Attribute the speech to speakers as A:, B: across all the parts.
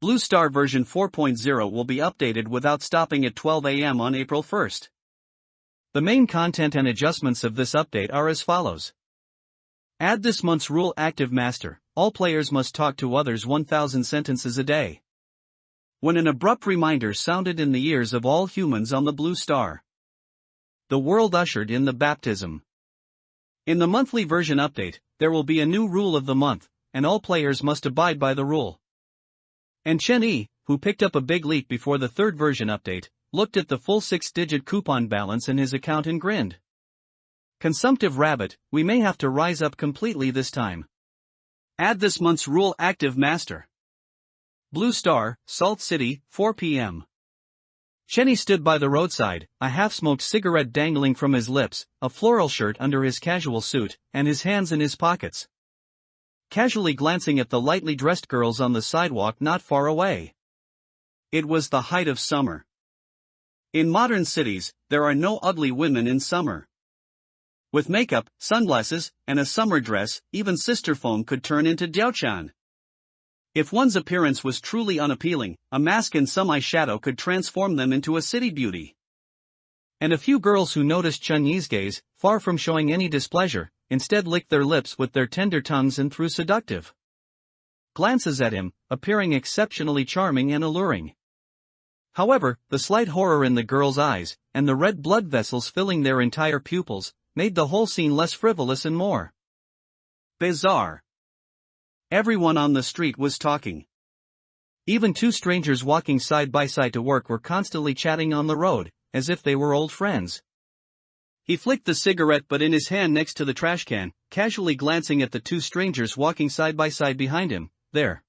A: Blue Star version 4.0 will be updated without stopping at 12 a.m. on April 1st. The main content and adjustments of this update are as follows. Add this month's rule: active master. All players must talk to others 1,000 sentences a day. When an abrupt reminder sounded in the ears of all humans on the Blue Star. The world ushered in the baptism. In the monthly version update, there will be a new rule of the month, and all players must abide by the rule. And Chen Yi, who picked up a big leap before the third version update, looked at the full 6-digit coupon balance in his account and grinned. Consumptive rabbit, we may have to rise up completely this time. Add this month's rule: active master. Blue Star, Salt City, 4 p.m. Chenny stood by the roadside, a half-smoked cigarette dangling from his lips, a floral shirt under his casual suit, and his hands in his pockets. Casually glancing at the lightly dressed girls on the sidewalk not far away. It was the height of summer. In modern cities, there are no ugly women in summer. With makeup, sunglasses, and a summer dress, even sister phone could turn into Diaochan. If one's appearance was truly unappealing, a mask and some eyeshadow could transform them into a city beauty. And a few girls who noticed Chen Yi's gaze, far from showing any displeasure, instead licked their lips with their tender tongues and threw seductive glances at him, appearing exceptionally charming and alluring. However, the slight horror in the girls' eyes, and the red blood vessels filling their entire pupils, made the whole scene less frivolous and more bizarre. Everyone on the street was talking. Even two strangers walking side by side to work were constantly chatting on the road, as if they were old friends. He flicked the cigarette butt in his hand next to the trash can, casually glancing at the two strangers walking side by side behind him. Their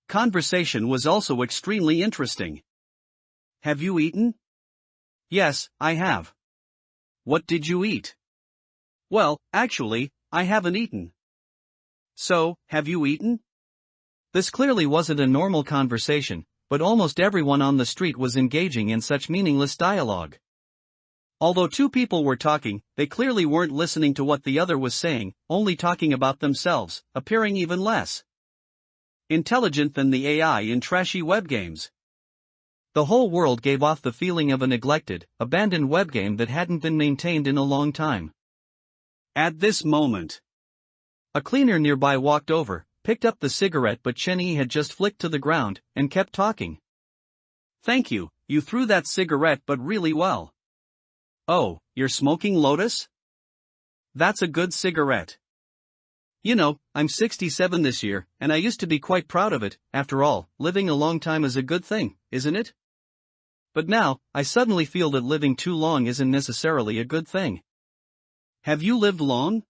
A: conversation was also extremely interesting. Have you eaten? Yes, I have. What did you eat? Well, actually, I haven't eaten. So, have you eaten? This clearly wasn't a normal conversation, but almost everyone on the street was engaging in such meaningless dialogue. Although two people were talking, they clearly weren't listening to what the other was saying, only talking about themselves, appearing even less intelligent than the AI in trashy web games. The whole world gave off the feeling of a neglected, abandoned web game that hadn't been maintained in a long time. At this moment, a cleaner nearby walked over, picked up the cigarette but Chen Yi had just flicked to the ground, and kept talking. Thank you, you threw that cigarette but really well. Oh, you're smoking Lotus? That's a good cigarette. You know, I'm 67 this year, and I used to be quite proud of it. After all, living a long time is a good thing, isn't it? But now, I suddenly feel that living too long isn't necessarily a good thing. Have you lived long?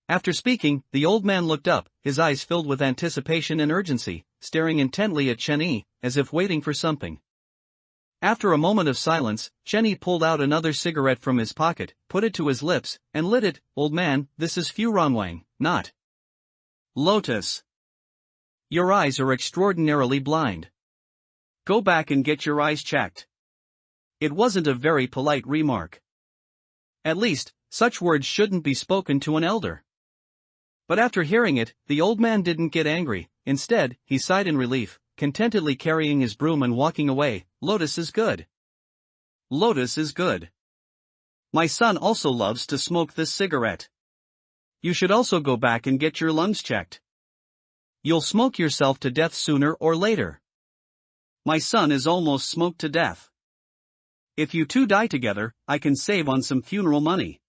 A: After speaking, the old man looked up, his eyes filled with anticipation and urgency, staring intently at Chen Yi, as if waiting for something. After a moment of silence, Chen Yi pulled out another cigarette from his pocket, put it to his lips, and lit it. Old man, this is Furanwang, not Lotus. Your eyes are extraordinarily blind. Go back and get your eyes checked. It wasn't a very polite remark. At least, such words shouldn't be spoken to an elder. But after hearing it, the old man didn't get angry. Instead, he sighed in relief, contentedly carrying his broom and walking away. Lotus is good. Lotus is good. My son also loves to smoke this cigarette. You should also go back and get your lungs checked. You'll smoke yourself to death sooner or later. My son is almost smoked to death. If you two die together, I can save on some funeral money.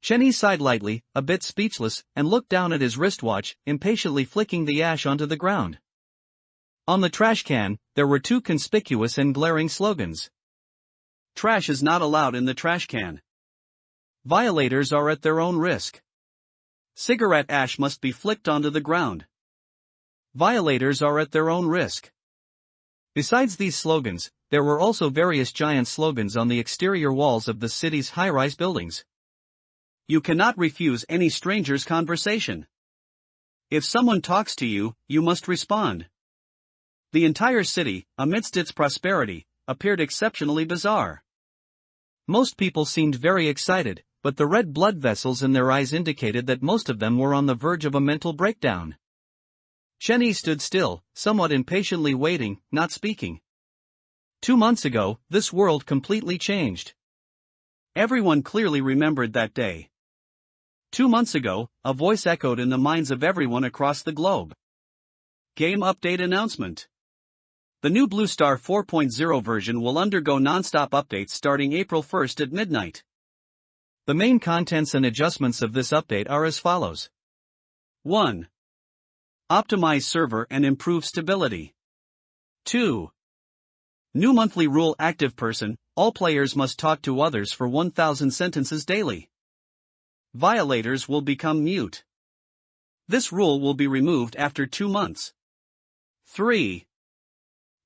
A: Chen Yi sighed lightly, a bit speechless, and looked down at his wristwatch, impatiently flicking the ash onto the ground. On the trash can, there were two conspicuous and glaring slogans. Trash is not allowed in the trash can. Violators are at their own risk. Cigarette ash must be flicked onto the ground. Violators are at their own risk. Besides these slogans, there were also various giant slogans on the exterior walls of the city's high-rise buildings. You cannot refuse any stranger's conversation. If someone talks to you, you must respond. The entire city, amidst its prosperity, appeared exceptionally bizarre. Most people seemed very excited, but the red blood vessels in their eyes indicated that most of them were on the verge of a mental breakdown. Chenny stood still, somewhat impatiently waiting, not speaking. 2 months ago, this world completely changed. Everyone clearly remembered that day. 2 months ago, a voice echoed in the minds of everyone across the globe. Game update announcement. The new Blue Star 4.0 version will undergo non-stop updates starting April 1st at midnight. The main contents and adjustments of this update are as follows. 1. Optimize server and improve stability. 2. New monthly rule: active person, all players must talk to others for 1,000 sentences daily. Violators will become mute. This rule will be removed after 2 months. 3.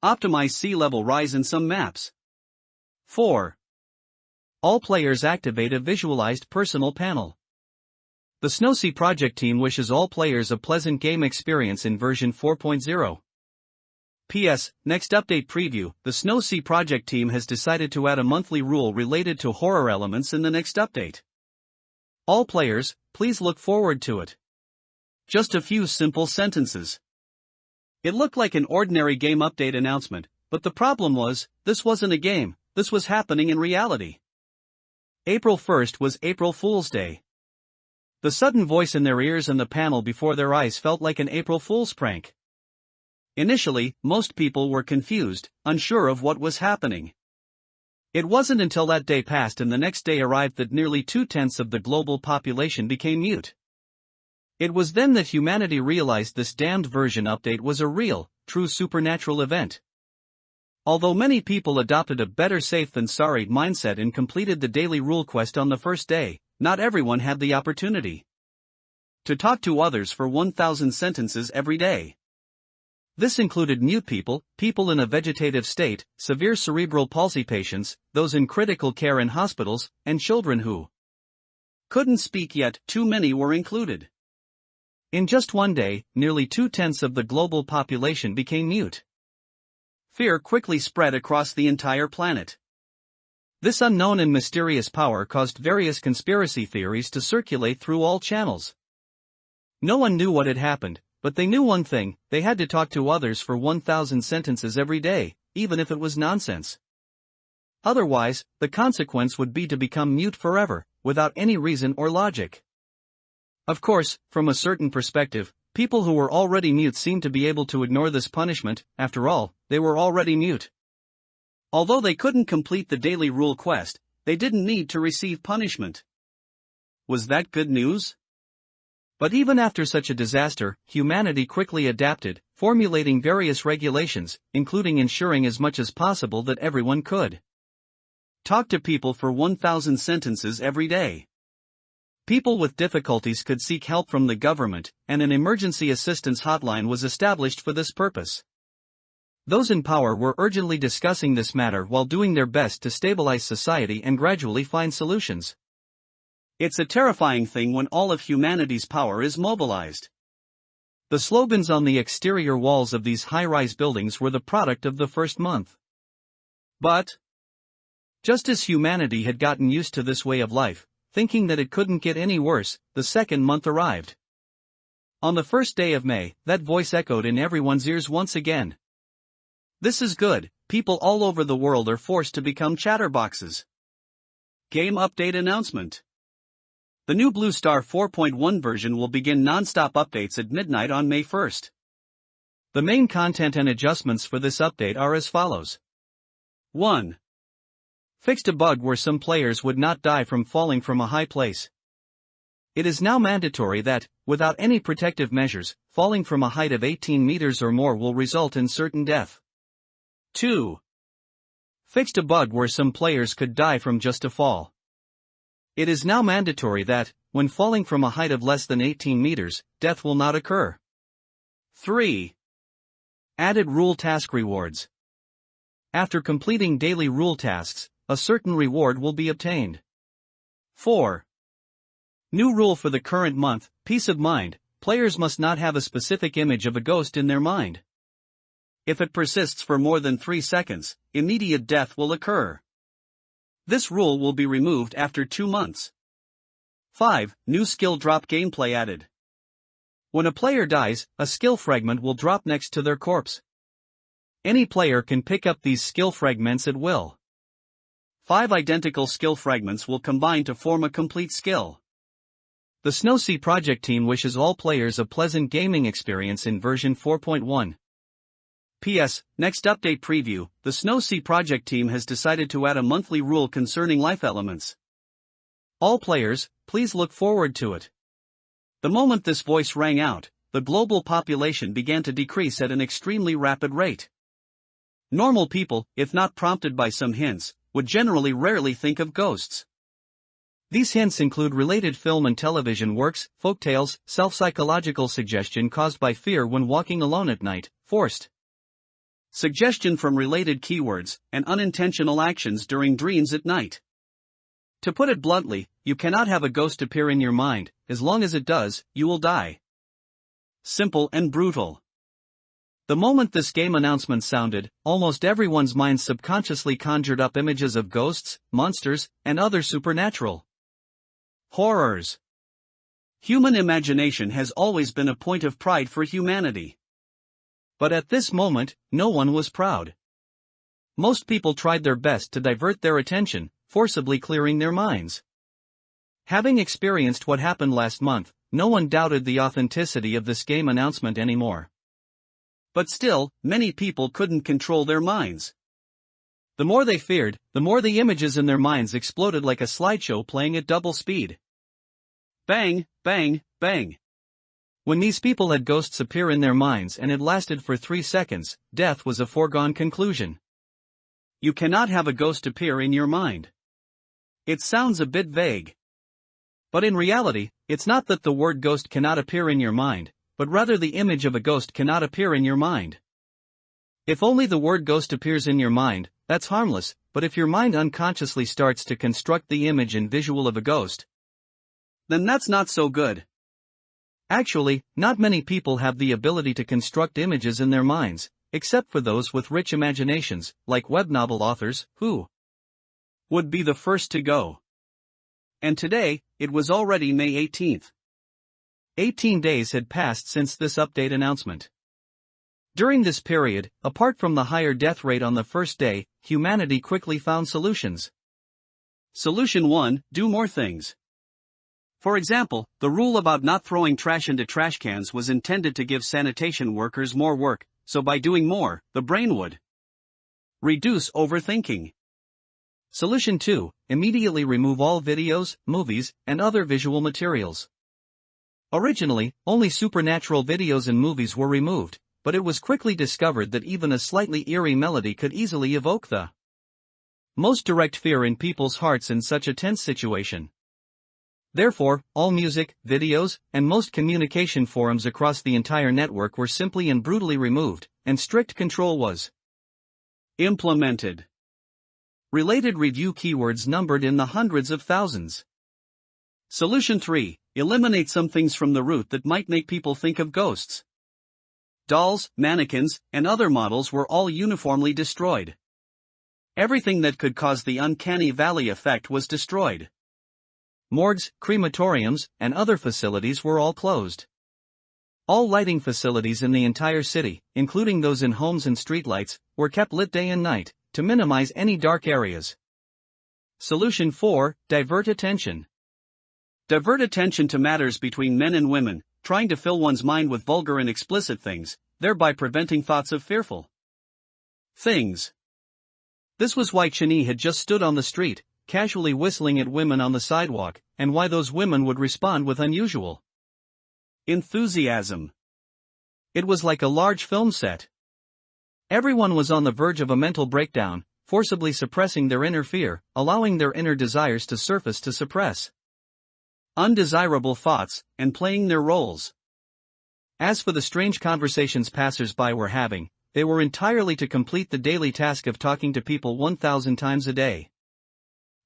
A: Optimize sea level rise in some maps. 4. All players activate a visualized personal panel. The Snowsea project team wishes all players a pleasant game experience in version 4.0. P.S. Next update preview: the Snowsea project team has decided to add a monthly rule related to horror elements in the next update. All players, please look forward to it. Just a few simple sentences. It looked like an ordinary game update announcement, but the problem was, this wasn't a game, this was happening in reality. April 1st was April Fool's Day. The sudden voice in their ears and the panel before their eyes felt like an April Fool's prank. Initially, most people were confused, unsure of what was happening. It wasn't until that day passed and the next day arrived that nearly 2/10 of the global population became mute. It was then that humanity realized this damned version update was a real, true supernatural event. Although many people adopted a better safe than sorry mindset and completed the daily rule quest on the first day, not everyone had the opportunity to talk to others for 1,000 sentences every day. This included mute people, people in a vegetative state, severe cerebral palsy patients, those in critical care in hospitals, and children who couldn't speak yet. Too many were included. In just one day, nearly 2/10 of the global population became mute. Fear quickly spread across the entire planet. This unknown and mysterious power caused various conspiracy theories to circulate through all channels. No one knew what had happened, but they knew one thing: they had to talk to others for 1,000 sentences every day, even if it was nonsense. Otherwise, the consequence would be to become mute forever, without any reason or logic. Of course, from a certain perspective, people who were already mute seemed to be able to ignore this punishment. After all, they were already mute. Although they couldn't complete the daily rule quest, they didn't need to receive punishment. Was that good news? But even after such a disaster, humanity quickly adapted, formulating various regulations, including ensuring as much as possible that everyone could talk to people for 1,000 sentences every day. People with difficulties could seek help from the government, and an emergency assistance hotline was established for this purpose. Those in power were urgently discussing this matter while doing their best to stabilize society and gradually find solutions. It's a terrifying thing when all of humanity's power is mobilized. The slogans on the exterior walls of these high-rise buildings were the product of the first month. But just as humanity had gotten used to this way of life, thinking that it couldn't get any worse, the second month arrived. On the first day of May, that voice echoed in everyone's ears once again. This is good, people all over the world are forced to become chatterboxes. Game update announcement. The new Blue Star 4.1 version will begin non-stop updates at midnight on May 1st. The main content and adjustments for this update are as follows. 1. Fixed a bug where some players would not die from falling from a high place. It is now mandatory that, without any protective measures, falling from a height of 18 meters or more will result in certain death. 2. Fixed a bug where some players could die from just a fall. It is now mandatory that, when falling from a height of less than 18 meters, death will not occur. 3. Added rule task rewards. After completing daily rule tasks, a certain reward will be obtained. 4. New rule for the current month: peace of mind. Players must not have a specific image of a ghost in their mind. If it persists for more than 3 seconds, immediate death will occur. This rule will be removed after 2 months. 5. New skill drop gameplay added. When a player dies, a skill fragment will drop next to their corpse. Any player can pick up these skill fragments at will. 5 identical skill fragments will combine to form a complete skill. The Snowsea project team wishes all players a pleasant gaming experience in version 4.1. PS, next update preview, the Snowsea project team has decided to add a monthly rule concerning life elements. All players, please look forward to it. The moment this voice rang out, the global population began to decrease at an extremely rapid rate. Normal people, if not prompted by some hints, would generally rarely think of ghosts. These hints include related film and television works, folktales, self-psychological suggestion caused by fear when walking alone at night, forced suggestion from related keywords, and unintentional actions during dreams at night. To put it bluntly, you cannot have a ghost appear in your mind. As long as it does, you will die. Simple and brutal. The moment this game announcement sounded, almost everyone's mind subconsciously conjured up images of ghosts, monsters, and other supernatural horrors. Human imagination has always been a point of pride for humanity. But at this moment, no one was proud. Most people tried their best to divert their attention, forcibly clearing their minds. Having experienced what happened last month, no one doubted the authenticity of this game announcement anymore. But still, many people couldn't control their minds. The more they feared, the more the images in their minds exploded like a slideshow playing at double speed. Bang, bang, bang. When these people had ghosts appear in their minds and it lasted for 3 seconds, death was a foregone conclusion. You cannot have a ghost appear in your mind. It sounds a bit vague. But in reality, it's not that the word ghost cannot appear in your mind, but rather the image of a ghost cannot appear in your mind. If only the word ghost appears in your mind, that's harmless, but if your mind unconsciously starts to construct the image and visual of a ghost, then that's not so good. Actually, not many people have the ability to construct images in their minds, except for those with rich imaginations, like web novel authors, who would be the first to go. And today, it was already May 18th. 18 days had passed since this update announcement. During this period, apart from the higher death rate on the first day, humanity quickly found solutions. Solution 1, do more things. For example, the rule about not throwing trash into trash cans was intended to give sanitation workers more work, so by doing more, the brain would reduce overthinking. Solution 2, immediately remove all videos, movies, and other visual materials. Originally, only supernatural videos and movies were removed, but it was quickly discovered that even a slightly eerie melody could easily evoke the most direct fear in people's hearts in such a tense situation. Therefore, all music, videos, and most communication forums across the entire network were simply and brutally removed, and strict control was implemented. Related review keywords numbered in the hundreds of thousands. Solution 3, eliminate some things from the root that might make people think of ghosts. Dolls, mannequins, and other models were all uniformly destroyed. Everything that could cause the uncanny valley effect was destroyed. Morgues, crematoriums, and other facilities were all closed. All lighting facilities in the entire city, including those in homes and streetlights, were kept lit day and night, to minimize any dark areas. Solution 4, divert attention. Divert attention to matters between men and women, trying to fill one's mind with vulgar and explicit things, thereby preventing thoughts of fearful things. This was why Chani had just stood on the street, casually whistling at women on the sidewalk, and why those women would respond with unusual enthusiasm. It was like a large film set. Everyone was on the verge of a mental breakdown, forcibly suppressing their inner fear, allowing their inner desires to surface to suppress undesirable thoughts, and playing their roles. As for the strange conversations passers-by were having, they were entirely to complete the daily task of talking to people 1,000 times a day.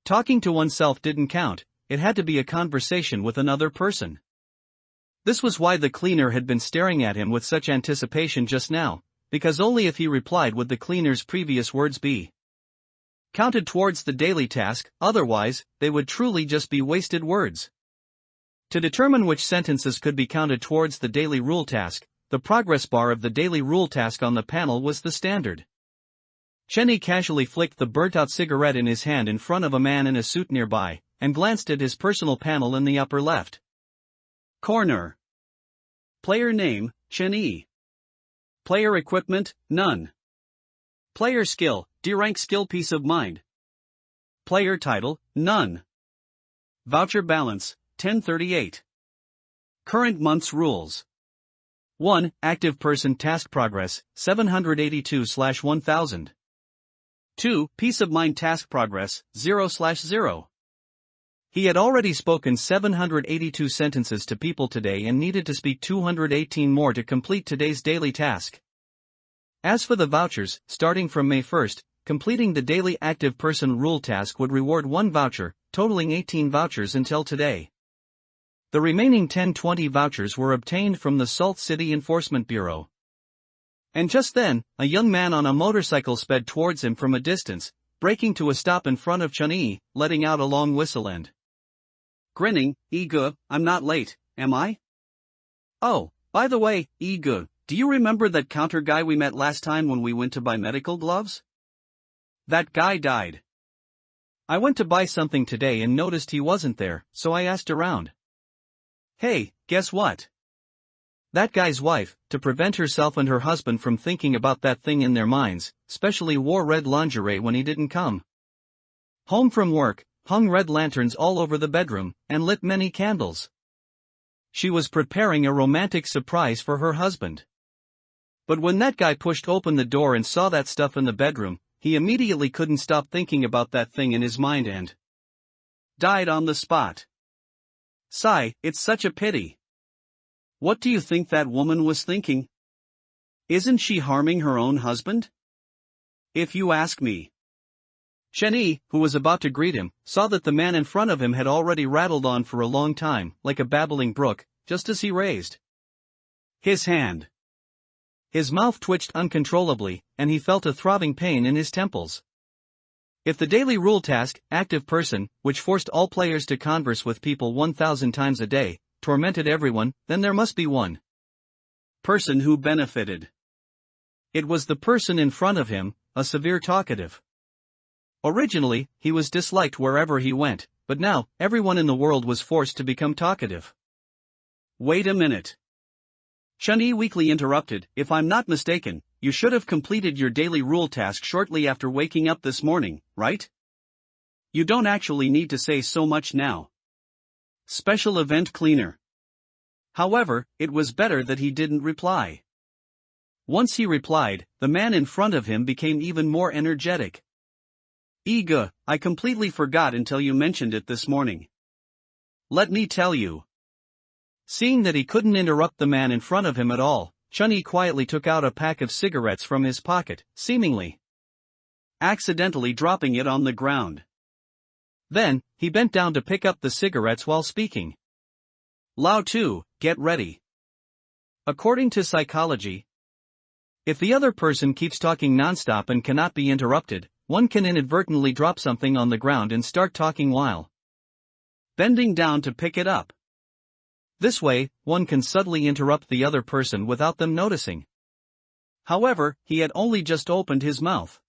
A: Talking to oneself didn't count, it had to be a conversation with another person. This was why the cleaner had been staring at him with such anticipation just now, because only if he replied would the cleaner's previous words be counted towards the daily task, otherwise, they would truly just be wasted words. To determine which sentences could be counted towards the daily rule task, the progress bar of the daily rule task on the panel was the standard. Chenny casually flicked the burnt-out cigarette in his hand in front of a man in a suit nearby, and glanced at his personal panel in the upper left corner. Player name, Chenny. Player equipment, none. Player skill, D-rank skill peace of mind. Player title, none. Voucher balance, 1038. Current month's rules. 1. Active person task progress, 782/1000. 2. Peace of mind task progress, 0/0. He had already spoken 782 sentences to people today and needed to speak 218 more to complete today's daily task. As for the vouchers, starting from May 1st, completing the daily active person rule task would reward 1 voucher, totaling 18 vouchers until today. The remaining 1020 vouchers were obtained from the Salt City Enforcement Bureau. And just then, a young man on a motorcycle sped towards him from a distance, braking to a stop in front of Chun-Yi, letting out a long whistle and grinning. "Ige, I'm not late, am I? Oh, by the way, Ige, do you remember that counter guy we met last time when we went to buy medical gloves? That guy died. I went to buy something today and noticed he wasn't there, so I asked around. Hey, guess what? That guy's wife, to prevent herself and her husband from thinking about that thing in their minds, specially wore red lingerie when he didn't come home from work, hung red lanterns all over the bedroom, and lit many candles. She was preparing a romantic surprise for her husband. But when that guy pushed open the door and saw that stuff in the bedroom, he immediately couldn't stop thinking about that thing in his mind and died on the spot. Sigh, it's such a pity. What do you think that woman was thinking? Isn't she harming her own husband? If you ask me. Chenny, who was about to greet him, saw that the man in front of him had already rattled on for a long time, like a babbling brook, just as he raised his hand. His mouth twitched uncontrollably, and he felt a throbbing pain in his temples. If the daily rule task, active person, which forced all players to converse with people 1,000 times a day, tormented everyone, then there must be one person who benefited. It was the person in front of him, a severe talkative. Originally, he was disliked wherever he went, but now, everyone in the world was forced to become talkative. Wait a minute. Chun-Yi weakly interrupted, if I'm not mistaken, you should have completed your daily rule task shortly after waking up this morning, right? You don't actually need to say so much now. Special event cleaner. However, it was better that he didn't reply. Once he replied, the man in front of him became even more energetic. Ige, I completely forgot until you mentioned it this morning. Let me tell you. Seeing that he couldn't interrupt the man in front of him at all, Chun-Yi quietly took out a pack of cigarettes from his pocket, seemingly accidentally dropping it on the ground. Then, he bent down to pick up the cigarettes while speaking. Lao Tu, get ready. According to psychology, if the other person keeps talking nonstop and cannot be interrupted, one can inadvertently drop something on the ground and start talking while bending down to pick it up. This way, one can subtly interrupt the other person without them noticing. However, he had only just opened his mouth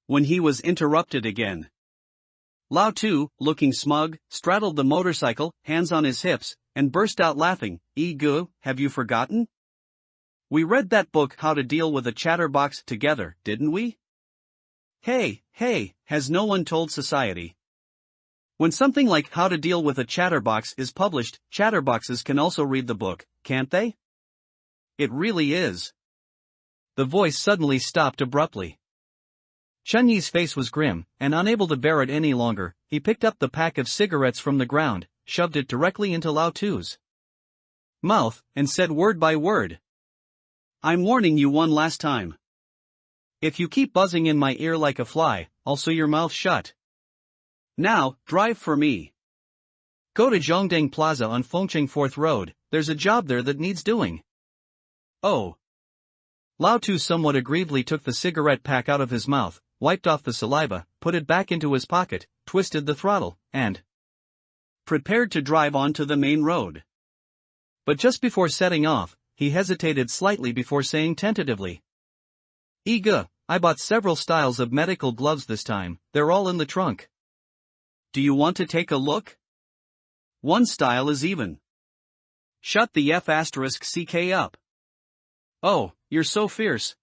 A: when he was interrupted again. Lao Tu, looking smug, straddled the motorcycle, hands on his hips, and burst out laughing. Ige, have you forgotten? We read that book How to Deal with a Chatterbox together, didn't we? Hey, has no one told society? When something like How to Deal with a Chatterbox is published, chatterboxes can also read the book, can't they? It really is. The voice suddenly stopped abruptly. Chun-Yi's face was grim, and unable to bear it any longer, he picked up the pack of cigarettes from the ground, shoved it directly into Lao Tu's mouth, and said word by word. I'm warning you one last time. If you keep buzzing in my ear like a fly, I'll sew your mouth shut. Now, drive for me. Go to Zhongdeng Plaza on Fengcheng 4th Road, there's a job there that needs doing. Oh. Lao Tu somewhat aggrievedly took the cigarette pack out of his mouth, wiped off the saliva, put it back into his pocket, twisted the throttle, and prepared to drive onto the main road. But just before setting off, he hesitated slightly before saying tentatively, "Iga, I bought several styles of medical gloves this time, they're all in the trunk. Do you want to take a look? One style is even. Shut the F*ck up. Oh, you're so fierce."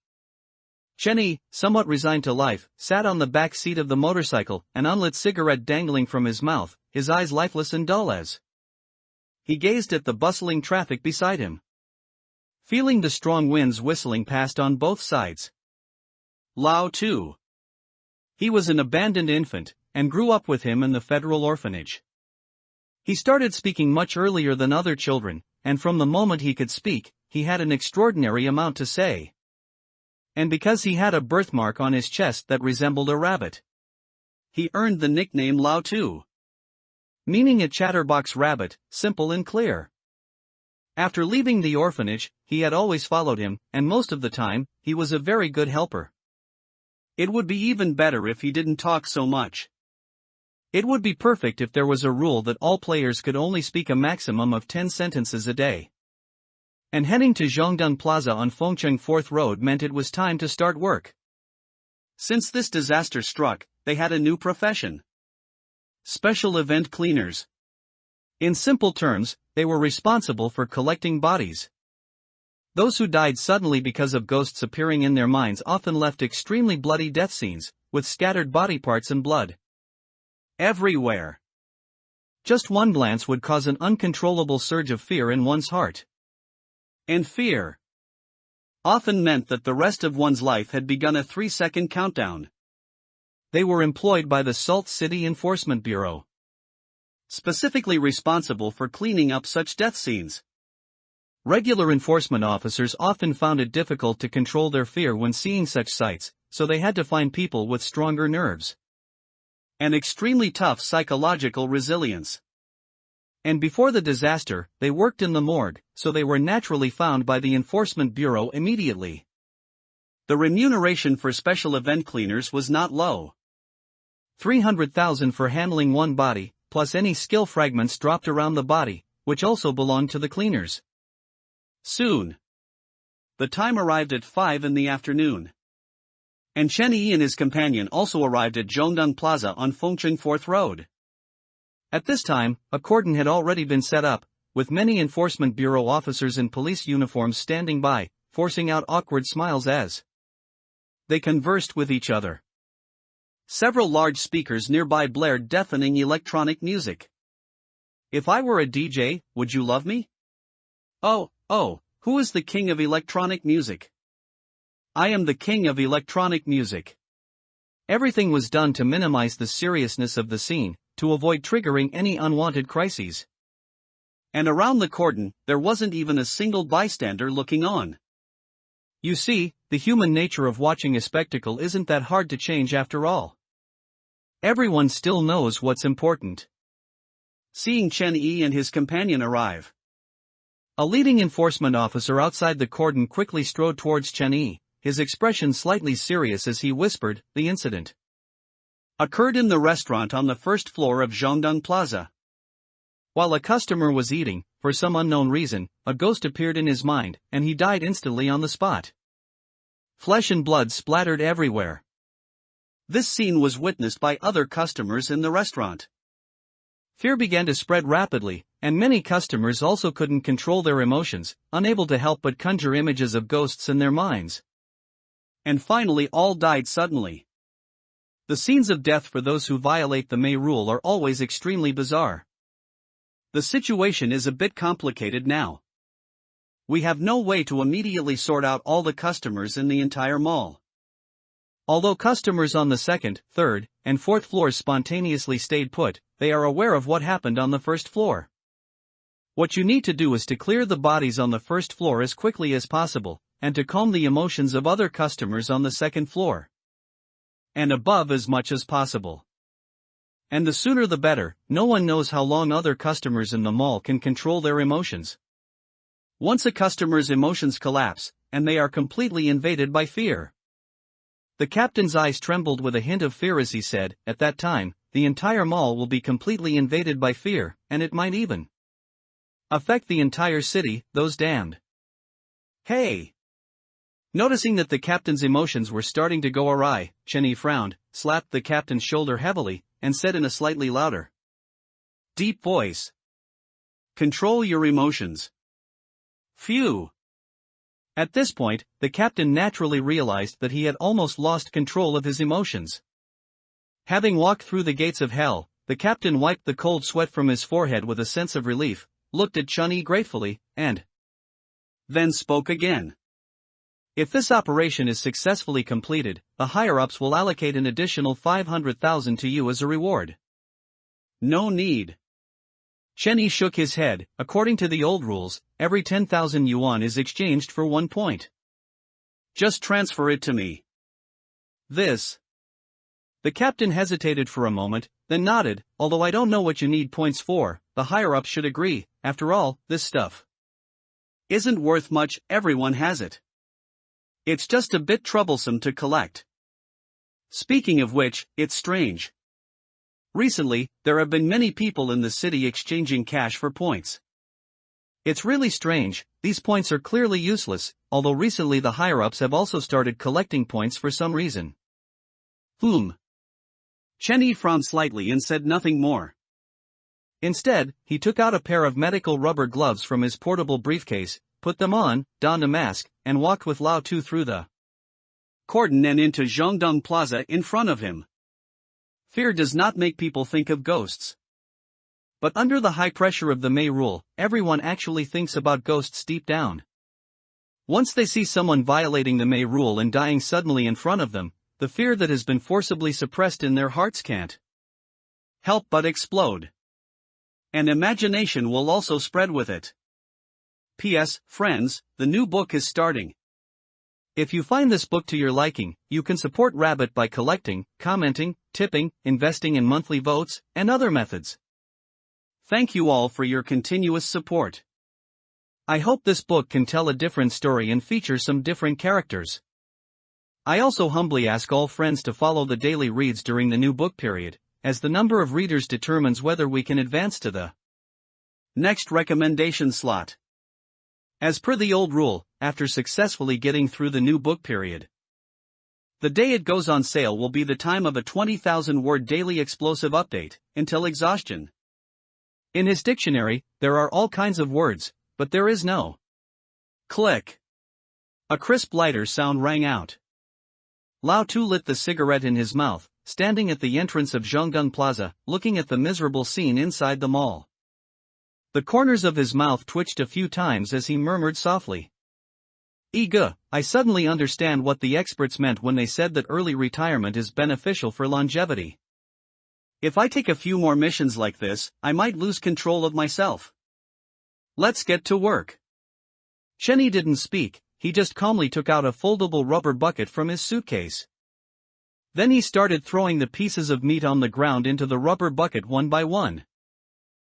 A: Chenny, somewhat resigned to life, sat on the back seat of the motorcycle, an unlit cigarette dangling from his mouth, his eyes lifeless and dull as he gazed at the bustling traffic beside him, feeling the strong winds whistling past on both sides. Lao too. He was an abandoned infant, and grew up with him in the federal orphanage. He started speaking much earlier than other children, and from the moment he could speak, he had an extraordinary amount to say. And because he had a birthmark on his chest that resembled a rabbit, he earned the nickname Lao too, meaning a chatterbox rabbit, simple and clear. After leaving the orphanage, he had always followed him, and most of the time, he was a very good helper. It would be even better if he didn't talk so much. It would be perfect if there was a rule that all players could only speak a maximum of 10 sentences a day. And heading to Zhongdun Plaza on Fengcheng 4th Road meant it was time to start work. Since this disaster struck, they had a new profession: special event cleaners. In simple terms, they were responsible for collecting bodies. Those who died suddenly because of ghosts appearing in their minds often left extremely bloody death scenes, with scattered body parts and blood everywhere. Just one glance would cause an uncontrollable surge of fear in one's heart. And fear often meant that the rest of one's life had begun a 3-second countdown. They were employed by the Salt City Enforcement Bureau, specifically responsible for cleaning up such death scenes. Regular enforcement officers often found it difficult to control their fear when seeing such sights, so they had to find people with stronger nerves and extremely tough psychological resilience. And before the disaster, they worked in the morgue, so they were naturally found by the Enforcement Bureau immediately. The remuneration for special event cleaners was not low. 300,000 for handling one body, plus any skill fragments dropped around the body, which also belonged to the cleaners. Soon, the time arrived at 5 in the afternoon. And Chen Yi and his companion also arrived at Zhongdun Plaza on Fengcheng 4th Road. At this time, a cordon had already been set up, with many Enforcement Bureau officers in police uniforms standing by, forcing out awkward smiles as they conversed with each other. Several large speakers nearby blared deafening electronic music. "If I were a DJ, would you love me? Oh, who is the king of electronic music? I am the king of electronic music." Everything was done to minimize the seriousness of the scene, to avoid triggering any unwanted crises. And around the cordon, there wasn't even a single bystander looking on. You see, the human nature of watching a spectacle isn't that hard to change after all. Everyone still knows what's important. Seeing Chen Yi and his companion arrive, a leading enforcement officer outside the cordon quickly strode towards Chen Yi, his expression slightly serious as he whispered, "The incident occurred in the restaurant on the first floor of Zhongdun Plaza. While a customer was eating, for some unknown reason, a ghost appeared in his mind, and he died instantly on the spot. Flesh and blood splattered everywhere." This scene was witnessed by other customers in the restaurant. Fear began to spread rapidly, and many customers also couldn't control their emotions, unable to help but conjure images of ghosts in their minds. And finally all died suddenly. The scenes of death for those who violate the May rule are always extremely bizarre. The situation is a bit complicated now. We have no way to immediately sort out all the customers in the entire mall. Although customers on the 2nd, 3rd, and 4th floors spontaneously stayed put, they are aware of what happened on the 1st floor. What you need to do is to clear the bodies on the 1st floor as quickly as possible, and to calm the emotions of other customers on the 2nd floor and above as much as possible. And the sooner the better. No one knows how long other customers in the mall can control their emotions. Once a customer's emotions collapse, and they are completely invaded by fear. The captain's eyes trembled with a hint of fear as he said, "At that time, the entire mall will be completely invaded by fear, and it might even affect the entire city, those damned. Hey! Noticing that the captain's emotions were starting to go awry, Chenny frowned, slapped the captain's shoulder heavily, and said in a slightly louder, deep voice, "Control your emotions." Phew! At this point, the captain naturally realized that he had almost lost control of his emotions. Having walked through the gates of hell, the captain wiped the cold sweat from his forehead with a sense of relief, looked at Chun-Yi gratefully, and then spoke again. If this operation is successfully completed, the higher-ups will allocate an additional 500,000 to you as a reward. No need. Chenny shook his head. According to the old rules, every 10,000 yuan is exchanged for 1 point. Just transfer it to me. This. The captain hesitated for a moment, then nodded. Although I don't know what you need points for, the higher-ups should agree. After all, this stuff isn't worth much, everyone has it. It's just a bit troublesome to collect. Speaking of which, it's strange. Recently, there have been many people in the city exchanging cash for points. It's really strange. These points are clearly useless, although recently the higher-ups have also started collecting points for some reason. Chenny frowned slightly and said nothing more. Instead, he took out a pair of medical rubber gloves from his portable briefcase, put them on, donned a mask, and walked with Lao Tu through the cordon and into Zhongdong Plaza in front of him. Fear does not make people think of ghosts. But under the high pressure of the May rule, everyone actually thinks about ghosts deep down. Once they see someone violating the May rule and dying suddenly in front of them, the fear that has been forcibly suppressed in their hearts can't help but explode. And imagination will also spread with it. P.S. Friends, the new book is starting. If you find this book to your liking, you can support Rabbit by collecting, commenting, tipping, investing in monthly votes, and other methods. Thank you all for your continuous support. I hope this book can tell a different story and feature some different characters. I also humbly ask all friends to follow the daily reads during the new book period, as the number of readers determines whether we can advance to the next recommendation slot. As per the old rule, after successfully getting through the new book period, the day it goes on sale will be the time of a 20,000-word daily explosive update, until exhaustion. In his dictionary, there are all kinds of words, but there is no click. A crisp lighter sound rang out. Lao Tu lit the cigarette in his mouth, standing at the entrance of Zhongdong Plaza, looking at the miserable scene inside the mall. The corners of his mouth twitched a few times as he murmured softly, "Ega, I suddenly understand what the experts meant when they said that early retirement is beneficial for longevity. If I take a few more missions like this, I might lose control of myself. Let's get to work." Chenny didn't speak, he just calmly took out a foldable rubber bucket from his suitcase. Then he started throwing the pieces of meat on the ground into the rubber bucket one by one.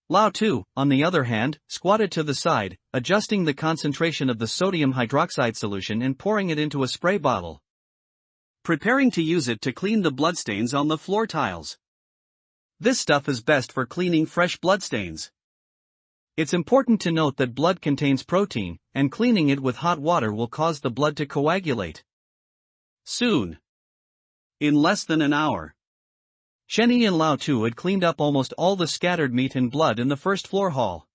A: Lao Tu, on the other hand, squatted to the side, adjusting the concentration of the sodium hydroxide solution and pouring it into a spray bottle, preparing to use it to clean the bloodstains on the floor tiles. This stuff is best for cleaning fresh bloodstains. It's important to note that blood contains protein, and cleaning it with hot water will cause the blood to coagulate. Soon. In less than an hour, Chenny and Lao Tu had cleaned up almost all the scattered meat and blood in the first floor hall.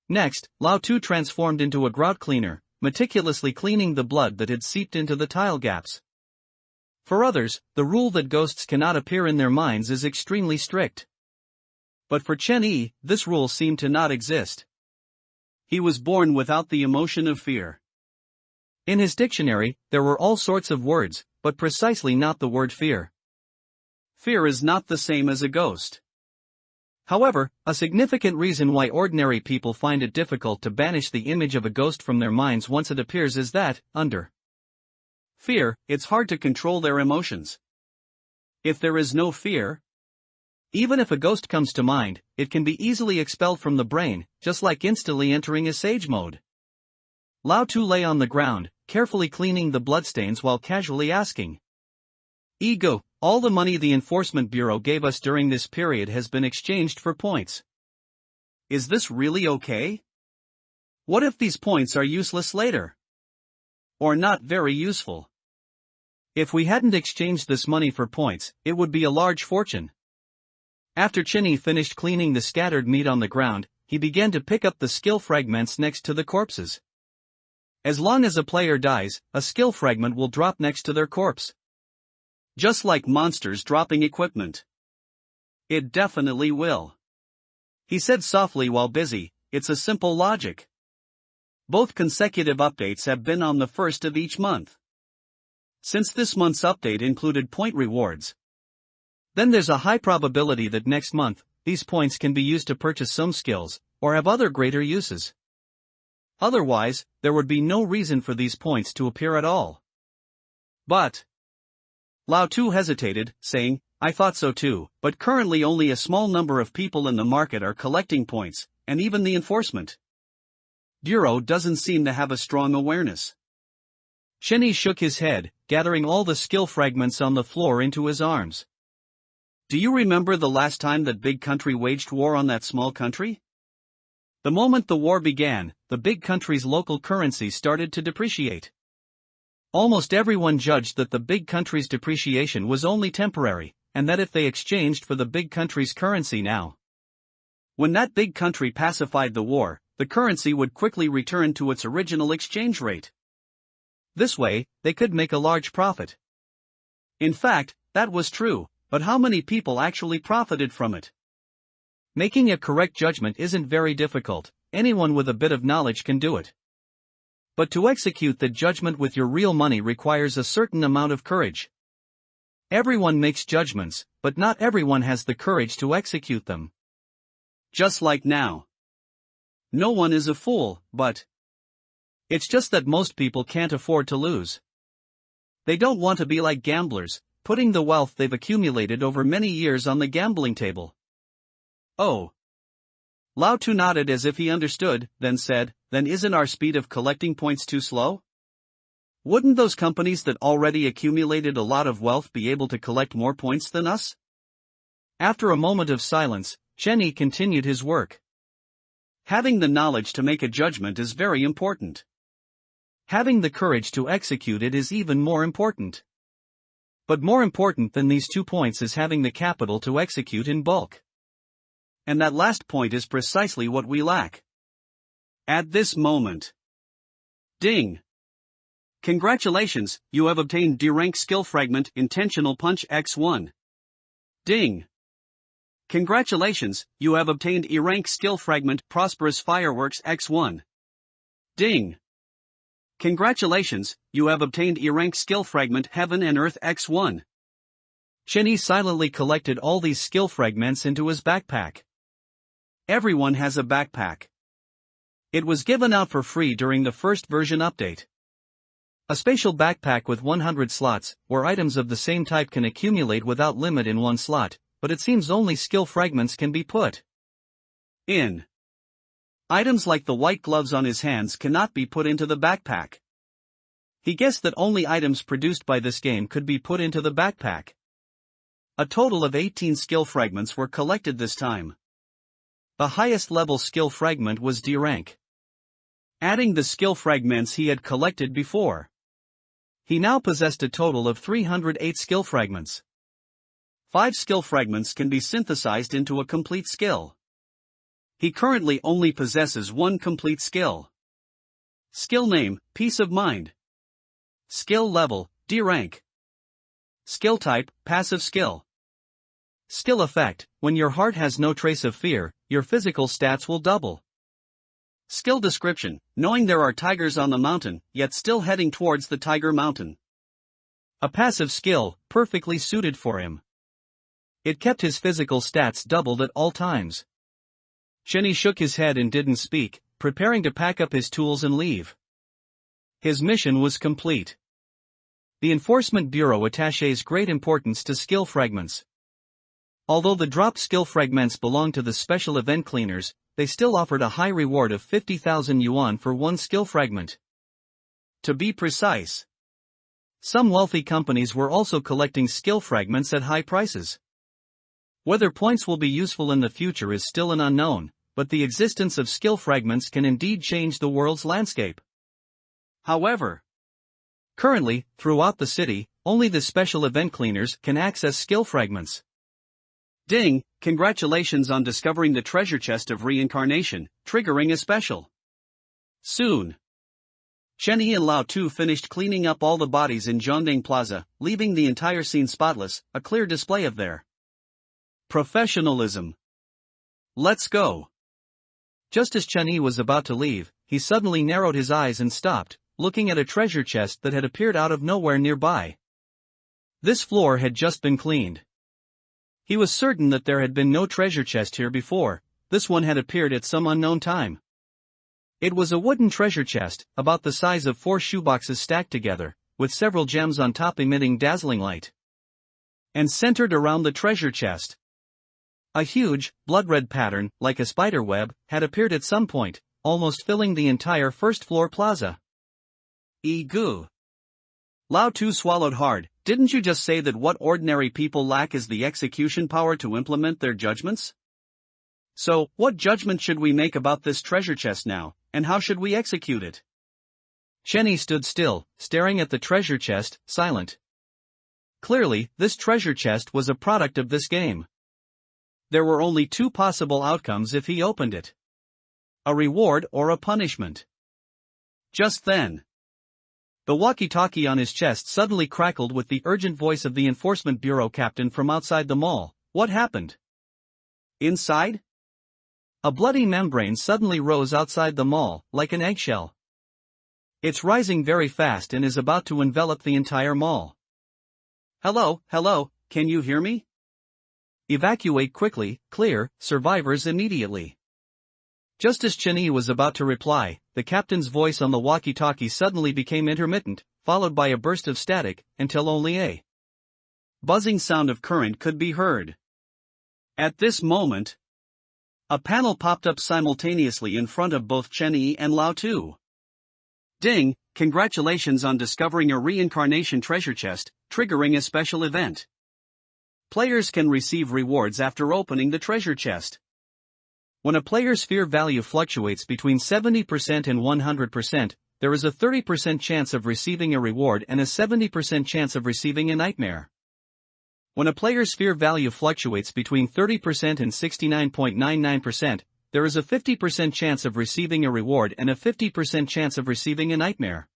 A: Next, Lao Tu transformed into a grout cleaner, meticulously cleaning the blood that had seeped into the tile gaps. For others, the rule that ghosts cannot appear in their minds is extremely strict. But for Chenny, this rule seemed to not exist. He was born without the emotion of fear. In his dictionary, there were all sorts of words, but precisely not the word fear. Fear is not the same as a ghost. However, a significant reason why ordinary people find it difficult to banish the image of a ghost from their minds once it appears is that, under fear, it's hard to control their emotions. If there is no fear, even if a ghost comes to mind, it can be easily expelled from the brain, just like instantly entering a sage mode. Lao Tu lay on the ground, carefully cleaning the bloodstains while casually asking, Ego, all the money the Enforcement Bureau gave us during this period has been exchanged for points. Is this really okay? What if these points are useless later? Or not very useful? If we hadn't exchanged this money for points, it would be a large fortune. After Chinny finished cleaning the scattered meat on the ground, he began to pick up the skill fragments next to the corpses. As long as a player dies, a skill fragment will drop next to their corpse. Just like monsters dropping equipment. It definitely will. He said softly while busy, it's a simple logic. Both consecutive updates have been on the first of each month. Since this month's update included point rewards, then there's a high probability that next month, these points can be used to purchase some skills, or have other greater uses. Otherwise, there would be no reason for these points to appear at all. But Lao Tu hesitated, saying, I thought so too, but currently only a small number of people in the market are collecting points, and even the Enforcement Bureau doesn't seem to have a strong awareness. Chinny shook his head, gathering all the skill fragments on the floor into his arms. Do you remember the last time that big country waged war on that small country? The moment the war began, the big country's local currency started to depreciate. Almost everyone judged that the big country's depreciation was only temporary, and that if they exchanged for the big country's currency now, when that big country pacified the war, the currency would quickly return to its original exchange rate. This way, they could make a large profit. In fact, that was true, but how many people actually profited from it? Making a correct judgment isn't very difficult, anyone with a bit of knowledge can do it. But to execute the judgment with your real money requires a certain amount of courage. Everyone makes judgments, but not everyone has the courage to execute them. Just like now. No one is a fool, but it's just that most people can't afford to lose. They don't want to be like gamblers, putting the wealth they've accumulated over many years on the gambling table. Oh. Lao Tu nodded as if he understood, then said, then isn't our speed of collecting points too slow? Wouldn't those companies that already accumulated a lot of wealth be able to collect more points than us? After a moment of silence, Chenny continued his work. Having the knowledge to make a judgment is very important. Having the courage to execute it is even more important. But more important than these 2 points is having the capital to execute in bulk. And that last point is precisely what we lack. At this moment. Ding! Congratulations, you have obtained D-Rank Skill Fragment Intentional Punch X1. Ding! Congratulations, you have obtained E-Rank Skill Fragment Prosperous Fireworks X1. Ding! Congratulations, you have obtained E-Rank Skill Fragment Heaven and Earth X1. Chinny silently collected all these skill fragments into his backpack. Everyone has a backpack. It was given out for free during the first version update. A spatial backpack with 100 slots, where items of the same type can accumulate without limit in one slot, but it seems only skill fragments can be put in. Items like the white gloves on his hands cannot be put into the backpack. He guessed that only items produced by this game could be put into the backpack. A total of 18 skill fragments were collected this time. The highest level skill fragment was D rank. Adding the skill fragments he had collected before, he now possessed a total of 308 skill fragments. 5 skill fragments can be synthesized into a complete skill. He currently only possesses 1 complete skill. Skill name, Peace of Mind. Skill level, D rank. Skill type, passive skill. Skill effect, when your heart has no trace of fear, your physical stats will double. Skill description, knowing there are tigers on the mountain, yet still heading towards the tiger mountain. A passive skill, perfectly suited for him. It kept his physical stats doubled at all times. Chenny shook his head and didn't speak, preparing to pack up his tools and leave. His mission was complete. The Enforcement Bureau attaches great importance to skill fragments. Although the dropped skill fragments belong to the special event cleaners, they still offered a high reward of 50,000 yuan for 1 skill fragment. To be precise, Some wealthy companies were also collecting skill fragments at high prices. Whether points will be useful in the future is still an unknown, but the existence of skill fragments can indeed change the world's landscape. However, currently, throughout the city, only the special event cleaners can access skill fragments. Ding, congratulations on discovering the treasure chest of reincarnation, triggering a special. Soon, Chenyi and Lao Tu finished cleaning up all the bodies in Zhongding Plaza, leaving the entire scene spotless, a clear display of their professionalism. Let's go. Just as Chenyi was about to leave, he suddenly narrowed his eyes and stopped, looking at a treasure chest that had appeared out of nowhere nearby. This floor had just been cleaned. He was certain that there had been no treasure chest here before. This one had appeared at some unknown time. It was a wooden treasure chest, about the size of 4 shoeboxes stacked together, with several gems on top emitting dazzling light. And centered around the treasure chest, a huge, blood-red pattern, like a spider web, had appeared at some point, almost filling the entire first-floor plaza. Egu. Lao Tu swallowed hard. Didn't you just say that what ordinary people lack is the execution power to implement their judgments? So, what judgment should we make about this treasure chest now, and how should we execute it? Chenyi stood still, staring at the treasure chest, silent. Clearly, this treasure chest was a product of this game. There were only 2 possible outcomes if he opened it: a reward or a punishment. Just then, the walkie-talkie on his chest suddenly crackled with the urgent voice of the Enforcement Bureau captain from outside the mall. What happened? Inside? A bloody membrane suddenly rose outside the mall, like an eggshell. It's rising very fast and is about to envelop the entire mall. Hello, can you hear me? Evacuate quickly, clear, survivors immediately. Just as Chenyi was about to reply, the captain's voice on the walkie-talkie suddenly became intermittent, followed by a burst of static, until only a buzzing sound of current could be heard. At this moment, a panel popped up simultaneously in front of both Chenyi and Lao Tu. Ding, congratulations on discovering a reincarnation treasure chest, triggering a special event. Players can receive rewards after opening the treasure chest. When a player's fear value fluctuates between 70% and 100%, there is a 30% chance of receiving a reward and a 70% chance of receiving a nightmare. When a player's fear value fluctuates between 30% and 69.99%, there is a 50% chance of receiving a reward and a 50% chance of receiving a nightmare.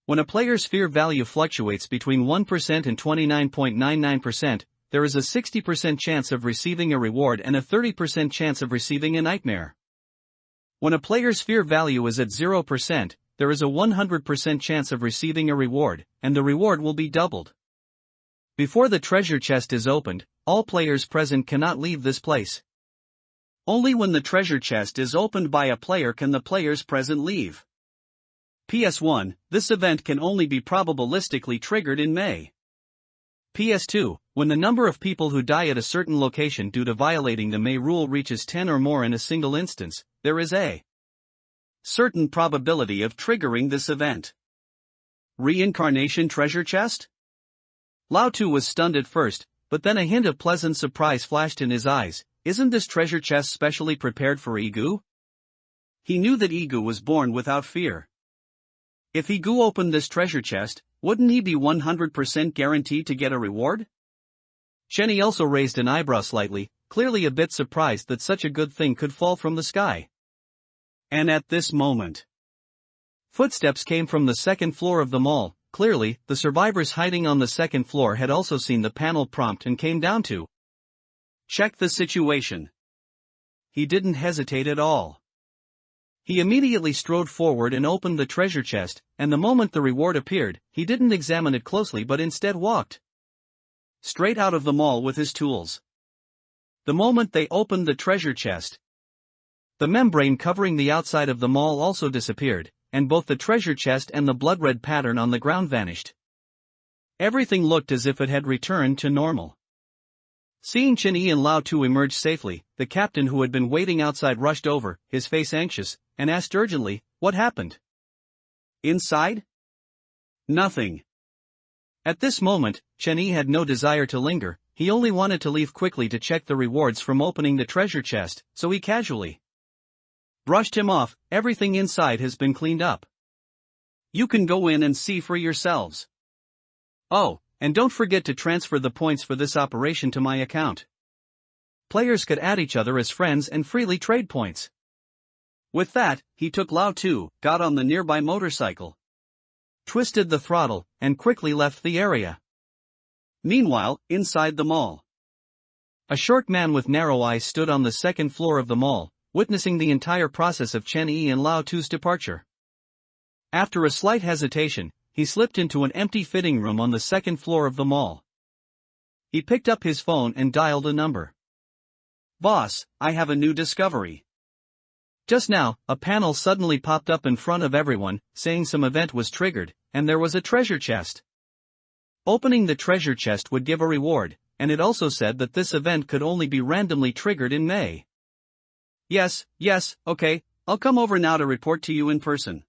A: When a player's fear value fluctuates between 1% and 29.99%, there is a 60% chance of receiving a reward and a 30% chance of receiving a nightmare. When a player's fear value is at 0%, there is a 100% chance of receiving a reward, and the reward will be doubled. Before the treasure chest is opened, all players present cannot leave this place. Only when the treasure chest is opened by a player can the players present leave. PS1, this event can only be probabilistically triggered in May. PS2, when the number of people who die at a certain location due to violating the May rule reaches 10 or more in a single instance, there is a certain probability of triggering this event. Reincarnation treasure chest? Lao Tu was stunned at first, but then a hint of pleasant surprise flashed in his eyes. Isn't this treasure chest specially prepared for Egu? He knew that Egu was born without fear. If Egu opened this treasure chest, wouldn't he be 100% guaranteed to get a reward? Chenyi also raised an eyebrow slightly, clearly a bit surprised that such a good thing could fall from the sky. And at this moment, footsteps came from the second floor of the mall. Clearly, the survivors hiding on the second floor had also seen the panel prompt and came down to check the situation. He didn't hesitate at all. He immediately strode forward and opened the treasure chest, and the moment the reward appeared, he didn't examine it closely but instead walked straight out of the mall with his tools. The moment they opened the treasure chest, the membrane covering the outside of the mall also disappeared, and both the treasure chest and the blood-red pattern on the ground vanished. Everything looked as if it had returned to normal. Seeing Chenyi and Lao Tu emerge safely, the captain who had been waiting outside rushed over, his face anxious, and asked urgently, "What happened?" "Inside? Nothing. At this moment, Chen Yi had no desire to linger, he only wanted to leave quickly to check the rewards from opening the treasure chest, so he casually brushed him off. Everything inside has been cleaned up. You can go in and see for yourselves. Oh, and don't forget to transfer the points for this operation to my account. Players could add each other as friends and freely trade points. With that, he took Lao Tu, got on the nearby motorcycle, twisted the throttle, and quickly left the area. Meanwhile, inside the mall, a short man with narrow eyes stood on the second floor of the mall, witnessing the entire process of Chen Yi and Lao Tu's departure. After a slight hesitation, he slipped into an empty fitting room on the second floor of the mall. He picked up his phone and dialed a number. Boss, I have a new discovery. Just now, a panel suddenly popped up in front of everyone, saying some event was triggered, and there was a treasure chest. Opening the treasure chest would give a reward, and it also said that this event could only be randomly triggered in May. Yes, okay, I'll come over now to report to you in person.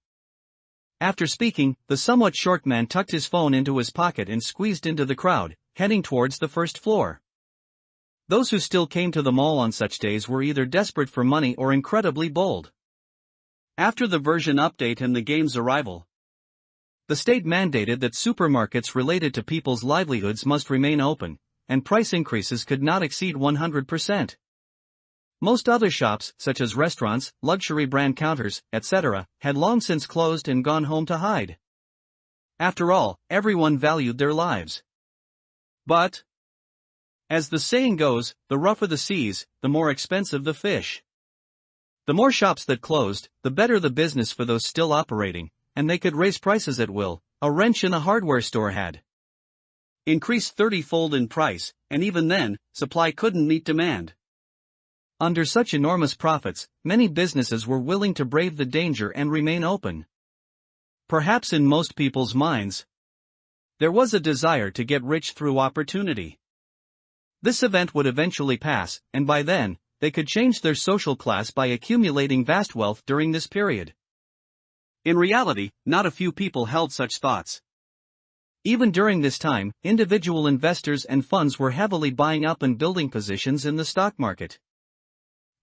A: After speaking, the somewhat short man tucked his phone into his pocket and squeezed into the crowd, heading towards the first floor. Those who still came to the mall on such days were either desperate for money or incredibly bold. After the version update and the game's arrival, the state mandated that supermarkets related to people's livelihoods must remain open, and price increases could not exceed 100%. Most other shops, such as restaurants, luxury brand counters, etc., had long since closed and gone home to hide. After all, everyone valued their lives. But, as the saying goes, the rougher the seas, the more expensive the fish. The more shops that closed, the better the business for those still operating, and they could raise prices at will. A wrench in a hardware store had increased 30-fold in price, and even then, supply couldn't meet demand. Under such enormous profits, many businesses were willing to brave the danger and remain open. Perhaps in most people's minds, there was a desire to get rich through opportunity. This event would eventually pass, and by then, they could change their social class by accumulating vast wealth during this period. In reality, not a few people held such thoughts. Even during this time, individual investors and funds were heavily buying up and building positions in the stock market.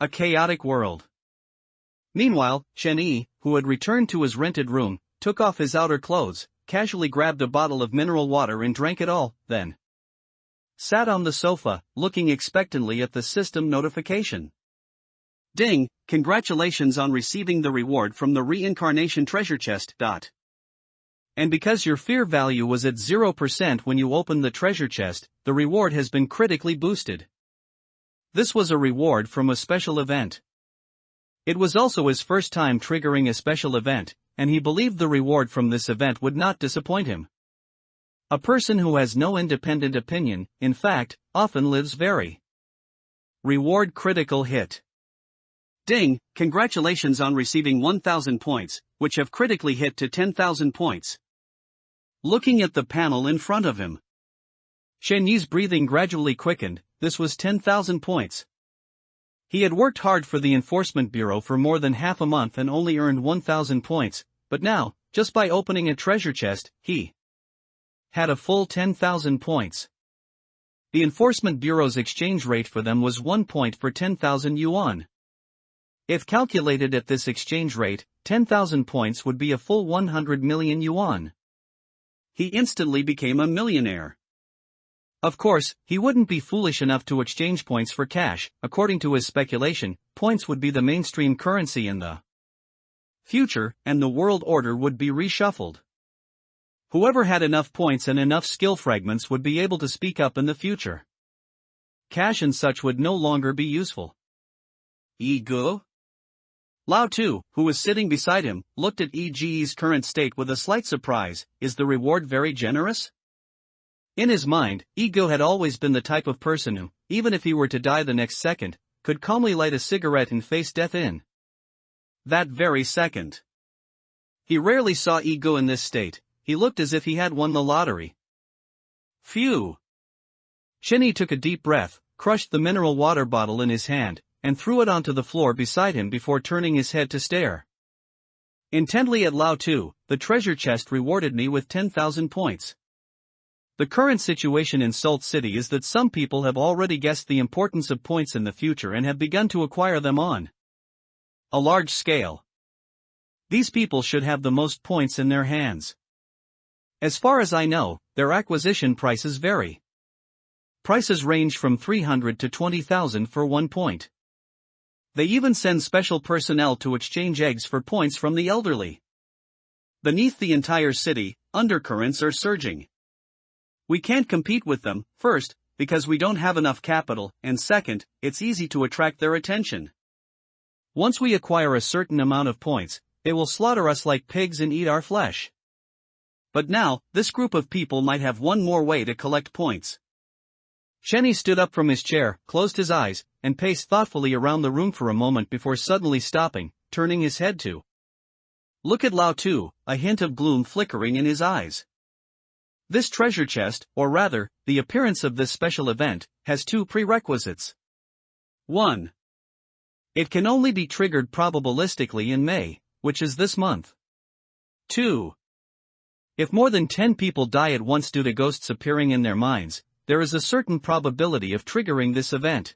A: A chaotic world. Meanwhile, Chen Yi, who had returned to his rented room, took off his outer clothes, casually grabbed a bottle of mineral water and drank it all, then sat on the sofa, looking expectantly at the system notification. Ding, congratulations on receiving the reward from the reincarnation treasure chest. And because your fear value was at 0% when you opened the treasure chest, the reward has been critically boosted. This was a reward from a special event. It was also his first time triggering a special event, and he believed the reward from this event would not disappoint him. A person who has no independent opinion, in fact, often lives very reward critical hit. Ding, congratulations on receiving 1,000 points, which have critically hit to 10,000 points. Looking at the panel in front of him, Chen Yi's breathing gradually quickened. This was 10,000 points. He had worked hard for the Enforcement Bureau for more than half a month and only earned 1,000 points, but now, just by opening a treasure chest, he had a full 10,000 points. The Enforcement Bureau's exchange rate for them was 1 point for 10,000 yuan. If calculated at this exchange rate, 10,000 points would be a full 100 million yuan. He instantly became a millionaire. Of course, he wouldn't be foolish enough to exchange points for cash. According to his speculation, points would be the mainstream currency in the future, and the world order would be reshuffled. Whoever had enough points and enough skill fragments would be able to speak up in the future. Cash and such would no longer be useful. Ego? Lao Tu, who was sitting beside him, looked at Ege's current state with a slight surprise. Is the reward very generous? In his mind, Ego had always been the type of person who, even if he were to die the next second, could calmly light a cigarette and face death in that very second. He rarely saw Ego in this state. He looked as if he had won the lottery. Phew! Chen Yi took a deep breath, crushed the mineral water bottle in his hand, and threw it onto the floor beside him before turning his head to stare intently at Lao Tu. The treasure chest rewarded me with 10,000 points. The current situation in Salt City is that some people have already guessed the importance of points in the future and have begun to acquire them on a large scale. These people should have the most points in their hands. As far as I know, their acquisition prices vary. Prices range from 300 to 20,000 for 1 point. They even send special personnel to exchange eggs for points from the elderly. Beneath the entire city, undercurrents are surging. We can't compete with them, first, because we don't have enough capital, and second, it's easy to attract their attention. Once we acquire a certain amount of points, they will slaughter us like pigs and eat our flesh. But now, this group of people might have one more way to collect points. Shenny stood up from his chair, closed his eyes, and paced thoughtfully around the room for a moment before suddenly stopping, turning his head to look at Lao Tu, a hint of gloom flickering in his eyes. This treasure chest, or rather, the appearance of this special event, has 2 prerequisites. 1. It can only be triggered probabilistically in May, which is this month. 2. If more than 10 people die at once due to ghosts appearing in their minds, there is a certain probability of triggering this event.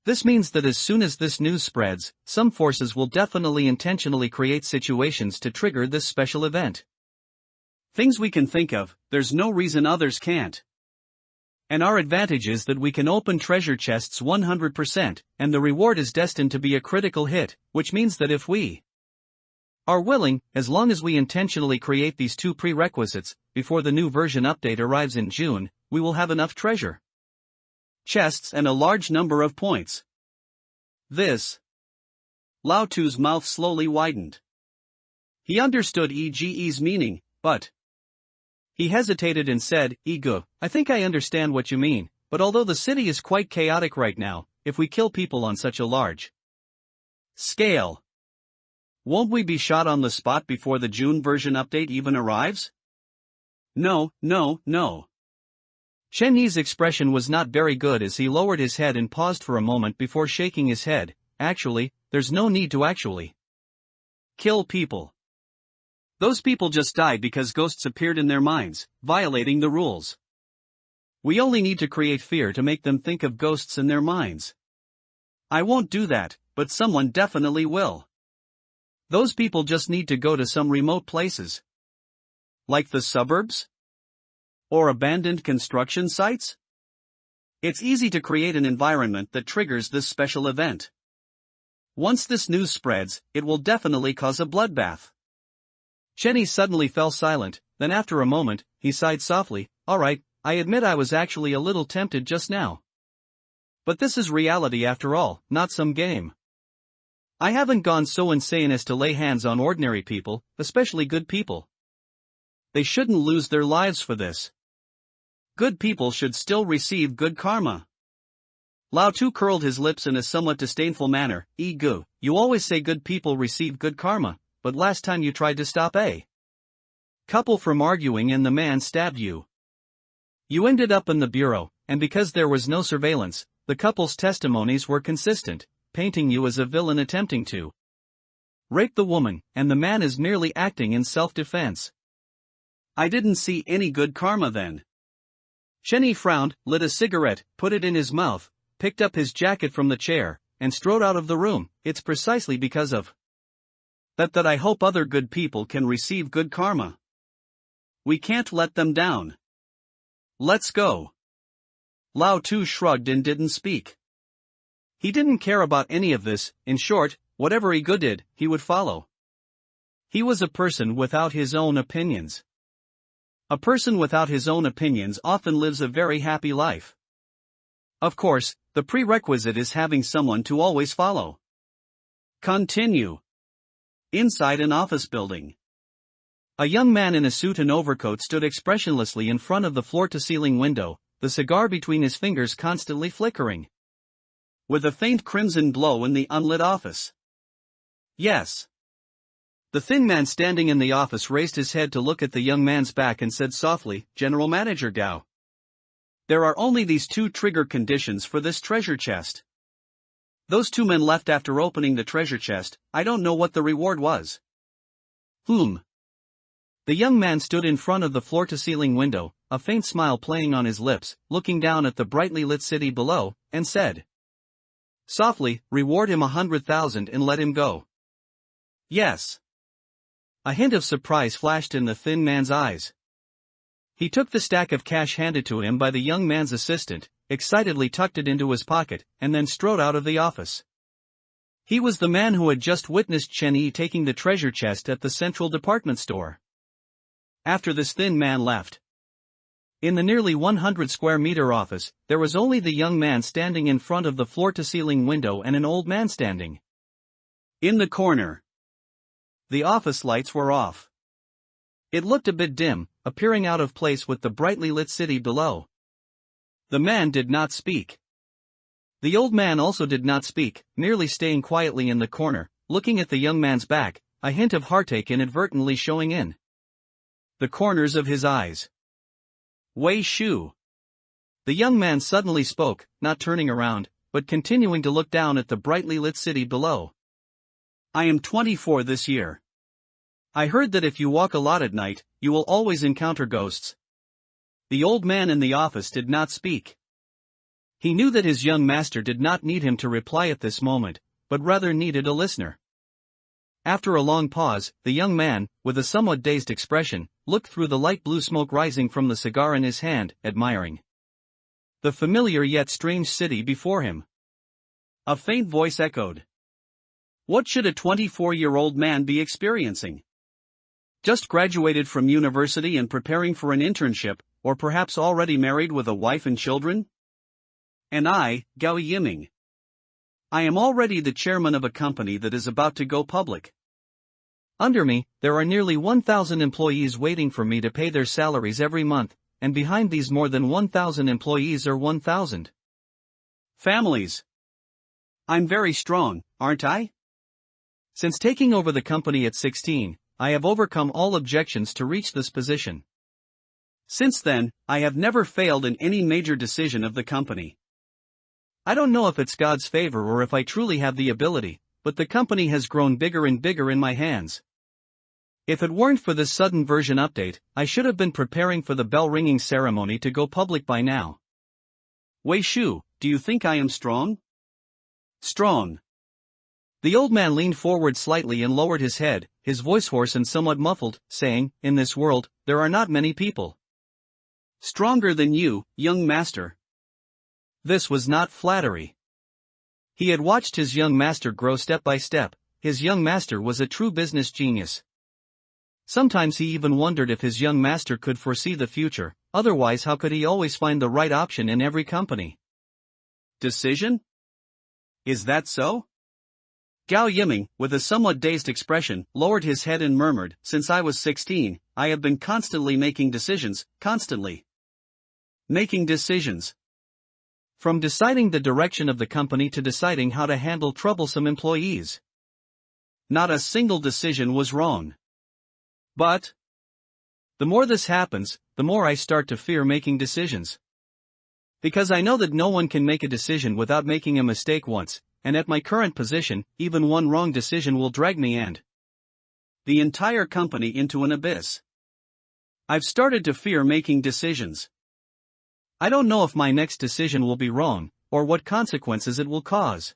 A: This means that as soon as this news spreads, some forces will definitely intentionally create situations to trigger this special event. Things we can think of, there's no reason others can't. And our advantage is that we can open treasure chests 100%, and the reward is destined to be a critical hit, which means that if we are willing, as long as we intentionally create these 2 prerequisites, before the new version update arrives in June, we will have enough treasure chests and a large number of points. This. Lao Tu's mouth slowly widened. He understood EGE's meaning, but he hesitated and said, Ego, I think I understand what you mean, but although the city is quite chaotic right now, if we kill people on such a large scale, won't we be shot on the spot before the June version update even arrives? No. Shen Yi's expression was not very good as he lowered his head and paused for a moment before shaking his head. Actually, there's no need to actually kill people. Those people just died because ghosts appeared in their minds, violating the rules. We only need to create fear to make them think of ghosts in their minds. I won't do that, but someone definitely will. Those people just need to go to some remote places. Like the suburbs? Or abandoned construction sites? It's easy to create an environment that triggers this special event. Once this news spreads, it will definitely cause a bloodbath. Shenny suddenly fell silent, then after a moment, he sighed softly, Alright, I admit I was actually a little tempted just now. But this is reality after all, not some game. I haven't gone so insane as to lay hands on ordinary people, especially good people. They shouldn't lose their lives for this. Good people should still receive good karma. Lao Tu curled his lips in a somewhat disdainful manner, Egu, you always say good people receive good karma, but last time you tried to stop a couple from arguing and the man stabbed you. You ended up in the bureau, and because there was no surveillance, the couple's testimonies were consistent, painting you as a villain attempting to rape the woman, and the man is merely acting in self-defense. I didn't see any good karma then. Shenny frowned, lit a cigarette, put it in his mouth, picked up his jacket from the chair, and strode out of the room. It's precisely because of that I hope other good people can receive good karma. We can't let them down. Let's go. Lao Tu shrugged and didn't speak. He didn't care about any of this. In short, whatever Ego did, he would follow. He was a person without his own opinions. A person without his own opinions often lives a very happy life. Of course, the prerequisite is having someone to always follow. Continue. Inside an office building. A young man in a suit and overcoat stood expressionlessly in front of the floor-to-ceiling window, the cigar between his fingers constantly flickering. With a faint crimson glow in the unlit office. Yes. The thin man standing in the office raised his head to look at the young man's back and said softly, General Manager Gao. There are only these 2 trigger conditions for this treasure chest. Those 2 men left after opening the treasure chest. I don't know what the reward was. The young man stood in front of the floor-to-ceiling window, a faint smile playing on his lips, looking down at the brightly lit city below, and said softly, "Reward him 100,000 and let him go." "Yes." A hint of surprise flashed in the thin man's eyes. He took the stack of cash handed to him by the young man's assistant, excitedly tucked it into his pocket, and then strode out of the office. He was the man who had just witnessed Chen Yi taking the treasure chest at the central department store. After this thin man left, in the nearly 100 square meter office, there was only the young man standing in front of the floor-to-ceiling window and an old man standing in the corner. The office lights were off. It looked a bit dim, appearing out of place with the brightly lit city below. The man did not speak. The old man also did not speak, merely staying quietly in the corner, looking at the young man's back, a hint of heartache inadvertently showing in the corners of his eyes. "Wei Shu." The young man suddenly spoke, not turning around, but continuing to look down at the brightly lit city below. "I am 24 this year. I heard that if you walk a lot at night, you will always encounter ghosts." The old man in the office did not speak. He knew that his young master did not need him to reply at this moment, but rather needed a listener. After a long pause, the young man, with a somewhat dazed expression, looked through the light blue smoke rising from the cigar in his hand, admiring the familiar yet strange city before him. A faint voice echoed, "What should a 24-year-old man be experiencing? Just graduated from university and preparing for an internship, or perhaps already married with a wife and children? And I, Gao Yiming. I am already the chairman of a company that is about to go public. Under me, there are nearly 1,000 employees waiting for me to pay their salaries every month, and behind these more than 1,000 employees are 1,000 families. I'm very strong, aren't I? Since taking over the company at 16, I have overcome all objections to reach this position. Since then, I have never failed in any major decision of the company. I don't know if it's God's favor or if I truly have the ability, but the company has grown bigger and bigger in my hands. If it weren't for this sudden version update, I should have been preparing for the bell ringing ceremony to go public by now. Wei Shu, do you think I am strong? Strong. The old man leaned forward slightly and lowered his head, his voice hoarse and somewhat muffled, saying, "In this world, there are not many people stronger than you, young master." This was not flattery. He had watched his young master grow step by step. His young master was a true business genius. Sometimes he even wondered if his young master could foresee the future, otherwise how could he always find the right option in every company? Decision? Is that so? Gao Yiming, with a somewhat dazed expression, lowered his head and murmured, "Since I was 16, I have been constantly making decisions, constantly making decisions. From deciding the direction of the company to deciding how to handle troublesome employees. Not a single decision was wrong. But the more this happens, the more I start to fear making decisions. Because I know that no one can make a decision without making a mistake once, and at my current position, even one wrong decision will drag me and the entire company into an abyss. I've started to fear making decisions. I don't know if my next decision will be wrong, or what consequences it will cause.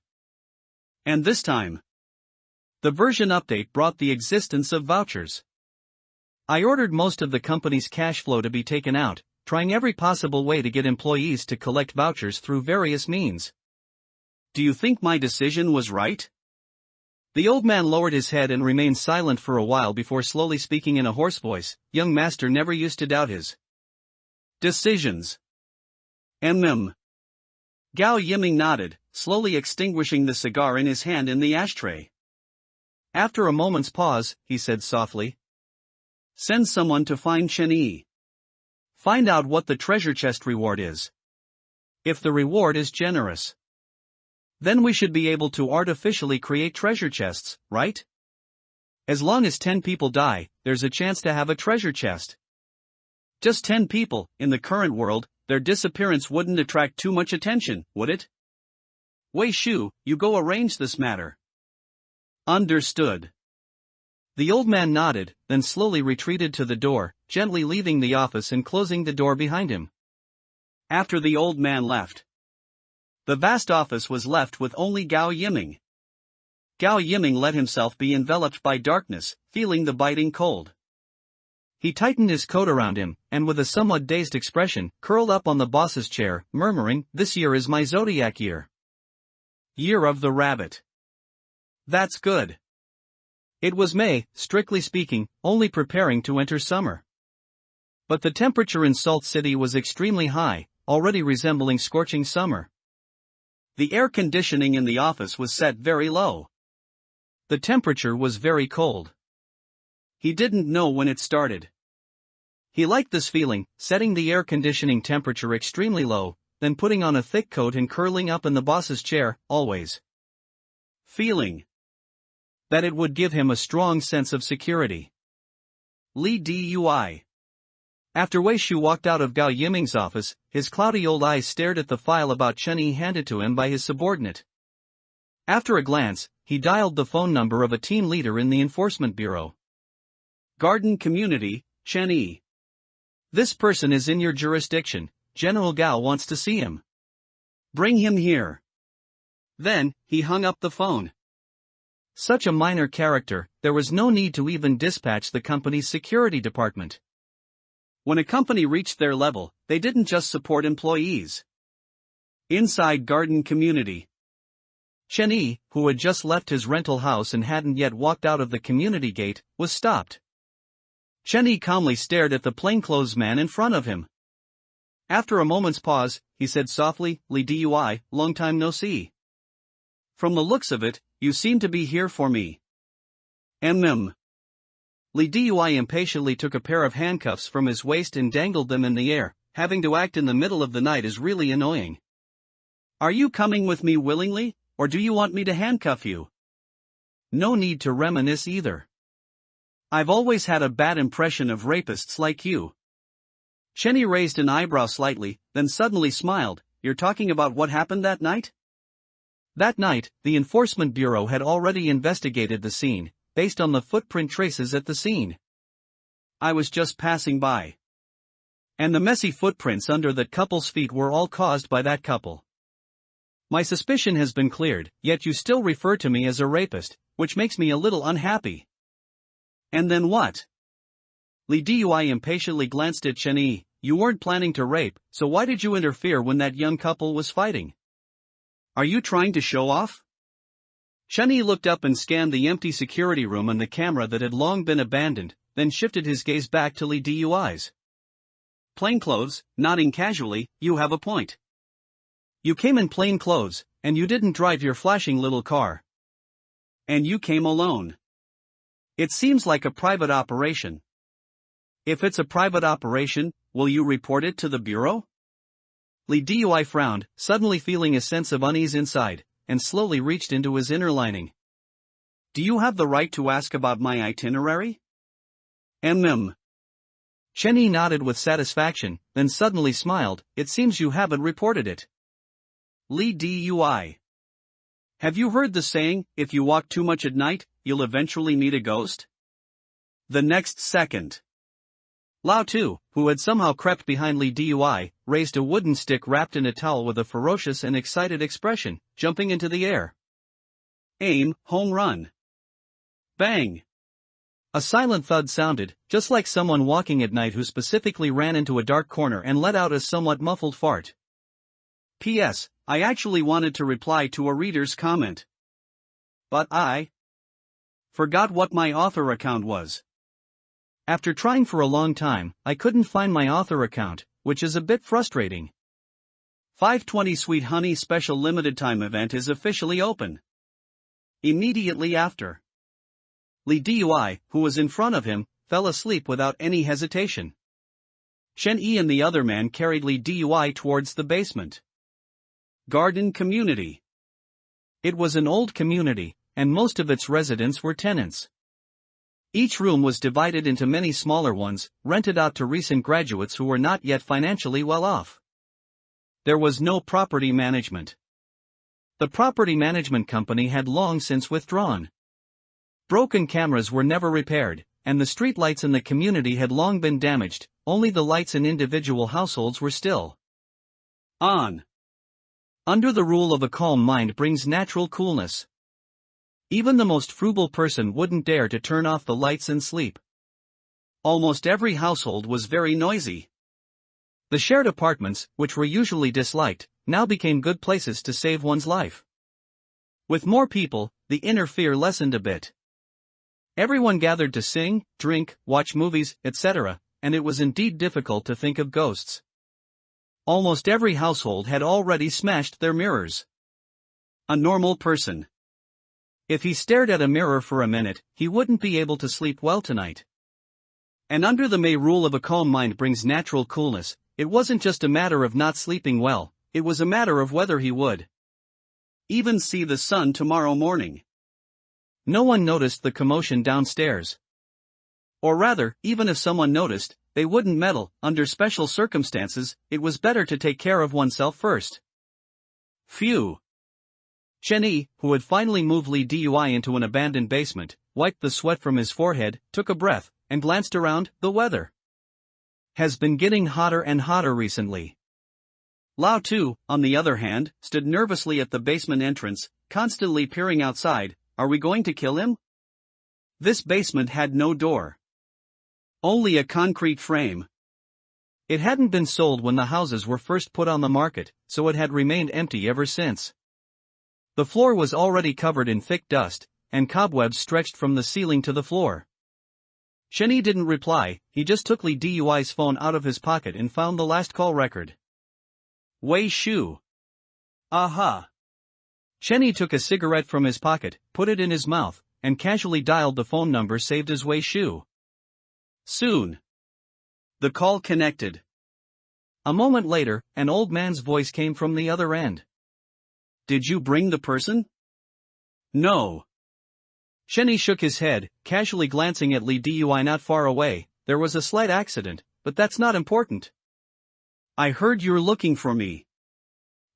A: And this time, the version update brought the existence of vouchers. I ordered most of the company's cash flow to be taken out, trying every possible way to get employees to collect vouchers through various means. Do you think my decision was right? The old man lowered his head and remained silent for a while before slowly speaking in a hoarse voice. Young master never used to doubt his decisions. Gao Yiming nodded, slowly extinguishing the cigar in his hand in the ashtray. After a moment's pause, he said softly, "Send someone to find Chen Yi. Find out what the treasure chest reward is. If the reward is generous, then we should be able to artificially create treasure chests, right? As long as 10 people die, there's a chance to have a treasure chest. Just 10 people, in the current world, their disappearance wouldn't attract too much attention, would it? Wei Shu, you go arrange this matter." Understood. The old man nodded, then slowly retreated to the door, gently leaving the office and closing the door behind him. After the old man left, the vast office was left with only Gao Yiming. Gao Yiming let himself be enveloped by darkness, feeling the biting cold. He tightened his coat around him, and with a somewhat dazed expression, curled up on the boss's chair, murmuring, "This year is my zodiac year. Year of the rabbit. That's good." It was May, strictly speaking, only preparing to enter summer. But the temperature in Salt City was extremely high, already resembling scorching summer. The air conditioning in the office was set very low. The temperature was very cold. He didn't know when it started. He liked this feeling, setting the air conditioning temperature extremely low, then putting on a thick coat and curling up in the boss's chair, always feeling that it would give him a strong sense of security. Li Dui. After Wei Shu walked out of Gao Yiming's office, his cloudy old eyes stared at the file about Chen Yi handed to him by his subordinate. After a glance, he dialed the phone number of a team leader in the enforcement bureau. Garden Community, Chen Yi. This person is in your jurisdiction. General Gao wants to see him. Bring him here. Then, he hung up the phone. Such a minor character, there was no need to even dispatch the company's security department. When a company reached their level, they didn't just support employees. Inside Garden Community, Chen Yi, who had just left his rental house and hadn't yet walked out of the community gate, was stopped. Chen Yi calmly stared at the plainclothes man in front of him. After a moment's pause, he said softly, "Li Dui, long time no see. From the looks of it, you seem to be here for me." Li Dui impatiently took a pair of handcuffs from his waist and dangled them in the air. Having to act in the middle of the night is really annoying. Are you coming with me willingly, or do you want me to handcuff you? No need to reminisce either. I've always had a bad impression of rapists like you. Chen Yi raised an eyebrow slightly, then suddenly smiled. You're talking about what happened that night? That night, the Enforcement Bureau had already investigated the scene, based on the footprint traces at the scene. I was just passing by. And the messy footprints under that couple's feet were all caused by that couple. My suspicion has been cleared, yet you still refer to me as a rapist, which makes me a little unhappy. And then what? Li Dui impatiently glanced at Chen Yi. You weren't planning to rape, so why did you interfere when that young couple was fighting? Are you trying to show off? Chen Yi looked up and scanned the empty security room and the camera that had long been abandoned, then shifted his gaze back to Li Dui's. Plainclothes, nodding casually, you have a point. You came in plain clothes, and you didn't drive your flashing little car. And you came alone. It seems like a private operation. If it's a private operation, will you report it to the bureau? Li Dui frowned, suddenly feeling a sense of unease inside, and slowly reached into his inner lining. Do you have the right to ask about my itinerary? Chen Yi nodded with satisfaction, then suddenly smiled. It seems you haven't reported it. Li Dui. Have you heard the saying, if you walk too much at night, you'll eventually meet a ghost? The next second, Lao Tu, who had somehow crept behind Li Dui, raised a wooden stick wrapped in a towel with a ferocious and excited expression, jumping into the air. Aim, home run. Bang! A silent thud sounded, just like someone walking at night who specifically ran into a dark corner and let out a somewhat muffled fart. P.S. I actually wanted to reply to a reader's comment. But I forgot what my author account was. After trying for a long time, I couldn't find my author account, which is a bit frustrating. 520 Sweet Honey Special Limited Time event is officially open. Immediately after, Li Dui, who was in front of him, fell asleep without any hesitation. Chen Yi and the other man carried Li Dui towards the basement. Garden Community. It was an old community, and most of its residents were tenants. Each room was divided into many smaller ones, rented out to recent graduates who were not yet financially well off. There was no property management. The property management company had long since withdrawn. Broken cameras were never repaired, and the streetlights in the community had long been damaged, only the lights in individual households were still on. Under the rule of a calm mind brings natural coolness. Even the most frugal person wouldn't dare to turn off the lights and sleep. Almost every household was very noisy. The shared apartments, which were usually disliked, now became good places to save one's life. With more people, the inner fear lessened a bit. Everyone gathered to sing, drink, watch movies, etc., and it was indeed difficult to think of ghosts. Almost every household had already smashed their mirrors. A normal person. If he stared at a mirror for a minute, he wouldn't be able to sleep well tonight. And under the May rule of a calm mind brings natural coolness, it wasn't just a matter of not sleeping well, it was a matter of whether he would even see the sun tomorrow morning. No one noticed the commotion downstairs. Or rather, even if someone noticed, they wouldn't meddle. Under special circumstances, it was better to take care of oneself first. Phew. Chenny, who had finally moved Li Dui into an abandoned basement, wiped the sweat from his forehead, took a breath, and glanced around. The weather has been getting hotter and hotter recently. Lao Tu, on the other hand, stood nervously at the basement entrance, constantly peering outside. Are we going to kill him? This basement had no door. Only a concrete frame. It hadn't been sold when the houses were first put on the market, so it had remained empty ever since. The floor was already covered in thick dust, and cobwebs stretched from the ceiling to the floor. Chenny didn't reply, he just took Li Dui's phone out of his pocket and found the last call record. Wei Shu. Aha. Chenny took a cigarette from his pocket, put it in his mouth, and casually dialed the phone number saved as Wei Shu. Soon. The call connected. A moment later, an old man's voice came from the other end. Did you bring the person? No. Chenny shook his head, casually glancing at Li Dui not far away. There was a slight accident, but that's not important. I heard you're looking for me.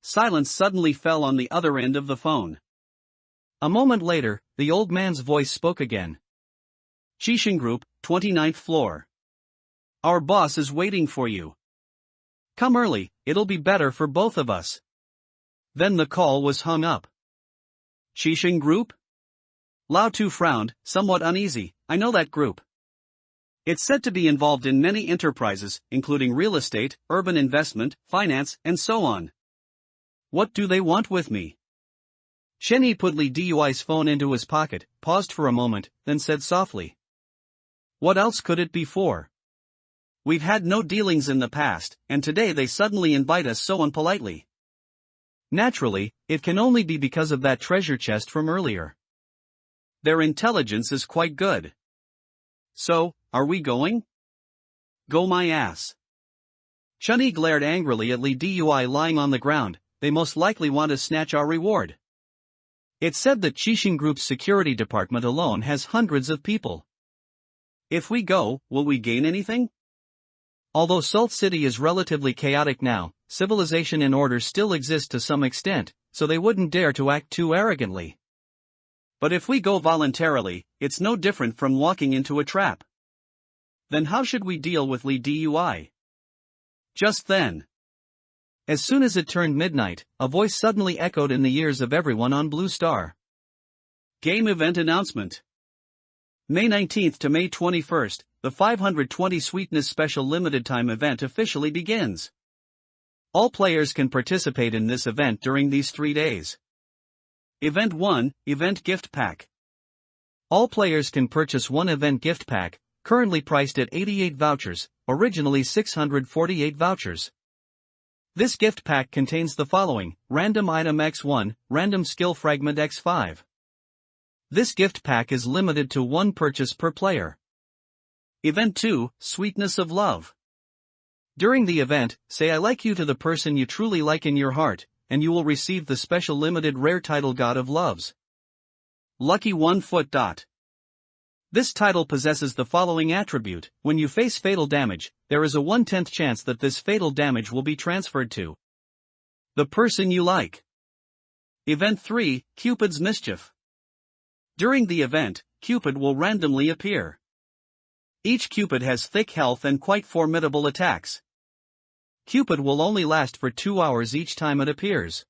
A: Silence suddenly fell on the other end of the phone. A moment later, the old man's voice spoke again. Qixing Group, 29th floor. Our boss is waiting for you. Come early, it'll be better for both of us. Then the call was hung up. Qixing Group? Lao Tu frowned, somewhat uneasy. I know that group. It's said to be involved in many enterprises, including real estate, urban investment, finance, and so on. What do they want with me? Chenny put Li Dui's phone into his pocket, paused for a moment, then said softly. What else could it be for? We've had no dealings in the past, and today they suddenly invite us so unpolitely. Naturally, it can only be because of that treasure chest from earlier. Their intelligence is quite good. So, are we going? Go my ass. Chenny glared angrily at Li Dui lying on the ground. They most likely want to snatch our reward. It's said that Qixing Group's security department alone has hundreds of people. If we go, will we gain anything? Although Salt City is relatively chaotic now, civilization and order still exist to some extent, so they wouldn't dare to act too arrogantly. But if we go voluntarily, it's no different from walking into a trap. Then how should we deal with Li Dui? Just then. As soon as it turned midnight, a voice suddenly echoed in the ears of everyone on Blue Star. Game event announcement. May 19th to May 21st, the 520 Sweetness Special Limited Time event officially begins. All players can participate in this event during these 3 days. Event 1, Event Gift Pack. All players can purchase one event gift pack, currently priced at 88 vouchers, originally 648 vouchers. This gift pack contains the following: Random Item X1, Random Skill Fragment X5. This gift pack is limited to one purchase per player. Event 2, Sweetness of Love. During the event, say I like you to the person you truly like in your heart, and you will receive the special limited rare title God of Loves. Lucky 1 foot dot. This title possesses the following attribute: when you face fatal damage, there is a 1/10 chance that this fatal damage will be transferred to the person you like. Event 3, Cupid's Mischief. During the event, Cupid will randomly appear. Each Cupid has thick health and quite formidable attacks. Cupid will only last for 2 hours each time it appears.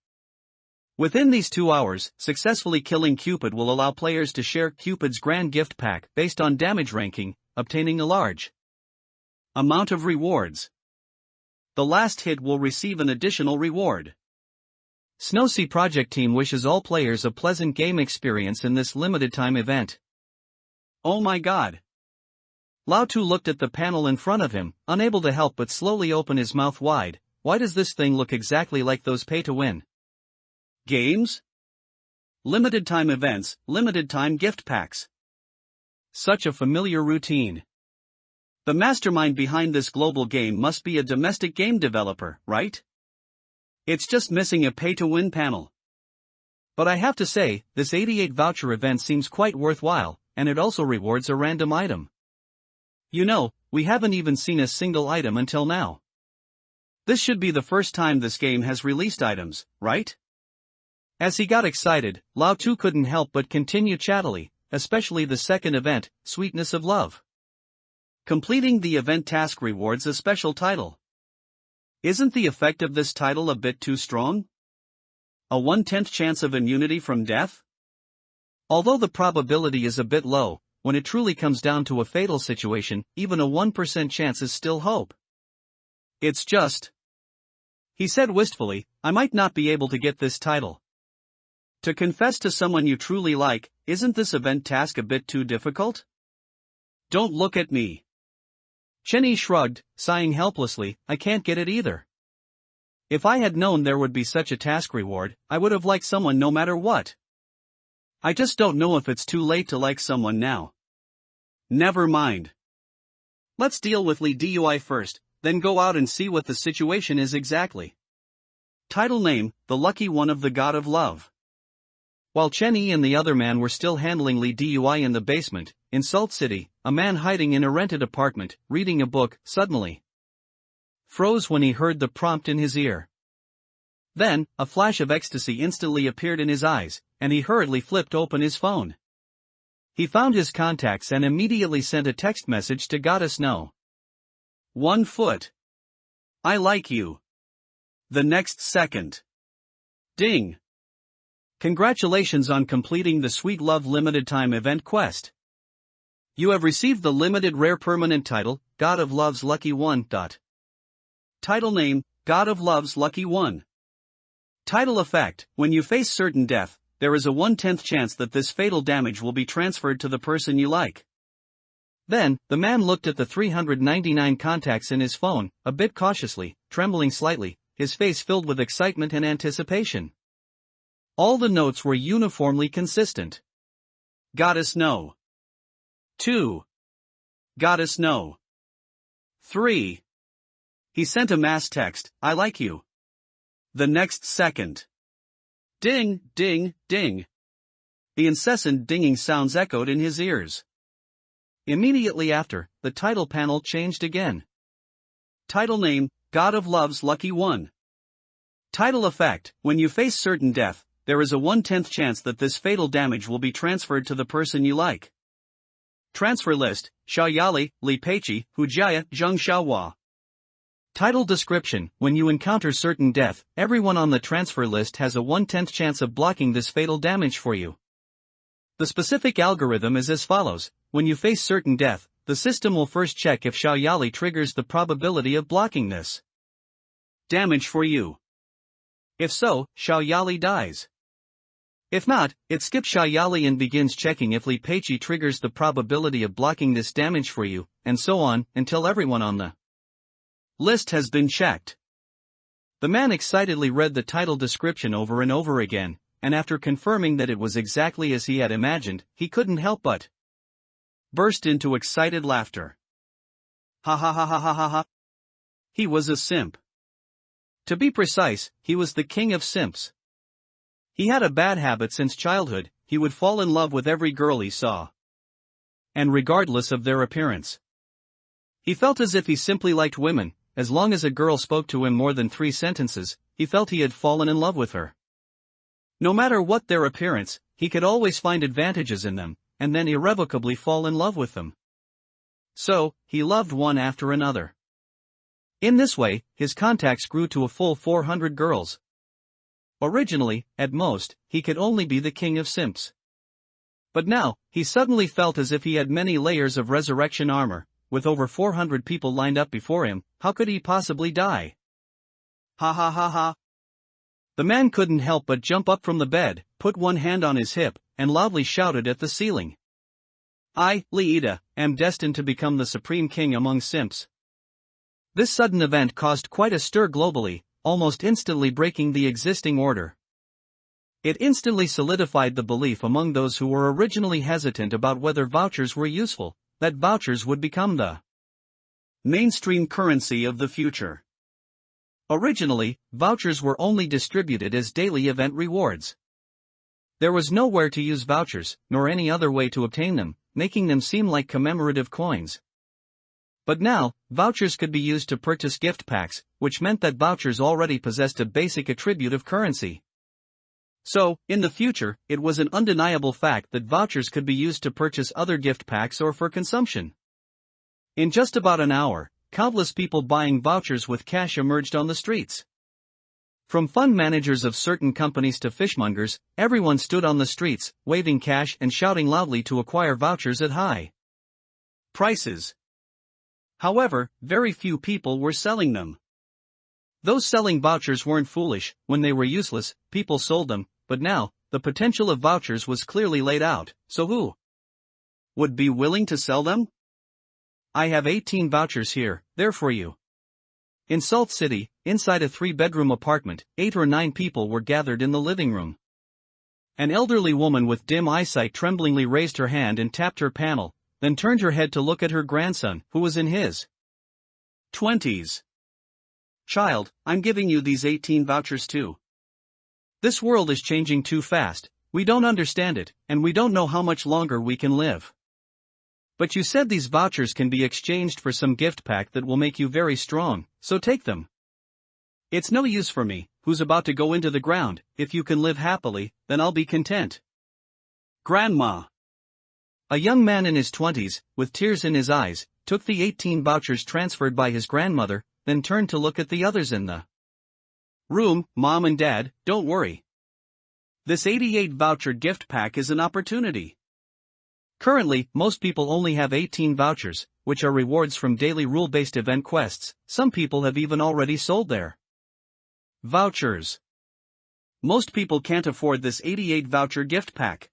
A: Within these 2 hours, successfully killing Cupid will allow players to share Cupid's grand gift pack based on damage ranking, obtaining a large amount of rewards. The last hit will receive an additional reward. Snowsea Project Team wishes all players a pleasant game experience in this limited time event. Oh my god! Lao Tu looked at the panel in front of him, unable to help but slowly open his mouth wide. Why does this thing look exactly like those pay-to-win games? Limited time events, limited time gift packs. Such a familiar routine. The mastermind behind this global game must be a domestic game developer, right? It's just missing a pay-to-win panel. But I have to say, this 88 voucher event seems quite worthwhile, and it also rewards a random item. You know, we haven't even seen a single item until now. This should be the first time this game has released items, right? As he got excited, Lao Tu couldn't help but continue chattily, especially the second event, Sweetness of Love. Completing the event task rewards a special title. Isn't the effect of this title a bit too strong? A 1/10 chance of immunity from death? Although the probability is a bit low, when it truly comes down to a fatal situation, even a 1% chance is still hope. It's just, he said wistfully, I might not be able to get this title. To confess to someone you truly like, isn't this event task a bit too difficult? Don't look at me. Chenny shrugged, sighing helplessly, I can't get it either. If I had known there would be such a task reward, I would have liked someone no matter what. I just don't know if it's too late to like someone now. Never mind. Let's deal with Lee Dui first, then go out and see what the situation is exactly. Title name, The Lucky One of the God of Love. While Chenny and the other man were still handling Lee Dui in the basement, in Salt City, a man hiding in a rented apartment, reading a book, suddenly froze when he heard the prompt in his ear. Then, a flash of ecstasy instantly appeared in his eyes, and he hurriedly flipped open his phone. He found his contacts and immediately sent a text message to Goddess No. 1 foot. I like you. The next second. Ding. Congratulations on completing the Sweet Love limited time event quest. You have received the limited rare permanent title, God of Love's Lucky One. Title name, God of Love's Lucky One. Title effect, when you face certain death, there is a 1/10 chance that this fatal damage will be transferred to the person you like. Then, the man looked at the 399 contacts in his phone, a bit cautiously, trembling slightly, his face filled with excitement and anticipation. All the notes were uniformly consistent. Goddess No. 2. Goddess No. 3. He sent a mass text, I like you. The next second. Ding, ding, ding. The incessant dinging sounds echoed in his ears. Immediately after, the title panel changed again. Title name, God of Love's Lucky One. Title effect, when you face certain death, there is a 1/10 chance that this fatal damage will be transferred to the person you like. Transfer list, Xiaoyali, Li Peiqi, Hujia, Zheng Xiaohua. Title description, when you encounter certain death, everyone on the transfer list has a 1/10 chance of blocking this fatal damage for you. The specific algorithm is as follows, when you face certain death, the system will first check if Xiaoyali triggers the probability of blocking this damage for you. If so, Xiaoyali dies. If not, it skips Xiaoyali and begins checking if Li Peiqi triggers the probability of blocking this damage for you, and so on, until everyone on the list has been checked. The man excitedly read the title description over and over again, and after confirming that it was exactly as he had imagined, he couldn't help but burst into excited laughter. Ha ha ha ha ha ha ha. He was a simp. To be precise, he was the king of simps. He had a bad habit since childhood, he would fall in love with every girl he saw. And regardless of their appearance. He felt as if he simply liked women. As long as a girl spoke to him more than 3 sentences, he felt he had fallen in love with her. No matter what their appearance, he could always find advantages in them, and then irrevocably fall in love with them. So, he loved one after another. In this way, his contacts grew to a full 400 girls. Originally, at most, he could only be the king of simps. But now, he suddenly felt as if he had many layers of resurrection armor. With over 400 people lined up before him, how could he possibly die? Ha ha ha ha. The man couldn't help but jump up from the bed, put one hand on his hip, and loudly shouted at the ceiling. I, Leida, am destined to become the supreme king among simps. This sudden event caused quite a stir globally, almost instantly breaking the existing order. It instantly solidified the belief among those who were originally hesitant about whether vouchers were useful, that vouchers would become the mainstream currency of the future. Originally, vouchers were only distributed as daily event rewards. There was nowhere to use vouchers, nor any other way to obtain them, making them seem like commemorative coins. But now, vouchers could be used to purchase gift packs, which meant that vouchers already possessed a basic attribute of currency. So, in the future, it was an undeniable fact that vouchers could be used to purchase other gift packs or for consumption. In just about an hour, countless people buying vouchers with cash emerged on the streets. From fund managers of certain companies to fishmongers, everyone stood on the streets, waving cash and shouting loudly to acquire vouchers at high prices. However, very few people were selling them. Those selling vouchers weren't foolish. When they were useless, people sold them, but now, the potential of vouchers was clearly laid out, so who would be willing to sell them? I have 18 vouchers here, they're for you. In Salt City, inside a 3-bedroom apartment, 8 or 9 people were gathered in the living room. An elderly woman with dim eyesight tremblingly raised her hand and tapped her panel, then turned her head to look at her grandson, who was in his 20s. Child, I'm giving you these 18 vouchers too. This world is changing too fast, we don't understand it, and we don't know how much longer we can live. But you said these vouchers can be exchanged for some gift pack that will make you very strong, so take them. It's no use for me, who's about to go into the ground. If you can live happily, then I'll be content. Grandma. A young man in his 20s, with tears in his eyes, took the 18 vouchers transferred by his grandmother, then turned to look at the others in the room. Mom and Dad, don't worry. This 88 voucher gift pack is an opportunity. Currently, most people only have 18 vouchers, which are rewards from daily rule-based event quests. Some people have even already sold their vouchers. Most people can't afford this 88 voucher gift pack.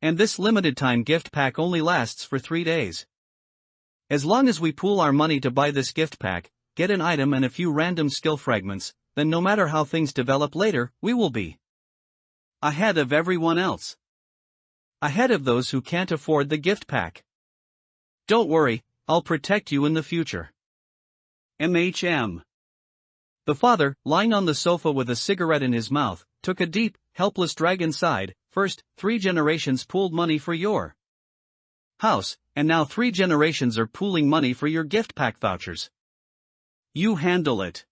A: And this limited-time gift pack only lasts for 3 days. As long as we pool our money to buy this gift pack, get an item and a few random skill fragments, then no matter how things develop later, we will be ahead of everyone else. Ahead of those who can't afford the gift pack. Don't worry, I'll protect you in the future. MHM. The father, lying on the sofa with a cigarette in his mouth, took a deep, helpless drag inside. First, 3 generations pooled money for your house, and now 3 generations are pooling money for your gift pack vouchers. You handle it.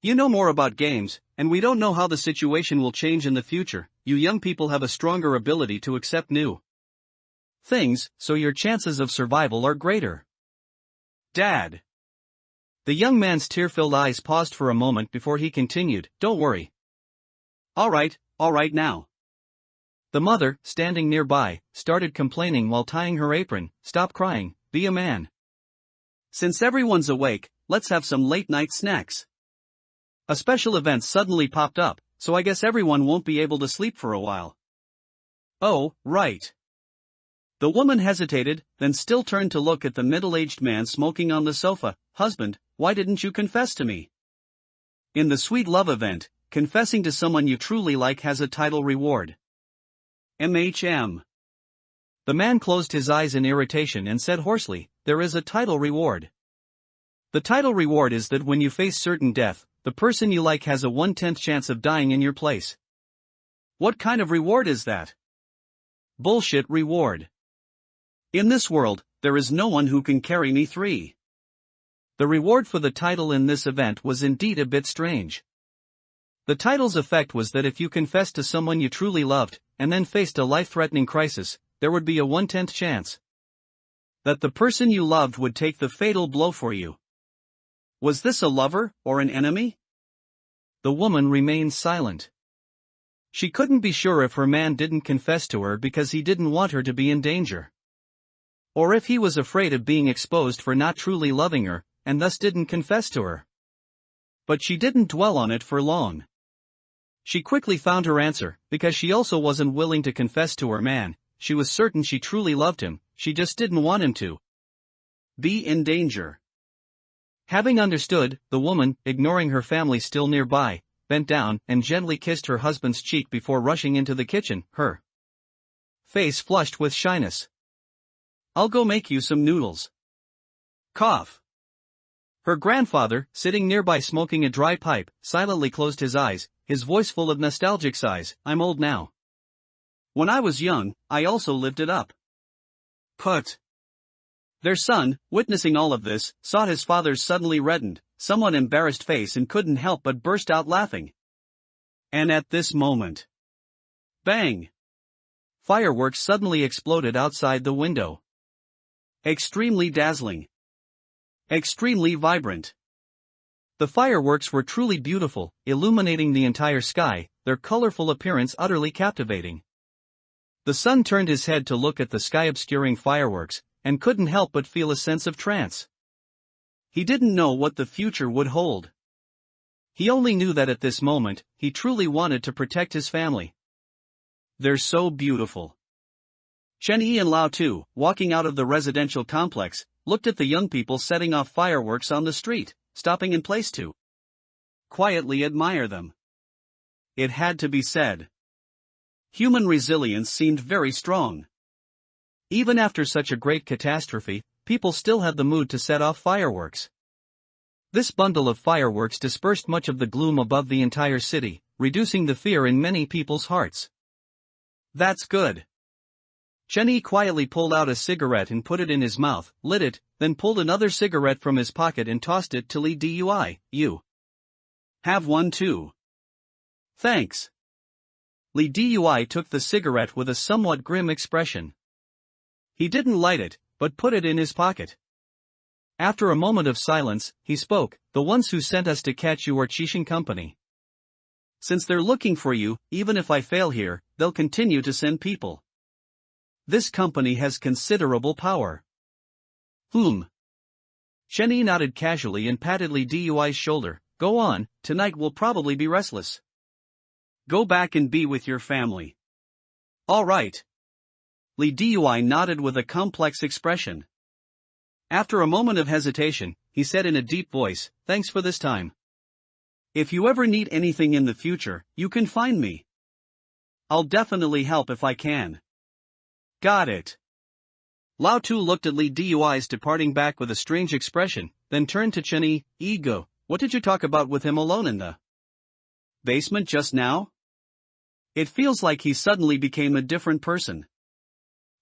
A: You know more about games, and we don't know how the situation will change in the future. You young people have a stronger ability to accept new things, so your chances of survival are greater. Dad. The young man's tear-filled eyes paused for a moment before he continued, don't worry. All right now. The mother, standing nearby, started complaining while tying her apron. Stop crying, be a man. Since everyone's awake, let's have some late-night snacks. A special event suddenly popped up, so I guess everyone won't be able to sleep for a while. Oh, right. The woman hesitated, then still turned to look at the middle-aged man smoking on the sofa. Husband, why didn't you confess to me? In the sweet love event, confessing to someone you truly like has a title reward. MHM. The man closed his eyes in irritation and said hoarsely, there is a title reward. The title reward is that when you face certain death, the person you like has a 1/10 chance of dying in your place. What kind of reward is that? Bullshit reward. In this world, there is no one who can carry me 3. The reward for the title in this event was indeed a bit strange. The title's effect was that if you confessed to someone you truly loved, and then faced a life-threatening crisis, there would be a 1/10 chance that the person you loved would take the fatal blow for you. Was this a lover, or an enemy? The woman remained silent. She couldn't be sure if her man didn't confess to her because he didn't want her to be in danger, or if he was afraid of being exposed for not truly loving her, and thus didn't confess to her. But she didn't dwell on it for long. She quickly found her answer, because she also wasn't willing to confess to her man. She was certain she truly loved him, she just didn't want him to be in danger. Having understood, the woman, ignoring her family still nearby, bent down and gently kissed her husband's cheek before rushing into the kitchen, her face flushed with shyness. "I'll go make you some noodles." Cough. Her grandfather, sitting nearby smoking a dry pipe, silently closed his eyes, his voice full of nostalgic sighs. "I'm old now. When I was young, I also lived it up." Put. Their son, witnessing all of this, saw his father's suddenly reddened, somewhat embarrassed face and couldn't help but burst out laughing. And at this moment, bang! Fireworks suddenly exploded outside the window. Extremely dazzling. Extremely vibrant. The fireworks were truly beautiful, illuminating the entire sky, their colorful appearance utterly captivating. The son turned his head to look at the sky-obscuring fireworks, and couldn't help but feel a sense of trance. He didn't know what the future would hold. He only knew that at this moment, he truly wanted to protect his family. They're so beautiful. Chen Yi and Lao Tu, walking out of the residential complex, looked at the young people setting off fireworks on the street, stopping in place to quietly admire them. It had to be said. Human resilience seemed very strong. Even after such a great catastrophe, people still had the mood to set off fireworks. This bundle of fireworks dispersed much of the gloom above the entire city, reducing the fear in many people's hearts. That's good. Chen Yi quietly pulled out a cigarette and put it in his mouth, lit it, then pulled another cigarette from his pocket and tossed it to Li Dui. "You have one too." "Thanks." Li Dui took the cigarette with a somewhat grim expression. He didn't light it, but put it in his pocket. After a moment of silence, he spoke, "The ones who sent us to catch you are Qixing Company. Since they're looking for you, even if I fail here, they'll continue to send people. This company has considerable power." Chen Yi nodded casually and patted Li Dui's shoulder. "Go on, tonight will probably be restless. Go back and be with your family." "All right." Li Dui nodded with a complex expression. After a moment of hesitation, he said in a deep voice, "Thanks for this time. If you ever need anything in the future, you can find me. I'll definitely help if I can." "Got it." Lao Tu looked at Li Dui's departing back with a strange expression, then turned to Chen Yi. "Ego, what did you talk about with him alone in the basement just now? It feels like he suddenly became a different person."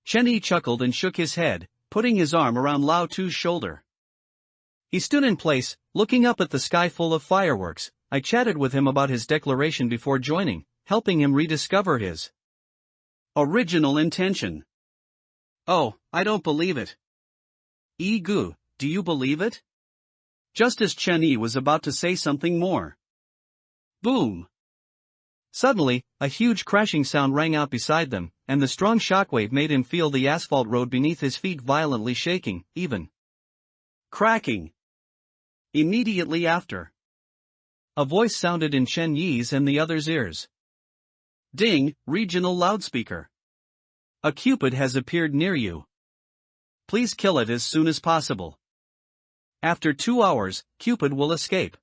A: Chen Yi chuckled and shook his head, putting his arm around Lao Tu's shoulder. He stood in place, looking up at the sky full of fireworks. "I chatted with him about his declaration before joining, helping him rediscover his original intention." "Oh, I don't believe it." "Egu, do you believe it?" Just as Chen Yi was about to say something more. Boom! Suddenly, a huge crashing sound rang out beside them, and the strong shockwave made him feel the asphalt road beneath his feet violently shaking, even cracking. Immediately after, a voice sounded in Chen Yi's and the others' ears. "Ding, regional loudspeaker. A Cupid has appeared near you. Please kill it as soon as possible. After 2 hours, Cupid will escape.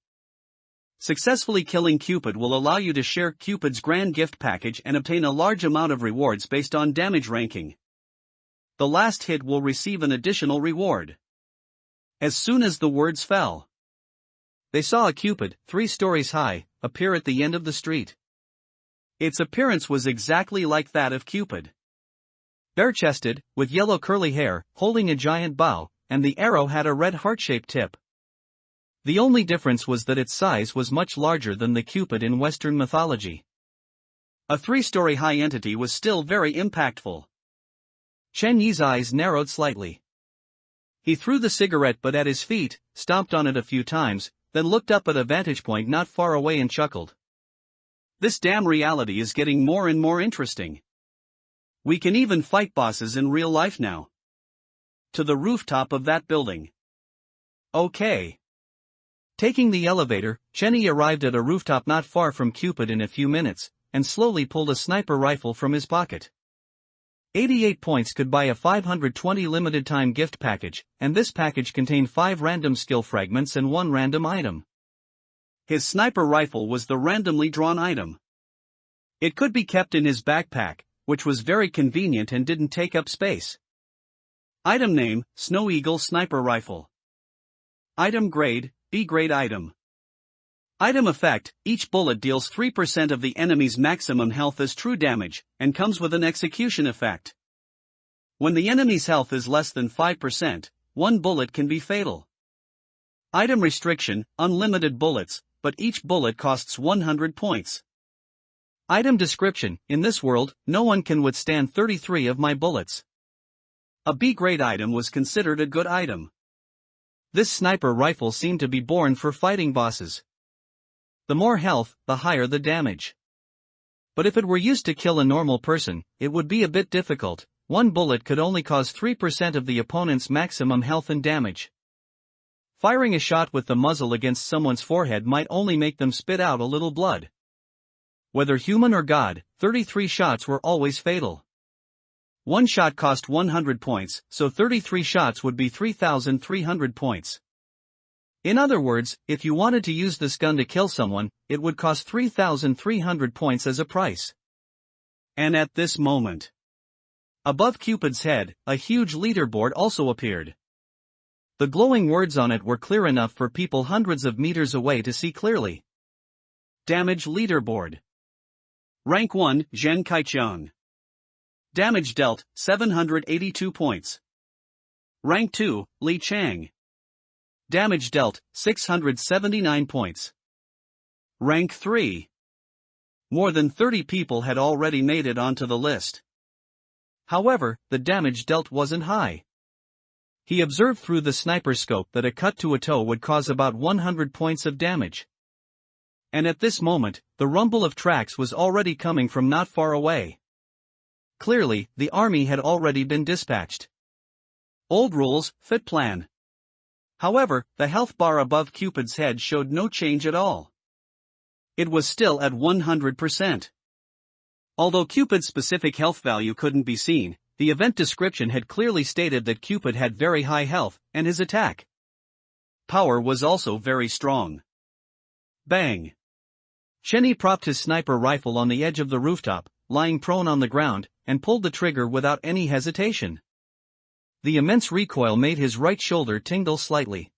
A: Successfully killing Cupid will allow you to share Cupid's grand gift package and obtain a large amount of rewards based on damage ranking. The last hit will receive an additional reward." As soon as the words fell, they saw a Cupid, 3 stories high, appear at the end of the street. Its appearance was exactly like that of Cupid. Bare-chested, with yellow curly hair, holding a giant bow, and the arrow had a red heart-shaped tip. The only difference was that its size was much larger than the Cupid in Western mythology. A 3-story high entity was still very impactful. Chen Yi's eyes narrowed slightly. He threw the cigarette butt at his feet, stomped on it a few times, then looked up at a vantage point not far away and chuckled. This damn reality is getting more and more interesting. We can even fight bosses in real life now. To the rooftop of that building. Okay. Taking the elevator, Chen Yi arrived at a rooftop not far from Cupid in a few minutes, and slowly pulled a sniper rifle from his pocket. 88 points could buy a 520 limited-time gift package, and this package contained 5 random skill fragments and 1 random item. His sniper rifle was the randomly drawn item. It could be kept in his backpack, which was very convenient and didn't take up space. Item name, Snow Eagle Sniper Rifle. Item grade, B grade item. Item effect, each bullet deals 3% of the enemy's maximum health as true damage, and comes with an execution effect. When the enemy's health is less than 5%, 1 bullet can be fatal. Item restriction, unlimited bullets, but each bullet costs 100 points. Item description, in this world, no one can withstand 33 of my bullets. A B-grade item was considered a good item. This sniper rifle seemed to be born for fighting bosses. The more health, the higher the damage. But if it were used to kill a normal person, it would be a bit difficult. 1 bullet could only cause 3% of the opponent's maximum health and damage. Firing a shot with the muzzle against someone's forehead might only make them spit out a little blood. Whether human or god, 33 shots were always fatal. 1 shot cost 100 points, so 33 shots would be 3,300 points. In other words, if you wanted to use this gun to kill someone, it would cost 3,300 points as a price. And at this moment, above Cupid's head, a huge leaderboard also appeared. The glowing words on it were clear enough for people hundreds of meters away to see clearly. Damage leaderboard. Rank 1, Zhen Kaicheng. Damage dealt, 782 points. Rank 2, Li Chang. Damage dealt, 679 points. Rank 3. More than 30 people had already made it onto the list. However, the damage dealt wasn't high. He observed through the sniper scope that a cut to a toe would cause about 100 points of damage. And at this moment, the rumble of tracks was already coming from not far away. Clearly, the army had already been dispatched. Old rules, fit plan. However, the health bar above Cupid's head showed no change at all. It was still at 100%. Although Cupid's specific health value couldn't be seen, the event description had clearly stated that Cupid had very high health, and his attack power was also very strong. Bang! Chen Yi propped his sniper rifle on the edge of the rooftop, lying prone on the ground, and pulled the trigger without any hesitation. The immense recoil made his right shoulder tingle slightly.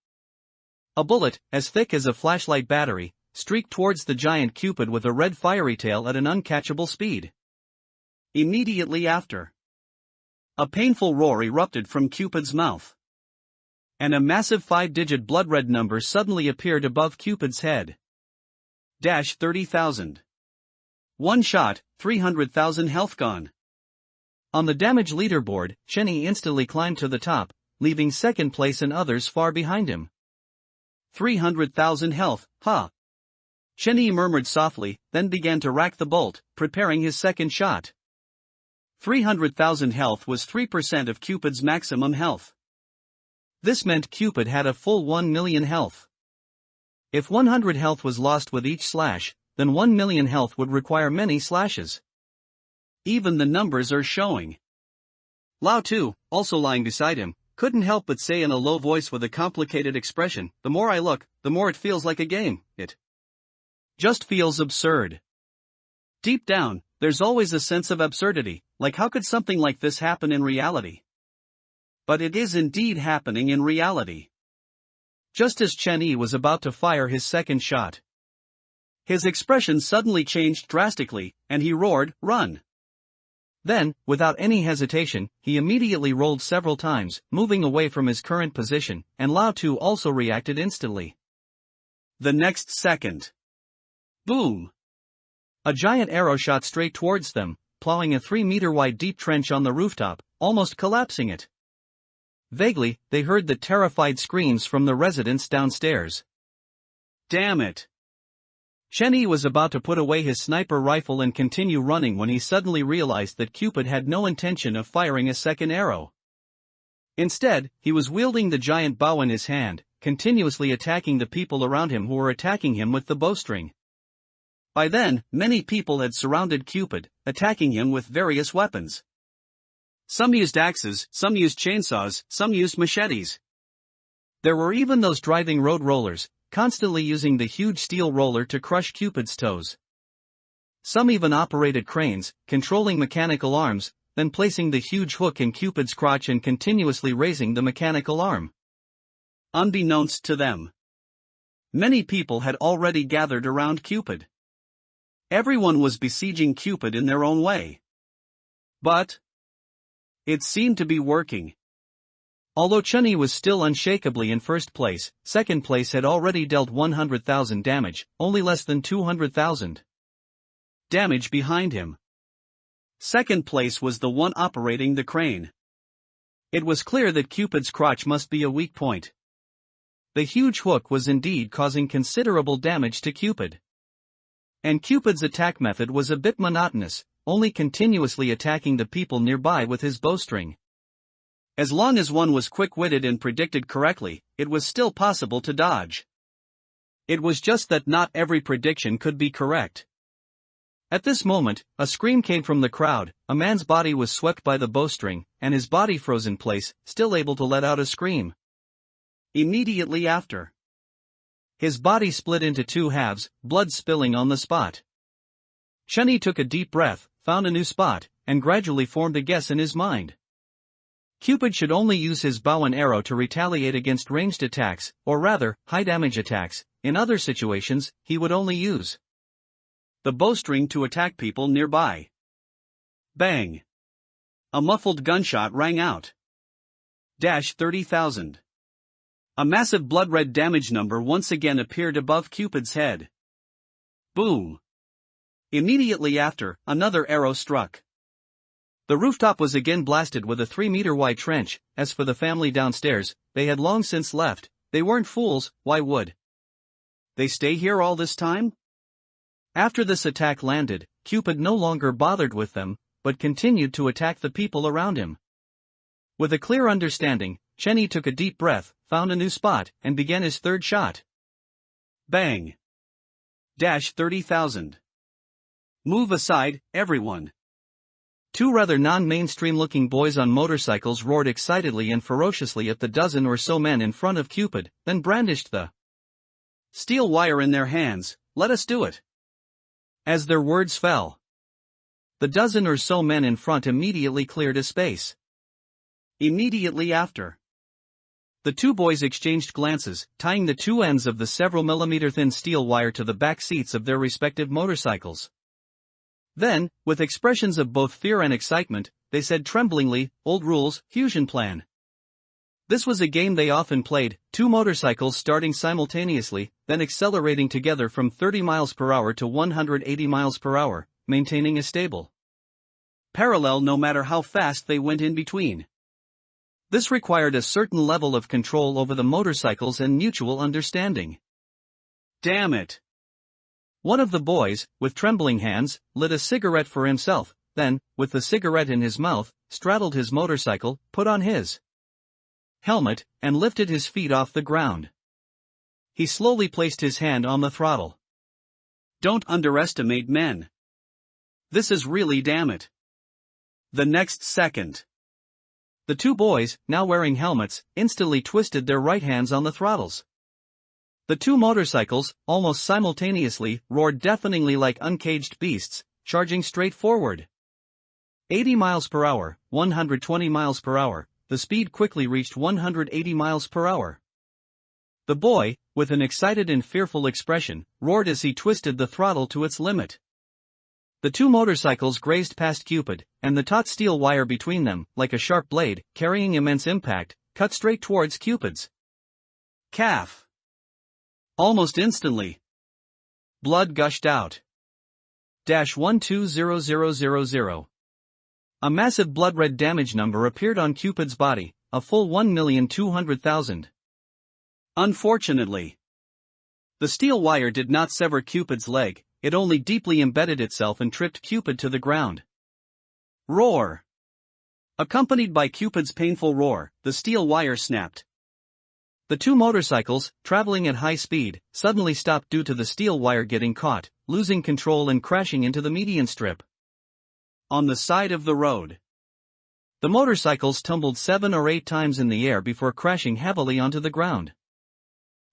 A: A bullet, as thick as a flashlight battery, streaked towards the giant Cupid with a red fiery tail at an uncatchable speed. Immediately after, a painful roar erupted from Cupid's mouth. And a massive 5-digit blood-red number suddenly appeared above Cupid's head. 30,000. 1 shot, 300,000 health gone. On the damage leaderboard, Chen Yi instantly climbed to the top, leaving second place and others far behind him. 300,000 health, ha! Chen Yi murmured softly, then began to rack the bolt, preparing his second shot. 300,000 health was 3% of Cupid's maximum health. This meant Cupid had a full 1 million health. If 100 health was lost with each slash, then 1 million health would require many slashes. Even the numbers are showing. Lao Tu, also lying beside him, couldn't help but say in a low voice with a complicated expression, "The more I look, the more it feels like a game, it just feels absurd." Deep down, there's always a sense of absurdity, like how could something like this happen in reality? But it is indeed happening in reality. Just as Chen Yi was about to fire his second shot, his expression suddenly changed drastically, and he roared, "Run!" Then, without any hesitation, he immediately rolled several times, moving away from his current position, and Lao Tu also reacted instantly. The next second, boom! A giant arrow shot straight towards them, plowing a 3-meter-wide deep trench on the rooftop, almost collapsing it. Vaguely, they heard the terrified screams from the residents downstairs. Damn it! Cheney was about to put away his sniper rifle and continue running when he suddenly realized that Cupid had no intention of firing a second arrow. Instead, he was wielding the giant bow in his hand, continuously attacking the people around him who were attacking him with the bowstring. By then, many people had surrounded Cupid, attacking him with various weapons. Some used axes, some used chainsaws, some used machetes. There were even those driving road rollers, constantly using the huge steel roller to crush Cupid's toes. Some even operated cranes, controlling mechanical arms, then placing the huge hook in Cupid's crotch and continuously raising the mechanical arm. Unbeknownst to them, many people had already gathered around Cupid. Everyone was besieging Cupid in their own way. But it seemed to be working. Although Cheney was still unshakably in first place, second place had already dealt 100,000 damage, only less than 200,000 damage behind him. Second place was the one operating the crane. It was clear that Cupid's crotch must be a weak point. The huge hook was indeed causing considerable damage to Cupid. And Cupid's attack method was a bit monotonous, only continuously attacking the people nearby with his bowstring. As long as one was quick-witted and predicted correctly, it was still possible to dodge. It was just that not every prediction could be correct. At this moment, a scream came from the crowd. A man's body was swept by the bowstring, and his body froze in place, still able to let out a scream. Immediately after, his body split into two halves, blood spilling on the spot. Cheney took a deep breath, found a new spot, and gradually formed a guess in his mind. Cupid should only use his bow and arrow to retaliate against ranged attacks, or rather, high-damage attacks. In other situations, he would only use the bowstring to attack people nearby. Bang! A muffled gunshot rang out. 30,000. A massive blood-red damage number once again appeared above Cupid's head. Boom! Immediately after, another arrow struck. The rooftop was again blasted with a 3-meter-wide trench. As for the family downstairs, they had long since left. They weren't fools, why would they stay here all this time? After this attack landed, Cupid no longer bothered with them, but continued to attack the people around him. With a clear understanding, Cheney took a deep breath, found a new spot, and began his third shot. Bang! 30,000. Move aside, everyone. Two rather non-mainstream looking boys on motorcycles roared excitedly and ferociously at the dozen or so men in front of Cupid, then brandished the steel wire in their hands. Let us do it. As their words fell, the dozen or so men in front immediately cleared a space. Immediately after, the two boys exchanged glances, tying the two ends of the several millimeter thin steel wire to the back seats of their respective motorcycles. Then, with expressions of both fear and excitement, they said tremblingly, "Old rules, fusion plan." This was a game they often played, two motorcycles starting simultaneously, then accelerating together from 30 miles per hour to 180 miles per hour, maintaining a stable parallel no matter how fast they went in between. This required a certain level of control over the motorcycles and mutual understanding. Damn it! One of the boys, with trembling hands, lit a cigarette for himself, then, with the cigarette in his mouth, straddled his motorcycle, put on his helmet, and lifted his feet off the ground. He slowly placed his hand on the throttle. Don't underestimate men. This is really damn it. The next second, the two boys, now wearing helmets, instantly twisted their right hands on the throttles. The two motorcycles, almost simultaneously, roared deafeningly like uncaged beasts, charging straight forward. 80 miles per hour, 120 miles per hour, the speed quickly reached 180 miles per hour. The boy, with an excited and fearful expression, roared as he twisted the throttle to its limit. The two motorcycles grazed past Cupid, and the taut steel wire between them, like a sharp blade, carrying immense impact, cut straight towards Cupid's calf. Almost instantly, blood gushed out. 120000. A massive blood-red damage number appeared on Cupid's body, a full 1,200,000. Unfortunately, the steel wire did not sever Cupid's leg, it only deeply embedded itself and tripped Cupid to the ground. Roar! Accompanied by Cupid's painful roar, the steel wire snapped. The two motorcycles, traveling at high speed, suddenly stopped due to the steel wire getting caught, losing control and crashing into the median strip. On the side of the road, the motorcycles tumbled 7 or 8 times in the air before crashing heavily onto the ground.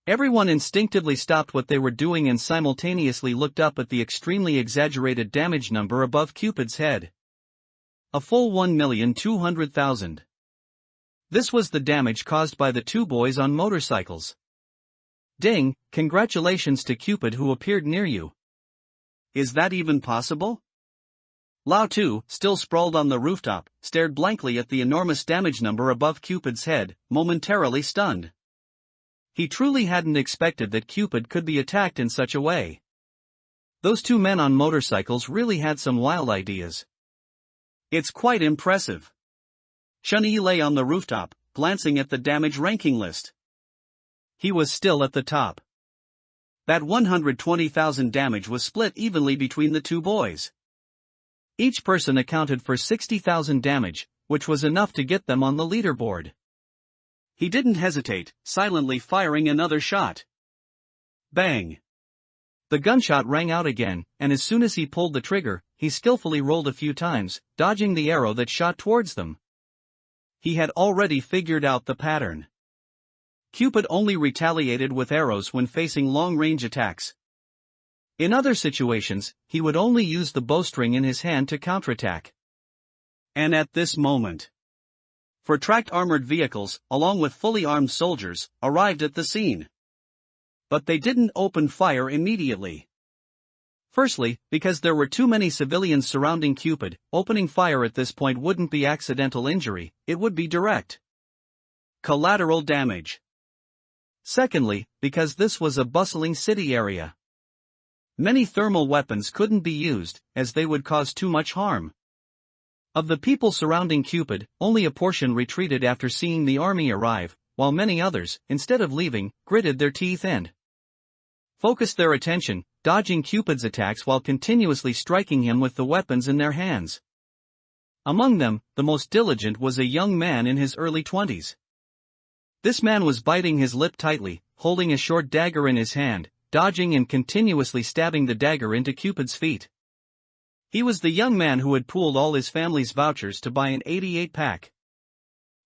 A: Everyone instinctively stopped what they were doing and simultaneously looked up at the extremely exaggerated damage number above Cupid's head. A full 1,200,000. This was the damage caused by the two boys on motorcycles. Ding, congratulations to Cupid who appeared near you. Is that even possible? Lao Tu, still sprawled on the rooftop, stared blankly at the enormous damage number above Cupid's head, momentarily stunned. He truly hadn't expected that Cupid could be attacked in such a way. Those two men on motorcycles really had some wild ideas. It's quite impressive. Chun-Yi lay on the rooftop, glancing at the damage ranking list. He was still at the top. That 120,000 damage was split evenly between the two boys. Each person accounted for 60,000 damage, which was enough to get them on the leaderboard. He didn't hesitate, silently firing another shot. Bang! The gunshot rang out again, and as soon as he pulled the trigger, he skillfully rolled a few times, dodging the arrow that shot towards them. He had already figured out the pattern. Cupid only retaliated with arrows when facing long-range attacks. In other situations, he would only use the bowstring in his hand to counterattack. And at this moment, 4 tracked armored vehicles, along with fully armed soldiers, arrived at the scene. But they didn't open fire immediately. Firstly, because there were too many civilians surrounding Cupid, opening fire at this point wouldn't be accidental injury, it would be direct collateral damage. Secondly, because this was a bustling city area. Many thermal weapons couldn't be used, as they would cause too much harm. Of the people surrounding Cupid, only a portion retreated after seeing the army arrive, while many others, instead of leaving, gritted their teeth and focused their attention, dodging Cupid's attacks while continuously striking him with the weapons in their hands. Among them, the most diligent was a young man in his early 20s. This man was biting his lip tightly, holding a short dagger in his hand, dodging and continuously stabbing the dagger into Cupid's feet. He was the young man who had pooled all his family's vouchers to buy an 88 pack.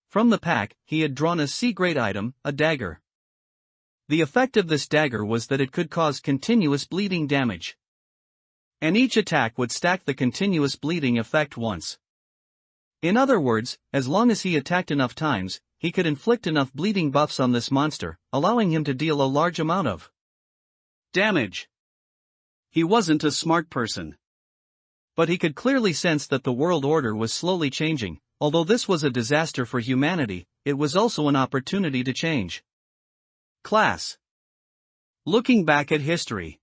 A: From the pack, he had drawn a C-grade item, a dagger. The effect of this dagger was that it could cause continuous bleeding damage. And each attack would stack the continuous bleeding effect once. In other words, as long as he attacked enough times, he could inflict enough bleeding buffs on this monster, allowing him to deal a large amount of damage. He wasn't a smart person. But he could clearly sense that the world order was slowly changing. Although this was a disaster for humanity, it was also an opportunity to change. Class. Looking back at history,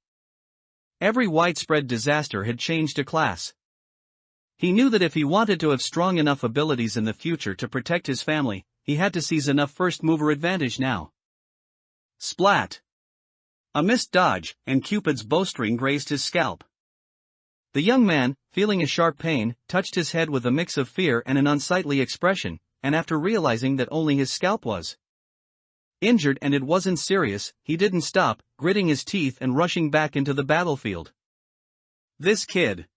A: every widespread disaster had changed a class. He knew that if he wanted to have strong enough abilities in the future to protect his family, he had to seize enough first-mover advantage now. Splat! A missed dodge, and Cupid's bowstring grazed his scalp. The young man, feeling a sharp pain, touched his head with a mix of fear and an unsightly expression, and after realizing that only his scalp was injured and it wasn't serious, he didn't stop, gritting his teeth and rushing back into the battlefield. This kid.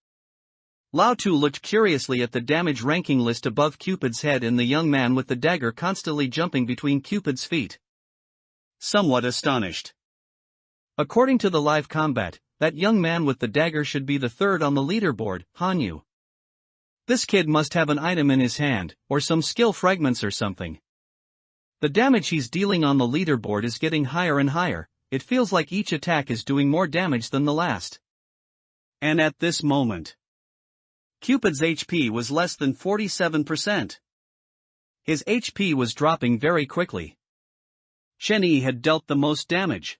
A: Lao Tu looked curiously at the damage ranking list above Cupid's head and the young man with the dagger constantly jumping between Cupid's feet. Somewhat astonished. According to the live combat, that young man with the dagger should be the third on the leaderboard, Hanyu. This kid must have an item in his hand, or some skill fragments or something. The damage he's dealing on the leaderboard is getting higher and higher, it feels like each attack is doing more damage than the last. And at this moment, Cupid's HP was less than 47%. His HP was dropping very quickly. Chun-Yi had dealt the most damage.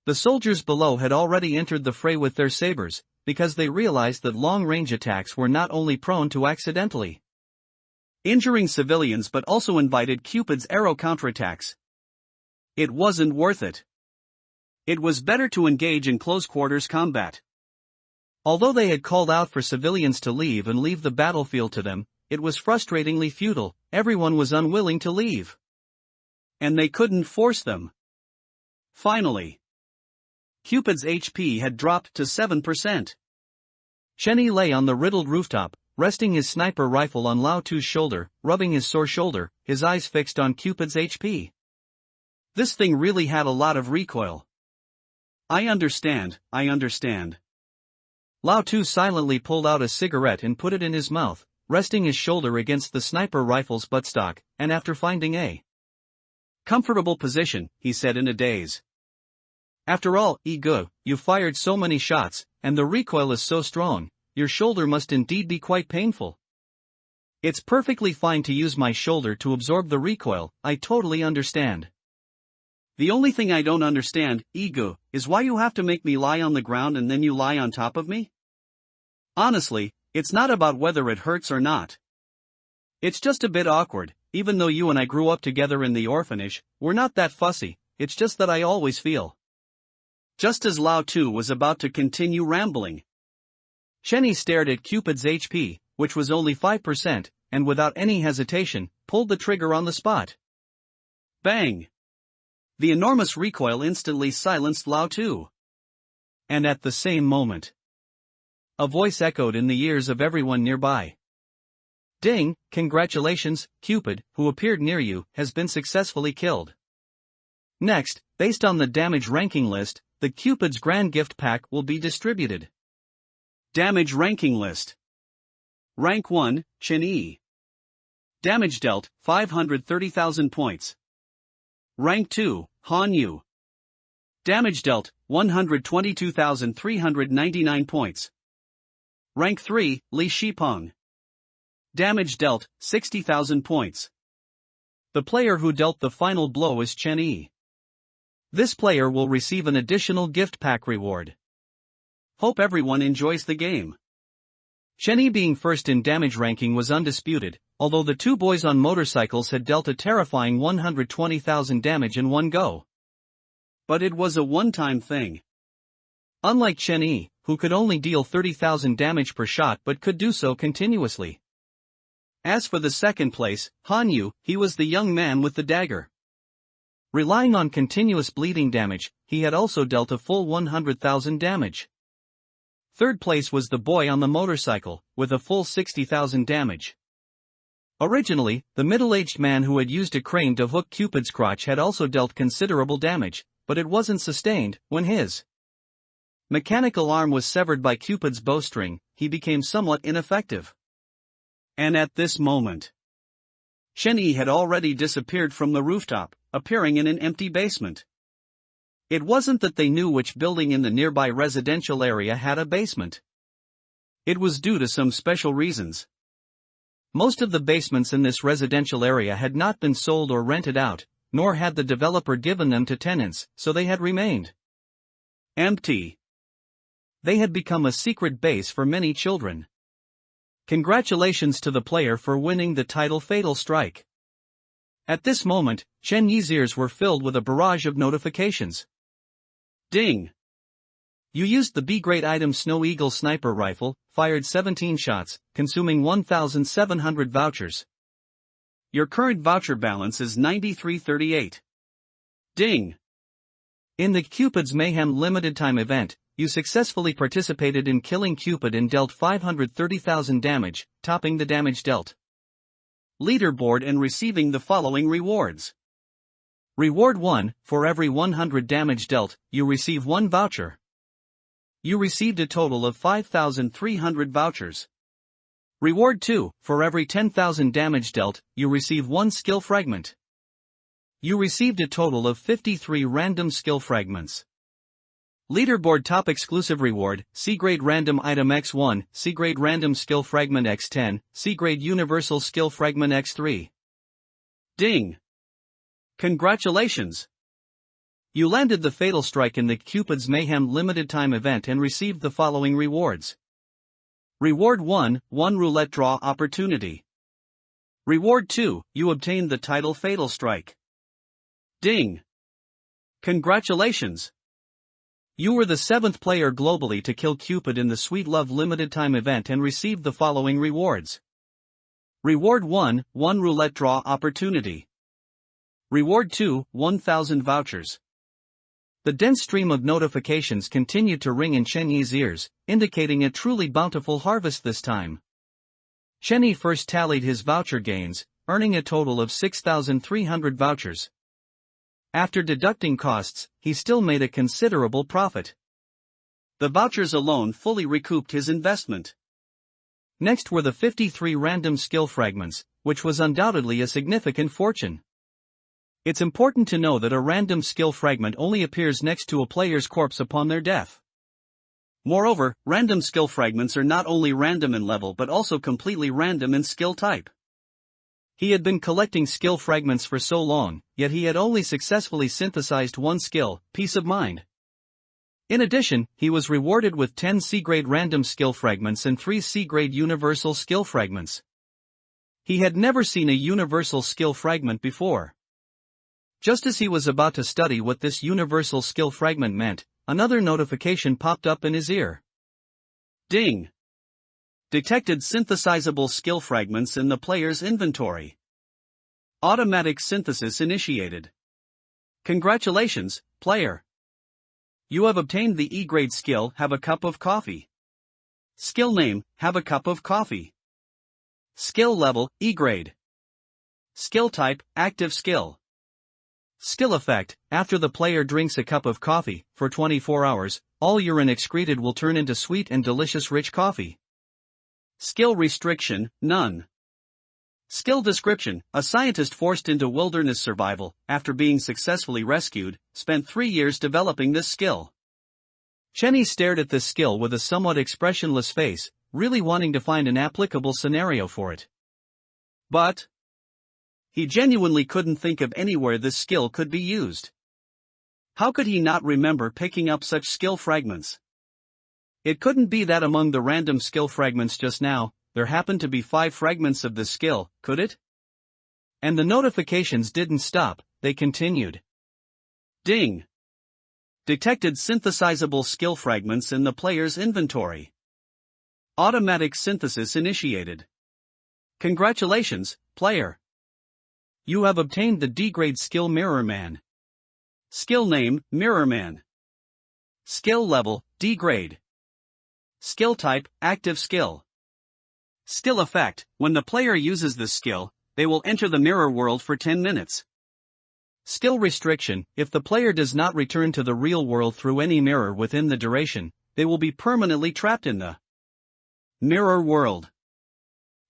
A: The soldiers below had already entered the fray with their sabers, because they realized that long-range attacks were not only prone to accidentally injuring civilians but also invited Cupid's arrow counterattacks. It wasn't worth it. It was better to engage in close-quarters combat. Although they had called out for civilians to leave and leave the battlefield to them, it was frustratingly futile. Everyone was unwilling to leave. And they couldn't force them. Finally, Cupid's HP had dropped to 7%. Chenyi lay on the riddled rooftop, resting his sniper rifle on Lao Tu's shoulder, rubbing his sore shoulder, his eyes fixed on Cupid's HP. This thing really had a lot of recoil. I understand. Lao Tu silently pulled out a cigarette and put it in his mouth, resting his shoulder against the sniper rifle's buttstock, and after finding a comfortable position, he said in a daze. After all, Egu, you fired so many shots, and the recoil is so strong, your shoulder must indeed be quite painful. It's perfectly fine to use my shoulder to absorb the recoil, I totally understand. The only thing I don't understand, Egu, is why you have to make me lie on the ground and then you lie on top of me? Honestly, it's not about whether it hurts or not. It's just a bit awkward. Even though you and I grew up together in the orphanage, we're not that fussy, it's just that I always feel. Just as Lao Tu was about to continue rambling, Chenyi stared at Cupid's HP, which was only 5%, and without any hesitation, pulled the trigger on the spot. Bang! The enormous recoil instantly silenced Lao Tu. And at the same moment, a voice echoed in the ears of everyone nearby. Ding, congratulations, Cupid, who appeared near you, has been successfully killed. Next, based on the damage ranking list, the Cupid's Grand Gift Pack will be distributed. Damage ranking list. Rank 1, Chenyi. Damage dealt, 530,000 points. Rank 2, Han Yu. Damage dealt, 122,399 points. Rank 3, Li Shipeng. Damage dealt, 60,000 points. The player who dealt the final blow is Chenyi. This player will receive an additional gift pack reward. Hope everyone enjoys the game. Chenyi being first in damage ranking was undisputed, although the two boys on motorcycles had dealt a terrifying 120,000 damage in one go. But it was a one-time thing. Unlike Chenyi, who could only deal 30,000 damage per shot but could do so continuously. As for the second place, Han Yu, he was the young man with the dagger. Relying on continuous bleeding damage, he had also dealt a full 100,000 damage. Third place was the boy on the motorcycle, with a full 60,000 damage. Originally, the middle-aged man who had used a crane to hook Cupid's crotch had also dealt considerable damage, but it wasn't sustained. When his mechanical arm was severed by Cupid's bowstring, he became somewhat ineffective. And at this moment, Chenyi had already disappeared from the rooftop, appearing in an empty basement. It wasn't that they knew which building in the nearby residential area had a basement. It was due to some special reasons. Most of the basements in this residential area had not been sold or rented out, nor had the developer given them to tenants, so they had remained empty. They had become a secret base for many children. Congratulations to the player for winning the title Fatal Strike. At this moment, Chenyi's ears were filled with a barrage of notifications. Ding! You used the B-grade item Snow Eagle sniper rifle, fired 17 shots, consuming 1,700 vouchers. Your current voucher balance is 9338. Ding! In the Cupid's Mayhem limited time event, you successfully participated in killing Cupid and dealt 530,000 damage, topping the damage dealt leaderboard and receiving the following rewards. Reward 1, for every 100 damage dealt, you receive 1 voucher. You received a total of 5,300 vouchers. Reward 2, for every 10,000 damage dealt, you receive 1 skill fragment. You received a total of 53 random skill fragments. Leaderboard top exclusive reward, C-grade random item X1, C-grade random skill fragment X10, C-grade universal skill fragment X3. Ding! Congratulations! You landed the Fatal Strike in the Cupid's Mayhem limited time event and received the following rewards. Reward 1, 1 roulette draw opportunity. Reward 2, you obtained the title Fatal Strike. Ding! Congratulations! You were the 7th player globally to kill Cupid in the Sweet Love limited time event and received the following rewards. Reward 1, 1 roulette draw opportunity. Reward 2, 1,000 vouchers. The dense stream of notifications continued to ring in Chen Yi's ears, indicating a truly bountiful harvest this time. Chen Yi first tallied his voucher gains, earning a total of 6,300 vouchers. After deducting costs, he still made a considerable profit. The vouchers alone fully recouped his investment. Next were the 53 random skill fragments, which was undoubtedly a significant fortune. It's important to know that a random skill fragment only appears next to a player's corpse upon their death. Moreover, random skill fragments are not only random in level but also completely random in skill type. He had been collecting skill fragments for so long, yet he had only successfully synthesized one skill, Peace of Mind. In addition, he was rewarded with 10 C-grade random skill fragments and 3 C-grade universal skill fragments. He had never seen a universal skill fragment before. Just as he was about to study what this universal skill fragment meant, another notification popped up in his ear. Ding! Detected synthesizable skill fragments in the player's inventory. Automatic synthesis initiated. Congratulations, player! You have obtained the E-grade skill Have a Cup of Coffee. Skill name, Have a Cup of Coffee. Skill level, E-grade. Skill type, Active Skill. Skill effect, after the player drinks a cup of coffee, for 24 hours, all urine excreted will turn into sweet and delicious rich coffee. Skill restriction, none. Skill description, a scientist forced into wilderness survival, after being successfully rescued, spent 3 years developing this skill. Chen Yi stared at this skill with a somewhat expressionless face, really wanting to find an applicable scenario for it. But he genuinely couldn't think of anywhere this skill could be used. How could he not remember picking up such skill fragments? It couldn't be that among the random skill fragments just now, there happened to be 5 fragments of this skill, could it? And the notifications didn't stop, they continued. Ding! Detected synthesizable skill fragments in the player's inventory. Automatic synthesis initiated. Congratulations, player! You have obtained the D-grade skill Mirror Man. Skill name, Mirror Man. Skill level, D-grade. Skill type, Active Skill. Skill effect, when the player uses this skill, they will enter the mirror world for 10 minutes. Skill restriction, if the player does not return to the real world through any mirror within the duration, they will be permanently trapped in the mirror world.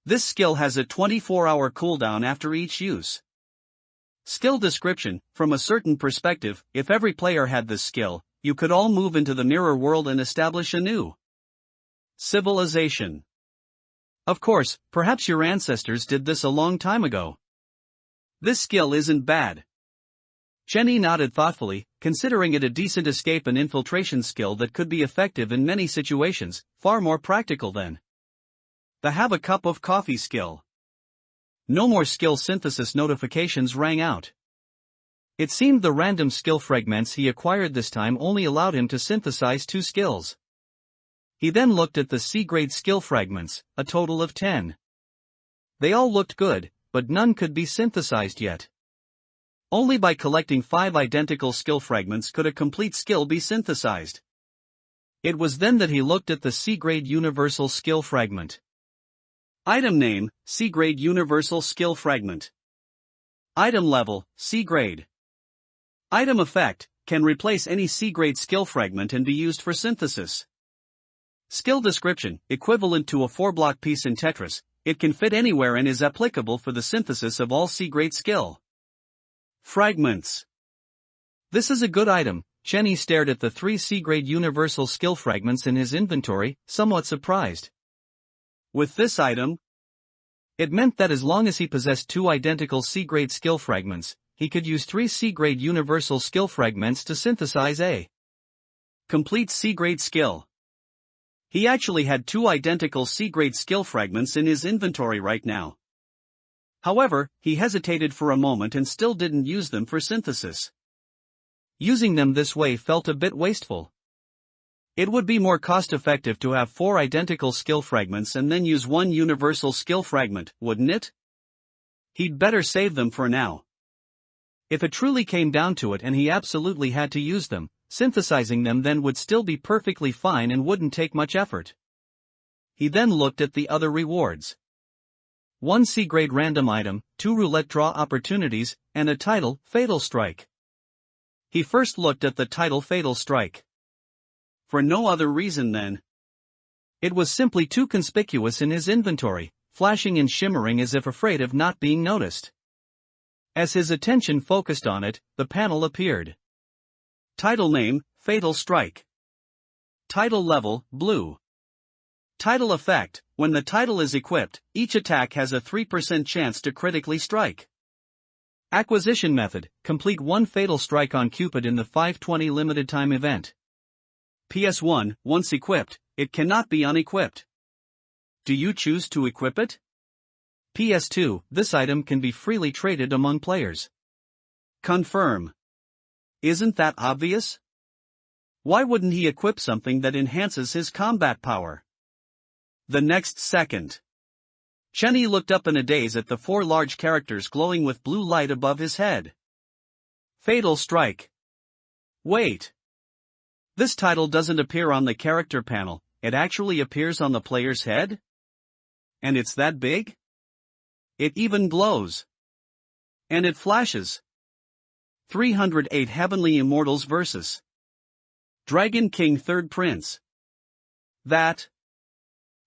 A: This skill has a 24-hour cooldown after each use. Skill description, from a certain perspective, if every player had this skill, you could all move into the mirror world and establish a new civilization. Of course, perhaps your ancestors did this a long time ago. This skill isn't bad. Chen Yi nodded thoughtfully, considering it a decent escape and infiltration skill that could be effective in many situations, far more practical than the Have a Cup of Coffee skill. No more skill synthesis notifications rang out. It seemed the random skill fragments he acquired this time only allowed him to synthesize 2 skills. He then looked at the C-grade skill fragments, a total of 10. They all looked good, but none could be synthesized yet. Only by collecting 5 identical skill fragments could a complete skill be synthesized. It was then that he looked at the C-grade universal skill fragment. Item name, C-grade universal skill fragment. Item level, C-grade. Item effect, can replace any C-grade skill fragment and be used for synthesis. Skill description, equivalent to a 4-block piece in Tetris, it can fit anywhere and is applicable for the synthesis of all C-grade skill fragments. This is a good item. Chen Yi stared at the 3 C-grade universal skill fragments in his inventory, somewhat surprised. With this item, it meant that as long as he possessed 2 identical C-grade skill fragments, he could use 3 C-grade universal skill fragments to synthesize a complete C-grade skill. He actually had 2 identical C-grade skill fragments in his inventory right now. However, he hesitated for a moment and still didn't use them for synthesis. Using them this way felt a bit wasteful. It would be more cost-effective to have 4 identical skill fragments and then use 1 universal skill fragment, wouldn't it? He'd better save them for now. If it truly came down to it and he absolutely had to use them, synthesizing them then would still be perfectly fine and wouldn't take much effort. He then looked at the other rewards. 1 C-grade random item, 2 roulette draw opportunities, and a title, Fatal Strike. He first looked at the title Fatal Strike. For no other reason than it was simply too conspicuous in his inventory, flashing and shimmering as if afraid of not being noticed. As his attention focused on it, the panel appeared. Title name, Fatal Strike. Title level, blue. Title effect, when the title is equipped, each attack has a 3% chance to critically strike. Acquisition method, complete 1 Fatal Strike on Cupid in the 520 limited time event. PS1, once equipped, it cannot be unequipped. Do you choose to equip it? PS2, this item can be freely traded among players. Confirm. Isn't that obvious? Why wouldn't he equip something that enhances his combat power? The next second, Chenny looked up in a daze at the 4 large characters glowing with blue light above his head. Fatal Strike. Wait. This title doesn't appear on the character panel, it actually appears on the player's head? And it's that big? It even glows. And it flashes. 308 Heavenly Immortals vs. Dragon King Third Prince. That.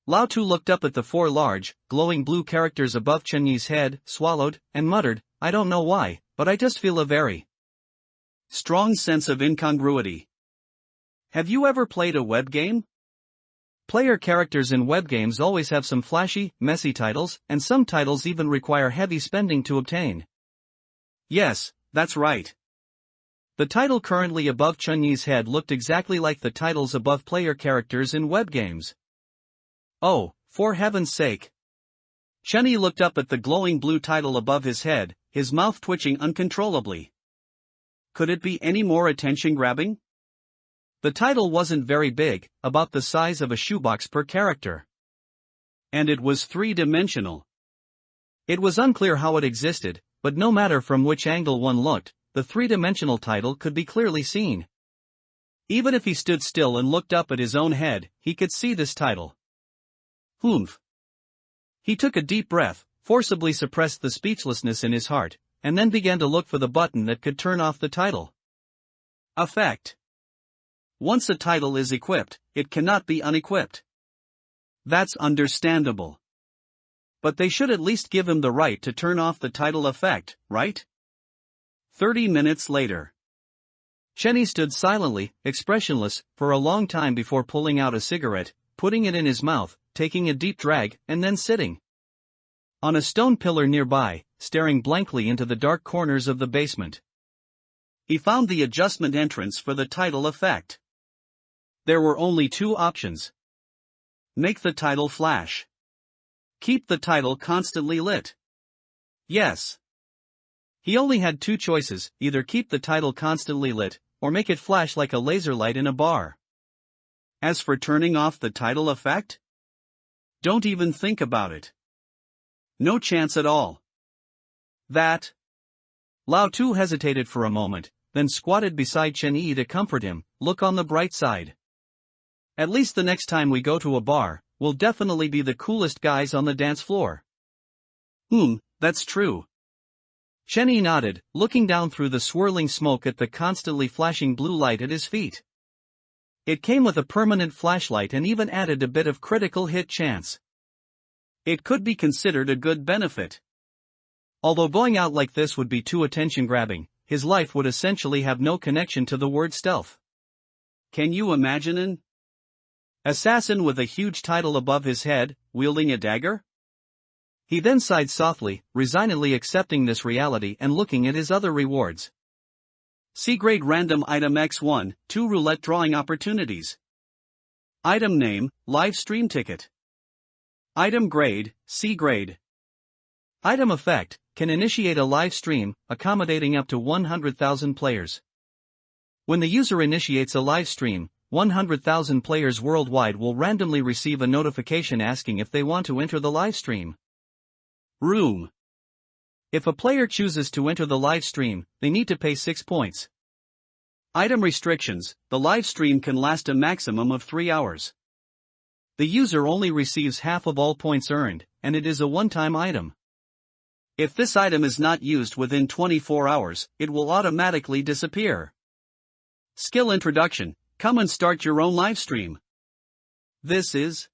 A: Lao Tu looked up at the 4 large, glowing blue characters above Chen Yi's head, swallowed, and muttered, I don't know why, but I just feel a very strong sense of incongruity. Have you ever played a web game? Player characters in web games always have some flashy, messy titles, and some titles even require heavy spending to obtain. Yes, that's right. The title currently above Chen Yi's head looked exactly like the titles above player characters in web games. Oh, for heaven's sake. Chen Yi looked up at the glowing blue title above his head, his mouth twitching uncontrollably. Could it be any more attention-grabbing? The title wasn't very big, about the size of a shoebox per character. And it was 3-dimensional. It was unclear how it existed, but no matter from which angle one looked, the 3-dimensional title could be clearly seen. Even if he stood still and looked up at his own head, he could see this title. Humph. He took a deep breath, forcibly suppressed the speechlessness in his heart, and then began to look for the button that could turn off the title. Effect. Once a title is equipped, it cannot be unequipped. That's understandable. But they should at least give him the right to turn off the title effect, right? 30 minutes later. Chenny stood silently, expressionless, for a long time before pulling out a cigarette, putting it in his mouth, taking a deep drag, and then sitting on a stone pillar nearby, staring blankly into the dark corners of the basement. He found the adjustment entrance for the title effect. There were only 2 options. Make the title flash. Keep the title constantly lit. Yes. He only had 2 choices, either keep the title constantly lit, or make it flash like a laser light in a bar. As for turning off the title effect? Don't even think about it. No chance at all. That. Lao Tu hesitated for a moment, then squatted beside Chen Yi to comfort him. Look on the bright side. At least the next time we go to a bar, we'll definitely be the coolest guys on the dance floor. That's true. Chen Yi nodded, looking down through the swirling smoke at the constantly flashing blue light at his feet. It came with a permanent flashlight and even added a bit of critical hit chance. It could be considered a good benefit. Although going out like this would be too attention-grabbing, his life would essentially have no connection to the word stealth. Can you imagine an assassin with a huge title above his head, wielding a dagger? He then sighed softly, resignedly accepting this reality and looking at his other rewards. C-grade random item X1, 2 roulette drawing opportunities. Item name, live stream ticket. Item grade, C grade. Item effect, can initiate a live stream, accommodating up to 100,000 players. When the user initiates a live stream, 100,000 players worldwide will randomly receive a notification asking if they want to enter the live stream. Room. If a player chooses to enter the live stream, they need to pay 6 points. Item restrictions, the live stream can last a maximum of 3 hours. The user only receives half of all points earned, and it is a one-time item. If this item is not used within 24 hours, it will automatically disappear. Skill introduction, come and start your own live stream. This is...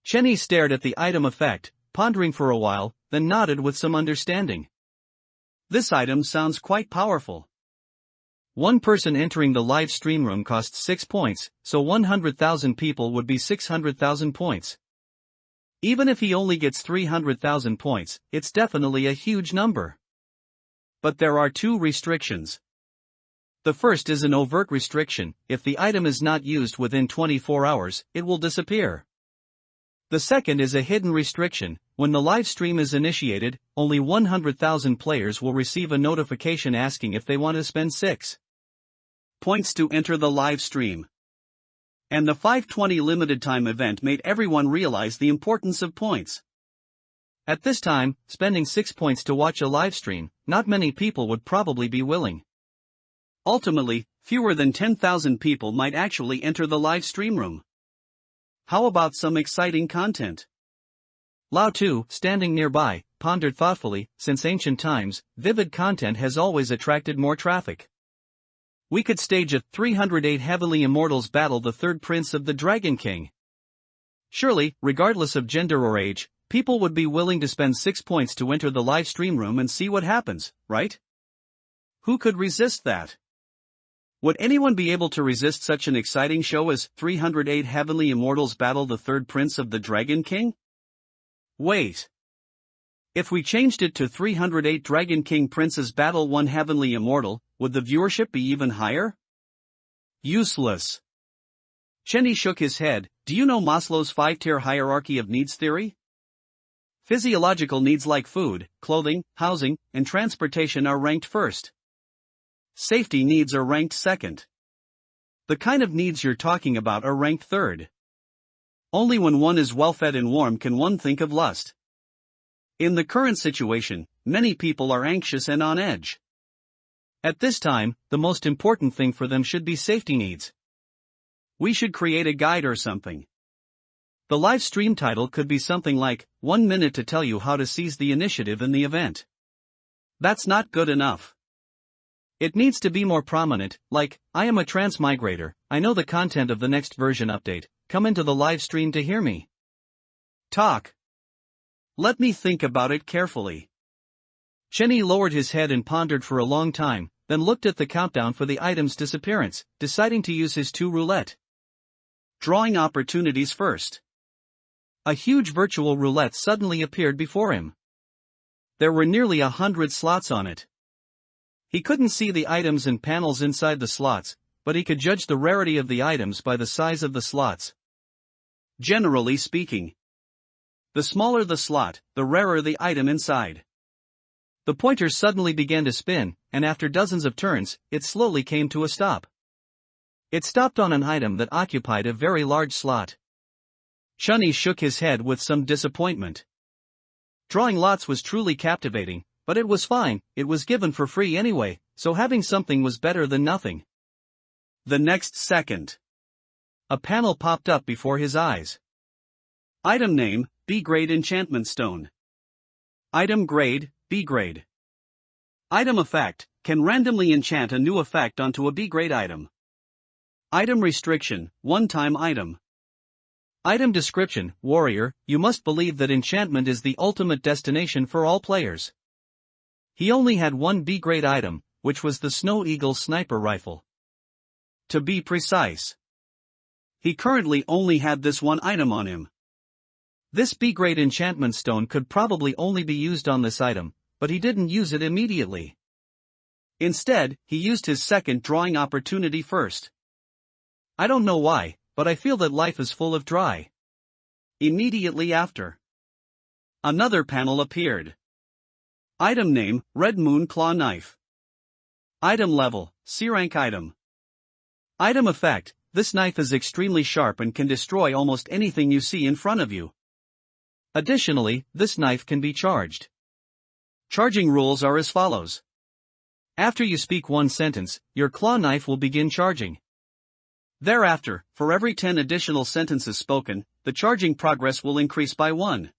A: Chenny stared at the item effect, pondering for a while, then nodded with some understanding. This item sounds quite powerful. One person entering the live stream room costs 6 points, so 100,000 people would be 600,000 points. Even if he only gets 300,000 points, it's definitely a huge number. But there are 2 restrictions. The first is an overt restriction: if the item is not used within 24 hours, it will disappear. The second is a hidden restriction: when the live stream is initiated, only 100,000 players will receive a notification asking if they want to spend 6 points to enter the live stream. And the 520 limited time event made everyone realize the importance of points. At this time, spending 6 points to watch a live stream, not many people would probably be willing. Ultimately, fewer than 10,000 people might actually enter the live stream room. How about some exciting content? Lao Tu, standing nearby, pondered thoughtfully. Since ancient times, vivid content has always attracted more traffic. We could stage a 308 Heavenly Immortals battle the third prince of the Dragon King. Surely, regardless of gender or age, people would be willing to spend 6 points to enter the live stream room and see what happens, right? Who could resist that? Would anyone be able to resist such an exciting show as 308 Heavenly Immortals battle the third prince of the Dragon King? Wait. If we changed it to 308 Dragon King Princes battle one Heavenly Immortal, would the viewership be even higher? Useless. Chenny shook his head. Do you know Maslow's 5-tier hierarchy of needs theory? Physiological needs like food, clothing, housing, and transportation are ranked first. Safety needs are ranked second. The kind of needs you're talking about are ranked third. Only when one is well-fed and warm can one think of lust. In the current situation, many people are anxious and on edge. At this time, the most important thing for them should be safety needs. We should create a guide or something. The live stream title could be something like, 1 minute to tell you how to seize the initiative in the event. That's not good enough. It needs to be more prominent, like, I am a transmigrator, I know the content of the next version update, come into the live stream to hear me talk. Let me think about it carefully. Chenny lowered his head and pondered for a long time, then looked at the countdown for the item's disappearance, deciding to use his 2 roulette drawing opportunities first. A huge virtual roulette suddenly appeared before him. There were nearly 100 slots on it. He couldn't see the items and panels inside the slots, but he could judge the rarity of the items by the size of the slots. Generally speaking, the smaller the slot, the rarer the item inside. The pointer suddenly began to spin, and after dozens of turns, it slowly came to a stop. It stopped on an item that occupied a very large slot. Chenny shook his head with some disappointment. Drawing lots was truly captivating, but it was fine, it was given for free anyway, so having something was better than nothing. The next second, a panel popped up before his eyes. Item name, B-grade enchantment stone. Item grade, B-grade. Item effect, can randomly enchant a new effect onto a B-grade item. Item restriction, one-time item. Item description, warrior, you must believe that enchantment is the ultimate destination for all players. He only had one B-grade item, which was the Snow Eagle sniper rifle. To be precise, he currently only had this one item on him. This B-grade enchantment stone could probably only be used on this item, but he didn't use it immediately. Instead, he used his second drawing opportunity first. I don't know why, but I feel that life is full of dry. Immediately after, another panel appeared. Item name, Red Moon Claw Knife. Item level, C-rank item. Item effect, this knife is extremely sharp and can destroy almost anything you see in front of you. Additionally, this knife can be charged. Charging rules are as follows. After you speak one sentence, your claw knife will begin charging. Thereafter, for every 10 additional sentences spoken, the charging progress will increase by 1.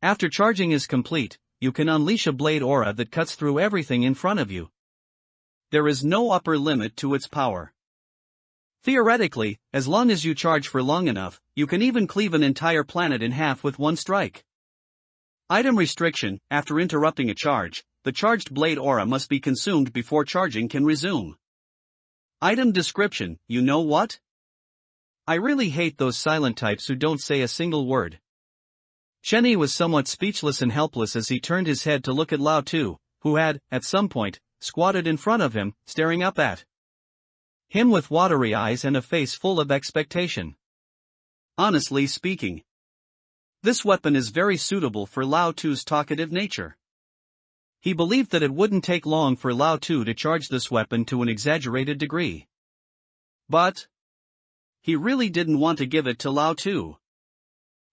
A: After charging is complete, you can unleash a blade aura that cuts through everything in front of you. There is no upper limit to its power. Theoretically, as long as you charge for long enough, you can even cleave an entire planet in half with one strike. Item restriction, after interrupting a charge, the charged blade aura must be consumed before charging can resume. Item description, you know what? I really hate those silent types who don't say a single word. Chenyi was somewhat speechless and helpless as he turned his head to look at Lao Tu, who had, at some point, squatted in front of him, staring up at him with watery eyes and a face full of expectation. Honestly speaking, this weapon is very suitable for Lao Tu's talkative nature. He believed that it wouldn't take long for Lao Tu to charge this weapon to an exaggerated degree. But he really didn't want to give it to Lao Tu.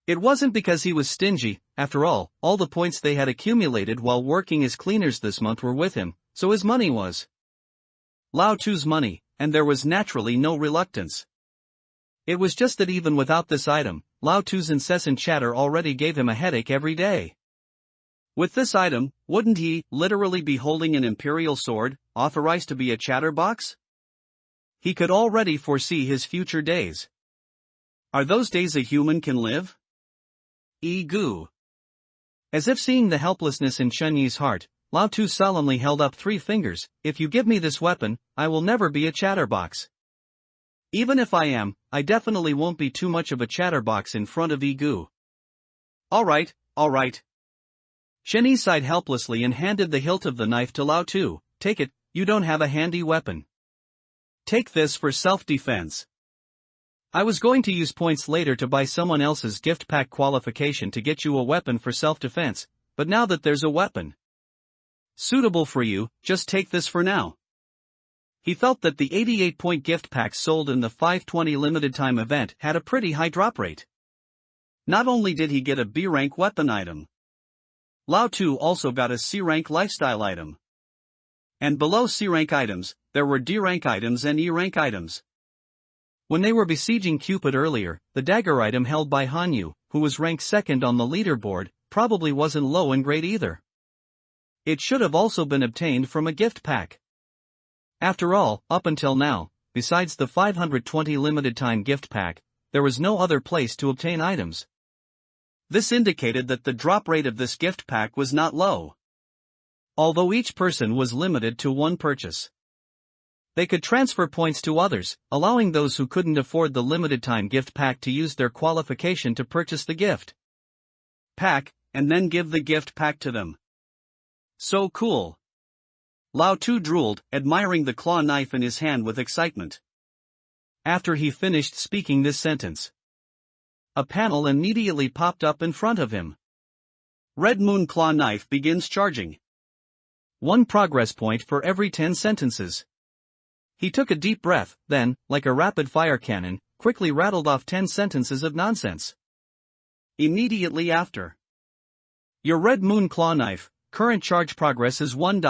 A: It wasn't because he was stingy. After all the points they had accumulated while working as cleaners this month were with him, so his money was Lao Tu's money, and there was naturally no reluctance. It was just that even without this item, Lao Tu's incessant chatter already gave him a headache every day. With this item, wouldn't he literally be holding an imperial sword, authorized to be a chatterbox? He could already foresee his future days. Are those days a human can live? Goo. As if seeing the helplessness in Chenyi's heart, Lao Tu solemnly held up 3 fingers. If you give me this weapon, I will never be a chatterbox. Even if I am, I definitely won't be too much of a chatterbox in front of Goo. Alright. Chenyi sighed helplessly and handed the hilt of the knife to Lao Tu. Take it, you don't have a handy weapon. Take this for self-defense. I was going to use points later to buy someone else's gift pack qualification to get you a weapon for self-defense, but now that there's a weapon suitable for you, just take this for now. He felt that the 88-point gift packs sold in the 520 limited time event had a pretty high drop rate. Not only did he get a B-rank weapon item, Lao Tu also got a C-rank lifestyle item. And below C-rank items, there were D-rank items and E-rank items. When they were besieging Cupid earlier, the dagger item held by Hanyu, who was ranked second on the leaderboard, probably wasn't low in grade either. It should have also been obtained from a gift pack. After all, up until now, besides the 520 limited time gift pack, there was no other place to obtain items. This indicated that the drop rate of this gift pack was not low. Although each person was limited to 1 purchase, they could transfer points to others, allowing those who couldn't afford the limited time gift pack to use their qualification to purchase the gift pack, and then give the gift pack to them. So cool. Lao Tu drooled, admiring the claw knife in his hand with excitement. After he finished speaking this sentence, a panel immediately popped up in front of him. Red Moon Claw Knife begins charging. 1 progress point for every 10 sentences. He took a deep breath, then, like a rapid-fire cannon, quickly rattled off 10 sentences of nonsense. Immediately after, your Red Moon Claw Knife, current charge progress is 1.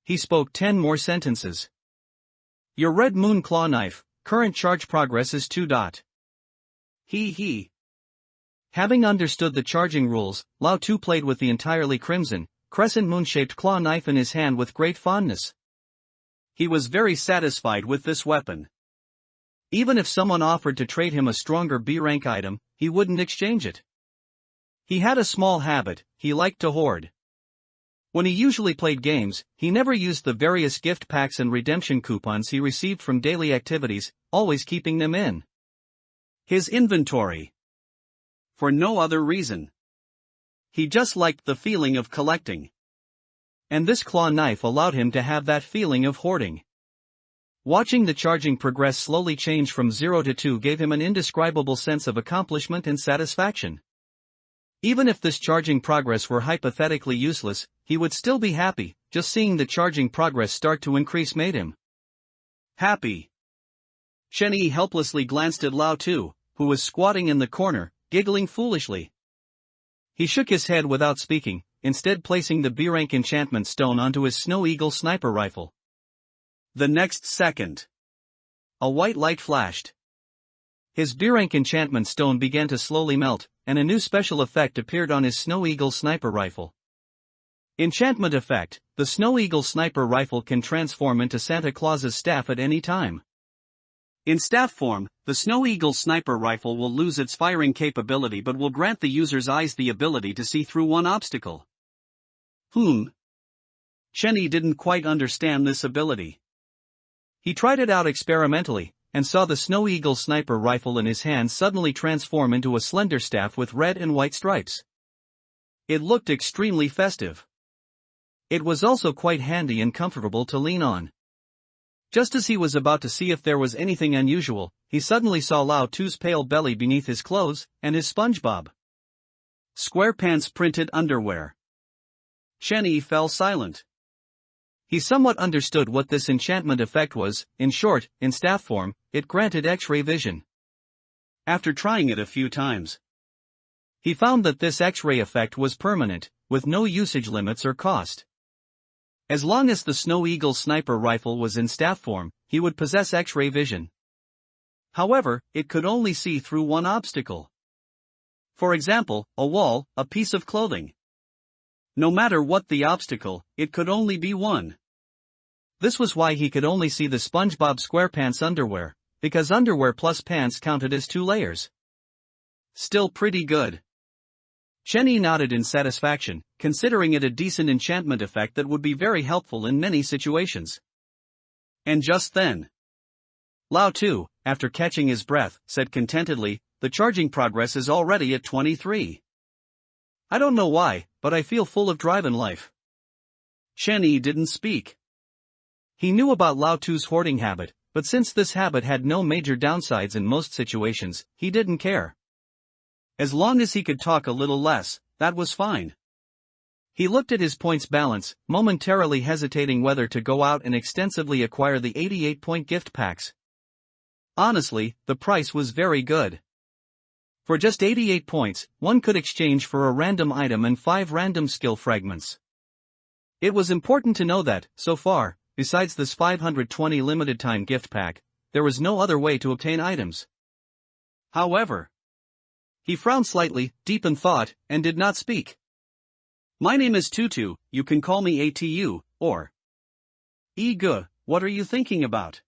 A: He spoke 10 more sentences. Your Red Moon Claw Knife, current charge progress is 2. He. Having understood the charging rules, Lao Tu played with the entirely crimson, crescent moon-shaped claw knife in his hand with great fondness. He was very satisfied with this weapon. Even if someone offered to trade him a stronger B-rank item, he wouldn't exchange it. He had a small habit: he liked to hoard. When he usually played games, he never used the various gift packs and redemption coupons he received from daily activities, always keeping them in his inventory. for no other reason. He just liked the feeling of collecting. And this claw knife allowed him to have that feeling of hoarding. Watching the charging progress slowly change from 0 to 2 gave him an indescribable sense of accomplishment and satisfaction. Even if this charging progress were hypothetically useless, he would still be happy. Just seeing the charging progress start to increase made him happy. Shenyi helplessly glanced at Lao Tu, who was squatting in the corner, giggling foolishly. He shook his head without speaking, instead placing the B-rank enchantment stone onto his Snow Eagle sniper rifle. The next second, a white light flashed. His B-rank enchantment stone began to slowly melt, and a new special effect appeared on his Snow Eagle sniper rifle. Enchantment effect: the Snow Eagle sniper rifle can transform into Santa Claus's staff at any time. In staff form, the Snow Eagle sniper rifle will lose its firing capability but will grant the user's eyes the ability to see through one obstacle. Shenyi didn't quite understand this ability. He tried it out experimentally, and saw the Snow Eagle sniper rifle in his hand suddenly transform into a slender staff with red and white stripes. It looked extremely festive. It was also quite handy and comfortable to lean on. Just as he was about to see if there was anything unusual, he suddenly saw Lao Tu's pale belly beneath his clothes, and his SpongeBob SquarePants printed underwear. Shenyi fell silent. He somewhat understood what this enchantment effect was. In short, in staff form, it granted X-ray vision. After trying it a few times, he found that this X-ray effect was permanent, with no usage limits or cost. As long as the Snow Eagle sniper rifle was in staff form, he would possess X-ray vision. However, it could only see through one obstacle. For example, a wall, a piece of clothing. No matter what the obstacle, it could only be one. This was why he could only see the SpongeBob SquarePants underwear, because underwear plus pants counted as 2 layers. Still pretty good. Shenyi nodded in satisfaction, considering it a decent enchantment effect that would be very helpful in many situations. And just then, Lao Tu, after catching his breath, said contentedly, "The charging progress is already at 23. I don't know why, but I feel full of drive in life." Shenyi didn't speak. He knew about Lao Tu's hoarding habit, but since this habit had no major downsides in most situations, he didn't care. As long as he could talk a little less, that was fine. He looked at his points balance, momentarily hesitating whether to go out and extensively acquire the 88-point gift packs. Honestly, the price was very good. For just 88 points, one could exchange for a random item and 5 random skill fragments. It was important to know that, so far, besides this 520 limited-time gift pack, there was no other way to obtain items. However, he frowned slightly, deep in thought, and did not speak. "My name is Tutu, you can call me ATU, or Egu, what are you thinking about?"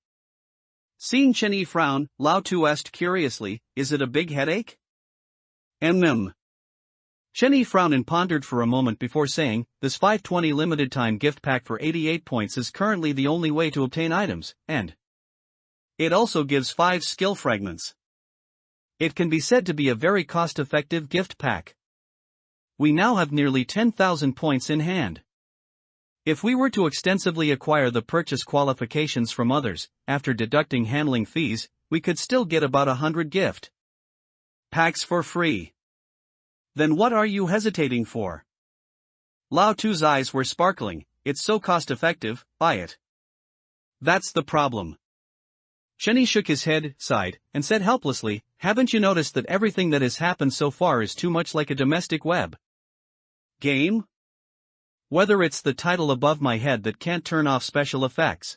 A: Seeing Shenyi frown, Lao Tu asked curiously, "Is it a big headache?" Shenyi frowned and pondered for a moment before saying, "This 520 limited-time gift pack for 88 points is currently the only way to obtain items, and it also gives 5 skill fragments. It can be said to be a very cost-effective gift pack. We now have nearly 10,000 points in hand. If we were to extensively acquire the purchase qualifications from others, after deducting handling fees, we could still get about 100 gift packs for free. Then what are you hesitating for?" Lao Tu's eyes were sparkling. "It's so cost-effective, buy it." "That's the problem." Shenyi shook his head, sighed, and said helplessly, "Haven't you noticed that everything that has happened so far is too much like a domestic web game? Whether it's the title above my head that can't turn off special effects,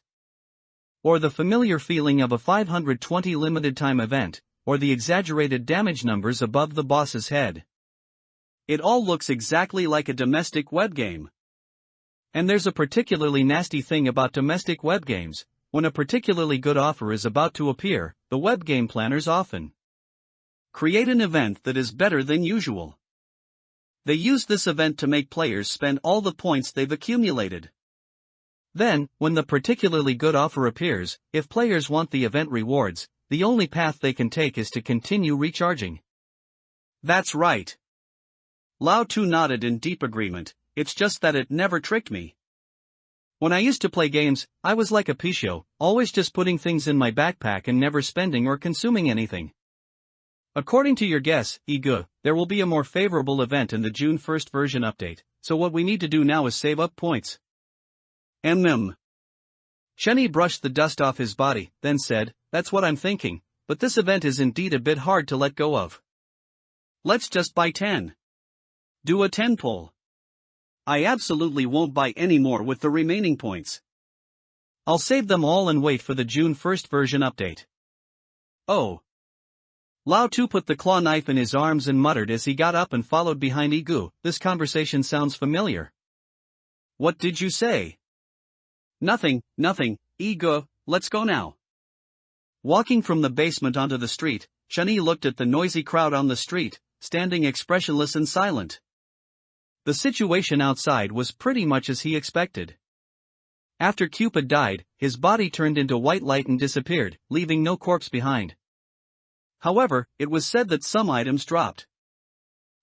A: or the familiar feeling of a 520 limited-time event, or the exaggerated damage numbers above the boss's head. It all looks exactly like a domestic web game. And there's a particularly nasty thing about domestic web games. When a particularly good offer is about to appear, the web game planners often create an event that is better than usual. They use this event to make players spend all the points they've accumulated. Then, when the particularly good offer appears, if players want the event rewards, the only path they can take is to continue recharging. That's right. Lao Tu nodded in deep agreement. It's just that it never tricked me. When I used to play games, I was like a Pichio, always just putting things in my backpack and never spending or consuming anything. According to your guess, Igu, there will be a more favorable event in the June 1st version update, so what we need to do now is save up points. Chenny brushed the dust off his body, then said, that's what I'm thinking, but this event is indeed a bit hard to let go of. Let's just buy 10. Do a 10 pull. I absolutely won't buy any more with the remaining points. I'll save them all and wait for the June 1st version update. Oh. Lao Tu put the claw knife in his arms and muttered as he got up and followed behind Igu. This conversation sounds familiar. What did you say? Nothing, Igu, let's go now. Walking from the basement onto the street, Chenny looked at the noisy crowd on the street, standing expressionless and silent. The situation outside was pretty much as he expected. After Cupid died, his body turned into white light and disappeared, leaving no corpse behind. However, it was said that some items dropped.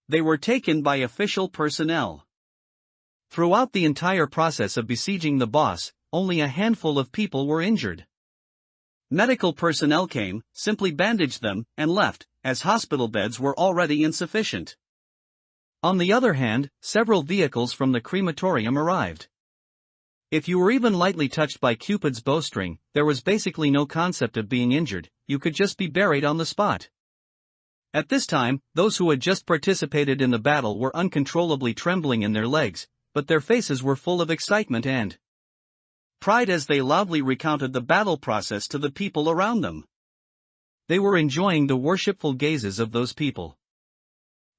A: They were taken by official personnel. Throughout the entire process of besieging the boss, only a handful of people were injured. Medical personnel came, simply bandaged them, and left, as hospital beds were already insufficient. On the other hand, several vehicles from the crematorium arrived. If you were even lightly touched by Cupid's bowstring, there was basically no concept of being injured, you could just be buried on the spot. At this time, those who had just participated in the battle were uncontrollably trembling in their legs, but their faces were full of excitement and pride as they loudly recounted the battle process to the people around them. They were enjoying the worshipful gazes of those people.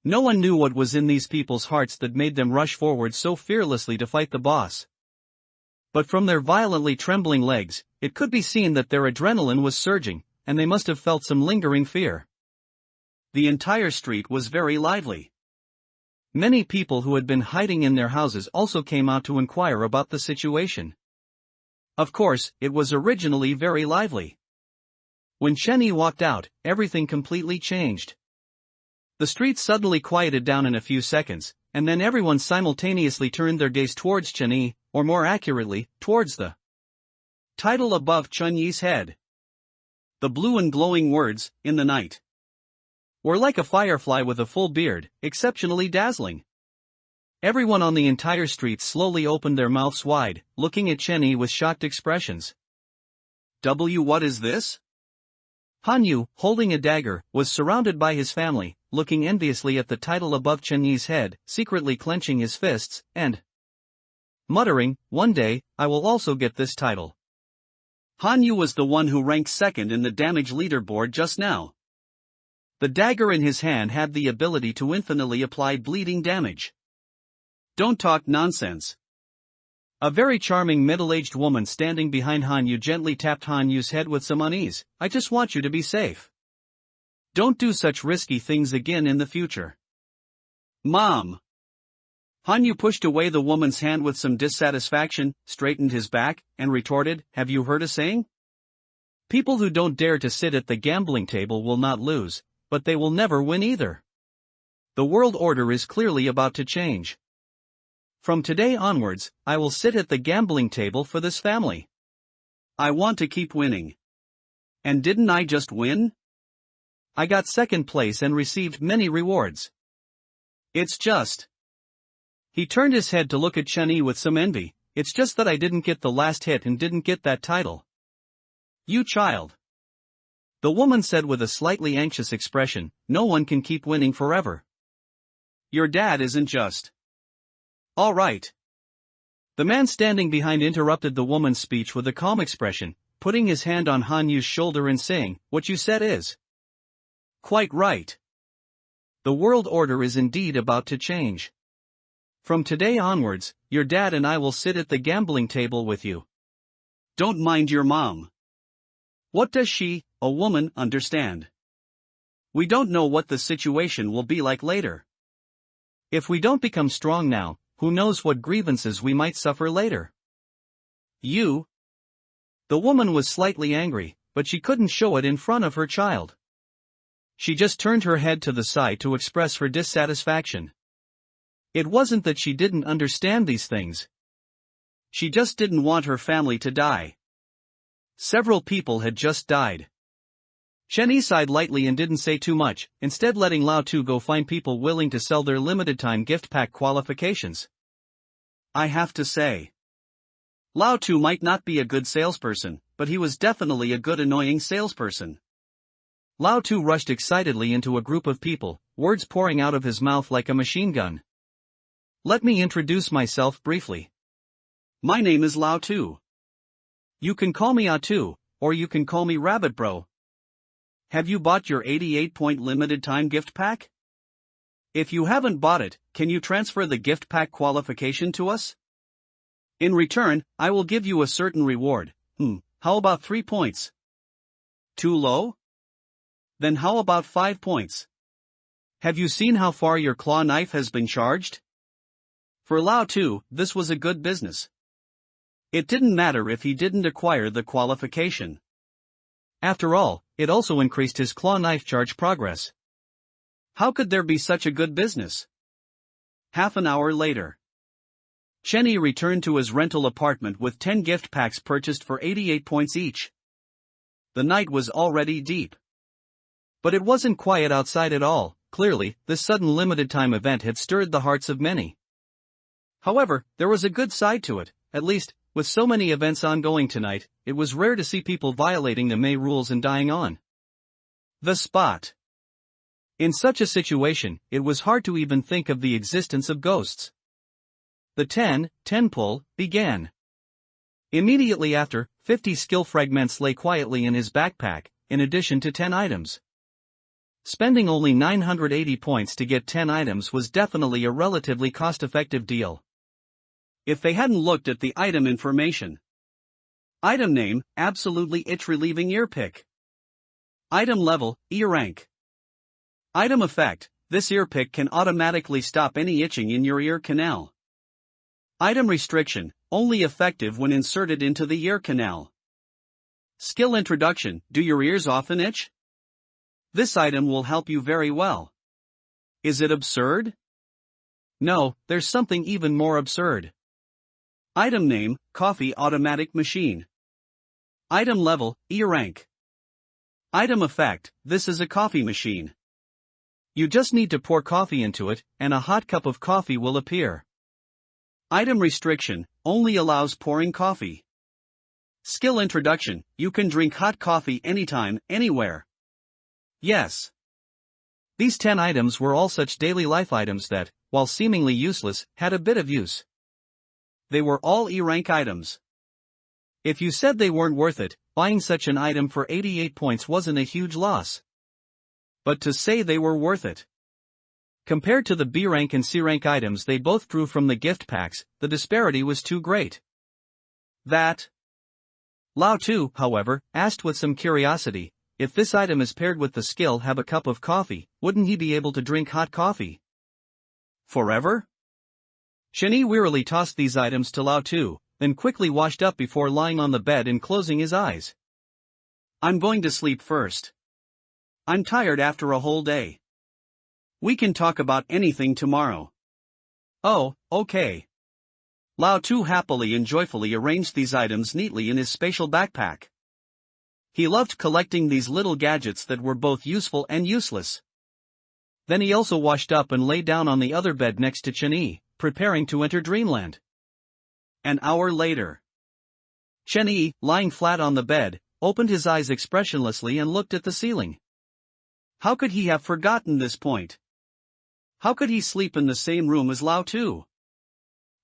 A: No one knew what was in these people's hearts that made them rush forward so fearlessly to fight the boss. But from their violently trembling legs, it could be seen that their adrenaline was surging, and they must have felt some lingering fear. The entire street was very lively. Many people who had been hiding in their houses also came out to inquire about the situation. Of course, it was originally very lively. When Chenny walked out, everything completely changed. The street suddenly quieted down in a few seconds, and then everyone simultaneously turned their gaze towards Chenny, or more accurately, towards the title above Chenyi's head. The blue and glowing words, in the night, were like a firefly with a full beard, exceptionally dazzling. Everyone on the entire street slowly opened their mouths wide, looking at Chenny with shocked expressions. What is this? Hanyu, holding a dagger, was surrounded by his family, looking enviously at the title above Chenyi's head, secretly clenching his fists, and muttering, one day, I will also get this title. Hanyu was the one who ranked second in the damage leaderboard just now. The dagger in his hand had the ability to infinitely apply bleeding damage. Don't talk nonsense. A very charming middle-aged woman standing behind Hanyu gently tapped Hanyu's head with some unease. I just want you to be safe. Don't do such risky things again in the future. Mom! Hanyu pushed away the woman's hand with some dissatisfaction, straightened his back, and retorted, have you heard a saying? People who don't dare to sit at the gambling table will not lose, but they will never win either. The world order is clearly about to change. From today onwards, I will sit at the gambling table for this family. I want to keep winning. And didn't I just win? I got second place and received many rewards. It's just. He turned his head to look at Chenny with some envy. It's just that I didn't get the last hit and didn't get that title. You child. The woman said with a slightly anxious expression, no one can keep winning forever. Your dad isn't just. All right. The man standing behind interrupted the woman's speech with a calm expression, putting his hand on Hanyu's shoulder and saying, what you said is quite right. The world order is indeed about to change. From today onwards, your dad and I will sit at the gambling table with you. Don't mind your mom. What does she, a woman, understand? We don't know what the situation will be like later. If we don't become strong now, who knows what grievances we might suffer later? You? The woman was slightly angry, but she couldn't show it in front of her child. She just turned her head to the side to express her dissatisfaction. It wasn't that she didn't understand these things. She just didn't want her family to die. Several people had just died. Chenny sighed lightly and didn't say too much, instead letting Lao Tu go find people willing to sell their limited-time gift pack qualifications. I have to say, Lao Tu might not be a good salesperson, but he was definitely a good annoying salesperson. Lao Tu rushed excitedly into a group of people, words pouring out of his mouth like a machine gun. Let me introduce myself briefly. My name is Lao Tu. You can call me Atu, or you can call me Rabbit Bro. Have you bought your 88-point limited time gift pack? If you haven't bought it, can you transfer the gift pack qualification to us? In return, I will give you a certain reward. How about 3 points? Too low? Then how about 5 points? Have you seen how far your claw knife has been charged? For Lao Tu, this was a good business. It didn't matter if he didn't acquire the qualification. After all, it also increased his claw knife charge progress. How could there be such a good business? Half an hour later, Chenny returned to his rental apartment with 10 gift packs purchased for 88 points each. The night was already deep. But it wasn't quiet outside at all. Clearly, this sudden limited-time event had stirred the hearts of many. However, there was a good side to it, at least. With so many events ongoing tonight, it was rare to see people violating the May rules and dying on the spot. In such a situation, it was hard to even think of the existence of ghosts. The 10 pull began. Immediately after, 50 skill fragments lay quietly in his backpack, in addition to 10 items. Spending only 980 points to get 10 items was definitely a relatively cost-effective deal. If they hadn't looked at the item information. Item name, absolutely itch-relieving ear pick. Item level, E rank. Item effect, this ear pick can automatically stop any itching in your ear canal. Item restriction, only effective when inserted into the ear canal. Skill introduction, do your ears often itch? This item will help you very well. Is it absurd? No, there's something even more absurd. Item name, coffee automatic machine. Item level, E rank. Item effect, this is a coffee machine. You just need to pour coffee into it, and a hot cup of coffee will appear. Item restriction, only allows pouring coffee. Skill introduction, you can drink hot coffee anytime, anywhere. Yes. These 10 items were all such daily life items that, while seemingly useless, had a bit of use. They were all E-rank items. If you said they weren't worth it, buying such an item for 88 points wasn't a huge loss. But to say they were worth it. Compared to the B-rank and C-rank items they both drew from the gift packs, the disparity was too great. Lao Tu, however, asked with some curiosity, if this item is paired with the skill have a cup of coffee, wouldn't he be able to drink hot coffee? Forever? Chenny wearily tossed these items to Lao Tu, then quickly washed up before lying on the bed and closing his eyes. I'm going to sleep first. I'm tired after a whole day. We can talk about anything tomorrow. Oh, okay. Lao Tu happily and joyfully arranged these items neatly in his spatial backpack. He loved collecting these little gadgets that were both useful and useless. Then he also washed up and lay down on the other bed next to Chenny, preparing to enter dreamland. An hour later. Chenny, lying flat on the bed, opened his eyes expressionlessly and looked at the ceiling. How could he have forgotten this point? How could he sleep in the same room as Lao Tu?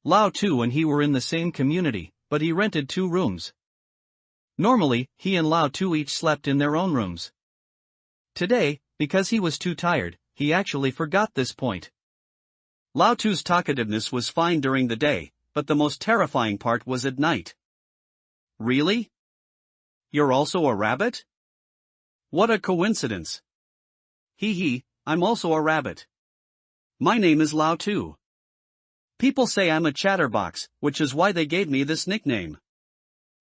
A: Lao Tu and he were in the same community, but he rented 2 rooms. Normally, he and Lao Tu each slept in their own rooms. Today, because he was too tired, he actually forgot this point. Lao Tu's talkativeness was fine during the day, but the most terrifying part was at night. Really? You're also a rabbit? What a coincidence. Hee, I'm also a rabbit. My name is Lao Tu. People say I'm a chatterbox, which is why they gave me this nickname.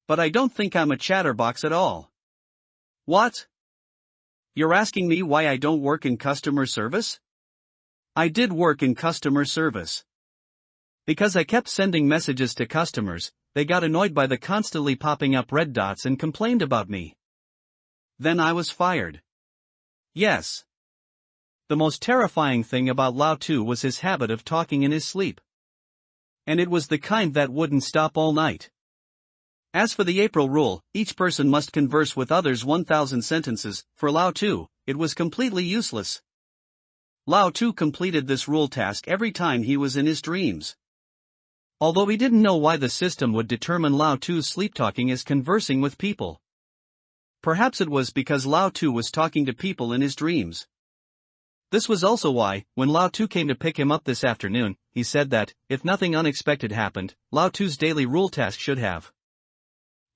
A: But I don't think I'm a chatterbox at all. What? You're asking me why I don't work in customer service? I did work in customer service. Because I kept sending messages to customers, they got annoyed by the constantly popping up red dots and complained about me. Then I was fired. Yes. The most terrifying thing about Lao Tu was his habit of talking in his sleep. And it was the kind that wouldn't stop all night. As for the April rule, each person must converse with others 1,000 sentences. For Lao Tu, it was completely useless. Lao Tu completed this rule task every time he was in his dreams. Although he didn't know why the system would determine Lao Tu's sleep-talking as conversing with people. Perhaps it was because Lao Tu was talking to people in his dreams. This was also why, when Lao Tu came to pick him up this afternoon, he said that, if nothing unexpected happened, Lao Tu's daily rule task should have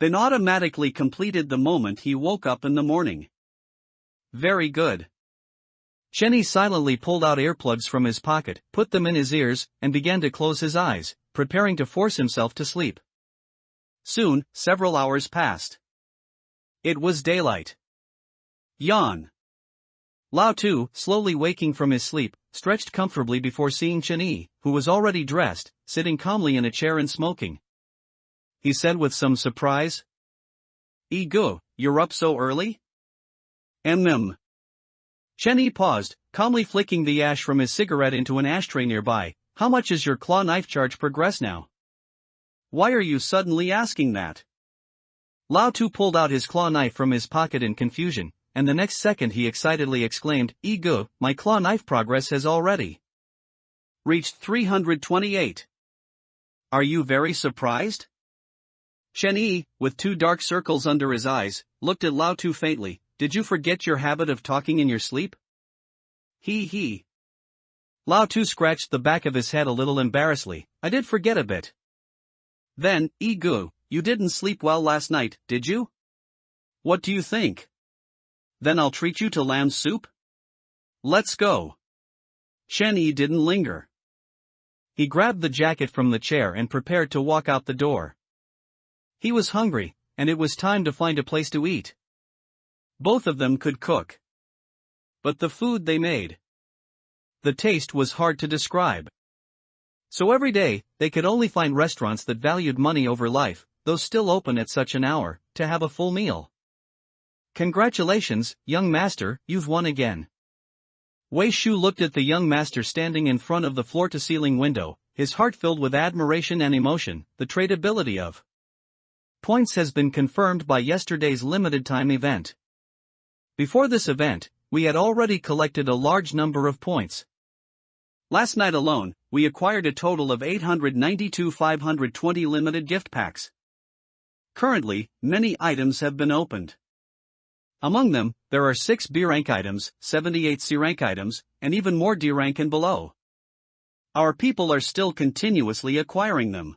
A: been automatically completed the moment he woke up in the morning. Very good. Chenny silently pulled out earplugs from his pocket, put them in his ears, and began to close his eyes, preparing to force himself to sleep. Soon, several hours passed. It was daylight. Yawn. Lao Tu, slowly waking from his sleep, stretched comfortably before seeing Chenny, who was already dressed, sitting calmly in a chair and smoking. He said with some surprise, "Ego, you're up so early?" Chenny paused, calmly flicking the ash from his cigarette into an ashtray nearby. How much is your claw knife charge progress now? Why are you suddenly asking that? Lao Tu pulled out his claw knife from his pocket in confusion, and the next second he excitedly exclaimed, "Ego, my claw knife progress has already reached 328. Are you very surprised?" Chenny, with two dark circles under his eyes, looked at Lao Tu faintly. "Did you forget your habit of talking in your sleep?" He. Lao Tu scratched the back of his head a little embarrassedly. "I did forget a bit." Then, Ego, you didn't sleep well last night, did you? What do you think? Then I'll treat you to lamb soup? Let's go. Chenny didn't linger. He grabbed the jacket from the chair and prepared to walk out the door. He was hungry, and it was time to find a place to eat. Both of them could cook. But the food they made, the taste was hard to describe. So every day, they could only find restaurants that valued money over life, though still open at such an hour, to have a full meal. Congratulations, young master, you've won again. Wei Shu looked at the young master standing in front of the floor-to-ceiling window, his heart filled with admiration and emotion. The tradability of points has been confirmed by yesterday's limited-time event. Before this event, we had already collected a large number of points. Last night alone, we acquired a total of 892,520 limited gift packs. Currently, many items have been opened. Among them, there are 6 B rank items, 78 C rank items, and even more D rank and below. Our people are still continuously acquiring them.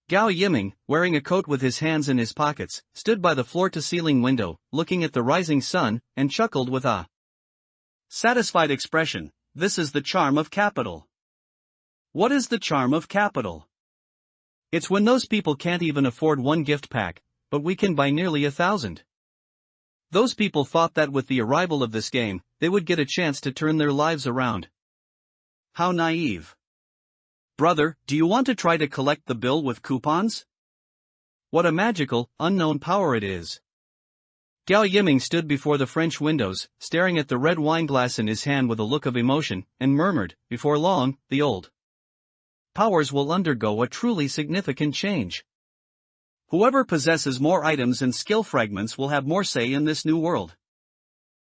A: Gao Yiming, wearing a coat with his hands in his pockets, stood by the floor-to-ceiling window, looking at the rising sun, and chuckled with a satisfied expression. This is the charm of capital. What is the charm of capital? It's when those people can't even afford one gift pack, but we can buy nearly 1,000. Those people thought that with the arrival of this game, they would get a chance to turn their lives around. How naive. Brother, do you want to try to collect the bill with coupons? What a magical, unknown power it is. Gao Yiming stood before the French windows, staring at the red wine glass in his hand with a look of emotion, and murmured, before long, the old powers will undergo a truly significant change. Whoever possesses more items and skill fragments will have more say in this new world.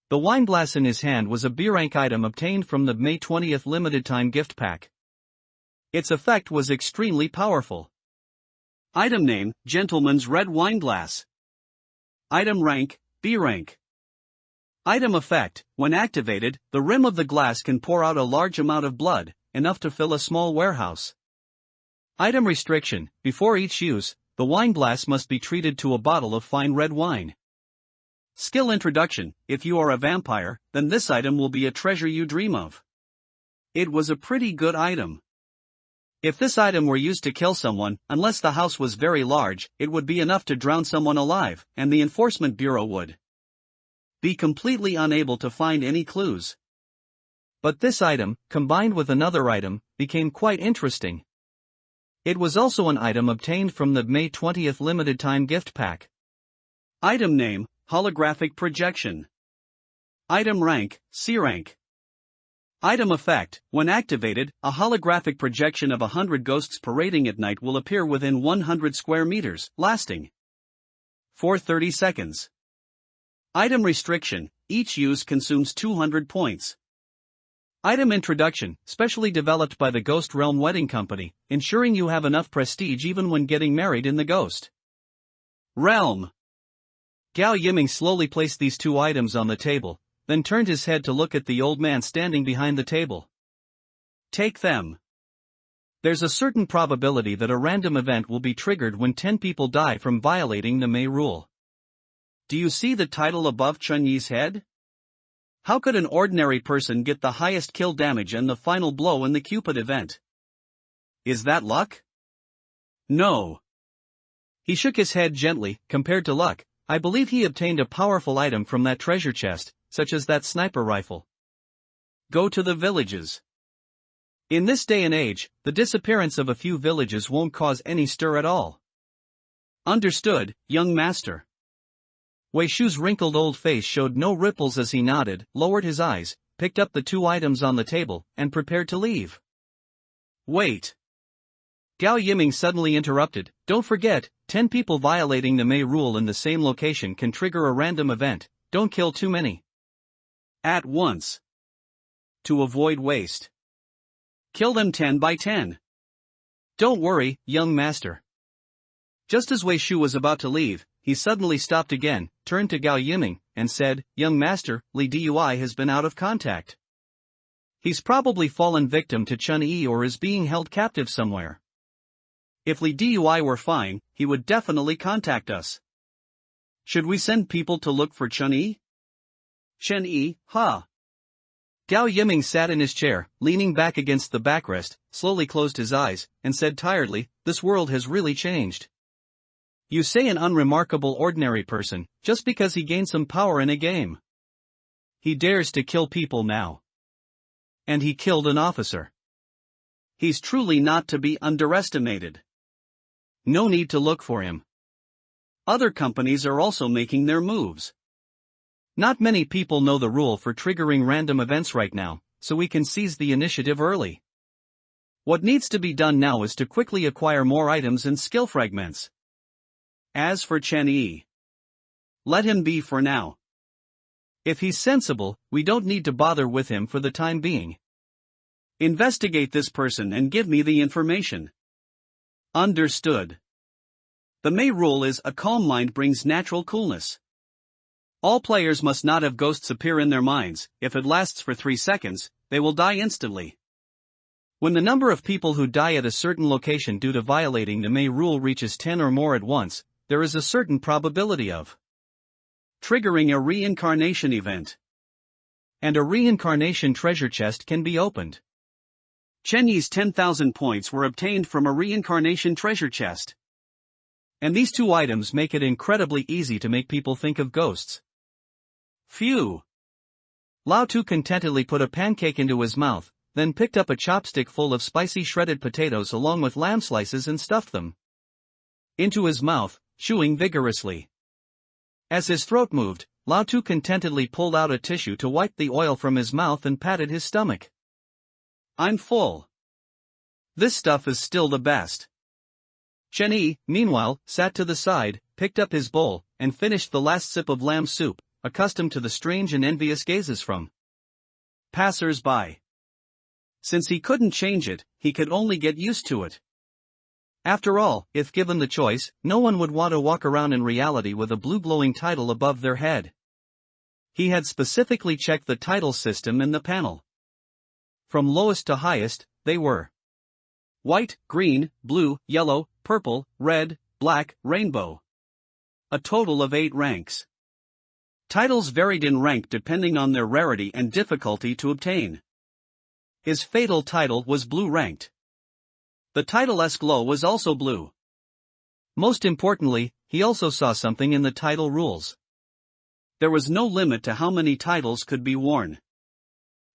A: The wine glass in his hand was a B rank item obtained from the May 20th limited-time gift pack. Its effect was extremely powerful. Item name, Gentleman's Red Wine Glass. Item rank, B rank. Item effect, when activated, the rim of the glass can pour out a large amount of blood, enough to fill a small warehouse. Item restriction, before each use, the wine glass must be treated to a bottle of fine red wine. Skill introduction, if you are a vampire, then this item will be a treasure you dream of. It was a pretty good item. If this item were used to kill someone, unless the house was very large, it would be enough to drown someone alive, and the Enforcement Bureau would be completely unable to find any clues. But this item, combined with another item, became quite interesting. It was also an item obtained from the May 20th limited time gift pack. Item name, holographic projection. Item rank, C rank. Item effect, when activated, a holographic projection of 100 ghosts parading at night will appear within 100 square meters, lasting for 30 seconds. Item restriction, each use consumes 200 points. Item introduction, specially developed by the Ghost Realm Wedding Company, ensuring you have enough prestige even when getting married in the Ghost Realm. Gao Yiming slowly placed these two items on the table, then turned his head to look at the old man standing behind the table. Take them. There's a certain probability that a random event will be triggered when 10 people die from violating the May rule. Do you see the title above Chun Yi's head? How could an ordinary person get the highest kill damage and the final blow in the Cupid event? Is that luck? No. He shook his head gently. Compared to luck, I believe he obtained a powerful item from that treasure chest, such as that sniper rifle. Go to the villages. In this day and age, the disappearance of a few villages won't cause any stir at all. Understood, young master. Wei Shu's wrinkled old face showed no ripples as he nodded, lowered his eyes, picked up the two items on the table, and prepared to leave. Wait. Gao Yiming suddenly interrupted. Don't forget, 10 people violating the May rule in the same location can trigger a random event. Don't kill too many at once. To avoid waste. Kill them 10 by 10. Don't worry, young master. Just as Wei Shu was about to leave, he suddenly stopped again, turned to Gao Yiming, and said, Young master, Li Dui has been out of contact. He's probably fallen victim to Chun Yi or is being held captive somewhere. If Li Dui were fine, he would definitely contact us. Should we send people to look for Chun Yi? Chen Yi, huh? Gao Yiming sat in his chair, leaning back against the backrest, slowly closed his eyes, and said tiredly, This world has really changed. You say an unremarkable ordinary person, just because he gained some power in a game. He dares to kill people now. And he killed an officer. He's truly not to be underestimated. No need to look for him. Other companies are also making their moves. Not many people know the rule for triggering random events right now, so we can seize the initiative early. What needs to be done now is to quickly acquire more items and skill fragments. As for Chen Yi, let him be for now. If he's sensible, we don't need to bother with him for the time being. Investigate this person and give me the information. Understood. The May rule is a calm mind brings natural coolness. All players must not have ghosts appear in their minds. If it lasts for 3 seconds, they will die instantly. When the number of people who die at a certain location due to violating the May rule reaches 10 or more at once, there is a certain probability of triggering a reincarnation event. And a reincarnation treasure chest can be opened. Chen Yi's 10,000 points were obtained from a reincarnation treasure chest. And these two items make it incredibly easy to make people think of ghosts. Phew! Lao Tu contentedly put a pancake into his mouth, then picked up a chopstick full of spicy shredded potatoes along with lamb slices and stuffed them into his mouth, chewing vigorously. As his throat moved, Lao Tu contentedly pulled out a tissue to wipe the oil from his mouth and patted his stomach. I'm full. This stuff is still the best. Chen Yi, meanwhile, sat to the side, picked up his bowl, and finished the last sip of lamb soup, accustomed to the strange and envious gazes from passers-by. Since he couldn't change it, he could only get used to it. After all, if given the choice, no one would want to walk around in reality with a blue glowing title above their head. He had specifically checked the title system in the panel. From lowest to highest, they were white, green, blue, yellow, purple, red, black, rainbow. A total of 8 ranks. Titles varied in rank depending on their rarity and difficulty to obtain. His fatal title was blue ranked. The title's glow was also blue. Most importantly, he also saw something in the title rules. There was no limit to how many titles could be worn.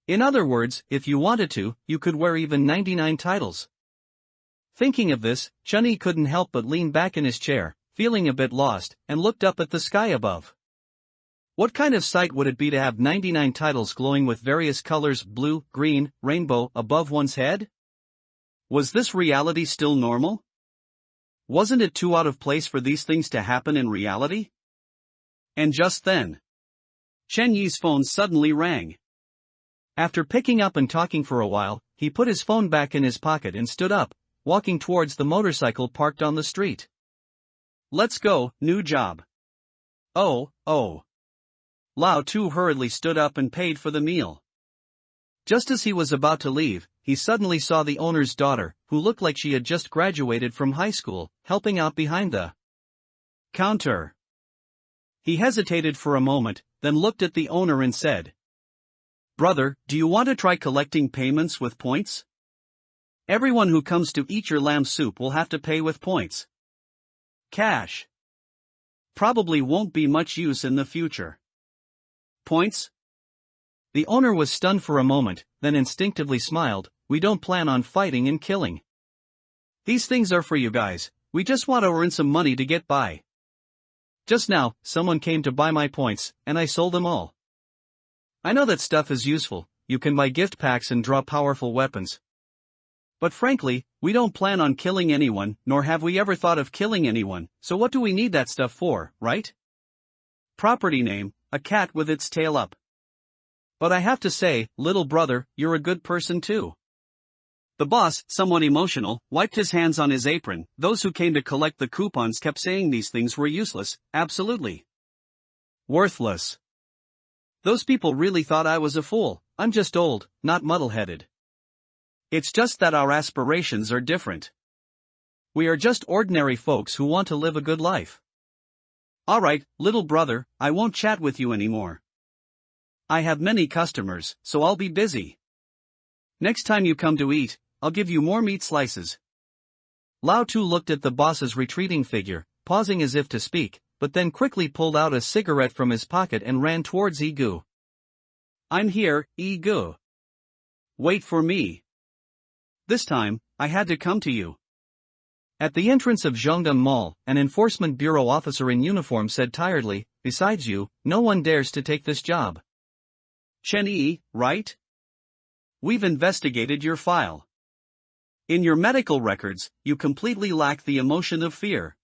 A: In other words, if you wanted to, you could wear even 99 titles. Thinking of this, Chun-Yi couldn't help but lean back in his chair, feeling a bit lost, and looked up at the sky above. What kind of sight would it be to have 99 titles glowing with various colors, blue, green, rainbow, above one's head? Was this reality still normal? Wasn't it too out of place for these things to happen in reality? And just then, Chen Yi's phone suddenly rang. After picking up and talking for a while, he put his phone back in his pocket and stood up, walking towards the motorcycle parked on the street. Let's go, new job. Oh. Lao Tu hurriedly stood up and paid for the meal. Just as he was about to leave, he suddenly saw the owner's daughter, who looked like she had just graduated from high school, helping out behind the counter. He hesitated for a moment, then looked at the owner and said, "Brother, do you want to try collecting payments with points? Everyone who comes to eat your lamb soup will have to pay with points. Cash probably won't be much use in the future." Points? The owner was stunned for a moment, then instinctively smiled. "We don't plan on fighting and killing. These things are for you guys, we just want to earn some money to get by. Just now, someone came to buy my points, and I sold them all. I know that stuff is useful, you can buy gift packs and draw powerful weapons. But frankly, we don't plan on killing anyone, nor have we ever thought of killing anyone, so what do we need that stuff for, right? Property name, a cat with its tail up. But I have to say, little brother, you're a good person too." The boss, somewhat emotional, wiped his hands on his apron. Those who came to collect the coupons kept saying these things were useless, absolutely worthless. Those people really thought I was a fool. I'm just old, not muddle-headed. It's just that our aspirations are different. We are just ordinary folks who want to live a good life. Alright, little brother, I won't chat with you anymore. I have many customers, so I'll be busy. Next time you come to eat, I'll give you more meat slices. Lao Tu looked at the boss's retreating figure, pausing as if to speak, but then quickly pulled out a cigarette from his pocket and ran towards Igu. "I'm here, Igu. Wait for me. This time, I had to come to you." At the entrance of Zhongdam Mall, an enforcement bureau officer in uniform said tiredly, "Besides you, no one dares to take this job. Chen Yi, right? We've investigated your file. In your medical records, you completely lack the emotion of fear.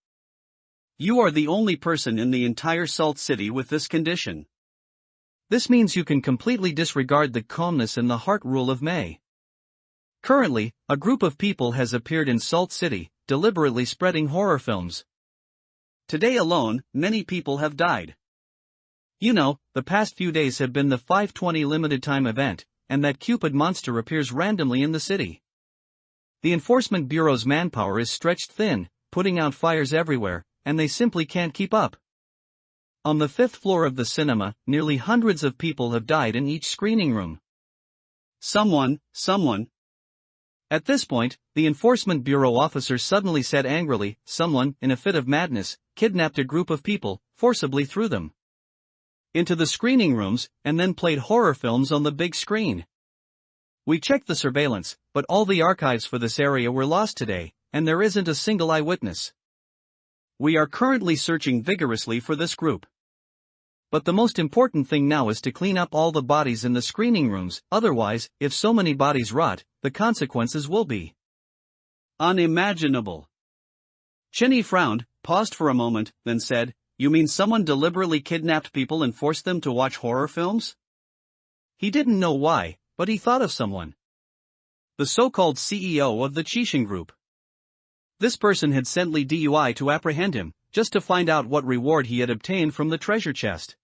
A: You are the only person in the entire Salt City with this condition. This means you can completely disregard the calmness and the heart rule of May. Currently, a group of people has appeared in Salt City, deliberately spreading horror films. Today alone, many people have died. You know, the past few days have been the 520 limited time event, and that Cupid monster appears randomly in the city. The Enforcement Bureau's manpower is stretched thin, putting out fires everywhere, and they simply can't keep up. On the 5th floor of the cinema, nearly hundreds of people have died in each screening room. Someone. At this point, the Enforcement Bureau officer suddenly said angrily, "Someone, in a fit of madness, kidnapped a group of people, forcibly threw them into the screening rooms, and then played horror films on the big screen. We checked the surveillance, but all the archives for this area were lost today, and there isn't a single eyewitness. We are currently searching vigorously for this group. But the most important thing now is to clean up all the bodies in the screening rooms, otherwise, if so many bodies rot, the consequences will be unimaginable." Chen Yi frowned, paused for a moment, then said, "You mean someone deliberately kidnapped people and forced them to watch horror films?" He didn't know why, but he thought of someone. The so-called CEO of the Chishan Group. This person had sent Li Dui to apprehend him, just to find out what reward he had obtained from the treasure chest.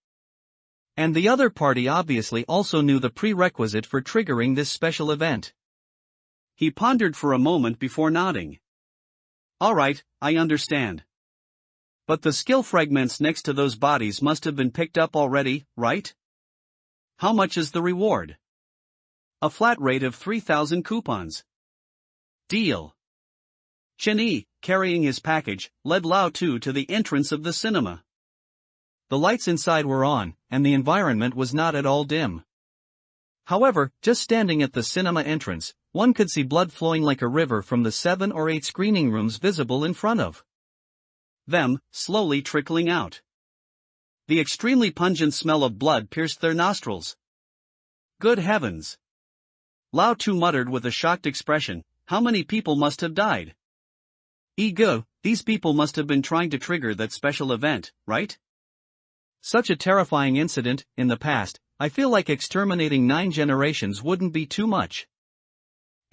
A: And the other party obviously also knew the prerequisite for triggering this special event. He pondered for a moment before nodding. "Alright, I understand. But the skill fragments next to those bodies must have been picked up already, right? How much is the reward?" "A flat rate of 3,000 coupons. Deal." Chen Yi, carrying his package, led Lao Tu to the entrance of the cinema. The lights inside were on, and the environment was not at all dim. However, just standing at the cinema entrance, one could see blood flowing like a river from the 7 or 8 screening rooms visible in front of them, slowly trickling out. The extremely pungent smell of blood pierced their nostrils. Good heavens! Lao Tu muttered with a shocked expression, how many people must have died? Ego, these people must have been trying to trigger that special event, right? Such a terrifying incident, in the past, I feel like exterminating 9 generations wouldn't be too much.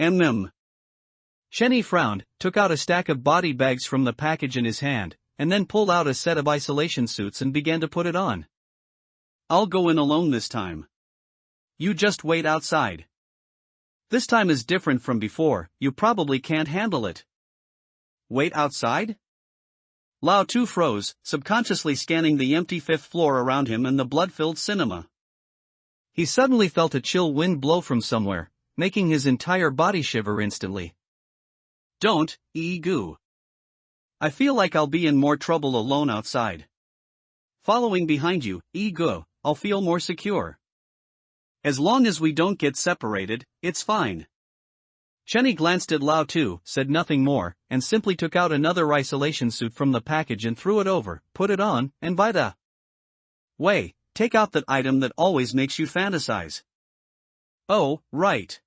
A: Shenny frowned, took out a stack of body bags from the package in his hand, and then pulled out a set of isolation suits and began to put it on. I'll go in alone this time. You just wait outside. This time is different from before, you probably can't handle it. Wait outside? Lao Tu froze, subconsciously scanning the empty 5th floor around him and the blood-filled cinema. He suddenly felt a chill wind blow from somewhere, making his entire body shiver instantly. Don't, Egu. I feel like I'll be in more trouble alone outside. Following behind you, Egu, I'll feel more secure. As long as we don't get separated, it's fine. Shenny glanced at Lao Tu, said nothing more, and simply took out another isolation suit from the package and threw it over, put it on, and by the way, take out that item that always makes you fantasize. Oh, right.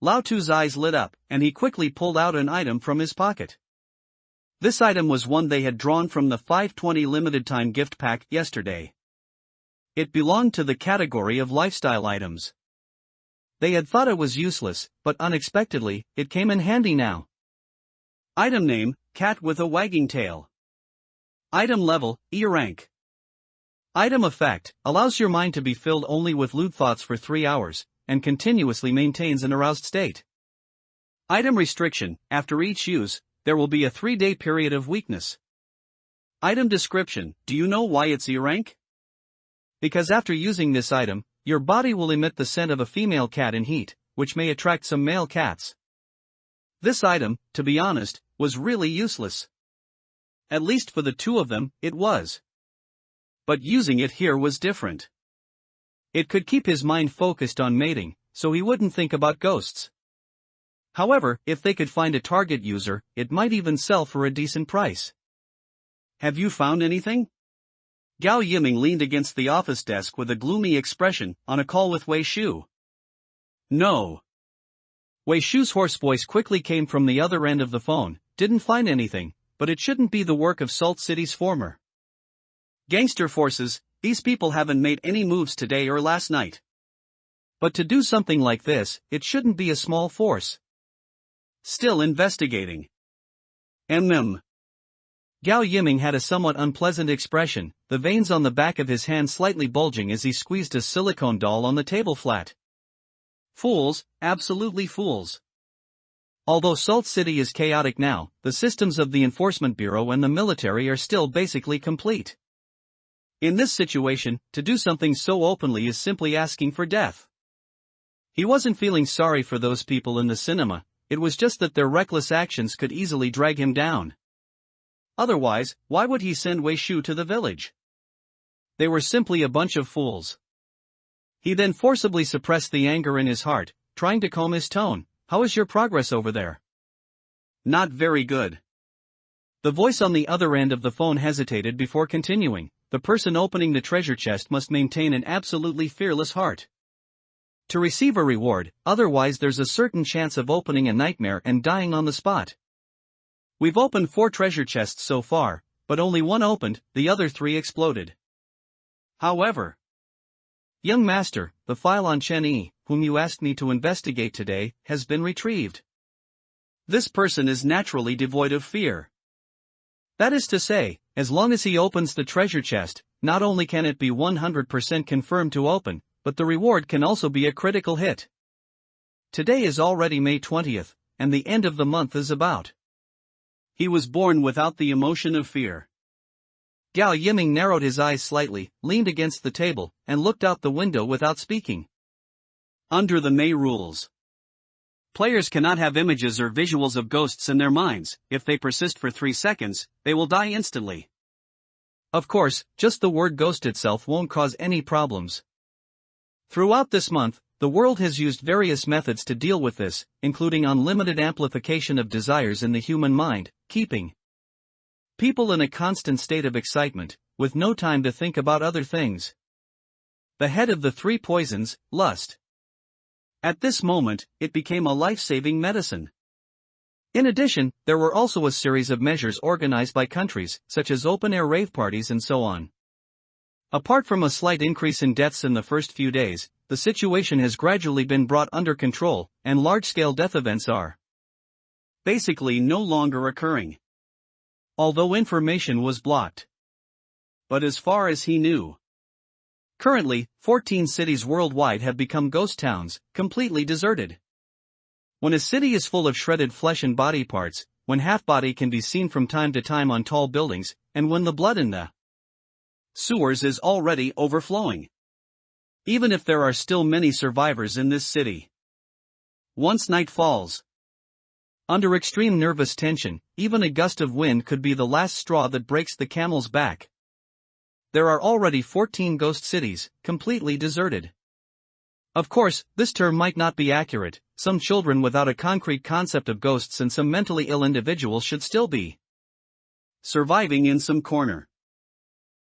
A: Lao Tu's eyes lit up, and he quickly pulled out an item from his pocket. This item was one they had drawn from the 520 limited-time gift pack yesterday. It belonged to the category of lifestyle items. They had thought it was useless, but unexpectedly, it came in handy now. Item name, cat with a wagging tail. Item level, E rank. Item effect, allows your mind to be filled only with lewd thoughts for 3 hours, and continuously maintains an aroused state. Item restriction, after each use, there will be a 3-day period of weakness. Item description, do you know why it's E rank? Because after using this item, your body will emit the scent of a female cat in heat, which may attract some male cats. This item, to be honest, was really useless. At least for the 2 of them, it was. But using it here was different. It could keep his mind focused on mating, so he wouldn't think about ghosts. However, if they could find a target user, it might even sell for a decent price. Have you found anything? Gao Yiming leaned against the office desk with a gloomy expression, on a call with Wei Shu. No. Wei Shu's hoarse voice quickly came from the other end of the phone, didn't find anything, but it shouldn't be the work of Salt City's former gangster forces, these people haven't made any moves today or last night. But to do something like this, it shouldn't be a small force. Still investigating. Gao Yiming had a somewhat unpleasant expression, the veins on the back of his hand slightly bulging as he squeezed a silicone doll on the table flat. Fools, absolutely fools. Although Salt City is chaotic now, the systems of the Enforcement Bureau and the military are still basically complete. In this situation, to do something so openly is simply asking for death. He wasn't feeling sorry for those people in the cinema, it was just that their reckless actions could easily drag him down. Otherwise, why would he send Wei Shu to the village? They were simply a bunch of fools. He then forcibly suppressed the anger in his heart, trying to calm his tone. How is your progress over there? Not very good. The voice on the other end of the phone hesitated before continuing. The person opening the treasure chest must maintain an absolutely fearless heart to receive a reward, otherwise there's a certain chance of opening a nightmare and dying on the spot. We've opened 4 treasure chests so far, but only 1 opened, the other 3 exploded. However, young master, the file on Chen Yi, whom you asked me to investigate today, has been retrieved. This person is naturally devoid of fear. That is to say, as long as he opens the treasure chest, not only can it be 100% confirmed to open, but the reward can also be a critical hit. Today is already May 20th, and the end of the month is about. He was born without the emotion of fear. Gao Yiming narrowed his eyes slightly, leaned against the table, and looked out the window without speaking. Under the May rules, players cannot have images or visuals of ghosts in their minds. If they persist for 3 seconds, they will die instantly. Of course, just the word ghost itself won't cause any problems. Throughout this month, the world has used various methods to deal with this, including unlimited amplification of desires in the human mind, keeping people in a constant state of excitement, with no time to think about other things. The head of the three poisons, lust. At this moment, it became a life-saving medicine. In addition, there were also a series of measures organized by countries, such as open-air rave parties and so on. Apart from a slight increase in deaths in the first few days, the situation has gradually been brought under control, and large-scale death events are basically no longer occurring. Although information was blocked. But as far as he knew, currently, 14 cities worldwide have become ghost towns, completely deserted. When a city is full of shredded flesh and body parts, when half-body can be seen from time to time on tall buildings, and when the blood in the sewers is already overflowing. Even if there are still many survivors in this city. Once night falls, under extreme nervous tension, even a gust of wind could be the last straw that breaks the camel's back. There are already 14 ghost cities, completely deserted. Of course, this term might not be accurate. Some children without a concrete concept of ghosts and some mentally ill individuals should still be surviving in some corner.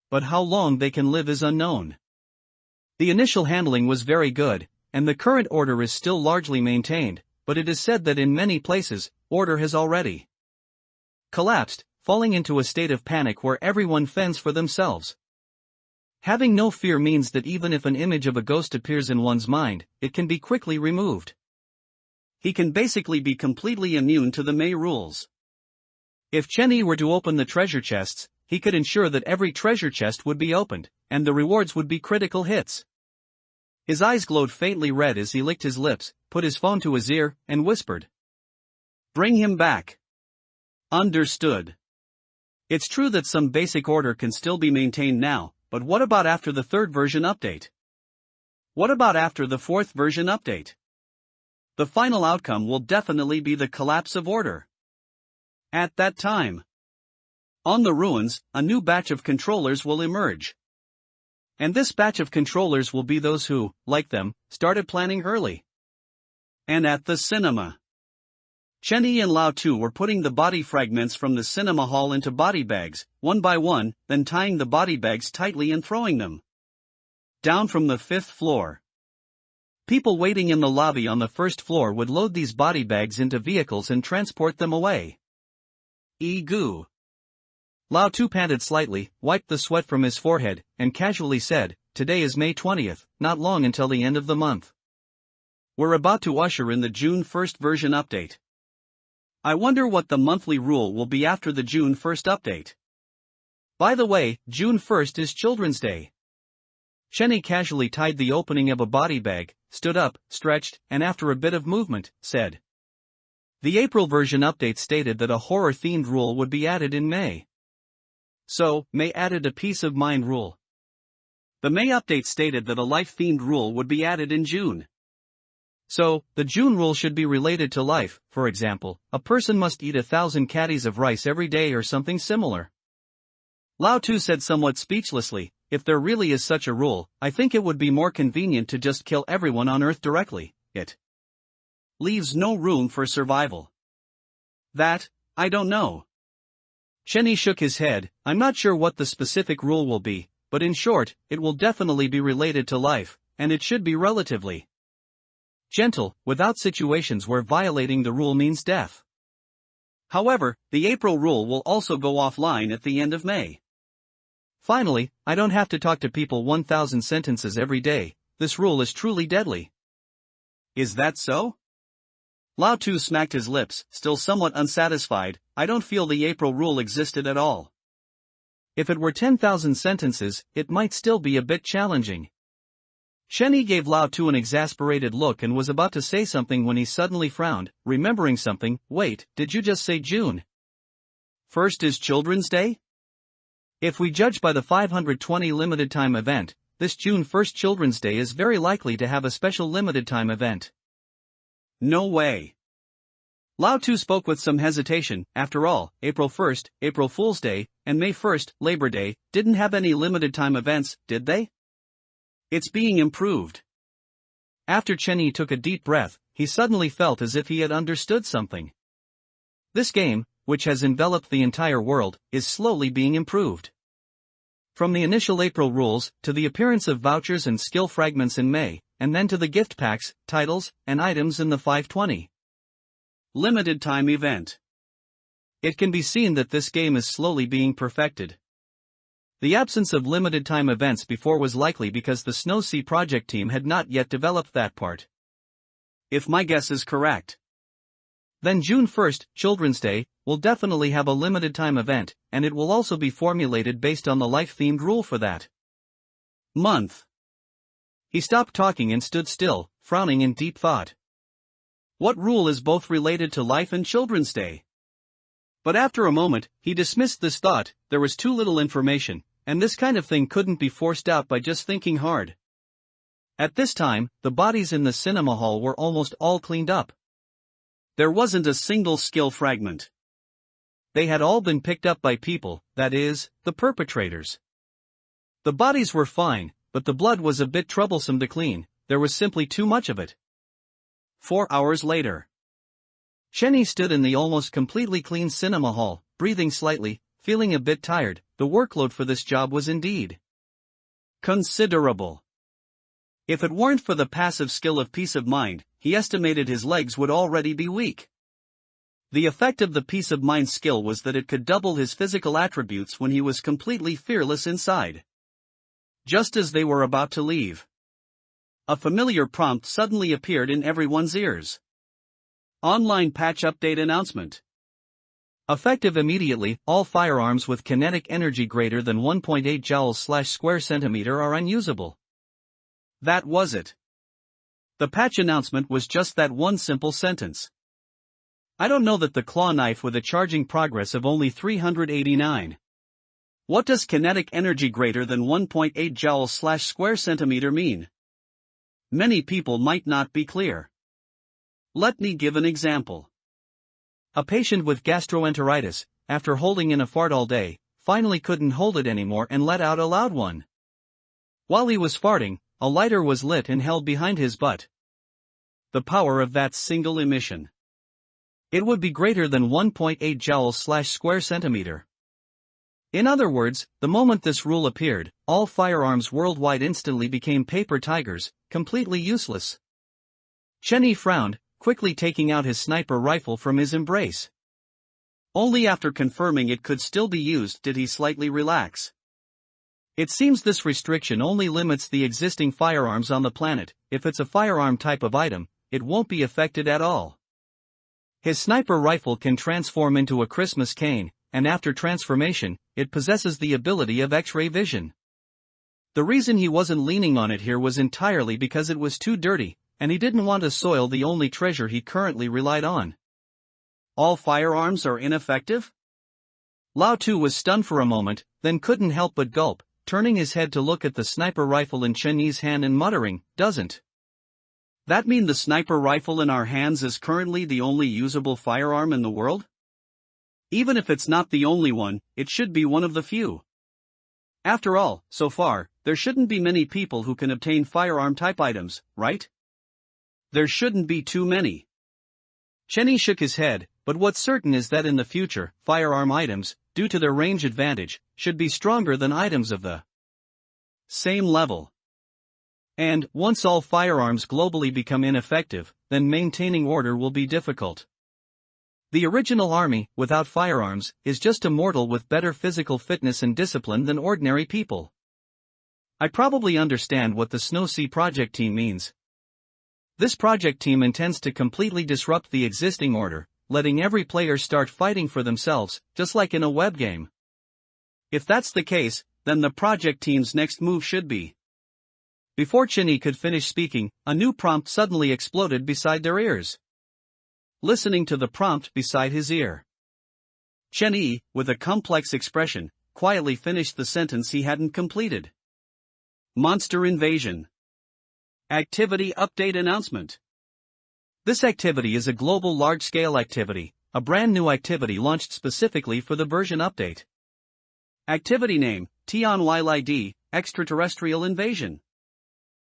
A: But how long they can live is unknown. The initial handling was very good, and the current order is still largely maintained, but it is said that in many places, order has already collapsed, falling into a state of panic where everyone fends for themselves. Having no fear means that even if an image of a ghost appears in one's mind, it can be quickly removed. He can basically be completely immune to the May rules. If Chenny were to open the treasure chests, he could ensure that every treasure chest would be opened, and the rewards would be critical hits. His eyes glowed faintly red as he licked his lips, put his phone to his ear, and whispered, "Bring him back." Understood. It's true that some basic order can still be maintained now, but what about after the third version update? What about after the fourth version update? The final outcome will definitely be the collapse of order. At that time, on the ruins, a new batch of controllers will emerge. And this batch of controllers will be those who, like them, started planning early. And at the cinema, Chenny and Lao Tu were putting the body fragments from the cinema hall into body bags, one by one, then tying the body bags tightly and throwing them down from the 5th floor. People waiting in the lobby on the 1st floor would load these body bags into vehicles and transport them away. Goo. Lao Tu panted slightly, wiped the sweat from his forehead, and casually said, "Today is May 20th, not long until the end of the month. We're about to usher in the June 1st version update. I wonder what the monthly rule will be after the June 1st update. By the way, June 1st is Children's Day." Chenny casually tied the opening of a body bag, stood up, stretched, and after a bit of movement, said. The April version update stated that a horror-themed rule would be added in May. So, May added a peace of mind rule. The May update stated that a life-themed rule would be added in June. So, the June rule should be related to life. For example, a person must eat 1,000 caddies of rice every day or something similar. Lao Tu said somewhat speechlessly, "If there really is such a rule, I think it would be more convenient to just kill everyone on Earth directly. It leaves no room for survival." That, I don't know. Chenny shook his head. "I'm not sure what the specific rule will be, but in short, it will definitely be related to life, and it should be relatively gentle, without situations where violating the rule means death. However, the April rule will also go offline at the end of May. Finally, I don't have to talk to people 1,000 sentences every day. This rule is truly deadly." Is that so? Lao Tu smacked his lips, still somewhat unsatisfied. "I don't feel the April rule existed at all. If it were 10,000 sentences, it might still be a bit challenging." Chenny gave Lao Tu an exasperated look and was about to say something when he suddenly frowned, remembering something. "Wait, did you just say June 1st is Children's Day? If we judge by the 520 limited time event, this June 1st Children's Day is very likely to have a special limited time event." No way. Lao Tu spoke with some hesitation. After all, April 1st, April Fool's Day, and May 1st, Labor Day, didn't have any limited time events, did they? It's being improved. After Chen Yi took a deep breath, he suddenly felt as if he had understood something. This game, which has enveloped the entire world, is slowly being improved. From the initial April rules, to the appearance of vouchers and skill fragments in May, and then to the gift packs, titles, and items in the 520. Limited time event. It can be seen that this game is slowly being perfected. The absence of limited time events before was likely because the Snow Sea project team had not yet developed that part. If my guess is correct, then June 1st, Children's Day, will definitely have a limited time event, and it will also be formulated based on the life-themed rule for that month. He stopped talking and stood still, frowning in deep thought. What rule is both related to life and Children's Day? But after a moment, he dismissed this thought. There was too little information, and this kind of thing couldn't be forced out by just thinking hard. At this time, the bodies in the cinema hall were almost all cleaned up. There wasn't a single skill fragment. They had all been picked up by people, that is, the perpetrators. The bodies were fine, but the blood was a bit troublesome to clean. There was simply too much of it. 4 hours later, Chen Yi stood in the almost completely clean cinema hall, breathing slightly, feeling a bit tired. The workload for this job was indeed considerable. If it weren't for the passive skill of peace of mind, he estimated his legs would already be weak. The effect of the peace of mind skill was that it could double his physical attributes when he was completely fearless inside. Just as they were about to leave, a familiar prompt suddenly appeared in everyone's ears. Online patch update announcement. Effective immediately, all firearms with kinetic energy greater than 1.8 joules/square centimeter are unusable. That was it. The patch announcement was just that one simple sentence. I don't know that the claw knife with a charging progress of only 389. What does kinetic energy greater than 1.8 joules/square centimeter mean? Many people might not be clear. Let me give an example. A patient with gastroenteritis, after holding in a fart all day, finally couldn't hold it anymore and let out a loud one. While he was farting, a lighter was lit and held behind his butt. The power of that single emission. It would be greater than 1.8 joules/square centimeter. In other words, the moment this rule appeared, all firearms worldwide instantly became paper tigers, completely useless. Chen Yi frowned, quickly taking out his sniper rifle from his embrace. Only after confirming it could still be used did he slightly relax. It seems this restriction only limits the existing firearms on the planet. If it's a firearm type of item, it won't be affected at all. His sniper rifle can transform into a Christmas cane, and after transformation, it possesses the ability of X-ray vision. The reason he wasn't leaning on it here was entirely because it was too dirty, and he didn't want to soil the only treasure he currently relied on. All firearms are ineffective? Lao Tu was stunned for a moment, then couldn't help but gulp, turning his head to look at the sniper rifle in Chen Yi's hand and muttering, "Doesn't that mean the sniper rifle in our hands is currently the only usable firearm in the world? Even if it's not the only one, it should be one of the few. After all, so far, there shouldn't be many people who can obtain firearm-type items, right? There shouldn't be too many." Chen Yi shook his head, but what's certain is that in the future, firearm items, due to their range advantage, should be stronger than items of the same level. And, once all firearms globally become ineffective, then maintaining order will be difficult. The original army, without firearms, is just a mortal with better physical fitness and discipline than ordinary people. I probably understand what the Snow Sea project team means. This project team intends to completely disrupt the existing order, letting every player start fighting for themselves, just like in a web game. If that's the case, then the project team's next move should be. Before Chen Yi could finish speaking, a new prompt suddenly exploded beside their ears. Listening to the prompt beside his ear, Chen Yi, with a complex expression, quietly finished the sentence he hadn't completed. Monster invasion. Activity update announcement. This activity is a global large-scale activity, a brand new activity launched specifically for the version update. Activity name, Tianylid, Extraterrestrial Invasion.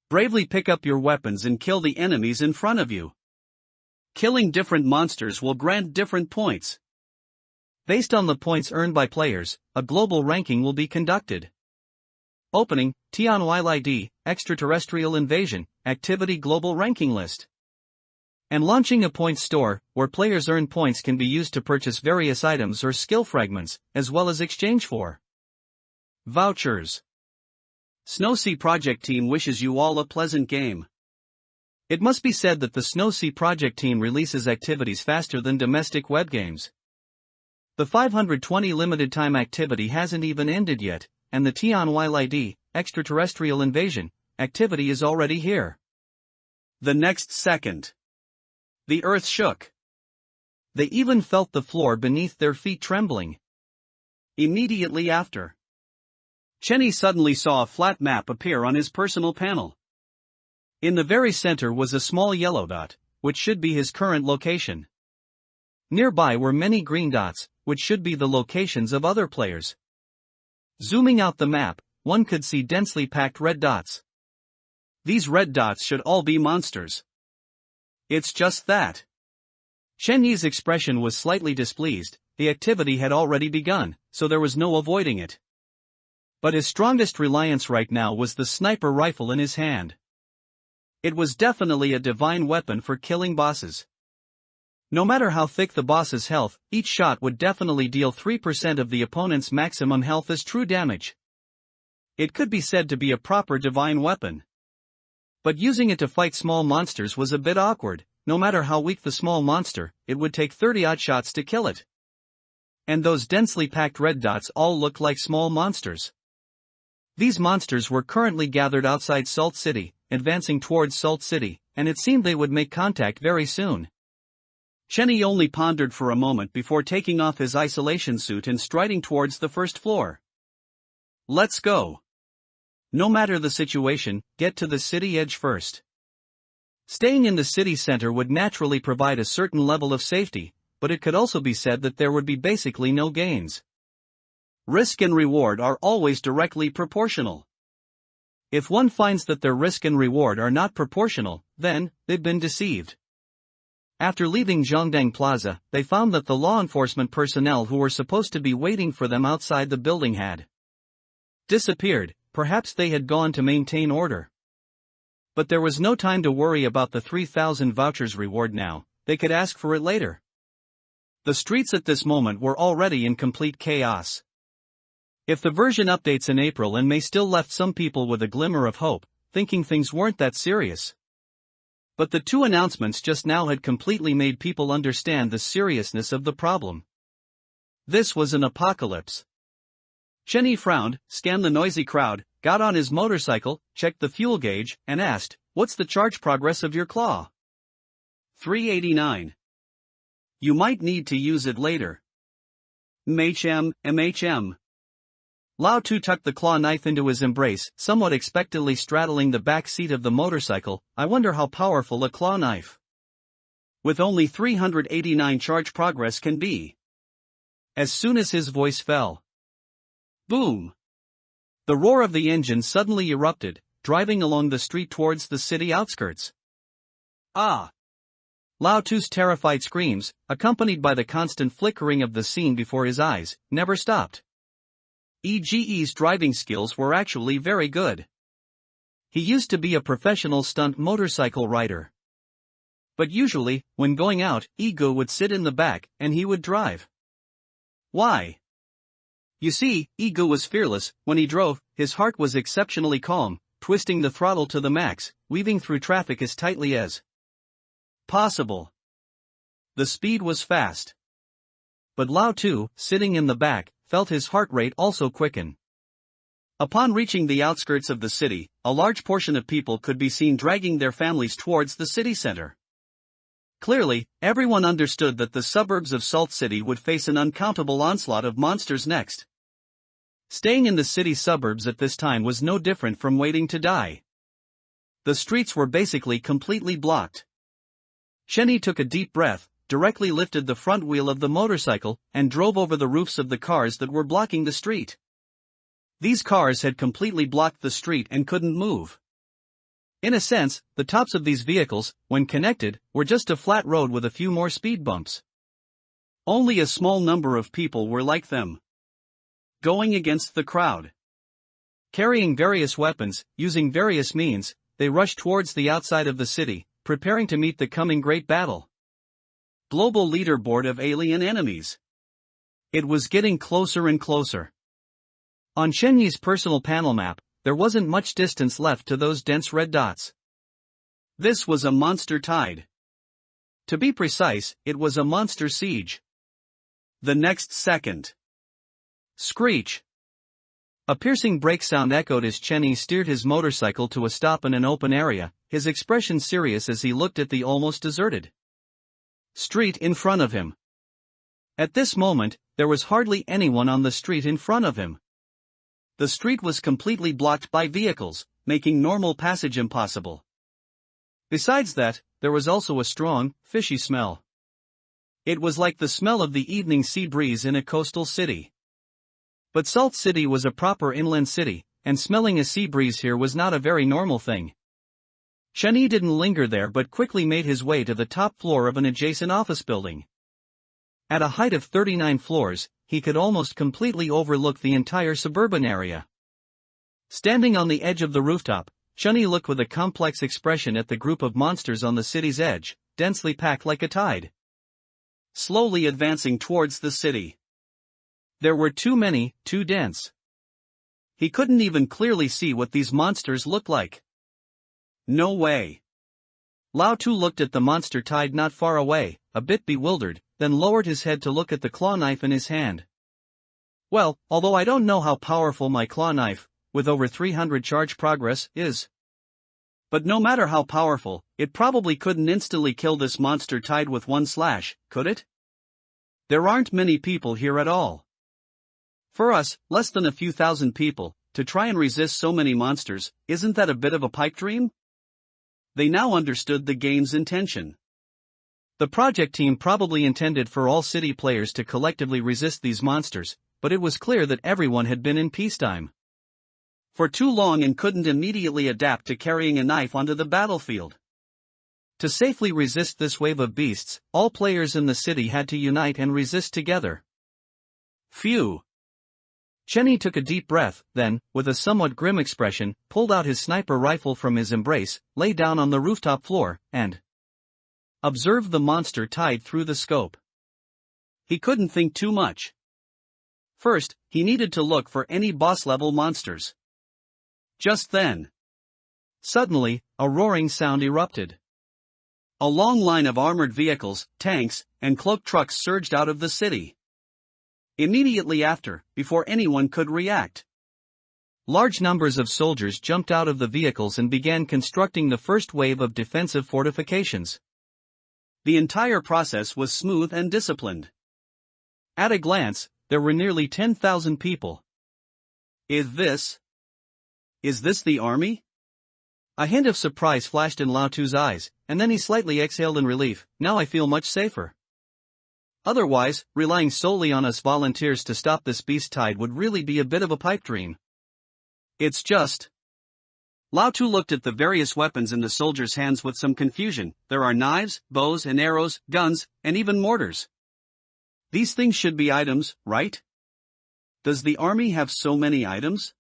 A: Bravely pick up your weapons and kill the enemies in front of you. Killing different monsters will grant different points. Based on the points earned by players, a global ranking will be conducted. Opening, Tianylid, Extraterrestrial Invasion, Activity Global Ranking List. And launching a points store, where players' earned points can be used to purchase various items or skill fragments, as well as exchange for vouchers. Snowsea Project Team wishes you all a pleasant game. It must be said that the Snowsea Project Team releases activities faster than domestic web games. The 520 limited time activity hasn't even ended yet, and the Tianylid, Extraterrestrial Invasion, activity is already here. The next second, the earth shook. They even felt the floor beneath their feet trembling. Immediately after, Chenny suddenly saw a flat map appear on his personal panel. In the very center was a small yellow dot, which should be his current location. Nearby were many green dots, which should be the locations of other players. Zooming out the map, one could see densely packed red dots. These red dots should all be monsters. It's just that. Chen Yi's expression was slightly displeased. The activity had already begun, so there was no avoiding it. But his strongest reliance right now was the sniper rifle in his hand. It was definitely a divine weapon for killing bosses. No matter how thick the boss's health, each shot would definitely deal 3% of the opponent's maximum health as true damage. It could be said to be a proper divine weapon. But using it to fight small monsters was a bit awkward. No matter how weak the small monster, it would take 30-odd shots to kill it. And those densely packed red dots all looked like small monsters. These monsters were currently gathered outside Salt City, advancing towards Salt City, and it seemed they would make contact very soon. Chenny only pondered for a moment before taking off his isolation suit and striding towards the first floor. Let's go. No matter the situation, get to the city edge first. Staying in the city center would naturally provide a certain level of safety, but it could also be said that there would be basically no gains. Risk and reward are always directly proportional. If one finds that their risk and reward are not proportional, then they've been deceived. After leaving Zhongdang Plaza, they found that the law enforcement personnel who were supposed to be waiting for them outside the building had disappeared. Perhaps they had gone to maintain order. But there was no time to worry about the 3,000 vouchers reward now. They could ask for it later. The streets at this moment were already in complete chaos. If the version updates in April and May still left some people with a glimmer of hope, thinking things weren't that serious. But the two announcements just now had completely made people understand the seriousness of the problem. This was an apocalypse. Chenny frowned, scanned the noisy crowd, got on his motorcycle, checked the fuel gauge, and asked, "What's the charge progress of your claw?" 389. You might need to use it later. MHM. Lao Tu tucked the claw knife into his embrace, somewhat expectantly straddling the back seat of the motorcycle. I wonder how powerful a claw knife with only 389 charge progress can be. As soon as his voice fell, boom! The roar of the engine suddenly erupted, driving along the street towards the city outskirts. Ah! Lao Tu's terrified screams, accompanied by the constant flickering of the scene before his eyes, never stopped. EGE's driving skills were actually very good. He used to be a professional stunt motorcycle rider. But usually, when going out, Ego would sit in the back, and he would drive. Why? You see, Ego was fearless. When he drove, his heart was exceptionally calm, twisting the throttle to the max, weaving through traffic as tightly as possible. The speed was fast. But Lao Tu, sitting in the back, felt his heart rate also quicken. Upon reaching the outskirts of the city, a large portion of people could be seen dragging their families towards the city center. Clearly, everyone understood that the suburbs of Salt City would face an uncountable onslaught of monsters next. Staying in the city suburbs at this time was no different from waiting to die. The streets were basically completely blocked. Shenny took a deep breath, directly lifted the front wheel of the motorcycle, and drove over the roofs of the cars that were blocking the street. These cars had completely blocked the street and couldn't move. In a sense, the tops of these vehicles, when connected, were just a flat road with a few more speed bumps. Only a small number of people were like them, going against the crowd. Carrying various weapons, using various means, they rushed towards the outside of the city, preparing to meet the coming great battle. Global leaderboard of alien enemies. It was getting closer and closer. On Shenyi's personal panel map, there wasn't much distance left to those dense red dots. This was a monster tide. To be precise, it was a monster siege. The next second. Screech. A piercing brake sound echoed as Chenny steered his motorcycle to a stop in an open area, his expression serious as he looked at the almost deserted street in front of him. At this moment, there was hardly anyone on the street in front of him. The street was completely blocked by vehicles, making normal passage impossible. Besides that, there was also a strong, fishy smell. It was like the smell of the evening sea breeze in a coastal city. But Salt City was a proper inland city, and smelling a sea breeze here was not a very normal thing. Shenny didn't linger there but quickly made his way to the top floor of an adjacent office building. At a height of 39 floors, he could almost completely overlook the entire suburban area. Standing on the edge of the rooftop, Shenny looked with a complex expression at the group of monsters on the city's edge, densely packed like a tide, slowly advancing towards the city. There were too many, too dense. He couldn't even clearly see what these monsters looked like. No way. Lao Tu looked at the monster tide not far away, a bit bewildered, then lowered his head to look at the claw knife in his hand. Well, although I don't know how powerful my claw knife, with over 300 charge progress, is. But no matter how powerful, it probably couldn't instantly kill this monster tide with one slash, could it? There aren't many people here at all. For us, less than a few thousand people, to try and resist so many monsters, isn't that a bit of a pipe dream? They now understood the game's intention. The project team probably intended for all city players to collectively resist these monsters, but it was clear that everyone had been in peacetime for too long and couldn't immediately adapt to carrying a knife onto the battlefield. To safely resist this wave of beasts, all players in the city had to unite and resist together. Phew. Chenny took a deep breath, then, with a somewhat grim expression, pulled out his sniper rifle from his embrace, lay down on the rooftop floor, and observed the monster tide through the scope. He couldn't think too much. First, he needed to look for any boss-level monsters. Just then, suddenly, a roaring sound erupted. A long line of armored vehicles, tanks, and cloaked trucks surged out of the city. Immediately after, before anyone could react, large numbers of soldiers jumped out of the vehicles and began constructing the first wave of defensive fortifications. The entire process was smooth and disciplined. At a glance, there were nearly 10,000 people. Is this the army? A hint of surprise flashed in Lao Tu's eyes, and then he slightly exhaled in relief. Now I feel much safer. Otherwise, relying solely on us volunteers to stop this beast tide would really be a bit of a pipe dream. It's just. Lao Tu looked at the various weapons in the soldiers' hands with some confusion. There are knives, bows and arrows, guns, and even mortars. These things should be items, right? Does the army have so many items?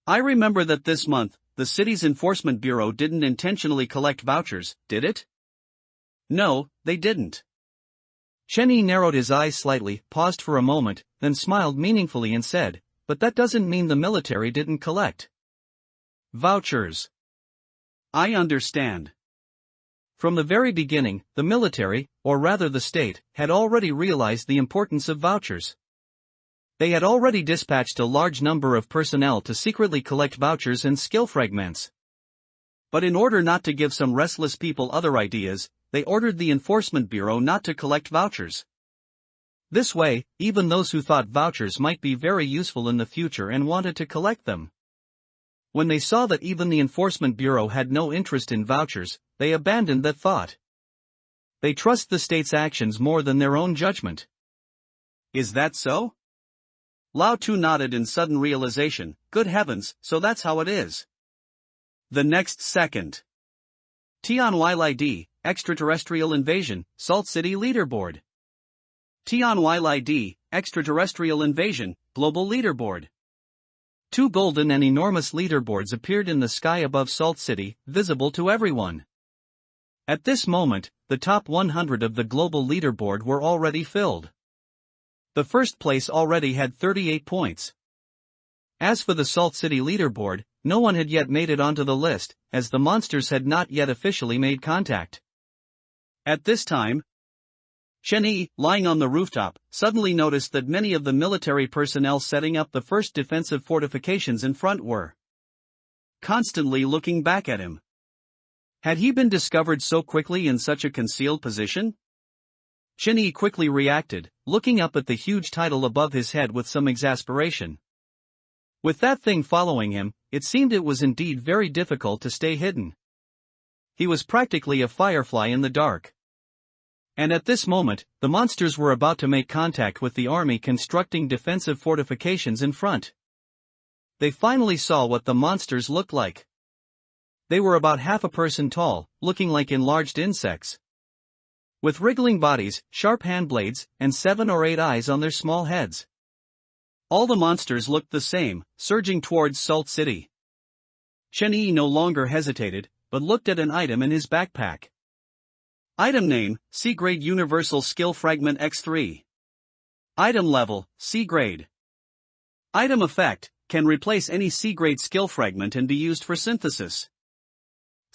A: I remember that this month, the city's enforcement bureau didn't intentionally collect vouchers, did it? No, they didn't. Shenny narrowed his eyes slightly, paused for a moment, then smiled meaningfully and said, but that doesn't mean the military didn't collect vouchers. I understand. From the very beginning, the military, or rather the state, had already realized the importance of vouchers. They had already dispatched a large number of personnel to secretly collect vouchers and skill fragments. But in order not to give some restless people other ideas, they ordered the Enforcement Bureau not to collect vouchers. This way, even those who thought vouchers might be very useful in the future and wanted to collect them. When they saw that even the Enforcement Bureau had no interest in vouchers, they abandoned that thought. they trust the state's actions more than their own judgment. Is that so? Lao Tu nodded in sudden realization. Good heavens, so that's how it is. The next second. Tianylid, Extraterrestrial Invasion, Salt City Leaderboard. Tianylid, Extraterrestrial Invasion, Global Leaderboard. 2 golden and enormous leaderboards appeared in the sky above Salt City, visible to everyone. At this moment, the top 100 of the global leaderboard were already filled. The first place already had 38 points. As for the Salt City leaderboard, no one had yet made it onto the list, as the monsters had not yet officially made contact. At this time, Chen Yi, lying on the rooftop, suddenly noticed that many of the military personnel setting up the first defensive fortifications in front were constantly looking back at him. Had he been discovered so quickly in such a concealed position? Chen Yi quickly reacted, looking up at the huge title above his head with some exasperation. With that thing following him, it seemed it was indeed very difficult to stay hidden. He was practically a firefly in the dark. And at this moment, the monsters were about to make contact with the army constructing defensive fortifications in front. They finally saw what the monsters looked like. They were about half a person tall, looking like enlarged insects, with wriggling bodies, sharp hand blades, and 7 or 8 eyes on their small heads. All the monsters looked the same, surging towards Salt City. Chen Yi no longer hesitated, but looked at an item in his backpack. Item name, C-Grade Universal Skill Fragment X3. Item level, C-Grade. Item effect, can replace any C-Grade skill fragment and be used for synthesis.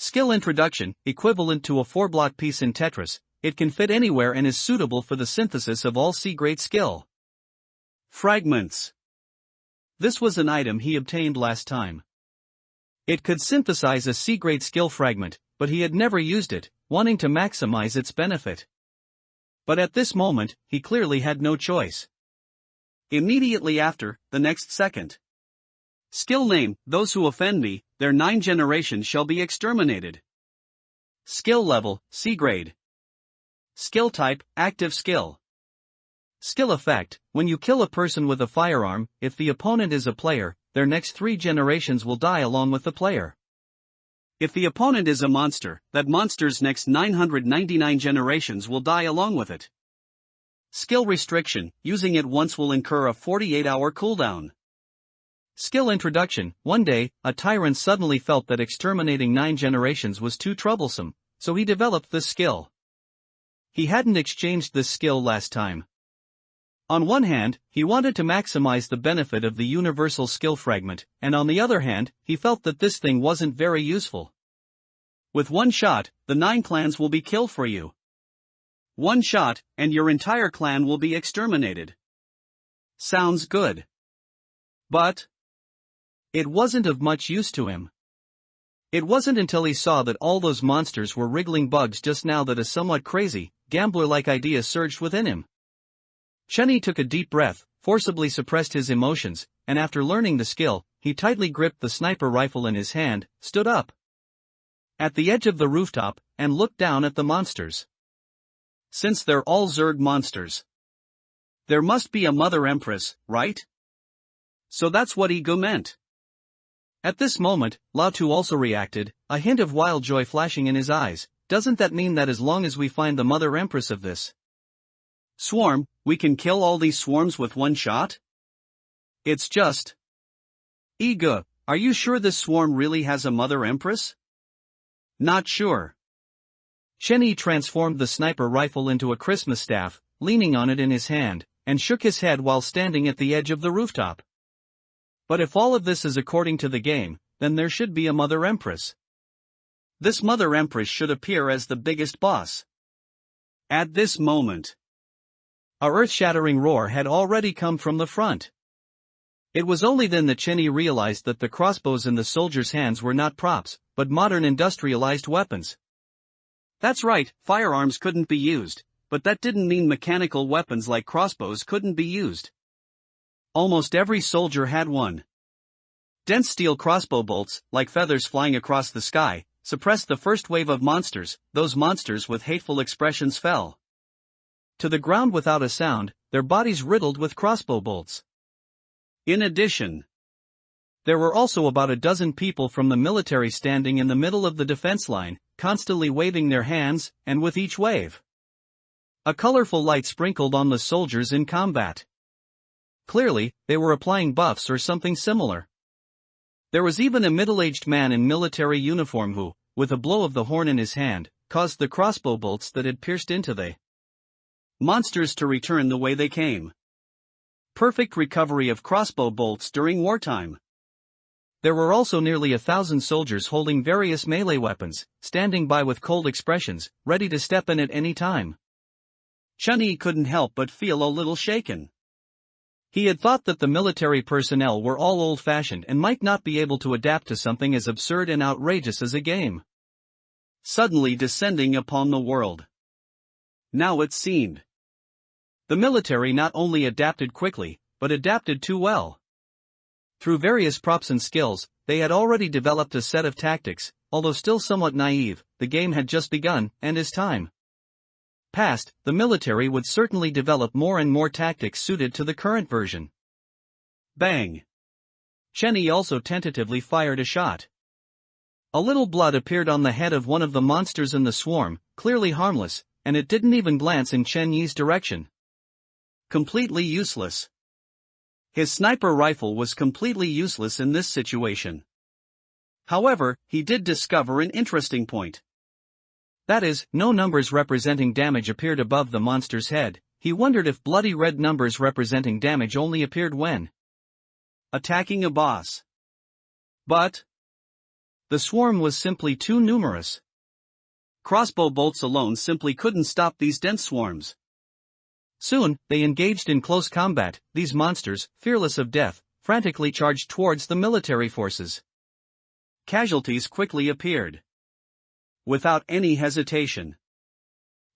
A: Skill introduction, equivalent to a 4-block piece in Tetris, it can fit anywhere and is suitable for the synthesis of all C-Grade skill fragments. This was an item he obtained last time. It could synthesize a C-Grade skill fragment, but he had never used it, wanting to maximize its benefit. But at this moment, he clearly had no choice. Immediately after, the next second. Skill name, those who offend me, their 9 generations shall be exterminated. Skill level, C-Grade. Skill type, active skill. Skill effect, when you kill a person with a firearm, if the opponent is a player, their next 3 generations will die along with the player. If the opponent is a monster, that monster's next 999 generations will die along with it. Skill restriction, using it once will incur a 48-hour cooldown. Skill introduction, one day, a tyrant suddenly felt that exterminating 9 generations was too troublesome, so he developed this skill. He hadn't exchanged this skill last time. On one hand, he wanted to maximize the benefit of the universal skill fragment, and on the other hand, he felt that this thing wasn't very useful. With one shot, the 9 clans will be killed for you. One shot, and your entire clan will be exterminated. Sounds good. But it wasn't of much use to him. It wasn't until he saw that all those monsters were wriggling bugs just now that a somewhat crazy, gambler-like idea surged within him. Chen Yi took a deep breath, forcibly suppressed his emotions, and after learning the skill, he tightly gripped the sniper rifle in his hand, stood up at the edge of the rooftop, and looked down at the monsters. Since they're all Zerg monsters, there must be a Mother Empress, right? So that's what Ego meant. At this moment, Lao Tu also reacted, a hint of wild joy flashing in his eyes. Doesn't that mean that as long as we find the Mother Empress of this swarm, we can kill all these swarms with one shot? It's just... Ego, are you sure this swarm really has a Mother Empress? Not sure. Chen Yi transformed the sniper rifle into a Christmas staff, leaning on it in his hand, and shook his head while standing at the edge of the rooftop. But if all of this is according to the game, then there should be a Mother Empress. This Mother Empress should appear as the biggest boss. At this moment, a earth-shattering roar had already come from the front. It was only then that Chen Yi realized that the crossbows in the soldiers' hands were not props, but modern industrialized weapons. That's right, firearms couldn't be used, but that didn't mean mechanical weapons like crossbows couldn't be used. Almost every soldier had one. Dense steel crossbow bolts, like feathers flying across the sky, suppressed the first wave of monsters. Those monsters with hateful expressions fell to the ground without a sound, their bodies riddled with crossbow bolts. In addition, there were also about a dozen people from the military standing in the middle of the defense line, constantly waving their hands, and with each wave, a colorful light sprinkled on the soldiers in combat. Clearly, they were applying buffs or something similar. There was even a middle-aged man in military uniform who, with a blow of the horn in his hand, caused the crossbow bolts that had pierced into the monsters to return the way they came. Perfect recovery of crossbow bolts during wartime. There were also nearly 1,000 soldiers holding various melee weapons, standing by with cold expressions, ready to step in at any time. Chun-Yi couldn't help but feel a little shaken. He had thought that the military personnel were all old-fashioned and might not be able to adapt to something as absurd and outrageous as a game suddenly descending upon the world. Now it seemed the military not only adapted quickly, but adapted too well. Through various props and skills, they had already developed a set of tactics. Although still somewhat naive, the game had just begun, and as time passed, the military would certainly develop more and more tactics suited to the current version. Bang! Chun-Yi also tentatively fired a shot. A little blood appeared on the head of one of the monsters in the swarm, clearly harmless, and it didn't even glance in Chun-Yi's direction. Completely useless. His sniper rifle was completely useless in this situation. However, he did discover an interesting point. That is, no numbers representing damage appeared above the monster's head. He wondered if bloody red numbers representing damage only appeared when attacking a boss. But the swarm was simply too numerous. Crossbow bolts alone simply couldn't stop these dense swarms. Soon, they engaged in close combat. These monsters, fearless of death, frantically charged towards the military forces. Casualties quickly appeared. Without any hesitation,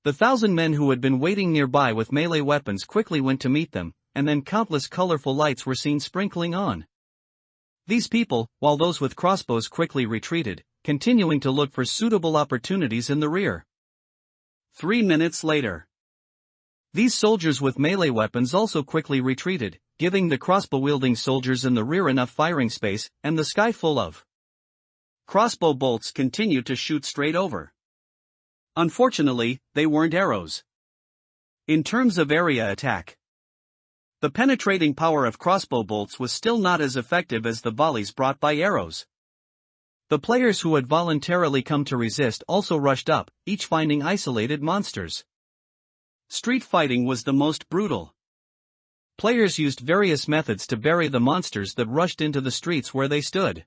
A: the 1,000 men who had been waiting nearby with melee weapons quickly went to meet them, and then countless colorful lights were seen sprinkling on these people, while those with crossbows quickly retreated, continuing to look for suitable opportunities in the rear. 3 minutes later, these soldiers with melee weapons also quickly retreated, giving the crossbow-wielding soldiers in the rear enough firing space, and the sky full of crossbow bolts continued to shoot straight over. Unfortunately, they weren't arrows. In terms of area attack, the penetrating power of crossbow bolts was still not as effective as the volleys brought by arrows. The players who had voluntarily come to resist also rushed up, each finding isolated monsters. Street fighting was the most brutal. Players used various methods to bury the monsters that rushed into the streets where they stood,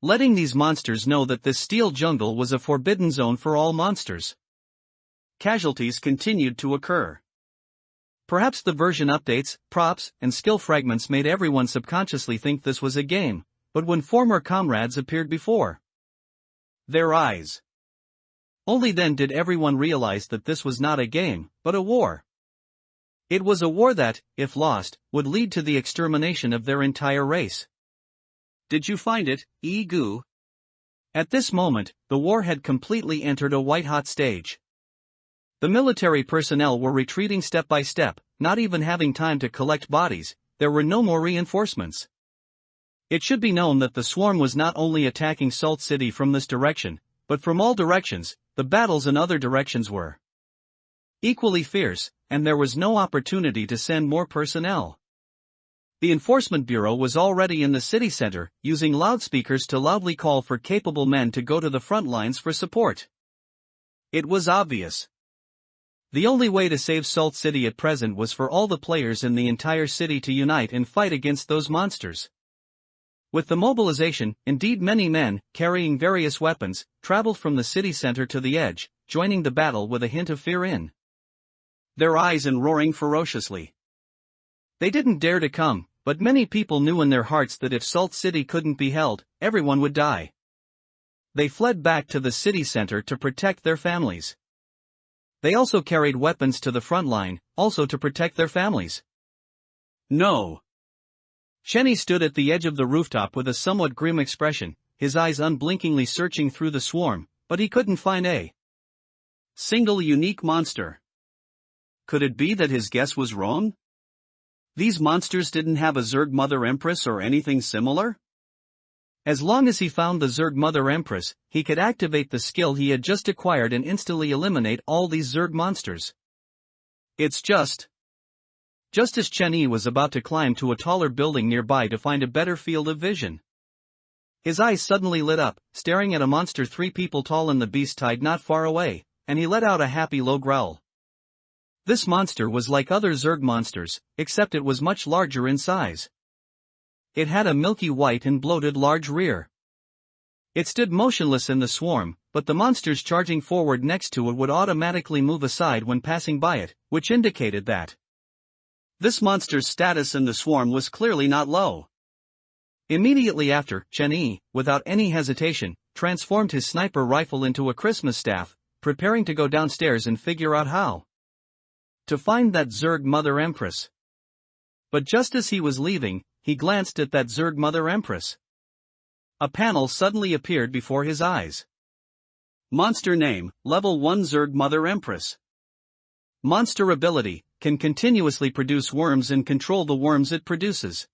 A: letting these monsters know that this steel jungle was a forbidden zone for all monsters. Casualties continued to occur. Perhaps the version updates, props, and skill fragments made everyone subconsciously think this was a game, but when former comrades appeared before their eyes, only then did everyone realize that this was not a game, but a war. It was a war that, if lost, would lead to the extermination of their entire race. Did you find it, Egu? At this moment, the war had completely entered a white-hot stage. The military personnel were retreating step by step, not even having time to collect bodies. There were no more reinforcements. It should be known that the swarm was not only attacking Salt City from this direction, but from all directions. The battles in other directions were equally fierce, and there was no opportunity to send more personnel. The Enforcement Bureau was already in the city center, using loudspeakers to loudly call for capable men to go to the front lines for support. It was obvious. The only way to save Salt City at present was for all the players in the entire city to unite and fight against those monsters. With the mobilization, indeed many men, carrying various weapons, traveled from the city center to the edge, joining the battle with a hint of fear in their eyes and roaring ferociously. They didn't dare to come, but many people knew in their hearts that if Salt City couldn't be held, everyone would die. They fled back to the city center to protect their families. They also carried weapons to the front line, also to protect their families. No. Chun-Yi stood at the edge of the rooftop with a somewhat grim expression. his eyes unblinkingly searching through the swarm, but he couldn't find a single unique monster. Could it be that his guess was wrong? These monsters didn't have a Zerg Mother Empress or anything similar? As long as he found the Zerg Mother Empress, he could activate the skill he had just acquired and instantly eliminate all these Zerg monsters. It's just as Chen Yi was about to climb to a taller building nearby to find a better field of vision. His eyes suddenly lit up, staring at a monster 3 people tall in the beast tide not far away, and he let out a happy low growl. This monster was like other Zerg monsters, except it was much larger in size. It had a milky white and bloated large rear. It stood motionless in the swarm, but the monsters charging forward next to it would automatically move aside when passing by it, which indicated that this monster's status in the swarm was clearly not low. Immediately after, Chen Yi, without any hesitation, transformed his sniper rifle into a Christmas staff, preparing to go downstairs and figure out how to find that Zerg Mother Empress. But just as he was leaving, he glanced at that Zerg Mother Empress. A panel suddenly appeared before his eyes. Monster name, Level 1 Zerg Mother Empress. Monster ability, can continuously produce worms and control the worms it produces.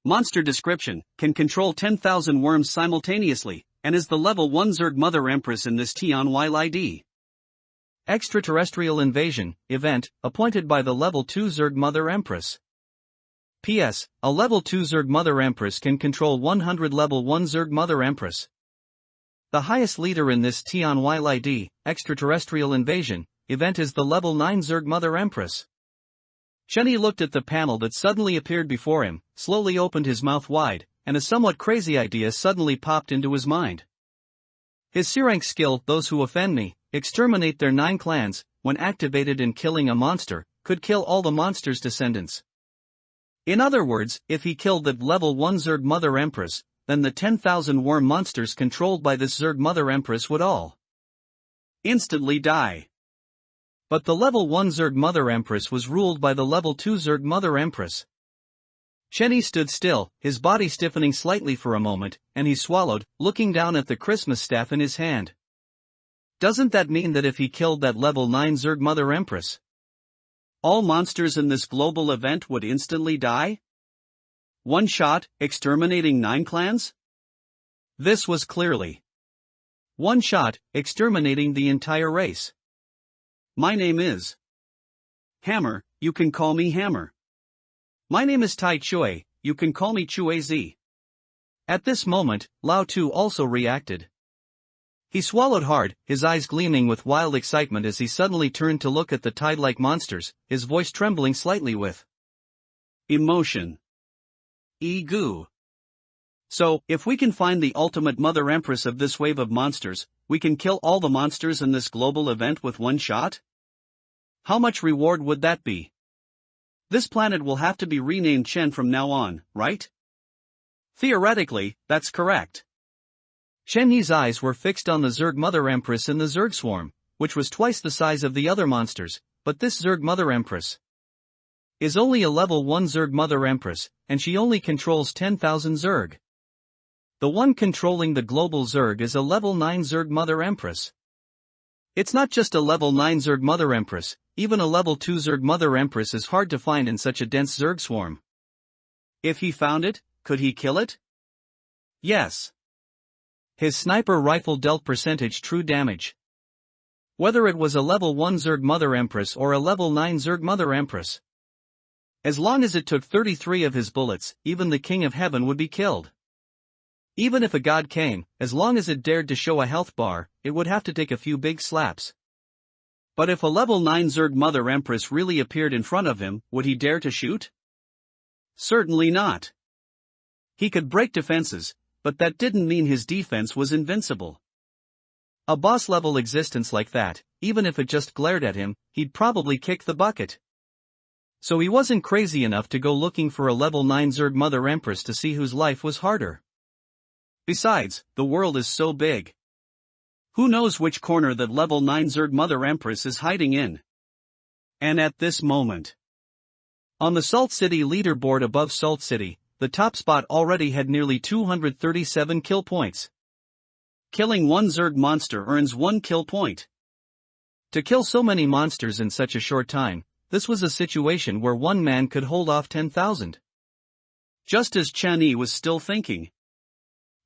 A: Monster description, can control 10,000 worms simultaneously, and is the Level 1 Zerg Mother Empress in this Tianyi. Extraterrestrial invasion, event, appointed by the Level 2 Zerg Mother Empress. P.S. A Level 2 Zerg Mother Empress can control 100 Level 1 Zerg Mother Empress. The highest leader in this Tianyi extraterrestrial invasion event is the Level 9 Zerg Mother Empress. Chen Yi looked at the panel that suddenly appeared before him, slowly opened his mouth wide, and a somewhat crazy idea suddenly popped into his mind. His C-rank skill, Those Who Offend Me, exterminate their 9 clans, when activated in killing a monster, could kill all the monster's descendants. In other words, if he killed the Level 1 Zerg Mother Empress, then the 10,000 worm monsters controlled by this Zerg Mother Empress would all instantly die. But the Level 1 Zerg Mother Empress was ruled by the Level 2 Zerg Mother Empress. Chen Yi stood still, his body stiffening slightly for a moment, and he swallowed, looking down at the Christmas staff in his hand. Doesn't that mean that if he killed that Level 9 Zerg Mother Empress, all monsters in this global event would instantly die? One shot, exterminating 9 clans? This was clearly one shot, exterminating the entire race. My name is Hammer, you can call me Hammer. My name is Tai Chui, you can call me Chui Z. At this moment, Lao Tu also reacted. He swallowed hard, his eyes gleaming with wild excitement as he suddenly turned to look at the tide-like monsters, his voice trembling slightly with emotion. Egu. So, if we can find the ultimate Mother Empress of this wave of monsters, we can kill all the monsters in this global event with one shot? How much reward would that be? This planet will have to be renamed Chen from now on, right? Theoretically, that's correct. Chen Yi's eyes were fixed on the Zerg Mother Empress in the Zerg swarm, which was twice the size of the other monsters, but this Zerg Mother Empress is only a Level 1 Zerg Mother Empress, and she only controls 10,000 Zerg. The one controlling the global Zerg is a Level 9 Zerg Mother Empress. It's not just a Level 9 Zerg Mother Empress, even a Level 2 Zerg Mother Empress is hard to find in such a dense Zerg swarm. If he found it, could he kill it? Yes. His sniper rifle dealt percentage true damage. Whether it was a Level 1 Zerg Mother Empress or a Level 9 Zerg Mother Empress. As long as it took 33 of his bullets, even the King of Heaven would be killed. Even if a god came, as long as it dared to show a health bar, it would have to take a few big slaps. But if a Level 9 Zerg Mother Empress really appeared in front of him, would he dare to shoot? Certainly not. He could break defenses, but that didn't mean his defense was invincible. A boss-level existence like that, even if it just glared at him, he'd probably kick the bucket. So he wasn't crazy enough to go looking for a Level 9 Zerg Mother Empress to see whose life was harder. Besides, the world is so big. Who knows which corner that Level 9 Zerg Mother Empress is hiding in? And at this moment, on the Salt City leaderboard above Salt City, the top spot already had nearly 237 kill points. Killing one Zerg monster earns 1 kill point. To kill so many monsters in such a short time, this was a situation where one man could hold off 10,000. Just as Chen Yi was still thinking.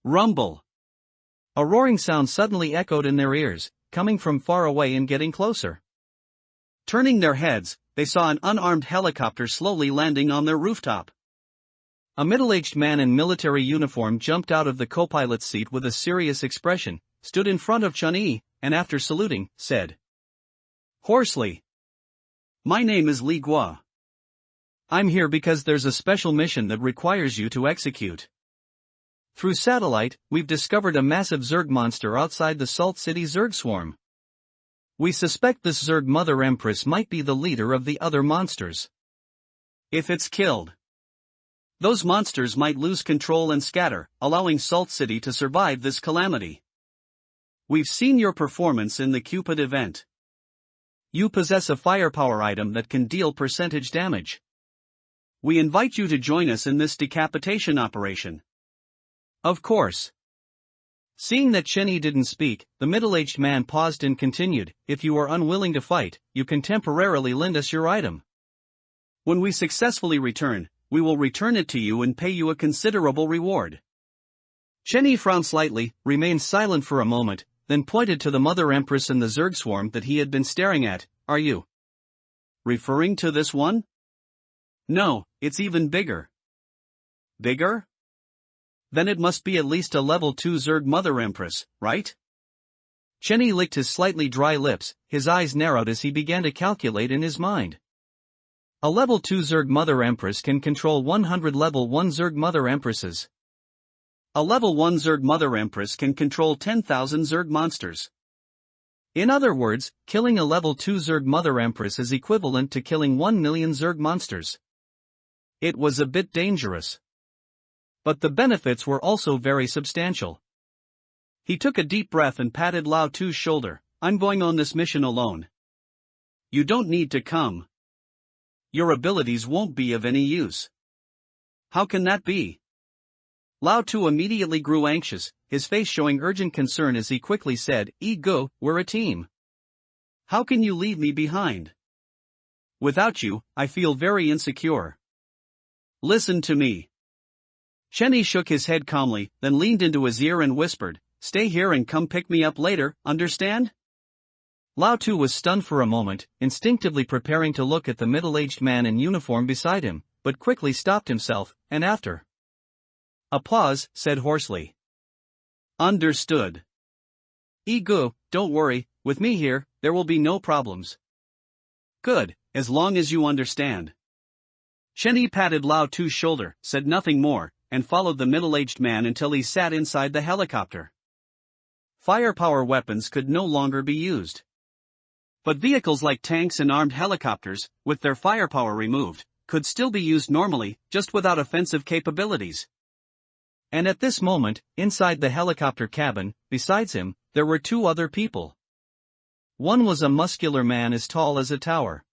A: Rumble. A roaring sound suddenly echoed in their ears, coming from far away and getting closer. Turning their heads, they saw an unarmed helicopter slowly landing on their rooftop. A middle-aged man in military uniform jumped out of the co-pilot's seat with a serious expression, stood in front of Chen Yi, and after saluting, said hoarsely, "My name is Li Guo. I'm here because there's a special mission that requires you to execute. Through satellite, we've discovered a massive Zerg monster outside the Salt City Zerg swarm. We suspect this Zerg Mother Empress might be the leader of the other monsters. If it's killed, those monsters might lose control and scatter, allowing Salt City to survive this calamity. We've seen your performance in the Cupid event. You possess a firepower item that can deal percentage damage. We invite you to join us in this decapitation operation." Of course. Seeing that Chen Yi didn't speak, the middle-aged man paused and continued, "If you are unwilling to fight, you can temporarily lend us your item. When we successfully return, we will return it to you and pay you a considerable reward." Chen Yi frowned slightly, remained silent for a moment, then pointed to the Mother Empress in the Zerg swarm that he had been staring at. "Are you referring to this one?" "No, it's even bigger." "Bigger? Then it must be at least a level 2 Zerg Mother Empress, right?" Chen Yi licked his slightly dry lips, his eyes narrowed as he began to calculate in his mind. A level 2 Zerg Mother Empress can control 100 level 1 Zerg Mother Empresses. A level 1 Zerg Mother Empress can control 10,000 Zerg monsters. In other words, killing a level 2 Zerg Mother Empress is equivalent to killing 1 million Zerg monsters. It was a bit dangerous. But the benefits were also very substantial. He took a deep breath and patted Lao Tu's shoulder. "I'm going on this mission alone. You don't need to come. Your abilities won't be of any use." "How can that be?" Lao Tu immediately grew anxious, his face showing urgent concern as he quickly said, "Go, we're a team. How can you leave me behind? Without you, I feel very insecure. Listen to me." Chen Yi shook his head calmly, then leaned into his ear and whispered, "Stay here and come pick me up later, understand?" Lao Tu was stunned for a moment, instinctively preparing to look at the middle-aged man in uniform beside him, but quickly stopped himself, and after a pause, said hoarsely, "Understood. Gu, don't worry, with me here, there will be no problems." "Good, as long as you understand." Chen Yi patted Lao Tu's shoulder, said nothing more, and followed the middle-aged man until he sat inside the helicopter. Firepower weapons could no longer be used. But vehicles like tanks and armed helicopters, with their firepower removed, could still be used normally, just without offensive capabilities. And at this moment, inside the helicopter cabin, besides him, there were 2 other people. One was a muscular man as tall as a tower.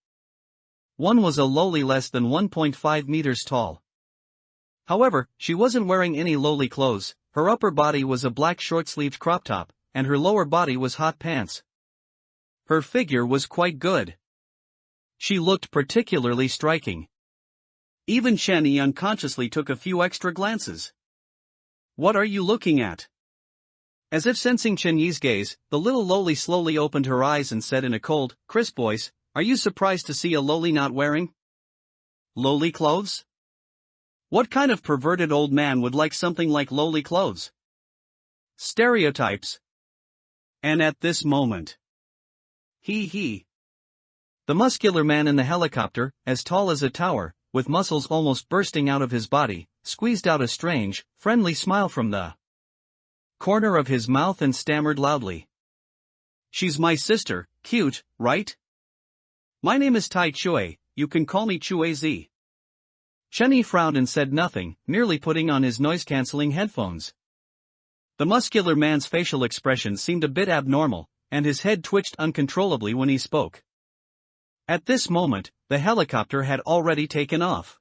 A: One was a lowly less than 1.5 meters tall. However, she wasn't wearing any lowly clothes, her upper body was a black short-sleeved crop top, and her lower body was hot pants. Her figure was quite good. She looked particularly striking. Even Chen Yi unconsciously took a few extra glances. "What are you looking at?" As if sensing Chen Yi's gaze, the little lowly slowly opened her eyes and said in a cold, crisp voice, "Are you surprised to see a lowly not wearing lowly clothes? What kind of perverted old man would like something like lowly clothes? Stereotypes." And at this moment, he. The muscular man in the helicopter, as tall as a tower, with muscles almost bursting out of his body, squeezed out a strange, friendly smile from the corner of his mouth and stammered loudly, "She's my sister, cute, right? My name is Tai Chui, you can call me Chui Z." Chen Yi frowned and said nothing, merely putting on his noise-canceling headphones. The muscular man's facial expression seemed a bit abnormal, and his head twitched uncontrollably when he spoke. At this moment, the helicopter had already taken off.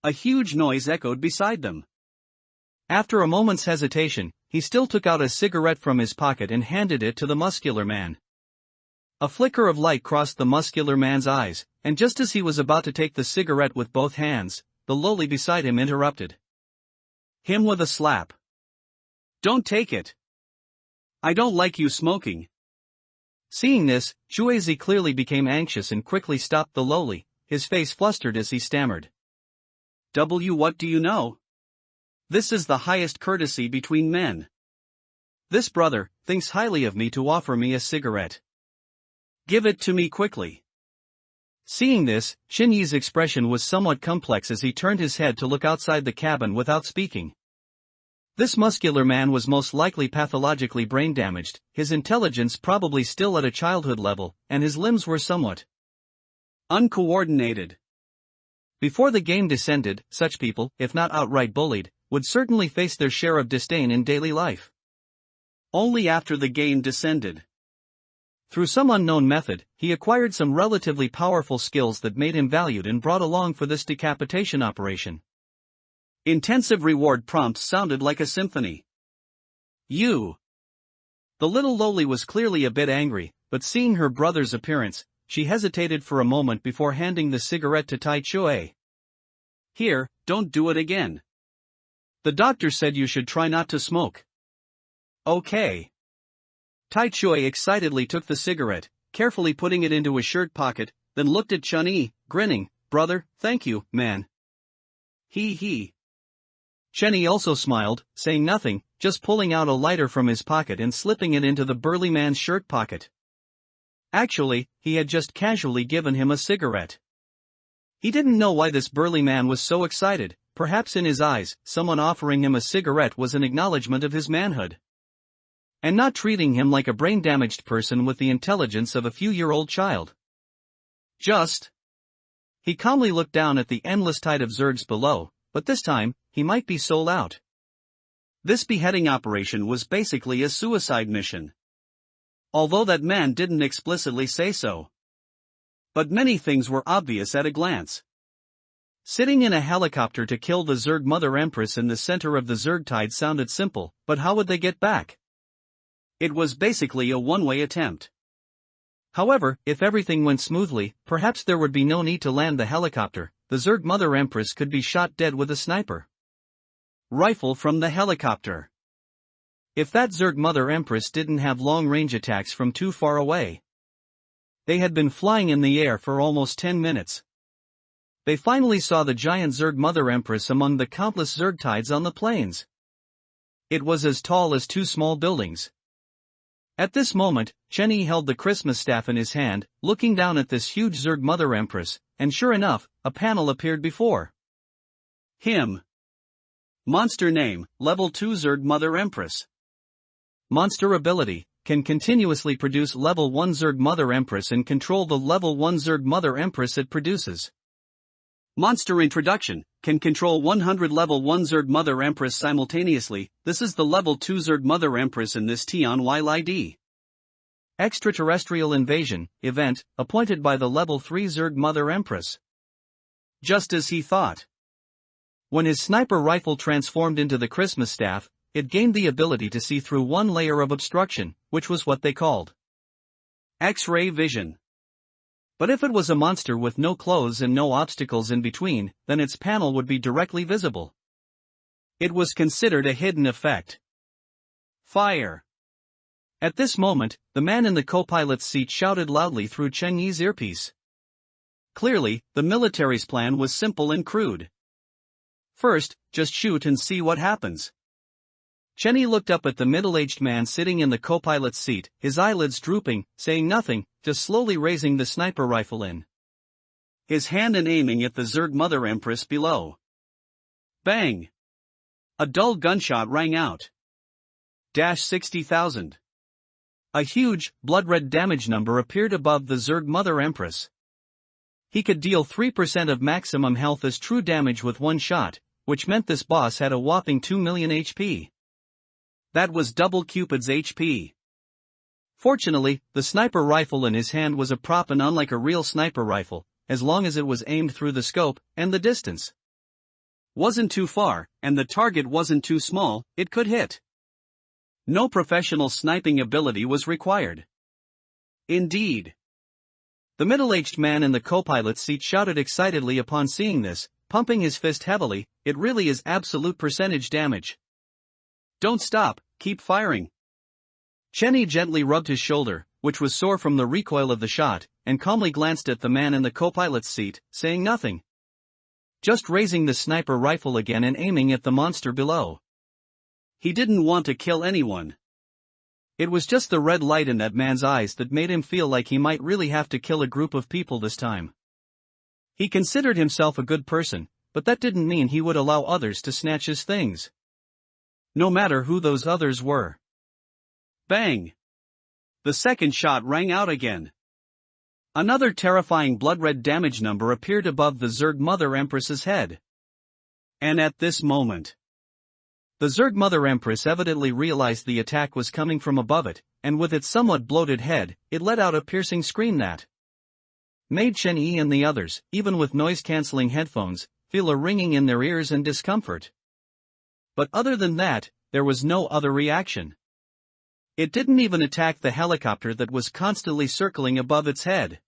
A: A huge noise echoed beside them. After a moment's hesitation, he still took out a cigarette from his pocket and handed it to the muscular man. A flicker of light crossed the muscular man's eyes, and just as he was about to take the cigarette with both hands, the lowly beside him interrupted him with a slap. "Don't take it. I don't like you smoking." Seeing this, Shuizi clearly became anxious and quickly stopped the lowly, his face flustered as he stammered. What do you know? This is the highest courtesy between men. This brother thinks highly of me to offer me a cigarette. Give it to me quickly." Seeing this, Xinyi's expression was somewhat complex as he turned his head to look outside the cabin without speaking. This muscular man was most likely pathologically brain damaged, his intelligence probably still at a childhood level, and his limbs were somewhat uncoordinated. Before the game descended, such people, if not outright bullied, would certainly face their share of disdain in daily life. Only after the game descended, through some unknown method, he acquired some relatively powerful skills that made him valued and brought along for this decapitation operation. Intensive reward prompts sounded like a symphony. "You." The little lowly was clearly a bit angry, but seeing her brother's appearance, she hesitated for a moment before handing the cigarette to Tai Chue. "Here, don't do it again. The doctor said you should try not to smoke." "Okay." Tai Chue excitedly took the cigarette, carefully putting it into his shirt pocket, then looked at Chun-Yi, grinning. "Brother, thank you, man." He. Chen-Yi also smiled, saying nothing, just pulling out a lighter from his pocket and slipping it into the burly man's shirt pocket. Actually, he had just casually given him a cigarette. He didn't know why this burly man was so excited. Perhaps in his eyes, someone offering him a cigarette was an acknowledgement of his manhood, and not treating him like a brain-damaged person with the intelligence of a few-year-old child. He calmly looked down at the endless tide of zergs below, but this time, he might be sold out. This beheading operation was basically a suicide mission. Although that man didn't explicitly say so. But many things were obvious at a glance. Sitting in a helicopter to kill the Zerg Mother Empress in the center of the Zerg tide sounded simple, but how would they get back? It was basically a one-way attempt. However, if everything went smoothly, perhaps there would be no need to land the helicopter. The Zerg Mother Empress could be shot dead with a sniper rifle from the helicopter. If that Zerg Mother Empress didn't have long-range attacks from too far away. They had been flying in the air for almost 10 minutes. They finally saw the giant Zerg Mother Empress among the countless Zerg tides on the plains. It was as tall as 2 small buildings. At this moment, Chen-Yi held the Christmas staff in his hand, looking down at this huge Zerg Mother Empress, and sure enough, a panel appeared before him. Monster name, Level 2 Zerg Mother Empress. Monster ability, can continuously produce Level 1 Zerg Mother Empress and control the Level 1 Zerg Mother Empress it produces. Monster introduction, can control 100 Level 1 Zerg Mother Empress simultaneously. This is the Level 2 Zerg Mother Empress in this Tian YLID. Extraterrestrial invasion, event, appointed by the Level 3 Zerg Mother Empress. Just as he thought. When his sniper rifle transformed into the Christmas staff, it gained the ability to see through one layer of obstruction, which was what they called X-ray vision. But if it was a monster with no clothes and no obstacles in between, then its panel would be directly visible. It was considered a hidden effect. Fire. At this moment, the man in the co-pilot's seat shouted loudly through Chen Yi's earpiece. Clearly, the military's plan was simple and crude. First, just shoot and see what happens. Chen Yi looked up at the middle-aged man sitting in the co-pilot's seat, his eyelids drooping, saying nothing, just slowly raising the sniper rifle in his hand and aiming at the Zerg Mother Empress below. Bang! A dull gunshot rang out. 60,000. A huge, blood-red damage number appeared above the Zerg Mother Empress. He could deal 3% of maximum health as true damage with one shot, which meant this boss had a whopping 2 million HP. That was double Cupid's HP. Fortunately, the sniper rifle in his hand was a prop and unlike a real sniper rifle, as long as it was aimed through the scope and the distance. wasn't too far, and the target wasn't too small, it could hit. No professional sniping ability was required. Indeed. The middle-aged man in the co-pilot's seat shouted excitedly upon seeing this, pumping his fist heavily, "It really is absolute percentage damage. Don't stop, keep firing." Chenny gently rubbed his shoulder, which was sore from the recoil of the shot, and calmly glanced at the man in the co-pilot's seat, saying nothing. Just raising the sniper rifle again and aiming at the monster below. He didn't want to kill anyone. It was just the red light in that man's eyes that made him feel like he might really have to kill a group of people this time. He considered himself a good person, but that didn't mean he would allow others to snatch his things. No matter who those others were. Bang! The second shot rang out again. Another terrifying blood-red damage number appeared above the Zerg Mother Empress's head. And at this moment, the Zerg Mother Empress evidently realized the attack was coming from above it, and with its somewhat bloated head, it let out a piercing scream that made Chen Yi and the others, even with noise-canceling headphones, feel a ringing in their ears and discomfort. But other than that, there was no other reaction. It didn't even attack the helicopter that was constantly circling above its head.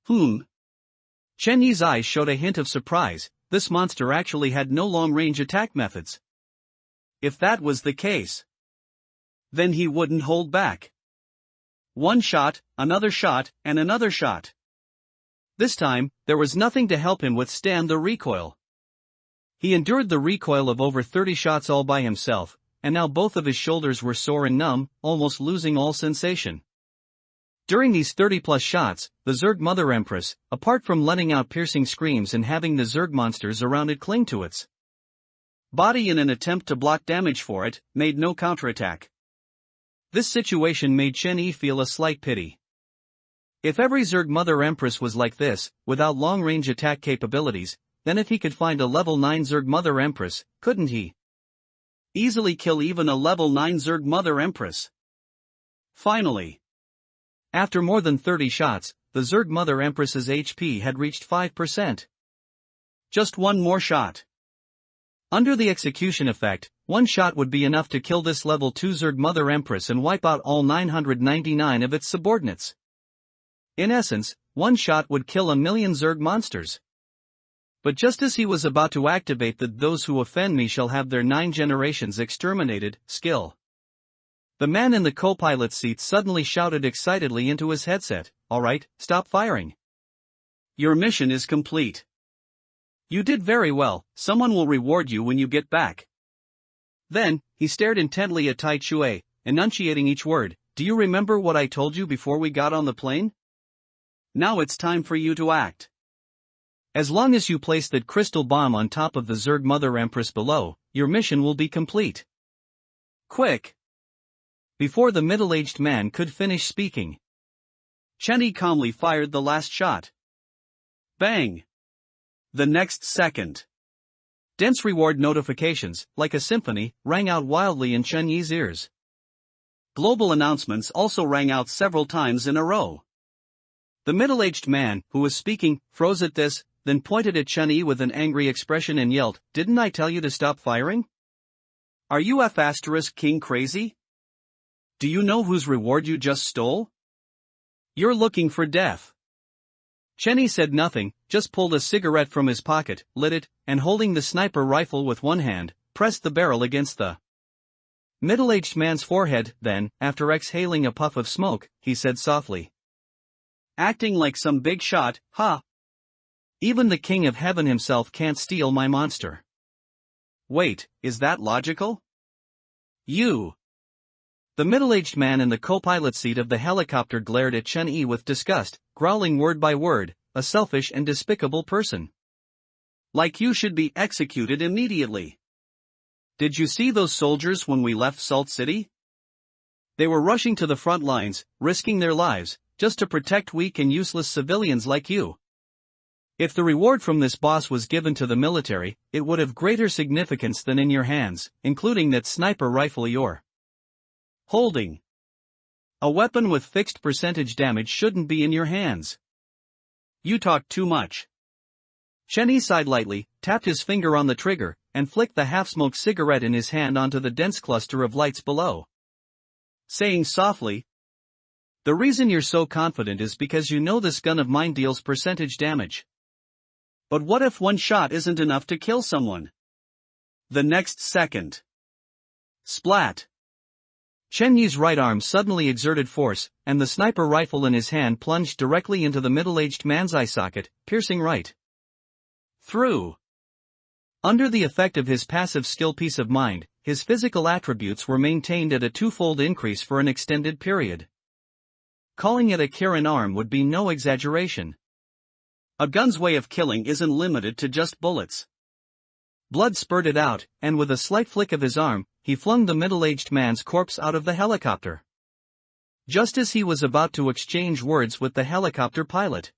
A: Chen Yi's eyes showed a hint of surprise. This monster actually had no long-range attack methods. If that was the case, then he wouldn't hold back. One shot, another shot, and another shot. This time, there was nothing to help him withstand the recoil. He endured the recoil of over 30 shots all by himself, and now both of his shoulders were sore and numb, almost losing all sensation. During these 30-plus shots, the Zerg Mother Empress, apart from letting out piercing screams and having the Zerg monsters around it cling to its body in an attempt to block damage for it, made no counterattack. This situation made Chen Yi feel a slight pity. If every Zerg Mother Empress was like this, without long-range attack capabilities, then if he could find a level 9 Zerg Mother Empress, couldn't he easily kill even a level 9 Zerg Mother Empress? Finally, after more than 30 shots, the Zerg Mother Empress's HP had reached 5%. Just one more shot. Under the execution effect, one shot would be enough to kill this level 2 Zerg Mother Empress and wipe out all 999 of its subordinates. In essence, one shot would kill 1,000,000 Zerg monsters. But just as he was about to activate the "those who offend me shall have their 9 generations exterminated" skill, the man in the co-pilot seat suddenly shouted excitedly into his headset, "All right, stop firing. Your mission is complete. You did very well, someone will reward you when you get back." Then, he stared intently at Tai Chue, enunciating each word. "Do you remember what I told you before we got on the plane? Now it's time for you to act. As long as you place that crystal bomb on top of the Zerg Mother Empress below, your mission will be complete. Quick!" Before the middle-aged man could finish speaking, Chen Yi calmly fired the last shot. Bang! The next second, dense reward notifications, like a symphony, rang out wildly in Chen Yi's ears. Global announcements also rang out several times in a row. The middle-aged man, who was speaking, froze at this, then pointed at Chen Yi with an angry expression and yelled, "Didn't I tell you to stop firing? Are you F***king crazy? Do you know whose reward you just stole? You're looking for death." Chen Yi said nothing, just pulled a cigarette from his pocket, lit it, and holding the sniper rifle with one hand, pressed the barrel against the middle-aged man's forehead. Then, after exhaling a puff of smoke, he said softly, "Acting like some big shot, huh? Even the King of Heaven himself can't steal my monster. Wait, is that logical? You." The middle-aged man in the co-pilot seat of the helicopter glared at Chen Yi with disgust, growling word by word, "A selfish and despicable person. Like you should be executed immediately. Did you see those soldiers when we left Salt City? They were rushing to the front lines, risking their lives, just to protect weak and useless civilians like you. If the reward from this boss was given to the military, it would have greater significance than in your hands, including that sniper rifle you're holding. A weapon with fixed percentage damage shouldn't be in your hands. You talk too much." Chen Yi sighed lightly, tapped his finger on the trigger, and flicked the half-smoked cigarette in his hand onto the dense cluster of lights below. Saying softly, "The reason you're so confident is because you know this gun of mine deals percentage damage. But what if one shot isn't enough to kill someone?" The next second. Splat! Chen Yi's right arm suddenly exerted force, and the sniper rifle in his hand plunged directly into the middle-aged man's eye socket, piercing right through. Under the effect of his passive skill peace of mind, his physical attributes were maintained at a twofold increase for an extended period. Calling it a Kirin arm would be no exaggeration. A gun's way of killing isn't limited to just bullets. Blood spurted out, and with a slight flick of his arm, he flung the middle-aged man's corpse out of the helicopter. Just as he was about to exchange words with the helicopter pilot,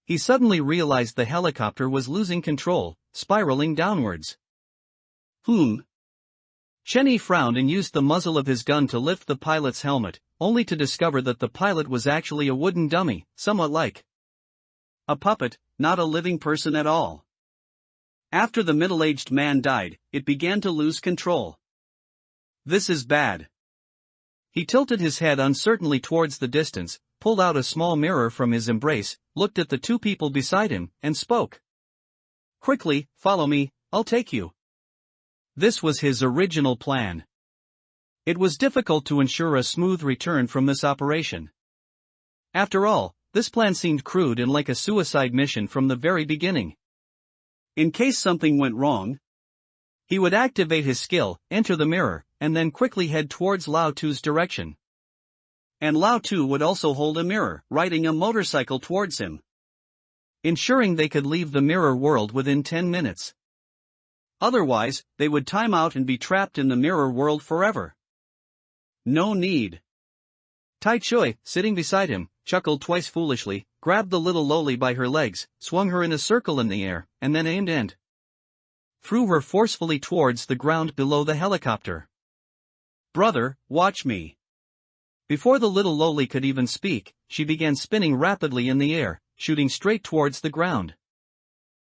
A: he suddenly realized the helicopter was losing control, spiraling downwards. Chen Yi frowned and used the muzzle of his gun to lift the pilot's helmet, only to discover that the pilot was actually a wooden dummy, somewhat like a puppet, not a living person at all. After the middle-aged man died, it began to lose control. This is bad. He tilted his head uncertainly towards the distance, pulled out a small mirror from his embrace, looked at the two people beside him, and spoke. "Quickly, follow me, I'll take you." This was his original plan. It was difficult to ensure a smooth return from this operation. After all, this plan seemed crude and like a suicide mission from the very beginning. In case something went wrong, he would activate his skill, enter the mirror, and then quickly head towards Lao Tu's direction. And Lao Tu would also hold a mirror, riding a motorcycle towards him, ensuring they could leave the mirror world within 10 minutes. Otherwise, they would time out and be trapped in the mirror world forever. No need. Tai Chui, sitting beside him, chuckled twice foolishly, grabbed the little loli by her legs, swung her in a circle in the air, and then aimed and threw her forcefully towards the ground below the helicopter. "Brother, watch me." Before the little loli could even speak, she began spinning rapidly in the air, shooting straight towards the ground.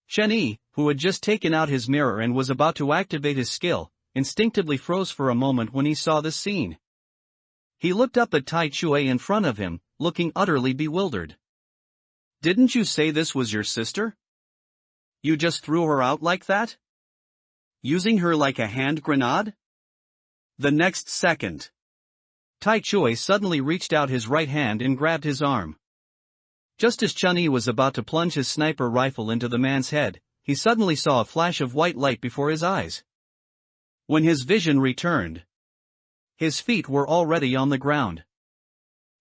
A: Chen Yi, who had just taken out his mirror and was about to activate his skill, instinctively froze for a moment when he saw this scene. He looked up at Tai Chui in front of him, looking utterly bewildered. "Didn't you say this was your sister? You just threw her out like that? Using her like a hand grenade?" The next second, Tai Chui suddenly reached out his right hand and grabbed his arm. Just as Chen Yi was about to plunge his sniper rifle into the man's head, he suddenly saw a flash of white light before his eyes. When his vision returned, his feet were already on the ground.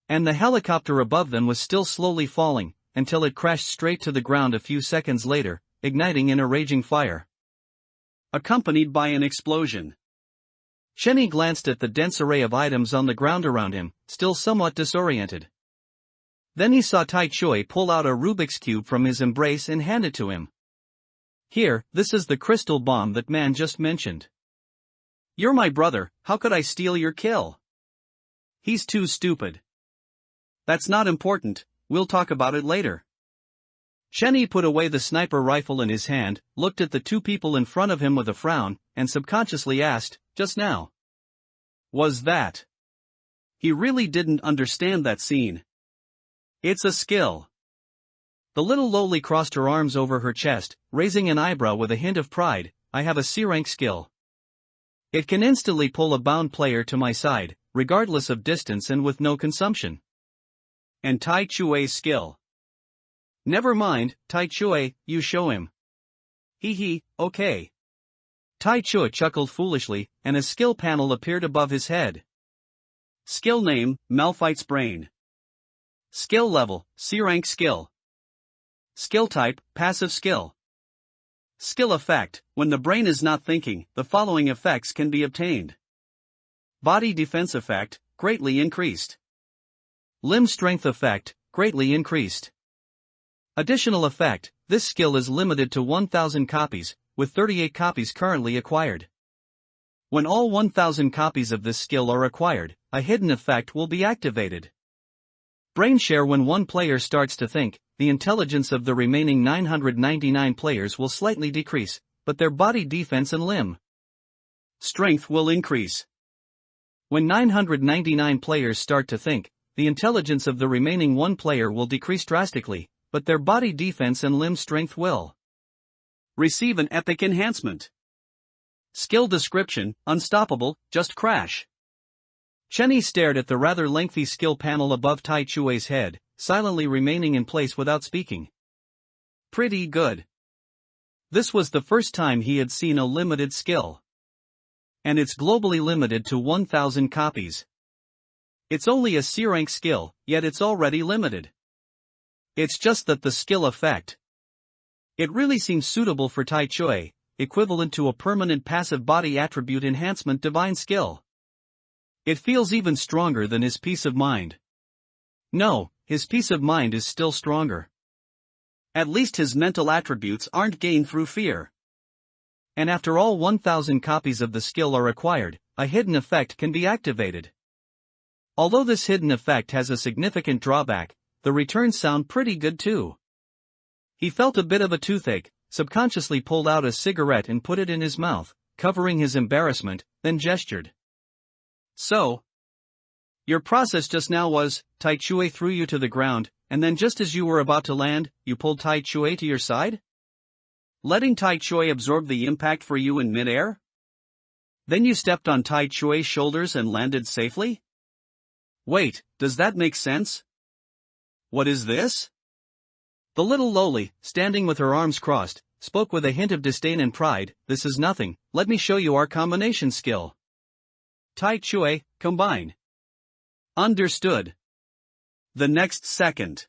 A: And the helicopter above them was still slowly falling, until it crashed straight to the ground a few seconds later, igniting in a raging fire, accompanied by an explosion. Chen Yi glanced at the dense array of items on the ground around him, still somewhat disoriented. Then he saw Tai Chui pull out a Rubik's Cube from his embrace and hand it to him. "Here, this is the crystal bomb that man just mentioned. You're my brother, how could I steal your kill? He's too stupid. That's not important, we'll talk about it later." Chen Yi put away the sniper rifle in his hand, looked at the two people in front of him with a frown, and subconsciously asked, "Just now? Was that?" He really didn't understand that scene. "It's a skill." The little loli crossed her arms over her chest, raising an eyebrow with a hint of pride. "I have a C-rank skill. It can instantly pull a bound player to my side, regardless of distance and with no consumption." And Tai Chui's skill? "Never mind, Tai Chui, you show him." "Hee, okay." Tai Chui chuckled foolishly, and a skill panel appeared above his head. Skill name, Malphite's Brain. Skill level, C-rank skill. Skill type, passive skill. Skill effect, when the brain is not thinking, the following effects can be obtained. Body defense effect, greatly increased. Limb strength effect, greatly increased. Additional effect, this skill is limited to 1,000 copies, with 38 copies currently acquired. When all 1,000 copies of this skill are acquired, a hidden effect will be activated. Brain share, when one player starts to think, the intelligence of the remaining 999 players will slightly decrease, but their body defense and limb strength will increase. When 999 players start to think, the intelligence of the remaining one player will decrease drastically, but their body defense and limb strength will receive an epic enhancement. Skill description: unstoppable, just crash. Chenny stared at the rather lengthy skill panel above Tai Chue's head, silently remaining in place without speaking. Pretty good. This was the first time he had seen a limited skill. And it's globally limited to 1,000 copies. It's only a C-rank skill, yet it's already limited. It's just that the skill effect. It really seems suitable for Tai Chue, equivalent to a permanent passive body attribute enhancement divine skill. It feels even stronger than his peace of mind. No, his peace of mind is still stronger. At least his mental attributes aren't gained through fear. And after all 1,000 copies of the skill are acquired, a hidden effect can be activated. Although this hidden effect has a significant drawback, the returns sound pretty good too. He felt a bit of a toothache, subconsciously pulled out a cigarette and put it in his mouth, covering his embarrassment, then gestured. So, your process just now was, Tai Chue threw you to the ground, and then just as you were about to land, you pulled Tai Chue to your side? Letting Tai Chue absorb the impact for you in midair? Then you stepped on Tai Chue's shoulders and landed safely? Wait, does that make sense? What is this? The little lowly, standing with her arms crossed, spoke with a hint of disdain and pride. This is nothing, let me show you our combination skill. Tai Chue, combine. Understood. The next second,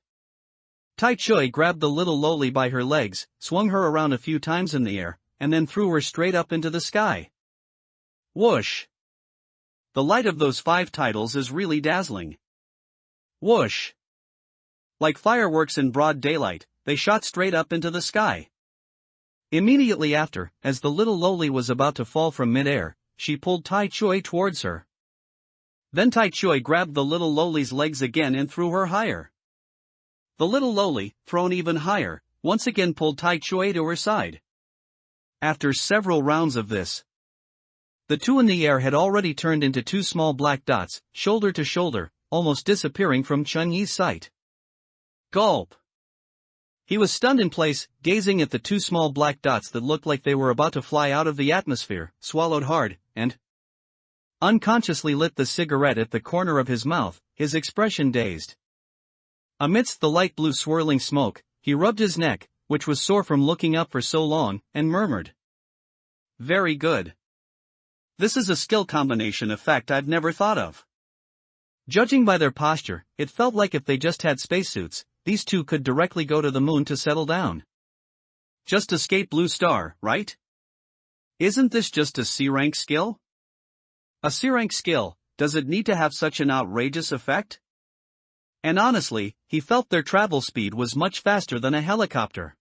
A: Tai Chue grabbed the little lowly by her legs, swung her around a few times in the air, and then threw her straight up into the sky. Whoosh! The light of those 5 titles is really dazzling. Whoosh! Like fireworks in broad daylight, they shot straight up into the sky. Immediately after, as the little lowly was about to fall from midair, she pulled Tai Chue towards her. Then Tai Chue grabbed the little lowly's legs again and threw her higher. The little lowly, thrown even higher, once again pulled Tai Chue to her side. After several rounds of this, the two in the air had already turned into 2 small black dots, shoulder to shoulder, almost disappearing from Chun Yi's sight. Gulp! He was stunned in place, gazing at the 2 small black dots that looked like they were about to fly out of the atmosphere, swallowed hard, and unconsciously lit the cigarette at the corner of his mouth, his expression dazed. Amidst the light blue swirling smoke, he rubbed his neck, which was sore from looking up for so long, and murmured. Very good. This is a skill combination effect I've never thought of. Judging by their posture, it felt like if they just had spacesuits, these two could directly go to the moon to settle down. Just escape Blue Star, right? Isn't this just a C-rank skill? A C-rank skill, does it need to have such an outrageous effect? And honestly, he felt their travel speed was much faster than a helicopter.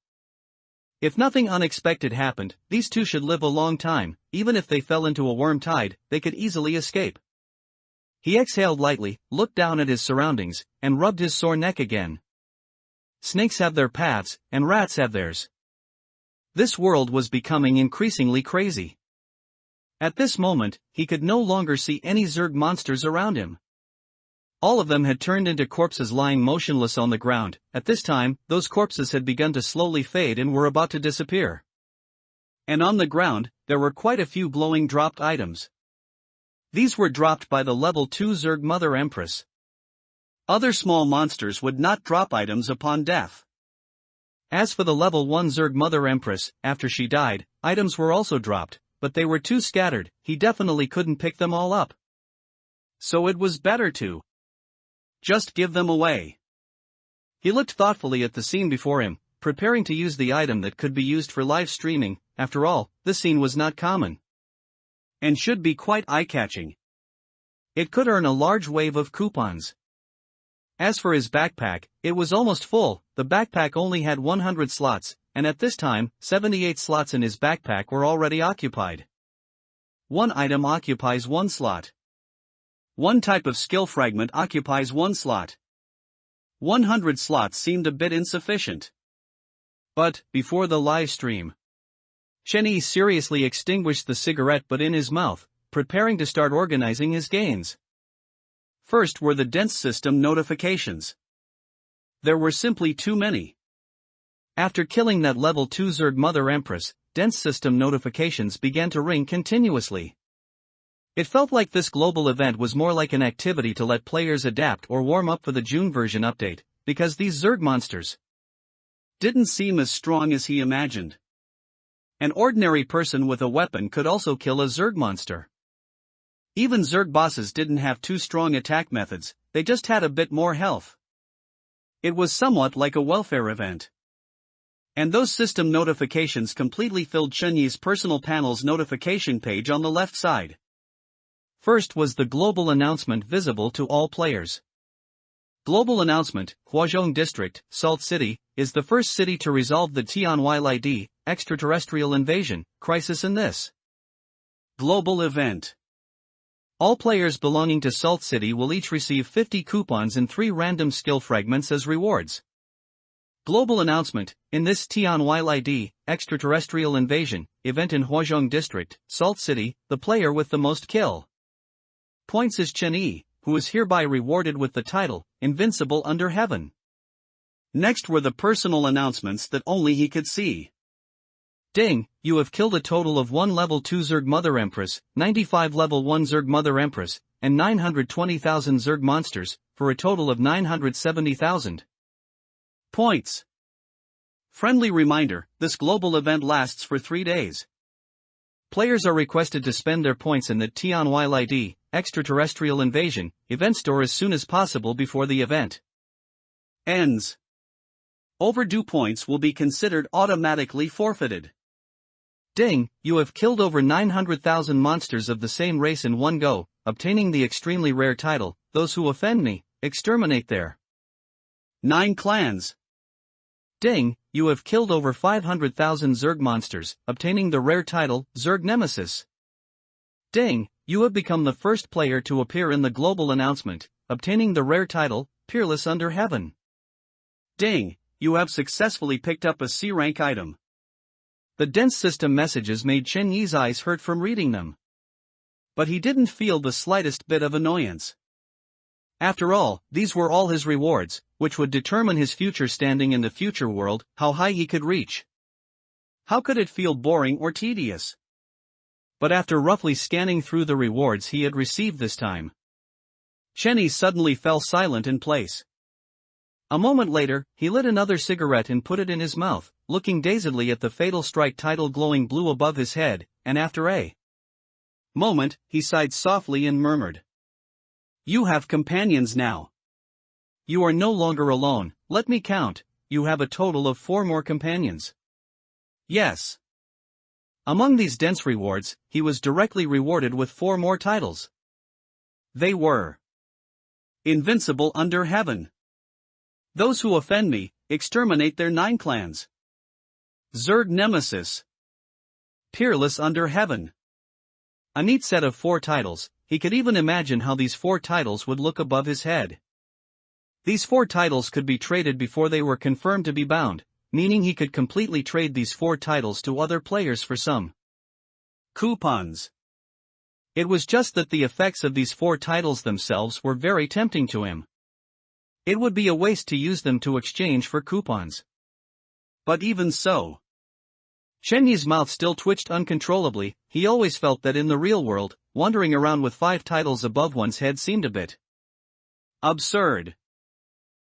A: If nothing unexpected happened, these two should live a long time. Even if they fell into a worm tide, they could easily escape. He exhaled lightly, looked down at his surroundings, and rubbed his sore neck again. Snakes have their paths, and rats have theirs. This world was becoming increasingly crazy. At this moment, he could no longer see any Zerg monsters around him. All of them had turned into corpses lying motionless on the ground. At this time, those corpses had begun to slowly fade and were about to disappear. And on the ground, there were quite a few glowing dropped items. These were dropped by the level 2 Zerg Mother Empress. Other small monsters would not drop items upon death. As for the level 1 Zerg Mother Empress, after she died, items were also dropped, but they were too scattered, he definitely couldn't pick them all up. So it was better to just give them away. He looked thoughtfully at the scene before him, preparing to use the item that could be used for live streaming. After all, this scene was not common. And should be quite eye-catching. It could earn a large wave of coupons. As for his backpack, it was almost full. The backpack only had 100 slots, and at this time, 78 slots in his backpack were already occupied. One item occupies 1 slot. One type of skill fragment occupies 1 slot. 100 slots seemed a bit insufficient. But, before the live stream, Chen Yi seriously extinguished the cigarette butt in his mouth, preparing to start organizing his gains. First were the dense system notifications. There were simply too many. After killing that level 2 Zerg Mother Empress, dense system notifications began to ring continuously. It felt like this global event was more like an activity to let players adapt or warm up for the June version update, because these Zerg monsters didn't seem as strong as he imagined. An ordinary person with a weapon could also kill a Zerg monster. Even Zerg bosses didn't have too strong attack methods, they just had a bit more health. It was somewhat like a welfare event. And those system notifications completely filled Chen Yi's personal panel's notification page on the left side. First was the global announcement visible to all players. Global announcement: Huazhong District, Salt City, is the first city to resolve the Tianylid, extraterrestrial invasion, crisis in this global event. All players belonging to Salt City will each receive 50 coupons and 3 random skill fragments as rewards. Global announcement: in this Tianylid, extraterrestrial invasion, event in Huazhong District, Salt City, the player with the most kill points is Chen Yi, who is hereby rewarded with the title, Invincible Under Heaven. Next were the personal announcements that only he could see. Ding, you have killed a total of 1 level 2 Zerg Mother Empress, 95 level 1 Zerg Mother Empress, and 920,000 Zerg monsters, for a total of 970,000 points. Friendly reminder, this global event lasts for 3 days. Players are requested to spend their points in the Tianylid, extraterrestrial invasion, event store as soon as possible before the event ends. Overdue points will be considered automatically forfeited. Ding, you have killed over 900,000 monsters of the same race in one go, obtaining the extremely rare title, Those Who Offend Me, Exterminate Their 9 Clans. Ding, you have killed over 500,000 Zerg monsters, obtaining the rare title, Zerg Nemesis. Ding, you have become the first player to appear in the global announcement, obtaining the rare title, Peerless Under Heaven. Ding, you have successfully picked up a C-rank item. The dense system messages made Chen Yi's eyes hurt from reading them. But he didn't feel the slightest bit of annoyance. After all, these were all his rewards, which would determine his future standing in the future world, how high he could reach. How could it feel boring or tedious? But after roughly scanning through the rewards he had received this time, Chen Yi suddenly fell silent in place. A moment later, he lit another cigarette and put it in his mouth, looking dazedly at the Fatal Strike title glowing blue above his head, and after a moment, he sighed softly and murmured, "You have companions now. You are no longer alone, let me count, you have a total of 4 more companions." Yes. Among these dense rewards, he was directly rewarded with 4 more titles. They were Invincible Under Heaven, Those Who Offend Me, Exterminate Their 9 Clans, Zerg Nemesis, Peerless Under Heaven. A neat set of 4 titles. He could even imagine how these 4 titles would look above his head. These 4 titles could be traded before they were confirmed to be bound, meaning he could completely trade these 4 titles to other players for some coupons. It was just that the effects of these 4 titles themselves were very tempting to him. It would be a waste to use them to exchange for coupons. But even so, Chen Yi's mouth still twitched uncontrollably. He always felt that in the real world, wandering around with 5 titles above one's head seemed a bit absurd.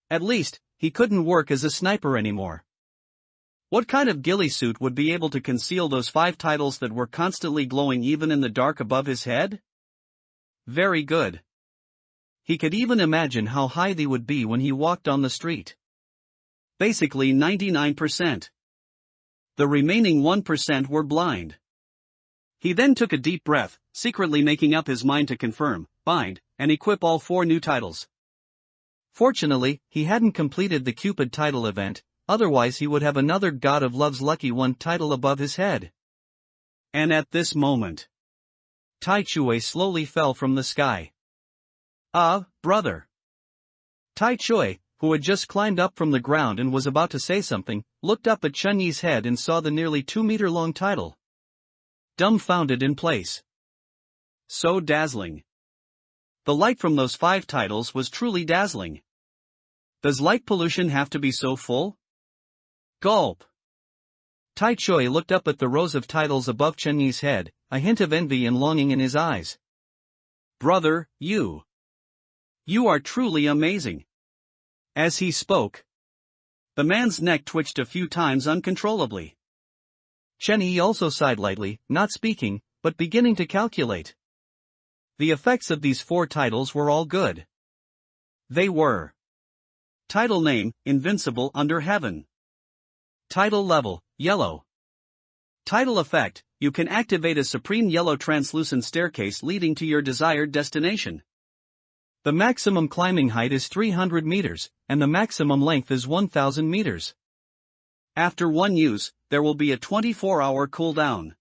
A: At least, he couldn't work as a sniper anymore. What kind of ghillie suit would be able to conceal those 5 titles that were constantly glowing even in the dark above his head? Very good. He could even imagine how high they would be when he walked on the street. Basically 99%. The remaining 1% were blind. He then took a deep breath, secretly making up his mind to confirm, bind, and equip all 4 new titles. Fortunately, he hadn't completed the Cupid title event, otherwise he would have another God of Love's Lucky One title above his head. And at this moment, Tai Chui slowly fell from the sky. Ah, brother. Tai Chui, who had just climbed up from the ground and was about to say something, looked up at Chen Yi's head and saw the nearly 2-meter-long title. Dumbfounded in place. So dazzling. The light from those 5 titles was truly dazzling. Does light pollution have to be so full? Gulp. Tai Chui looked up at the rows of titles above Chen Yi's head, a hint of envy and longing in his eyes. Brother, you are truly amazing. As he spoke, the man's neck twitched a few times uncontrollably. Chen Yi also sighed lightly, not speaking, but beginning to calculate. The effects of these 4 titles were all good. They were: title name, Invincible Under Heaven. Title level, Yellow. Title effect, you can activate a supreme yellow translucent staircase leading to your desired destination. The maximum climbing height is 300 meters, and the maximum length is 1000 meters. After one use, there will be a 24-hour cooldown.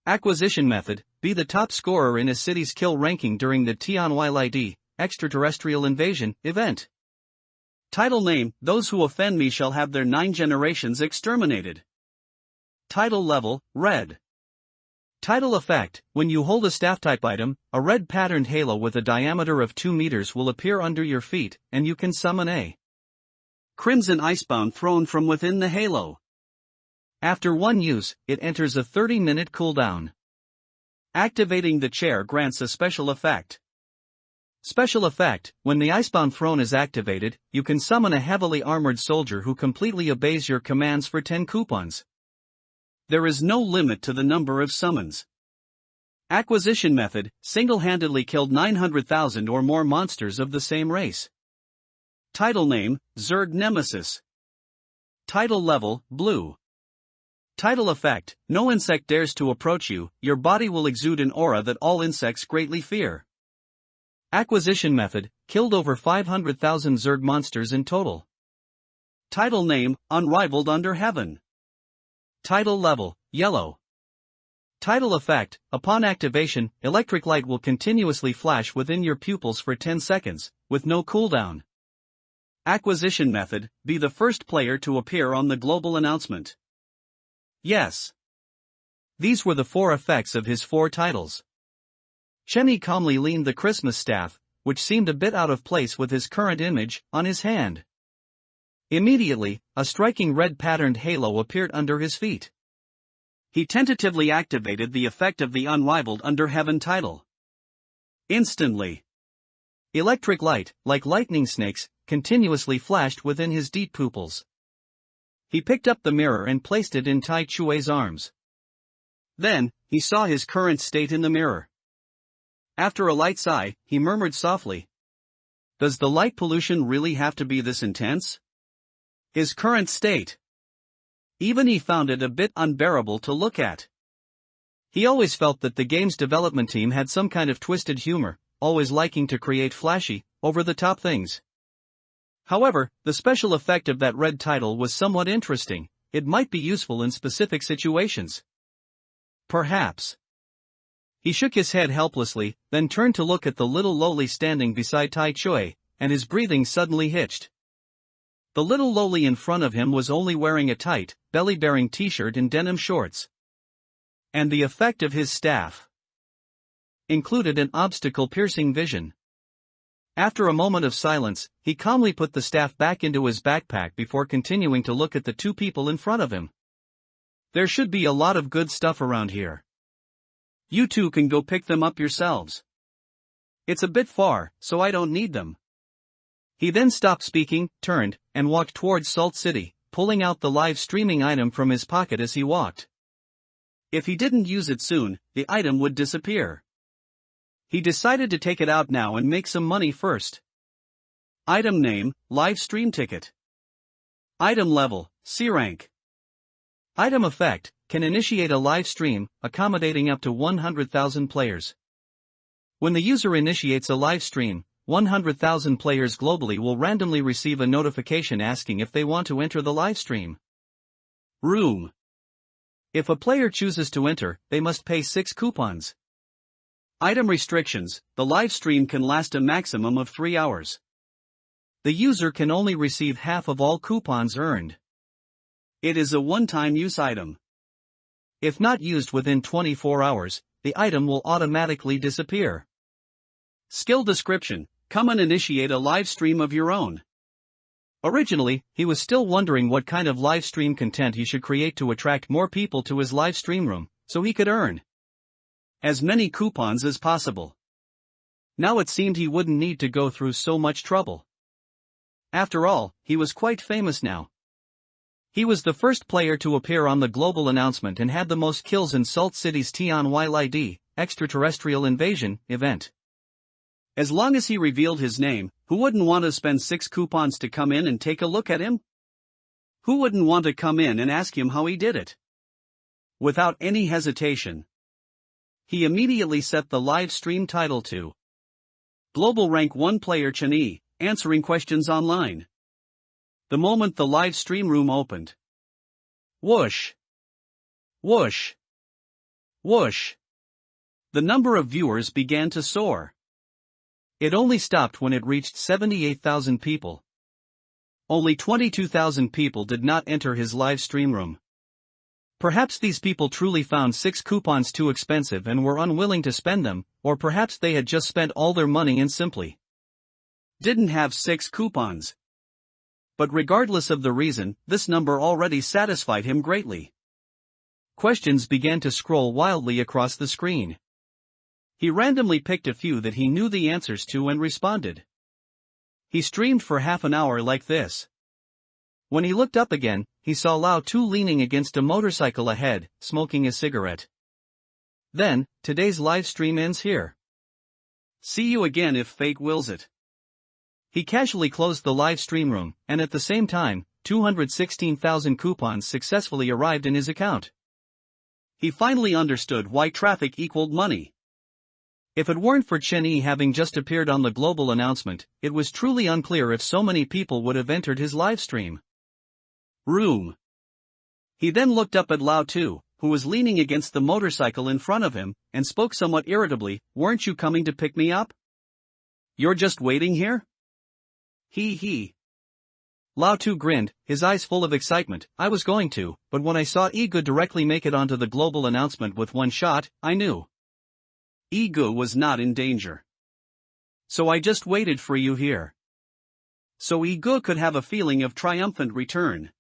A: Acquisition method, be the top scorer in a city's kill ranking during the Tianylid, extraterrestrial invasion, event. Title name, those who offend me shall have their 9 generations exterminated. Title level, Red. Title effect, when you hold a staff-type item, a red patterned halo with a diameter of 2 meters will appear under your feet, and you can summon a crimson icebound thrown from within the halo. After one use, it enters a 30-minute cooldown. Activating the chair grants a special effect. Special effect, when the icebound throne is activated, you can summon a heavily armored soldier who completely obeys your commands for 10 coupons. There is no limit to the number of summons. Acquisition method, single-handedly killed 900,000 or more monsters of the same race. Title name, Zerg Nemesis. Title level, Blue. Title effect, no insect dares to approach you, your body will exude an aura that all insects greatly fear. Acquisition method, killed over 500,000 Zerg monsters in total. Title name, Unrivaled Under Heaven. Title level, Yellow. Title effect, upon activation, electric light will continuously flash within your pupils for 10 seconds, with no cooldown. Acquisition method, be the first player to appear on the global announcement. Yes. These were the 4 effects of his 4 titles. Chen Yi calmly leaned the Christmas staff, which seemed a bit out of place with his current image, on his hand. Immediately, a striking red patterned halo appeared under his feet. He tentatively activated the effect of the Unrivaled Under Heaven title. Instantly, electric light, like lightning snakes, continuously flashed within his deep pupils. He picked up the mirror and placed it in Tai Chui's arms. Then, he saw his current state in the mirror. After a light sigh, he murmured softly, "Does the light pollution really have to be this intense?" His current state. Even he found it a bit unbearable to look at. He always felt that the game's development team had some kind of twisted humor, always liking to create flashy, over-the-top things. However, the special effect of that red title was somewhat interesting. It might be useful in specific situations. Perhaps. He shook his head helplessly, then turned to look at the little lowly standing beside Tai Chui, and his breathing suddenly hitched. The little lowly in front of him was only wearing a tight, belly-bearing t-shirt and denim shorts. And the effect of his staff included an obstacle-piercing vision. After a moment of silence, he calmly put the staff back into his backpack before continuing to look at the 2 people in front of him. There should be a lot of good stuff around here. You 2 can go pick them up yourselves. It's a bit far, so I don't need them. He then stopped speaking, turned, and walked towards Salt City, pulling out the live streaming item from his pocket as he walked. If he didn't use it soon, the item would disappear. He decided to take it out now and make some money first. Item name, live stream ticket. Item level, C rank. Item effect, can initiate a live stream, accommodating up to 100,000 players. When the user initiates a live stream, 100,000 players globally will randomly receive a notification asking if they want to enter the live stream room. If a player chooses to enter, they must pay 6 coupons. Item restrictions, the live stream can last a maximum of 3 hours. The user can only receive half of all coupons earned. It is a one-time use item. If not used within 24 hours, the item will automatically disappear. Skill description: come and initiate a live stream of your own. Originally, he was still wondering what kind of live stream content he should create to attract more people to his live stream room, so he could earn as many coupons as possible. Now it seemed he wouldn't need to go through so much trouble. After all, he was quite famous now. He was the first player to appear on the global announcement and had the most kills in Salt City's Tianylid, extraterrestrial invasion, event. As long as he revealed his name, who wouldn't want to spend 6 coupons to come in and take a look at him? Who wouldn't want to come in and ask him how he did it? Without any hesitation, he immediately set the live stream title to Global Rank 1 Player Chen, answering questions online. The moment the live stream room opened, whoosh, whoosh, whoosh, the number of viewers began to soar. It only stopped when it reached 78,000 people. Only 22,000 people did not enter his live stream room. Perhaps these people truly found 6 coupons too expensive and were unwilling to spend them, or perhaps they had just spent all their money and simply didn't have 6 coupons. But regardless of the reason, this number already satisfied him greatly. Questions began to scroll wildly across the screen. He randomly picked a few that he knew the answers to and responded. He streamed for half an hour like this. When he looked up again, he saw Lao Tu leaning against a motorcycle ahead, smoking a cigarette. Then, today's live stream ends here. See you again if fate wills it. He casually closed the live stream room, and at the same time, 216,000 coupons successfully arrived in his account. He finally understood why traffic equaled money. If it weren't for Chen Yi having just appeared on the global announcement, it was truly unclear if so many people would have entered his live stream room. He then looked up at Lao Tu, who was leaning against the motorcycle in front of him, and spoke somewhat irritably, "Weren't you coming to pick me up? You're just waiting here?" He. Lao Tu grinned, his eyes full of excitement. "I was going to, but when I saw Egu directly make it onto the global announcement with one shot, I knew Egu was not in danger. So I just waited for you here. So Egu could have a feeling of triumphant return."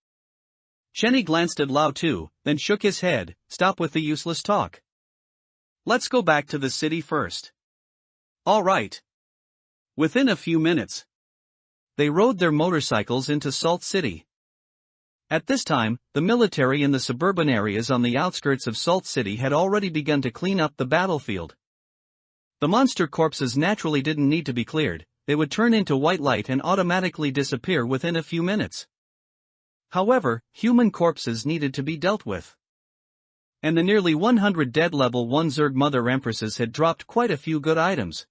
A: Chenny glanced at Lao Tu, then shook his head. "Stop with the useless talk. Let's go back to the city first." "All right." Within a few minutes, they rode their motorcycles into Salt City. At this time, the military in the suburban areas on the outskirts of Salt City had already begun to clean up the battlefield. The monster corpses naturally didn't need to be cleared, they would turn into white light and automatically disappear within a few minutes. However, human corpses needed to be dealt with. And the nearly 100 dead level 1 Zerg Mother Empresses had dropped quite a few good items.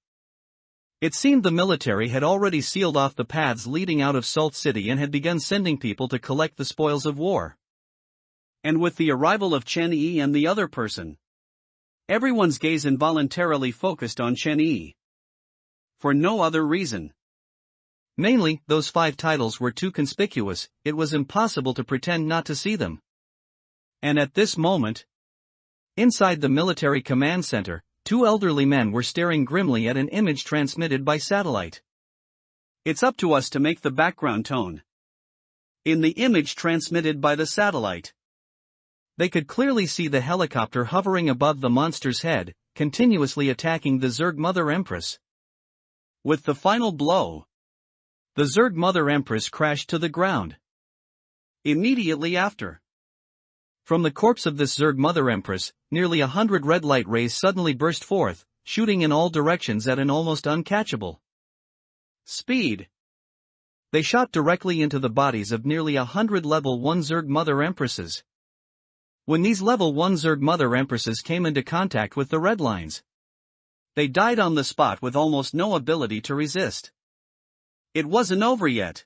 A: It seemed the military had already sealed off the paths leading out of Salt City and had begun sending people to collect the spoils of war. And with the arrival of Chen Yi and the other person, everyone's gaze involuntarily focused on Chen Yi. For no other reason. Mainly, those 5 titles were too conspicuous, it was impossible to pretend not to see them. And at this moment, inside the military command center, 2 elderly men were staring grimly at an image transmitted by satellite. It's up to us to make the background tone. In the image transmitted by the satellite, they could clearly see the helicopter hovering above the monster's head, continuously attacking the Zerg Mother Empress. With the final blow, the Zerg Mother Empress crashed to the ground. Immediately after, from the corpse of this Zerg Mother Empress, nearly 100 red light rays suddenly burst forth, shooting in all directions at an almost uncatchable speed. They shot directly into the bodies of nearly 100 level 1 Zerg Mother Empresses. When these level 1 Zerg Mother Empresses came into contact with the red lines, they died on the spot with almost no ability to resist. It wasn't over yet.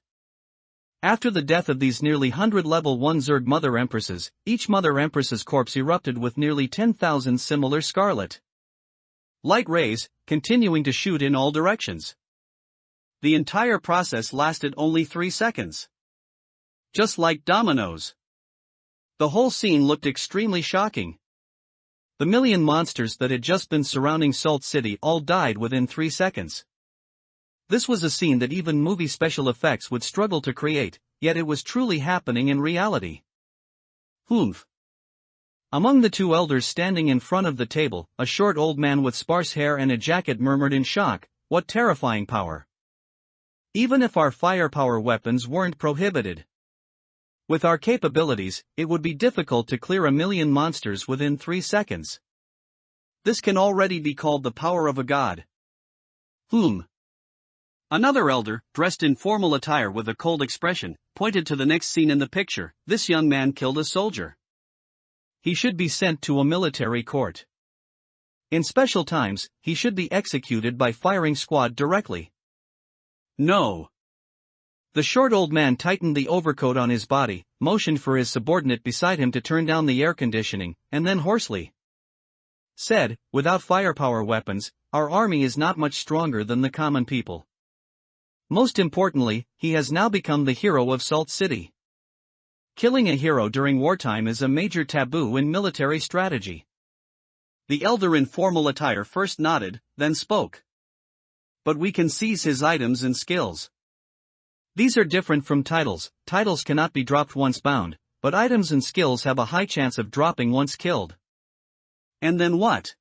A: After the death of these nearly 100 level 1 Zerg Mother Empresses, each Mother Empress's corpse erupted with nearly 10,000 similar scarlet light rays, continuing to shoot in all directions. The entire process lasted only 3 seconds. Just like dominoes. The whole scene looked extremely shocking. The million monsters that had just been surrounding Salt City all died within 3 seconds. This was a scene that even movie special effects would struggle to create, yet it was truly happening in reality. Humph. Among the two elders standing in front of the table, a short old man with sparse hair and a jacket murmured in shock, "What terrifying power! Even if our firepower weapons weren't prohibited. With our capabilities, it would be difficult to clear a million monsters within 3 seconds. This can already be called the power of a god." Another elder, dressed in formal attire with a cold expression, pointed to the next scene in the picture. "This young man killed a soldier. He should be sent to a military court. In special times, he should be executed by firing squad directly." "No." The short old man tightened the overcoat on his body, motioned for his subordinate beside him to turn down the air conditioning, and then hoarsely said, "Without firepower weapons, our army is not much stronger than the common people. Most importantly, he has now become the hero of Salt City. Killing a hero during wartime is a major taboo in military strategy." The elder in formal attire first nodded, then spoke. "But we can seize his items and skills. These are different from titles. Titles cannot be dropped once bound, but items and skills have a high chance of dropping once killed." "And then what?"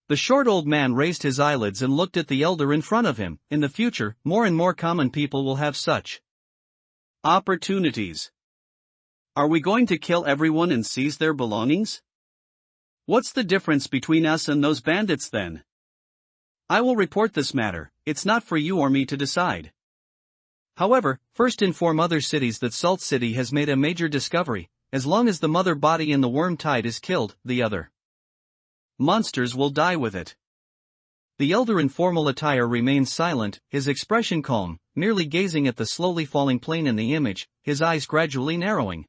A: The short old man raised his eyelids and looked at the elder in front of him. "In the future, more and more common people will have such opportunities. Are we going to kill everyone and seize their belongings? What's the difference between us and those bandits then? I will report this matter. It's not for you or me to decide. However, first inform other cities that Salt City has made a major discovery. As long as the mother body in the worm tide is killed, the other monsters will die with it." The elder in formal attire remained silent, his expression calm, merely gazing at the slowly falling plane in the image, his eyes gradually narrowing.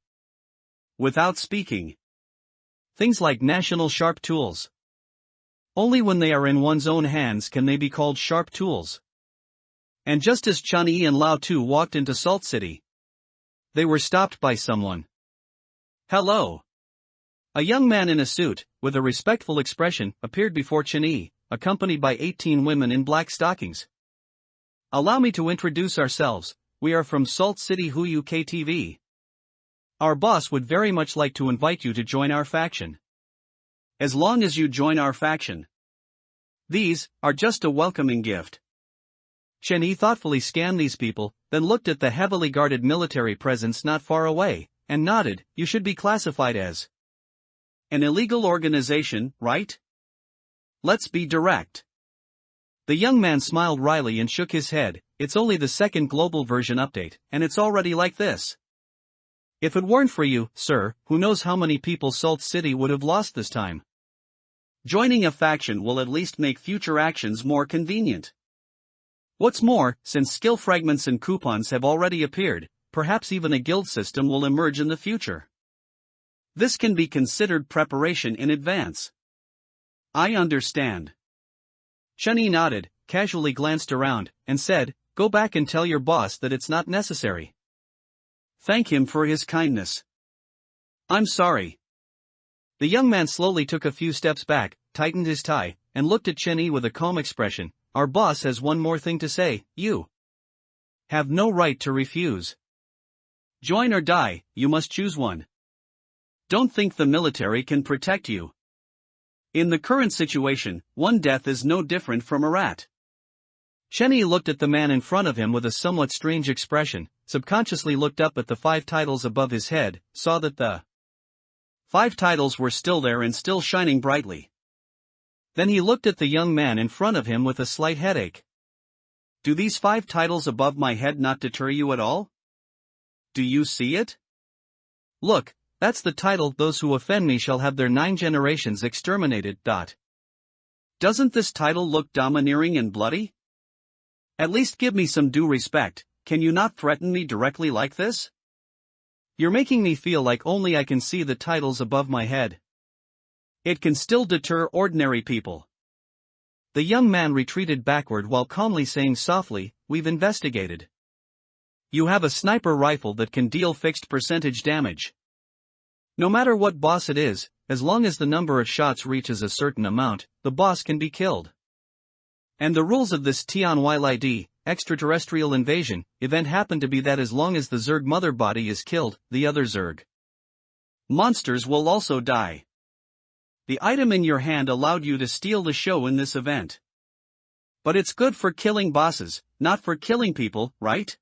A: Without speaking. Things like national sharp tools. Only when they are in one's own hands can they be called sharp tools. And just as Chun Yi and Lao Tu walked into Salt City, they were stopped by someone. "Hello." A young man in a suit, with a respectful expression, appeared before Chun Yi, accompanied by 18 women in black stockings. "Allow me to introduce ourselves. We are from Salt City Huyu KTV. Our boss would very much like to invite you to join our faction. As long as you join our faction. These are just a welcoming gift." Chen Yi thoughtfully scanned these people, then looked at the heavily guarded military presence not far away, and nodded. "You should be classified as an illegal organization, right? Let's be direct." The young man smiled wryly and shook his head. "It's only the second global version update, and it's already like this. If it weren't for you, sir, who knows how many people Salt City would have lost this time. Joining a faction will at least make future actions more convenient. What's more, since skill fragments and coupons have already appeared, perhaps even a guild system will emerge in the future. This can be considered preparation in advance." "I understand." Chen Yi nodded, casually glanced around, and said, "Go back and tell your boss that it's not necessary. Thank him for his kindness." "I'm sorry." The young man slowly took a few steps back, tightened his tie, and looked at Chen Yi with a calm expression. "Our boss has one more thing to say. You have no right to refuse. Join or die, you must choose one. Don't think the military can protect you. In the current situation, one death is no different from a rat." Chen Yi looked at the man in front of him with a somewhat strange expression, subconsciously looked up at the 5 titles above his head, saw that the 5 titles were still there and still shining brightly. Then he looked at the young man in front of him with a slight headache. "Do these 5 titles above my head not deter you at all? Do you see it? Look, that's the title, 'Those who offend me shall have their 9 generations exterminated.' Doesn't this title look domineering and bloody? At least give me some due respect. Can you not threaten me directly like this? You're making me feel like only I can see the titles above my head. It can still deter ordinary people. The young man retreated backward while calmly saying softly, "We've investigated. You have a sniper rifle that can deal fixed percentage damage. No matter what boss it is, as long as the number of shots reaches a certain amount, the boss can be killed. And the rules of this Tianylid, extraterrestrial invasion, event happen to be that as long as the Zerg mother body is killed, the other Zerg monsters will also die. The item in your hand allowed you to steal the show in this event. But it's good for killing bosses, not for killing people, right?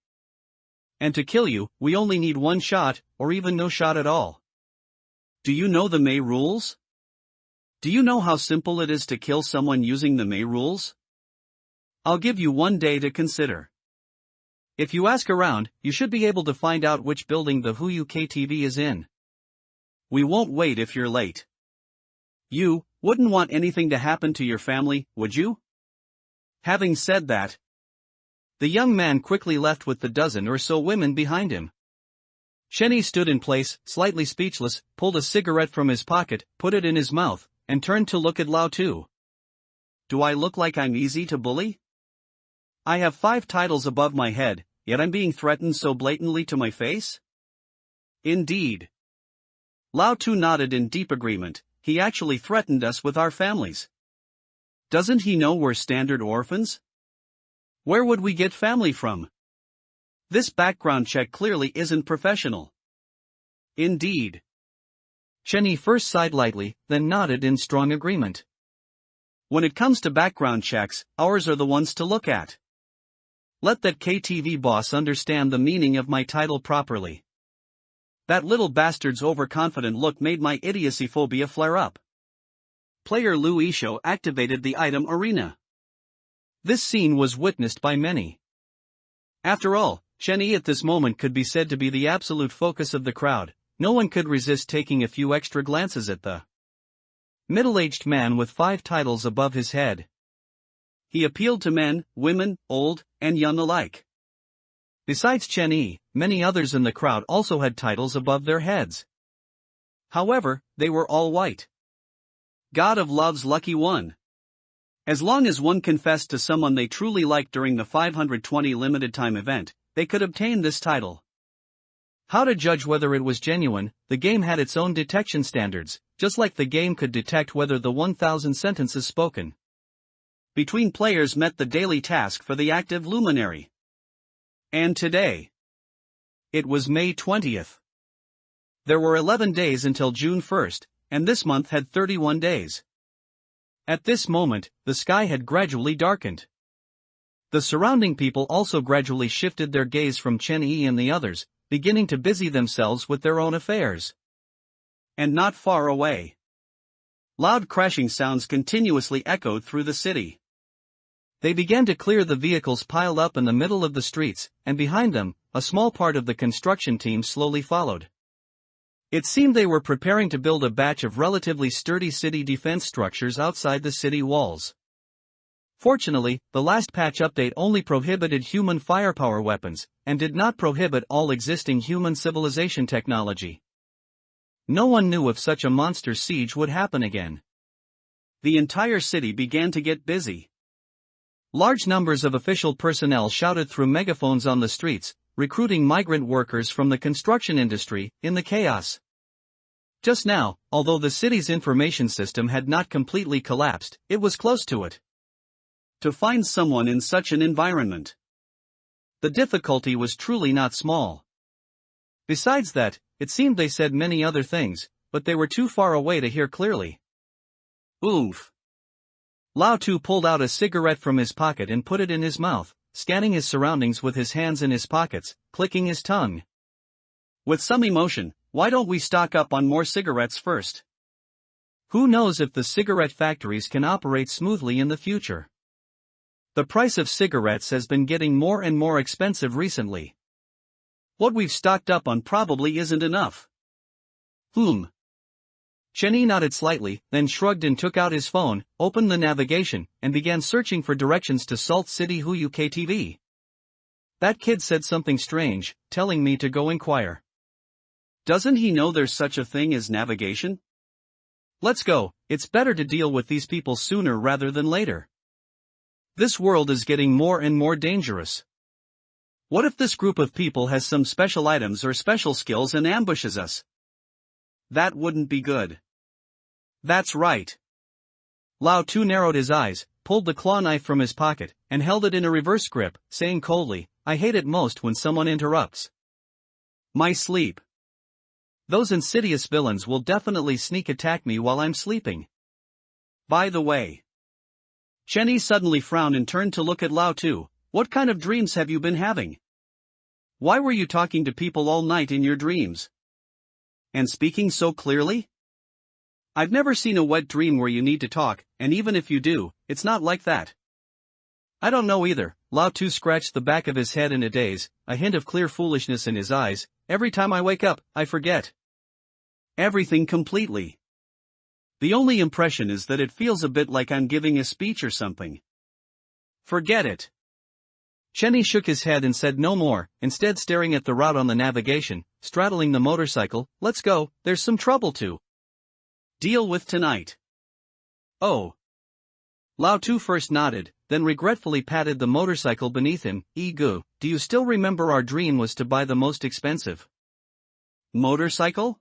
A: And to kill you, we only need one shot, or even no shot at all. Do you know the May rules? Do you know how simple it is to kill someone using the May rules? I'll give you 1 day to consider. If you ask around, you should be able to find out which building the Huyu KTV is in. We won't wait if you're late. You wouldn't want anything to happen to your family, would you?" Having said that, the young man quickly left with the dozen or so women behind him. Shenny stood in place, slightly speechless, pulled a cigarette from his pocket, put it in his mouth, and turned to look at Lao Tu. "Do I look like I'm easy to bully? I have 5 titles above my head, yet I'm being threatened so blatantly to my face?" "Indeed." Lao Tu nodded in deep agreement. "He actually threatened us with our families. Doesn't he know we're standard orphans? Where would we get family from? This background check clearly isn't professional." "Indeed." Shenny first sighed lightly, then nodded in strong agreement. "When it comes to background checks, ours are the ones to look at. Let that KTV boss understand the meaning of my title properly." That little bastard's overconfident look made my idiocy phobia flare up. Player Lu Isho activated the item arena. This scene was witnessed by many. After all, Shenny at this moment could be said to be the absolute focus of the crowd. No one could resist taking a few extra glances at the middle-aged man with 5 titles above his head. He appealed to men, women, old, and young alike. Besides Chen Yi, many others in the crowd also had titles above their heads. However, they were all white. God of Love's lucky one. As long as one confessed to someone they truly liked during the 520 limited time event, they could obtain this title. How to judge whether it was genuine? The game had its own detection standards, just like the game could detect whether the 1,000 sentences spoken between players met the daily task for the active luminary. And today, it was May 20th. There were 11 days until June 1st, and this month had 31 days. At this moment, the sky had gradually darkened. The surrounding people also gradually shifted their gaze from Chen Yi and the others, beginning to busy themselves with their own affairs. And not far away, loud crashing sounds continuously echoed through the city. They began to clear the vehicles piled up in the middle of the streets, and behind them, a small part of the construction team slowly followed. It seemed they were preparing to build a batch of relatively sturdy city defense structures outside the city walls. Fortunately, the last patch update only prohibited human firepower weapons, and did not prohibit all existing human civilization technology. No one knew if such a monster siege would happen again. The entire city began to get busy. Large numbers of official personnel shouted through megaphones on the streets, recruiting migrant workers from the construction industry. In the chaos just now, although the city's information system had not completely collapsed, it was close to it. To find someone in such an environment, the difficulty was truly not small. Besides that, it seemed they said many other things, but they were too far away to hear clearly. Oomph. Lao Tu pulled out a cigarette from his pocket and put it in his mouth, scanning his surroundings with his hands in his pockets, clicking his tongue. With some emotion, why don't we stock up on more cigarettes first? Who knows if the cigarette factories can operate smoothly in the future? The price of cigarettes has been getting more and more expensive recently. What we've stocked up on probably isn't enough. Chenny nodded slightly, then shrugged and took out his phone, opened the navigation, and began searching for directions to Salt City Huyu KTV. That kid said something strange, telling me to go inquire. Doesn't he know there's such a thing as navigation? Let's go, it's better to deal with these people sooner rather than later. This world is getting more and more dangerous. What if this group of people has some special items or special skills and ambushes us? That wouldn't be good. That's right. Lao Tu narrowed his eyes, pulled the claw knife from his pocket, and held it in a reverse grip, saying coldly, I hate it most when someone interrupts my sleep. Those insidious villains will definitely sneak attack me while I'm sleeping. By the way. Chenny suddenly frowned and turned to look at Lao Tu. What kind of dreams have you been having? Why were you talking to people all night in your dreams? And speaking so clearly? I've never seen a wet dream where you need to talk, and even if you do, it's not like that. I don't know either. Lao Tu scratched the back of his head in a daze, a hint of clear foolishness in his eyes. Every time I wake up, I forget everything completely. The only impression is that it feels a bit like I'm giving a speech or something. Forget it. Chenny shook his head and said no more, instead staring at the route on the navigation, straddling the motorcycle. Let's go, there's some trouble to deal with tonight. Oh. Lao Tu first nodded, then regretfully patted the motorcycle beneath him. Egu, do you still remember our dream was to buy the most expensive motorcycle?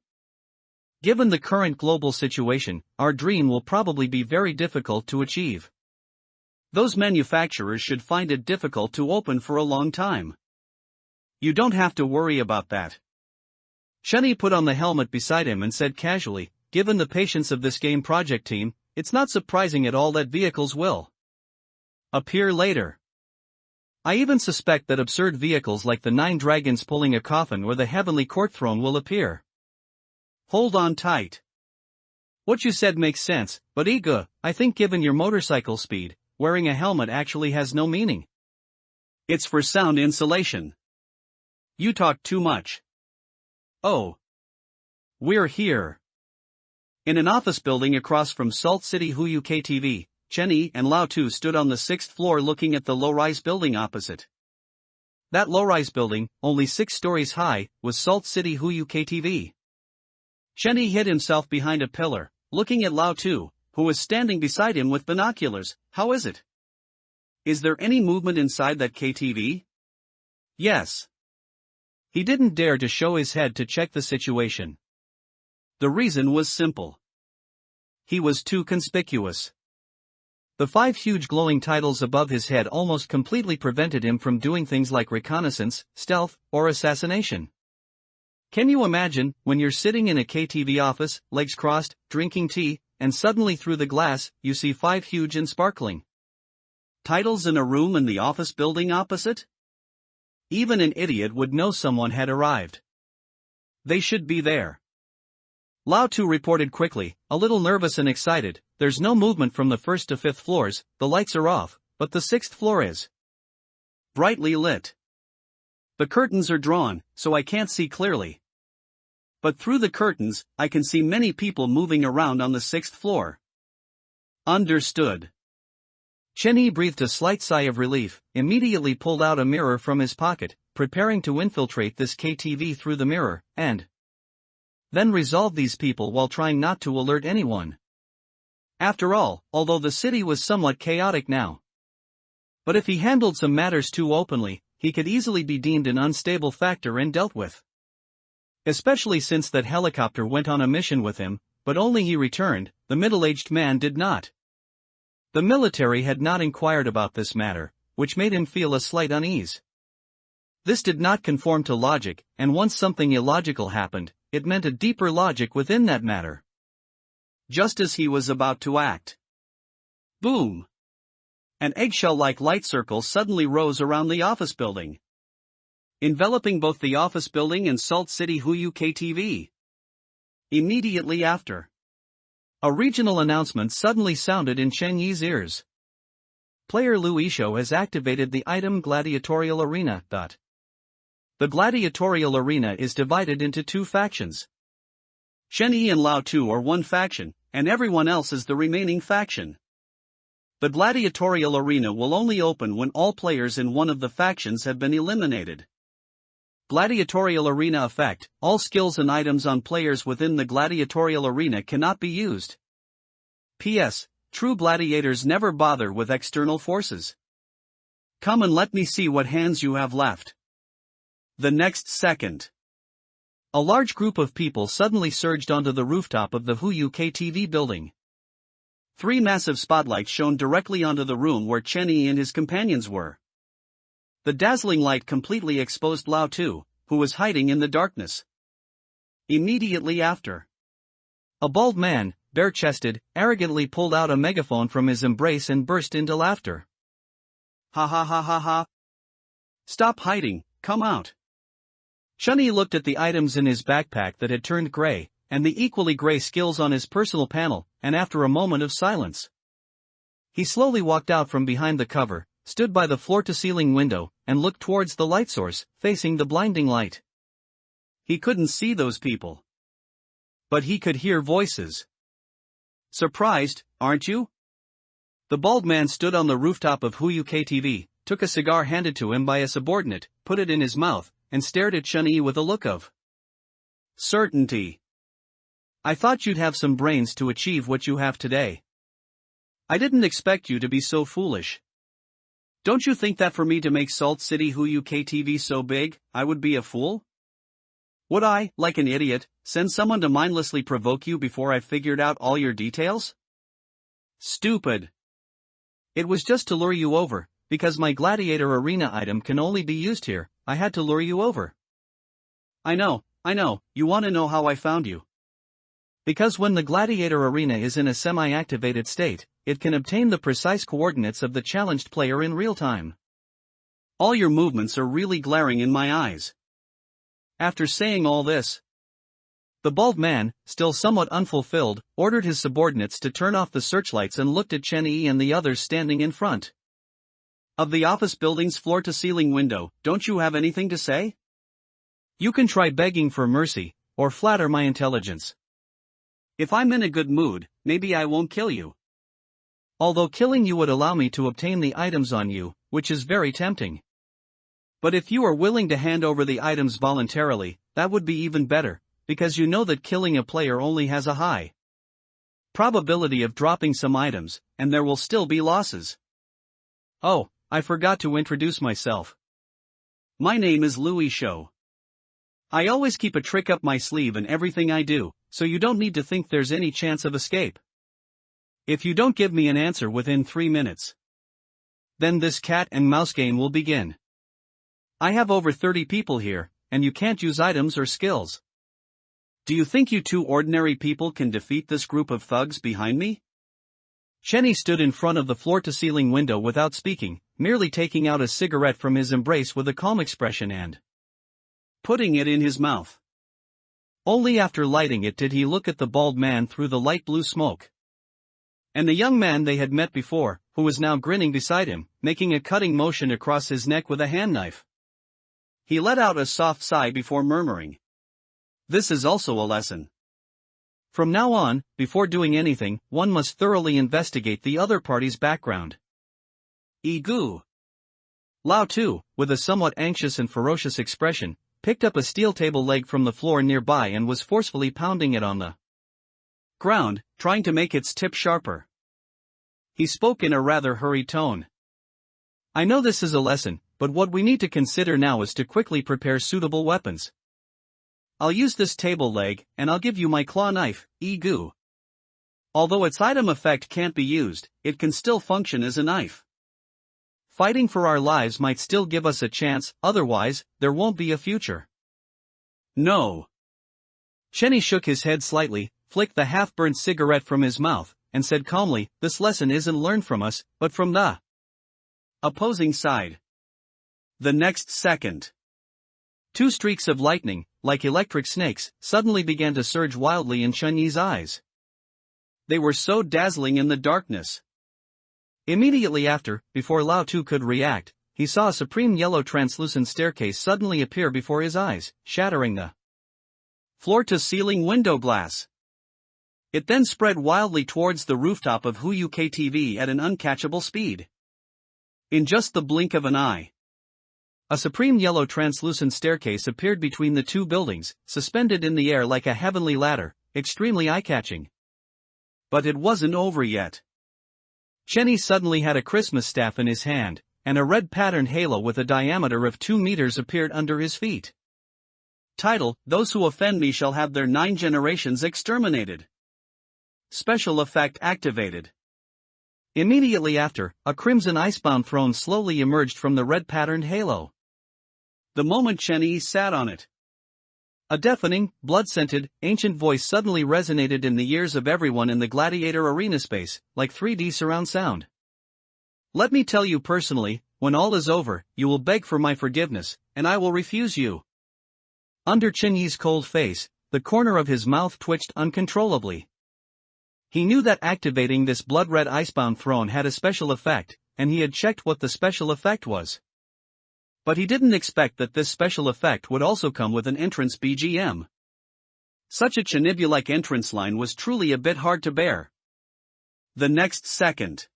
A: Given the current global situation, our dream will probably be very difficult to achieve. Those manufacturers should find it difficult to open for a long time. You don't have to worry about that. Chenny put on the helmet beside him and said casually, given the patience of this game project team, it's not surprising at all that vehicles will appear later. I even suspect that absurd vehicles like the 9 dragons pulling a coffin or the heavenly court throne will appear. Hold on tight. What you said makes sense, but Ega, I think given your motorcycle speed, wearing a helmet actually has no meaning. It's for sound insulation. You talk too much. Oh. We're here. In an office building across from Salt City Huyu KTV, Chenny and Lao Tu stood on the 6th floor looking at the low-rise building opposite. That low-rise building, only 6 stories high, was Salt City Huyu KTV. Chenny hid himself behind a pillar, looking at Lao Tu, who was standing beside him with binoculars. How is it? Is there any movement inside that KTV? Yes. He didn't dare to show his head to check the situation. The reason was simple. He was too conspicuous. The 5 huge glowing titles above his head almost completely prevented him from doing things like reconnaissance, stealth, or assassination. Can you imagine, when you're sitting in a KTV office, legs crossed, drinking tea, and suddenly through the glass, you see 5 huge and sparkling titles in a room in the office building opposite? Even an idiot would know someone had arrived. They should be there. Lao Tu reported quickly, a little nervous and excited. There's no movement from the 1st to 5th floors, the lights are off, but the 6th floor is brightly lit. The curtains are drawn, so I can't see clearly. But through the curtains, I can see many people moving around on the 6th floor. Understood. Chenny breathed a slight sigh of relief, immediately pulled out a mirror from his pocket, preparing to infiltrate this KTV through the mirror, and then resolve these people while trying not to alert anyone. After all, although the city was somewhat chaotic now. But if he handled some matters too openly, he could easily be deemed an unstable factor and dealt with. Especially since that helicopter went on a mission with him, but only he returned, the middle-aged man did not. The military had not inquired about this matter, which made him feel a slight unease. This did not conform to logic, and once something illogical happened, it meant a deeper logic within that matter. Just as he was about to act. Boom! An eggshell-like light circle suddenly rose around the office building, enveloping both the office building and Salt City Huyu KTV. Immediately after, a regional announcement suddenly sounded in Cheng Yi's ears. Player Lu Yishou has activated the item Gladiatorial Arena. The Gladiatorial Arena is divided into 2 factions. Chen Yi and Lao Tu are one faction, and everyone else is the remaining faction. The Gladiatorial Arena will only open when all players in one of the factions have been eliminated. Gladiatorial Arena effect: all skills and items on players within the Gladiatorial Arena cannot be used. P.S. True gladiators never bother with external forces. Come and let me see what hands you have left. The next second, a large group of people suddenly surged onto the rooftop of the HUYU KTV building. 3 massive spotlights shone directly onto the room where Chen Yi and his companions were. The dazzling light completely exposed Lao Tu, who was hiding in the darkness. Immediately after, a bald man, bare-chested, arrogantly pulled out a megaphone from his embrace and burst into laughter. Ha ha ha ha ha. Stop hiding, come out. Chen Yi looked at the items in his backpack that had turned gray, and the equally gray skills on his personal panel, and after a moment of silence, he slowly walked out from behind the cover, stood by the floor-to-ceiling window, and looked towards the light source, facing the blinding light. He couldn't see those people, but he could hear voices. Surprised, aren't you? The bald man stood on the rooftop of HUYU KTV, took a cigar handed to him by a subordinate, put it in his mouth, and stared at Chen Yi with a look of certainty. I thought you'd have some brains to achieve what you have today. I didn't expect you to be so foolish. Don't you think that for me to make Salt City HUYU KTV so big, I would be a fool? Would I, like an idiot, send someone to mindlessly provoke you before I figured out all your details? Stupid. It was just to lure you over, because my gladiator arena item can only be used here. I had to lure you over. I know, you want to know how I found you. Because when the gladiator arena is in a semi-activated state, it can obtain the precise coordinates of the challenged player in real time. All your movements are really glaring in my eyes. After saying all this, the bald man, still somewhat unfulfilled, ordered his subordinates to turn off the searchlights and looked at Chen Yi and the others standing in front of the office building's floor-to-ceiling window. Don't you have anything to say? You can try begging for mercy, or flatter my intelligence. If I'm in a good mood, maybe I won't kill you. Although killing you would allow me to obtain the items on you, which is very tempting. But if you are willing to hand over the items voluntarily, that would be even better, because you know that killing a player only has a high probability of dropping some items, and there will still be losses. Oh, I forgot to introduce myself. My name is Louis Shou. I always keep a trick up my sleeve in everything I do, so you don't need to think there's any chance of escape. If you don't give me an answer within 3 minutes, then this cat and mouse game will begin. I have over 30 people here, and you can't use items or skills. Do you think you 2 ordinary people can defeat this group of thugs behind me? Chen Yi stood in front of the floor-to-ceiling window without speaking, merely taking out a cigarette from his embrace with a calm expression and putting it in his mouth. Only after lighting it did he look at the bald man through the light blue smoke, and the young man they had met before, who was now grinning beside him, making a cutting motion across his neck with a hand knife. He let out a soft sigh before murmuring, "This is also a lesson. From now on, before doing anything, one must thoroughly investigate the other party's background." Egu. Lao Tu, with a somewhat anxious and ferocious expression, picked up a steel table leg from the floor nearby and was forcefully pounding it on the ground, trying to make its tip sharper. He spoke in a rather hurried tone. I know this is a lesson, but what we need to consider now is to quickly prepare suitable weapons. I'll use this table leg, and I'll give you my claw knife, Egu. Although its item effect can't be used, it can still function as a knife. Fighting for our lives might still give us a chance, otherwise, there won't be a future. No. Chen Yi shook his head slightly, flicked the half-burnt cigarette from his mouth, and said calmly, this lesson isn't learned from us, but from the opposing side. The next second, 2 streaks of lightning, like electric snakes, suddenly began to surge wildly in Chen Yi's eyes. They were so dazzling in the darkness. Immediately after, before Lao Tu could react, he saw a supreme yellow translucent staircase suddenly appear before his eyes, shattering the floor-to-ceiling window glass. It then spread wildly towards the rooftop of HUYU KTV at an uncatchable speed. In just the blink of an eye, a supreme yellow translucent staircase appeared between the 2 buildings, suspended in the air like a heavenly ladder, extremely eye-catching. But it wasn't over yet. Chen Yi suddenly had a Christmas staff in his hand, and a red patterned halo with a diameter of 2 meters appeared under his feet. Title: Those who offend me shall have their 9 generations exterminated. Special effect activated. Immediately after, a crimson icebound throne slowly emerged from the red patterned halo. The moment Chen-Yi sat on it, a deafening, blood-scented, ancient voice suddenly resonated in the ears of everyone in the gladiator arena space, like 3D surround sound. Let me tell you personally, when all is over, you will beg for my forgiveness, and I will refuse you. Under Chen-Yi's cold face, the corner of his mouth twitched uncontrollably. He knew that activating this blood-red icebound throne had a special effect, and he had checked what the special effect was. But he didn't expect that this special effect would also come with an entrance BGM. Such a Chenibu-like entrance line was truly a bit hard to bear. The next second,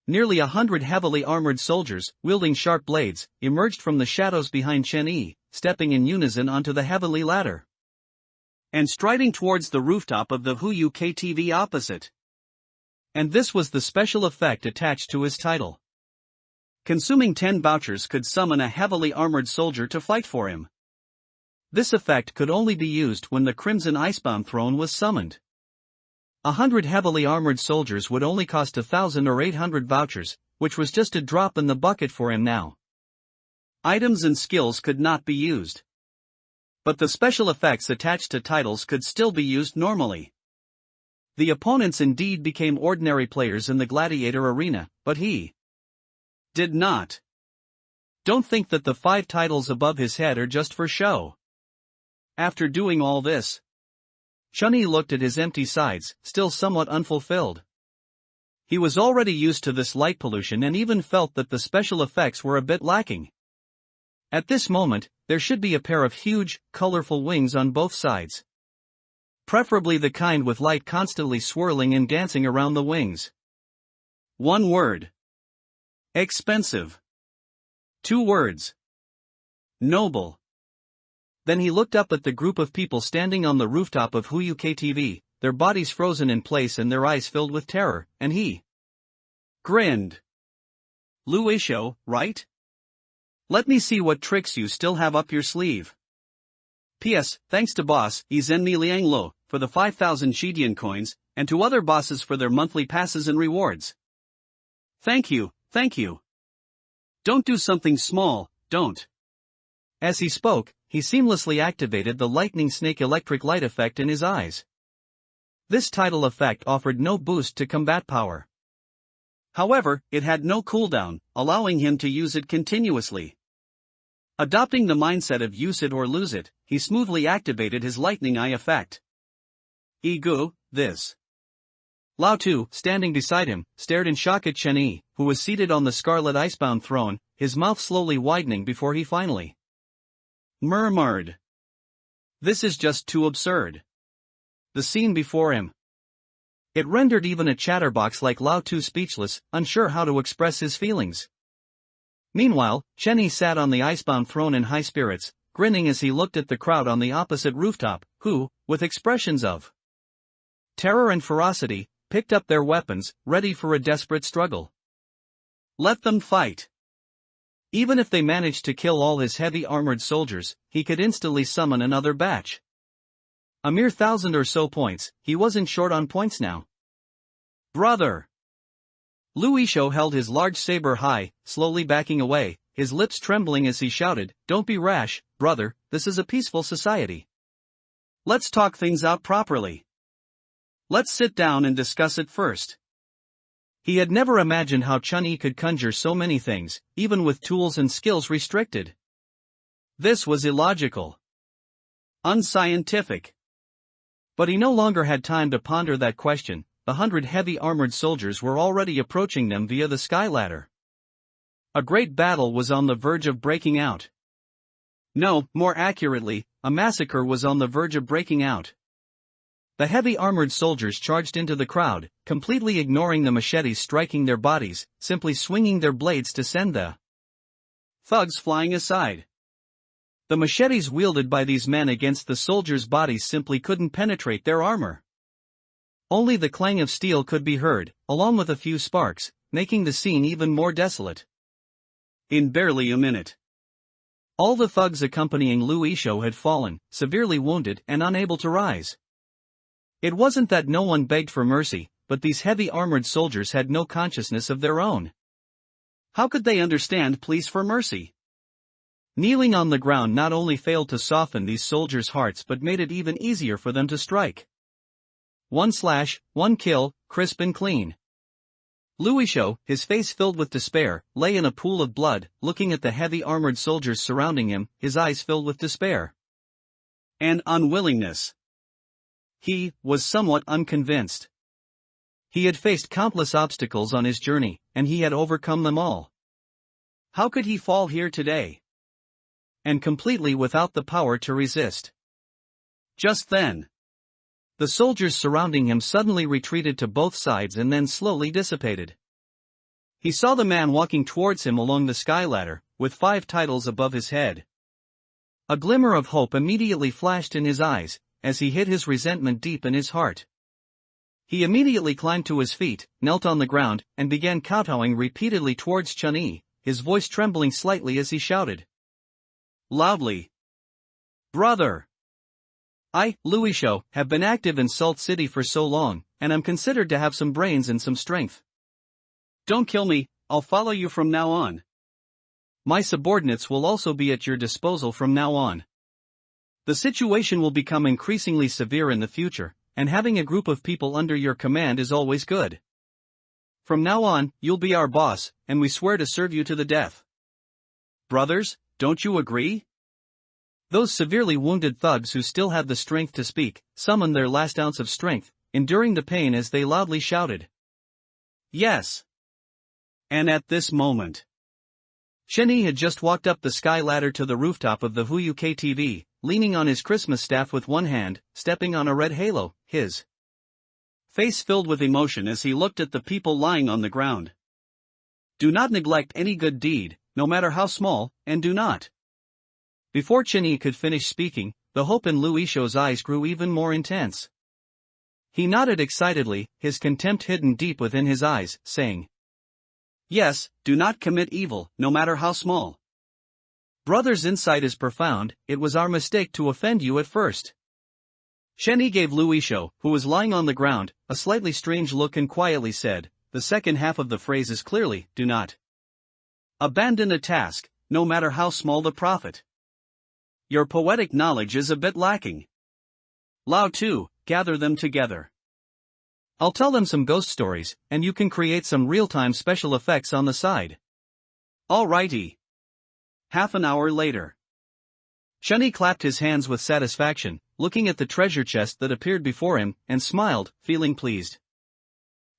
A: nearly 100 heavily armored soldiers, wielding sharp blades, emerged from the shadows behind Chen-Yi, stepping in unison onto the heavily ladder and striding towards the rooftop of the Huyu KTV opposite. And this was the special effect attached to his title. Consuming 10 vouchers could summon a heavily armored soldier to fight for him. This effect could only be used when the Crimson Icebound Throne was summoned. 100 heavily armored soldiers would only cost 1,000 or 800 vouchers, which was just a drop in the bucket for him now. Items and skills could not be used. But the special effects attached to titles could still be used normally. The opponents indeed became ordinary players in the gladiator arena, but he did not. Don't think that the 5 titles above his head are just for show. After doing all this, Chen-Yi looked at his empty sides, still somewhat unfulfilled. He was already used to this light pollution and even felt that the special effects were a bit lacking. At this moment, there should be a pair of huge, colorful wings on both sides. Preferably the kind with light constantly swirling and dancing around the wings. One word. Expensive. 2 words. Noble. Then he looked up at the group of people standing on the rooftop of Huyu KTV, their bodies frozen in place and their eyes filled with terror, and he grinned. Lu Isho, right? Let me see what tricks you still have up your sleeve. P.S. Thanks to boss, Izenmi Lianglo, for the 5,000 Shidian coins, and to other bosses for their monthly passes and rewards. Thank you. Thank you. Don't do something small, don't. As he spoke, he seamlessly activated the lightning snake electric light effect in his eyes. This title effect offered no boost to combat power. However, it had no cooldown, allowing him to use it continuously. Adopting the mindset of use it or lose it, he smoothly activated his lightning eye effect. Egu, this. Lao Tu, standing beside him, stared in shock at Chen-Yi, who was seated on the scarlet icebound throne, his mouth slowly widening before he finally murmured. This is just too absurd. The scene before him. It rendered even a chatterbox like Lao Tu speechless, unsure how to express his feelings. Meanwhile, Chen-Yi sat on the icebound throne in high spirits, grinning as he looked at the crowd on the opposite rooftop, who, with expressions of terror and ferocity, picked up their weapons, ready for a desperate struggle. Let them fight. Even if they managed to kill all his heavy armored soldiers, he could instantly summon another batch. A mere 1,000 or so points, he wasn't short on points now. Brother! Lu Isho held his large saber high, slowly backing away, his lips trembling as he shouted, "Don't be rash, brother, this is a peaceful society. Let's talk things out properly. Let's sit down and discuss it first." He had never imagined how Chen-Yi could conjure so many things, even with tools and skills restricted. This was illogical. Unscientific. But he no longer had time to ponder that question. The 100 heavy armored soldiers were already approaching them via the sky ladder. A great battle was on the verge of breaking out. No, more accurately, a massacre was on the verge of breaking out. The heavy armored soldiers charged into the crowd, completely ignoring the machetes striking their bodies, simply swinging their blades to send the thugs flying aside. The machetes wielded by these men against the soldiers' bodies simply couldn't penetrate their armor. Only the clang of steel could be heard, along with a few sparks, making the scene even more desolate. In barely a minute. All the thugs accompanying Lu Yishou had fallen, severely wounded and unable to rise. It wasn't that no one begged for mercy, but these heavy armored soldiers had no consciousness of their own. How could they understand pleas for mercy? Kneeling on the ground not only failed to soften these soldiers' hearts but made it even easier for them to strike. One slash, one kill, crisp and clean. Lu Yishou, his face filled with despair, lay in a pool of blood, looking at the heavy armored soldiers surrounding him, his eyes filled with despair and unwillingness. He was somewhat unconvinced. He had faced countless obstacles on his journey, and he had overcome them all. How could he fall here today? And completely without the power to resist. Just then, the soldiers surrounding him suddenly retreated to both sides and then slowly dissipated. He saw the man walking towards him along the sky ladder, with 5 titles above his head. A glimmer of hope immediately flashed in his eyes, as he hid his resentment deep in his heart. He immediately climbed to his feet, knelt on the ground, and began kowtowing repeatedly towards Chun-Yi, his voice trembling slightly as he shouted loudly, "Brother! I, Lu Yishou, have been active in Salt City for so long, and I'm considered to have some brains and some strength. Don't kill me, I'll follow you from now on. My subordinates will also be at your disposal from now on. The situation will become increasingly severe in the future, and having a group of people under your command is always good. From now on, you'll be our boss, and we swear to serve you to the death. Brothers, don't you agree?" Those severely wounded thugs who still had the strength to speak, summoned their last ounce of strength, enduring the pain as they loudly shouted, "Yes!" And at this moment, Chun-Yi had just walked up the sky ladder to the rooftop of the Huyu KTV, leaning on his Christmas staff with one hand, stepping on a red halo, his face filled with emotion as he looked at the people lying on the ground. Do not neglect any good deed, no matter how small, and do not. Before Chun-Yi could finish speaking, the hope in Lu Yishou's eyes grew even more intense. He nodded excitedly, his contempt hidden deep within his eyes, saying, "Yes, do not commit evil, no matter how small. Brother's insight is profound, it was our mistake to offend you at first." Chun-Yi gave Lu Yishou, who was lying on the ground, a slightly strange look and quietly said, "The second half of the phrase is clearly, do not abandon a task, no matter how small the profit. Your poetic knowledge is a bit lacking. Lao too, gather them together. I'll tell them some ghost stories, and you can create some real-time special effects on the side." "Alrighty." Half an hour later, Chun-Yi clapped his hands with satisfaction, looking at the treasure chest that appeared before him, and smiled, feeling pleased.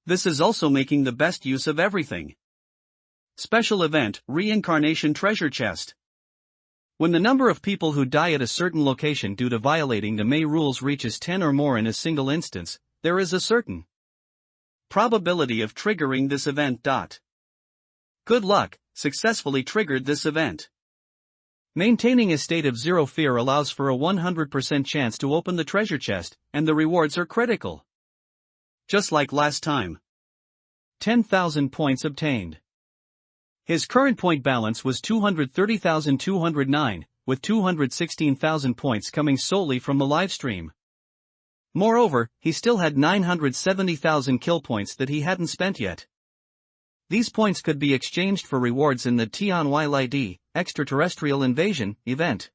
A: This is also making the best use of everything. Special event, Reincarnation Treasure Chest. When the number of people who die at a certain location due to violating the May rules reaches 10 or more in a single instance, there is a certain probability of triggering this event. Good luck, successfully triggered this event. Maintaining a state of zero fear allows for a 100% chance to open the treasure chest, and the rewards are critical. Just like last time. 10,000 points obtained. His current point balance was 230,209, with 216,000 points coming solely from the livestream. Moreover, he still had 970,000 kill points that he hadn't spent yet. These points could be exchanged for rewards in the Tianyi Extraterrestrial Invasion event.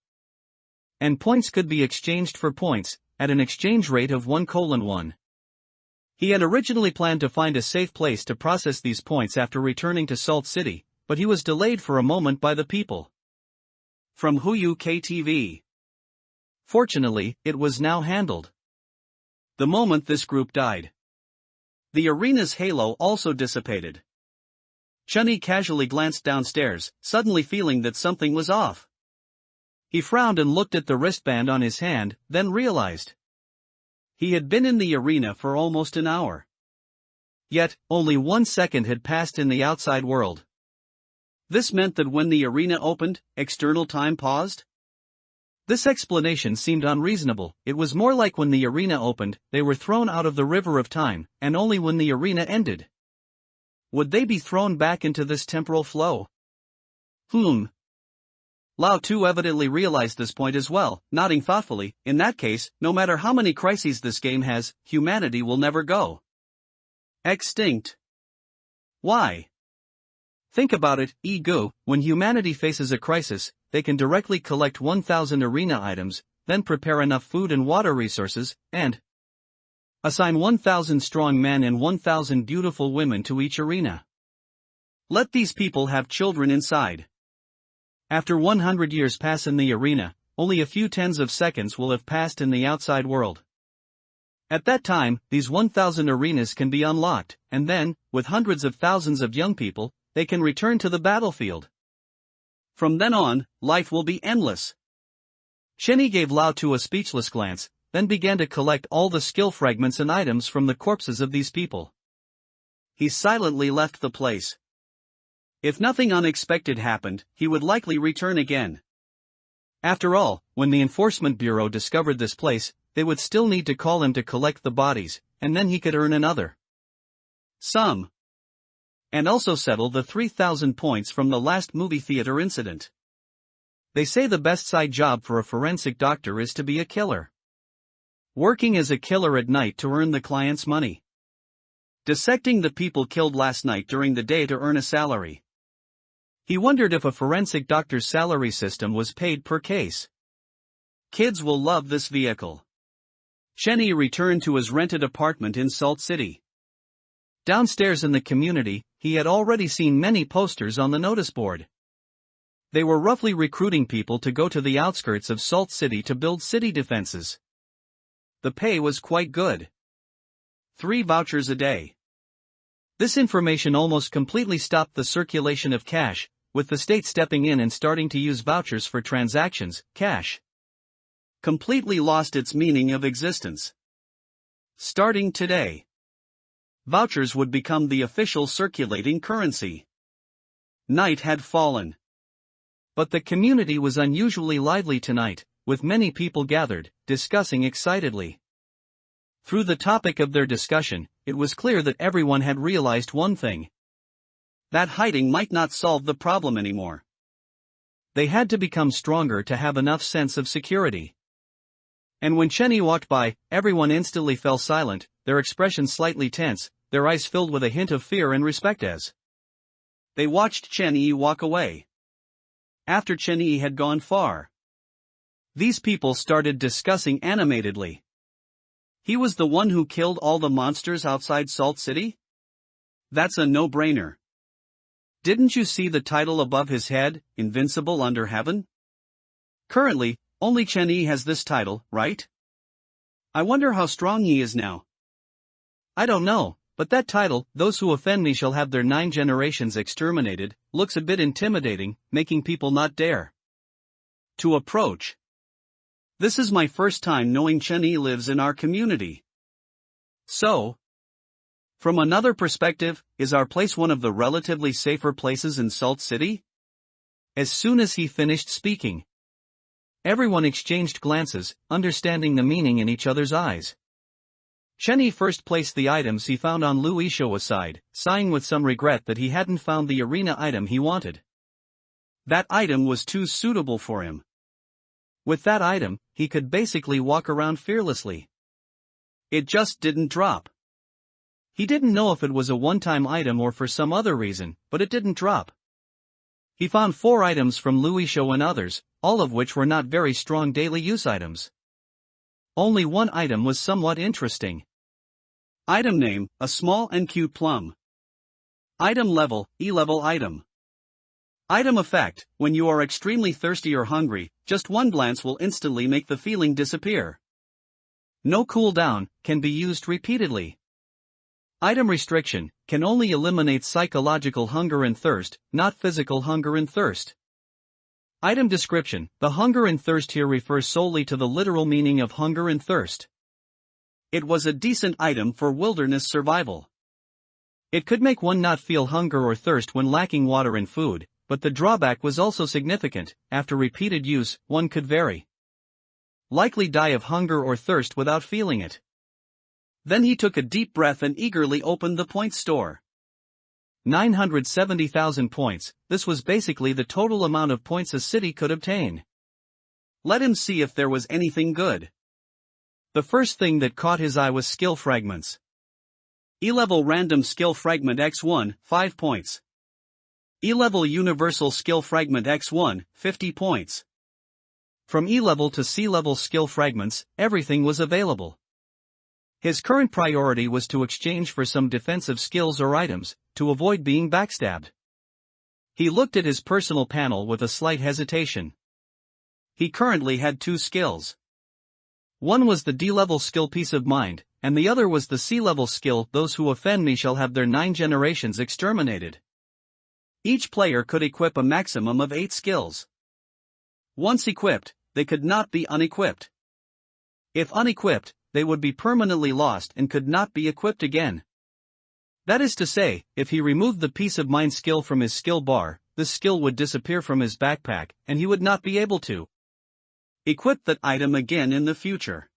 A: And points could be exchanged for points, at an exchange rate of 1:1. He had originally planned to find a safe place to process these points after returning to Salt City, but he was delayed for a moment by the people from Huyu KTV. Fortunately, it was now handled. The moment this group died, the arena's halo also dissipated. Chun-Yi casually glanced downstairs, suddenly feeling that something was off. He frowned and looked at the wristband on his hand, then realized he had been in the arena for almost an hour. Yet, only 1 second had passed in the outside world. This meant that when the arena opened, external time paused? This explanation seemed unreasonable. It was more like when the arena opened, they were thrown out of the river of time, and only when the arena ended would they be thrown back into this temporal flow. Lao Tu evidently realized this point as well, nodding thoughtfully. In that case, no matter how many crises this game has, humanity will never go extinct. Why? Think about it, ego. When humanity faces a crisis, they can directly collect 1,000 arena items, then prepare enough food and water resources, and assign 1,000 strong men and 1,000 beautiful women to each arena. Let these people have children inside. After 100 years pass in the arena, only a few tens of seconds will have passed in the outside world. At that time, these 1,000 arenas can be unlocked, and then, with hundreds of thousands of young people, they can return to the battlefield. From then on, life will be endless. Chenny gave Lao Tu a speechless glance, then began to collect all the skill fragments and items from the corpses of these people. He silently left the place. If nothing unexpected happened, he would likely return again. After all, when the Enforcement Bureau discovered this place, they would still need to call him to collect the bodies, and then he could earn another sum. And also settle the 3,000 points from the last movie theater incident. They say the best side job for a forensic doctor is to be a killer. Working as a killer at night to earn the client's money. Dissecting the people killed last night during the day to earn a salary. He wondered if a forensic doctor's salary system was paid per case. Kids will love this vehicle. Chenny returned to his rented apartment in Salt City. Downstairs in the community, he had already seen many posters on the notice board. They were roughly recruiting people to go to the outskirts of Salt City to build city defenses. The pay was quite good. 3 vouchers a day. This information almost completely stopped the circulation of cash, with the state stepping in and starting to use vouchers for transactions. Cash completely lost its meaning of existence. Starting today, vouchers would become the official circulating currency. Night had fallen. But the community was unusually lively tonight, with many people gathered, discussing excitedly. Through the topic of their discussion, it was clear that everyone had realized one thing. That hiding might not solve the problem anymore. They had to become stronger to have enough sense of security. And when Chenny walked by, everyone instantly fell silent, their expressions slightly tense, their eyes filled with a hint of fear and respect as they watched Chenny walk away. After Chenny had gone far, these people started discussing animatedly. He was the one who killed all the monsters outside Salt City? That's a no-brainer. Didn't you see the title above his head, Invincible Under Heaven? Currently, only Chenny has this title, right? I wonder how strong he is now. I don't know, but that title, Those Who Offend Me Shall Have Their 9 Generations Exterminated, looks a bit intimidating, making people not dare to approach. This is my first time knowing Chenny lives in our community. So, from another perspective, is our place one of the relatively safer places in Salt City? As soon as he finished speaking, everyone exchanged glances, understanding the meaning in each other's eyes. Chenny first placed the items he found on Louis Show aside, sighing with some regret that he hadn't found the arena item he wanted. That item was too suitable for him. With that item, he could basically walk around fearlessly. It just didn't drop. He didn't know if it was a one-time item or for some other reason, but it didn't drop. He found 4 items from Louis Show and others, all of which were not very strong daily use items. Only one item was somewhat interesting. Item name, a small and cute plum. Item level, E-level item. Item effect, when you are extremely thirsty or hungry, just one glance will instantly make the feeling disappear. No cooldown, can be used repeatedly. Item restriction, can only eliminate psychological hunger and thirst, not physical hunger and thirst. Item description, the hunger and thirst here refers solely to the literal meaning of hunger and thirst. It was a decent item for wilderness survival. It could make one not feel hunger or thirst when lacking water and food, but the drawback was also significant. After repeated use, one could very likely die of hunger or thirst without feeling it. Then he took a deep breath and eagerly opened the point store. 970,000 points. This was basically the total amount of points a city could obtain. Let him see if there was anything good. The first thing that caught his eye was skill fragments. E-level random skill fragment X1, 5 points. E-level universal skill fragment X1, 50 points. From E-level to C-level skill fragments, everything was available. His current priority was to exchange for some defensive skills or items, to avoid being backstabbed. He looked at his personal panel with a slight hesitation. He currently had 2 skills. One was the D-level skill Peace of Mind, and the other was the C-level skill Those Who Offend Me Shall Have Their 9 Generations Exterminated. Each player could equip a maximum of 8 skills. Once equipped, they could not be unequipped. If unequipped, they would be permanently lost and could not be equipped again. That is to say, if he removed the Peace of Mind skill from his skill bar, this skill would disappear from his backpack, and he would not be able to equip that item again in the future.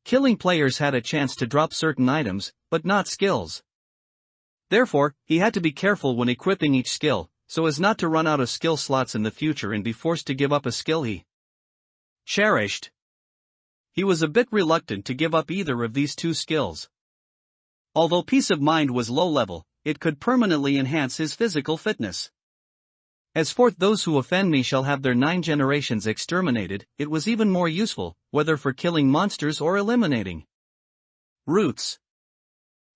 A: Killing players had a chance to drop certain items, but not skills. Therefore, he had to be careful when equipping each skill, so as not to run out of skill slots in the future and be forced to give up a skill he cherished. He was a bit reluctant to give up either of these 2 skills. Although Peace of Mind was low level, it could permanently enhance his physical fitness. As for Those Who Offend Me Shall Have Their 9 Generations Exterminated, it was even more useful, whether for killing monsters or eliminating roots.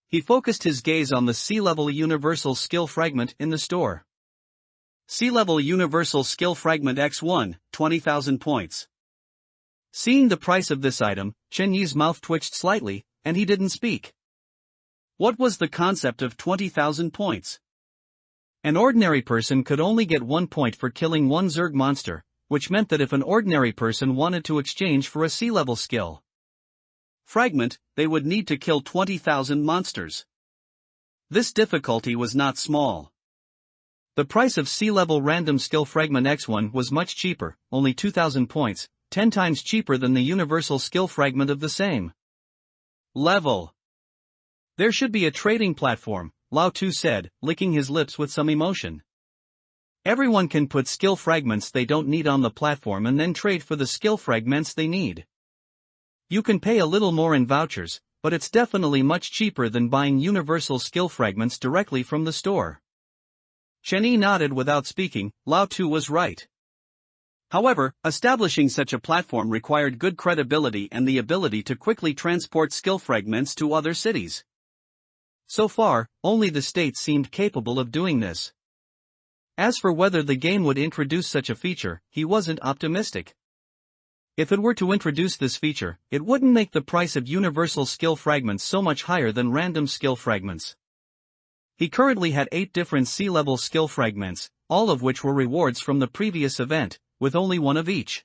A: He focused his gaze on the C-level universal skill fragment in the store. C-level universal skill fragment X1, 20,000 points. Seeing the price of this item, Chen Yi's mouth twitched slightly, and he didn't speak. What was the concept of 20,000 points? An ordinary person could only get 1 point for killing 1 Zerg monster, which meant that if an ordinary person wanted to exchange for a C-level skill fragment, they would need to kill 20,000 monsters. This difficulty was not small. The price of C-level random skill fragment X1 was much cheaper, only 2,000 points, 10 times cheaper than the universal skill fragment of the same level. There should be a trading platform, Lao Tu said, licking his lips with some emotion. Everyone can put skill fragments they don't need on the platform and then trade for the skill fragments they need. You can pay a little more in vouchers, but it's definitely much cheaper than buying universal skill fragments directly from the store. Chen Yi nodded without speaking. Lao Tu was right. However, establishing such a platform required good credibility and the ability to quickly transport skill fragments to other cities. So far, only the state seemed capable of doing this. As for whether the game would introduce such a feature, he wasn't optimistic. If it were to introduce this feature, it wouldn't make the price of universal skill fragments so much higher than random skill fragments. He currently had 8 different C-level skill fragments, all of which were rewards from the previous event, with only 1 of each.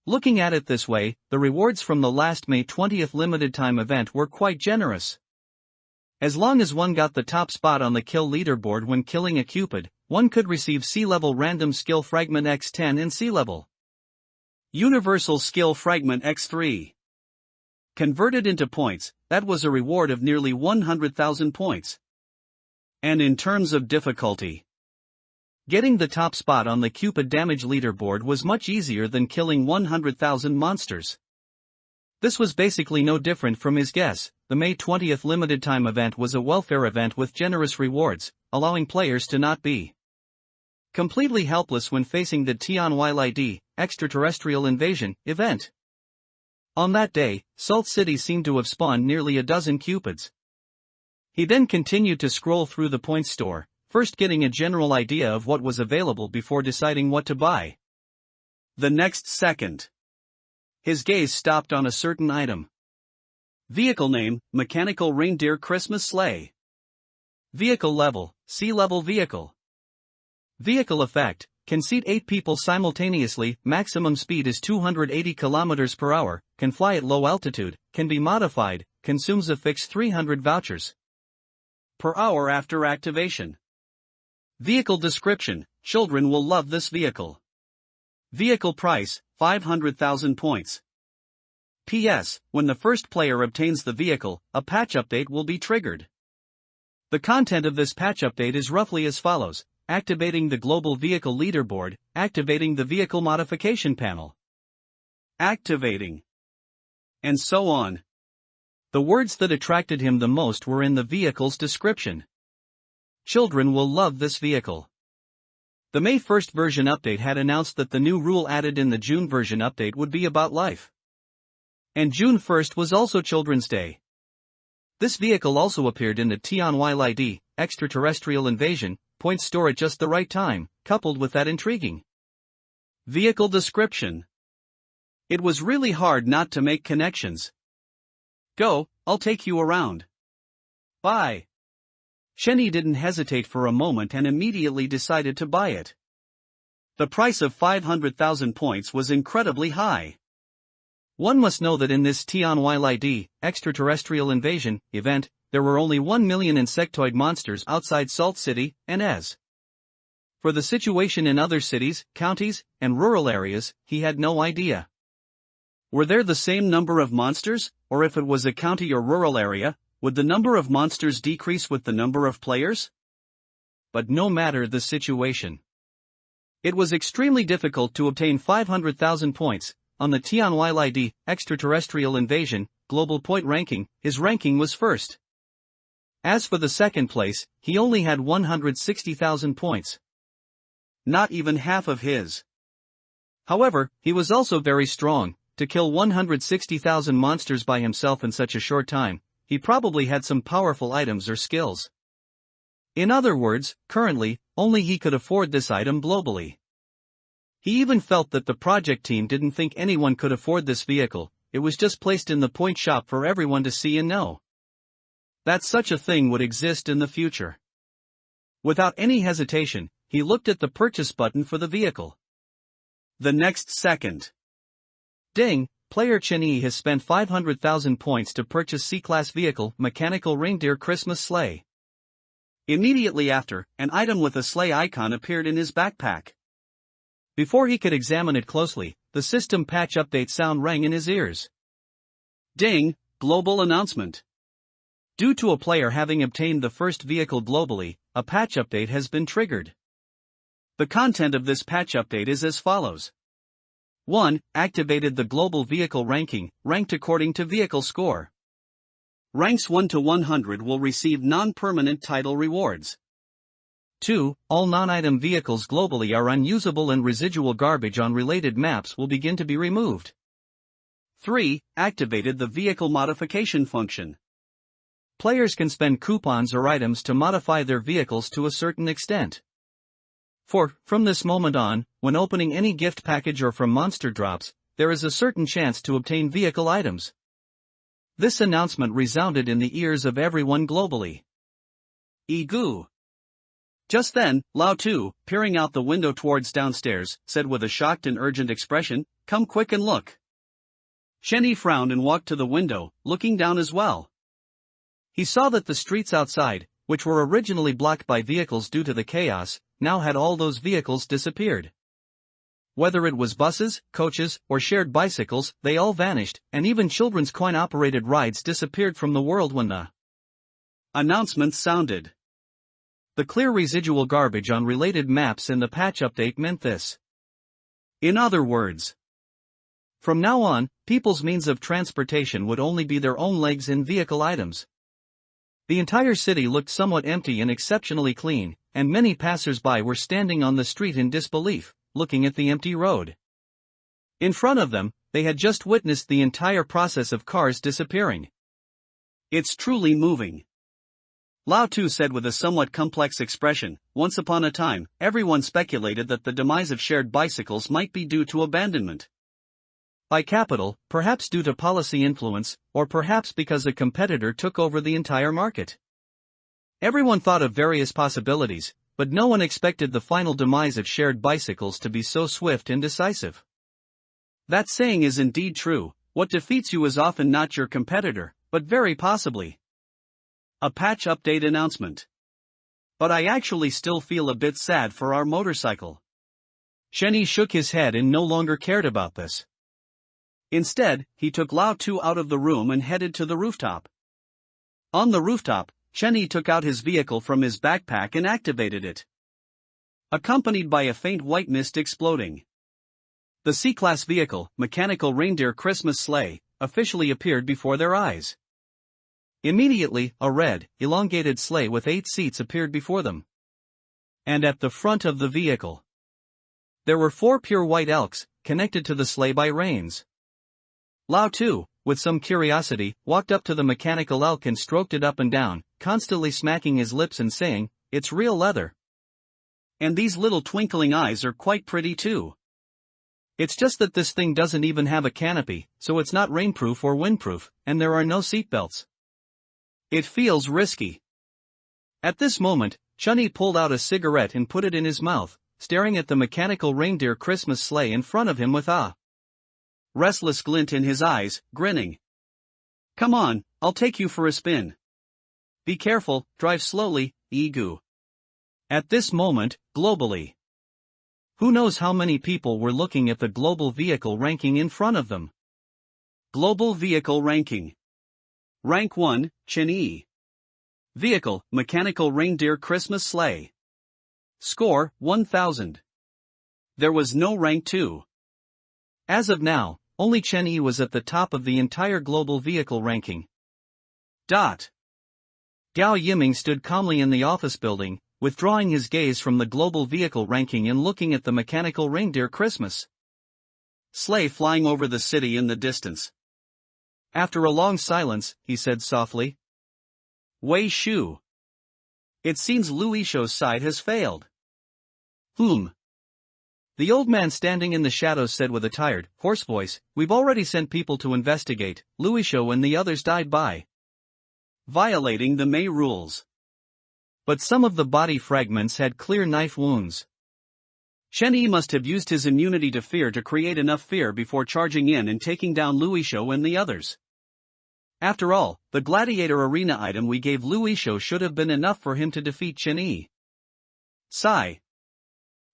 A: Looking at it this way, the rewards from the last May 20th limited time event were quite generous. As long as one got the top spot on the kill leaderboard when killing a Cupid, one could receive C-level random skill fragment X10 in C-level universal skill fragment X3. Converted into points, that was a reward of nearly 100,000 points. And in terms of difficulty, getting the top spot on the Cupid damage leaderboard was much easier than killing 100,000 monsters. This was basically no different from his guess. The May 20th limited time event was a welfare event with generous rewards, allowing players to not be completely helpless when facing the Tianylid, extraterrestrial invasion, event. On that day, Salt City seemed to have spawned nearly a dozen Cupids. He then continued to scroll through the points store, first getting a general idea of what was available before deciding what to buy. The next second, his gaze stopped on a certain item. Vehicle name, Mechanical Reindeer Christmas Sleigh. Vehicle level, C-level vehicle. Vehicle effect, can seat 8 people simultaneously, maximum speed is 280 km per hour, can fly at low altitude, can be modified, consumes a fixed 300 vouchers per hour after activation. Vehicle description, children will love this vehicle. Vehicle price, 500,000 points. PS, when the first player obtains the vehicle, a patch update will be triggered. The content of this patch update is roughly as follows: activating the global vehicle leaderboard, activating the vehicle modification panel, activating, and so on. The words that attracted him the most were in the vehicle's description. Children will love this vehicle. The May 1st version update had announced that the new rule added in the June version update would be about life. And June 1st was also Children's Day. This vehicle also appeared in the Tianylid, extraterrestrial invasion, point store at just the right time, coupled with that intriguing vehicle description. It was really hard not to make connections. Go, I'll take you around. Bye. Shenny didn't hesitate for a moment and immediately decided to buy it. The price of 500,000 points was incredibly high. One must know that in this Tianylid, extraterrestrial invasion, event, there were only 1 million insectoid monsters outside Salt City, and as for the situation in other cities, counties, and rural areas, he had no idea. Were there the same number of monsters, or if it was a county or rural area, would the number of monsters decrease with the number of players? But no matter the situation, it was extremely difficult to obtain 500,000 points. On the Tianylid, extraterrestrial invasion, global point ranking, his ranking was first. As for the second place, he only had 160,000 points. Not even half of his. However, he was also very strong. To kill 160,000 monsters by himself in such a short time, he probably had some powerful items or skills. In other words, currently, only he could afford this item globally. He even felt that the project team didn't think anyone could afford this vehicle, it was just placed in the point shop for everyone to see and know that such a thing would exist in the future. Without any hesitation, he looked at the purchase button for the vehicle. The next second, ding, player Chenyi has spent 500,000 points to purchase C-Class vehicle mechanical reindeer Christmas sleigh. Immediately after, an item with a sleigh icon appeared in his backpack. Before he could examine it closely, the system patch update sound rang in his ears. Ding, global announcement. Due to a player having obtained the first vehicle globally, a patch update has been triggered. The content of this patch update is as follows. 1. Activated the global vehicle ranking, ranked according to vehicle score. Ranks 1 to 100 will receive non-permanent title rewards. 2. All non-item vehicles globally are unusable and residual garbage on related maps will begin to be removed. 3. Activated the vehicle modification function. Players can spend coupons or items to modify their vehicles to a certain extent. 4. From this moment on, when opening any gift package or from monster drops, there is a certain chance to obtain vehicle items. This announcement resounded in the ears of everyone globally. Egu. Just then, Lao Tu, peering out the window towards downstairs, said with a shocked and urgent expression, "Come quick and look." Shenny frowned and walked to the window, looking down as well. He saw that the streets outside, which were originally blocked by vehicles due to the chaos, now had all those vehicles disappeared. Whether it was buses, coaches, or shared bicycles, they all vanished, and even children's coin-operated rides disappeared from the world when the announcement sounded. The clear residual garbage on related maps in the patch update meant this. In other words, from now on, people's means of transportation would only be their own legs and vehicle items. The entire city looked somewhat empty and exceptionally clean, and many passers-by were standing on the street in disbelief, looking at the empty road. In front of them, they had just witnessed the entire process of cars disappearing. It's truly moving. Lao Tu said with a somewhat complex expression, once upon a time, everyone speculated that the demise of shared bicycles might be due to abandonment by capital, perhaps due to policy influence, or perhaps because a competitor took over the entire market. Everyone thought of various possibilities, but no one expected the final demise of shared bicycles to be so swift and decisive. That saying is indeed true, what defeats you is often not your competitor, but very possibly a patch update announcement. But I actually still feel a bit sad for our motorcycle. Shenny shook his head and no longer cared about this. Instead, he took Lao Tu out of the room and headed to the rooftop. On the rooftop, Chen-Yi took out his vehicle from his backpack and activated it, accompanied by a faint white mist exploding. The C-Class vehicle, mechanical reindeer Christmas sleigh, officially appeared before their eyes. Immediately, a red, elongated sleigh with 8 seats appeared before them. And at the front of the vehicle, there were 4 pure white elks, connected to the sleigh by reins. Lao too, with some curiosity, walked up to the mechanical elk and stroked it up and down, constantly smacking his lips and saying, "It's real leather. And these little twinkling eyes are quite pretty too. It's just that this thing doesn't even have a canopy, so it's not rainproof or windproof, and there are no seatbelts. It feels risky." At this moment, Chen-Yi pulled out a cigarette and put it in his mouth, staring at the mechanical reindeer Christmas sleigh in front of him with a restless glint in his eyes, grinning. "Come on, I'll take you for a spin. Be careful, drive slowly, Egu." At this moment, globally, who knows how many people were looking at the global vehicle ranking in front of them. Global vehicle ranking. Rank 1, Chen-Yi. Vehicle, mechanical reindeer Christmas sleigh. Score, 1000. There was no rank 2. As of now, only Chen-Yi was at the top of the entire global vehicle ranking. Gao Yiming stood calmly in the office building, withdrawing his gaze from the global vehicle ranking and looking at the mechanical reindeer Christmas sleigh flying over the city in the distance. After a long silence, he said softly, "Wei Shu. It seems Lu Yishou's side has failed." The old man standing in the shadows said with a tired, hoarse voice, "We've already sent people to investigate. Lu Yishou and the others died by violating the Mei rules. But some of the body fragments had clear knife wounds. Chen-Yi must have used his immunity to fear to create enough fear before charging in and taking down Lu Yishou and the others. After all, the gladiator arena item we gave Lu Yishou should have been enough for him to defeat Chen-Yi." Sigh.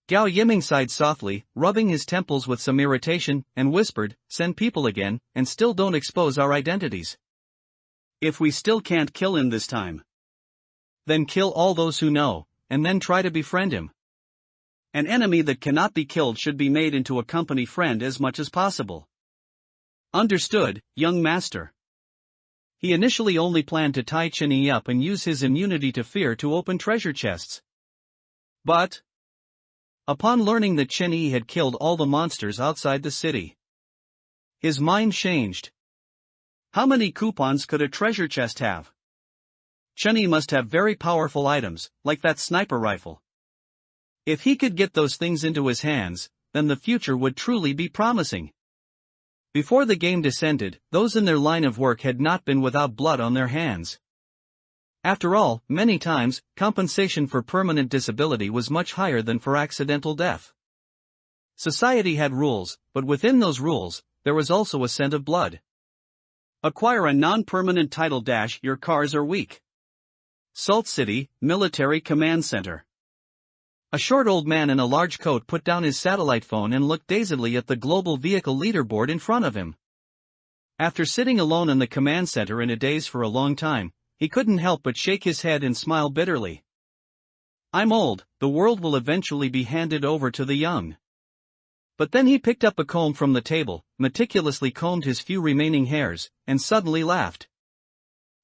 A: Gao Yiming sighed softly, rubbing his temples with some irritation, and whispered, "Send people again, and still don't expose our identities. If we still can't kill him this time, then kill all those who know, and then try to befriend him. An enemy that cannot be killed should be made into a company friend as much as possible." "Understood, young master." He initially only planned to tie Chen-Yi up and use his immunity to fear to open treasure chests. But upon learning that Chen-Yi had killed all the monsters outside the city, his mind changed. How many coupons could a treasure chest have? Chen-Yi must have very powerful items, like that sniper rifle. If he could get those things into his hands, then the future would truly be promising. Before the game descended, those in their line of work had not been without blood on their hands. After all, many times, compensation for permanent disability was much higher than for accidental death. Society had rules, but within those rules, there was also a scent of blood. Acquire a non-permanent title - your cars are weak. Salt City, Military Command Center. A short old man in a large coat put down his satellite phone and looked dazedly at the global vehicle leaderboard in front of him. After sitting alone in the command center in a daze for a long time, he couldn't help but shake his head and smile bitterly. "I'm old, the world will eventually be handed over to the young." But then he picked up a comb from the table, meticulously combed his few remaining hairs, and suddenly laughed.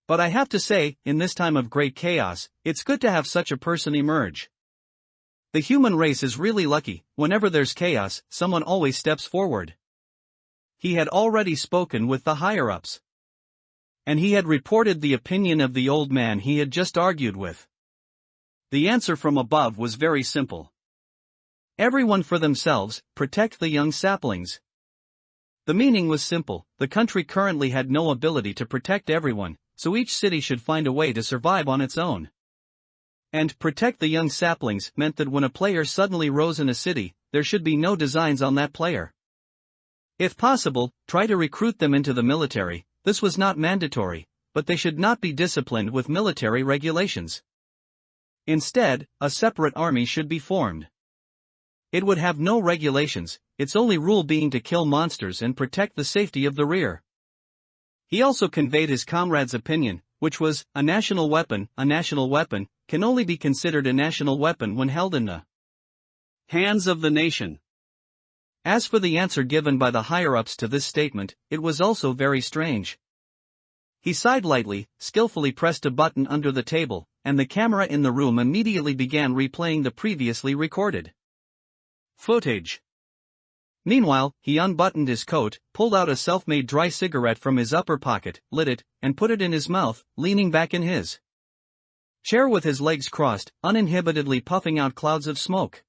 A: "But I have to say, in this time of great chaos, it's good to have such a person emerge. The human race is really lucky. Whenever there's chaos, someone always steps forward." He had already spoken with the higher-ups. And he had reported the opinion of the old man he had just argued with. The answer from above was very simple. Everyone for themselves, protect the young saplings. The meaning was simple: the country currently had no ability to protect everyone, so each city should find a way to survive on its own. And protect the young saplings meant that when a player suddenly rose in a city, there should be no designs on that player. If possible, try to recruit them into the military. This was not mandatory, but they should not be disciplined with military regulations. Instead, a separate army should be formed. It would have no regulations, its only rule being to kill monsters and protect the safety of the rear. He also conveyed his comrade's opinion: which was, a national weapon, can only be considered a national weapon when held in the hands of the nation. As for the answer given by the higher-ups to this statement, it was also very strange. He sighed lightly, skillfully pressed a button under the table, and the camera in the room immediately began replaying the previously recorded footage. Meanwhile, he unbuttoned his coat, pulled out a self-made dry cigarette from his upper pocket, lit it, and put it in his mouth, leaning back in his chair with his legs crossed, uninhibitedly puffing out clouds of smoke.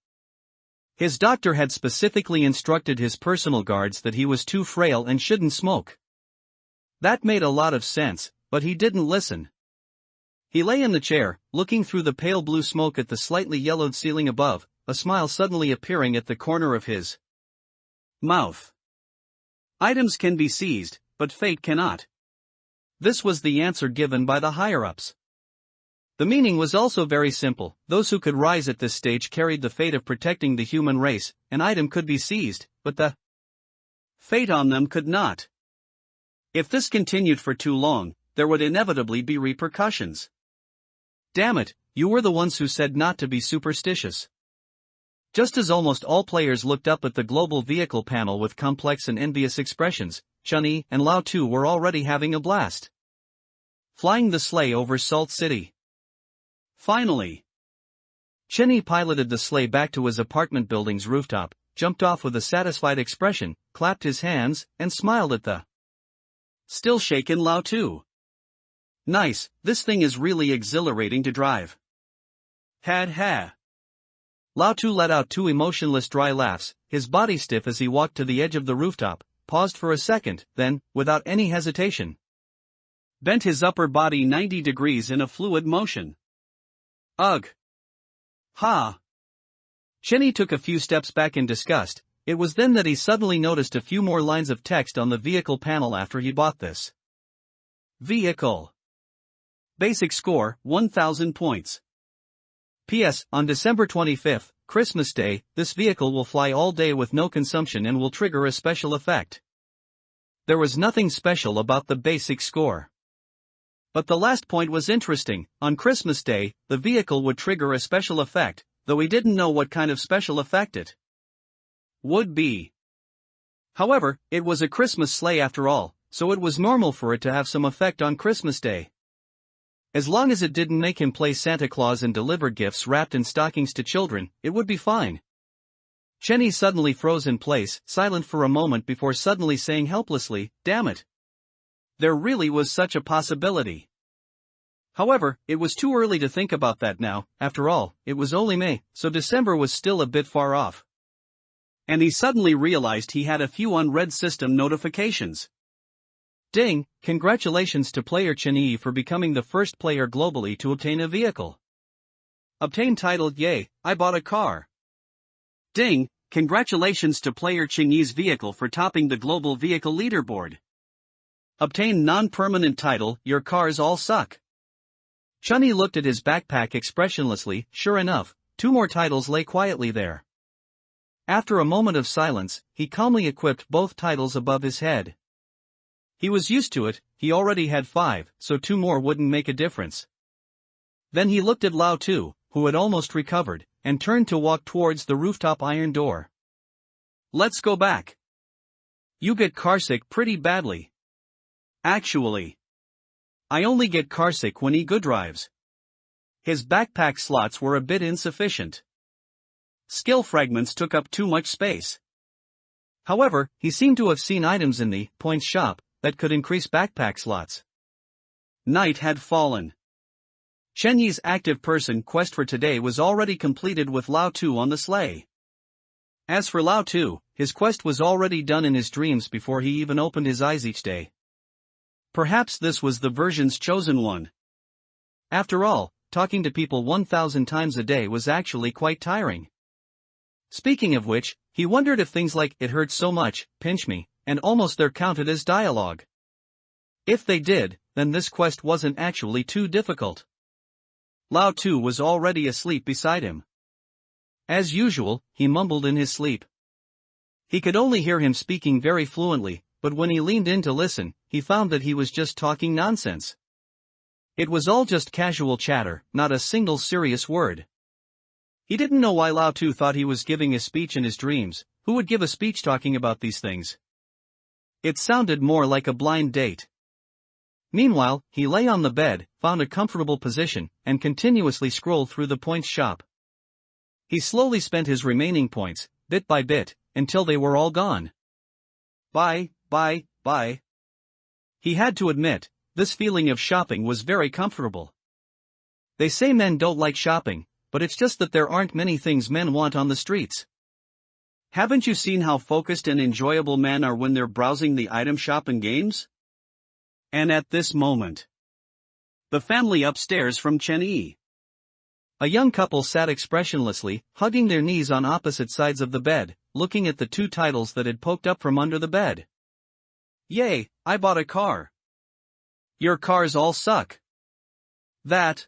A: His doctor had specifically instructed his personal guards that he was too frail and shouldn't smoke. That made a lot of sense, but he didn't listen. He lay in the chair, looking through the pale blue smoke at the slightly yellowed ceiling above, a smile suddenly appearing at the corner of his mouth. Items can be seized, but fate cannot. This was the answer given by the higher-ups. The meaning was also very simple: those who could rise at this stage carried the fate of protecting the human race. An item could be seized, but the fate on them could not. If this continued for too long, there would inevitably be repercussions. Damn it, you were the ones who said not to be superstitious. Just as almost all players looked up at the global vehicle panel with complex and envious expressions, Chun-Yi and Lao Tu were already having a blast, flying the sleigh over Salt City. Finally, Chun-Yi piloted the sleigh back to his apartment building's rooftop, jumped off with a satisfied expression, clapped his hands, and smiled at the still shaken Lao Tu. Nice, this thing is really exhilarating to drive. Had ha. Lao Tu let out two emotionless dry laughs, his body stiff as he walked to the edge of the rooftop, paused for a second, then, without any hesitation, bent his upper body 90 degrees in a fluid motion. Ugh. Ha. Chun-Yi took a few steps back in disgust. It was then that he suddenly noticed a few more lines of text on the vehicle panel after he bought this vehicle. Basic score, 1,000 points. P.S. On December 25th, Christmas Day, this vehicle will fly all day with no consumption and will trigger a special effect. There was nothing special about the basic score. But the last point was interesting. On Christmas Day, the vehicle would trigger a special effect, though he didn't know what kind of special effect it would be. However, it was a Christmas sleigh after all, so it was normal for it to have some effect on Christmas Day. As long as it didn't make him play Santa Claus and deliver gifts wrapped in stockings to children, it would be fine. Chun-Yi suddenly froze in place, silent for a moment before suddenly saying helplessly, "Damn it. There really was such a possibility." However, it was too early to think about that now. After all, it was only May, so December was still a bit far off. And he suddenly realized he had a few unread system notifications. Ding, congratulations to player Chun-Yi for becoming the first player globally to obtain a vehicle. Obtain title, yay, I bought a car. Ding, congratulations to player Chun-Yi's vehicle for topping the global vehicle leaderboard. Obtain non-permanent title, your cars all suck. Chun-Yi looked at his backpack expressionlessly. Sure enough, two more titles lay quietly there. After a moment of silence, he calmly equipped both titles above his head. He was used to it, he already had 5, so 2 more wouldn't make a difference. Then he looked at Lao Tu, who had almost recovered, and turned to walk towards the rooftop iron door. Let's go back. You get carsick pretty badly. Actually, I only get carsick when he good drives. His backpack slots were a bit insufficient. Skill fragments took up too much space. However, he seemed to have seen items in the points shop that could increase backpack slots. Night had fallen. Chun-Yi's active person quest for today was already completed with Lao Tu on the sleigh. As for Lao Tu, his quest was already done in his dreams before he even opened his eyes each day. Perhaps this was the version's chosen one. After all, talking to people 1,000 times a day was actually quite tiring. Speaking of which, he wondered if things like "it hurts so much, pinch me," and "almost there" counted as dialogue. If they did, then this quest wasn't actually too difficult. Lao Tu was already asleep beside him. As usual, he mumbled in his sleep. He could only hear him speaking very fluently, but when he leaned in to listen, he found that he was just talking nonsense. It was all just casual chatter, not a single serious word. He didn't know why Lao Tu thought he was giving a speech in his dreams. Who would give a speech talking about these things? It sounded more like a blind date. Meanwhile, he lay on the bed, found a comfortable position, and continuously scrolled through the points shop. He slowly spent his remaining points, bit by bit, until they were all gone. Buy. He had to admit, this feeling of shopping was very comfortable. They say men don't like shopping, but it's just that there aren't many things men want on the streets. Haven't you seen how focused and enjoyable men are when they're browsing the item shop and games? And at this moment, the family upstairs from Chenyi. A young couple sat expressionlessly, hugging their knees on opposite sides of the bed, looking at the two titles that had poked up from under the bed. Yay, I bought a car. Your cars all suck. That.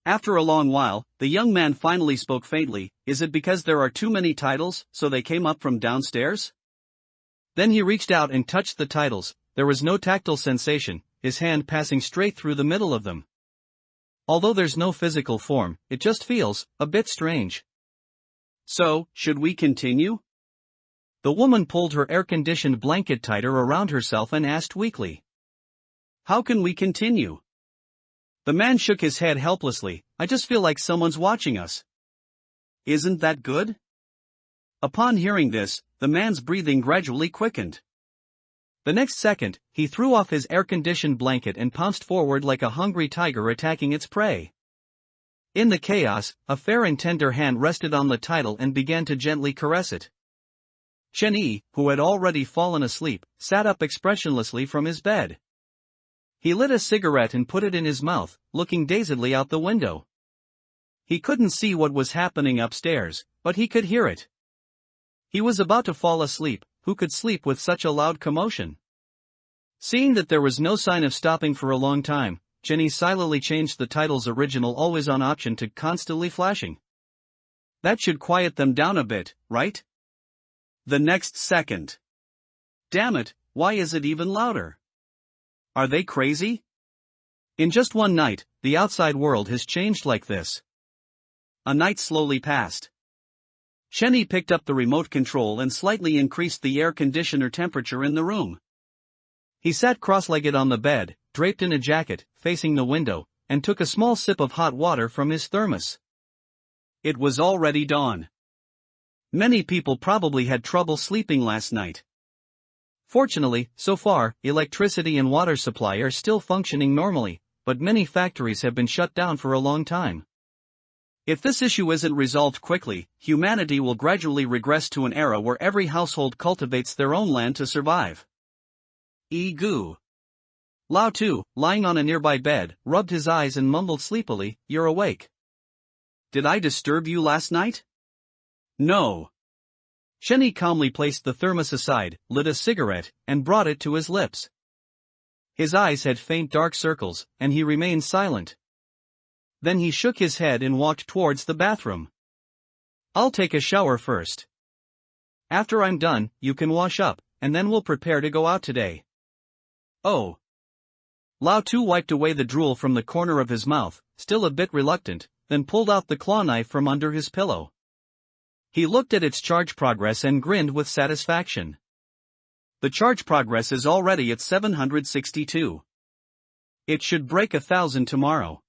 A: After a long while, the young man finally spoke faintly. Is it because there are too many titles, so they came up from downstairs? Then he reached out and touched the titles. There was no tactile sensation, his hand passing straight through the middle of them. Although there's no physical form, it just feels a bit strange. So, should we continue? The woman pulled her air-conditioned blanket tighter around herself and asked weakly. How can we continue? The man shook his head helplessly. I just feel like someone's watching us. Isn't that good? Upon hearing this, the man's breathing gradually quickened. The next second, he threw off his air-conditioned blanket and pounced forward like a hungry tiger attacking its prey. In the chaos, a fair and tender hand rested on the title and began to gently caress it. Chenyi, who had already fallen asleep, sat up expressionlessly from his bed. He lit a cigarette and put it in his mouth, looking dazedly out the window. He couldn't see what was happening upstairs, but he could hear it. He was about to fall asleep. Who could sleep with such a loud commotion? Seeing that there was no sign of stopping for a long time, Chenyi silently changed the title's original always-on option to constantly flashing. That should quiet them down a bit, right? The next second. Damn it, why is it even louder? Are they crazy? In just one night, the outside world has changed like this. A night slowly passed. Chenyi picked up the remote control and slightly increased the air conditioner temperature in the room. He sat cross-legged on the bed, draped in a jacket, facing the window, and took a small sip of hot water from his thermos. It was already dawn. Many people probably had trouble sleeping last night. Fortunately, so far, electricity and water supply are still functioning normally, but many factories have been shut down for a long time. If this issue isn't resolved quickly, humanity will gradually regress to an era where every household cultivates their own land to survive. Goo. Lao Tu, lying on a nearby bed, rubbed his eyes and mumbled sleepily, "You're awake. Did I disturb you last night?" No. Chenyi calmly placed the thermos aside, lit a cigarette, and brought it to his lips. His eyes had faint dark circles, and he remained silent. Then he shook his head and walked towards the bathroom. I'll take a shower first. After I'm done, you can wash up, and then we'll prepare to go out today. Oh. Lao Tu wiped away the drool from the corner of his mouth, still a bit reluctant, then pulled out the claw knife from under his pillow. He looked at its charge progress and grinned with satisfaction. The charge progress is already at 762. It should break 1,000 tomorrow.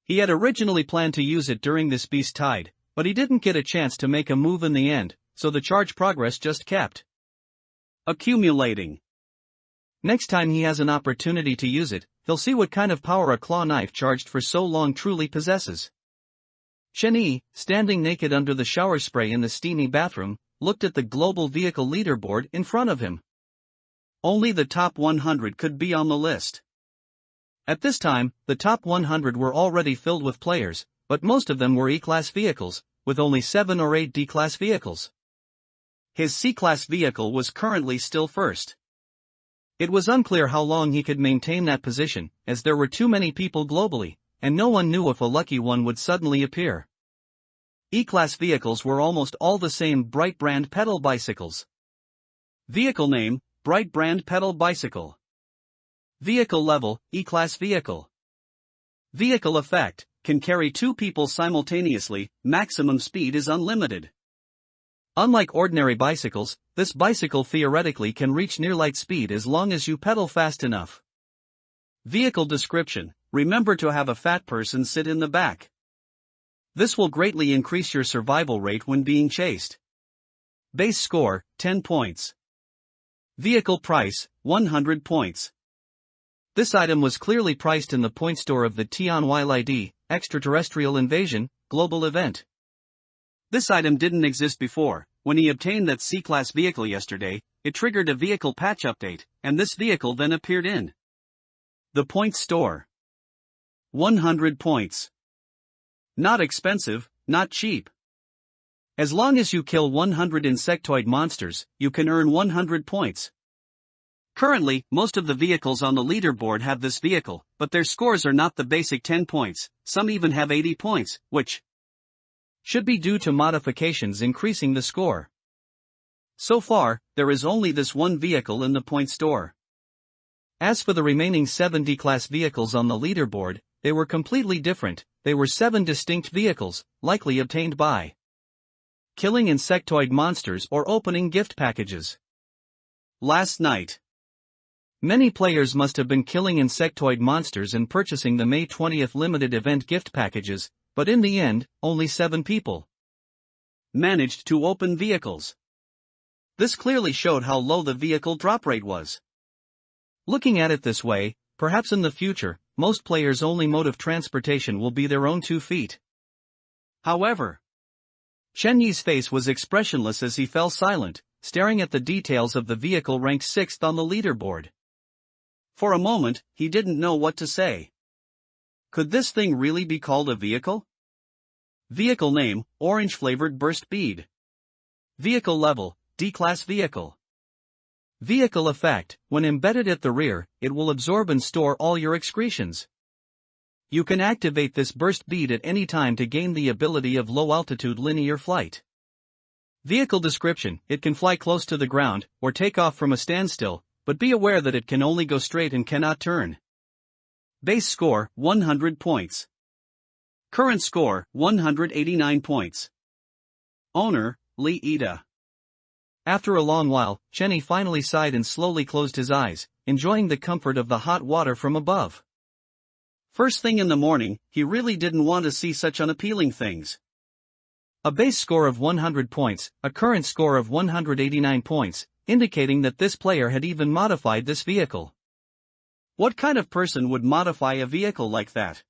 A: He had originally planned to use it during this beast tide, but he didn't get a chance to make a move in the end, so the charge progress just kept accumulating. Next time he has an opportunity to use it, he'll see what kind of power a claw knife charged for so long truly possesses. Chenyi, standing naked under the shower spray in the steamy bathroom, looked at the global vehicle leaderboard in front of him. Only the top 100 could be on the list. At this time, the top 100 were already filled with players, but most of them were E-class vehicles, with only 7 or 8 D-class vehicles. His C-class vehicle was currently still first. It was unclear how long he could maintain that position, as there were too many people globally, and no one knew if a lucky one would suddenly appear. E-class vehicles were almost all the same Bright brand pedal bicycles. Vehicle name, Bright brand pedal bicycle. Vehicle level, E-class vehicle. Vehicle effect, can carry two people simultaneously, maximum speed is unlimited. Unlike ordinary bicycles, this bicycle theoretically can reach near light speed as long as you pedal fast enough. Vehicle description, remember to have a fat person sit in the back. This will greatly increase your survival rate when being chased. Base score, 10 points. Vehicle price, 100 points. This item was clearly priced in the point store of the Tianylid, Extraterrestrial Invasion, global event. This item didn't exist before. When he obtained that C-Class vehicle yesterday, it triggered a vehicle patch update, and this vehicle then appeared in the point store. 100 points. Not expensive, not cheap. As long as you kill 100 insectoid monsters, you can earn 100 points. Currently, most of the vehicles on the leaderboard have this vehicle, but their scores are not the basic 10 points, some even have 80 points, which should be due to modifications increasing the score. So far, there is only this one vehicle in the point store. As for the remaining 7 D-Class vehicles on the leaderboard, they were completely different. They were 7 distinct vehicles, likely obtained by killing insectoid monsters or opening gift packages. Last night, many players must have been killing insectoid monsters and purchasing the May 20th limited event gift packages, but in the end, only 7 people managed to open vehicles. This clearly showed how low the vehicle drop rate was. Looking at it this way, perhaps in the future, most players' only mode of transportation will be their own 2 feet. However, Chen Yi's face was expressionless as he fell silent, staring at the details of the vehicle ranked 6th on the leaderboard. For a moment, he didn't know what to say. Could this thing really be called a vehicle? Vehicle name, orange-flavored burst bead. Vehicle level, D-Class vehicle. Vehicle effect, when embedded at the rear, it will absorb and store all your excretions. You can activate this burst bead at any time to gain the ability of low-altitude linear flight. Vehicle description, it can fly close to the ground, or take off from a standstill, but be aware that it can only go straight and cannot turn. Base score, 100 points. Current score, 189 points. Owner, Lee Ida. After a long while, Chenny finally sighed and slowly closed his eyes, enjoying the comfort of the hot water from above. First thing in the morning, he really didn't want to see such unappealing things. A base score of 100 points, a current score of 189 points, indicating that this player had even modified this vehicle. What kind of person would modify a vehicle like that?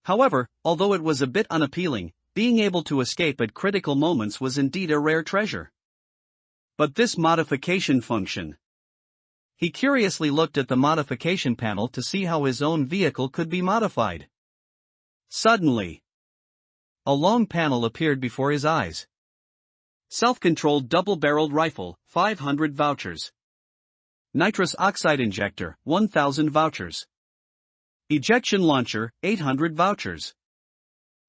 A: However, although it was a bit unappealing, being able to escape at critical moments was indeed a rare treasure. But this modification function. He curiously looked at the modification panel to see how his own vehicle could be modified. Suddenly, a long panel appeared before his eyes. Self-controlled double-barreled rifle, 500 vouchers. Nitrous oxide injector, 1000 vouchers. Ejection launcher, 800 vouchers.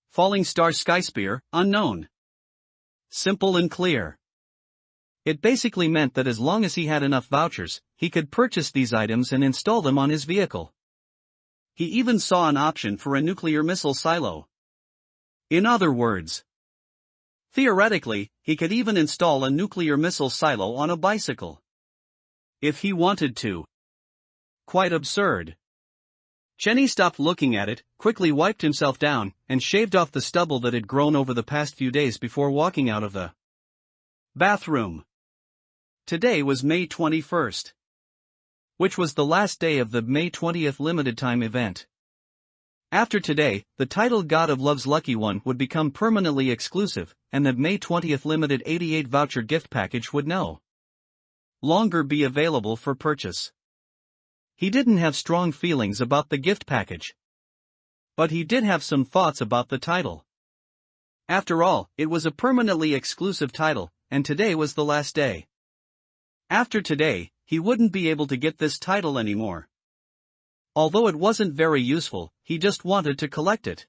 A: Falling star sky spear, unknown. Simple and clear. It basically meant that as long as he had enough vouchers, he could purchase these items and install them on his vehicle. He even saw an option for a nuclear missile silo. In other words, theoretically, he could even install a nuclear missile silo on a bicycle. If he wanted to. Quite absurd. Chenny stopped looking at it, quickly wiped himself down, and shaved off the stubble that had grown over the past few days before walking out of the bathroom. Today was May 21st, which was the last day of the May 20th limited time event. After today, the title God of Love's Lucky One would become permanently exclusive, and the May 20th limited 88 voucher gift package would no longer be available for purchase. He didn't have strong feelings about the gift package, but he did have some thoughts about the title. After all, it was a permanently exclusive title, and today was the last day. After today, he wouldn't be able to get this title anymore. Although it wasn't very useful, he just wanted to collect it.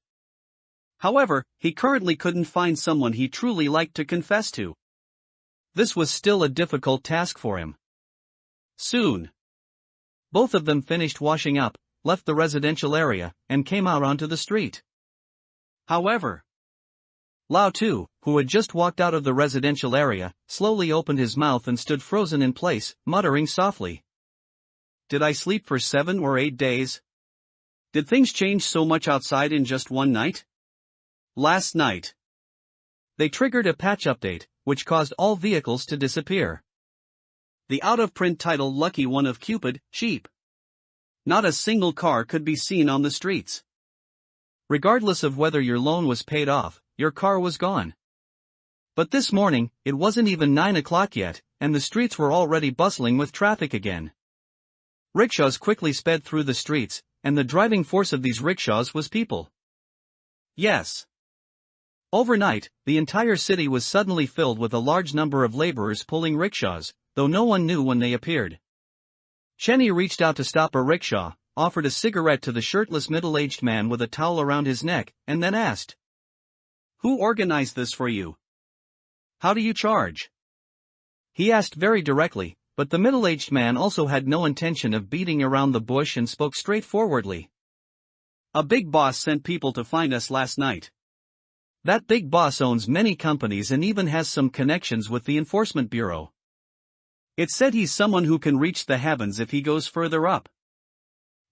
A: However, he currently couldn't find someone he truly liked to confess to. This was still a difficult task for him. Soon, both of them finished washing up, left the residential area, and came out onto the street. However, Lao Tu, who had just walked out of the residential area, slowly opened his mouth and stood frozen in place, muttering softly. Did I sleep for 7 or 8 days? Did things change so much outside in just one night? Last night, they triggered a patch update, which caused all vehicles to disappear. The out-of-print title Lucky One of Cupid, cheap. Not a single car could be seen on the streets. Regardless of whether your loan was paid off, your car was gone. But this morning, it wasn't even 9 o'clock yet, and the streets were already bustling with traffic again. Rickshaws quickly sped through the streets, and the driving force of these rickshaws was people. Yes. Overnight, the entire city was suddenly filled with a large number of laborers pulling rickshaws, though no one knew when they appeared. Chenny reached out to stop a rickshaw, offered a cigarette to the shirtless middle-aged man with a towel around his neck, and then asked, "Who organized this for you? How do you charge?" He asked very directly, but the middle-aged man also had no intention of beating around the bush and spoke straightforwardly. "A big boss sent people to find us last night. That big boss owns many companies and even has some connections with the Enforcement Bureau. It said he's someone who can reach the heavens if he goes further up.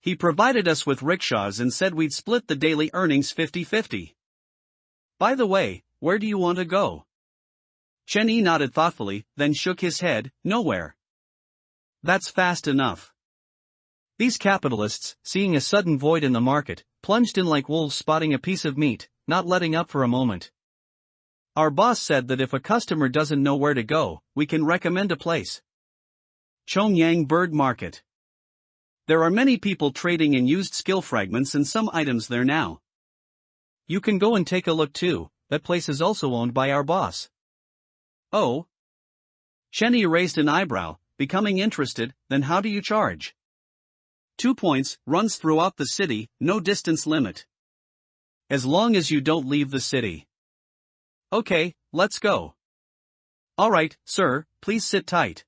A: He provided us with rickshaws and said we'd split the daily earnings 50-50. By the way, where do you want to go?" Chenny nodded thoughtfully, then shook his head, "Nowhere. That's fast enough." These capitalists, seeing a sudden void in the market, plunged in like wolves spotting a piece of meat, not letting up for a moment. "Our boss said that if a customer doesn't know where to go, we can recommend a place. Chongyang Bird Market. There are many people trading in used skill fragments and some items there now. You can go and take a look too, that place is also owned by our boss." "Oh?" Chenny raised an eyebrow, becoming interested. "Then how do you charge?" 2 points, runs throughout the city, no distance limit. As long as you don't leave the city. "Okay, let's go." "Alright, sir, please sit tight."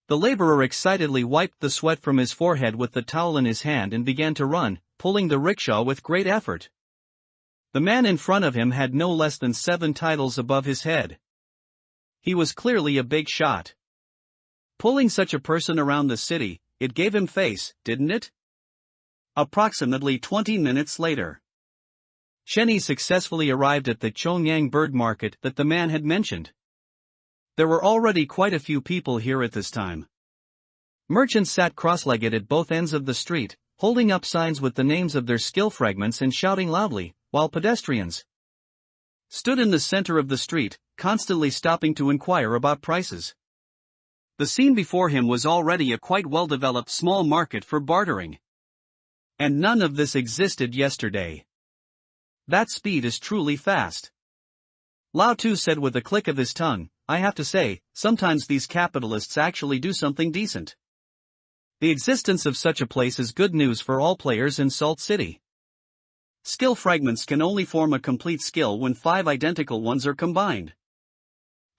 A: The laborer excitedly wiped the sweat from his forehead with the towel in his hand and began to run, pulling the rickshaw with great effort. The man in front of him had no less than 7 titles above his head. He was clearly a big shot. Pulling such a person around the city, it gave him face, didn't it? Approximately 20 minutes later, Chenny successfully arrived at the Chongyang Bird Market that the man had mentioned. There were already quite a few people here at this time. Merchants sat cross-legged at both ends of the street, holding up signs with the names of their skill fragments and shouting loudly, while pedestrians stood in the center of the street, constantly stopping to inquire about prices. The scene before him was already a quite well-developed small market for bartering. And none of this existed yesterday. That speed is truly fast. Lao Tu said with a click of his tongue, "I have to say, sometimes these capitalists actually do something decent." The existence of such a place is good news for all players in Salt City. Skill fragments can only form a complete skill when 5 identical ones are combined.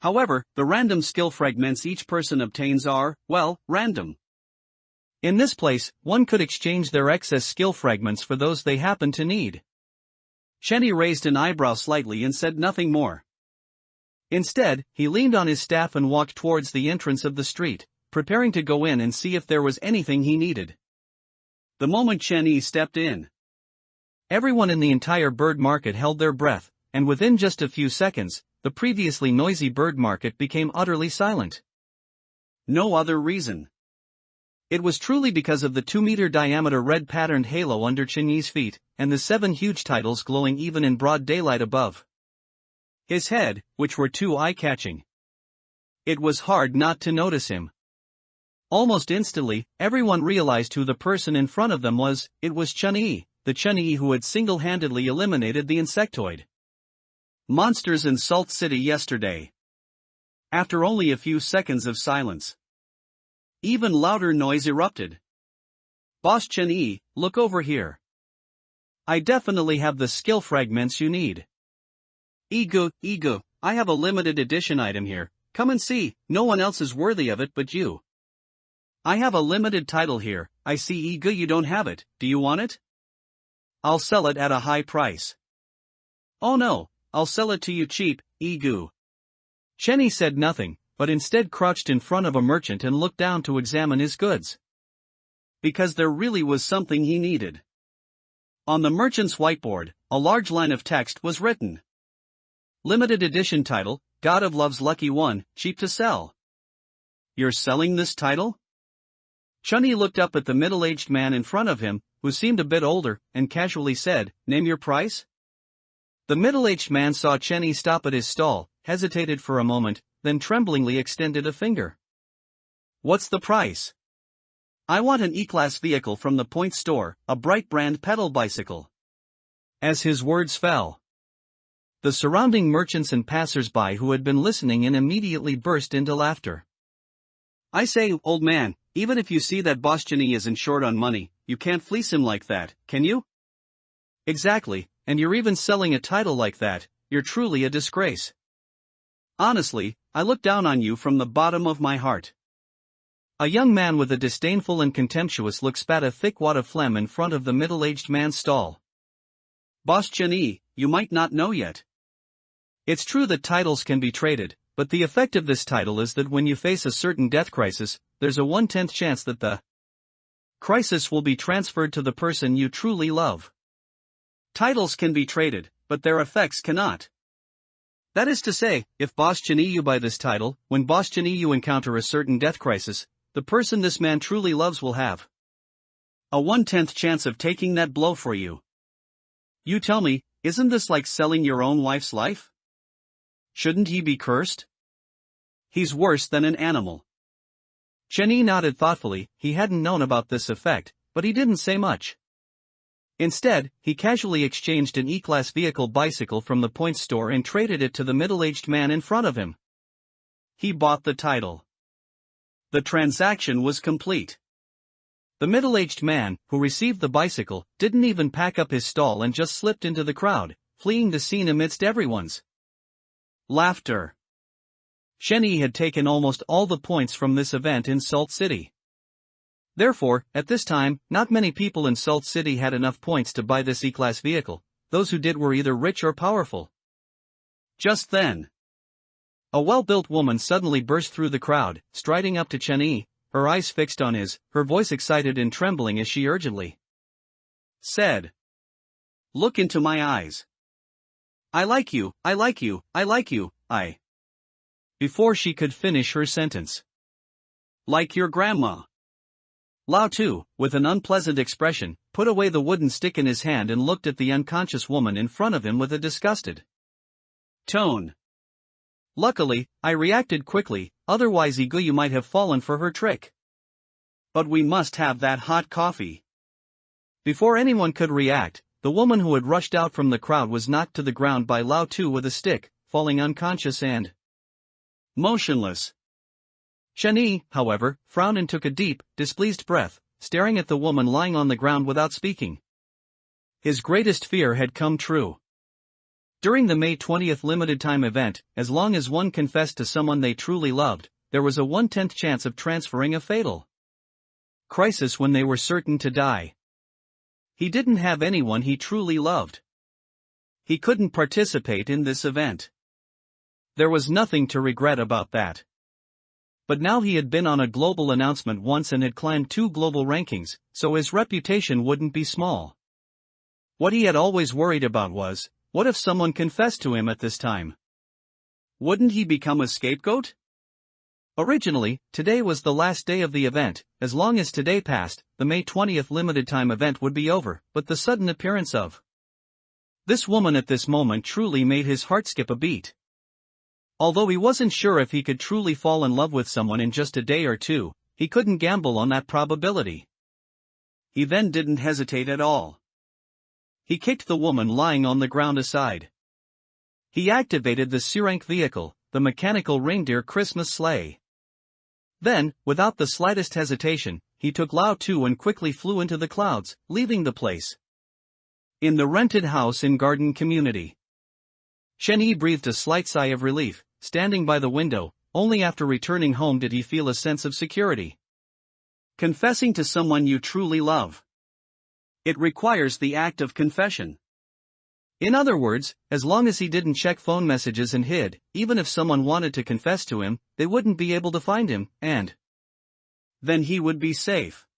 A: However, the random skill fragments each person obtains are, well, random. In this place, one could exchange their excess skill fragments for those they happen to need. Chenny raised an eyebrow slightly and said nothing more. Instead, he leaned on his staff and walked towards the entrance of the street, preparing to go in and see if there was anything he needed. The moment Chenny stepped in, everyone in the entire bird market held their breath, and within just a few seconds, the previously noisy bird market became utterly silent. No other reason. It was truly because of the 2-meter diameter red patterned halo under Chenyi's feet, and the 7 huge titles glowing even in broad daylight above his head, which were too eye-catching. It was hard not to notice him. Almost instantly, everyone realized who the person in front of them was. It was Chenyi, the Chenyi who had single-handedly eliminated the insectoid monsters in Salt City yesterday. After only a few seconds of silence, even louder noise erupted. "Boss Chenyi, look over here. I definitely have the skill fragments you need. Ego, I have a limited edition item here, come and see, no one else is worthy of it but you." I have a limited title here. I see you don't have it. Do you want it? I'll sell it at a high price. Oh no, I'll sell it to you cheap, Egu. Chenny said nothing, but instead crouched in front of a merchant and looked down to examine his goods. Because there really was something he needed. On the merchant's whiteboard, a large line of text was written. Limited edition title, God of Love's Lucky One, cheap to sell. You're selling this title? Chunny looked up at the middle-aged man in front of him, who seemed a bit older, and casually said, Name your price? The middle-aged man saw Chenny stop at his stall, hesitated for a moment, then tremblingly extended a finger. What's the price? I want an E-Class vehicle from the Point store, a bright brand pedal bicycle. As his words fell, the surrounding merchants and passers-by who had been listening in immediately burst into laughter. I say, old man, even if you see that Boss Chenny isn't short on money, you can't fleece him like that, can you? Exactly, and you're even selling a title like that. You're truly a disgrace. Honestly, I look down on you from the bottom of my heart. A young man with a disdainful and contemptuous look spat a thick wad of phlegm in front of the middle-aged man's stall. Boss Chenny, you might not know yet. It's true that titles can be traded, but the effect of this title is that when you face a certain death crisis, there's a 1/10 chance that the crisis will be transferred to the person you truly love. Titles can be traded, but their effects cannot. That is to say, if Boss Chenny you buy this title, when Boss Chenny you encounter a certain death crisis, the person this man truly loves will have a 1/10 chance of taking that blow for you. You tell me, isn't this like selling your own wife's life? Shouldn't he be cursed? He's worse than an animal. Chenny nodded thoughtfully. He hadn't known about this effect, but he didn't say much. Instead, he casually exchanged an E-Class vehicle bicycle from the Point store and traded it to the middle-aged man in front of him. He bought the title. The transaction was complete. The middle-aged man, who received the bicycle, didn't even pack up his stall and just slipped into the crowd, fleeing the scene amidst everyone's laughter. Chenny had taken almost all the points from this event in Salt City. Therefore, at this time, not many people in Salt City had enough points to buy this E-Class vehicle. Those who did were either rich or powerful. Just then, a well-built woman suddenly burst through the crowd, striding up to Chenny, her eyes fixed on his, her voice excited and trembling as she urgently said, Look into my eyes. I like you, I like you, I like you, I. Before she could finish her sentence. Like your grandma. Lao Tu, with an unpleasant expression, put away the wooden stick in his hand and looked at the unconscious woman in front of him with a disgusted tone. Luckily, I reacted quickly, otherwise Iguyu might have fallen for her trick. But we must have that hot coffee. Before anyone could react, the woman who had rushed out from the crowd was knocked to the ground by Lao Tu with a stick, falling unconscious and motionless. Chenny, however, frowned and took a deep, displeased breath, staring at the woman lying on the ground without speaking. His greatest fear had come true. During the May 20th limited-time event, as long as one confessed to someone they truly loved, there was a 1/10 chance of transferring a fatal crisis when they were certain to die. He didn't have anyone he truly loved. He couldn't participate in this event. There was nothing to regret about that. But now he had been on a global announcement once and had climbed 2 global rankings, so his reputation wouldn't be small. What he had always worried about was, what if someone confessed to him at this time? Wouldn't he become a scapegoat? Originally, today was the last day of the event. As long as today passed, the May 20th limited-time event would be over, but the sudden appearance of this woman at this moment truly made his heart skip a beat. Although he wasn't sure if he could truly fall in love with someone in just a day or two, he couldn't gamble on that probability. He then didn't hesitate at all. He kicked the woman lying on the ground aside. He activated the C-rank vehicle, the mechanical reindeer Christmas sleigh. Then, without the slightest hesitation, he took Lao Tu and quickly flew into the clouds, leaving the place. In the rented house in Garden Community, Chenny breathed a slight sigh of relief, standing by the window. Only after returning home did he feel a sense of security. Confessing to someone you truly love. It requires the act of confession. In other words, as long as he didn't check phone messages and hid, even if someone wanted to confess to him, they wouldn't be able to find him, and then he would be safe.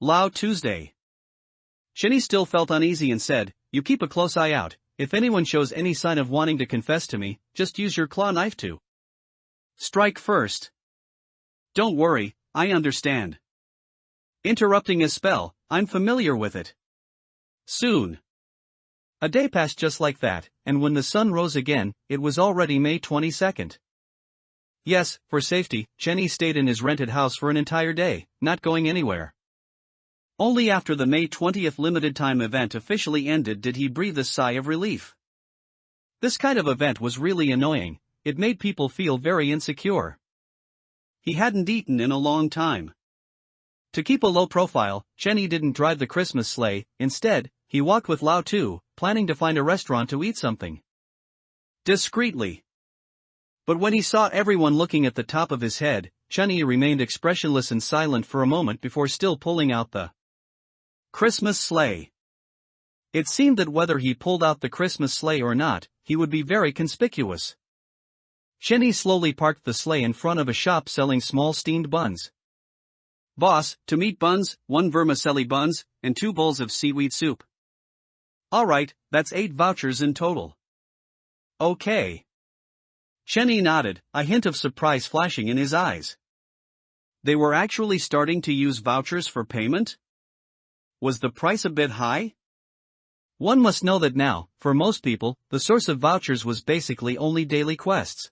A: Lao Tuesday. Shinny still felt uneasy and said, "You keep a close eye out. If anyone shows any sign of wanting to confess to me, just use your claw knife to strike first." "Don't worry, I understand." Interrupting a spell, "I'm familiar with it." Soon. A day passed just like that, and when the sun rose again, it was already May 22nd. Yes, for safety, Chenny stayed in his rented house for an entire day, not going anywhere. Only after the May 20th limited-time event officially ended did he breathe a sigh of relief. This kind of event was really annoying. It made people feel very insecure. He hadn't eaten in a long time. To keep a low profile, Chenny didn't drive the Christmas sleigh. Instead, he walked with Lao Tu, planning to find a restaurant to eat something discreetly. But when he saw everyone looking at the top of his head, Chenny remained expressionless and silent for a moment before still pulling out the Christmas sleigh. It seemed that whether he pulled out the Christmas sleigh or not, he would be very conspicuous. Chenny slowly parked the sleigh in front of a shop selling small steamed buns. "Boss, to meat buns, 1 vermicelli buns, and 2 bowls of seaweed soup." "Alright, that's 8 vouchers in total." "Okay." Chenny nodded, a hint of surprise flashing in his eyes. They were actually starting to use vouchers for payment? Was the price a bit high? One must know that now, for most people, the source of vouchers was basically only daily quests.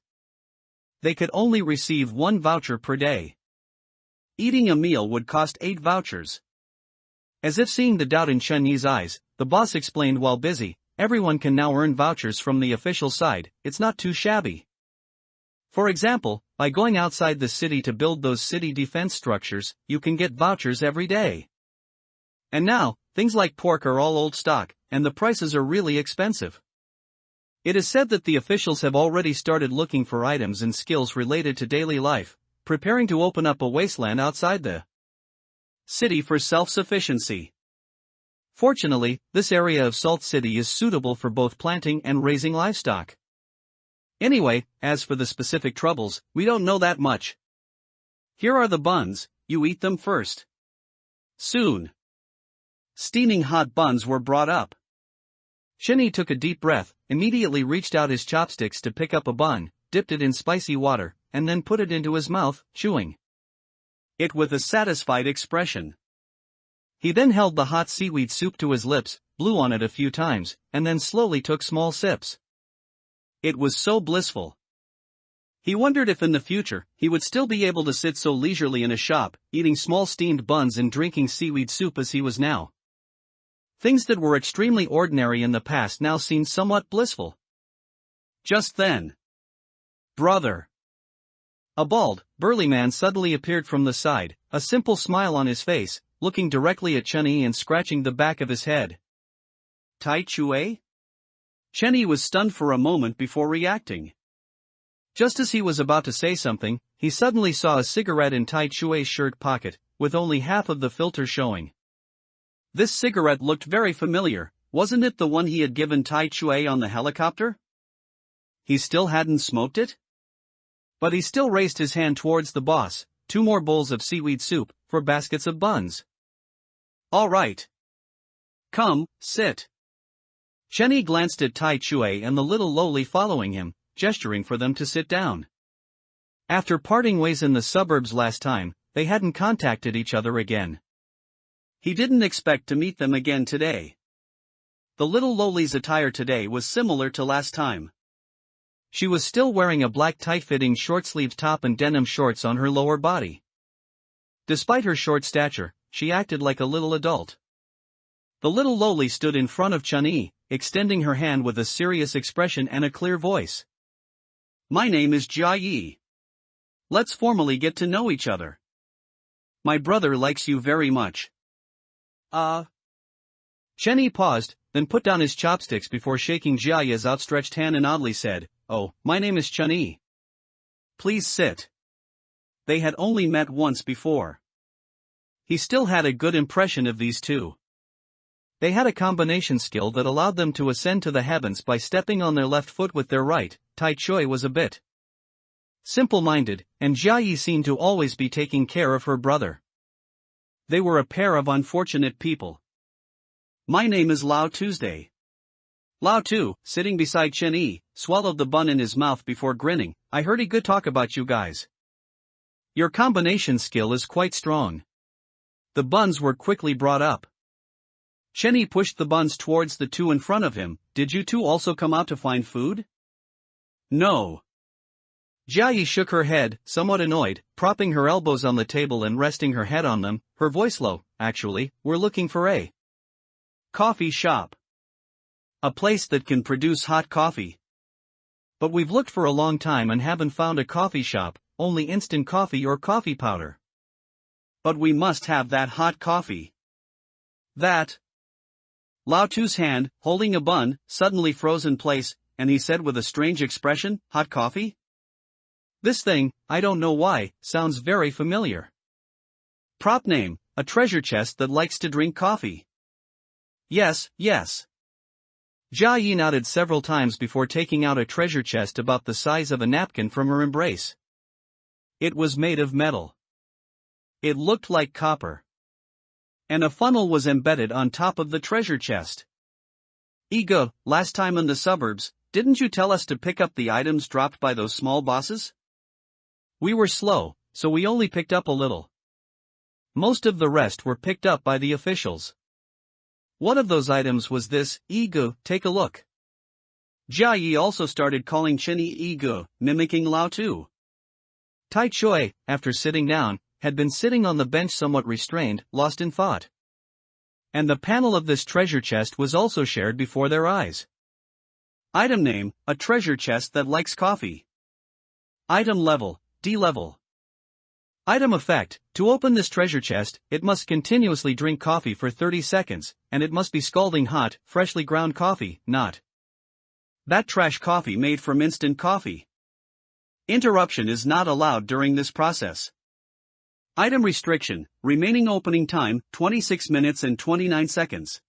A: They could only receive 1 voucher per day. Eating a meal would cost 8 vouchers. As if seeing the doubt in Chenyi's eyes, the boss explained while busy, "Everyone can now earn vouchers from the official side, it's not too shabby. For example, by going outside the city to build those city defense structures, you can get vouchers every day. And now, things like pork are all old stock, and the prices are really expensive. It is said that the officials have already started looking for items and skills related to daily life, preparing to open up a wasteland outside the city for self-sufficiency. Fortunately, this area of Salt City is suitable for both planting and raising livestock. Anyway, as for the specific troubles, we don't know that much. Here are the buns, you eat them first." Soon. Steaming hot buns were brought up. Chenny took a deep breath, immediately reached out his chopsticks to pick up a bun, dipped it in spicy water, and then put it into his mouth, chewing it with a satisfied expression. He then held the hot seaweed soup to his lips, blew on it a few times, and then slowly took small sips. It was so blissful. He wondered if in the future, he would still be able to sit so leisurely in a shop, eating small steamed buns and drinking seaweed soup as he was now. Things that were extremely ordinary in the past now seemed somewhat blissful. Just then. "Brother." A bald, burly man suddenly appeared from the side, a simple smile on his face, looking directly at Chenny and scratching the back of his head. "Tai Chue?" Chenny was stunned for a moment before reacting. Just as he was about to say something, he suddenly saw a cigarette in Tai Chue's shirt pocket, with only half of the filter showing. This cigarette looked very familiar. Wasn't it the one he had given Tai Chue on the helicopter? He still hadn't smoked it? But he still raised his hand towards the boss, 2 more bowls of seaweed soup, for baskets of buns. "All right. Come, sit." Chenny glanced at Tai Chue and the little lowly following him, gesturing for them to sit down. After parting ways in the suburbs last time, they hadn't contacted each other again. He didn't expect to meet them again today. The little lowly's attire today was similar to last time. She was still wearing a black tight-fitting short-sleeved top and denim shorts on her lower body. Despite her short stature, she acted like a little adult. The little lowly stood in front of Chun-Yi, extending her hand with a serious expression and a clear voice. "My name is Jia Yi. Let's formally get to know each other. My brother likes you very much." Chenny paused, then put down his chopsticks before shaking Jiaya's outstretched hand and oddly said, "Oh, my name is Chun-Yi. Please sit." They had only met once before. He still had a good impression of these two. They had a combination skill that allowed them to ascend to the heavens by stepping on their left foot with their right. Tai Choi was a bit simple-minded, and Jia Yi seemed to always be taking care of her brother. They were a pair of unfortunate people. My name is Lao Tuesday. Lao Tu, sitting beside Chen Yi, swallowed the bun in his mouth before grinning. I heard a good talk about you guys. Your combination skill is quite strong. The buns were quickly brought up. Chen Yi pushed the buns towards the two in front of him. Did you two also come out to find food? No. Jia Yi shook her head, somewhat annoyed, propping her elbows on the table and resting her head on them, her voice low. Actually, we're looking for a coffee shop. A place that can produce hot coffee. But we've looked for a long time and haven't found a coffee shop, only instant coffee or coffee powder. But we must have that hot coffee. That. Lao Tu's hand, holding a bun, suddenly froze in place, and he said with a strange expression, hot coffee? This thing, I don't know why, sounds very familiar. Prop name, a treasure chest that likes to drink coffee. Yes, yes. Jia Yi nodded several times before taking out a treasure chest about the size of a napkin from her embrace. It was made of metal. It looked like copper. And a funnel was embedded on top of the treasure chest. Ego, last time in the suburbs, didn't you tell us to pick up the items dropped by those small bosses? We were slow, so we only picked up a little. Most of the rest were picked up by the officials. One of those items was this. Ego, take a look. Jia Yi also started calling Chen Yi Ego, mimicking Lao Tu. Tai Choi, after sitting down, had been sitting on the bench somewhat restrained, lost in thought. And the panel of this treasure chest was also shared before their eyes. Item name, a treasure chest that likes coffee. Item level, D level. Item effect, to open this treasure chest, it must continuously drink coffee for 30 seconds, and it must be scalding hot, freshly ground coffee, not that trash coffee made from instant coffee. Interruption is not allowed during this process. Item restriction, remaining opening time, 26 minutes and 29 seconds.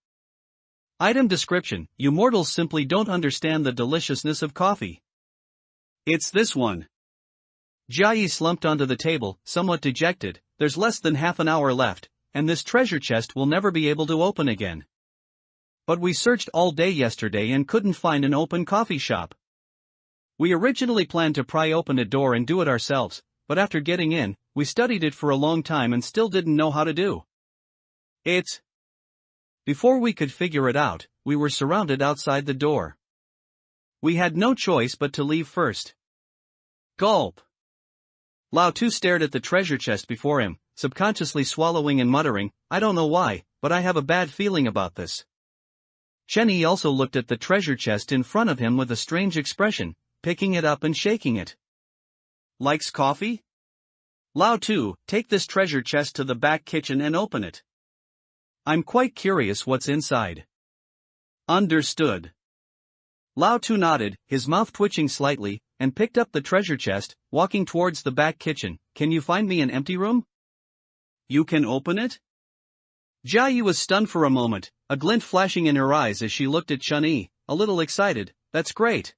A: Item description, you mortals simply don't understand the deliciousness of coffee. It's this one. Jia Yi slumped onto the table, somewhat dejected. There's less than half an hour left, and this treasure chest will never be able to open again. But we searched all day yesterday and couldn't find an open coffee shop. We originally planned to pry open a door and do it ourselves, but after getting in, we studied it for a long time and still didn't know how to do it. Before we could figure it out, we were surrounded outside the door. We had no choice but to leave first. Gulp. Lao Tu stared at the treasure chest before him, subconsciously swallowing and muttering, I don't know why, but I have a bad feeling about this. Chen Yi also looked at the treasure chest in front of him with a strange expression, picking it up and shaking it. Likes coffee? Lao Tu, take this treasure chest to the back kitchen and open it. I'm quite curious what's inside. Understood. Lao Tu nodded, his mouth twitching slightly, and picked up the treasure chest, walking towards the back kitchen. Can you find me an empty room? You can open it? Jia Yi was stunned for a moment, a glint flashing in her eyes as she looked at Chen Yi, a little excited. That's great.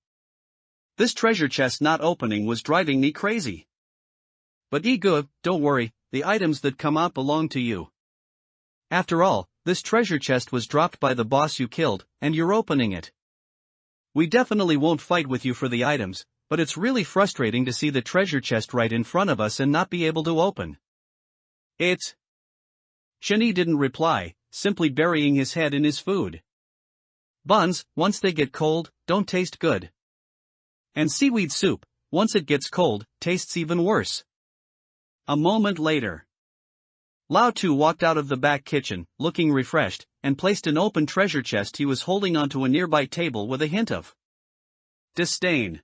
A: This treasure chest not opening was driving me crazy. But Ego, don't worry, the items that come out belong to you. After all, this treasure chest was dropped by the boss you killed, and you're opening it. We definitely won't fight with you for the items, but it's really frustrating to see the treasure chest right in front of us and not be able to open it. Chen Yi didn't reply, simply burying his head in his food. Buns, once they get cold, don't taste good. And seaweed soup, once it gets cold, tastes even worse. A moment later, Lao Tu walked out of the back kitchen, looking refreshed, and placed an open treasure chest he was holding onto a nearby table with a hint of disdain.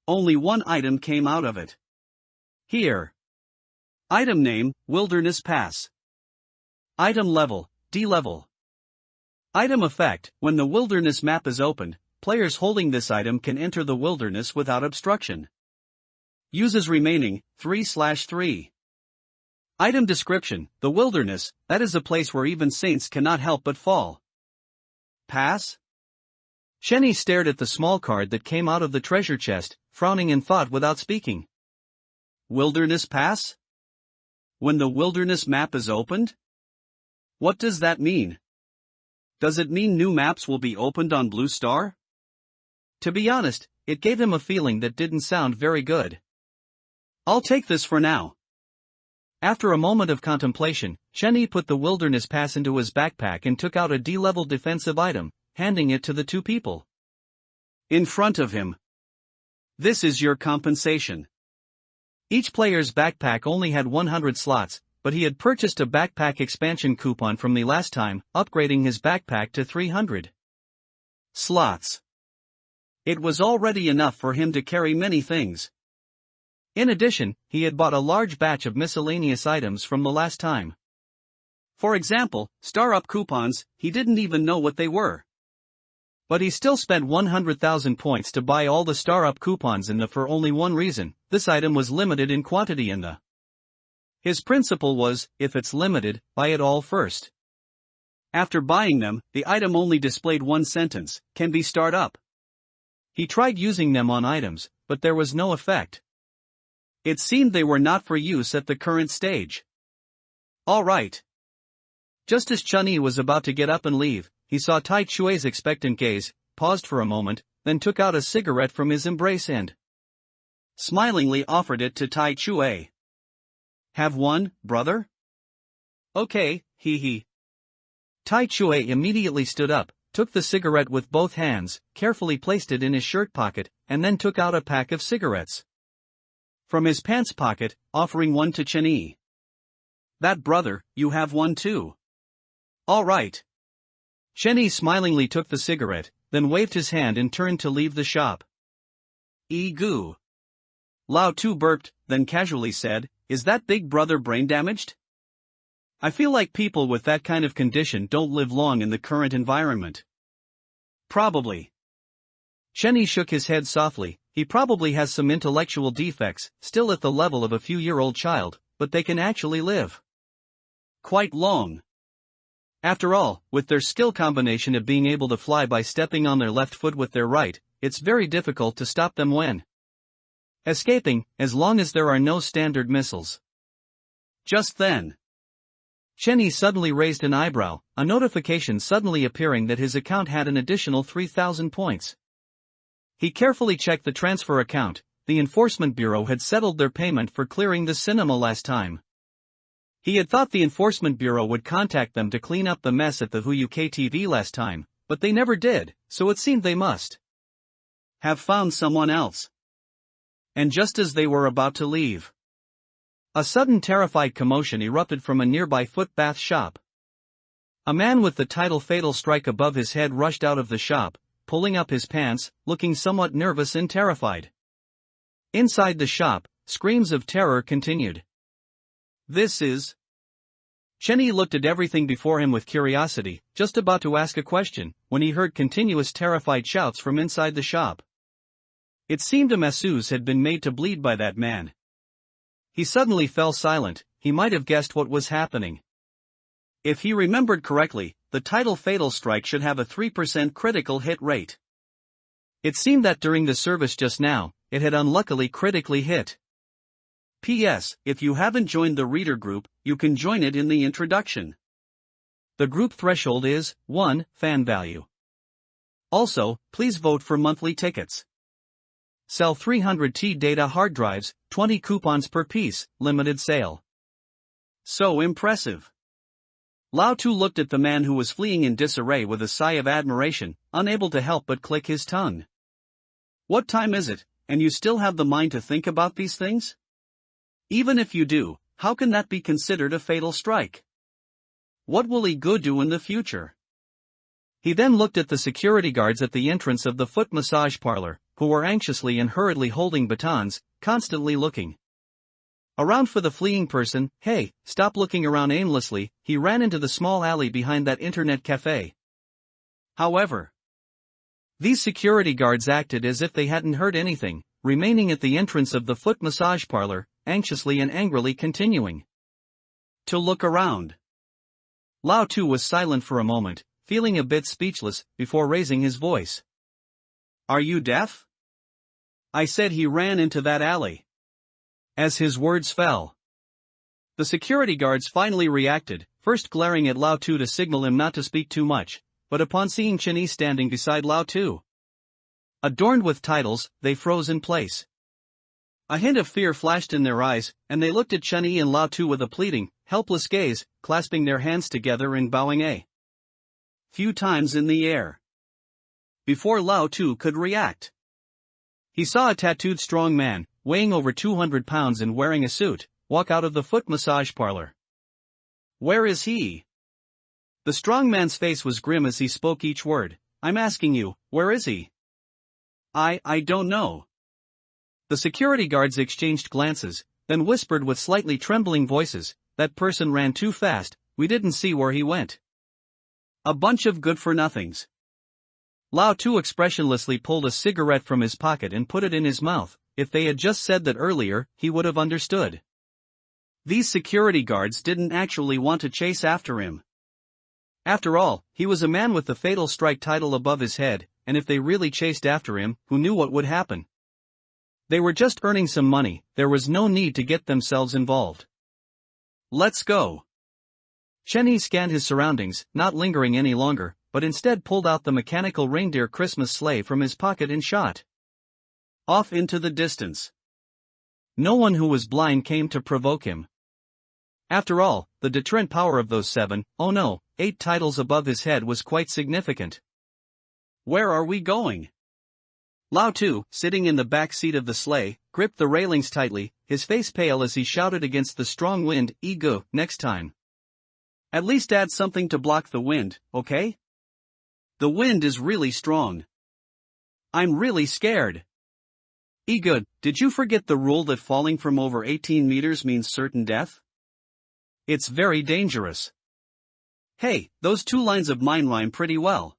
A: Only one item came out of it. Here. Item name, Wilderness Pass. Item level, D level. Item effect, when the wilderness map is opened, players holding this item can enter the wilderness without obstruction. Uses remaining, 3/3. Item description: the wilderness, that is a place where even saints cannot help but fall. Pass? Shenny stared at the small card that came out of the treasure chest, frowning in thought without speaking. Wilderness pass? When the wilderness map is opened? What does that mean? Does it mean new maps will be opened on Blue Star? To be honest, it gave him a feeling that didn't sound very good. I'll take this for now. After a moment of contemplation, Shenny put the wilderness pass into his backpack and took out a D-level defensive item, handing it to the two people in front of him. This is your compensation. Each player's backpack only had 100 slots, but he had purchased a backpack expansion coupon from the last time, upgrading his backpack to 300 slots. It was already enough for him to carry many things. In addition, he had bought a large batch of miscellaneous items from the last time. For example, Star Up coupons, he didn't even know what they were. But he still spent 100,000 points to buy all the Star Up coupons for only one reason: this item was limited in quantity His principle was, if it's limited, buy it all first. After buying them, the item only displayed one sentence: can be started up. He tried using them on items, but there was no effect. It seemed they were not for use at the current stage. Alright. Just as Chun-Yi was about to get up and leave, he saw Tai Chue's expectant gaze, paused for a moment, then took out a cigarette from his embrace and smilingly offered it to Tai Chue. Have one, brother? Okay, hee. Tai Chue immediately stood up, took the cigarette with both hands, carefully placed it in his shirt pocket, and then took out a pack of cigarettes from his pants pocket, offering one to Chun-Yi. That brother, you have one too. All right. Chun-Yi smilingly took the cigarette, then waved his hand and turned to leave the shop. Goo. Lao Tu burped, then casually said, is that big brother brain damaged? I feel like people with that kind of condition don't live long in the current environment. Probably. Chun-Yi shook his head softly. He probably has some intellectual defects, still at the level of a few-year-old child, but they can actually live quite long. After all, with their skill combination of being able to fly by stepping on their left foot with their right, it's very difficult to stop them when escaping, as long as there are no standard missiles. Just then, Chun-Yi suddenly raised an eyebrow, a notification suddenly appearing that his account had an additional 3,000 points. He carefully checked the transfer account. The Enforcement Bureau had settled their payment for clearing the cinema last time. He had thought the Enforcement Bureau would contact them to clean up the mess at the HUK TV last time, but they never did, so it seemed they must have found someone else. And just as they were about to leave, a sudden terrified commotion erupted from a nearby foot bath shop. A man with the title Fatal Strike above his head rushed out of the shop, pulling up his pants, looking somewhat nervous and terrified. Inside the shop, screams of terror continued. This is... Chun-Yi looked at everything before him with curiosity, just about to ask a question, when he heard continuous terrified shouts from inside the shop. It seemed a masseuse had been made to bleed by that man. He suddenly fell silent. He might have guessed what was happening. If he remembered correctly, the title Fatal Strike should have a 3% critical hit rate. It seemed that during the service just now, it had unluckily critically hit. P.S. If you haven't joined the reader group, you can join it in the introduction. The group threshold is 1 fan value. Also, please vote for monthly tickets. Sell 300 T data hard drives, 20 coupons per piece, limited sale. So impressive. Lao Tu looked at the man who was fleeing in disarray with a sigh of admiration, unable to help but click his tongue. What time is it, and you still have the mind to think about these things? Even if you do, how can that be considered a fatal strike? What will he go do in the future? He then looked at the security guards at the entrance of the foot massage parlor, who were anxiously and hurriedly holding batons, constantly looking around for the fleeing person. Hey, stop looking around aimlessly. He ran into the small alley behind that internet cafe. However, these security guards acted as if they hadn't heard anything, remaining at the entrance of the foot massage parlor, anxiously and angrily continuing to look around. Lao Tu was silent for a moment, feeling a bit speechless, before raising his voice. Are you deaf? I said he ran into that alley. As his words fell, the security guards finally reacted, first glaring at Lao Tu to signal him not to speak too much, but upon seeing Chen Yi standing beside Lao Tu, adorned with titles, they froze in place. A hint of fear flashed in their eyes, and they looked at Chen Yi and Lao Tu with a pleading, helpless gaze, clasping their hands together and bowing a few times in the air. Before Lao Tu could react, he saw a tattooed strong man, weighing over 200 pounds and wearing a suit, walk out of the foot massage parlor. Where is he? The strong man's face was grim as he spoke each word. I'm asking you, where is he? I don't know. The security guards exchanged glances, then whispered with slightly trembling voices, that person ran too fast, we didn't see where he went. A bunch of good-for-nothings. Lao Tu expressionlessly pulled a cigarette from his pocket and put it in his mouth. If they had just said that earlier, he would have understood. These security guards didn't actually want to chase after him. After all, he was a man with the fatal strike title above his head, and if they really chased after him, who knew what would happen? They were just earning some money, there was no need to get themselves involved. Let's go. Chen Yi scanned his surroundings, not lingering any longer, but instead pulled out the mechanical reindeer Christmas sleigh from his pocket and shot off into the distance. No one who was blind came to provoke him. After all, the deterrent power of those 8 titles above his head was quite significant. Where are we going? Lao Tu, sitting in the back seat of the sleigh, gripped the railings tightly, his face pale as he shouted against the strong wind, "Ego, next time. At least add something to block the wind, okay? The wind is really strong. I'm really scared." Ego, did you forget the rule that falling from over 18 meters means certain death? It's very dangerous. Hey, those 2 lines of mine rhyme pretty well.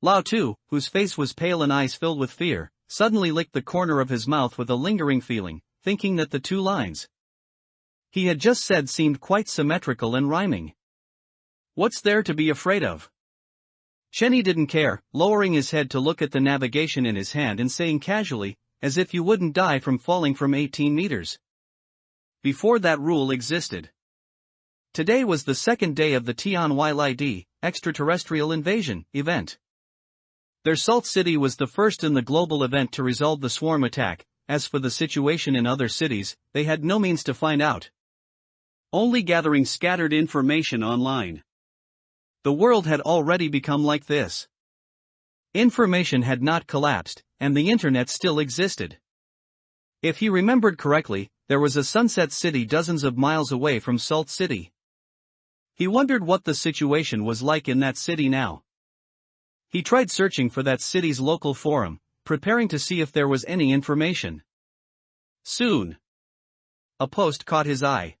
A: Lao Tu, whose face was pale and eyes filled with fear, suddenly licked the corner of his mouth with a lingering feeling, thinking that the 2 lines he had just said seemed quite symmetrical and rhyming. What's there to be afraid of? Chen Yi didn't care, lowering his head to look at the navigation in his hand and saying casually, as if you wouldn't die from falling from 18 meters. Before that rule existed. Today was the second day of the Tianylid, extraterrestrial invasion, event. Their Salt City was the first in the global event to resolve the swarm attack. As for the situation in other cities, they had no means to find out. Only gathering scattered information online. The world had already become like this. Information had not collapsed, and the internet still existed. If he remembered correctly, there was a sunset city dozens of miles away from Salt City. He wondered what the situation was like in that city now. He tried searching for that city's local forum, preparing to see if there was any information. Soon, a post caught his eye.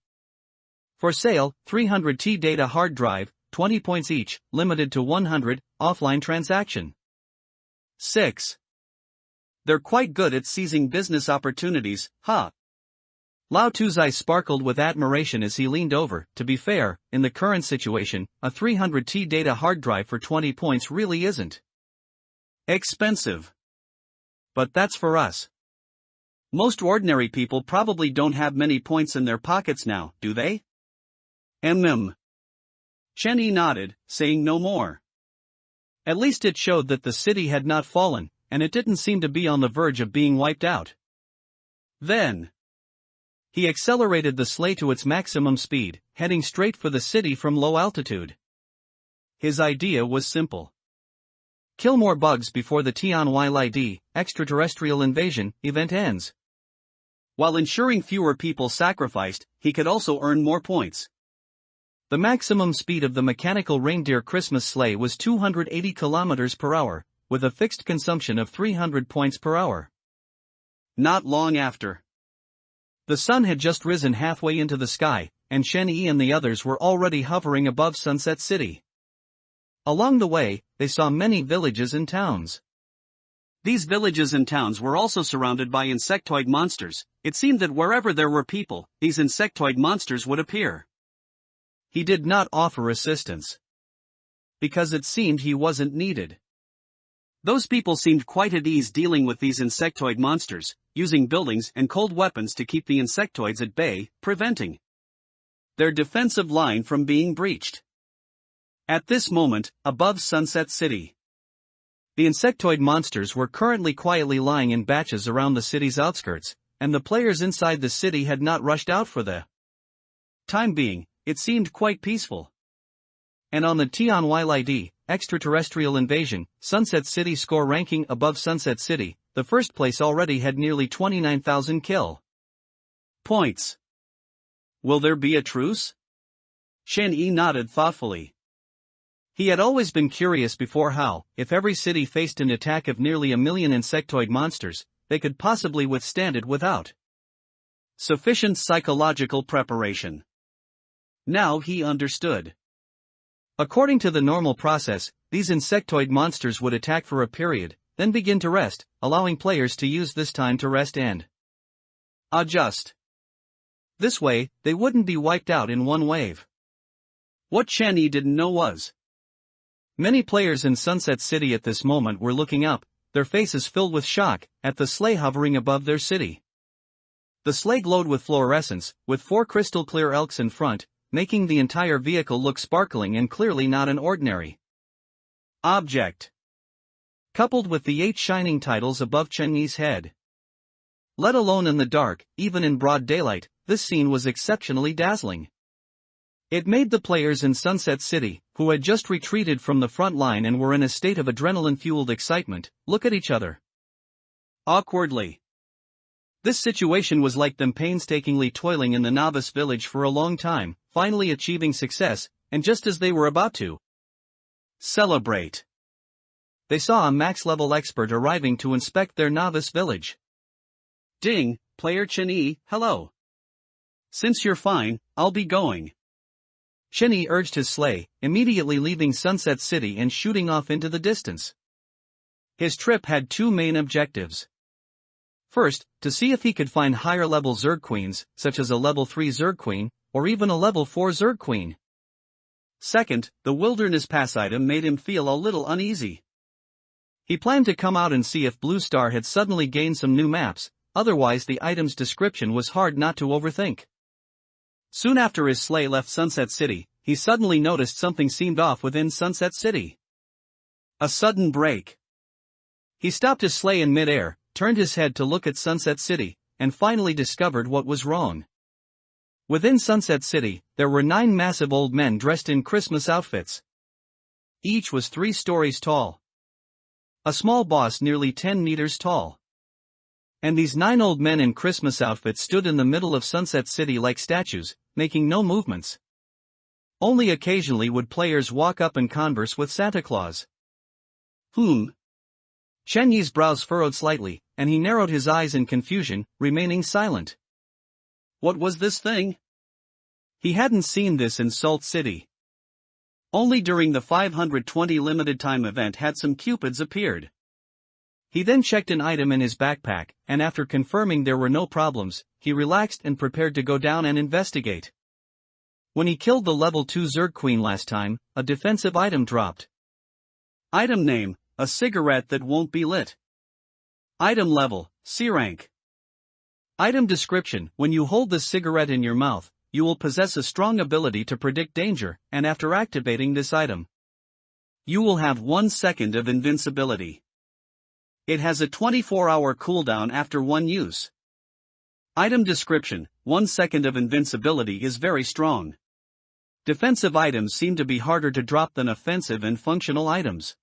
A: For sale, 300 data hard drive, 20 points each, limited to 100, offline transaction. 6. They're quite good at seizing business opportunities, huh? Lao Tu's eyes sparkled with admiration as he leaned over. To be fair, in the current situation, a 300 data hard drive for 20 points really isn't expensive. But that's for us. Most ordinary people probably don't have many points in their pockets now, do they? Chen Yi nodded, saying no more. At least it showed that the city had not fallen, and it didn't seem to be on the verge of being wiped out. Then, he accelerated the sleigh to its maximum speed, heading straight for the city from low altitude. His idea was simple. Kill more bugs before the Tianylid, extraterrestrial invasion, event ends. While ensuring fewer people sacrificed, he could also earn more points. The maximum speed of the mechanical reindeer Christmas sleigh was 280 km per hour, with a fixed consumption of 300 points per hour. Not long after, the sun had just risen halfway into the sky, and Chen Yi and the others were already hovering above Sunset City. Along the way, they saw many villages and towns. These villages and towns were also surrounded by insectoid monsters. It seemed that wherever there were people, these insectoid monsters would appear. He did not offer assistance. Because it seemed he wasn't needed. Those people seemed quite at ease dealing with these insectoid monsters, using buildings and cold weapons to keep the insectoids at bay, preventing their defensive line from being breached. At this moment, above Sunset City, the insectoid monsters were currently quietly lying in batches around the city's outskirts, and the players inside the city had not rushed out for the time being. It seemed quite peaceful. And on the TONYLID, extraterrestrial invasion, Sunset City score ranking above Sunset City, the first place already had nearly 29,000 kill points. Will there be a truce? Shen Yi nodded thoughtfully. He had always been curious before how, if every city faced an attack of nearly 1 million insectoid monsters, they could possibly withstand it without sufficient psychological preparation. Now he understood. According to the normal process, these insectoid monsters would attack for a period, then begin to rest, allowing players to use this time to rest and adjust. This way, they wouldn't be wiped out in one wave. What Shen Yi didn't know was, many players in Sunset City at this moment were looking up, their faces filled with shock, at the sleigh hovering above their city. The sleigh glowed with fluorescence, with 4 crystal-clear elks in front, making the entire vehicle look sparkling and clearly not an ordinary object. Coupled with the 8 shining titles above Shen Yi's head. Let alone in the dark, even in broad daylight, this scene was exceptionally dazzling. It made the players in Sunset City, who had just retreated from the front line and were in a state of adrenaline-fueled excitement, look at each other awkwardly. This situation was like them painstakingly toiling in the novice village for a long time, finally achieving success, and just as they were about to celebrate, they saw a max-level expert arriving to inspect their novice village. Ding, player Shen Yi, hello. Since you're fine, I'll be going. Shen Yi urged his sleigh, immediately leaving Sunset City and shooting off into the distance. His trip had 2 main objectives. First, to see if he could find higher-level Zerg Queens, such as a level 3 Zerg Queen, or even a level 4 Zerg Queen. Second, the Wilderness Pass item made him feel a little uneasy. He planned to come out and see if Blue Star had suddenly gained some new maps, otherwise the item's description was hard not to overthink. Soon after his sleigh left Sunset City, he suddenly noticed something seemed off within Sunset City. A sudden break. He stopped his sleigh in mid-air, turned his head to look at Sunset City, and finally discovered what was wrong. Within Sunset City, there were 9 massive old men dressed in Christmas outfits. Each was 3 stories tall. A small boss nearly 10 meters tall. And these 9 old men in Christmas outfits stood in the middle of Sunset City like statues, making no movements. Only occasionally would players walk up and converse with Santa Claus. Shen Yi's brows furrowed slightly, and he narrowed his eyes in confusion, remaining silent. What was this thing? He hadn't seen this in Salt City. Only during the 520 limited time event had some cupids appeared. He then checked an item in his backpack, and after confirming there were no problems, he relaxed and prepared to go down and investigate. When he killed the level 2 Zerg Queen last time, a defensive item dropped. Item name, a cigarette that won't be lit. Item level, C rank. Item description, when you hold this cigarette in your mouth, you will possess a strong ability to predict danger, and after activating this item, you will have 1 second of invincibility. It has a 24-hour cooldown after 1 use. Item description, 1 second of invincibility is very strong. Defensive items seem to be harder to drop than offensive and functional items.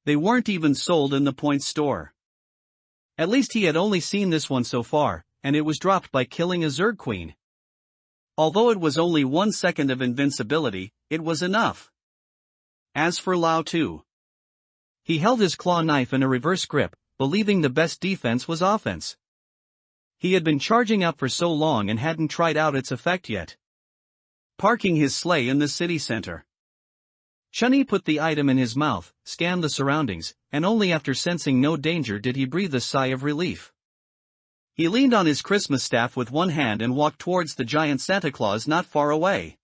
A: They weren't even sold in the points store. At least he had only seen this one so far, and it was dropped by killing a Zerg Queen. Although it was only 1 second of invincibility, it was enough. As for Lao Tu, he held his claw knife in a reverse grip, believing the best defense was offense. He had been charging up for so long and hadn't tried out its effect yet. Parking his sleigh in the city center, Shen Yi put the item in his mouth, scanned the surroundings, and only after sensing no danger did he breathe a sigh of relief. He leaned on his Christmas staff with one hand and walked towards the giant Santa Claus not far away.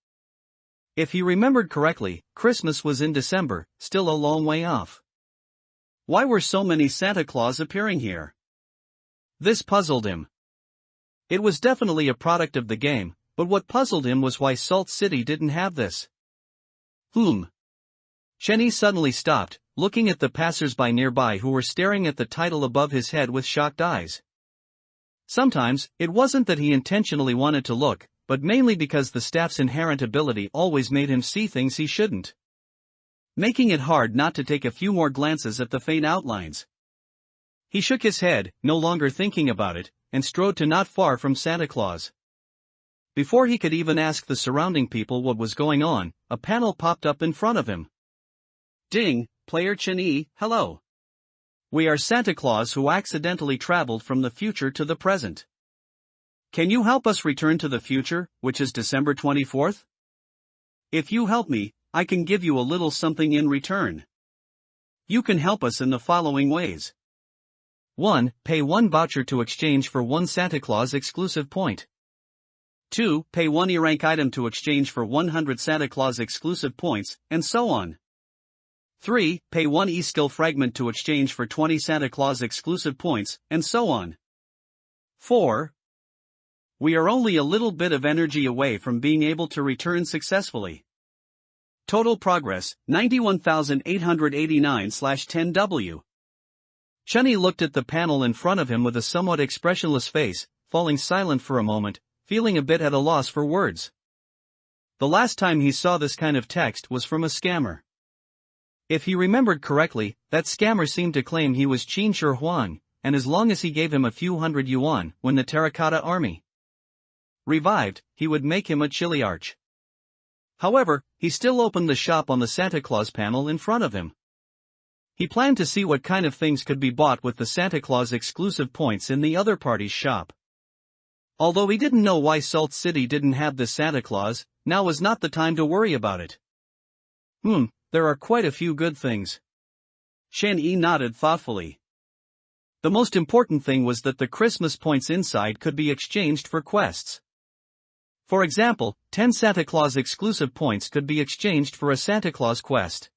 A: If he remembered correctly, Christmas was in December, still a long way off. Why were so many Santa Claus appearing here? This puzzled him. It was definitely a product of the game, but what puzzled him was why Salt City didn't have this. Cheney suddenly stopped, looking at the passers-by nearby who were staring at the title above his head with shocked eyes. Sometimes, it wasn't that he intentionally wanted to look, but mainly because the staff's inherent ability always made him see things he shouldn't, making it hard not to take a few more glances at the faint outlines. He shook his head, no longer thinking about it, and strode to not far from Santa Claus. Before he could even ask the surrounding people what was going on, a panel popped up in front of him. Ding, Player Chen-yi, hello. We are Santa Claus who accidentally traveled from the future to the present. Can you help us return to the future, which is December 24th? If you help me, I can give you a little something in return. You can help us in the following ways. 1. Pay 1 voucher to exchange for 1 Santa Claus exclusive point. 2. Pay 1 E-rank item to exchange for 100 Santa Claus exclusive points, and so on. 3. Pay 1 E-skill fragment to exchange for 20 Santa Claus exclusive points, and so on. 4. We are only a little bit of energy away from being able to return successfully. Total progress, 91,889/10W. Cheney looked at the panel in front of him with a somewhat expressionless face, falling silent for a moment, feeling a bit at a loss for words. The last time he saw this kind of text was from a scammer. If he remembered correctly, that scammer seemed to claim he was Qin Shi Huang, and as long as he gave him a few hundred yuan when the Terracotta Army revived, he would make him a chiliarch. However, he still opened the shop on the Santa Claus panel in front of him. He planned to see what kind of things could be bought with the Santa Claus exclusive points in the other party's shop. Although he didn't know why Salt City didn't have the Santa Claus, now was not the time to worry about it. There are quite a few good things. Chen-yi nodded thoughtfully. The most important thing was that the Christmas points inside could be exchanged for quests. For example, 10 Santa Claus exclusive points could be exchanged for a Santa Claus quest.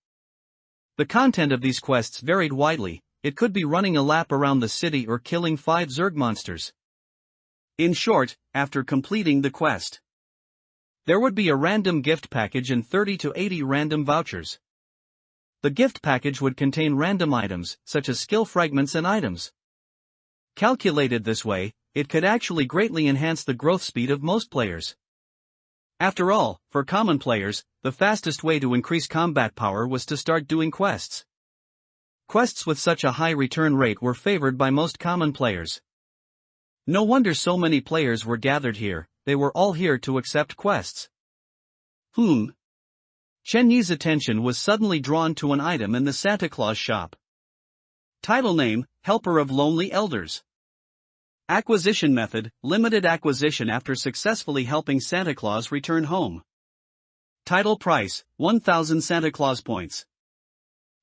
A: The content of these quests varied widely. It could be running a lap around the city or killing 5 Zerg monsters. In short, after completing the quest, there would be a random gift package and 30 to 80 random vouchers. The gift package would contain random items, such as skill fragments and items. Calculated this way, it could actually greatly enhance the growth speed of most players. After all, for common players, the fastest way to increase combat power was to start doing quests. Quests with such a high return rate were favored by most common players. No wonder so many players were gathered here, they were all here to accept quests. Chen-yi's attention was suddenly drawn to an item in the Santa Claus shop. Title name, Helper of Lonely Elders. Acquisition method, limited acquisition after successfully helping Santa Claus return home. Title price, 1,000 Santa Claus points.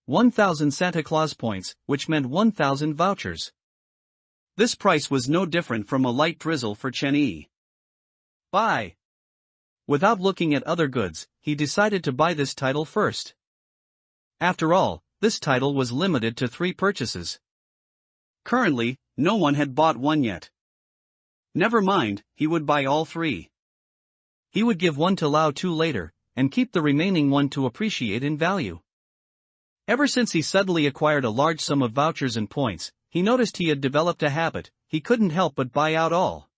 A: 1,000 Santa Claus points, which meant 1,000 vouchers. This price was no different from a light drizzle for Chen-yi. Buy. Without looking at other goods, he decided to buy this title first. After all, this title was limited to 3 purchases. Currently, no one had bought one yet. Never mind, he would buy all 3. He would give one to Lao Tu later, and keep the remaining one to appreciate in value. Ever since he suddenly acquired a large sum of vouchers and points, he noticed he had developed a habit. He couldn't help but buy out all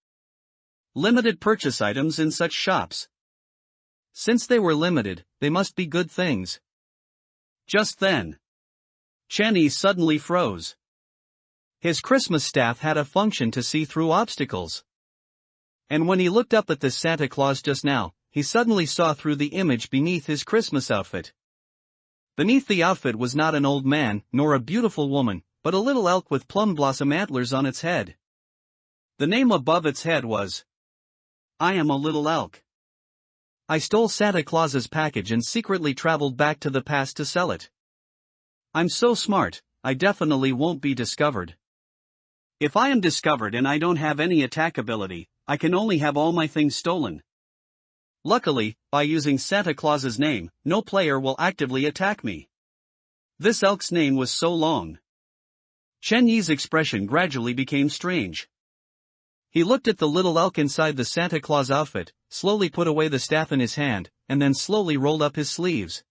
A: limited purchase items in such shops. Since they were limited, they must be good things. Just then, Chen-yi suddenly froze. His Christmas staff had a function to see through obstacles. And when he looked up at this Santa Claus just now, he suddenly saw through the image beneath his Christmas outfit. Beneath the outfit was not an old man, nor a beautiful woman, but a little elk with plum blossom antlers on its head. The name above its head was, I am a little elk. I stole Santa Claus's package and secretly traveled back to the past to sell it. I'm so smart, I definitely won't be discovered. If I am discovered and I don't have any attack ability, I can only have all my things stolen. Luckily, by using Santa Claus's name, no player will actively attack me. This elk's name was so long. Chen Yi's expression gradually became strange. He looked at the little elk inside the Santa Claus outfit, slowly put away the staff in his hand, and then slowly rolled up his sleeves.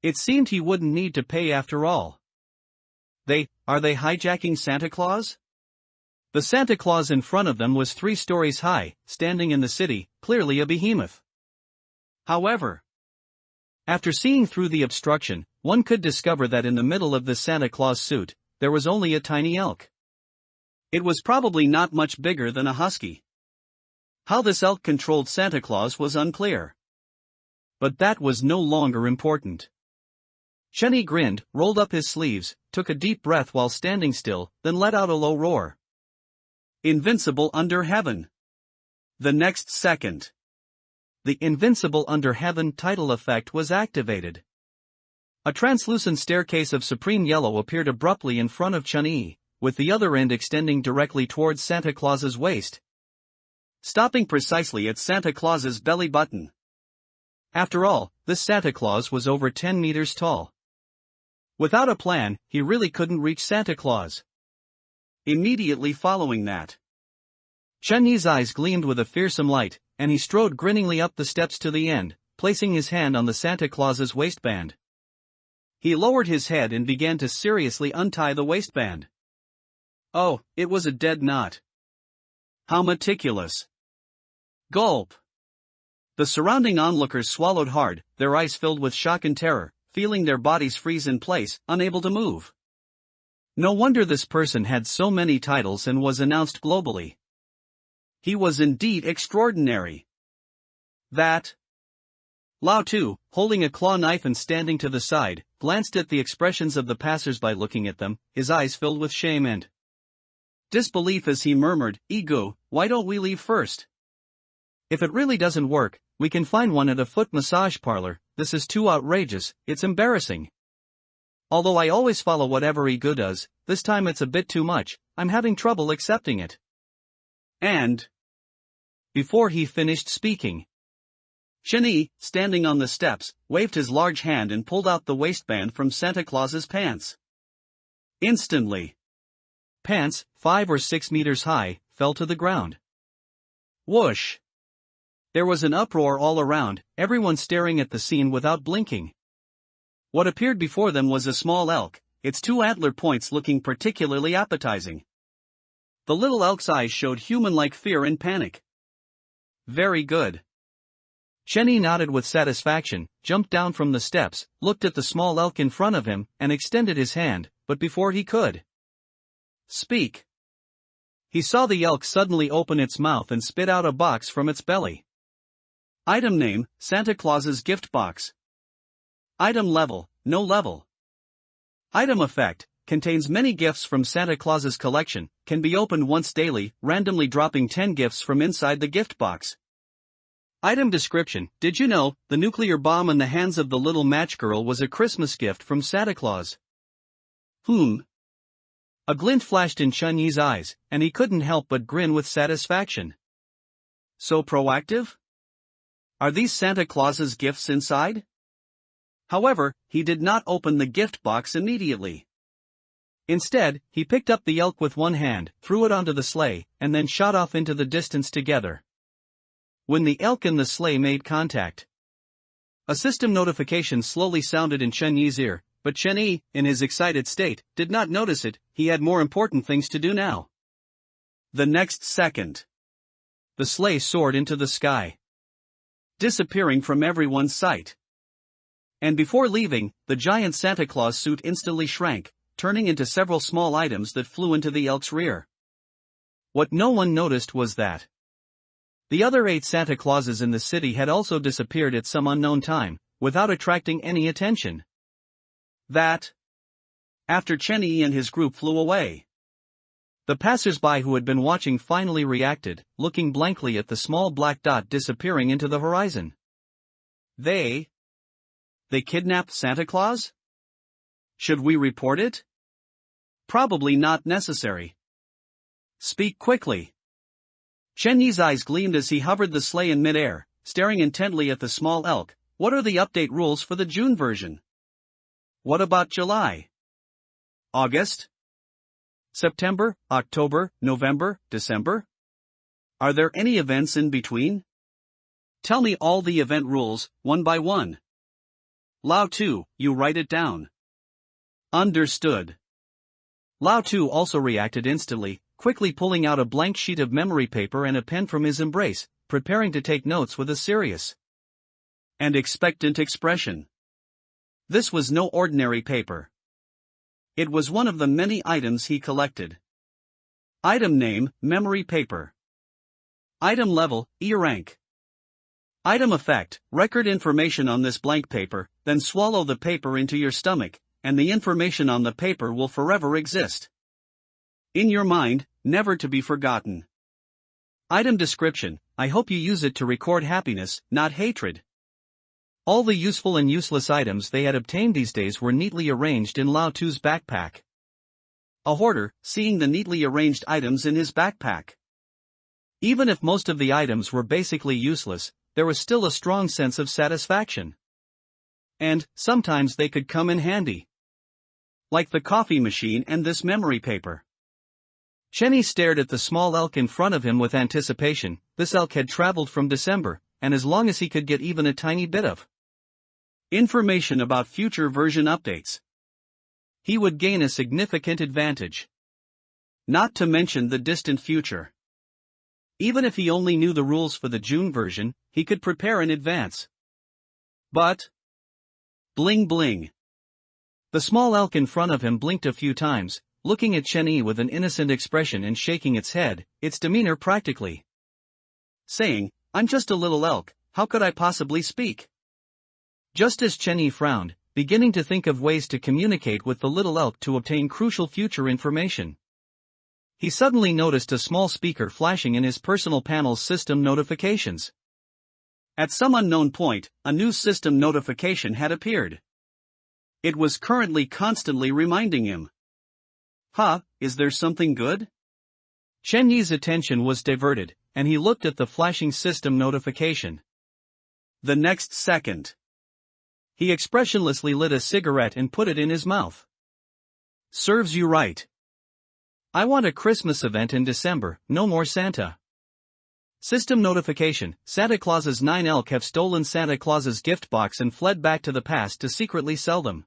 A: It seemed he wouldn't need to pay after all. Are they hijacking Santa Claus? The Santa Claus in front of them was 3 stories high, standing in the city, clearly a behemoth. However, after seeing through the obstruction, one could discover that in the middle of the Santa Claus suit, there was only a tiny elk. It was probably not much bigger than a husky. How this elk controlled Santa Claus was unclear. But that was no longer important. Chen Yi grinned, rolled up his sleeves, took a deep breath while standing still, then let out a low roar. Invincible under heaven. The next second, the Invincible under heaven title effect was activated. A translucent staircase of supreme yellow appeared abruptly in front of Chen Yi, with the other end extending directly towards Santa Claus's waist, stopping precisely at Santa Claus's belly button. After all, this Santa Claus was over 10 meters tall. Without a plan, he really couldn't reach Santa Claus. Immediately following that, Chen Yi's eyes gleamed with a fearsome light, and he strode grinningly up the steps to the end, placing his hand on the Santa Claus's waistband. He lowered his head and began to seriously untie the waistband. Oh, it was a dead knot. How meticulous. Gulp. The surrounding onlookers swallowed hard, their eyes filled with shock and terror, feeling their bodies freeze in place, unable to move. No wonder this person had so many titles and was announced globally. He was indeed extraordinary. That Lao Tu, holding a claw knife and standing to the side, glanced at the expressions of the passers-by looking at them, his eyes filled with shame and disbelief as he murmured, "Ego, why don't we leave first? If it really doesn't work, we can find one at a foot massage parlor. This is too outrageous, it's embarrassing. Although I always follow whatever Ego does, this time it's a bit too much, I'm having trouble accepting it." And before he finished speaking, Chen Yi, standing on the steps, waved his large hand and pulled out the waistband from Santa Claus's pants. Instantly, pants, 5 or 6 meters high, fell to the ground. Whoosh! There was an uproar all around, everyone staring at the scene without blinking. What appeared before them was a small elk, its 2 antler points looking particularly appetizing. The little elk's eyes showed human-like fear and panic. Very good. Chen Yi nodded with satisfaction, jumped down from the steps, looked at the small elk in front of him, and extended his hand, but before he could speak, he saw the elk suddenly open its mouth and spit out a box from its belly. Item name, Santa Claus's gift box. Item level, no level. Item effect, contains many gifts from Santa Claus's collection, can be opened once daily, randomly dropping 10 gifts from inside the gift box. Item description, did you know, the nuclear bomb in the hands of the little match girl was a Christmas gift from Santa Claus? A glint flashed in Chen Yi's eyes, and he couldn't help but grin with satisfaction. So proactive? Are these Santa Claus's gifts inside? However, he did not open the gift box immediately. Instead, he picked up the elk with one hand, threw it onto the sleigh, and then shot off into the distance together. When the elk and the sleigh made contact, a system notification slowly sounded in Chen Yi's ear, but Chen Yi, in his excited state, did not notice it. He had more important things to do now. The next second, the sleigh soared into the sky, disappearing from everyone's sight. And before leaving, the giant Santa Claus suit instantly shrank, turning into several small items that flew into the elk's rear. What no one noticed was that the other 8 Santa Clauses in the city had also disappeared at some unknown time, without attracting any attention. That, after Chen Yi and his group flew away, the passers-by who had been watching finally reacted, looking blankly at the small black dot disappearing into the horizon. They kidnapped Santa Claus? Should we report it? Probably not necessary. Speak quickly. Chen Yi's eyes gleamed as he hovered the sleigh in midair, staring intently at the small elk. What are the update rules for the June version? What about July? August? September, October, November, December? Are there any events in between? Tell me all the event rules, one by one. Lao 2, you write it down. Understood. Lao 2 also reacted instantly, quickly pulling out a blank sheet of memory paper and a pen from his embrace, preparing to take notes with a serious and expectant expression. This was no ordinary paper. It was one of the many items he collected. Item name, memory paper. Item level, E rank. Item effect, record information on this blank paper, then swallow the paper into your stomach, and the information on the paper will forever exist in your mind, never to be forgotten. Item description, I hope you use it to record happiness, not hatred. All the useful and useless items they had obtained these days were neatly arranged in Lao Tu's backpack. A hoarder, seeing the neatly arranged items in his backpack. Even if most of the items were basically useless, there was still a strong sense of satisfaction. And, sometimes they could come in handy. Like the coffee machine and this memory paper. Chenny stared at the small elk in front of him with anticipation. This elk had traveled from December, and as long as he could get even a tiny bit of information about future version updates, he would gain a significant advantage. Not to mention the distant future. Even if he only knew the rules for the June version, he could prepare in advance. But bling bling. The small elk in front of him blinked a few times, looking at Chenny with an innocent expression and shaking its head, its demeanor practically saying, I'm just a little elk, how could I possibly speak? Just as Chenny frowned, beginning to think of ways to communicate with the little elk to obtain crucial future information, he suddenly noticed a small speaker flashing in his personal panel's system notifications. At some unknown point, a new system notification had appeared. It was currently constantly reminding him. Is there something good? Chen Yi's attention was diverted, and he looked at the flashing system notification. The next second, he expressionlessly lit a cigarette and put it in his mouth. Serves you right. I want a Christmas event in December, no more Santa. System notification, Santa Claus's 9 elk have stolen Santa Claus's gift box and fled back to the past to secretly sell them.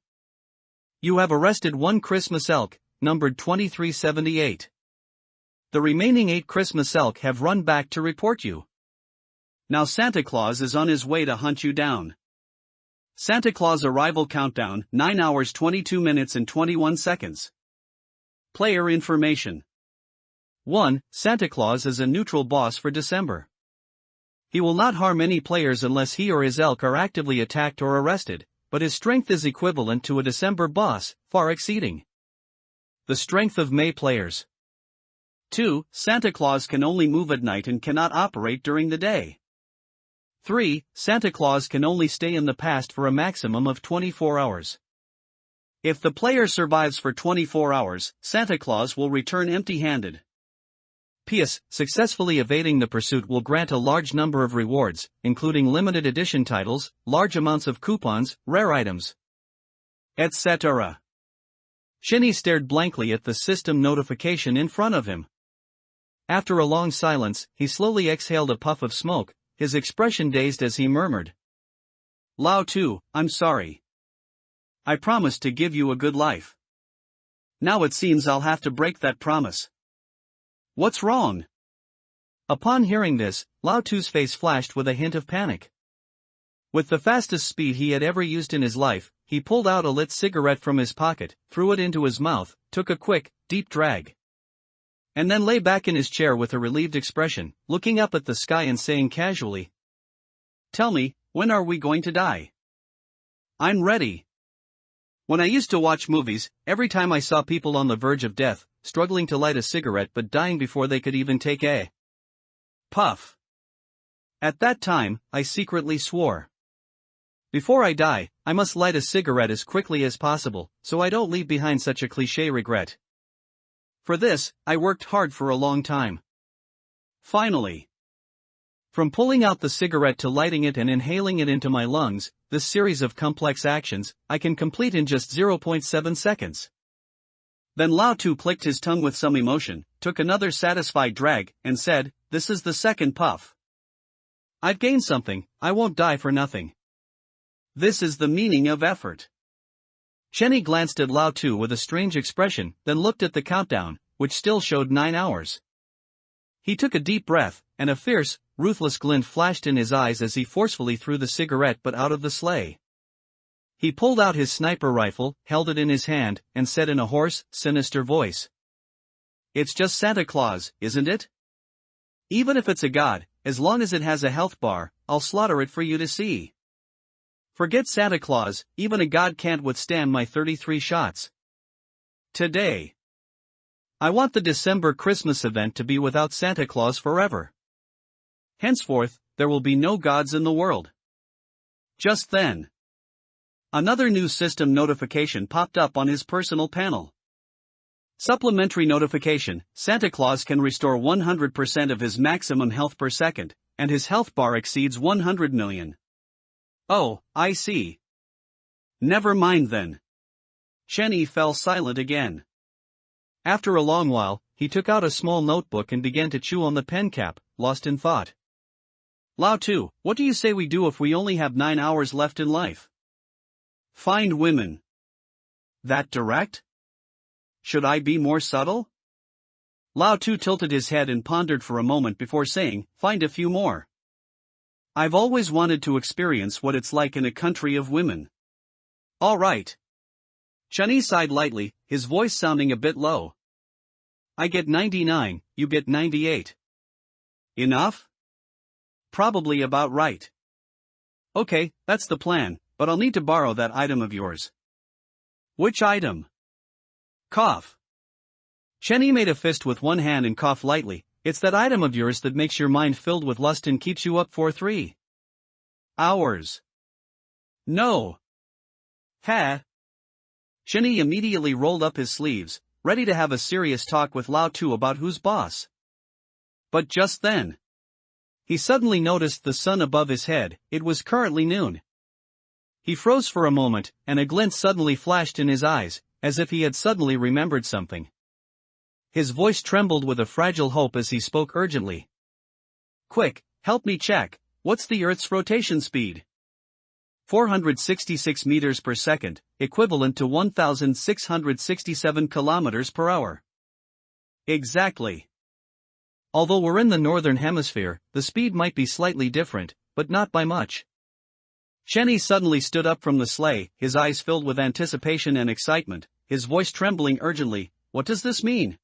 A: You have arrested 1 Christmas elk, numbered 2378. The remaining 8 Christmas elk have run back to report you. Now Santa Claus is on his way to hunt you down. Santa Claus arrival countdown, 9 hours 22 minutes and 21 seconds. Player information. 1. Santa Claus is a neutral boss for December. He will not harm any players unless he or his elk are actively attacked or arrested, but his strength is equivalent to a December boss, far exceeding the strength of May players. 2. Santa Claus can only move at night and cannot operate during the day. 3. Santa Claus can only stay in the past for a maximum of 24 hours. If the player survives for 24 hours, Santa Claus will return empty-handed. P.S. Successfully evading the pursuit will grant a large number of rewards, including limited edition titles, large amounts of coupons, rare items, etc. Chenny stared blankly at the system notification in front of him. After a long silence, he slowly exhaled a puff of smoke, his expression dazed as he murmured, Lao Tu, I'm sorry. I promised to give you a good life. Now it seems I'll have to break that promise. What's wrong? Upon hearing this, Lao Tu's face flashed with a hint of panic. With the fastest speed he had ever used in his life, he pulled out a lit cigarette from his pocket, threw it into his mouth, took a quick, deep drag, and then lay back in his chair with a relieved expression, looking up at the sky and saying casually, Tell me, when are we going to die? I'm ready. When I used to watch movies, every time I saw people on the verge of death, struggling to light a cigarette but dying before they could even take a puff. At that time, I secretly swore, before I die, I must light a cigarette as quickly as possible, so I don't leave behind such a cliché regret. For this, I worked hard for a long time. Finally, From pulling out the cigarette to lighting it and inhaling it into my lungs, this series of complex actions, I can complete in just 0.7 seconds. Then Lao Tu clicked his tongue with some emotion, took another satisfied drag, and said, "This is the second puff. I've gained something, I won't die for nothing. This is the meaning of effort." Chenny glanced at Lao Tu with a strange expression, then looked at the countdown, which still showed 9 hours. He took a deep breath, and a fierce, ruthless glint flashed in his eyes as he forcefully threw the cigarette butt out of the sleigh. He pulled out his sniper rifle, held it in his hand, and said in a hoarse, sinister voice, "It's just Santa Claus, isn't it? Even if it's a god, as long as it has a health bar, I'll slaughter it for you to see. Forget Santa Claus, even a god can't withstand my 33 shots. Today, I want the December Christmas event to be without Santa Claus forever. Henceforth, there will be no gods in the world." Just then, another new system notification popped up on his personal panel. Supplementary notification: Santa Claus can restore 100% of his maximum health per second, and his health bar exceeds 100 million. Oh, I see. Never mind then. Chenny fell silent again. After a long while, he took out a small notebook and began to chew on the pen cap, lost in thought. "Lao Tu, what do you say we do if we only have 9 hours left in life? Find women. That direct? Should I be more subtle?" Lao Tu tilted his head and pondered for a moment before saying, "Find a few more. I've always wanted to experience what it's like in a country of women." "All right." Chenny sighed lightly, his voice sounding a bit low. "I get 99, you get 98. Enough? Probably about right. Okay, that's the plan, but I'll need to borrow that item of yours." "Which item?" "Cough." Chenny made a fist with one hand and coughed lightly. "It's that item of yours that makes your mind filled with lust and keeps you up for 3 hours. No. Ha. Chenny immediately rolled up his sleeves, ready to have a serious talk with Lao Tu about who's boss. But just then, he suddenly noticed the sun above his head. It was currently noon. He froze for a moment, and a glint suddenly flashed in his eyes, as if he had suddenly remembered something. His voice trembled with a fragile hope as he spoke urgently. "Quick, help me check, what's the Earth's rotation speed?" 466 meters per second, equivalent to 1,667 kilometers per hour. Exactly. Although we're in the northern hemisphere, the speed might be slightly different, but not by much. Chenny suddenly stood up from the sleigh, his eyes filled with anticipation and excitement, his voice trembling urgently. "What does this mean?"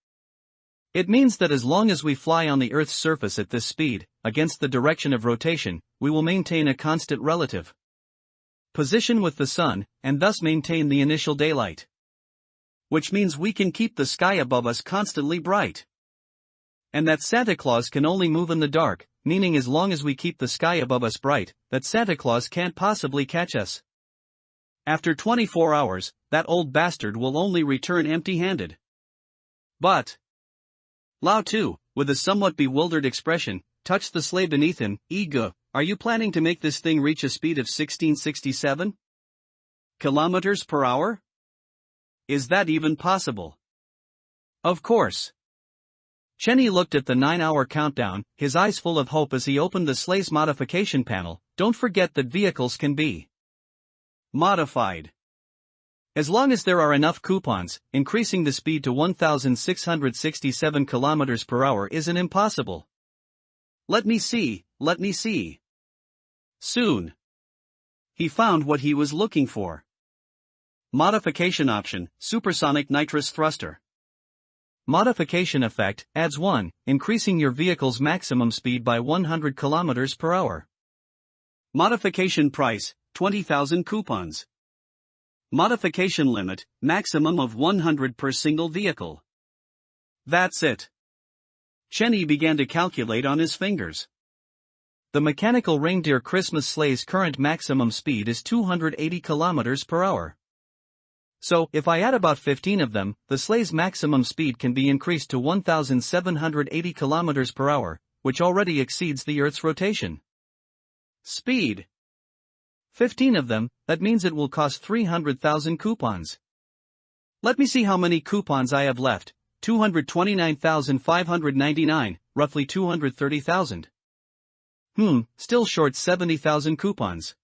A: "It means that as long as we fly on the Earth's surface at this speed, against the direction of rotation, we will maintain a constant relative position with the sun, and thus maintain the initial daylight. Which means we can keep the sky above us constantly bright. And that Santa Claus can only move in the dark, meaning as long as we keep the sky above us bright, that Santa Claus can't possibly catch us. After 24 hours, that old bastard will only return empty-handed." "But..." Lao Tu, with a somewhat bewildered expression, touched the sleigh beneath him. "Ega, are you planning to make this thing reach a speed of 1667 kilometers per hour? Is that even possible?" "Of course." Chenny looked at the 9-hour countdown, his eyes full of hope as he opened the sleigh's modification panel. "Don't forget that vehicles can be modified. As long as there are enough coupons, increasing the speed to 1,667 kilometers per hour isn't impossible. Let me see. Soon, he found what he was looking for. Modification option, supersonic nitrous thruster. Modification effect, adds 1, increasing your vehicle's maximum speed by 100 kilometers per hour. Modification price, 20,000 coupons. Modification limit, maximum of 100 per single vehicle. That's it. Chenny began to calculate on his fingers. The mechanical reindeer Christmas sleigh's current maximum speed is 280 kilometers per hour. So, if I add about 15 of them, the sleigh's maximum speed can be increased to 1,780 kilometers per hour, which already exceeds the Earth's rotation. Speed. 15 of them, that means it will cost 300,000 coupons. Let me see how many coupons I have left, 229,599, roughly 230,000. Still short 70,000 coupons.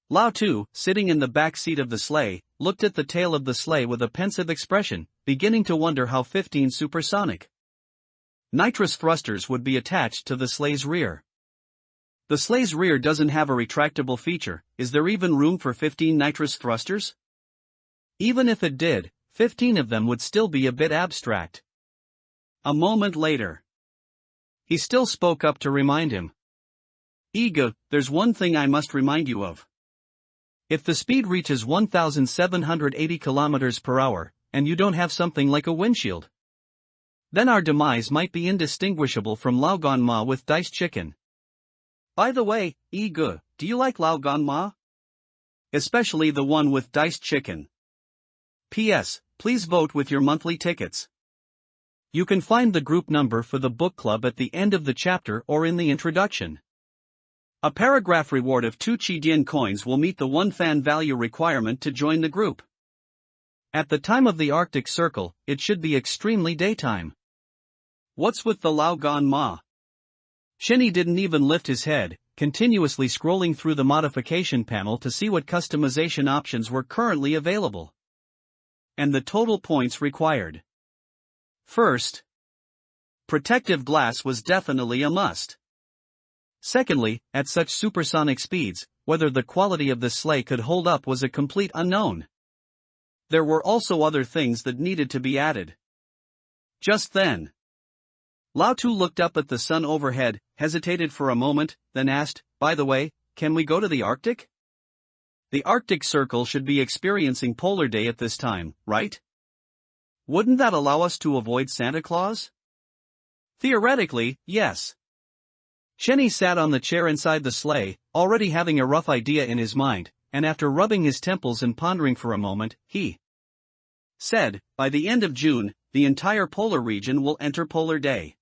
A: Lao Tu, sitting in the back seat of the sleigh, looked at the tail of the sleigh with a pensive expression, beginning to wonder how 15 supersonic nitrous thrusters would be attached to the sleigh's rear. The sleigh's rear doesn't have a retractable feature. Is there even room for 15 nitrous thrusters? Even if it did, 15 of them would still be a bit abstract. A moment later, he still spoke up to remind him. Iga, there's one thing I must remind you of. If the speed reaches 1,780 km per hour, and you don't have something like a windshield, then our demise might be indistinguishable from Lao Gan Ma with diced chicken. By the way, Iga, do you like Lao Gan Ma? Especially the one with diced chicken. P.S. Please vote with your monthly tickets. You can find the group number for the book club at the end of the chapter or in the introduction. A paragraph reward of 2 Chidian coins will meet the 1 fan value requirement to join the group. At the time of the Arctic Circle, it should be extremely daytime. What's with the Lao Gan Ma? Shinny didn't even lift his head, continuously scrolling through the modification panel to see what customization options were currently available. And the total points required. First, protective glass was definitely a must. Secondly, at such supersonic speeds, whether the quality of the sleigh could hold up was a complete unknown. There were also other things that needed to be added. Just then, Lao Tu looked up at the sun overhead, hesitated for a moment, then asked, "By the way, can we go to the Arctic? The Arctic Circle should be experiencing Polar Day at this time, right? Wouldn't that allow us to avoid Santa Claus?" Theoretically, yes. Shenny sat on the chair inside the sleigh, already having a rough idea in his mind, and after rubbing his temples and pondering for a moment, he said, "By the end of June, the entire polar region will enter Polar Day.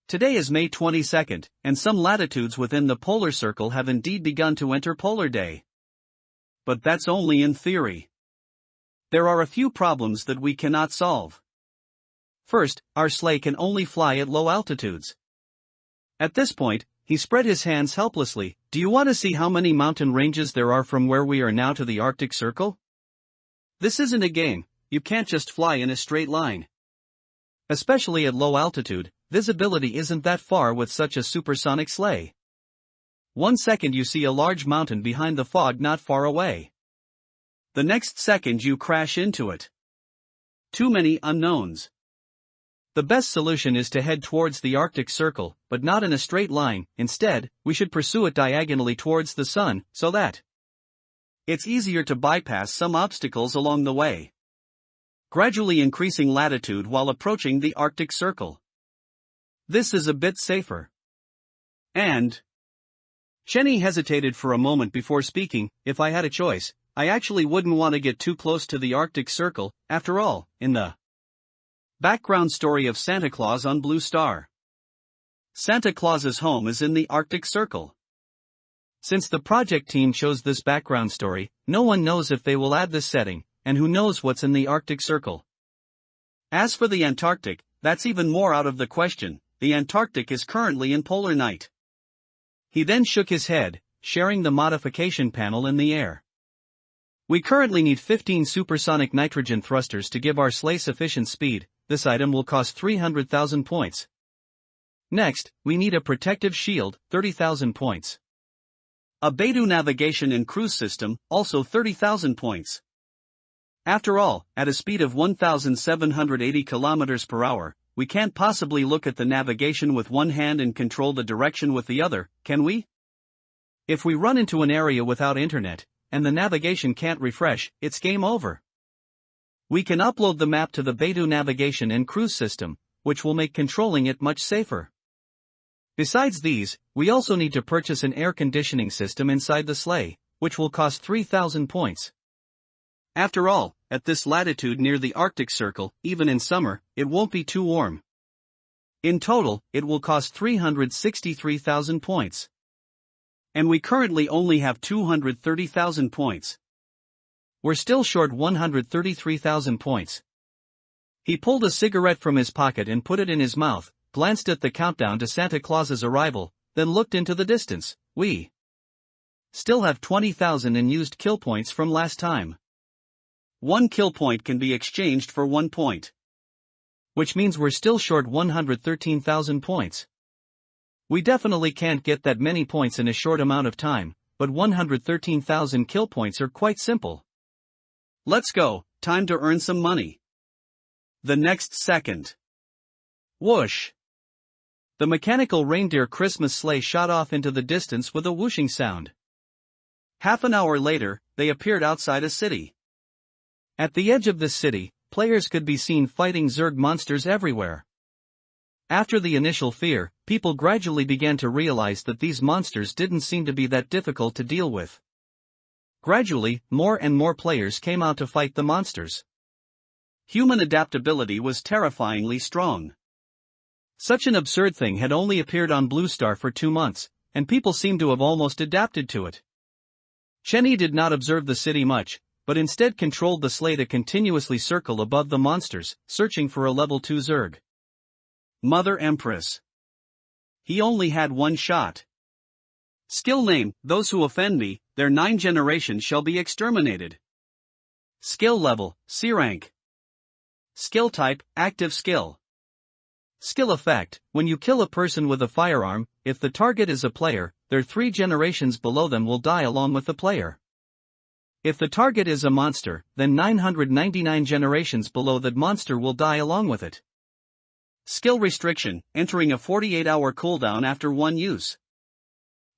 A: Today is May 22nd, and some latitudes within the polar circle have indeed begun to enter Polar Day. But that's only in theory. There are a few problems that we cannot solve. First, our sleigh can only fly at low altitudes." At this point, he spread his hands helplessly. "Do you want to see how many mountain ranges there are from where we are now to the Arctic Circle? This isn't a game, you can't just fly in a straight line. Especially at low altitude, visibility isn't that far with such a supersonic sleigh. 1 second you see a large mountain behind the fog not far away. The next second you crash into it. Too many unknowns. The best solution is to head towards the Arctic Circle, but not in a straight line. Instead, we should pursue it diagonally towards the sun, so that it's easier to bypass some obstacles along the way. Gradually increasing latitude while approaching the Arctic Circle. This is a bit safer. And Shenny hesitated for a moment before speaking. "If I had a choice, I actually wouldn't want to get too close to the Arctic Circle. After all, in the background story of Santa Claus on Blue Star, Santa Claus's home is in the Arctic Circle. Since the project team chose this background story, no one knows if they will add this setting, and who knows what's in the Arctic Circle. As for the Antarctic, that's even more out of the question. The Antarctic is currently in polar night." He then shook his head, sharing the modification panel in the air. "We currently need 15 supersonic nitrogen thrusters to give our sleigh sufficient speed. This item will cost 300,000 points. Next, we need a protective shield, 30,000 points. A Beidou navigation and cruise system, also 30,000 points. After all, at a speed of 1,780 km per hour, we can't possibly look at the navigation with one hand and control the direction with the other, can we? If we run into an area without internet, and the navigation can't refresh, it's game over. We can upload the map to the Beidou navigation and cruise system, which will make controlling it much safer. Besides these, we also need to purchase an air conditioning system inside the sleigh, which will cost 3,000 points. After all, at this latitude near the Arctic Circle, even in summer, it won't be too warm. In total, it will cost 363,000 points. And we currently only have 230,000 points. We're still short 133,000 points. He pulled a cigarette from his pocket and put it in his mouth, glanced at the countdown to Santa Claus's arrival, then looked into the distance. We still have 20,000 in used kill points from last time. 1 kill point can be exchanged for 1 point. Which means we're still short 113,000 points. We definitely can't get that many points in a short amount of time, but 113,000 kill points are quite simple. Let's go, time to earn some money. The next second. Whoosh! The mechanical reindeer Christmas sleigh shot off into the distance with a whooshing sound. Half an hour later, they appeared outside a city. At the edge of this city, players could be seen fighting Zerg monsters everywhere. After the initial fear, people gradually began to realize that these monsters didn't seem to be that difficult to deal with. Gradually, more and more players came out to fight the monsters. Human adaptability was terrifyingly strong. Such an absurd thing had only appeared on Blue Star for 2 months, and people seemed to have almost adapted to it. Chenny did not observe the city much, but instead controlled the sleigh to continuously circle above the monsters, searching for a level 2 Zerg. Mother Empress. He only had 1 shot. Skill name, those who offend me, their 9 generations shall be exterminated. Skill level, C rank. Skill type, active skill. Skill effect, when you kill a person with a firearm, if the target is a player, their 3 generations below them will die along with the player. If the target is a monster, then 999 generations below that monster will die along with it. Skill restriction, entering a 48-hour cooldown after 1 use.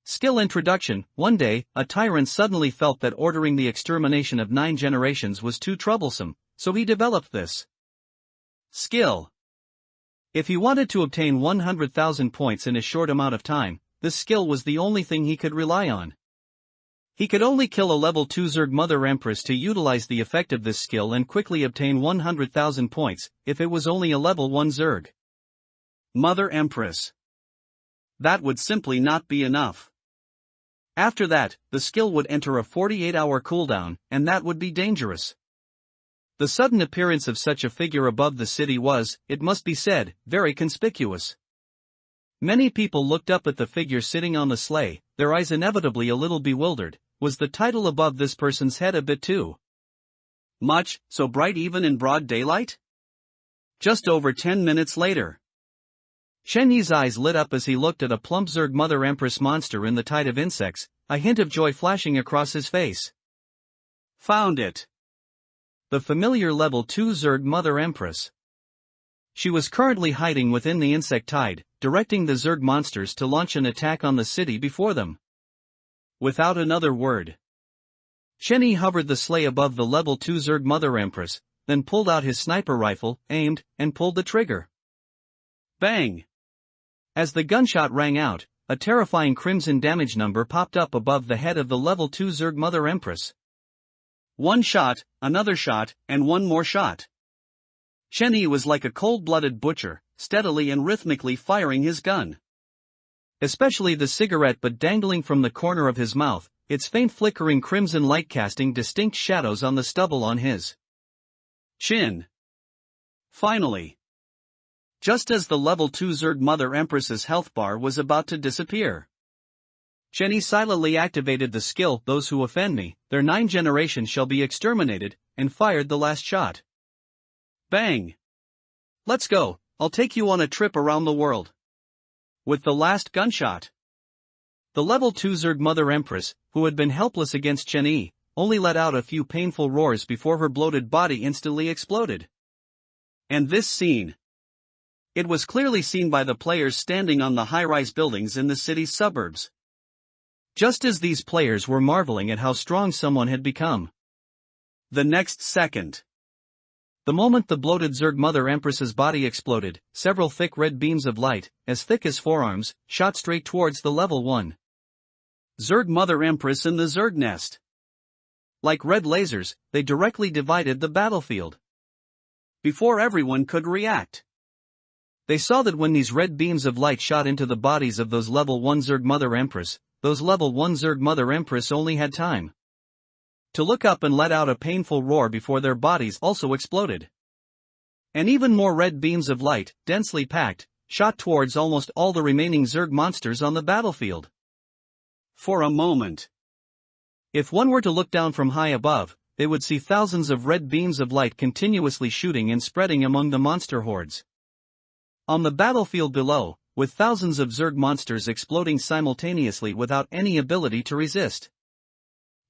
A: Skill introduction, one day, a tyrant suddenly felt that ordering the extermination of 9 generations was too troublesome, so he developed this skill. If he wanted to obtain 100,000 points in a short amount of time, this skill was the only thing he could rely on. He could only kill a level 2 Zerg Mother Empress to utilize the effect of this skill and quickly obtain 100,000 points, if it was only a level 1 Zerg. Mother Empress. That would simply not be enough. After that, the skill would enter a 48-hour cooldown, and that would be dangerous. The sudden appearance of such a figure above the city was, it must be said, very conspicuous. Many people looked up at the figure sitting on the sleigh, their eyes inevitably a little bewildered. Was the title above this person's head a bit too much, so bright even in broad daylight? Just over 10 minutes later. Shen Yi's eyes lit up as he looked at a plump Zerg Mother Empress monster in the tide of insects, a hint of joy flashing across his face. Found it. The familiar level 2 Zerg Mother Empress. She was currently hiding within the insect tide, directing the Zerg monsters to launch an attack on the city before them. Without another word, Shen Yi hovered the sleigh above the level 2 Zerg Mother Empress, then pulled out his sniper rifle, aimed, and pulled the trigger. Bang! As the gunshot rang out, a terrifying crimson damage number popped up above the head of the level 2 Zerg Mother Empress. 1 shot, another shot, and 1 more shot. Shen Yi was like a cold-blooded butcher, steadily and rhythmically firing his gun. Especially the cigarette butt dangling from the corner of his mouth, its faint flickering crimson light casting distinct shadows on the stubble on his chin. Finally. Just as the level 2 Zerg Mother Empress's health bar was about to disappear, Shen Yi silently activated the skill, those who offend me, their 9 generations shall be exterminated, and fired the last shot. Bang! Let's go, I'll take you on a trip around the world. With the last gunshot, the level 2 Zerg Mother Empress, who had been helpless against Shen Yi, only let out a few painful roars before her bloated body instantly exploded. And this scene. It was clearly seen by the players standing on the high-rise buildings in the city's suburbs. Just as these players were marveling at how strong someone had become. The next second. The moment the bloated Zerg Mother Empress's body exploded, several thick red beams of light, as thick as forearms, shot straight towards the level 1 Zerg Mother Empress in the Zerg nest. Like red lasers, they directly divided the battlefield. Before everyone could react, They saw that when these red beams of light shot into the bodies of those level 1 Zerg Mother Empress, those level 1 Zerg Mother Empress only had time to look up and let out a painful roar before their bodies also exploded. And even more red beams of light, densely packed, shot towards almost all the remaining Zerg monsters on the battlefield. For a moment, if one were to look down from high above, they would see thousands of red beams of light continuously shooting and spreading among the monster hordes. On the battlefield below, with thousands of Zerg monsters exploding simultaneously without any ability to resist.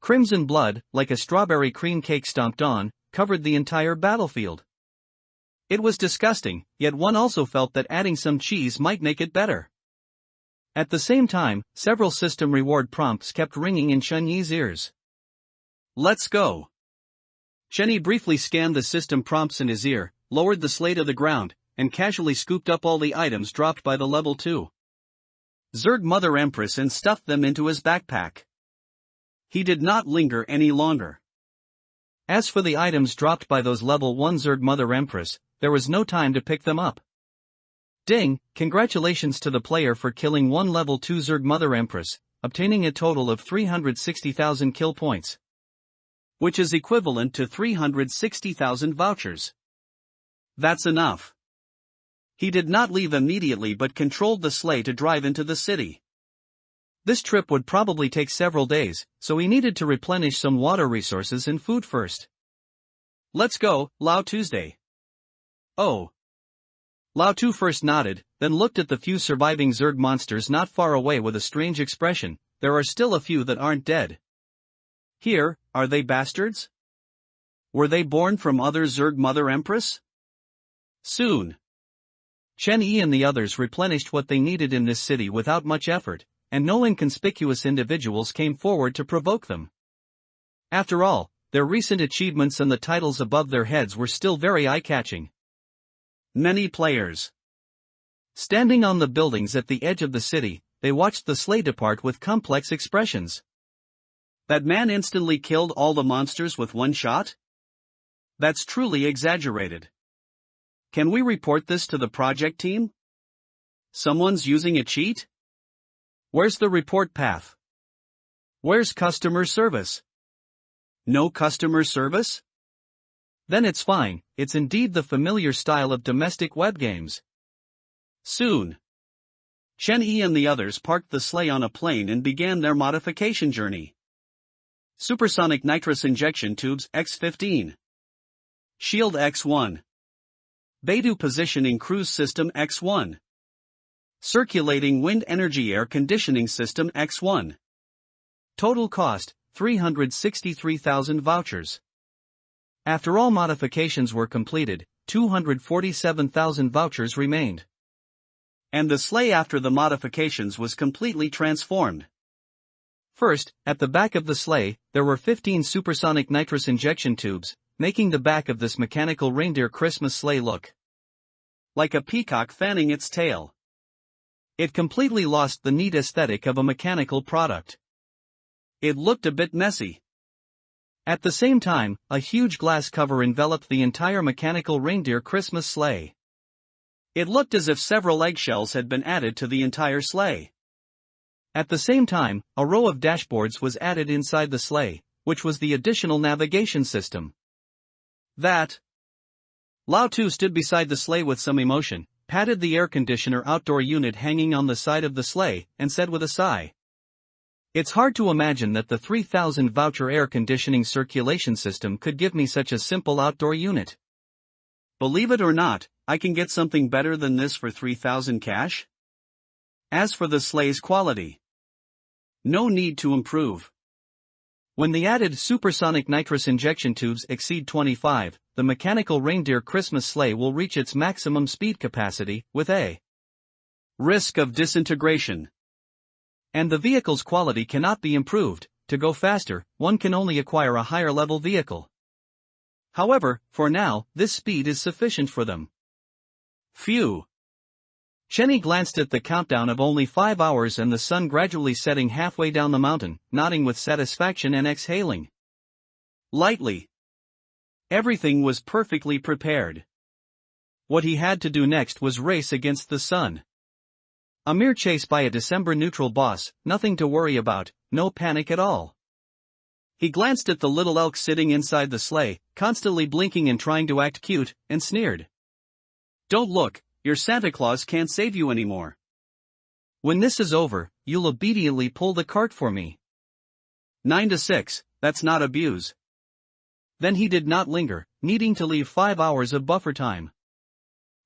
A: Crimson blood, like a strawberry cream cake stomped on, covered the entire battlefield. It was disgusting, yet one also felt that adding some cheese might make it better. At the same time, several system reward prompts kept ringing in Chen Yi's ears. Let's go. Chen Yi briefly scanned the system prompts in his ear, lowered the sleigh to the ground, and casually scooped up all the items dropped by the level 2 Zerg Mother Empress and stuffed them into his backpack. He did not linger any longer. As for the items dropped by those level 1 Zerg Mother Empress, there was no time to pick them up. Ding, congratulations to the player for killing one level 2 Zerg Mother Empress, obtaining a total of 360,000 kill points. Which is equivalent to 360,000 vouchers. That's enough. He did not leave immediately but controlled the sleigh to drive into the city. This trip would probably take several days, so he needed to replenish some water resources and food first. Let's go, Lao Tuesday. Oh. Lao Tu first nodded, then looked at the few surviving Zerg monsters not far away with a strange expression. There are still a few that aren't dead. Here, are they bastards? Were they born from other Zerg Mother Empress? Soon. Chen Yi and the others replenished what they needed in this city without much effort, and no inconspicuous individuals came forward to provoke them. After all, their recent achievements and the titles above their heads were still very eye-catching. Many players. Standing on the buildings at the edge of the city, they watched the sleigh depart with complex expressions. That man instantly killed all the monsters with one shot? That's truly exaggerated. Can we report this to the project team? Someone's using a cheat? Where's the report path? Where's customer service? No customer service? Then it's fine, it's indeed the familiar style of domestic web games. Soon. Chen Yi and the others parked the sleigh on a plane and began their modification journey. Supersonic nitrous injection tubes X-15. Shield X-1. Beidou positioning cruise system X-1. Circulating wind energy air conditioning system X-1. Total cost, 363,000 vouchers. After all modifications were completed, 247,000 vouchers remained. And the sleigh after the modifications was completely transformed. First, at the back of the sleigh, there were 15 supersonic nitrous injection tubes, making the back of this mechanical reindeer Christmas sleigh look like a peacock fanning its tail. It completely lost the neat aesthetic of a mechanical product. It looked a bit messy. At the same time, a huge glass cover enveloped the entire mechanical reindeer Christmas sleigh. It looked as if several eggshells had been added to the entire sleigh. At the same time, a row of dashboards was added inside the sleigh, which was the additional navigation system. Lao Tu stood beside the sleigh with some emotion, patted the air conditioner outdoor unit hanging on the side of the sleigh, and said with a sigh. It's hard to imagine that the 3,000 voucher air conditioning circulation system could give me such a simple outdoor unit. Believe it or not, I can get something better than this for 3,000 cash. As for the sleigh's quality, no need to improve. When the added supersonic nitrous injection tubes exceed 25, the mechanical reindeer Christmas sleigh will reach its maximum speed capacity, with a risk of disintegration. And the vehicle's quality cannot be improved. To go faster, one can only acquire a higher level vehicle. However, for now, this speed is sufficient for them. Phew. Chen Yi glanced at the countdown of only 5 hours and the sun gradually setting halfway down the mountain, nodding with satisfaction and exhaling lightly. Everything was perfectly prepared. What he had to do next was race against the sun. A mere chase by a December neutral boss, nothing to worry about, no panic at all. He glanced at the little elk sitting inside the sleigh, constantly blinking and trying to act cute, and sneered. "Don't look, your Santa Claus can't save you anymore. When this is over, you'll obediently pull the cart for me." 9 to 6, that's not abuse. Then he did not linger, needing to leave 5 hours of buffer time.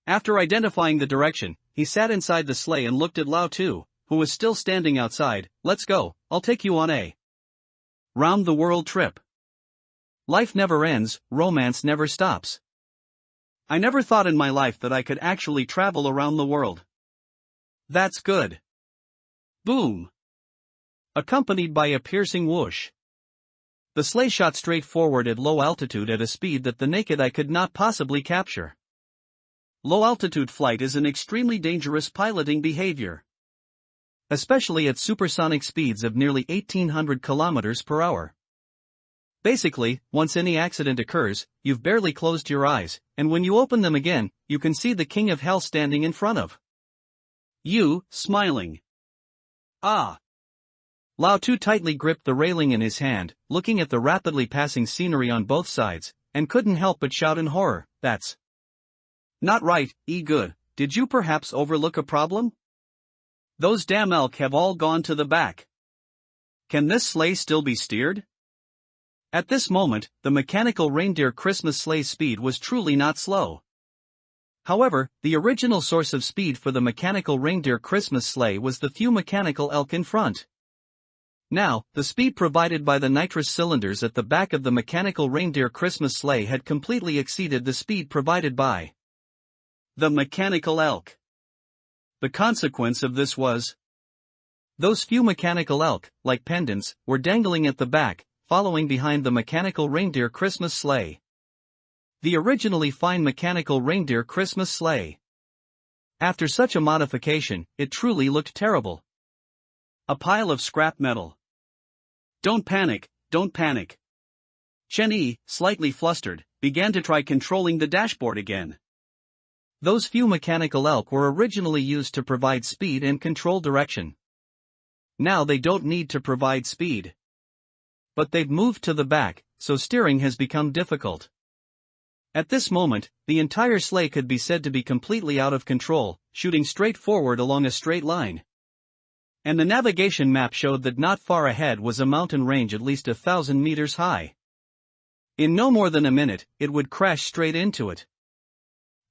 A: After identifying the direction, he sat inside the sleigh and looked at Lao Tu, who was still standing outside. "Let's go, I'll take you on a round-the-world trip. Life never ends, romance never stops. I never thought in my life that I could actually travel around the world. That's good." Boom! Accompanied by a piercing whoosh. The sleigh shot straight forward at low altitude at a speed that the naked eye could not possibly capture. Low-altitude flight is an extremely dangerous piloting behavior, especially at supersonic speeds of nearly 1,800 kilometers per hour. Basically, once any accident occurs, you've barely closed your eyes, and when you open them again, you can see the king of hell standing in front of you, smiling. Ah! Lao Tu tightly gripped the railing in his hand, looking at the rapidly passing scenery on both sides, and couldn't help but shout in horror, "That's not right, good. Did you perhaps overlook a problem? Those damn elk have all gone to the back. Can this sleigh still be steered?" At this moment, the mechanical reindeer Christmas sleigh's speed was truly not slow. However, the original source of speed for the mechanical reindeer Christmas sleigh was the few mechanical elk in front. Now, the speed provided by the nitrous cylinders at the back of the mechanical reindeer Christmas sleigh had completely exceeded the speed provided by the mechanical elk. The consequence of this was those few mechanical elk, like pendants, were dangling at the back, following behind the mechanical reindeer Christmas sleigh. The originally fine mechanical reindeer Christmas sleigh. After such a modification, it truly looked terrible. A pile of scrap metal. "Don't panic, don't panic." Chen Yi, slightly flustered, began to try controlling the dashboard again. Those few mechanical elk were originally used to provide speed and control direction. Now they don't need to provide speed. But they've moved to the back, so steering has become difficult. At this moment, the entire sleigh could be said to be completely out of control, shooting straight forward along a straight line. And the navigation map showed that not far ahead was a mountain range at least 1,000 meters high. In no more than a minute, it would crash straight into it.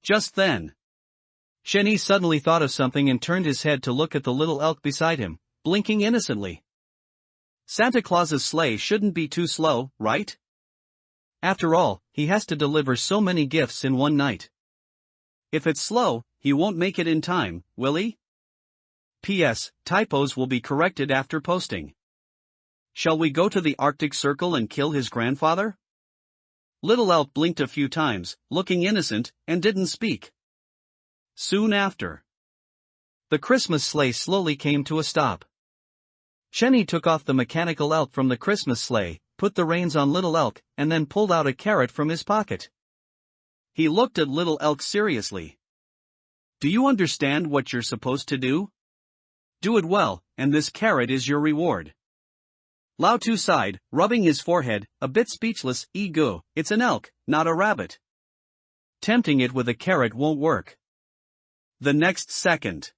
A: Just then, Chen Yi suddenly thought of something and turned his head to look at the little elk beside him, blinking innocently. Santa Claus's sleigh shouldn't be too slow, right? After all, he has to deliver so many gifts in one night. If it's slow, he won't make it in time, will he? P.S. Typos will be corrected after posting. Shall we go to the Arctic Circle and kill his grandfather? Little elk blinked a few times, looking innocent, and didn't speak. Soon after, the Christmas sleigh slowly came to a stop. Chen Yi took off the mechanical elk from the Christmas sleigh, put the reins on little elk, and then pulled out a carrot from his pocket. He looked at little elk seriously. "Do you understand what you're supposed to do? Do it well, and this carrot is your reward." Lao Tu sighed, rubbing his forehead, a bit speechless. "Ego, it's an elk, not a rabbit. Tempting it with a carrot won't work." The next second,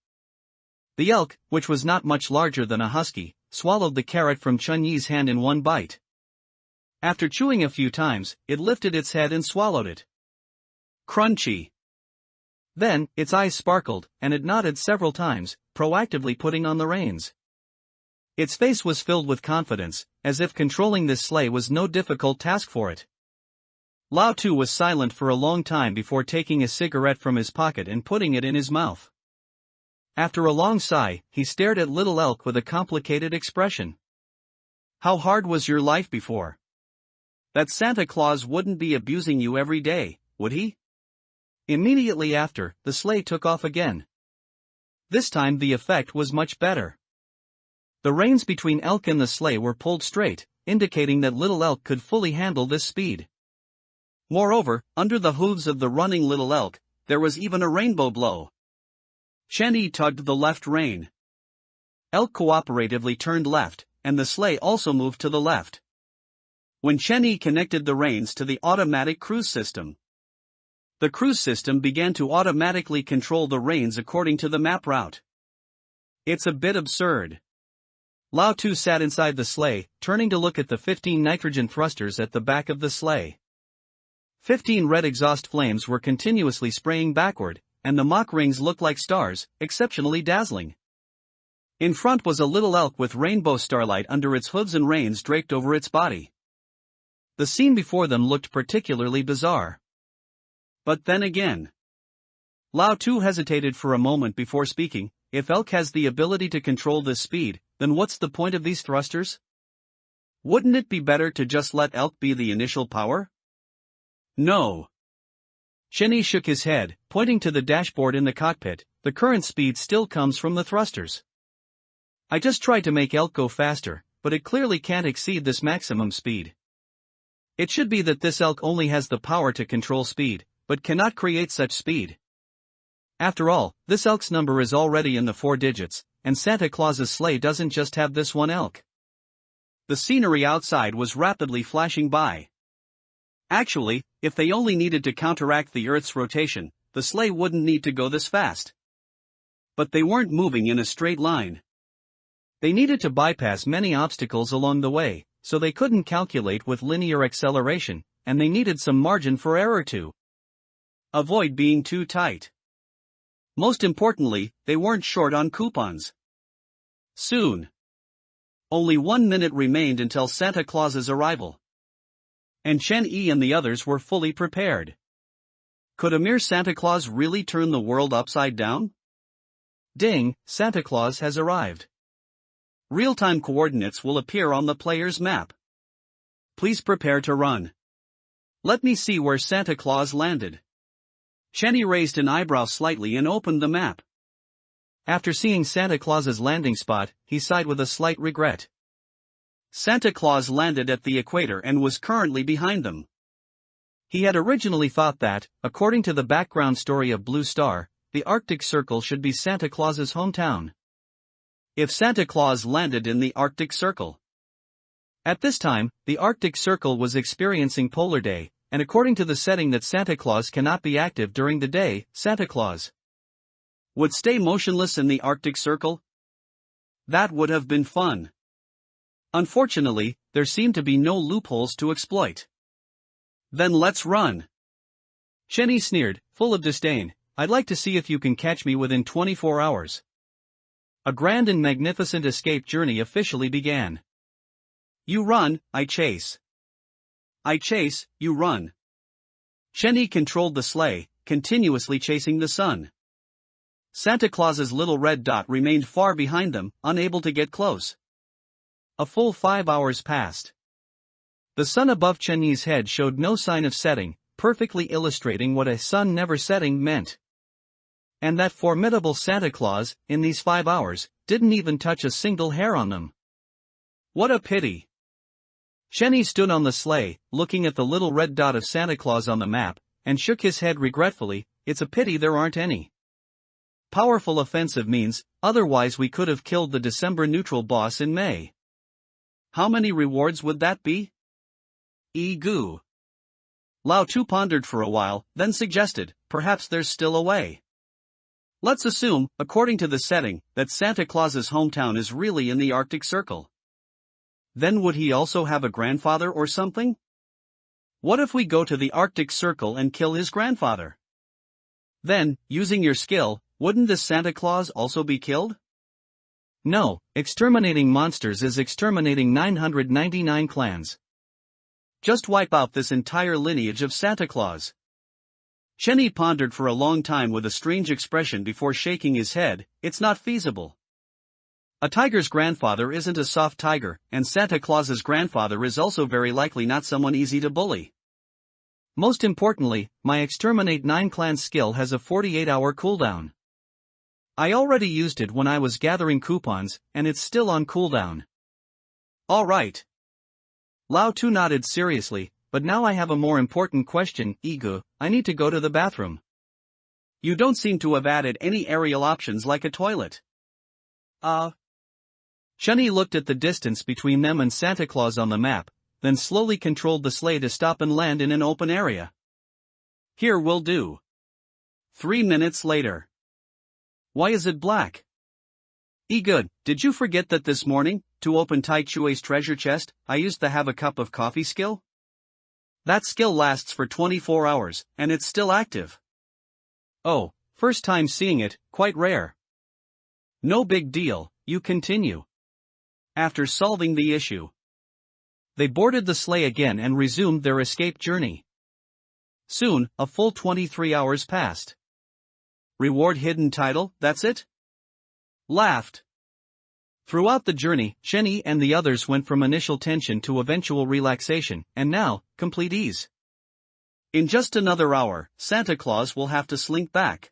A: the elk, which was not much larger than a husky, swallowed the carrot from Chen Yi's hand in one bite. After chewing a few times, it lifted its head and swallowed it. Crunchy. Then, its eyes sparkled, and it nodded several times, proactively putting on the reins. Its face was filled with confidence, as if controlling this sleigh was no difficult task for it. Lao Tu was silent for a long time before taking a cigarette from his pocket and putting it in his mouth. After a long sigh, he stared at little elk with a complicated expression. "How hard was your life before? That Santa Claus wouldn't be abusing you every day, would he?" Immediately after, the sleigh took off again. This time the effect was much better. The reins between elk and the sleigh were pulled straight, indicating that little elk could fully handle this speed. Moreover, under the hooves of the running little elk, there was even a rainbow blow. Chen Yi tugged the left rein. Elk cooperatively turned left, and the sleigh also moved to the left. When Chen Yi connected the reins to the automatic cruise system, the cruise system began to automatically control the reins according to the map route. It's a bit absurd. Lao Tu sat inside the sleigh, turning to look at the 15 nitrogen thrusters at the back of the sleigh. 15 red exhaust flames were continuously spraying backward, and the mock rings looked like stars, exceptionally dazzling. In front was a little elk with rainbow starlight under its hooves and reins draped over its body. The scene before them looked particularly bizarre. But then again, Lao Tu hesitated for a moment before speaking. If elk has the ability to control this speed, then what's the point of these thrusters? Wouldn't it be better to just let elk be the initial power? No. Chen Yi shook his head, pointing to the dashboard in the cockpit. The current speed still comes from the thrusters. I just tried to make elk go faster, but it clearly can't exceed this maximum speed. It should be that this elk only has the power to control speed, but cannot create such speed. After all, this elk's number is already in the 4 digits, and Santa Claus's sleigh doesn't just have this one elk. The scenery outside was rapidly flashing by. Actually, if they only needed to counteract the Earth's rotation, the sleigh wouldn't need to go this fast. But they weren't moving in a straight line. They needed to bypass many obstacles along the way, so they couldn't calculate with linear acceleration, and they needed some margin for error to avoid being too tight. Most importantly, they weren't short on coupons. Soon. Only 1 minute remained until Santa Claus's arrival. And Chen Yi and the others were fully prepared. Could a mere Santa Claus really turn the world upside down? Ding, Santa Claus has arrived. Real-time coordinates will appear on the player's map. Please prepare to run. Let me see where Santa Claus landed. Chen Yi raised an eyebrow slightly and opened the map. After seeing Santa Claus's landing spot, he sighed with a slight regret. Santa Claus landed at the equator and was currently behind them. He had originally thought that, according to the background story of Blue Star, the Arctic Circle should be Santa Claus's hometown. If Santa Claus landed in the Arctic Circle. At this time, the Arctic Circle was experiencing polar day, and according to the setting that Santa Claus cannot be active during the day, Santa Claus would stay motionless in the Arctic Circle? That would have been fun. Unfortunately, there seemed to be no loopholes to exploit. Then let's run. Chen Yi sneered, full of disdain. I'd like to see if you can catch me within 24 hours. A grand and magnificent escape journey officially began. You run, I chase. I chase, you run. Chen Yi controlled the sleigh, continuously chasing the sun. Santa Claus's little red dot remained far behind them, unable to get close. A full 5 hours passed. The sun above Chen Yi's head showed no sign of setting, perfectly illustrating what a sun never setting meant. And that formidable Santa Claus, in these 5 hours, didn't even touch a single hair on them. What a pity. Chen Yi stood on the sleigh, looking at the little red dot of Santa Claus on the map, and shook his head regretfully. It's a pity there aren't any powerful offensive means, otherwise we could have killed the December neutral boss in May. How many rewards would that be? Goo. Lao Tu pondered for a while, then suggested, perhaps there's still a way. Let's assume, according to the setting, that Santa Claus's hometown is really in the Arctic Circle. Then would he also have a grandfather or something? What if we go to the Arctic Circle and kill his grandfather? Then, using your skill, wouldn't this Santa Claus also be killed? No, exterminating monsters is exterminating 999 clans. Just wipe out this entire lineage of Santa Claus. Chen Yi pondered for a long time with a strange expression before shaking his head. It's not feasible. A tiger's grandfather isn't a soft tiger, and Santa Claus's grandfather is also very likely not someone easy to bully. Most importantly, my Exterminate 9 Clans skill has a 48-hour cooldown. I already used it when I was gathering coupons, and it's still on cooldown. Alright. Lao Tu nodded seriously, but now I have a more important question, Igu. I need to go to the bathroom. You don't seem to have added any aerial options like a toilet. Shunny looked at the distance between them and Santa Claus on the map, then slowly controlled the sleigh to stop and land in an open area. Here will do. 3 minutes later. Why is it black? Good, did you forget that this morning, to open Tai Chue's treasure chest, I used the have a cup of coffee skill? That skill lasts for 24 hours, and it's still active. Oh, first time seeing it, quite rare. No big deal, you continue. After solving the issue, they boarded the sleigh again and resumed their escape journey. Soon, a full 23 hours passed. Reward hidden title, that's it? Laughed. Throughout the journey, Shenny and the others went from initial tension to eventual relaxation, and now, complete ease. In just another hour, Santa Claus will have to slink back.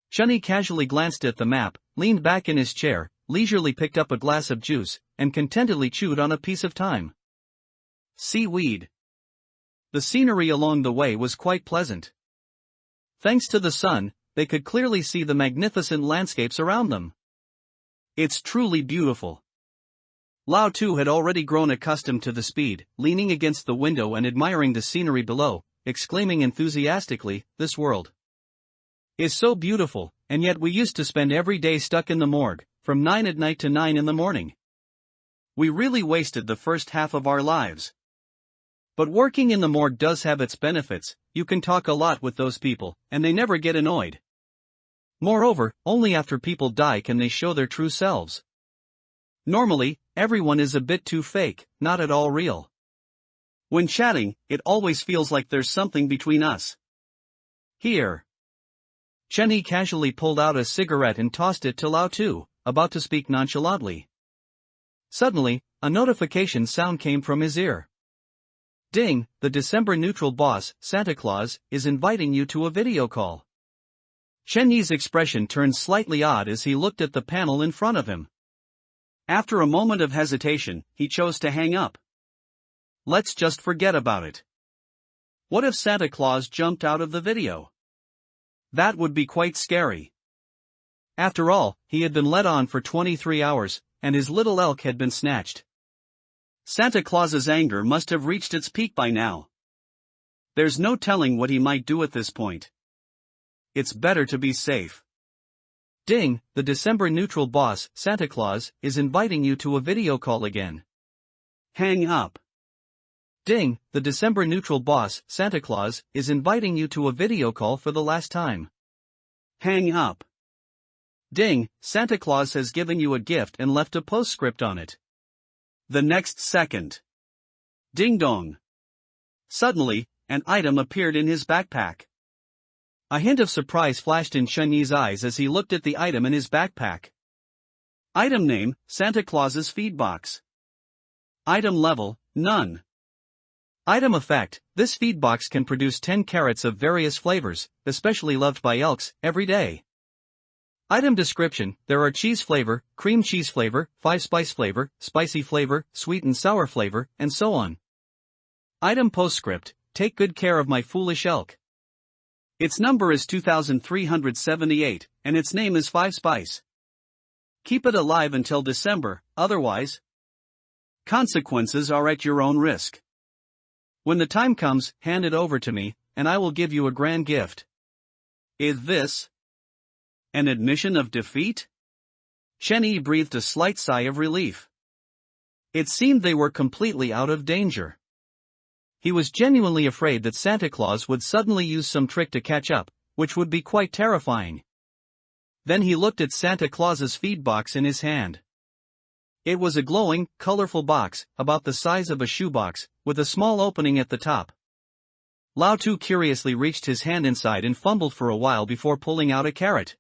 A: Shenny casually glanced at the map, leaned back in his chair, leisurely picked up a glass of juice, and contentedly chewed on a piece of thyme. Seaweed. The scenery along the way was quite pleasant. Thanks to the sun, they could clearly see the magnificent landscapes around them. It's truly beautiful. Lao Tu had already grown accustomed to the speed, leaning against the window and admiring the scenery below, exclaiming enthusiastically, "This world is so beautiful, and yet we used to spend every day stuck in the morgue, from 9 at night to 9 in the morning. We really wasted the first half of our lives. But working in the morgue does have its benefits, you can talk a lot with those people, and they never get annoyed. Moreover, only after people die can they show their true selves. Normally, everyone is a bit too fake, not at all real. When chatting, it always feels like there's something between us. Here." Chenny casually pulled out a cigarette and tossed it to Lao Tu, about to speak nonchalantly. Suddenly, a notification sound came from his ear. "Ding, the December neutral boss, Santa Claus, is inviting you to a video call." Chenyi's expression turned slightly odd as he looked at the panel in front of him. After a moment of hesitation, he chose to hang up. Let's just forget about it. What if Santa Claus jumped out of the video? That would be quite scary. After all, he had been let on for 23 hours, and his little elk had been snatched. Santa Claus's anger must have reached its peak by now. There's no telling what he might do at this point. It's better to be safe. "Ding, the December neutral boss, Santa Claus, is inviting you to a video call again." Hang up. "Ding, the December neutral boss, Santa Claus, is inviting you to a video call for the last time." Hang up. "Ding, Santa Claus has given you a gift and left a postscript on it." The next second. Ding dong. Suddenly, an item appeared in his backpack. A hint of surprise flashed in Shenyi's eyes as he looked at the item in his backpack. Item name, Santa Claus's feed box. Item level, none. Item effect, this feed box can produce 10 carrots of various flavors, especially loved by elks, every day. Item description, there are cheese flavor, cream cheese flavor, 5-spice flavor, spicy flavor, sweet and sour flavor, and so on. Item postscript, take good care of my foolish elk. Its number is 2378, and its name is 5-spice. Keep it alive until December, otherwise, consequences are at your own risk. When the time comes, hand it over to me, and I will give you a grand gift. Is this an admission of defeat? Shenny breathed a slight sigh of relief. It seemed they were completely out of danger. He was genuinely afraid that Santa Claus would suddenly use some trick to catch up, which would be quite terrifying. Then he looked at Santa Claus's feed box in his hand. It was a glowing, colorful box, about the size of a shoebox, with a small opening at the top. Lao Tu curiously reached his hand inside and fumbled for a while before pulling out a carrot.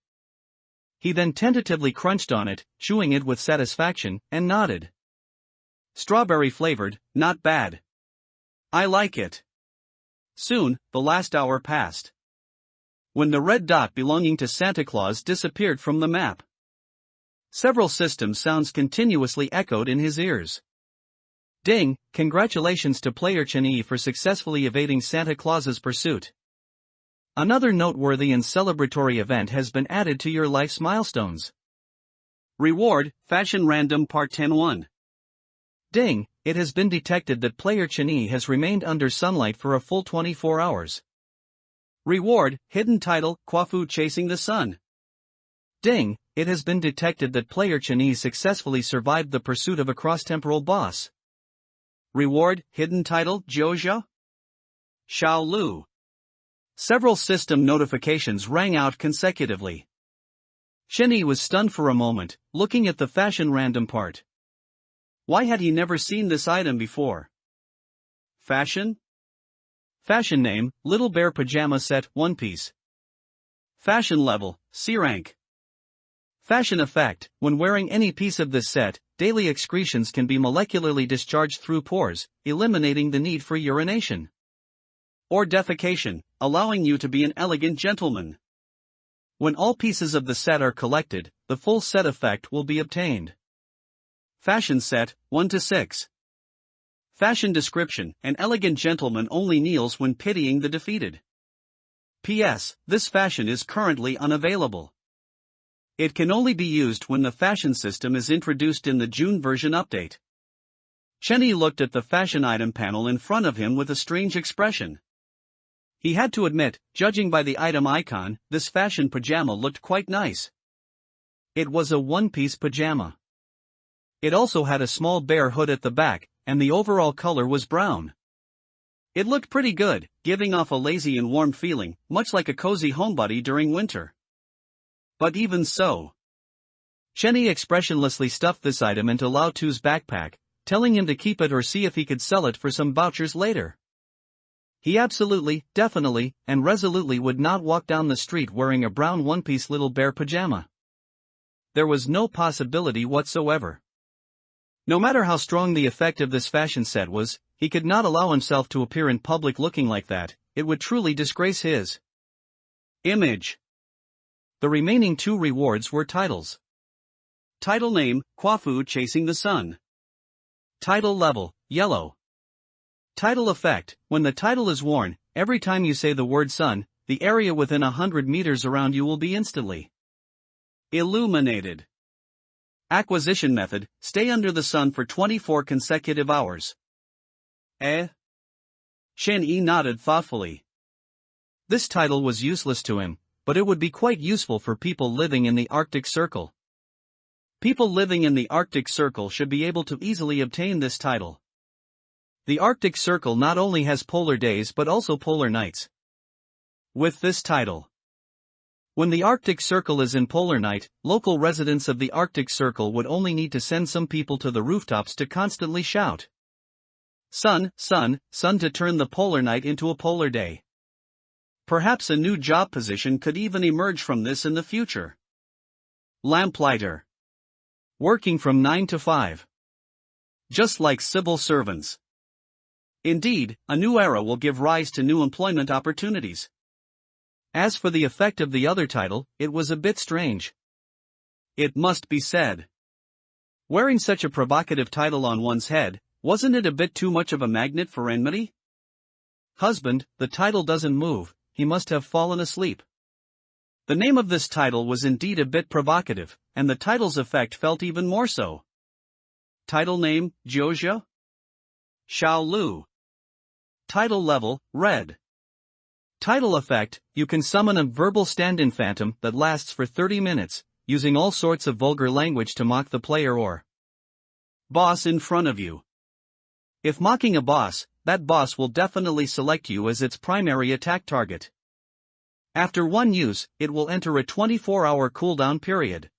A: He then tentatively crunched on it, chewing it with satisfaction, and nodded. Strawberry flavored, not bad. I like it. Soon, the last hour passed. When the red dot belonging to Santa Claus disappeared from the map, several system sounds continuously echoed in his ears. Ding, congratulations to player Chen Yi for successfully evading Santa Claus's pursuit. Another noteworthy and celebratory event has been added to your life's milestones. Reward, Fashion Random Part 10-1. Ding, it has been detected that player Chen has remained under sunlight for a full 24 hours. Reward, Hidden Title, Kwafu Chasing the Sun. Ding, it has been detected that player Chen successfully survived the pursuit of a cross-temporal boss. Reward, Hidden Title, Jiuzhe Xiao Lu. Several system notifications rang out consecutively. Chen was stunned for a moment, looking at the fashion random part. Why had he never seen this item before? Fashion? Fashion name, Little Bear Pajama Set, One Piece. Fashion level, C rank. Fashion effect, when wearing any piece of this set, daily excretions can be molecularly discharged through pores, eliminating the need for urination or defecation, allowing you to be an elegant gentleman. When all pieces of the set are collected, the full set effect will be obtained. Fashion set, 1-6. Fashion description, an elegant gentleman only kneels when pitying the defeated. P.S. This fashion is currently unavailable. It can only be used when the fashion system is introduced in the June version update. Chen looked at the fashion item panel in front of him with a strange expression. He had to admit, judging by the item icon, this fashion pajama looked quite nice. It was a one-piece pajama. It also had a small bear hood at the back, and the overall color was brown. It looked pretty good, giving off a lazy and warm feeling, much like a cozy homebody during winter. But even so, Chen expressionlessly stuffed this item into Lao Tu's backpack, telling him to keep it or see if he could sell it for some vouchers later. He absolutely, definitely, and resolutely would not walk down the street wearing a brown one-piece little bear pajama. There was no possibility whatsoever. No matter how strong the effect of this fashion set was, he could not allow himself to appear in public looking like that. It would truly disgrace his image. The remaining two rewards were titles. Title name, Kwafu Chasing the Sun. Title level, yellow. Title effect, when the title is worn, every time you say the word sun, the area within 100 meters around you will be instantly illuminated. Acquisition method, stay under the sun for 24 consecutive hours. Chen nodded thoughtfully. This title was useless to him, but it would be quite useful for people living in the Arctic Circle. People living in the Arctic Circle should be able to easily obtain this title. The Arctic Circle not only has polar days but also polar nights. With this title, when the Arctic Circle is in polar night, local residents of the Arctic Circle would only need to send some people to the rooftops to constantly shout, "Sun, sun, sun," to turn the polar night into a polar day. Perhaps a new job position could even emerge from this in the future. Lamplighter. Working from 9 to 5. Just like civil servants. Indeed, a new era will give rise to new employment opportunities. As for the effect of the other title, it was a bit strange. It must be said. Wearing such a provocative title on one's head, wasn't it a bit too much of a magnet for enmity? Husband, the title doesn't move, he must have fallen asleep. The name of this title was indeed a bit provocative, and the title's effect felt even more so. Title name, Jiuzhe Xiao Lu. Title level, red. Title effect, you can summon a verbal stand-in phantom that lasts for 30 minutes, using all sorts of vulgar language to mock the player or boss in front of you. If mocking a boss, that boss will definitely select you as its primary attack target. After one use, it will enter a 24-hour cooldown period.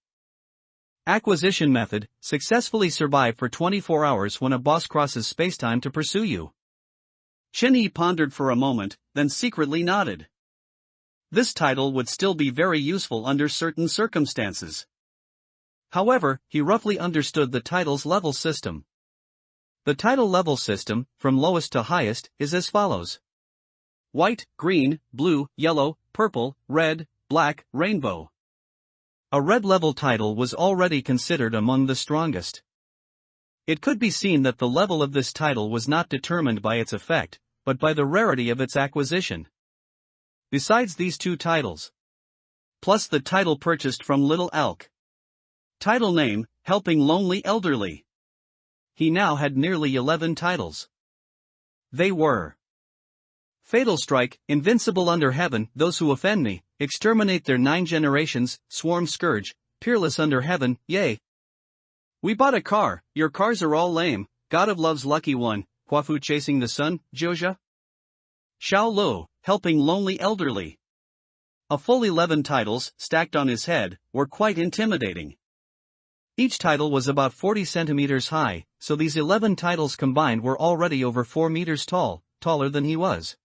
A: Acquisition method, successfully survive for 24 hours when a boss crosses spacetime to pursue you. Chen pondered for a moment, then secretly nodded. This title would still be very useful under certain circumstances. However, he roughly understood the title's level system. The title level system, from lowest to highest, is as follows: white, green, blue, yellow, purple, red, black, rainbow. A red level title was already considered among the strongest. It could be seen that the level of this title was not determined by its effect, but by the rarity of its acquisition. besides these 2 titles. Plus the title purchased from Little Elk. Title name, Helping Lonely Elderly. He now had nearly 11 titles. They were Fatal Strike, Invincible Under Heaven, Those Who Offend Me, Exterminate Their 9 Generations, Swarm Scourge, Peerless Under Heaven, Yay! We Bought a Car, Your Cars Are All Lame, God of Love's Lucky One, Kwafu Chasing the Sun, Joja. Xiao Lu, Helping Lonely Elderly. A full 11 titles, stacked on his head, were quite intimidating. Each title was about 40 centimeters high, so these 11 titles combined were already over 4 meters tall, taller than he was.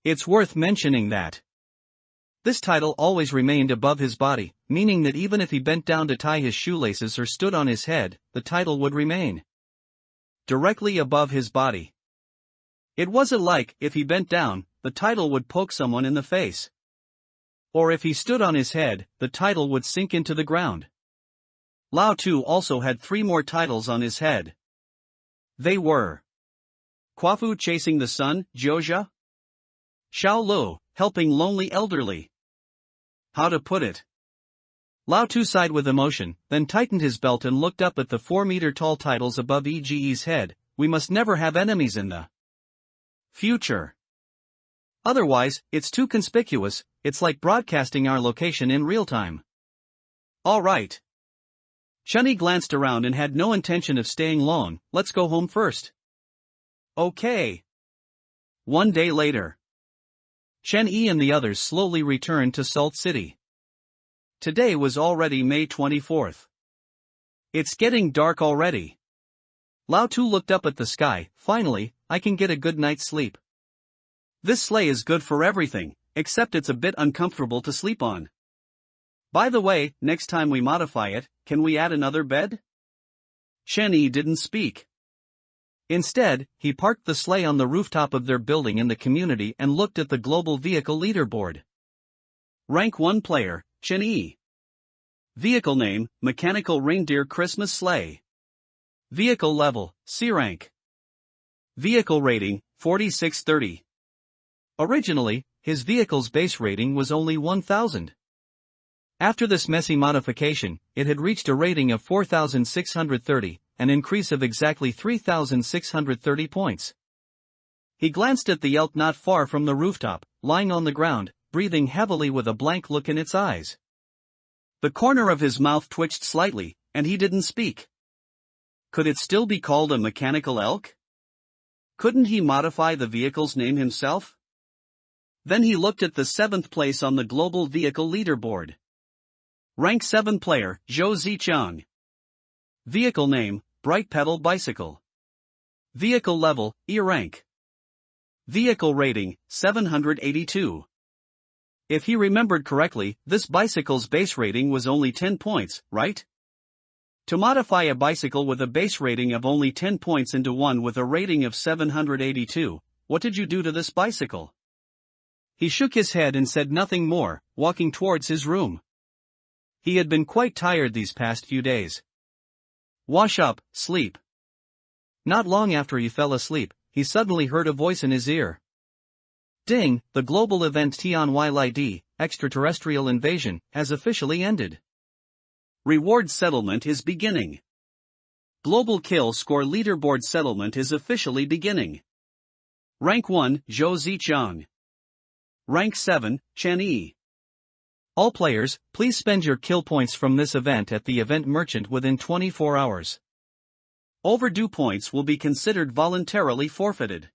A: It's worth mentioning that this title always remained above his body, meaning that even if he bent down to tie his shoelaces or stood on his head, the title would remain directly above his body. It wasn't like, if he bent down, the title would poke someone in the face. Or if he stood on his head, the title would sink into the ground. Lao Tu also had 3 more titles on his head. They were Kwafu Chasing the Sun, Joja. Xiao Lu, Helping Lonely Elderly. How to put it? Lao Tu sighed with emotion, then tightened his belt and looked up at the 4-meter-tall titles above Ege's head. We must never have enemies in the future. Otherwise, it's too conspicuous. It's like broadcasting our location in real time. All right. Chunny glanced around and had no intention of staying long. Let's go home first. Okay. 1 day later. Chen Yi and the others slowly returned to Salt City. Today was already May 24th. It's getting dark already. Lao Tu looked up at the sky. Finally, I can get a good night's sleep. This sleigh is good for everything, except it's a bit uncomfortable to sleep on. By the way, next time we modify it, can we add another bed? Chen Yi didn't speak. Instead, he parked the sleigh on the rooftop of their building in the community and looked at the global vehicle leaderboard. Rank 1 player, Chen Yi. Vehicle name, Mechanical Reindeer Christmas Sleigh. Vehicle level, C rank. Vehicle rating, 4630. Originally, his vehicle's base rating was only 1000. After this messy modification, it had reached a rating of 4630, an increase of exactly 3630 points. He glanced at the elk not far from the rooftop, lying on the ground, breathing heavily with a blank look in its eyes. The corner of his mouth twitched slightly, and he didn't speak. Could it still be called a mechanical elk? Couldn't he modify the vehicle's name himself? Then he looked at the 7th place on the global vehicle leaderboard. Rank 7 player, Zhou Zicheng. Vehicle name, Bright Pedal Bicycle. Vehicle level, E rank. Vehicle rating, 782. If he remembered correctly, this bicycle's base rating was only 10 points, right? To modify a bicycle with a base rating of only 10 points into one with a rating of 782, what did you do to this bicycle? He shook his head and said nothing more, walking towards his room. He had been quite tired these past few days. Wash up, sleep. Not long after he fell asleep, he suddenly heard a voice in his ear. Ding, the global event Tianylid, extraterrestrial invasion, has officially ended. Reward settlement is beginning. Global kill score leaderboard settlement is officially beginning. Rank 1, Zhou Zicheng. Rank 7, Chen Yi. All players, please spend your kill points from this event at the event merchant within 24 hours. Overdue points will be considered voluntarily forfeited.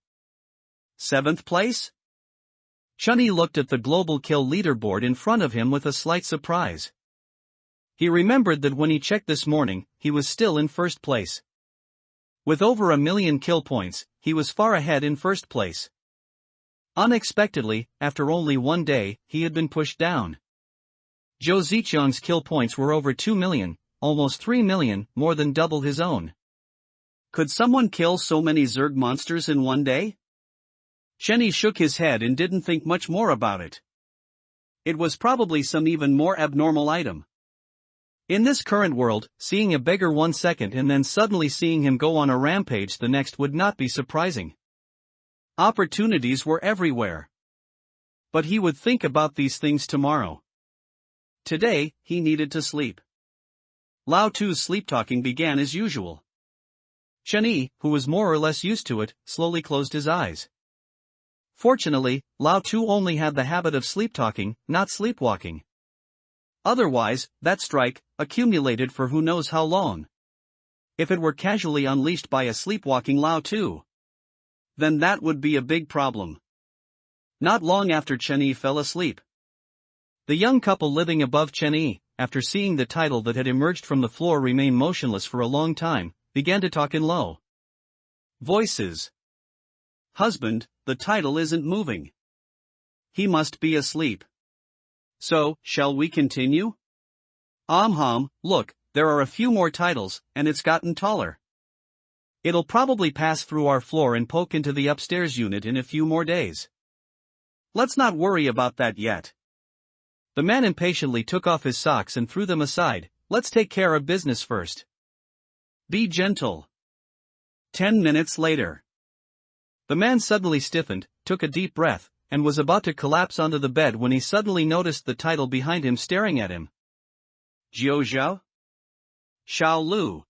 A: 7th place? Chunny looked at the global kill leaderboard in front of him with a slight surprise. He remembered that when he checked this morning, he was still in 1st place. With over 1 million kill points, he was far ahead in 1st place. Unexpectedly, after only 1 day, he had been pushed down. Zhou Zicheng's kill points were over 2 million, almost 3 million, more than double his own. Could someone kill so many Zerg monsters in 1 day? Shenny shook his head and didn't think much more about it. It was probably some even more abnormal item. In this current world, seeing a beggar 1 second and then suddenly seeing him go on a rampage the next would not be surprising. Opportunities were everywhere. But he would think about these things tomorrow. Today, he needed to sleep. Lao Tu's sleep-talking began as usual. Chen Yi, who was more or less used to it, slowly closed his eyes. Fortunately, Lao Tu only had the habit of sleep-talking, not sleepwalking. Otherwise, that strike accumulated for who knows how long. If it were casually unleashed by a sleepwalking Lao Tu, then that would be a big problem. Not long after Chen Yi fell asleep, the young couple living above Chen Yi, after seeing the title that had emerged from the floor remain motionless for a long time, began to talk in low voices. Husband, the title isn't moving. He must be asleep. So, shall we continue? Look, there are a few more titles, and it's gotten taller. It'll probably pass through our floor and poke into the upstairs unit in a few more days. Let's not worry about that yet. The man impatiently took off his socks and threw them aside. Let's take care of business first. Be gentle. 10 minutes later. The man suddenly stiffened, took a deep breath, and was about to collapse onto the bed when he suddenly noticed the title behind him staring at him. Jiu Zhao? Xiao Lu.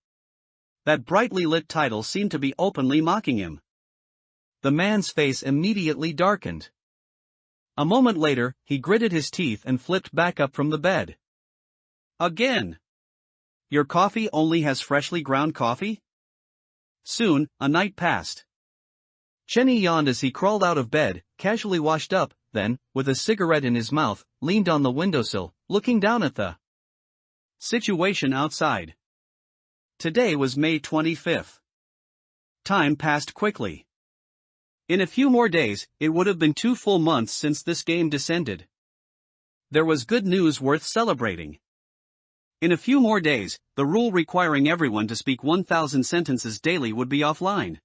A: That brightly lit title seemed to be openly mocking him. The man's face immediately darkened. A moment later, he gritted his teeth and flipped back up from the bed. Again. Your coffee only has freshly ground coffee? Soon, a night passed. Chen Yi yawned as he crawled out of bed, casually washed up, then, with a cigarette in his mouth, leaned on the windowsill, looking down at the situation outside. Today was May 25th. Time passed quickly. In a few more days, it would have been 2 full months since this game descended. There was good news worth celebrating. In a few more days, the rule requiring everyone to speak 1,000 sentences daily would be offline.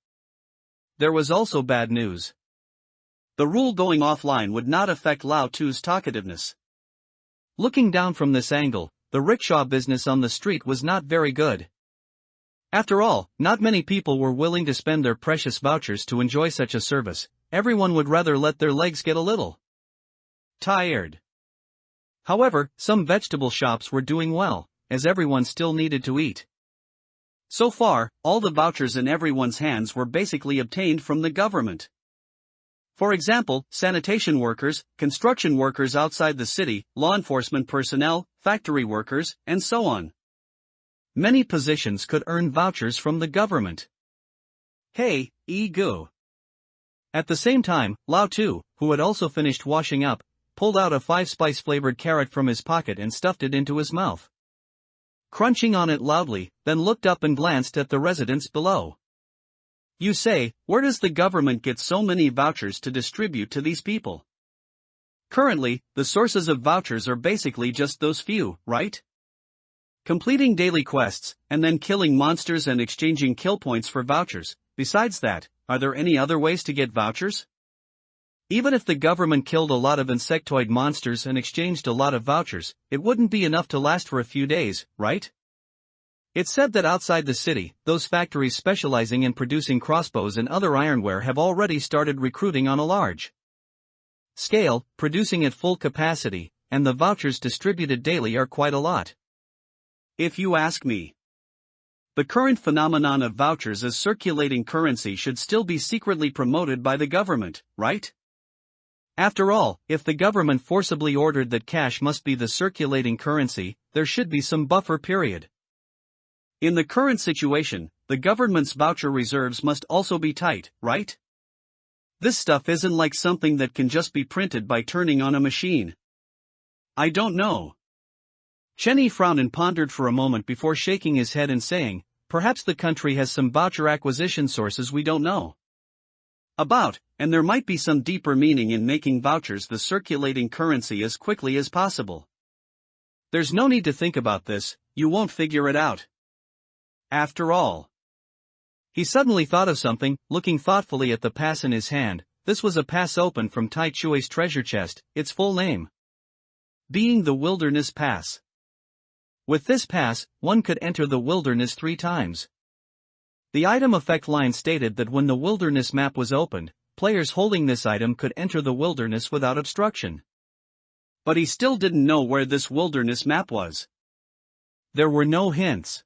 A: There was also bad news. The rule going offline would not affect Lao Tu's talkativeness. Looking down from this angle, the rickshaw business on the street was not very good. After all, not many people were willing to spend their precious vouchers to enjoy such a service. Everyone would rather let their legs get a little tired. However, some vegetable shops were doing well, as everyone still needed to eat. So far, all the vouchers in everyone's hands were basically obtained from the government. For example, sanitation workers, construction workers outside the city, law enforcement personnel, factory workers, and so on. Many positions could earn vouchers from the government. Hey, ego. At the same time, Lao Tu, who had also finished washing up, pulled out a 5-spice-flavored carrot from his pocket and stuffed it into his mouth. Crunching on it loudly, then looked up and glanced at the residents below. You say, where does the government get so many vouchers to distribute to these people? Currently, the sources of vouchers are basically just those few, right? Completing daily quests, and then killing monsters and exchanging kill points for vouchers. Besides that, are there any other ways to get vouchers? Even if the government killed a lot of insectoid monsters and exchanged a lot of vouchers, it wouldn't be enough to last for a few days, right? It's said that outside the city, those factories specializing in producing crossbows and other ironware have already started recruiting on a large scale, producing at full capacity, and the vouchers distributed daily are quite a lot. If you ask me, the current phenomenon of vouchers as circulating currency should still be secretly promoted by the government, right? After all, if the government forcibly ordered that cash must be the circulating currency, there should be some buffer period. In the current situation, the government's voucher reserves must also be tight, right? This stuff isn't like something that can just be printed by turning on a machine. I don't know. Chen Yi frowned and pondered for a moment before shaking his head and saying, perhaps the country has some voucher acquisition sources we don't know about, and there might be some deeper meaning in making vouchers the circulating currency as quickly as possible. There's no need to think about this, you won't figure it out. After all. He suddenly thought of something, looking thoughtfully at the pass in his hand. This was a pass open from Tai Chui's treasure chest, its full name being the Wilderness Pass. With this pass, one could enter the wilderness 3 times. The item effect line stated that when the wilderness map was opened, players holding this item could enter the wilderness without obstruction. But he still didn't know where this wilderness map was. There were no hints.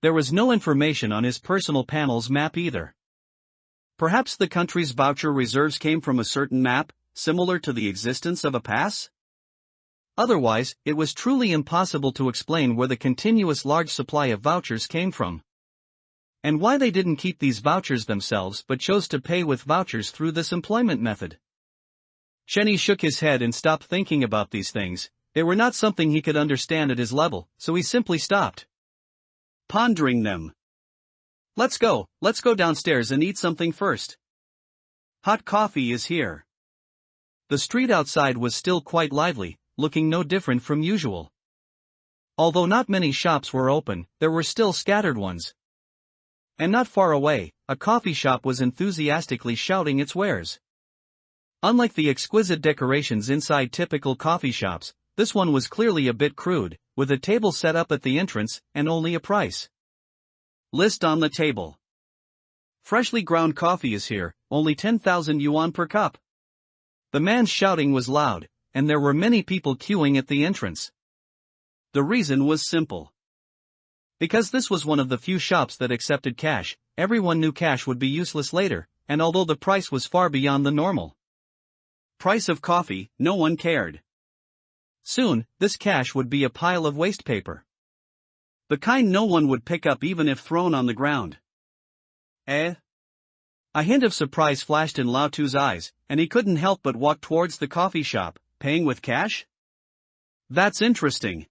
A: There was no information on his personal panel's map either. Perhaps the country's voucher reserves came from a certain map, similar to the existence of a pass? Otherwise, it was truly impossible to explain where the continuous large supply of vouchers came from. And why they didn't keep these vouchers themselves but chose to pay with vouchers through this employment method. Chenny shook his head and stopped thinking about these things. They were not something he could understand at his level, so he simply stopped pondering them. Let's go downstairs and eat something first. Hot coffee is here. The street outside was still quite lively, looking no different from usual. Although not many shops were open, there were still scattered ones. And not far away, a coffee shop was enthusiastically shouting its wares. Unlike the exquisite decorations inside typical coffee shops, this one was clearly a bit crude, with a table set up at the entrance, and only a price list on the table. Freshly ground coffee is here, only 10,000 yuan per cup. The man's shouting was loud, and there were many people queuing at the entrance. The reason was simple. Because this was one of the few shops that accepted cash, everyone knew cash would be useless later, and although the price was far beyond the normal price of coffee, no one cared. Soon, this cash would be a pile of waste paper. The kind no one would pick up even if thrown on the ground. Eh? A hint of surprise flashed in Lao Tu's eyes, and he couldn't help but walk towards the coffee shop, paying with cash? That's interesting.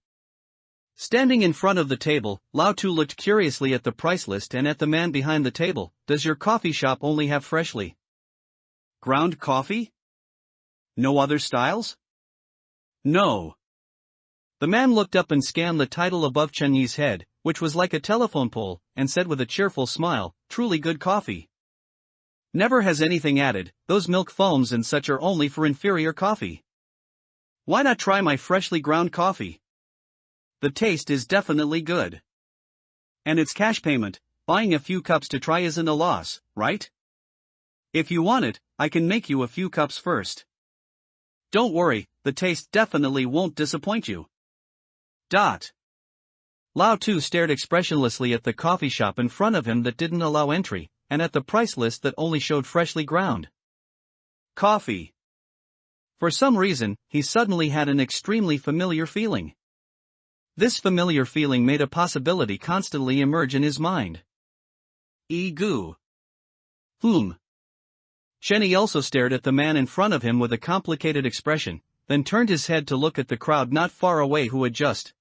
A: Standing in front of the table, Lao Tu looked curiously at the price list and at the man behind the table. Does your coffee shop only have freshly ground coffee? No other styles? No. The man looked up and scanned the title above Chen Yi's head, which was like a telephone pole, and said with a cheerful smile, truly good coffee. Never has anything added, those milk foams and such are only for inferior coffee. Why not try my freshly ground coffee? The taste is definitely good. And it's cash payment, buying a few cups to try isn't a loss, right? If you want it, I can make you a few cups first. Don't worry, the taste definitely won't disappoint you. Lao Tu stared expressionlessly at the coffee shop in front of him that didn't allow entry, and at the price list that only showed freshly ground coffee. For some reason, he suddenly had an extremely familiar feeling. This familiar feeling made a possibility constantly emerge in his mind. Egu. Chenny also stared at the man in front of him with a complicated expression, then turned his head to look at the crowd not far away who had just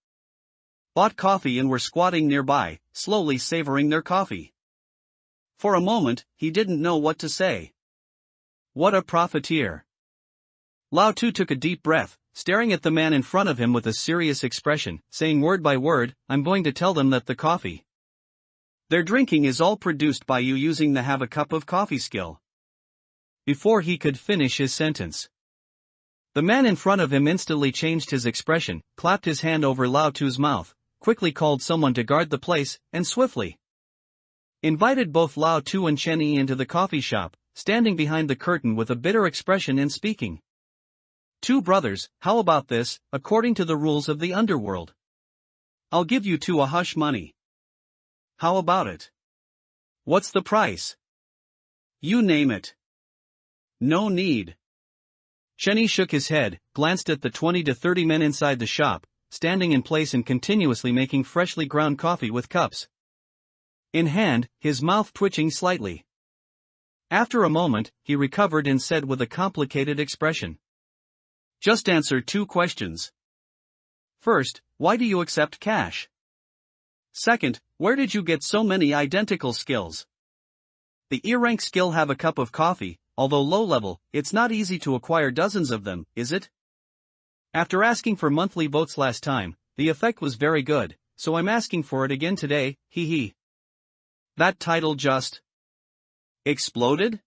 A: bought coffee and were squatting nearby, slowly savoring their coffee. For a moment, he didn't know what to say. What a profiteer. Lao Tu took a deep breath, staring at the man in front of him with a serious expression, saying word by word, I'm going to tell them that the coffee they're drinking is all produced by you using the have a cup of coffee skill. Before he could finish his sentence, the man in front of him instantly changed his expression, clapped his hand over Lao Tu's mouth, quickly called someone to guard the place, and swiftly invited both Lao Tu and Chen Yi into the coffee shop, standing behind the curtain with a bitter expression and speaking. Two brothers, how about this, according to the rules of the underworld? I'll give you two a hush money. How about it? What's the price? You name it. No need. Chen Yi shook his head, glanced at the 20 to 30 men inside the shop, standing in place and continuously making freshly ground coffee with cups in hand, his mouth twitching slightly. After a moment, he recovered and said with a complicated expression. Just answer two questions. First, why do you accept cash? Second, where did you get so many identical skills? The E-rank skill have a cup of coffee. Although low-level, it's not easy to acquire dozens of them, is it? After asking for monthly votes last time, the effect was very good, so I'm asking for it again today, hee. That title just exploded?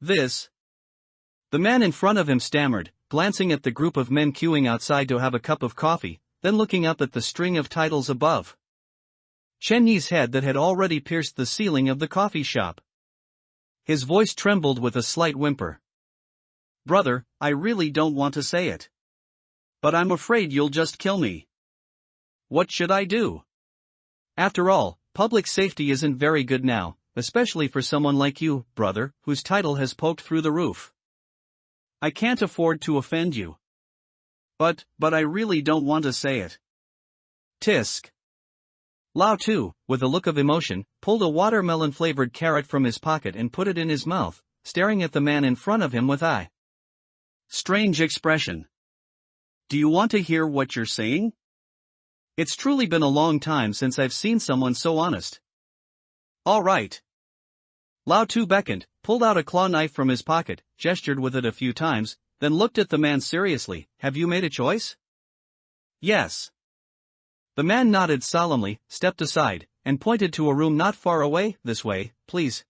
A: The man in front of him stammered, glancing at the group of men queuing outside to have a cup of coffee, then looking up at the string of titles above Chen Yi's head that had already pierced the ceiling of the coffee shop. His voice trembled with a slight whimper. Brother, I really don't want to say it. But I'm afraid you'll just kill me. What should I do? After all, public safety isn't very good now, especially for someone like you, brother, whose title has poked through the roof. I can't afford to offend you. But I really don't want to say it. Tisk. Lao Tu, with a look of emotion, pulled a watermelon-flavored carrot from his pocket and put it in his mouth, staring at the man in front of him with strange expression. Do you want to hear what you're saying? It's truly been a long time since I've seen someone so honest. All right. Lao Tu beckoned, pulled out a claw knife from his pocket, gestured with it a few times, then looked at the man seriously. Have you made a choice? Yes. The man nodded solemnly, stepped aside, and pointed to a room not far away. This way, please.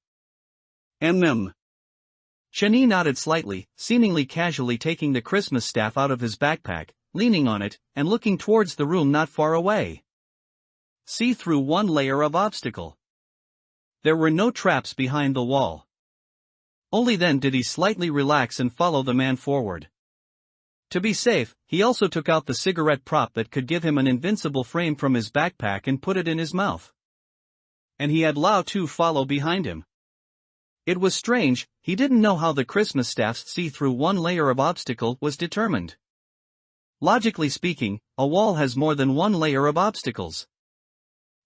A: Cheney nodded slightly, seemingly casually taking the Christmas staff out of his backpack, leaning on it, and looking towards the room not far away. See through one layer of obstacle. There were no traps behind the wall. Only then did he slightly relax and follow the man forward. To be safe, he also took out the cigarette prop that could give him an invincible frame from his backpack and put it in his mouth. And he had Lao Tu follow behind him. It was strange, he didn't know how the Christmas staff's see through one layer of obstacle was determined. Logically speaking, a wall has more than one layer of obstacles.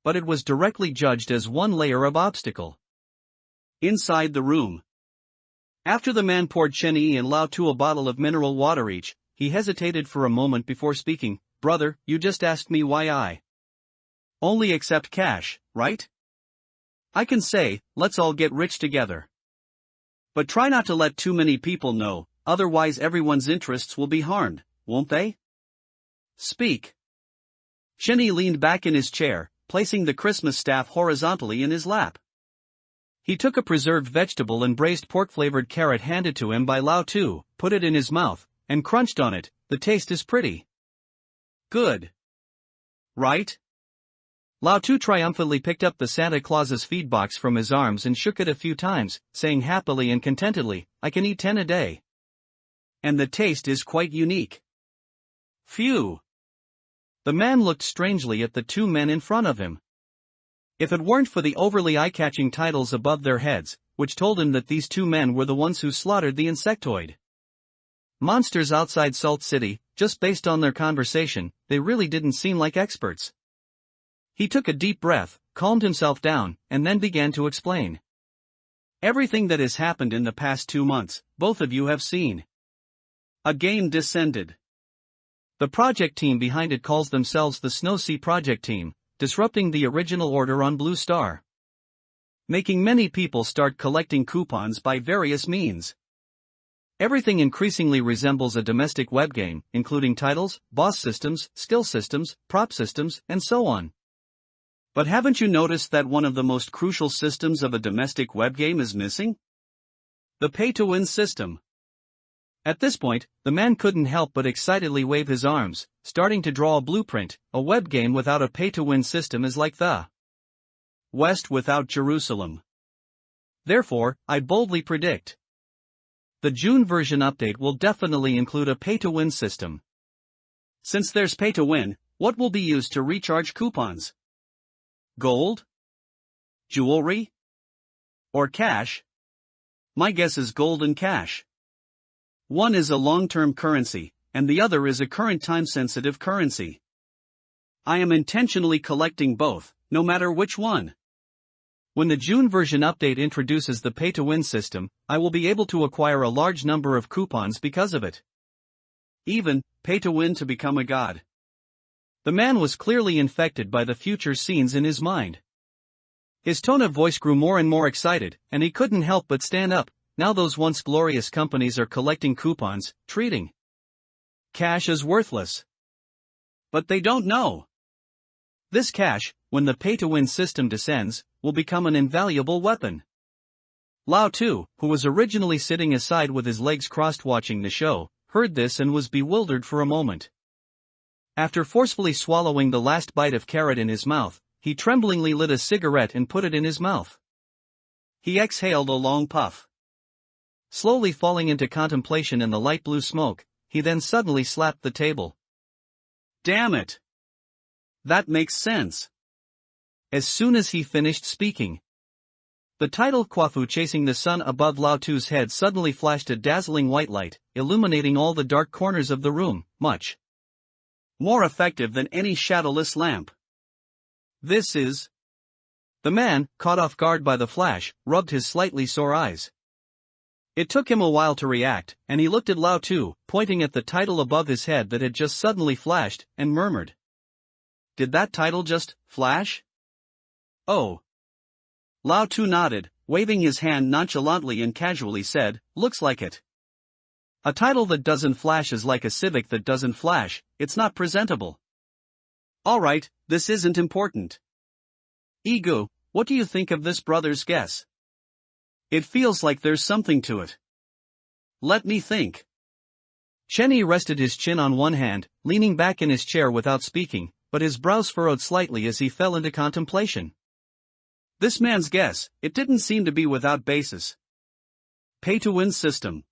A: But it was directly judged as one layer of obstacle. Inside the room. After the man poured Cheney and Lao Tu a bottle of mineral water each, he hesitated for a moment before speaking. Brother, you just asked me why I only accept cash, right? I can say, let's all get rich together. But try not to let too many people know, otherwise everyone's interests will be harmed, won't they? Speak. Cheney leaned back in his chair, placing the Christmas staff horizontally in his lap. He took a preserved vegetable and braised pork-flavored carrot handed to him by Lao Tu, put it in his mouth, and crunched on it. The taste is pretty good. Right? Lao Tu triumphantly picked up the Santa Claus's feed box from his arms and shook it a few times, saying happily and contentedly, I can eat 10 a day. And the taste is quite unique. Phew. The man looked strangely at the two men in front of him. If it weren't for the overly eye-catching titles above their heads, which told him that these two men were the ones who slaughtered the insectoid monsters outside Salt City, just based on their conversation, they really didn't seem like experts. He took a deep breath, calmed himself down, and then began to explain. Everything that has happened in the past 2 months, both of you have seen. A game descended. The project team behind it calls themselves the Snow Sea Project Team, disrupting the original order on Blue Star. Making many people start collecting coupons by various means. Everything increasingly resembles a domestic web game, including titles, boss systems, skill systems, prop systems, and so on. But haven't you noticed that one of the most crucial systems of a domestic web game is missing? The pay-to-win system. At this point, the man couldn't help but excitedly wave his arms, starting to draw a blueprint. A web game without a pay-to-win system is like the West without Jerusalem. Therefore, I boldly predict the June version update will definitely include a pay-to-win system. Since there's pay-to-win, what will be used to recharge coupons? Gold? Jewelry? Or cash? My guess is gold and cash. One is a long-term currency, and the other is a current time-sensitive currency. I am intentionally collecting both, no matter which one. When the June version update introduces the pay-to-win system, I will be able to acquire a large number of coupons because of it. Even, pay-to-win to become a god. The man was clearly infected by the future scenes in his mind. His tone of voice grew more and more excited, and he couldn't help but stand up. Now those once glorious companies are collecting coupons, treating cash as worthless. But they don't know. This cash, when the pay-to-win system descends, will become an invaluable weapon. Lao Tu, who was originally sitting aside with his legs crossed watching the show, heard this and was bewildered for a moment. After forcefully swallowing the last bite of carrot in his mouth, he tremblingly lit a cigarette and put it in his mouth. He exhaled a long puff. Slowly falling into contemplation in the light blue smoke, he then suddenly slapped the table. Damn it! That makes sense. As soon as he finished speaking, the title Kwafu chasing the sun above Lao Tu's head suddenly flashed a dazzling white light, illuminating all the dark corners of the room, much more effective than any shadowless lamp. This is... The man, caught off guard by the flash, rubbed his slightly sore eyes. It took him a while to react, and he looked at Lao Tu, pointing at the title above his head that had just suddenly flashed, and murmured. Did that title just flash? Oh. Lao Tu nodded, waving his hand nonchalantly and casually said, looks like it. A title that doesn't flash is like a Civic that doesn't flash, it's not presentable. Alright, this isn't important. Egu, what do you think of this brother's guess? It feels like there's something to it. Let me think. Shenny rested his chin on one hand, leaning back in his chair without speaking, but his brows furrowed slightly as he fell into contemplation. This man's guess, it didn't seem to be without basis. Pay-to-win system.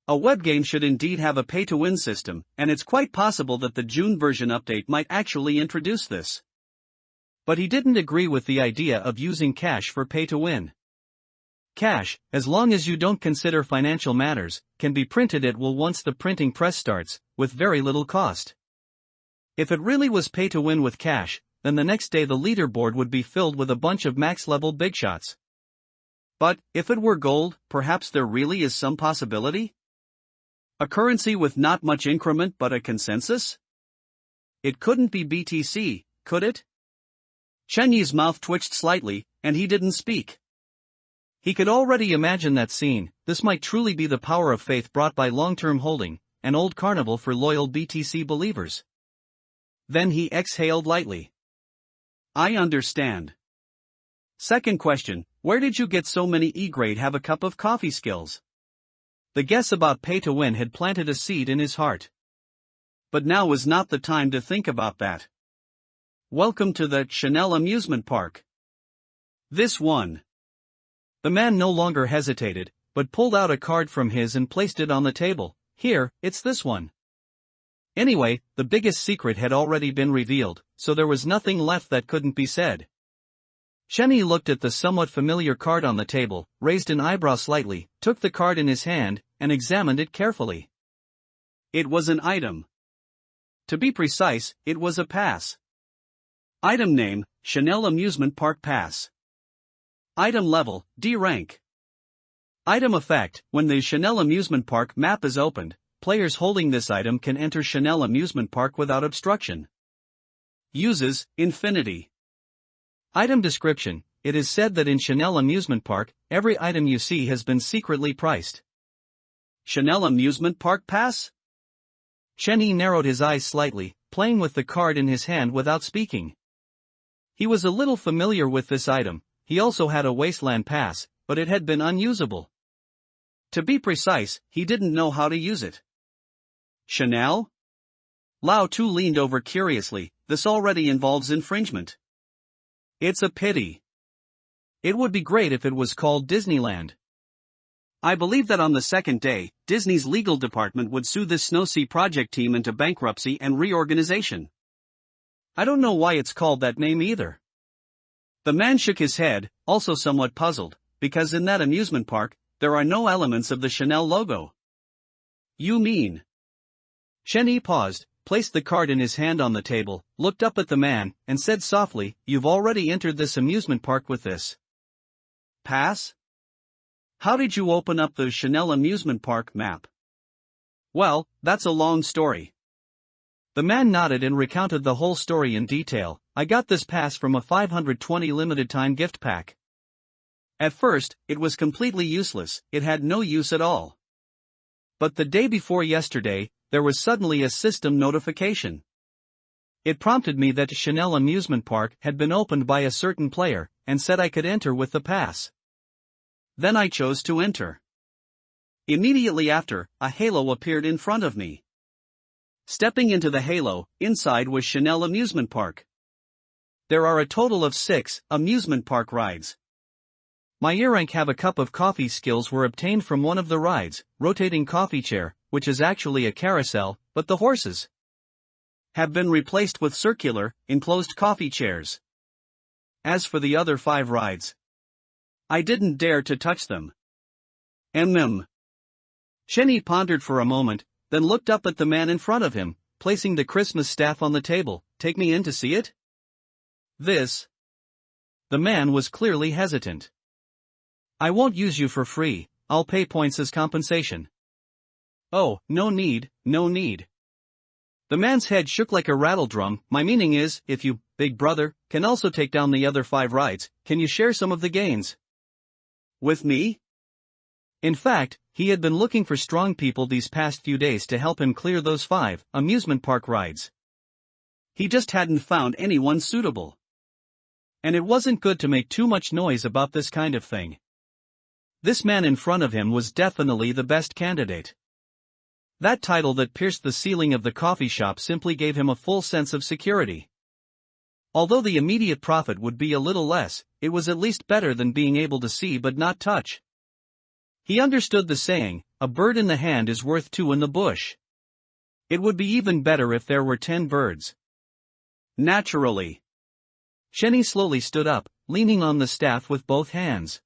A: A web game should indeed have a pay-to-win system, and it's quite possible that the June version update might actually introduce this. But he didn't agree with the idea of using cash for pay-to-win. Cash, as long as you don't consider financial matters, can be printed at will once the printing press starts, with very little cost. If it really was pay-to-win with cash, then the next day the leaderboard would be filled with a bunch of max-level big shots. But, if it were gold, perhaps there really is some possibility? A currency with not much increment but a consensus? It couldn't be BTC, could it? Chen Yi's mouth twitched slightly, and he didn't speak. He could already imagine that scene. This might truly be the power of faith brought by long-term holding, an old carnival for loyal BTC believers. Then he exhaled lightly. I understand. Second question, where did you get so many E-grade have a cup of coffee skills? The guess about pay-to-win had planted a seed in his heart. But now was not the time to think about that. Welcome to the Chanel amusement park. This one. The man no longer hesitated, but pulled out a card from his and placed it on the table. Here, it's this one. Anyway, the biggest secret had already been revealed, so there was nothing left that couldn't be said. Shenny looked at the somewhat familiar card on the table, raised an eyebrow slightly, took the card in his hand, and examined it carefully. It was an item. To be precise, it was a pass. Item name, Chanel Amusement Park Pass. Item level, D rank. Item effect, when the Chanel Amusement Park map is opened, players holding this item can enter Chanel Amusement Park without obstruction. Uses, infinity. Item description, it is said that in Chanel Amusement Park, every item you see has been secretly priced. Chanel Amusement Park Pass? Shenny narrowed his eyes slightly, playing with the card in his hand without speaking. He was a little familiar with this item. He also had a Wasteland Pass, but it had been unusable. To be precise, he didn't know how to use it. Chanel? Lao Tu leaned over curiously. This already involves infringement. It's a pity. It would be great if it was called Disneyland. I believe that on the second day, Disney's legal department would sue this Snowsea project team into bankruptcy and reorganization. I don't know why it's called that name either. The man shook his head, also somewhat puzzled, because in that amusement park, there are no elements of the Chanel logo. You mean? Shenny paused, placed the card in his hand on the table, looked up at the man, and said softly, you've already entered this amusement park with this pass? How did you open up the Chanel amusement park map? Well, that's a long story. The man nodded and recounted the whole story in detail. I got this pass from a 520 limited-time gift pack. At first, it was completely useless, it had no use at all. But the day before yesterday, there was suddenly a system notification. It prompted me that Chanel Amusement Park had been opened by a certain player, and said I could enter with the pass. Then I chose to enter. Immediately after, a halo appeared in front of me. Stepping into the halo, inside was Chanel Amusement Park. There are a total of 6 amusement park rides. My earrank have a cup of coffee skills were obtained from one of the rides, rotating coffee chair, which is actually a carousel, but the horses have been replaced with circular, enclosed coffee chairs. As for the other 5 rides, I didn't dare to touch them. Shenny pondered for a moment, then looked up at the man in front of him, placing the Christmas staff on the table. Take me in to see it? The man was clearly hesitant. I won't use you for free, I'll pay points as compensation. Oh, no need. The man's head shook like a rattledrum. My meaning is, if you, big brother, can also take down the other 5 rides, can you share some of the gains with me? In fact, he had been looking for strong people these past few days to help him clear those 5 amusement park rides. He just hadn't found anyone suitable. And it wasn't good to make too much noise about this kind of thing. This man in front of him was definitely the best candidate. That title that pierced the ceiling of the coffee shop simply gave him a full sense of security. Although the immediate profit would be a little less, it was at least better than being able to see but not touch. He understood the saying, a bird in the hand is worth 2 in the bush. It would be even better if there were 10 birds. Naturally. Shenny slowly stood up, leaning on the staff with both hands.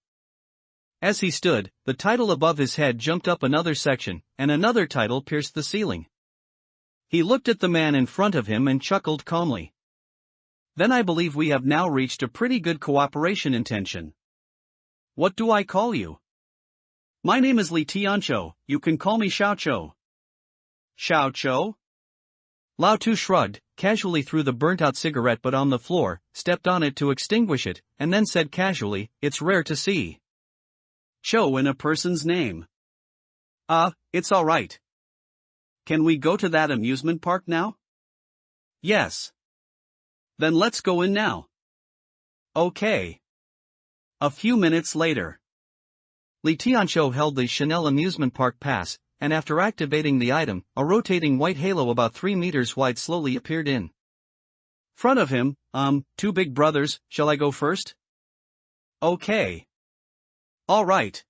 A: As he stood, the title above his head jumped up another section, and another title pierced the ceiling. He looked at the man in front of him and chuckled calmly. Then I believe we have now reached a pretty good cooperation intention. What do I call you? My name is Li Tianqiu, you can call me Xiaoqiu. Xiaoqiu? Lao Tu shrugged, casually threw the burnt-out cigarette butt on the floor, stepped on it to extinguish it, and then said casually, it's rare to see Cho in a person's name. It's alright. Can we go to that amusement park now? Yes. Then let's go in now. Okay. A few minutes later. Li Tianqiu held the Chanel amusement park pass, and after activating the item, a rotating white halo about 3 meters wide slowly appeared in front of him. 2 big brothers, shall I go first? Okay. Alright.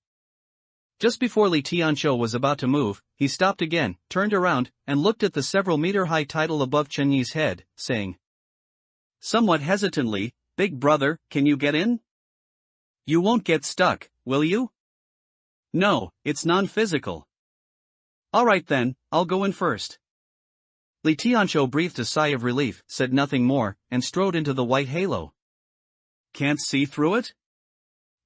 A: Just before Li Tianqiu was about to move, he stopped again, turned around, and looked at the several-meter-high title above Chen Yi's head, saying somewhat hesitantly, Big brother, can you get in? You won't get stuck, will you? No, it's non-physical. Alright then, I'll go in first. Li Tianqiu breathed a sigh of relief, said nothing more, and strode into the white halo. Can't see through it?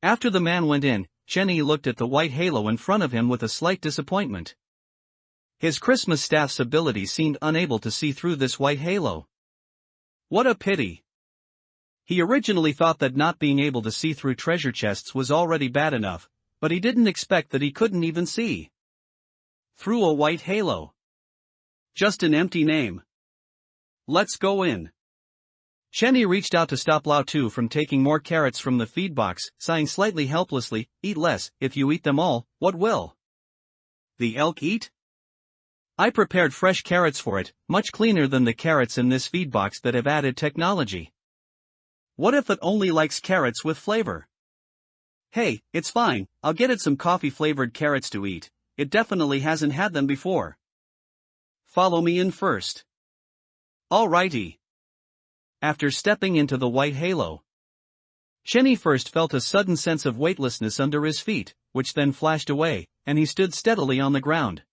A: After the man went in, Chen Yi looked at the white halo in front of him with a slight disappointment. His Christmas staff's ability seemed unable to see through this white halo. What a pity. He originally thought that not being able to see through treasure chests was already bad enough, but he didn't expect that he couldn't even see through a white halo. Just an empty name. Let's go in. Chen Yi reached out to stop Lao Tu from taking more carrots from the feed box, sighing slightly helplessly, eat less, if you eat them all, what will the elk eat? I prepared fresh carrots for it, much cleaner than the carrots in this feed box that have added technology. What if it only likes carrots with flavor? Hey, it's fine, I'll get it some coffee-flavored carrots to eat, it definitely hasn't had them before. Follow me in first. Alrighty. After stepping into the white halo, Chen Yi first felt a sudden sense of weightlessness under his feet, which then flashed away, and he stood steadily on the ground.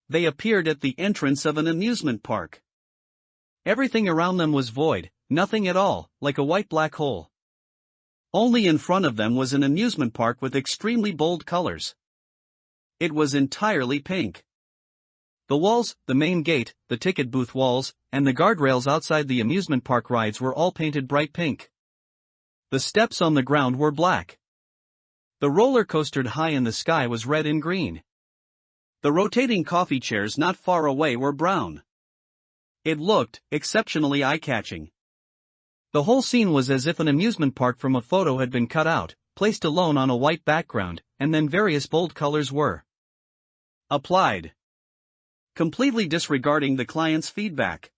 A: They appeared at the entrance of an amusement park. Everything around them was void, nothing at all, like a white black hole. Only in front of them was an amusement park with extremely bold colors. It was entirely pink. The walls, the main gate, the ticket booth walls, and the guardrails outside the amusement park rides were all painted bright pink. The steps on the ground were black. The roller coaster high in the sky was red and green. The rotating coffee chairs not far away were brown. It looked exceptionally eye-catching. The whole scene was as if an amusement park from a photo had been cut out, placed alone on a white background, and then various bold colors were applied, completely disregarding the client's feedback.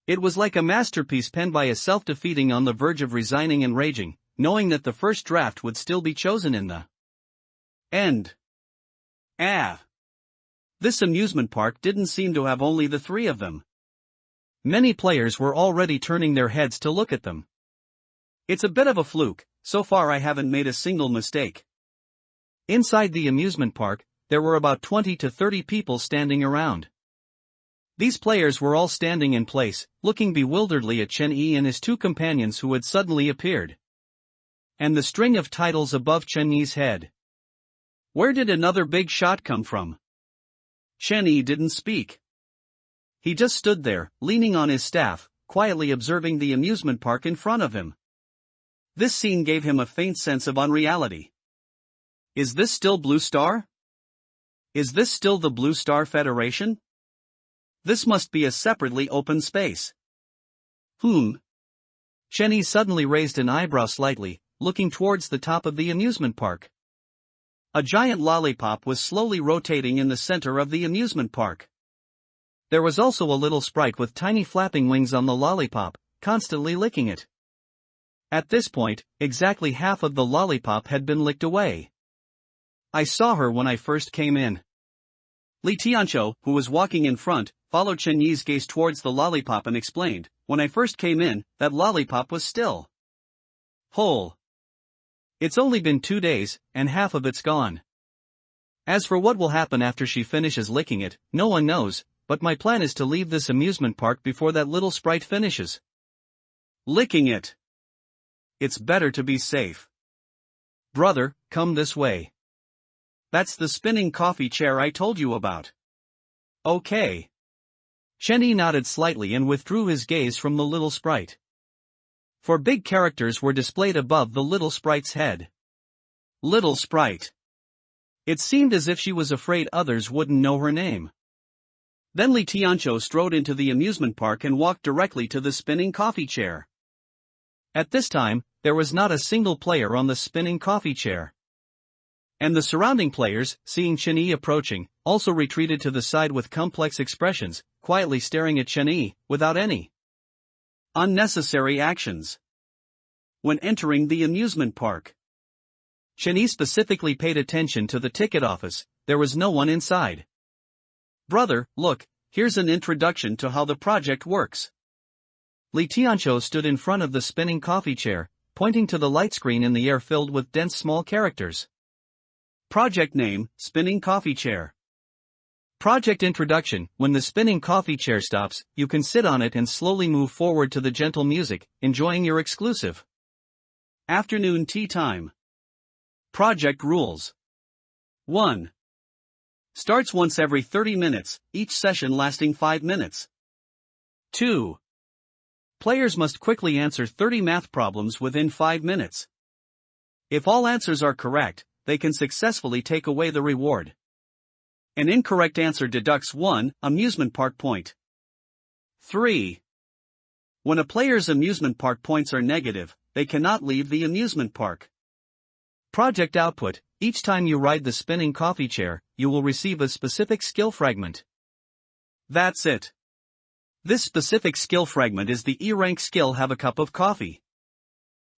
A: It was like a masterpiece penned by a self-defeating on the verge of resigning and raging, knowing that the first draft would still be chosen in the end. This amusement park didn't seem to have only the three of them. Many players were already turning their heads to look at them. It's a bit of a fluke, so far I haven't made a single mistake. Inside the amusement park, there were about 20 to 30 people standing around. These players were all standing in place, looking bewilderedly at Chen-Yi and his two companions who had suddenly appeared. And the string of titles above Chen-Yi's head. Where did another big shot come from? Chen-Yi didn't speak. He just stood there, leaning on his staff, quietly observing the amusement park in front of him. This scene gave him a faint sense of unreality. Is this still Blue Star? Is this still the Blue Star Federation? This must be a separately open space. Chen-Yi suddenly raised an eyebrow slightly, looking towards the top of the amusement park. A giant lollipop was slowly rotating in the center of the amusement park. There was also a little sprite with tiny flapping wings on the lollipop, constantly licking it. At this point, exactly half of the lollipop had been licked away. I saw her when I first came in. Li Tianqiu, who was walking in front, followed Chen-Yi's gaze towards the lollipop and explained, when I first came in, that lollipop was still whole. It's only been 2 days, and half of it's gone. As for what will happen after she finishes licking it, no one knows, but my plan is to leave this amusement park before that little sprite finishes licking it. It's better to be safe. Brother, come this way. That's the spinning coffee chair I told you about. Okay. Chen-Yi nodded slightly and withdrew his gaze from the little sprite. 4 big characters were displayed above the little sprite's head. Little sprite. It seemed as if she was afraid others wouldn't know her name. Then Li Tianqiu strode into the amusement park and walked directly to the spinning coffee chair. At this time, there was not a single player on the spinning coffee chair. And the surrounding players, seeing Chen-Yi approaching, also retreated to the side with complex expressions, quietly staring at Chen-Yi, without any unnecessary actions. When entering the amusement park, Chen-Yi specifically paid attention to the ticket office. There was no one inside. Brother, look, here's an introduction to how the project works. Li Tianqiu stood in front of the spinning coffee chair, pointing to the light screen in the air filled with dense small characters. Project name, Spinning Coffee Chair. Project introduction. When the spinning coffee chair stops, you can sit on it and slowly move forward to the gentle music, enjoying your exclusive afternoon tea time. Project rules. 1. Starts once every 30 minutes, each session lasting 5 minutes. 2. Players must quickly answer 30 math problems within 5 minutes. If all answers are correct, they can successfully take away the reward. An incorrect answer deducts 1 amusement park point. 3. When a player's amusement park points are negative, they cannot leave the amusement park. Project output. Each time you ride the spinning coffee chair, you will receive a specific skill fragment. That's it. This specific skill fragment is the E-rank skill Have a Cup of Coffee.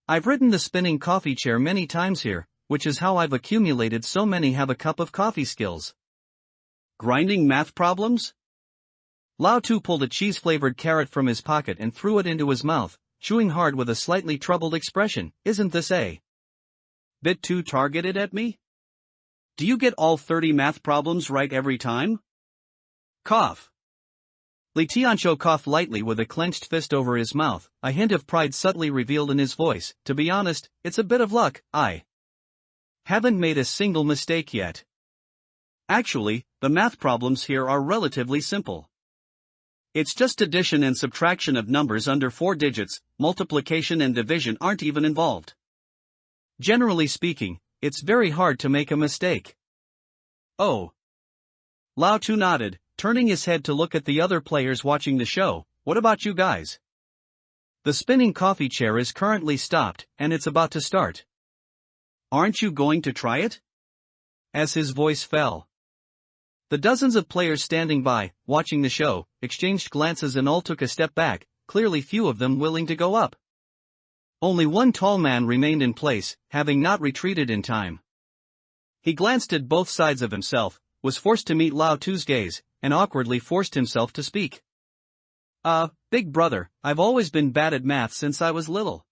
A: I've ridden the spinning coffee chair many times here, which is how I've accumulated so many Have a Cup of Coffee skills. Grinding math problems? Lao Tu pulled a cheese-flavored carrot from his pocket and threw it into his mouth, chewing hard with a slightly troubled expression. Isn't this a bit too targeted at me? Do you get all 30 math problems right every time? Cough. Li Tianqiu coughed lightly with a clenched fist over his mouth, a hint of pride subtly revealed in his voice. To be honest, it's a bit of luck. I haven't made a single mistake yet. Actually, the math problems here are relatively simple. It's just addition and subtraction of numbers under 4 digits, multiplication and division aren't even involved. Generally speaking, it's very hard to make a mistake. Oh. Lao Tu nodded, turning his head to look at the other players watching the show. What about you guys? The spinning coffee chair is currently stopped, and it's about to start. Aren't you going to try it? As his voice fell. The dozens of players standing by, watching the show, exchanged glances and all took a step back, clearly few of them willing to go up. Only one tall man remained in place, having not retreated in time. He glanced at both sides of himself, was forced to meet Lao Tu's gaze, and awkwardly forced himself to speak. Big brother, I've always been bad at math since I was little.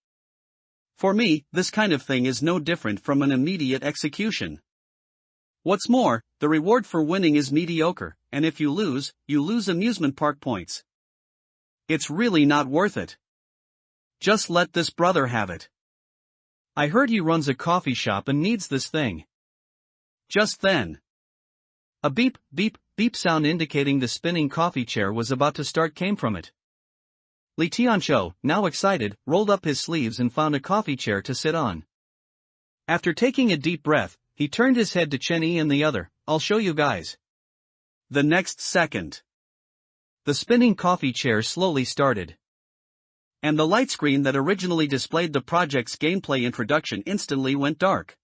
A: For me, this kind of thing is no different from an immediate execution. What's more, the reward for winning is mediocre, and if you lose amusement park points. It's really not worth it. Just let this brother have it. I heard he runs a coffee shop and needs this thing. Just then, a beep, beep, beep sound indicating the spinning coffee chair was about to start came from it. Li Tianqiu, now excited, rolled up his sleeves and found a coffee chair to sit on. After taking a deep breath, he turned his head to Chen Yi and the other. I'll show you guys. The next second, the spinning coffee chair slowly started. And the light screen that originally displayed the project's gameplay introduction instantly went dark.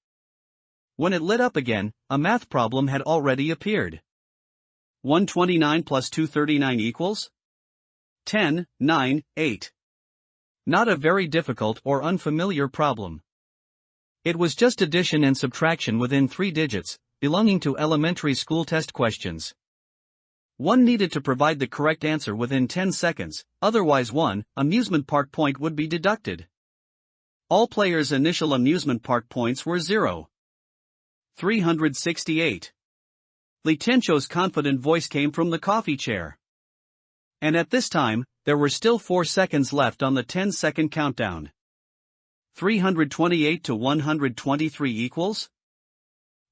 A: When it lit up again, a math problem had already appeared. 129 plus 239 equals? 10, 9, 8. Not a very difficult or unfamiliar problem. It was just addition and subtraction within 3 digits, belonging to elementary school test questions. One needed to provide the correct answer within 10 seconds, otherwise one amusement park point would be deducted. All players' initial amusement park points were 0. 368. Li Tianqiu's confident voice came from the coffee chair. And at this time, there were still 4 seconds left on the 10-second countdown. 328 to 123 equals?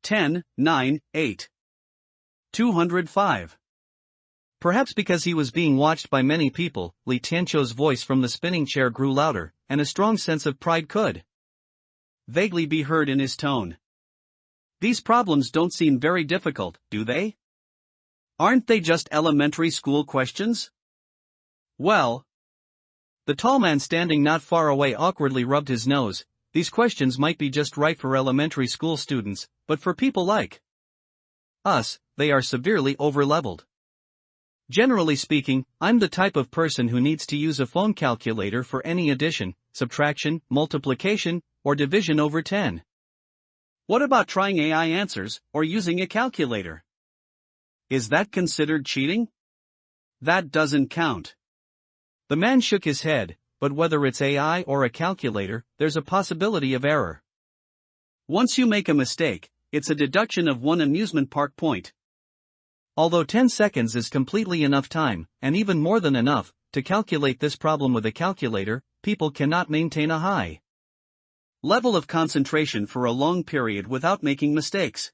A: 10, 9, 8. 205. Perhaps because he was being watched by many people, Li Tianqiu's voice from the spinning chair grew louder, and a strong sense of pride could vaguely be heard in his tone. These problems don't seem very difficult, do they? Aren't they just elementary school questions? Well, the tall man standing not far away awkwardly rubbed his nose. These questions might be just right for elementary school students, but for people like us, they are severely over-leveled. Generally speaking, I'm the type of person who needs to use a phone calculator for any addition, subtraction, multiplication, or division over 10. What about trying AI answers, or using a calculator? Is that considered cheating? That doesn't count. The man shook his head, but whether it's AI or a calculator, there's a possibility of error. Once you make a mistake, it's a deduction of 1 amusement park point. Although 10 seconds is completely enough time, and even more than enough, to calculate this problem with a calculator, people cannot maintain a high level of concentration for a long period without making mistakes.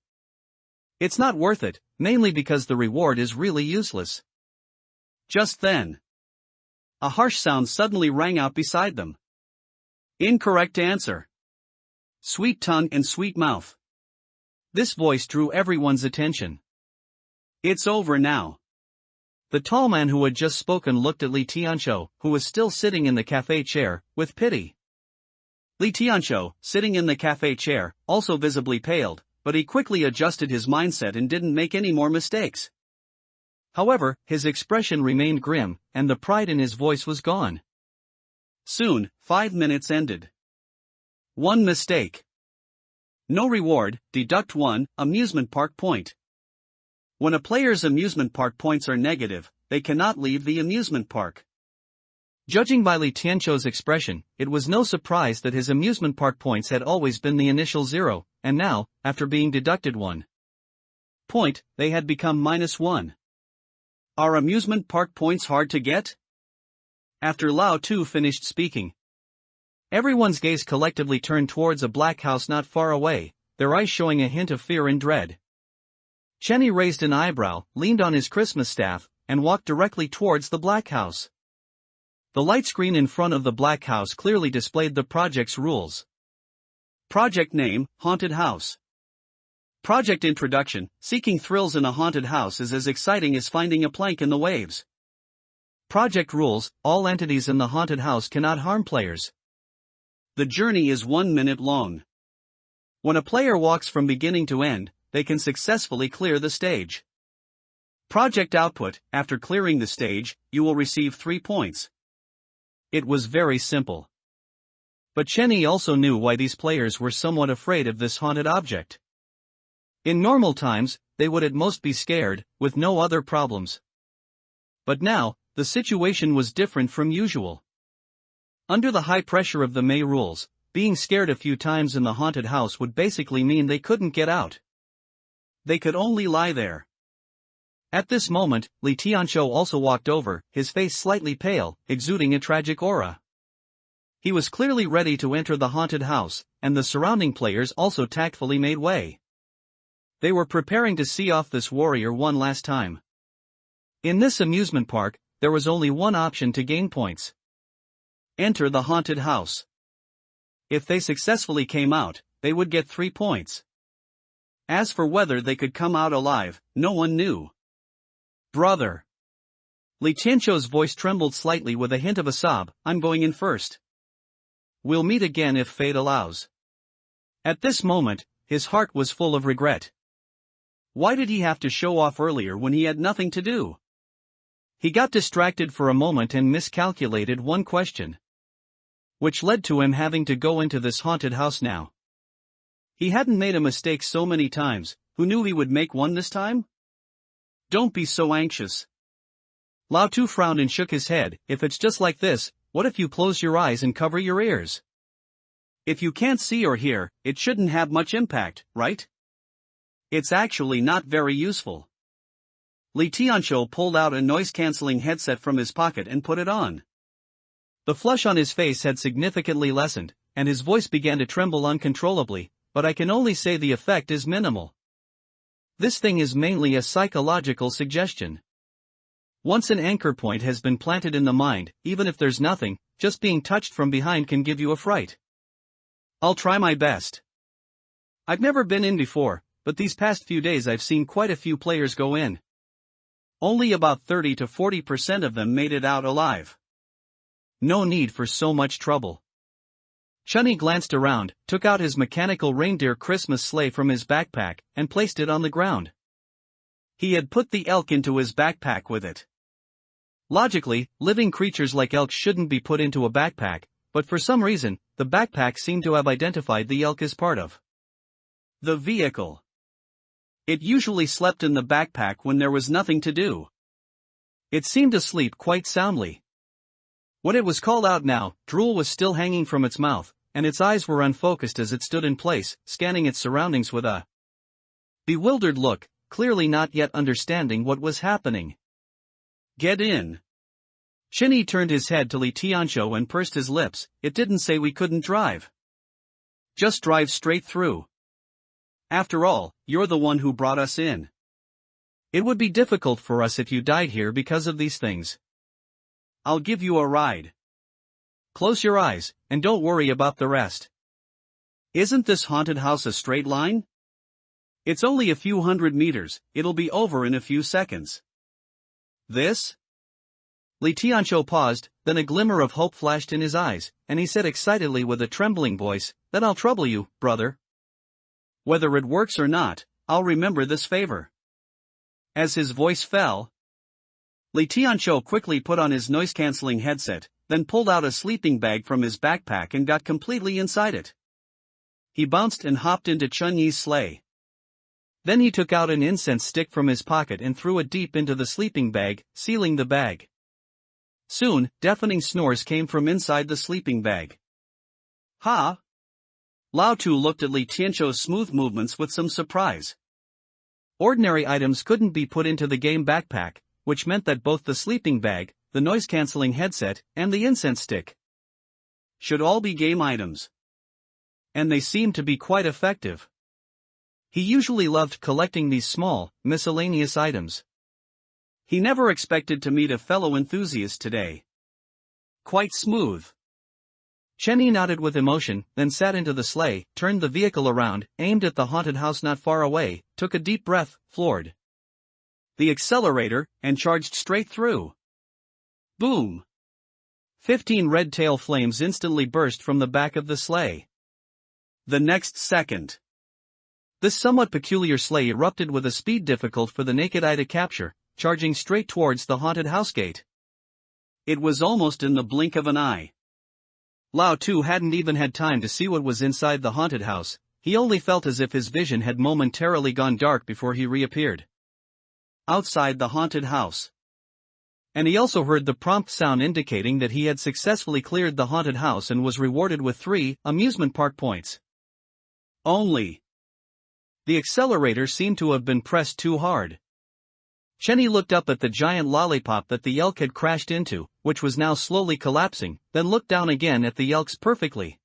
A: It's not worth it, mainly because the reward is really useless. Just then, a harsh sound suddenly rang out beside them. Incorrect answer. Sweet tongue and sweet mouth. This voice drew everyone's attention. It's over now. The tall man who had just spoken looked at Li Tianqiu, who was still sitting in the cafe chair, with pity. Li Tianqiu, sitting in the cafe chair, also visibly paled, but he quickly adjusted his mindset and didn't make any more mistakes. However, his expression remained grim, and the pride in his voice was gone. Soon, 5 minutes ended. 1 mistake. No reward, deduct 1 amusement park point. When a player's amusement park points are negative, they cannot leave the amusement park. Judging by Li Tianqiu's expression, it was no surprise that his amusement park points had always been the initial 0, and now, after being deducted 1 point, they had become -1. Are amusement park points hard to get? After Lao Tu finished speaking, everyone's gaze collectively turned towards a black house not far away, their eyes showing a hint of fear and dread. Chen Yi raised an eyebrow, leaned on his Christmas staff, and walked directly towards the black house. The light screen in front of the black house clearly displayed the project's rules. Project name, Haunted House. Project introduction, seeking thrills in a haunted house is as exciting as finding a plank in the waves. Project rules, all entities in the haunted house cannot harm players. The journey is 1 minute long. When a player walks from beginning to end, they can successfully clear the stage. Project output, after clearing the stage, you will receive 3 points. It was very simple. But Chenny also knew why these players were somewhat afraid of this haunted object. In normal times, they would at most be scared, with no other problems. But now, the situation was different from usual. Under the high pressure of the May rules, being scared a few times in the haunted house would basically mean they couldn't get out. They could only lie there. At this moment, Li Tianqiu also walked over, his face slightly pale, exuding a tragic aura. He was clearly ready to enter the haunted house, and the surrounding players also tactfully made way. They were preparing to see off this warrior one last time. In this amusement park, there was only one option to gain points. Enter the haunted house. If they successfully came out, they would get 3 points. As for whether they could come out alive, no one knew. Brother. Li Tianqiu's voice trembled slightly with a hint of a sob, I'm going in first. We'll meet again if fate allows. At this moment, his heart was full of regret. Why did he have to show off earlier when he had nothing to do? He got distracted for a moment and miscalculated one question, which led to him having to go into this haunted house now. He hadn't made a mistake so many times, who knew he would make one this time? Don't be so anxious. Lao Tu frowned and shook his head. If it's just like this, what if you close your eyes and cover your ears? If you can't see or hear, it shouldn't have much impact, right? It's actually not very useful. Li Tianqiu pulled out a noise-canceling headset from his pocket and put it on. The flush on his face had significantly lessened, and his voice began to tremble uncontrollably, but I can only say the effect is minimal. This thing is mainly a psychological suggestion. Once an anchor point has been planted in the mind, even if there's nothing, just being touched from behind can give you a fright. I'll try my best. I've never been in before, but these past few days I've seen quite a few players go in. Only about 30 to 40% of them made it out alive. No need for so much trouble. Chunny glanced around, took out his mechanical reindeer Christmas sleigh from his backpack, and placed it on the ground. He had put the elk into his backpack with it. Logically, living creatures like elk shouldn't be put into a backpack, but for some reason, the backpack seemed to have identified the elk as part of the vehicle. It usually slept in the backpack when there was nothing to do. It seemed to sleep quite soundly. When it was called out now, drool was still hanging from its mouth, and its eyes were unfocused as it stood in place, scanning its surroundings with a bewildered look, clearly not yet understanding what was happening. Get in. Chinny turned his head to Li Tianqiu and pursed his lips. It didn't say we couldn't drive. Just drive straight through. After all, you're the one who brought us in. It would be difficult for us if you died here because of these things. I'll give you a ride. Close your eyes, and don't worry about the rest. Isn't this haunted house a straight line? It's only a few hundred meters, it'll be over in a few seconds. This? Li Tianqiu paused, then a glimmer of hope flashed in his eyes, and he said excitedly with a trembling voice, Then I'll trouble you, brother. Whether it works or not, I'll remember this favor. As his voice fell, Li Tianqiu quickly put on his noise-canceling headset, then pulled out a sleeping bag from his backpack and got completely inside it. He bounced and hopped into Chun Yi's sleigh. Then he took out an incense stick from his pocket and threw it deep into the sleeping bag, sealing the bag. Soon, deafening snores came from inside the sleeping bag. Ha! Lao Tu looked at Li Tianqiu's smooth movements with some surprise. Ordinary items couldn't be put into the game backpack, which meant that both the sleeping bag, the noise-canceling headset, and the incense stick should all be game items. And they seemed to be quite effective. He usually loved collecting these small, miscellaneous items. He never expected to meet a fellow enthusiast today. Quite smooth. Chenny nodded with emotion, then sat into the sleigh, turned the vehicle around, aimed at the haunted house not far away, took a deep breath, floored the accelerator, and charged straight through. Boom! 15 red tail flames instantly burst from the back of the sleigh. The next second, this somewhat peculiar sleigh erupted with a speed difficult for the naked eye to capture, charging straight towards the haunted house gate. It was almost in the blink of an eye. Lao Tu hadn't even had time to see what was inside the haunted house. He only felt as if his vision had momentarily gone dark before he reappeared outside the haunted house. And he also heard the prompt sound indicating that he had successfully cleared the haunted house and was rewarded with 3 amusement park points. Only. The accelerator seemed to have been pressed too hard. Chenny looked up at the giant lollipop that the elk had crashed into, which was now slowly collapsing, then looked down again at the elk's perfectly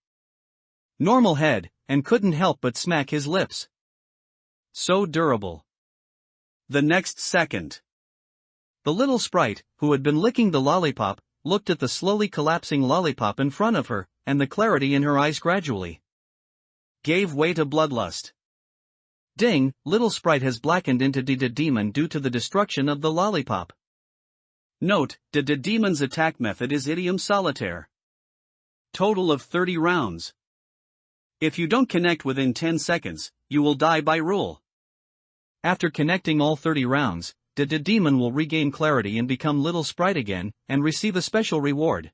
A: normal head, and couldn't help but smack his lips. So durable. The next second, the little sprite, who had been licking the lollipop, looked at the slowly collapsing lollipop in front of her, and the clarity in her eyes gradually gave way to bloodlust. Ding, little sprite has blackened into the demon due to the destruction of the lollipop. Note, the demon's attack method is idiom solitaire. Total of 30 rounds. If you don't connect within 10 seconds, you will die by rule. After connecting all 30 rounds, the demon will regain clarity and become little sprite again, and receive a special reward.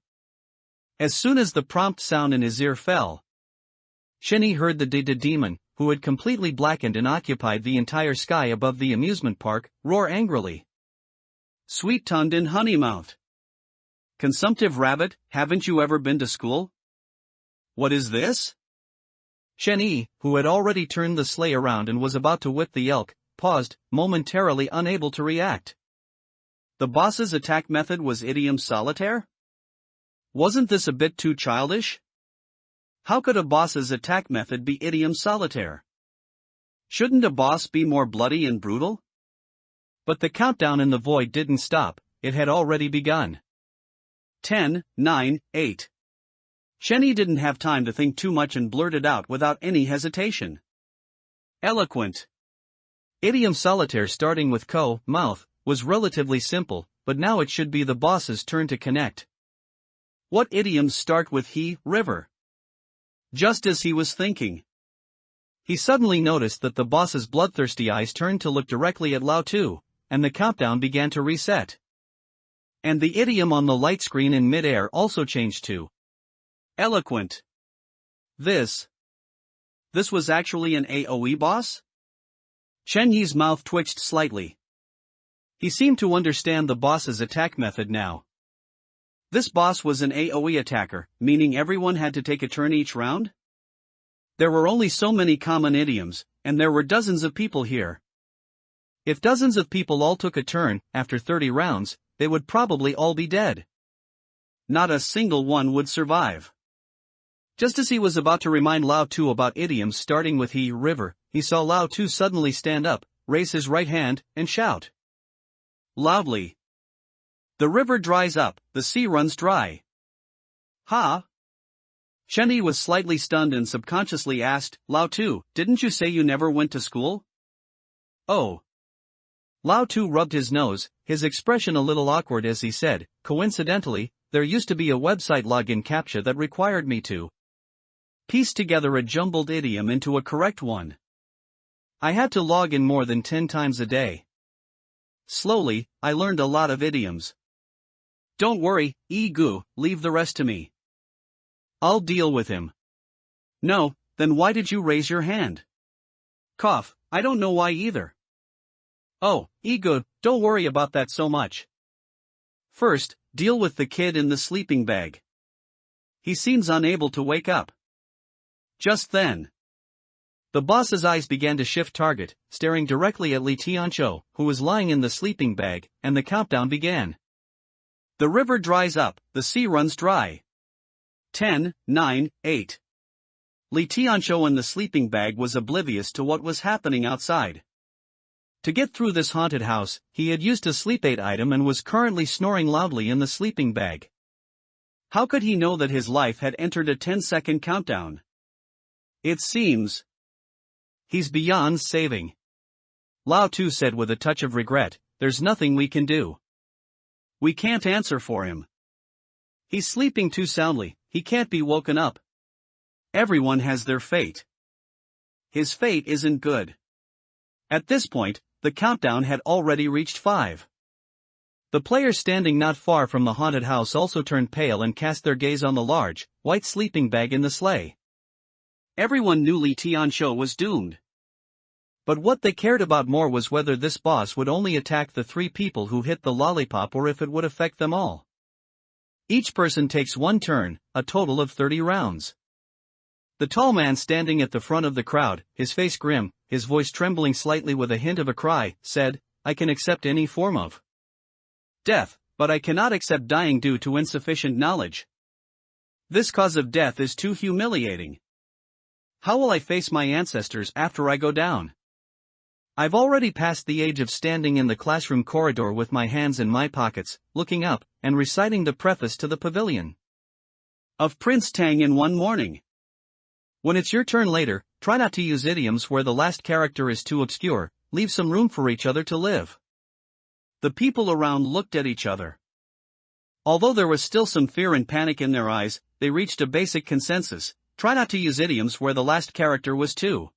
A: As soon as the prompt sound in his ear fell, Chenny heard the demon, who had completely blackened and occupied the entire sky above the amusement park, roar angrily. Sweet-tongued and honey-mouthed. Consumptive rabbit, haven't you ever been to school? What is this? Chenny, who had already turned the sleigh around and was about to whip the elk, paused, momentarily unable to react. The boss's attack method was idiom solitaire? Wasn't this a bit too childish? How could a boss's attack method be idiom solitaire? Shouldn't a boss be more bloody and brutal? But the countdown in the void didn't stop, it had already begun. 10, 9, 8. Chenny didn't have time to think too much and blurted out without any hesitation. Eloquent. Idiom solitaire starting with mouth, was relatively simple, but now it should be the boss's turn to connect. What idioms start with river? Just as he was thinking, he suddenly noticed that the boss's bloodthirsty eyes turned to look directly at Lao Tu, and the countdown began to reset. And the idiom on the light screen in mid-air also changed to eloquent. This was actually an AoE boss? Chen Yi's mouth twitched slightly. He seemed to understand the boss's attack method now. This boss was an AoE attacker, meaning everyone had to take a turn each round? There were only so many common idioms, and there were dozens of people here. If dozens of people all took a turn, after 30 rounds, they would probably all be dead. Not a single one would survive. Just as he was about to remind Lao Tu about idioms starting with river, he saw Lao Tu suddenly stand up, raise his right hand, and shout loudly. The river dries up, the sea runs dry. Ha! Chenny was slightly stunned and subconsciously asked, Lao Tu, didn't you say you never went to school? Oh. Lao Tu rubbed his nose, his expression a little awkward as he said, coincidentally, there used to be a website login captcha that required me to piece together a jumbled idiom into a correct one. I had to log in more than 10 times a day. Slowly, I learned a lot of idioms. Don't worry, leave the rest to me. I'll deal with him. No, then why did you raise your hand? Cough, I don't know why either. Oh, don't worry about that so much. First, deal with the kid in the sleeping bag. He seems unable to wake up. Just then, the boss's eyes began to shift target, staring directly at Li Tianqiu, who was lying in the sleeping bag, and the countdown began. The river dries up, the sea runs dry. 10, 9, 8. Li Tianqiu in the sleeping bag was oblivious to what was happening outside. To get through this haunted house, he had used a sleep aid item and was currently snoring loudly in the sleeping bag. How could he know that his life had entered a 10-second countdown? It seems he's beyond saving. Lao Tu said with a touch of regret, there's nothing we can do. We can't answer for him. He's sleeping too soundly, he can't be woken up. Everyone has their fate. His fate isn't good. At this point, the countdown had already reached 5. The players standing not far from the haunted house also turned pale and cast their gaze on the large, white sleeping bag in the sleigh. Everyone knew Li Tianqiu was doomed. But what they cared about more was whether this boss would only attack the 3 people who hit the lollipop or if it would affect them all. Each person takes 1 turn, a total of 30 rounds. The tall man standing at the front of the crowd, his face grim, his voice trembling slightly with a hint of a cry, said, "I can accept any form of death, but I cannot accept dying due to insufficient knowledge. This cause of death is too humiliating. How will I face my ancestors after I go down? I've already passed the age of standing in the classroom corridor with my hands in my pockets, looking up, and reciting the preface to the pavilion of Prince Tang in one morning. When it's your turn later, try not to use idioms where the last character is too obscure, leave some room for each other to live." The people around looked at each other. Although there was still some fear and panic in their eyes, they reached a basic consensus: try not to use idioms where the last character was too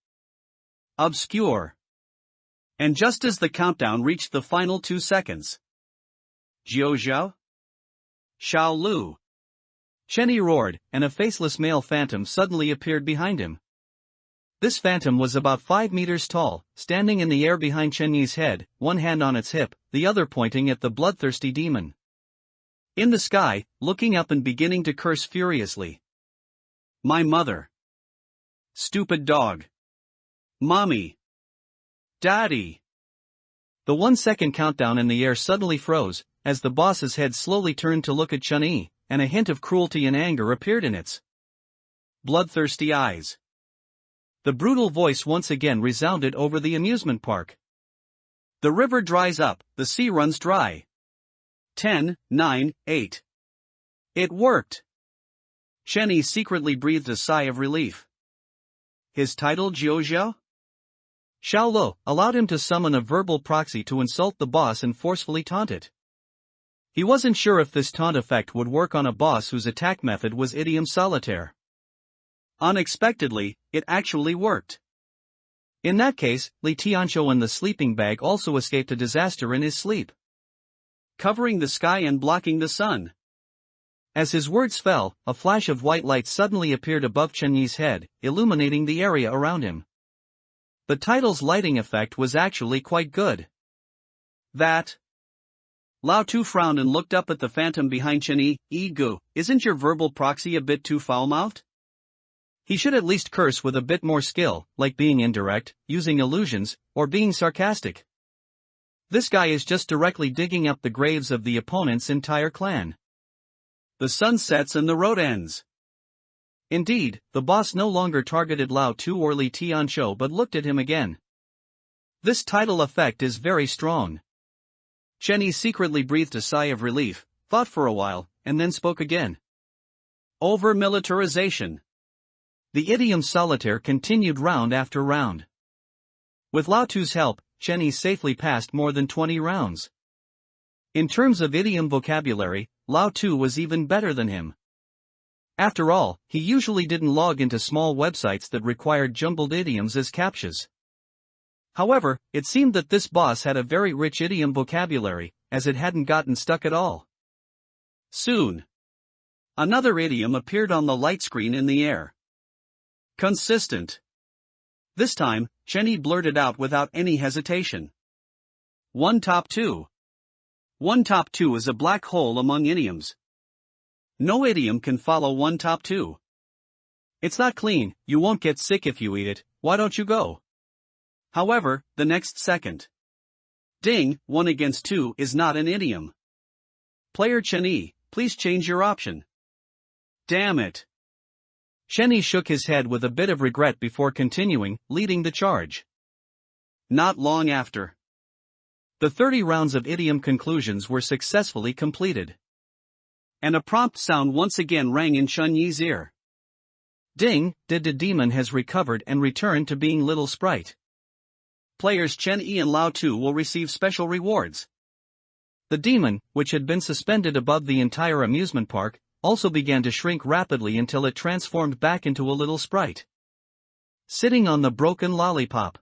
A: obscure. And just as the countdown reached the final 2 seconds, Jiu Zhao? Xiao Lu? Chen Yi roared, and a faceless male phantom suddenly appeared behind him. This phantom was about 5 meters tall, standing in the air behind Chen Yi's head, one hand on its hip, the other pointing at the bloodthirsty demon in the sky, looking up and beginning to curse furiously. "My mother! Stupid dog! Mommy! Daddy!" The 1-second countdown in the air suddenly froze, as the boss's head slowly turned to look at Chen Yi, and a hint of cruelty and anger appeared in its bloodthirsty eyes. The brutal voice once again resounded over the amusement park. "The river dries up, the sea runs dry. 10, 9, 8. It worked." Chen Yi secretly breathed a sigh of relief. His title Jiu Zhao? Xiao Lo allowed him to summon a verbal proxy to insult the boss and forcefully taunt it. He wasn't sure if this taunt effect would work on a boss whose attack method was idiom solitaire. Unexpectedly, it actually worked. In that case, Li Tianqiu and the sleeping bag also escaped a disaster in his sleep, covering the sky and blocking the sun. As his words fell, a flash of white light suddenly appeared above Chen Yi's head, illuminating the area around him. The title's lighting effect was actually quite good. That? Lao Tu frowned and looked up at the phantom behind Chen Yi. "Gu, isn't your verbal proxy a bit too foul-mouthed? He should at least curse with a bit more skill, like being indirect, using illusions, or being sarcastic. This guy is just directly digging up the graves of the opponent's entire clan. The sun sets and the road ends." Indeed, the boss no longer targeted Lao Tu or Li Tianqiu but looked at him again. "This title effect is very strong." Chen Yi secretly breathed a sigh of relief, thought for a while, and then spoke again. "Over-militarization." The idiom solitaire continued round after round. With Lao Tu's help, Chen Yi safely passed more than 20 rounds. In terms of idiom vocabulary, Lao Tu was even better than him. After all, he usually didn't log into small websites that required jumbled idioms as captchas. However, it seemed that this boss had a very rich idiom vocabulary, as it hadn't gotten stuck at all. Soon, another idiom appeared on the light screen in the air. Consistent. This time, Chen Yi blurted out without any hesitation. "One top two. One top two is a black hole among idioms. No idiom can follow one top two. It's not clean, you won't get sick if you eat it, why don't you go?" However, the next second. "Ding, 1 against 2 is not an idiom. Player Chen Yi, please change your option." "Damn it." Chen Yi shook his head with a bit of regret before continuing, leading the charge. Not long after, the 30 rounds of idiom conclusions were successfully completed. And a prompt sound once again rang in Chen Yi's ear. "Ding, the demon has recovered and returned to being Little Sprite. Players Chen Yi and Lao Tu will receive special rewards." The demon, which had been suspended above the entire amusement park, also began to shrink rapidly until it transformed back into a little sprite, sitting on the broken lollipop.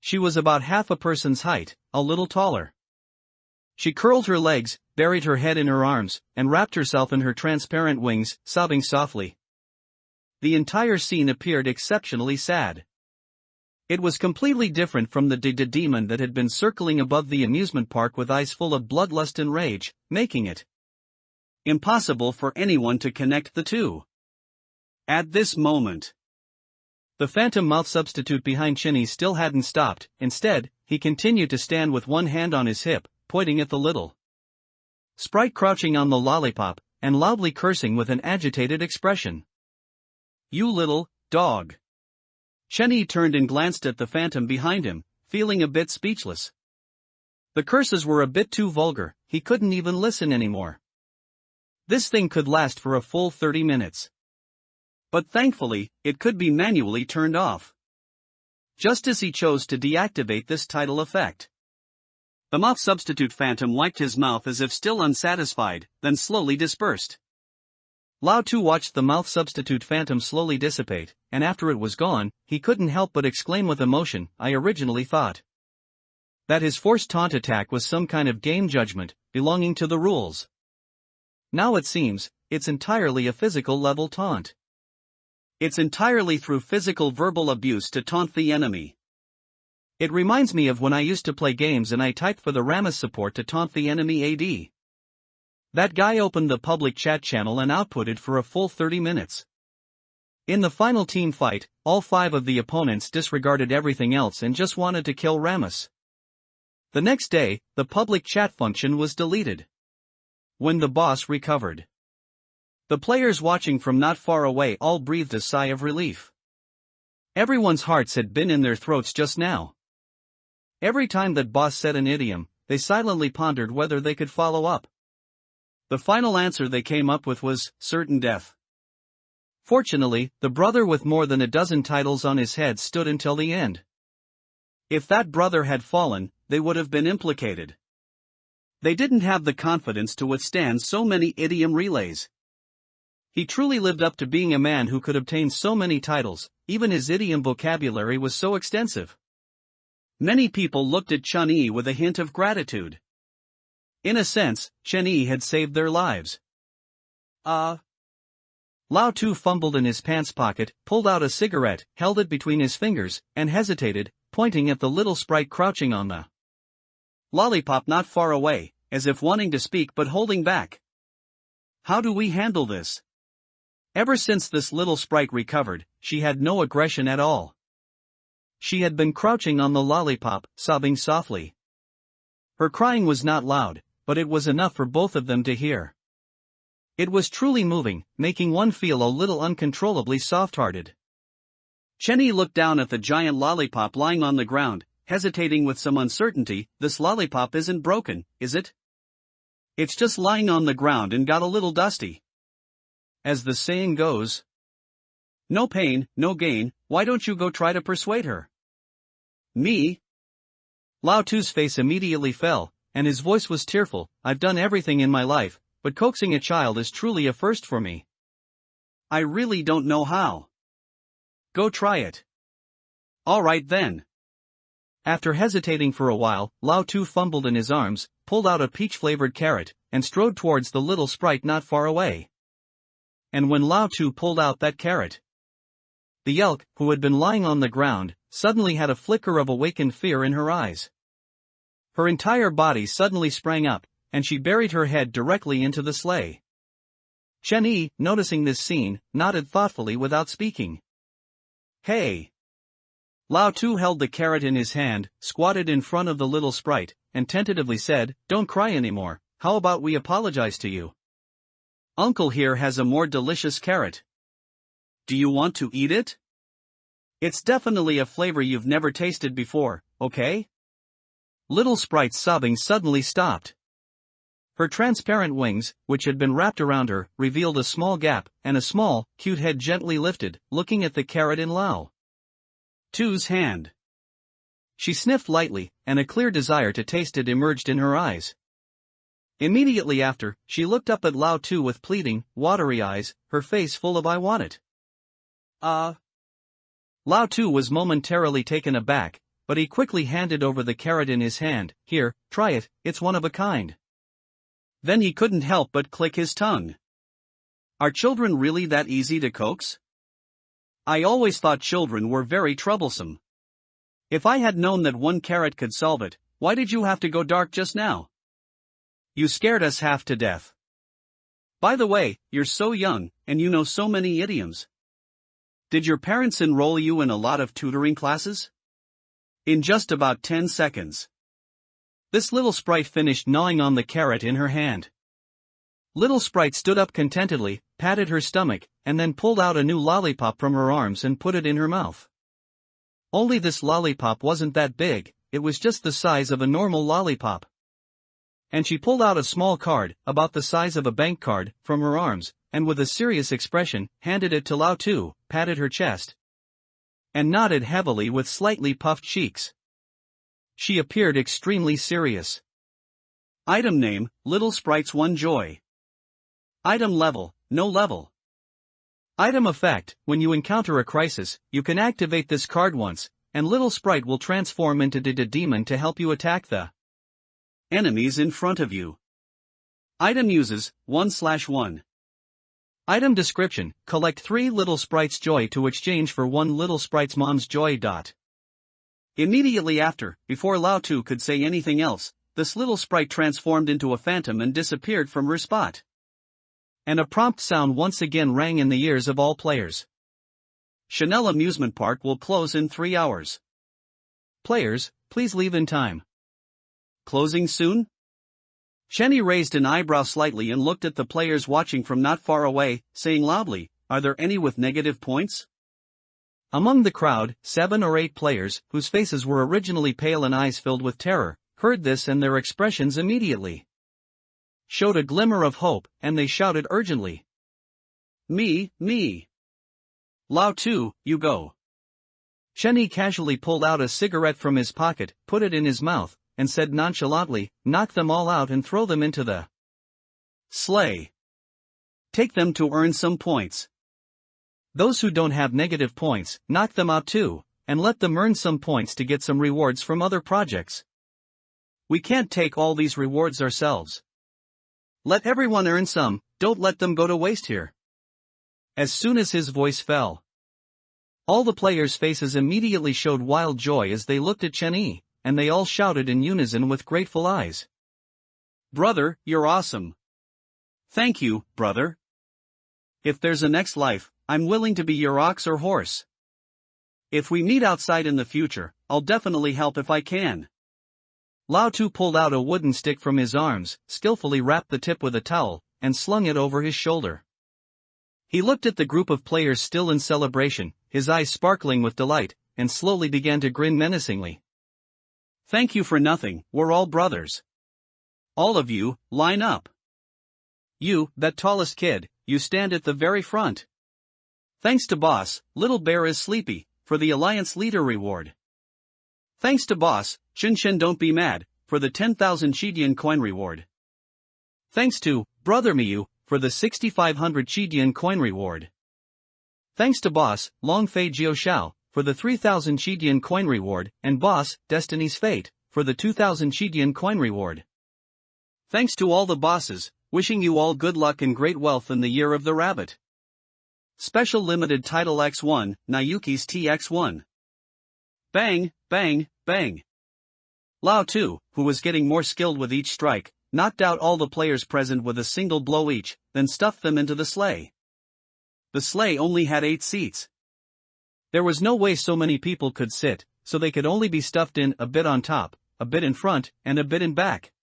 A: She was about half a person's height, a little taller. She curled her legs, buried her head in her arms, and wrapped herself in her transparent wings, sobbing softly. The entire scene appeared exceptionally sad. It was completely different from the demon that had been circling above the amusement park with eyes full of bloodlust and rage, making it impossible for anyone to connect the two. At this moment, the phantom mouth substitute behind Chinny still hadn't stopped. Instead, he continued to stand with one hand on his hip, pointing at the little sprite crouching on the lollipop, and loudly cursing with an agitated expression. "You little dog." Chenny turned and glanced at the phantom behind him, feeling a bit speechless. The curses were a bit too vulgar, he couldn't even listen anymore. This thing could last for a full 30 minutes. But thankfully, it could be manually turned off. Just as he chose to deactivate this tidal effect. The mouth substitute phantom wiped his mouth as if still unsatisfied, then slowly dispersed. Lao Tu watched the mouth substitute phantom slowly dissipate, and after it was gone, he couldn't help but exclaim with emotion, "I originally thought that his forced taunt attack was some kind of game judgment, belonging to the rules. Now it seems, it's entirely a physical level taunt. It's entirely through physical verbal abuse to taunt the enemy. It reminds me of when I used to play games and I typed for the Ramus support to taunt the enemy AD. That guy opened the public chat channel and outputted for a full 30 minutes. In the final team fight, all 5 of the opponents disregarded everything else and just wanted to kill Ramus. The next day, the public chat function was deleted. When the boss recovered, the players watching from not far away all breathed a sigh of relief. Everyone's hearts had been in their throats just now. Every time that boss said an idiom, they silently pondered whether they could follow up. The final answer they came up with was, certain death. Fortunately, the brother with more than a dozen titles on his head stood until the end. If that brother had fallen, they would have been implicated. They didn't have the confidence to withstand so many idiom relays. He truly lived up to being a man who could obtain so many titles, even his idiom vocabulary was so extensive. Many people looked at Chun-Yi with a hint of gratitude. In a sense, Chen-Yi had saved their lives. Lao Tu fumbled in his pants pocket, pulled out a cigarette, held it between his fingers, and hesitated, pointing at the little sprite crouching on the lollipop not far away, as if wanting to speak but holding back. How do we handle this? Ever since this little sprite recovered, she had no aggression at all. She had been crouching on the lollipop, sobbing softly. Her crying was not loud, but it was enough for both of them to hear. It was truly moving, making one feel a little uncontrollably soft-hearted. Chenny looked down at the giant lollipop lying on the ground, hesitating with some uncertainty. This lollipop isn't broken, is it? It's just lying on the ground and got a little dusty. As the saying goes, no pain, no gain. Why don't you go try to persuade her? Me? Lao Tu's face immediately fell, and his voice was tearful. I've done everything in my life, but coaxing a child is truly a first for me. I really don't know how. Go try it. All right then. After hesitating for a while, Lao Tu fumbled in his arms, pulled out a peach-flavored carrot, and strode towards the little sprite not far away. And when Lao Tu pulled out that carrot, the elk, who had been lying on the ground, suddenly had a flicker of awakened fear in her eyes. Her entire body suddenly sprang up, and she buried her head directly into the sleigh. Chen-Yi, noticing this scene, nodded thoughtfully without speaking. Hey! Lao Tu held the carrot in his hand, squatted in front of the little sprite, and tentatively said, "Don't cry anymore, how about we apologize to you? Uncle here has a more delicious carrot. Do you want to eat it? It's definitely a flavor you've never tasted before, okay?" Little Sprite's sobbing suddenly stopped. Her transparent wings, which had been wrapped around her, revealed a small gap, and a small, cute head gently lifted, looking at the carrot in Lao Tu's hand. She sniffed lightly, and a clear desire to taste it emerged in her eyes. Immediately after, she looked up at Lao Tu with pleading, watery eyes, her face full of "I want it." Lao Tu was momentarily taken aback, but he quickly handed over the carrot in his hand. Here, try it, it's one of a kind. Then he couldn't help but click his tongue. Are children really that easy to coax? I always thought children were very troublesome. If I had known that one carrot could solve it, why did you have to go dark just now? You scared us half to death. By the way, you're so young, and you know so many idioms. Did your parents enroll you in a lot of tutoring classes? In just about 10 seconds. This little sprite finished gnawing on the carrot in her hand. Little Sprite stood up contentedly, patted her stomach, and then pulled out a new lollipop from her arms and put it in her mouth. Only this lollipop wasn't that big, it was just the size of a normal lollipop. And she pulled out a small card, about the size of a bank card, from her arms, and with a serious expression, handed it to Lao Tu, patted her chest, and nodded heavily with slightly puffed cheeks. She appeared extremely serious. Item name, Little Sprite's One Joy. Item level, no level. Item effect, when you encounter a crisis, you can activate this card once, and Little Sprite will transform into the demon to help you attack the enemies in front of you. Item uses, 1/1. Item description, collect 3 Little Sprite's Joy to exchange for 1 Little Sprite's Mom's Joy. Immediately after, before Lao Tu could say anything else, this little sprite transformed into a phantom and disappeared from her spot. And a prompt sound once again rang in the ears of all players. Chanel Amusement Park will close in 3 hours. Players, please leave in time. Closing soon? Chenny raised an eyebrow slightly and looked at the players watching from not far away, saying loudly, "Are there any with negative points?" Among the crowd, 7 or 8 players, whose faces were originally pale and eyes filled with terror, heard this and their expressions immediately showed a glimmer of hope, and they shouted urgently. Me. Lao Tu, you go. Chenny casually pulled out a cigarette from his pocket, put it in his mouth, and said nonchalantly, knock them all out and throw them into the sleigh. Take them to earn some points. Those who don't have negative points, knock them out too, and let them earn some points to get some rewards from other projects. We can't take all these rewards ourselves. Let everyone earn some, don't let them go to waste here. As soon as his voice fell, all the players' faces immediately showed wild joy as they looked at Chenny, and they all shouted in unison with grateful eyes. Brother, you're awesome. Thank you, brother. If there's a next life, I'm willing to be your ox or horse. If we meet outside in the future, I'll definitely help if I can. Lao Tu pulled out a wooden stick from his arms, skillfully wrapped the tip with a towel, and slung it over his shoulder. He looked at the group of players still in celebration, his eyes sparkling with delight, and slowly began to grin menacingly. Thank you for nothing, we're all brothers. All of you, line up. You, that tallest kid, you stand at the very front. Thanks to boss, Little Bear is sleepy, for the Alliance Leader reward. Thanks to boss, Chin Chin don't be mad, for the 10,000 Chidian coin reward. Thanks to Brother Miyu, for the 6,500 Chidian coin reward. Thanks to boss, Long Fei Jiao Xiao, for the 3,000 Chidian coin reward, and boss, Destiny's Fate, for the 2,000 Chidian coin reward. Thanks to all the bosses, wishing you all good luck and great wealth in the year of the rabbit. Special limited title X1, Nayuki's TX1. Bang, bang, bang. Lao Tu, who was getting more skilled with each strike, knocked out all the players present with a single blow each, then stuffed them into the sleigh. The sleigh only had 8 seats. There was no way so many people could sit, so they could only be stuffed in a bit on top, a bit in front, and a bit in back.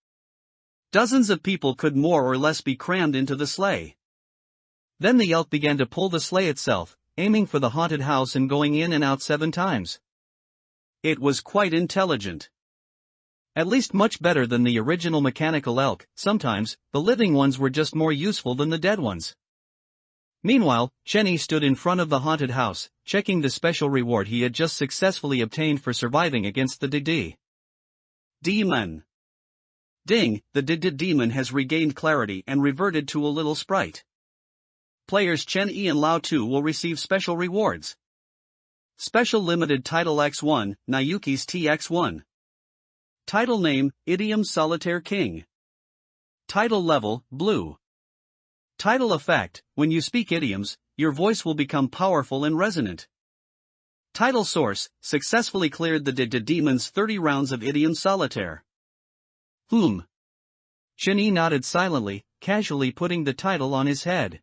A: Dozens of people could more or less be crammed into the sleigh. Then the elk began to pull the sleigh itself, aiming for the haunted house and going in and out 7 times. It was quite intelligent. At least much better than the original mechanical elk. Sometimes, the living ones were just more useful than the dead ones. Meanwhile, Chenny stood in front of the haunted house, checking the special reward he had just successfully obtained for surviving against the demon. Ding, the demon has regained clarity and reverted to a little sprite. Players Chen Yi and Lao Tu will receive special rewards. Special Limited Title X1, Nayuki's TX1. Title Name, Idiom Solitaire King. Title Level, Blue. Title Effect, when you speak idioms, your voice will become powerful and resonant. Title Source, successfully cleared the Demon's 30 rounds of Idiom Solitaire. Shinny nodded silently, casually putting the title on his head.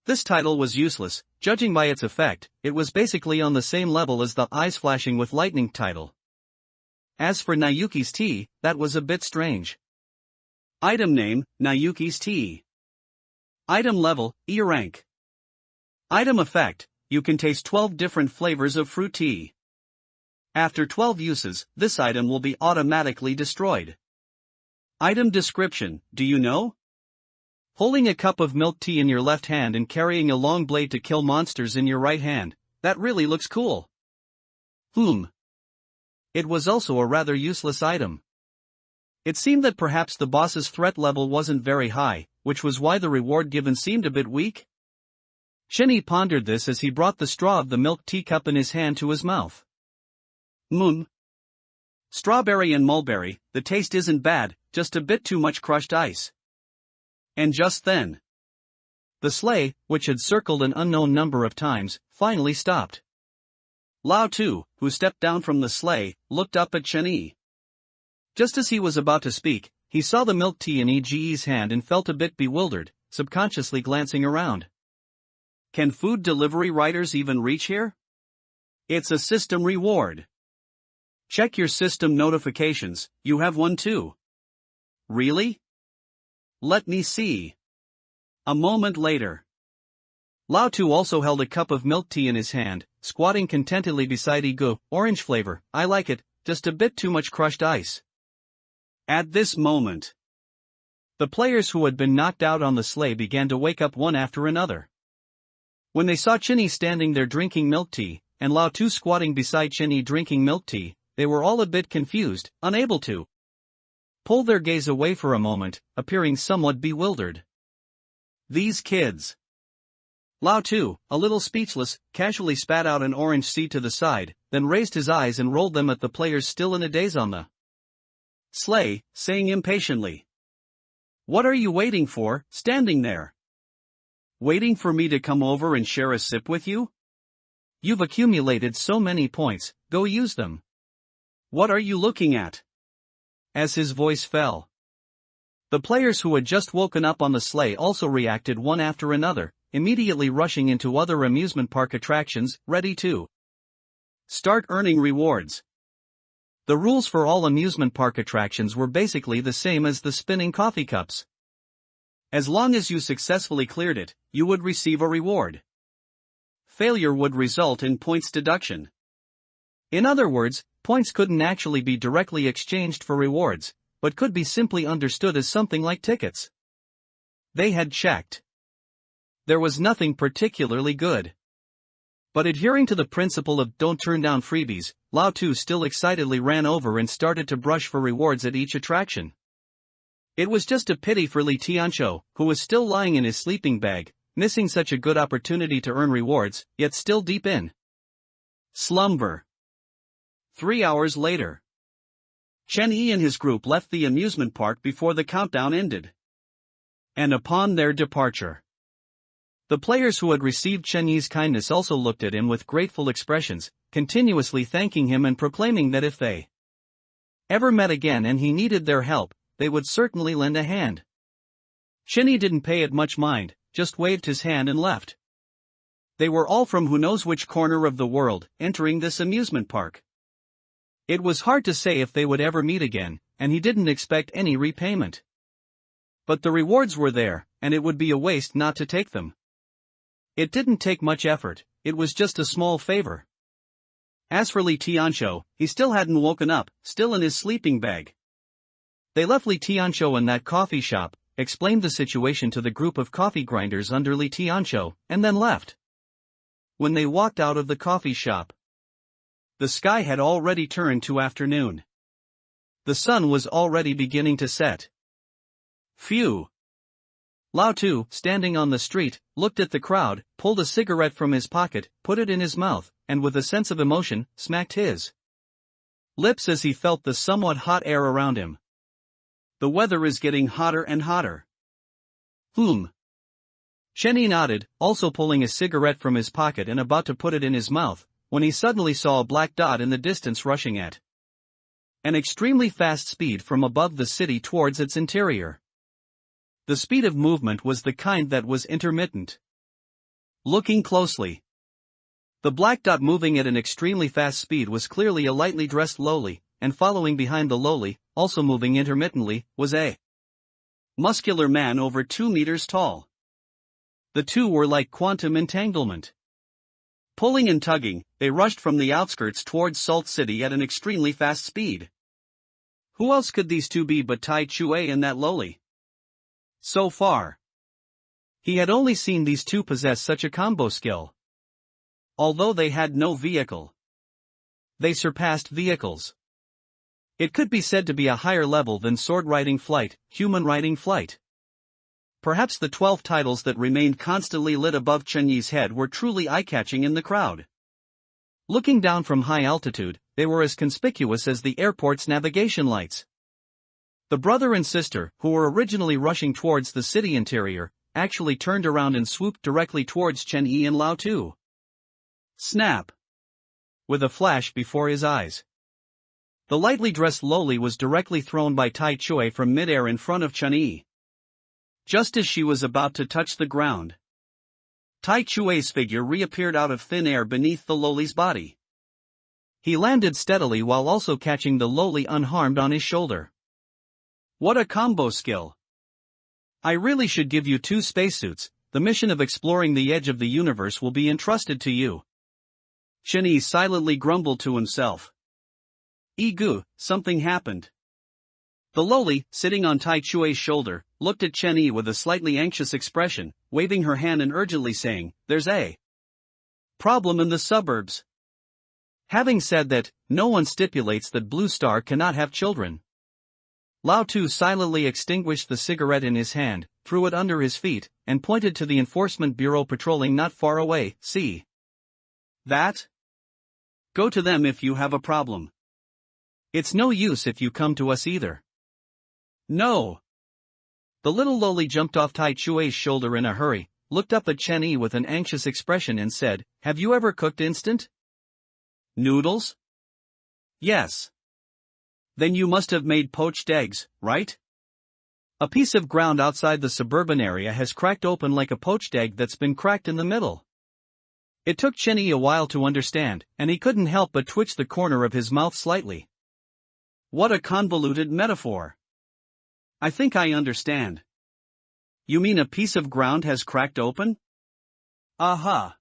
A: This title was useless, judging by its effect. It was basically on the same level as the eyes flashing with lightning title. As for Nayuki's tea, that was a bit strange. Item name, Nayuki's tea. Item level, E rank. Item effect, you can taste 12 different flavors of fruit tea. After 12 uses, this item will be automatically destroyed. Item description, do you know? Holding a cup of milk tea in your left hand and carrying a long blade to kill monsters in your right hand, that really looks cool. It was also a rather useless item. It seemed that perhaps the boss's threat level wasn't very high, which was why the reward given seemed a bit weak. Shinny pondered this as he brought the straw of the milk teacup in his hand to his mouth. Strawberry and mulberry, the taste isn't bad, just a bit too much crushed ice. And just then, the sleigh, which had circled an unknown number of times, finally stopped. Lao Tu, who stepped down from the sleigh, looked up at Shinny. Just as he was about to speak, he saw the milk tea in Ege's hand and felt a bit bewildered, subconsciously glancing around. Can food delivery riders even reach here? It's a system reward. Check your system notifications, you have one too. Really? Let me see. A moment later. Lao Tu also held a cup of milk tea in his hand, squatting contentedly beside Ego. Orange flavor, I like it, just a bit too much crushed ice. At this moment, the players who had been knocked out on the sleigh began to wake up one after another. When they saw Shinny standing there drinking milk tea, and Lao Tu squatting beside Shinny drinking milk tea, they were all a bit confused, unable to pull their gaze away for a moment, appearing somewhat bewildered. These kids. Lao Tu, a little speechless, casually spat out an orange seed to the side, then raised his eyes and rolled them at the players still in a daze on the sleigh, saying impatiently, "What are you waiting for, standing there? Waiting for me to come over and share a sip with you? You've accumulated so many points, go use them. What are you looking at?" As his voice fell, the players who had just woken up on the sleigh also reacted one after another, immediately rushing into other amusement park attractions, ready to start earning rewards. The rules for all amusement park attractions were basically the same as the spinning coffee cups. As long as you successfully cleared it, you would receive a reward. Failure would result in points deduction. In other words, points couldn't actually be directly exchanged for rewards, but could be simply understood as something like tickets. They had checked. There was nothing particularly good. But adhering to the principle of don't turn down freebies, Lao Tu still excitedly ran over and started to brush for rewards at each attraction. It was just a pity for Li Tianqiu, who was still lying in his sleeping bag, missing such a good opportunity to earn rewards, yet still deep in slumber. 3 hours later, Chen Yi and his group left the amusement park before the countdown ended. And upon their departure, the players who had received Chen Yi's kindness also looked at him with grateful expressions, continuously thanking him and proclaiming that if they ever met again and he needed their help, they would certainly lend a hand. Chen Yi didn't pay it much mind, just waved his hand and left. They were all from who knows which corner of the world, entering this amusement park. It was hard to say if they would ever meet again, and he didn't expect any repayment. But the rewards were there, and it would be a waste not to take them. It didn't take much effort, it was just a small favor. As for Li Tianqiu, he still hadn't woken up, still in his sleeping bag. They left Li Tianqiu in that coffee shop, explained the situation to the group of coffee grinders under Li Tianqiu, and then left. When they walked out of the coffee shop, the sky had already turned to afternoon. The sun was already beginning to set. Phew! Lao Tu, standing on the street, looked at the crowd, pulled a cigarette from his pocket, put it in his mouth, and with a sense of emotion, smacked his lips as he felt the somewhat hot air around him. The weather is getting hotter and hotter. Chenny nodded, also pulling a cigarette from his pocket and about to put it in his mouth, when he suddenly saw a black dot in the distance rushing at an extremely fast speed from above the city towards its interior. The speed of movement was the kind that was intermittent. Looking closely, the black dot moving at an extremely fast speed was clearly a lightly dressed lowly, and following behind the lowly, also moving intermittently, was a muscular man over 2 meters tall. The two were like quantum entanglement. Pulling and tugging, they rushed from the outskirts towards Salt City at an extremely fast speed. Who else could these two be but Tai Chue and that lowly? So far, he had only seen these two possess such a combo skill. Although they had no vehicle, they surpassed vehicles. It could be said to be a higher level than sword riding flight, human riding flight. Perhaps the 12 titles that remained constantly lit above Chen Yi's head were truly eye-catching in the crowd. Looking down from high altitude, they were as conspicuous as the airport's navigation lights. The brother and sister, who were originally rushing towards the city interior, actually turned around and swooped directly towards Chen Yi and Lao Tu. Snap! With a flash before his eyes, the lightly dressed lowly was directly thrown by Tai Chue from midair in front of Chen Yi. Just as she was about to touch the ground, Tai Chue's figure reappeared out of thin air beneath the lowly's body. He landed steadily while also catching the lowly unharmed on his shoulder. What a combo skill! I really should give you 2 spacesuits. The mission of exploring the edge of the universe will be entrusted to you. Chen Yi silently grumbled to himself. Egu, something happened. The lowly, sitting on Tai Chue's shoulder, looked at Chen Yi with a slightly anxious expression, waving her hand and urgently saying, "There's a problem in the suburbs." Having said that, no one stipulates that Blue Star cannot have children. Lao Tu silently extinguished the cigarette in his hand, threw it under his feet, and pointed to the enforcement bureau patrolling not far away. "See that? Go to them if you have a problem. It's no use if you come to us either." "No." The little lowly jumped off Tai Chue's shoulder in a hurry, looked up at Chen Yi with an anxious expression and said, "Have you ever cooked instant noodles?" "Yes." "Then you must have made poached eggs, right? A piece of ground outside the suburban area has cracked open like a poached egg that's been cracked in the middle." It took Chen Yi a while to understand, and he couldn't help but twitch the corner of his mouth slightly. What a convoluted metaphor. I think I understand. You mean a piece of ground has cracked open? Aha.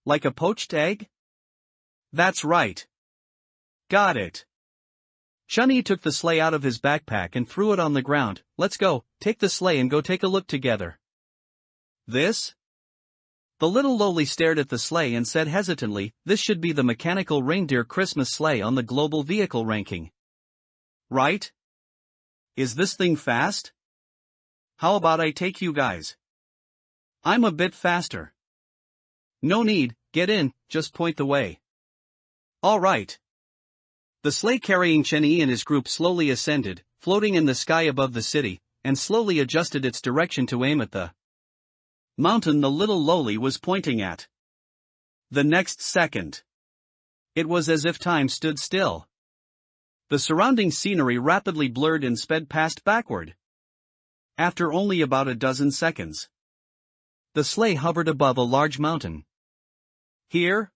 A: Like a poached egg? That's right. Got it. Chen Yi took the sleigh out of his backpack and threw it on the ground. "Let's go, take the sleigh and go take a look together." "This?" The little lowly stared at the sleigh and said hesitantly, "This should be the mechanical reindeer Christmas sleigh on the global vehicle ranking. Right? Is this thing fast? How about I take you guys? I'm a bit faster." "No need, get in, just point the way." "All right." The sleigh carrying Chen Yi and his group slowly ascended, floating in the sky above the city, and slowly adjusted its direction to aim at the mountain the little lowly was pointing at. The next second, it was as if time stood still. The surrounding scenery rapidly blurred and sped past backward. After only about a dozen seconds, the sleigh hovered above a large mountain. "Here?"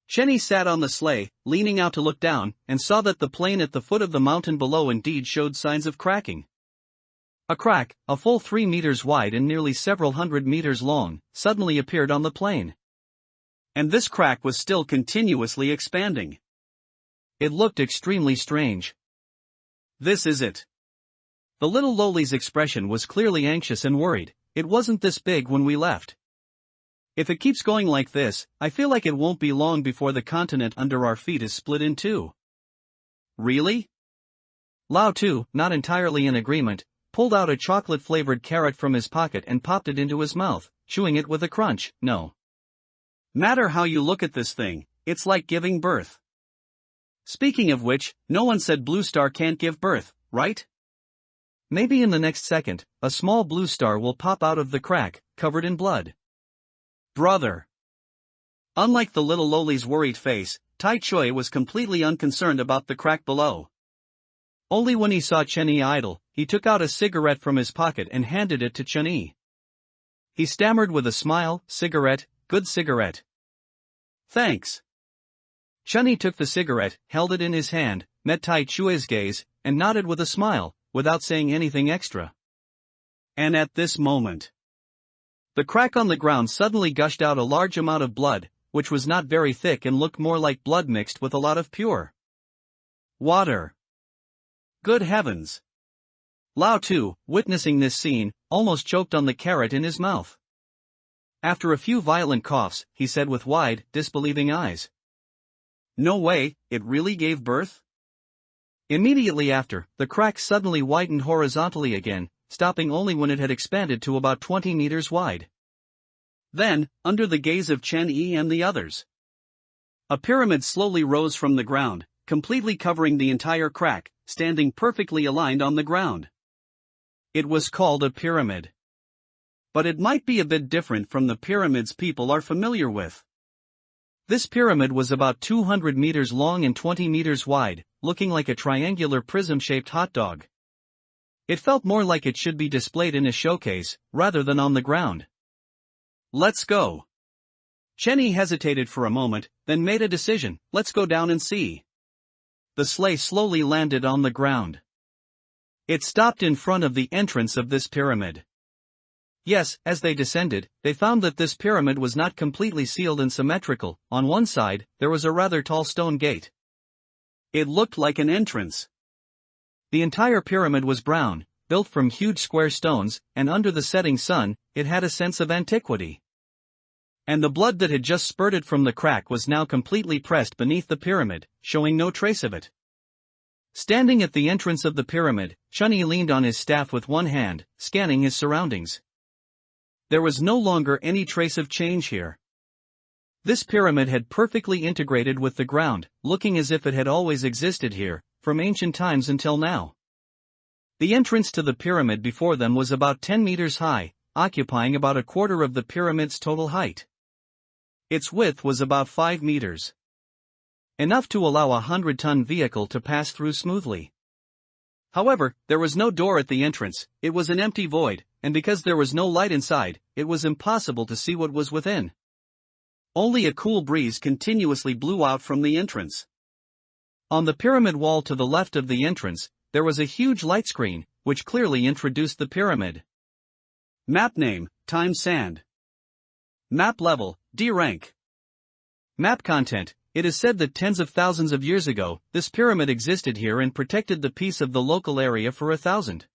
A: Chen Yi sat on the sleigh, leaning out to look down, and saw that the plain at the foot of the mountain below indeed showed signs of cracking. A crack, a full 3 meters wide and nearly several hundred meters long, suddenly appeared on the plain. And this crack was still continuously expanding. It looked extremely strange. "This is it." The little lowly's expression was clearly anxious and worried. "It wasn't this big when we left. If it keeps going like this, I feel like it won't be long before the continent under our feet is split in two." "Really?" Lao Tu, not entirely in agreement, pulled out a chocolate-flavored carrot from his pocket and popped it into his mouth, chewing it with a crunch. No matter how you look at this thing, it's like giving birth. Speaking of which, no one said Blue Star can't give birth, right? Maybe in the next second, a small blue star will pop out of the crack, covered in blood. Brother. Unlike the little loli's worried face, Tai Choi was completely unconcerned about the crack below. Only when he saw Chen-Yi idle, he took out a cigarette from his pocket and handed it to Chen-Yi. He stammered with a smile, "Cigarette, good cigarette." "Thanks." Chen-Yi took the cigarette, held it in his hand, met Tai Choi's gaze, and nodded with a smile, without saying anything extra. And at this moment, the crack on the ground suddenly gushed out a large amount of blood, which was not very thick and looked more like blood mixed with a lot of pure water. Good heavens! Lao Tu, witnessing this scene, almost choked on the carrot in his mouth. After a few violent coughs, he said with wide, disbelieving eyes, "No way, it really gave birth?" Immediately after, the crack suddenly widened horizontally again, stopping only when it had expanded to about 20 meters wide. Then, under the gaze of Chen-Yi and the others, a pyramid slowly rose from the ground, completely covering the entire crack, standing perfectly aligned on the ground. It was called a pyramid. But it might be a bit different from the pyramids people are familiar with. This pyramid was about 200 meters long and 20 meters wide, looking like a triangular prism-shaped hot dog. It felt more like it should be displayed in a showcase, rather than on the ground. "Let's go." Chen-Yi hesitated for a moment, then made a decision. "Let's go down and see." The sleigh slowly landed on the ground. It stopped in front of the entrance of this pyramid. Yes, as they descended, they found that this pyramid was not completely sealed and symmetrical. On one side, there was a rather tall stone gate. It looked like an entrance. The entire pyramid was brown, built from huge square stones, and under the setting sun, it had a sense of antiquity. And the blood that had just spurted from the crack was now completely pressed beneath the pyramid, showing no trace of it. Standing at the entrance of the pyramid, Chen-Yi leaned on his staff with one hand, scanning his surroundings. There was no longer any trace of change here. This pyramid had perfectly integrated with the ground, looking as if it had always existed here, from ancient times until now. The entrance to the pyramid before them was about 10 meters high, occupying about a quarter of the pyramid's total height. Its width was about 5 meters. Enough to allow a 100-ton vehicle to pass through smoothly. However, there was no door at the entrance, it was an empty void, and because there was no light inside, it was impossible to see what was within. Only a cool breeze continuously blew out from the entrance. On the pyramid wall to the left of the entrance, there was a huge light screen, which clearly introduced the pyramid. Map name, Time Sand. Map level, D rank. Map content. It is said that tens of thousands of years ago, this pyramid existed here and protected the peace of the local area for 1,000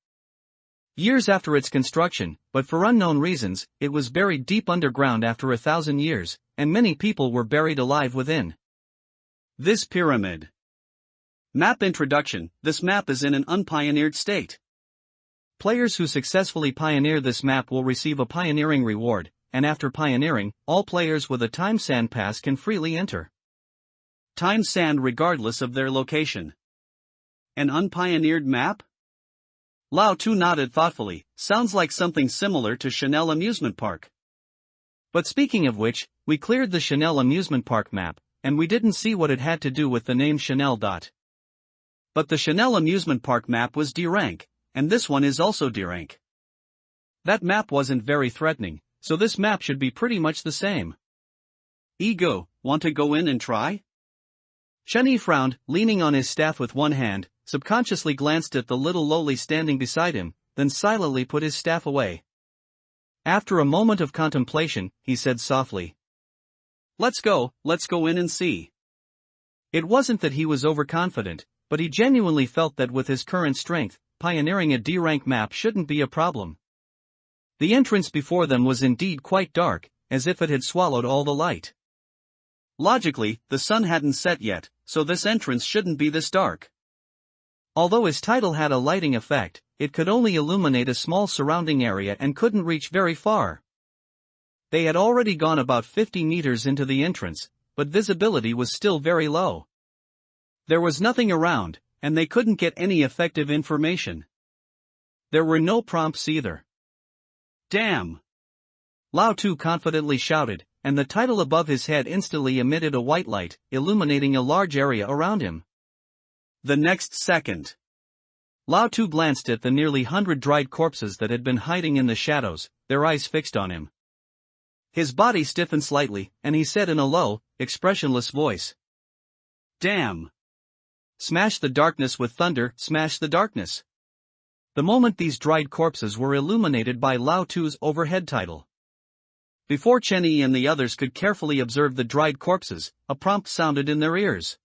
A: years after its construction, but for unknown reasons, it was buried deep underground after 1,000 years, and many people were buried alive within this pyramid. Map introduction. This map is in an unpioneered state. Players who successfully pioneer this map will receive a pioneering reward, and after pioneering, all players with a Time Sand pass can freely enter Time Sand regardless of their location. An unpioneered map? Lao Tu nodded thoughtfully. Sounds like something similar to Chanel Amusement Park. But speaking of which, we cleared the Chanel Amusement Park map, and we didn't see what it had to do with the name Chanel. But the Chanel Amusement Park map was D rank, and this one is also D rank. That map wasn't very threatening, so this map should be pretty much the same. Ego, want to go in and try? Chen-Yi frowned, leaning on his staff with one hand, subconsciously glanced at the little loli standing beside him, then silently put his staff away. After a moment of contemplation, he said softly, let's go in and see." It wasn't that he was overconfident, but he genuinely felt that with his current strength, pioneering a D-rank map shouldn't be a problem. The entrance before them was indeed quite dark, as if it had swallowed all the light. Logically, the sun hadn't set yet, so this entrance shouldn't be this dark. Although his title had a lighting effect, it could only illuminate a small surrounding area and couldn't reach very far. They had already gone about 50 meters into the entrance, but visibility was still very low. There was nothing around, and they couldn't get any effective information. There were no prompts either. Damn! Lao Tu confidently shouted, and the title above his head instantly emitted a white light, illuminating a large area around him. The next second, Lao Tu glanced at the nearly 100 dried corpses that had been hiding in the shadows, their eyes fixed on him. His body stiffened slightly, and he said in a low, expressionless voice, "Damn! Smash the darkness with thunder, smash the darkness." The moment these dried corpses were illuminated by Lao Tu's overhead title. Before Chen Yi and the others could carefully observe the dried corpses, a prompt sounded in their ears.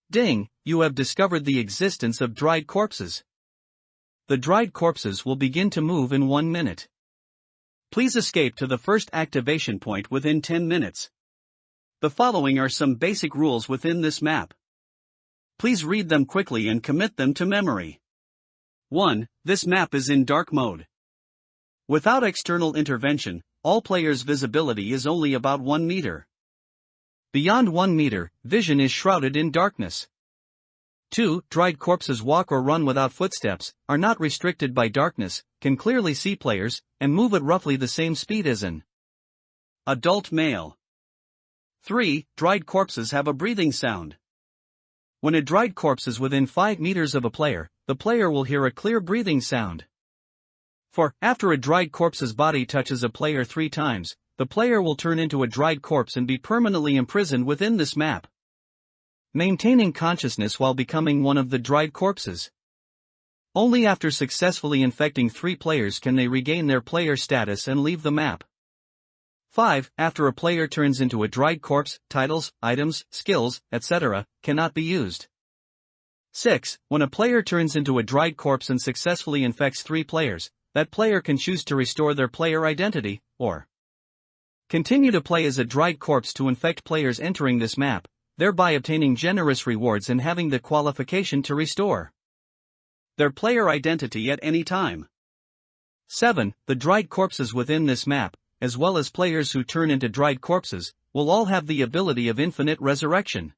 A: "Ding, you have discovered the existence of dried corpses. The dried corpses will begin to move in 1 minute. Please escape to the first activation point within 10 minutes. The following are some basic rules within this map. Please read them quickly and commit them to memory. 1. This map is in dark mode. Without external intervention, all players' visibility is only about 1 meter. Beyond 1 meter, vision is shrouded in darkness. 2. Dried corpses walk or run without footsteps, are not restricted by darkness, can clearly see players, and move at roughly the same speed as an adult male. 3. Dried corpses have a breathing sound. When a dried corpse is within 5 meters of a player, the player will hear a clear breathing sound. 4. After a dried corpse's body touches a player 3 times, the player will turn into a dried corpse and be permanently imprisoned within this map, maintaining consciousness while becoming one of the dried corpses. Only after successfully infecting 3 players can they regain their player status and leave the map. 5. After a player turns into a dried corpse, titles, items, skills, etc., cannot be used. 6. When a player turns into a dried corpse and successfully infects 3 players, that player can choose to restore their player identity, or continue to play as a dried corpse to infect players entering this map, thereby obtaining generous rewards and having the qualification to restore their player identity at any time. 7. The dried corpses within this map, as well as players who turn into dried corpses, will all have the ability of infinite resurrection.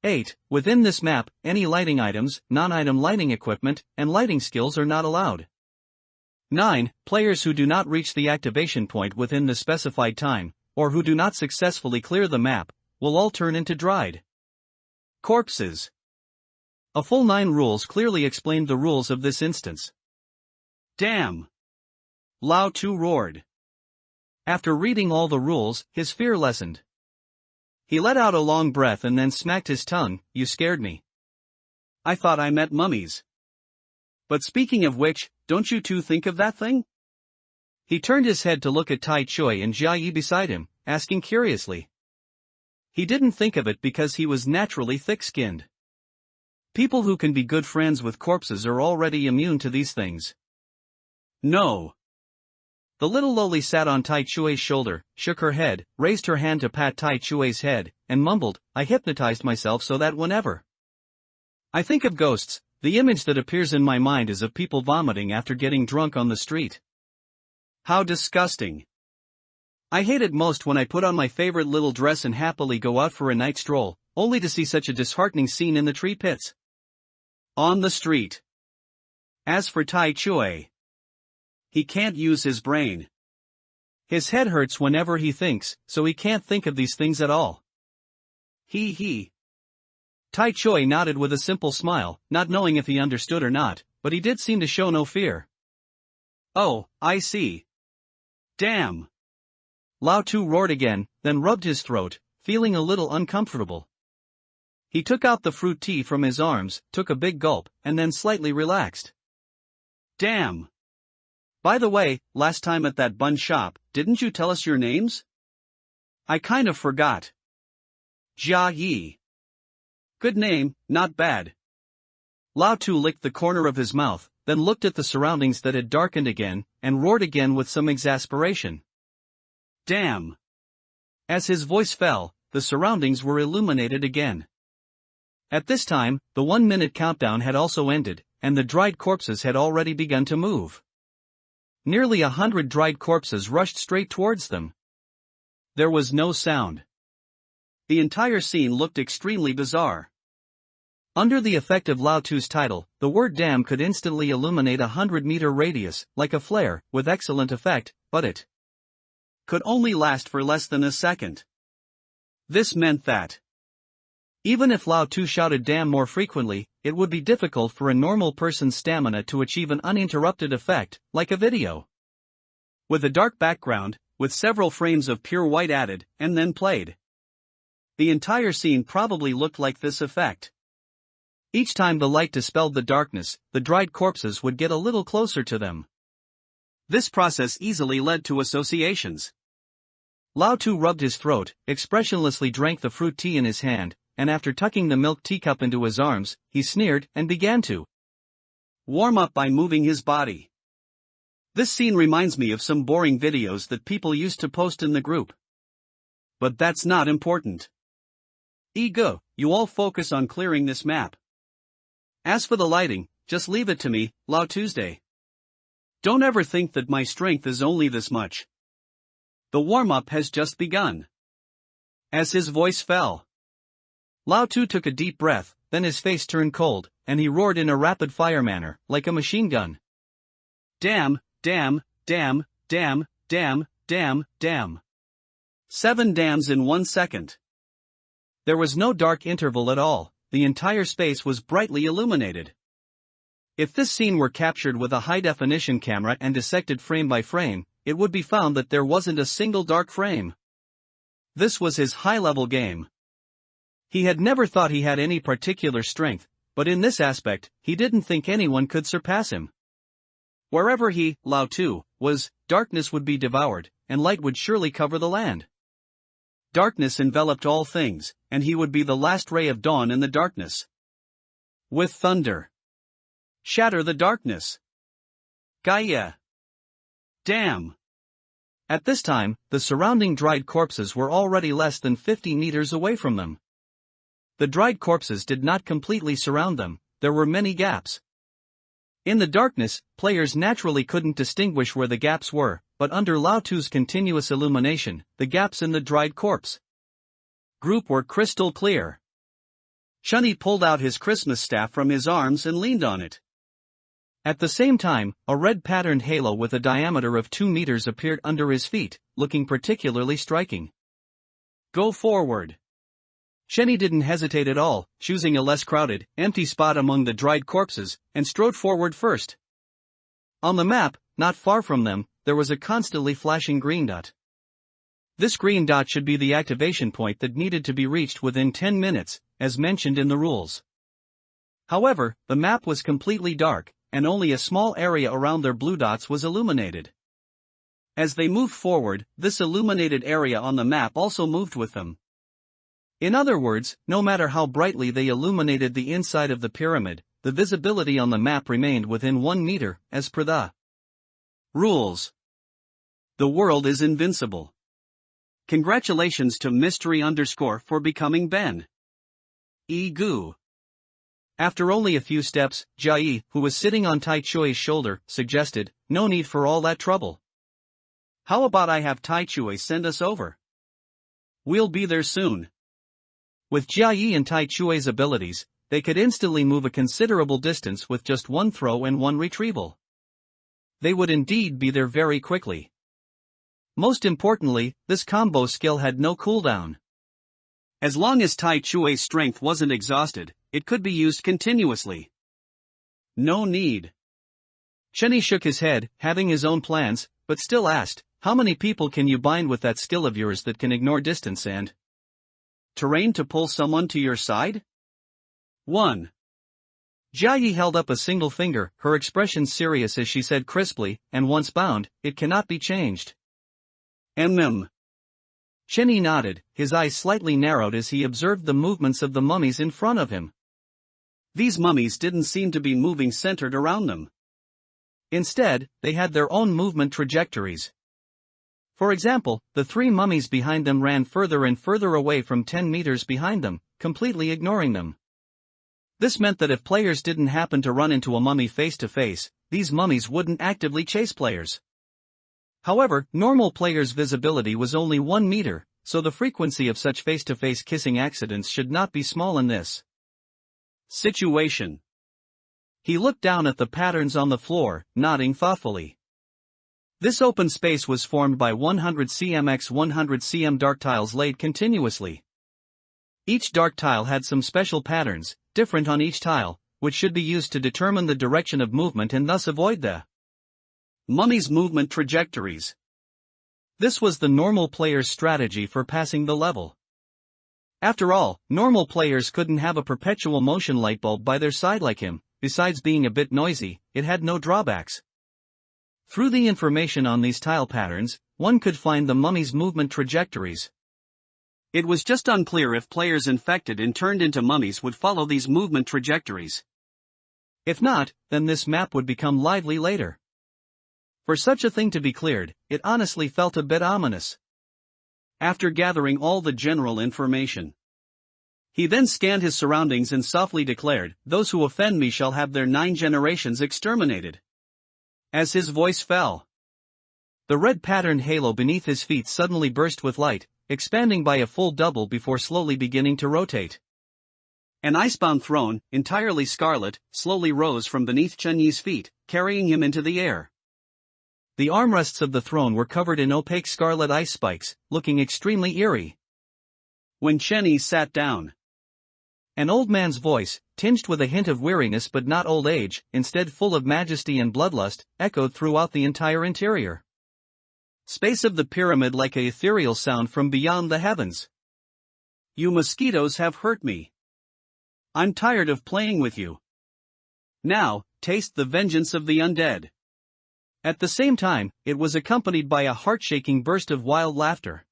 A: 8. Within this map, any lighting items, non-item lighting equipment, and lighting skills are not allowed. 9. Players who do not reach the activation point within the specified time, or who do not successfully clear the map, will all turn into dried corpses. A full 9 rules clearly explained the rules of this instance. Damn! Lao Tu roared. After reading all the rules, his fear lessened. He let out a long breath and then smacked his tongue. "You scared me. I thought I met mummies. But speaking of which, don't you two think of that thing?" He turned his head to look at Tai Chui and Jia Yi beside him, asking curiously. He didn't think of it because he was naturally thick-skinned. People who can be good friends with corpses are already immune to these things. No. The little loli sat on Tai Chui's shoulder, shook her head, raised her hand to pat Tai Chui's head, and mumbled, "I hypnotized myself so that whenever I think of ghosts, the image that appears in my mind is of people vomiting after getting drunk on the street. How disgusting. I hate it most when I put on my favorite little dress and happily go out for a night stroll, only to see such a disheartening scene in the tree pits. On the street." As for Tai Chui, he can't use his brain. His head hurts whenever he thinks, so he can't think of these things at all. He. Tai Chui nodded with a simple smile, not knowing if he understood or not, but he did seem to show no fear. "Oh, I see. Damn!" Lao Tu roared again, then rubbed his throat, feeling a little uncomfortable. He took out the fruit tea from his arms, took a big gulp, and then slightly relaxed. "Damn! By the way, last time at that bun shop, didn't you tell us your names? I kind of forgot." Jia Yi. "Good name, not bad." Lao Tu licked the corner of his mouth, then looked at the surroundings that had darkened again, and roared again with some exasperation. "Damn!" As his voice fell, the surroundings were illuminated again. At this time, the 1-minute countdown had also ended, and the dried corpses had already begun to move. Nearly 100 dried corpses rushed straight towards them. There was no sound. The entire scene looked extremely bizarre. Under the effect of Lao Tu's title, the word damn could instantly illuminate a 100-meter radius, like a flare, with excellent effect, but it could only last for less than a second. This meant that even if Lao Tu shouted damn more frequently, it would be difficult for a normal person's stamina to achieve an uninterrupted effect, like a video. With a dark background, with several frames of pure white added, and then played. The entire scene probably looked like this effect. Each time the light dispelled the darkness, the dried corpses would get a little closer to them. This process easily led to associations. Lao Tu rubbed his throat, expressionlessly drank the fruit tea in his hand, and after tucking the milk teacup into his arms, he sneered and began to warm up by moving his body. This scene reminds me of some boring videos that people used to post in the group. But that's not important. Ego, you all focus on clearing this map. As for the lighting, just leave it to me, Lao Tuesday. Don't ever think that my strength is only this much. The warm-up has just begun. As his voice fell, Lao Tu took a deep breath, then his face turned cold, and he roared in a rapid-fire manner, like a machine gun. Damn, damn, damn, damn, damn, damn, damn. 7 dams in 1 second. There was no dark interval at all, the entire space was brightly illuminated. If this scene were captured with a high-definition camera and dissected frame by frame, it would be found that there wasn't a single dark frame. This was his high-level game. He had never thought he had any particular strength, but in this aspect, he didn't think anyone could surpass him. Wherever he, Lao Tu, was, darkness would be devoured, and light would surely cover the land. Darkness enveloped all things, and he would be the last ray of dawn in the darkness. With thunder. Shatter the darkness. Gaia. Damn. At this time, the surrounding dried corpses were already less than 50 meters away from them. The dried corpses did not completely surround them, there were many gaps. In the darkness, players naturally couldn't distinguish where the gaps were, but under Lao Tu's continuous illumination, the gaps in the dried corpse group were crystal clear. Chunny pulled out his Christmas staff from his arms and leaned on it. At the same time, a red patterned halo with a diameter of 2 meters appeared under his feet, looking particularly striking. Go forward. Shenny didn't hesitate at all, choosing a less crowded, empty spot among the dried corpses, and strode forward first. On the map, not far from them, there was a constantly flashing green dot. This green dot should be the activation point that needed to be reached within 10 minutes, as mentioned in the rules. However, the map was completely dark, and only a small area around their blue dots was illuminated. As they moved forward, this illuminated area on the map also moved with them. In other words, no matter how brightly they illuminated the inside of the pyramid, the visibility on the map remained within 1 meter, as per the rules. The world is invincible. Congratulations to Mystery_ for becoming Ben. Egu. After only a few steps, Jai, who was sitting on Tai Chui's shoulder, suggested, no need for all that trouble. How about I have Tai Chui send us over? We'll be there soon. With Jia and Tai Chui's abilities, they could instantly move a considerable distance with just one throw and one retrieval. They would indeed be there very quickly. Most importantly, this combo skill had no cooldown. As long as Tai Chui's strength wasn't exhausted, it could be used continuously. No need. Shenny shook his head, having his own plans, but still asked, how many people can you bind with that skill of yours that can ignore distance and terrain to pull someone to your side? 1. Jia held up a single finger, her expression serious as she said crisply, and once bound, it cannot be changed. Shenny nodded, his eyes slightly narrowed as he observed the movements of the mummies in front of him. These mummies didn't seem to be moving centered around them. Instead, they had their own movement trajectories. For example, the 3 mummies behind them ran further and further away from 10 meters behind them, completely ignoring them. This meant that if players didn't happen to run into a mummy face to face, these mummies wouldn't actively chase players. However, normal players' visibility was only 1 meter, so the frequency of such face-to-face kissing accidents should not be small in this situation. He looked down at the patterns on the floor, nodding thoughtfully. This open space was formed by 100 cm x 100 cm dark tiles laid continuously. Each dark tile had some special patterns, different on each tile, which should be used to determine the direction of movement and thus avoid the mummy's movement trajectories. This was the normal player's strategy for passing the level. After all, normal players couldn't have a perpetual motion light bulb by their side like him. Besides being a bit noisy, it had no drawbacks. Through the information on these tile patterns, one could find the mummy's movement trajectories. It was just unclear if players infected and turned into mummies would follow these movement trajectories. If not, then this map would become lively later. For such a thing to be cleared, it honestly felt a bit ominous. After gathering all the general information, he then scanned his surroundings and softly declared, "Those who offend me shall have their 9 generations exterminated." As his voice fell, the red patterned halo beneath his feet suddenly burst with light, expanding by a full double before slowly beginning to rotate. An icebound throne, entirely scarlet, slowly rose from beneath Chen Yi's feet, carrying him into the air. The armrests of the throne were covered in opaque scarlet ice spikes, looking extremely eerie. When Chen Yi sat down, an old man's voice, tinged with a hint of weariness but not old age, instead full of majesty and bloodlust, echoed throughout the entire interior space of the pyramid like a ethereal sound from beyond the heavens. "You mosquitoes have hurt me. I'm tired of playing with you. Now, taste the vengeance of the undead." At the same time, it was accompanied by a heart-shaking burst of wild laughter.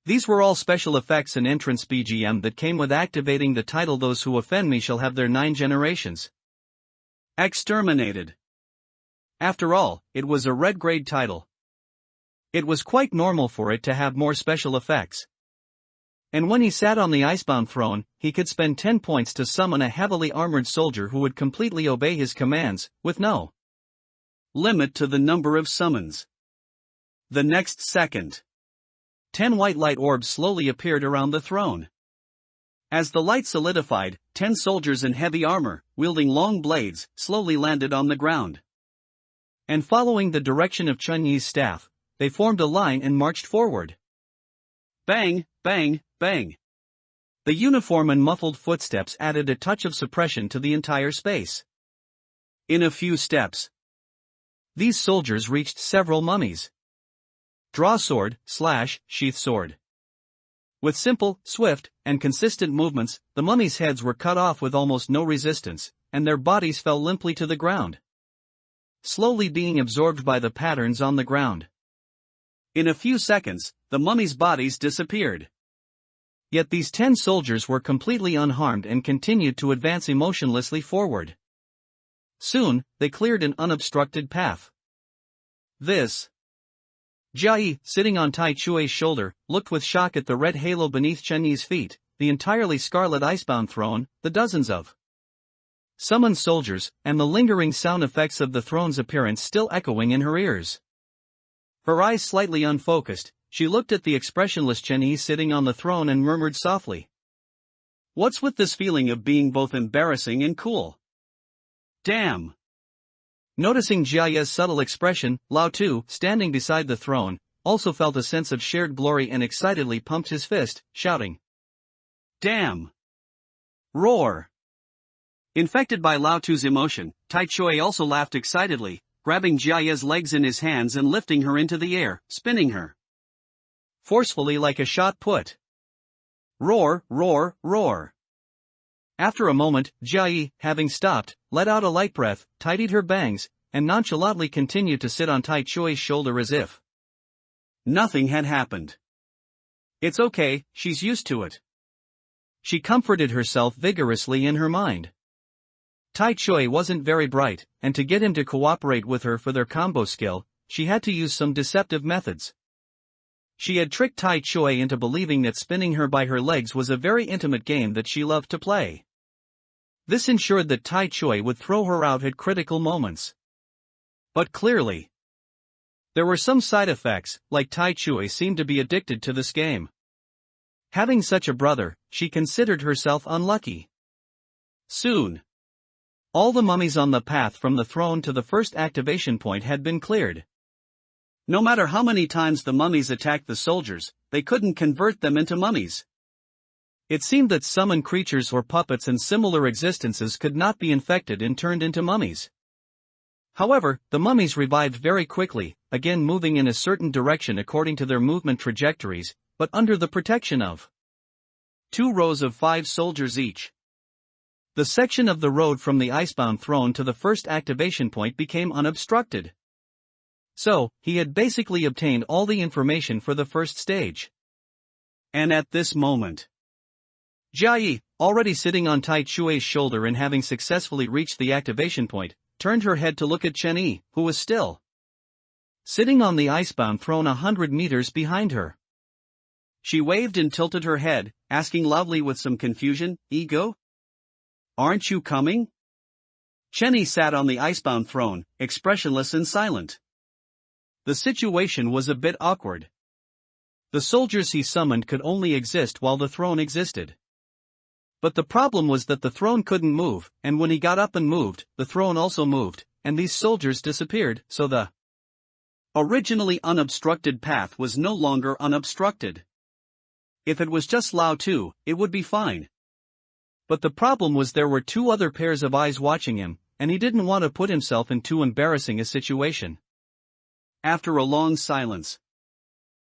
A: These were all special effects and entrance BGM that came with activating the title "Those who offend me shall have their 9 generations exterminated." After all, it was a red grade title. It was quite normal for it to have more special effects. And when he sat on the icebound throne, he could spend 10 points to summon a heavily armored soldier who would completely obey his commands, with no limit to the number of summons. The next second, 10 white light orbs slowly appeared around the throne. As the light solidified, 10 soldiers in heavy armor, wielding long blades, slowly landed on the ground. And following the direction of Chen Yi's staff, they formed a line and marched forward. Bang, bang, bang. The uniform and muffled footsteps added a touch of suppression to the entire space. In a few steps, these soldiers reached several mummies. Draw sword, slash, sheath sword. With simple, swift, and consistent movements, the mummies' heads were cut off with almost no resistance, and their bodies fell limply to the ground, slowly being absorbed by the patterns on the ground. In a few seconds, the mummies' bodies disappeared. Yet these 10 soldiers were completely unharmed and continued to advance emotionlessly forward. Soon, they cleared an unobstructed path. This Jia Yi, sitting on Tai Chui's shoulder, looked with shock at the red halo beneath Chen Yi's feet, the entirely scarlet icebound throne, the dozens of summoned soldiers, and the lingering sound effects of the throne's appearance still echoing in her ears. Her eyes slightly unfocused, she looked at the expressionless Chen Yi sitting on the throne and murmured softly, "What's with this feeling of being both embarrassing and cool? Damn." Noticing Jia Yi's subtle expression, Lao Tu, standing beside the throne, also felt a sense of shared glory and excitedly pumped his fist, shouting, "Damn! Roar!" Infected by Lao Tu's emotion, Tai Chui also laughed excitedly, grabbing Jia Yi's legs in his hands and lifting her into the air, spinning her forcefully like a shot put. Roar, roar, roar. After a moment, Jia Yi, having stopped, let out a light breath, tidied her bangs, and nonchalantly continued to sit on Tai Chui's shoulder as if nothing had happened. "It's okay, she's used to it." She comforted herself vigorously in her mind. Tai Chui wasn't very bright, and to get him to cooperate with her for their combo skill, she had to use some deceptive methods. She had tricked Tai Chui into believing that spinning her by her legs was a very intimate game that she loved to play. This ensured that Tai Chui would throw her out at critical moments. But clearly, there were some side effects, like Tai Chui seemed to be addicted to this game. Having such a brother, she considered herself unlucky. Soon, all the mummies on the path from the throne to the first activation point had been cleared. No matter how many times the mummies attacked the soldiers, they couldn't convert them into mummies. It seemed that summoned creatures or puppets and similar existences could not be infected and turned into mummies. However, the mummies revived very quickly, again moving in a certain direction according to their movement trajectories, but under the protection of 2 rows of 5 soldiers each. The section of the road from the icebound throne to the first activation point became unobstructed. So, he had basically obtained all the information for the first stage. And at this moment, Jia Yi, already sitting on Tai Chui's shoulder and having successfully reached the activation point, turned her head to look at Chen Yi, who was still sitting on the icebound throne 100 meters behind her. She waved and tilted her head, asking loudly with some confusion, "Ego? Aren't you coming?" Chen Yi sat on the icebound throne, expressionless and silent. The situation was a bit awkward. The soldiers he summoned could only exist while the throne existed. But the problem was that the throne couldn't move, and when he got up and moved, the throne also moved, and these soldiers disappeared, so the originally unobstructed path was no longer unobstructed. If it was just Lao Tu, it would be fine. But the problem was there were 2 other pairs of eyes watching him, and he didn't want to put himself in too embarrassing a situation. After a long silence,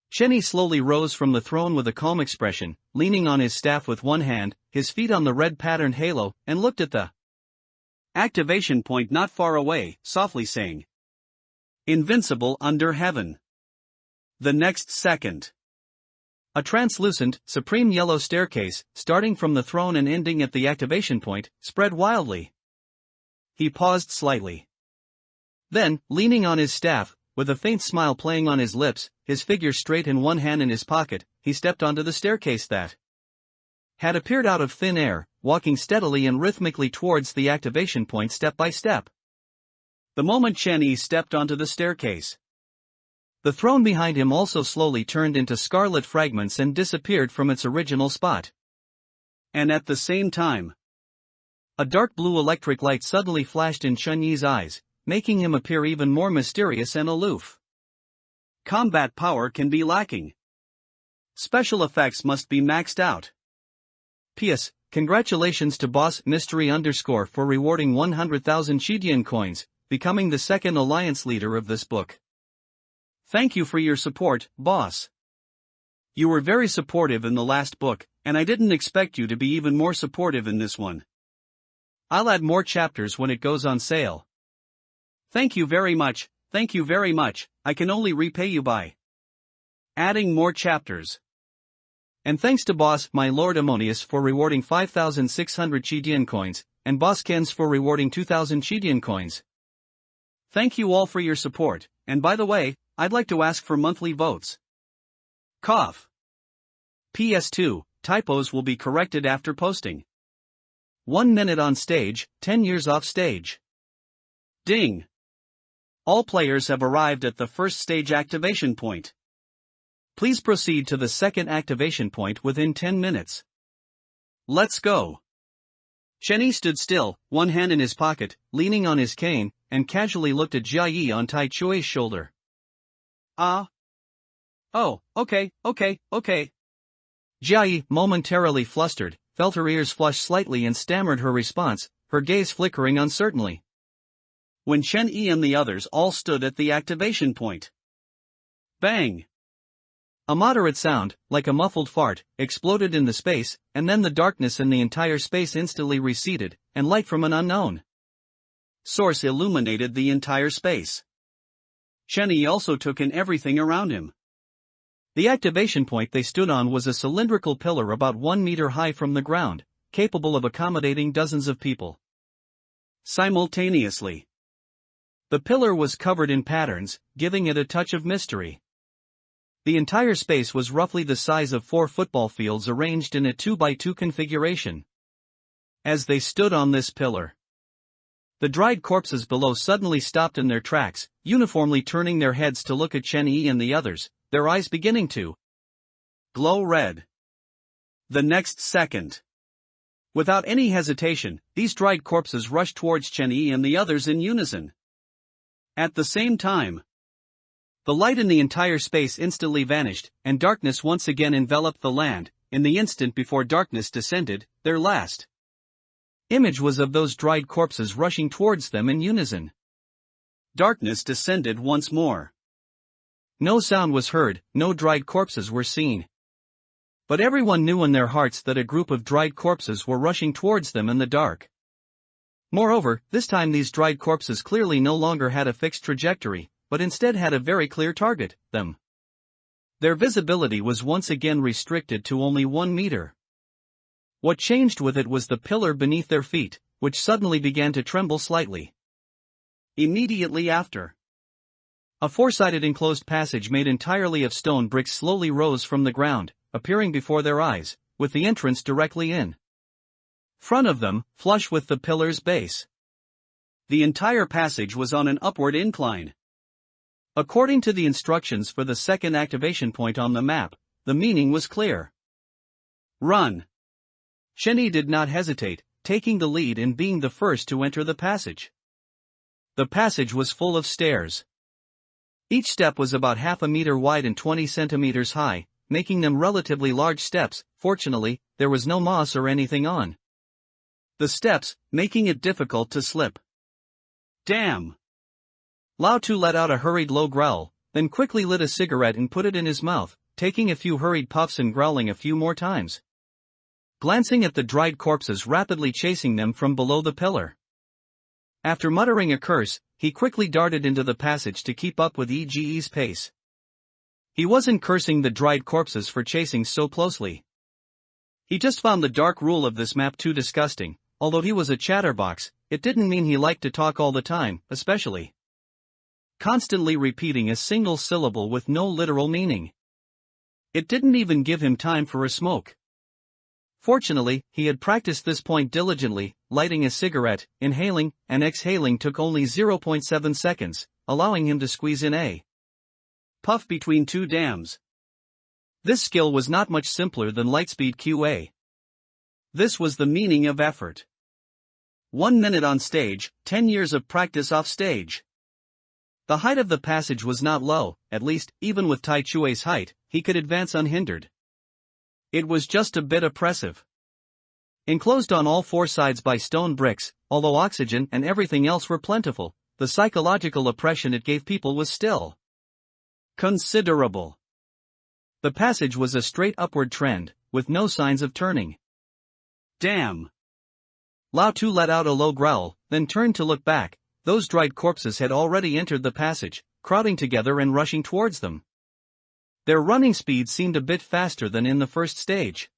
A: Chen Yi slowly rose from the throne with a calm expression, leaning on his staff with one hand, his feet on the red patterned halo, and looked at the activation point not far away, softly saying, "Invincible under heaven." The next second, a translucent, supreme yellow staircase, starting from the throne and ending at the activation point, spread wildly. He paused slightly. Then, leaning on his staff, with a faint smile playing on his lips, his figure straight and one hand in his pocket, he stepped onto the staircase that had appeared out of thin air, walking steadily and rhythmically towards the activation point step by step. The moment Chen Yi stepped onto the staircase, the throne behind him also slowly turned into scarlet fragments and disappeared from its original spot. And at the same time, a dark blue electric light suddenly flashed in Chen Yi's eyes, making him appear even more mysterious and aloof. Combat power can be lacking. Special effects must be maxed out. P.S. Congratulations to Boss Mystery _ for rewarding 100,000 Shidian coins, becoming the second alliance leader of this book. Thank you for your support, boss. You were very supportive in the last book, and I didn't expect you to be even more supportive in this one. I'll add more chapters when it goes on sale. Thank you very much, I can only repay you by adding more chapters. And thanks to Boss My Lord Ammonius for rewarding 5,600 Shidian coins, and Boss Kens for rewarding 2,000 Shidian coins. Thank you all for your support, and by the way, I'd like to ask for monthly votes. Cough. PS2, typos will be corrected after posting. 1 minute on stage, 10 years off stage. Ding. All players have arrived at the first stage activation point. Please proceed to the second activation point within 10 minutes. Let's go. Chen Yi stood still, one hand in his pocket, leaning on his cane, and casually looked at Jia Yi on Tai Chui's shoulder. Ah. Oh, okay. Jia Yi, momentarily flustered, felt her ears flush slightly and stammered her response, her gaze flickering uncertainly. When Chen Yi and the others all stood at the activation point. Bang! A moderate sound, like a muffled fart, exploded in the space, and then the darkness in the entire space instantly receded, and light from an unknown source illuminated the entire space. Chen Yi also took in everything around him. The activation point they stood on was a cylindrical pillar about 1 meter high from the ground, capable of accommodating dozens of people simultaneously. The pillar was covered in patterns, giving it a touch of mystery. The entire space was roughly the size of 4 football fields arranged in a 2x2 configuration. As they stood on this pillar, the dried corpses below suddenly stopped in their tracks, uniformly turning their heads to look at Chen Yi and the others, their eyes beginning to glow red. The next second, without any hesitation, these dried corpses rushed towards Chen Yi and the others in unison. At the same time, the light in the entire space instantly vanished, and darkness once again enveloped the land. In the instant before darkness descended, their last image was of those dried corpses rushing towards them in unison. Darkness descended once more. No sound was heard, no dried corpses were seen. But everyone knew in their hearts that a group of dried corpses were rushing towards them in the dark. Moreover, this time these dried corpses clearly no longer had a fixed trajectory, but instead had a very clear target, them. Their visibility was once again restricted to only 1 meter. What changed with it was the pillar beneath their feet, which suddenly began to tremble slightly. Immediately after, a four-sided enclosed passage made entirely of stone bricks slowly rose from the ground, appearing before their eyes, with the entrance directly in front of them, flush with the pillar's base. The entire passage was on an upward incline. According to the instructions for the second activation point on the map, the meaning was clear. Run! Chen Yi did not hesitate, taking the lead in being the first to enter the passage. The passage was full of stairs. Each step was about half a meter wide and 20 centimeters high, making them relatively large steps. Fortunately, there was no moss or anything on the steps, making it difficult to slip. Damn! Lao Tu let out a hurried low growl, then quickly lit a cigarette and put it in his mouth, taking a few hurried puffs and growling a few more times. Glancing at the dried corpses rapidly chasing them from below the pillar. After muttering a curse, he quickly darted into the passage to keep up with Ege's pace. He wasn't cursing the dried corpses for chasing so closely. He just found the dark rule of this map too disgusting. Although he was a chatterbox, it didn't mean he liked to talk all the time, especially constantly repeating a single syllable with no literal meaning. It didn't even give him time for a smoke. Fortunately, he had practiced this point diligently. Lighting a cigarette, inhaling, and exhaling took only 0.7 seconds, allowing him to squeeze in a puff between two dams. This skill was not much simpler than lightspeed QA. This was the meaning of effort. 1 minute on stage, 10 years of practice off stage. The height of the passage was not low, at least, even with Tai Chue's height, he could advance unhindered. It was just a bit oppressive. Enclosed on all four sides by stone bricks, although oxygen and everything else were plentiful, the psychological oppression it gave people was still considerable. The passage was a straight upward trend, with no signs of turning. Damn! Lao Tu let out a low growl, then turned to look back. Those dried corpses had already entered the passage, crowding together and rushing towards them. Their running speed seemed a bit faster than in the first stage.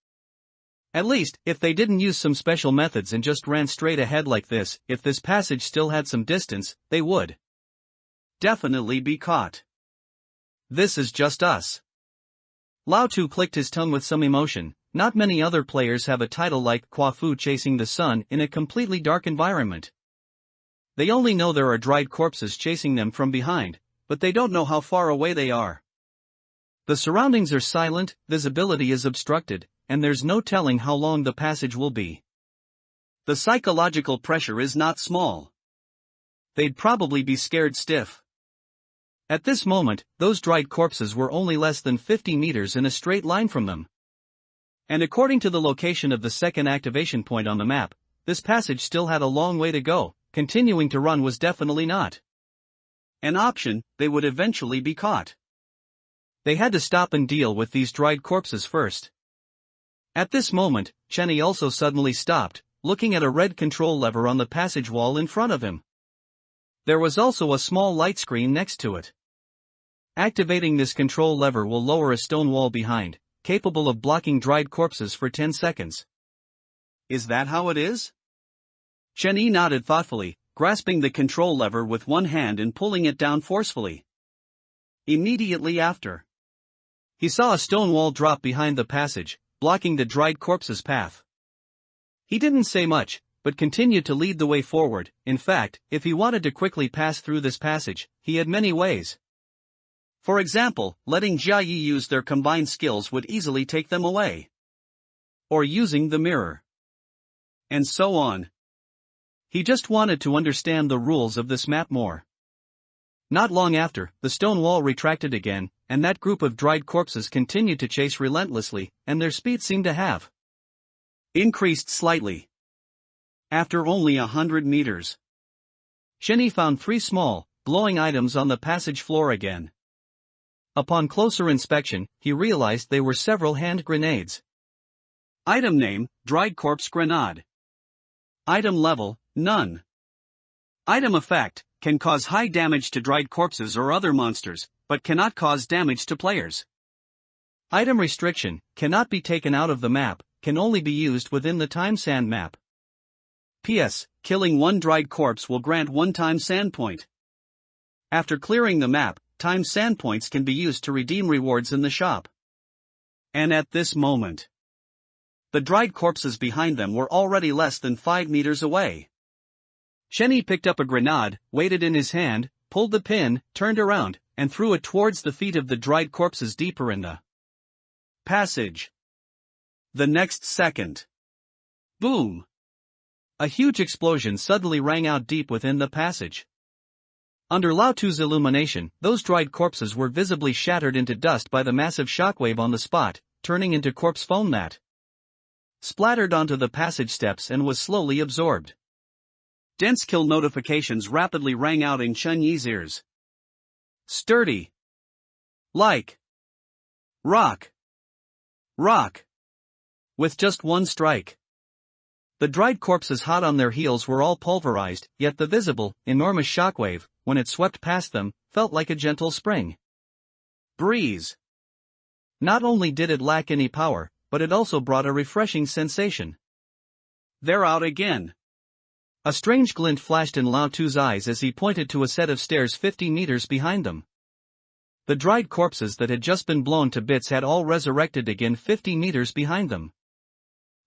A: At least, if they didn't use some special methods and just ran straight ahead like this, if this passage still had some distance, they would definitely be caught. This is just us. Lao Tu clicked his tongue with some emotion. Not many other players have a title like Kwafu chasing the sun in a completely dark environment. They only know there are dried corpses chasing them from behind, but they don't know how far away they are. The surroundings are silent, visibility is obstructed, and there's no telling how long the passage will be. The psychological pressure is not small. They'd probably be scared stiff. At this moment, those dried corpses were only less than 50 meters in a straight line from them. And according to the location of the second activation point on the map, this passage still had a long way to go. Continuing to run was definitely not an option. They would eventually be caught. They had to stop and deal with these dried corpses first. At this moment, Chen Yi also suddenly stopped, looking at a red control lever on the passage wall in front of him. There was also a small light screen next to it. Activating this control lever will lower a stone wall behind, capable of blocking dried corpses for 10 seconds. Is that how it is? Chen Yi nodded thoughtfully, grasping the control lever with one hand and pulling it down forcefully. Immediately after, he saw a stone wall drop behind the passage, blocking the dried corpse's path. He didn't say much, but continued to lead the way forward. In fact, if he wanted to quickly pass through this passage, he had many ways. For example, letting Jia Yi use their combined skills would easily take them away. Or using the mirror. And so on. He just wanted to understand the rules of this map more. Not long after, the stone wall retracted again, and that group of dried corpses continued to chase relentlessly, and their speed seemed to have increased slightly. After only 100 meters, Shenny found 3 small, glowing items on the passage floor again. Upon closer inspection, he realized they were several hand grenades. Item name, Dried Corpse Grenade. Item level, none. Item effect, can cause high damage to dried corpses or other monsters, but cannot cause damage to players. Item restriction, cannot be taken out of the map, can only be used within the time sand map. P.S. Killing one dried corpse will grant one time sand point. After clearing the map, time sand points can be used to redeem rewards in the shop. And at this moment, the dried corpses behind them were already less than 5 meters away. Shenny picked up a grenade, weighed it in his hand, pulled the pin, turned around, and threw it towards the feet of the dried corpses deeper in the passage. The next second, boom! A huge explosion suddenly rang out deep within the passage. Under Lao Tu's illumination, those dried corpses were visibly shattered into dust by the massive shockwave on the spot, turning into corpse foam that splattered onto the passage steps and was slowly absorbed. Dense kill notifications rapidly rang out in Chun Yi's ears. Sturdy. Like. Rock. Rock. With just one strike. The dried corpses hot on their heels were all pulverized, yet the visible, enormous shockwave, when it swept past them, felt like a gentle spring breeze. Not only did it lack any power, but it also brought a refreshing sensation. They're out again. A strange glint flashed in Lao Tu's eyes as he pointed to a set of stairs 50 meters behind them. The dried corpses that had just been blown to bits had all resurrected again 50 meters behind them.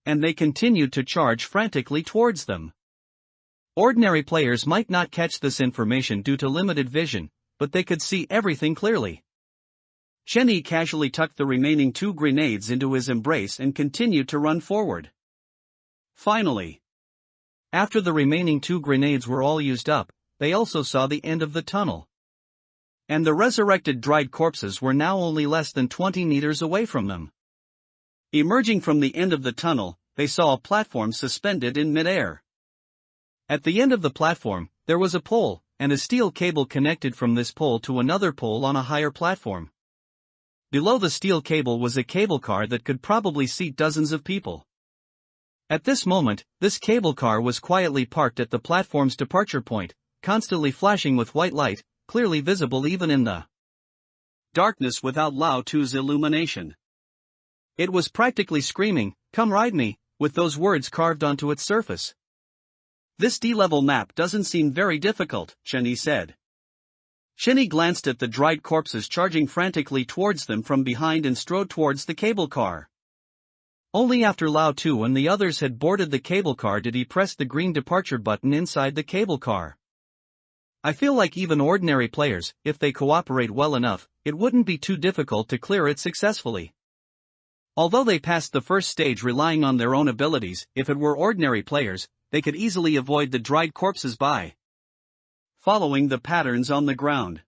A: And they continued to charge frantically towards them. Ordinary players might not catch this information due to limited vision, but they could see everything clearly. Shenny casually tucked the remaining 2 grenades into his embrace and continued to run forward. Finally, after the remaining 2 grenades were all used up, they also saw the end of the tunnel. And the resurrected dried corpses were now only less than 20 meters away from them. Emerging from the end of the tunnel, they saw a platform suspended in midair. At the end of the platform, there was a pole, and a steel cable connected from this pole to another pole on a higher platform. Below the steel cable was a cable car that could probably seat dozens of people. At this moment, this cable car was quietly parked at the platform's departure point, constantly flashing with white light, clearly visible even in the darkness without Lao Tu's illumination. It was practically screaming, "Come ride me," with those words carved onto its surface. This D-level map doesn't seem very difficult, Shenny said. Shenny glanced at the dried corpses charging frantically towards them from behind and strode towards the cable car. Only after Lao Tu and the others had boarded the cable car did he press the green departure button inside the cable car. I feel like even ordinary players, if they cooperate well enough, it wouldn't be too difficult to clear it successfully. Although they passed the first stage relying on their own abilities, if it were ordinary players, they could easily avoid the dried corpses by following the patterns on the ground.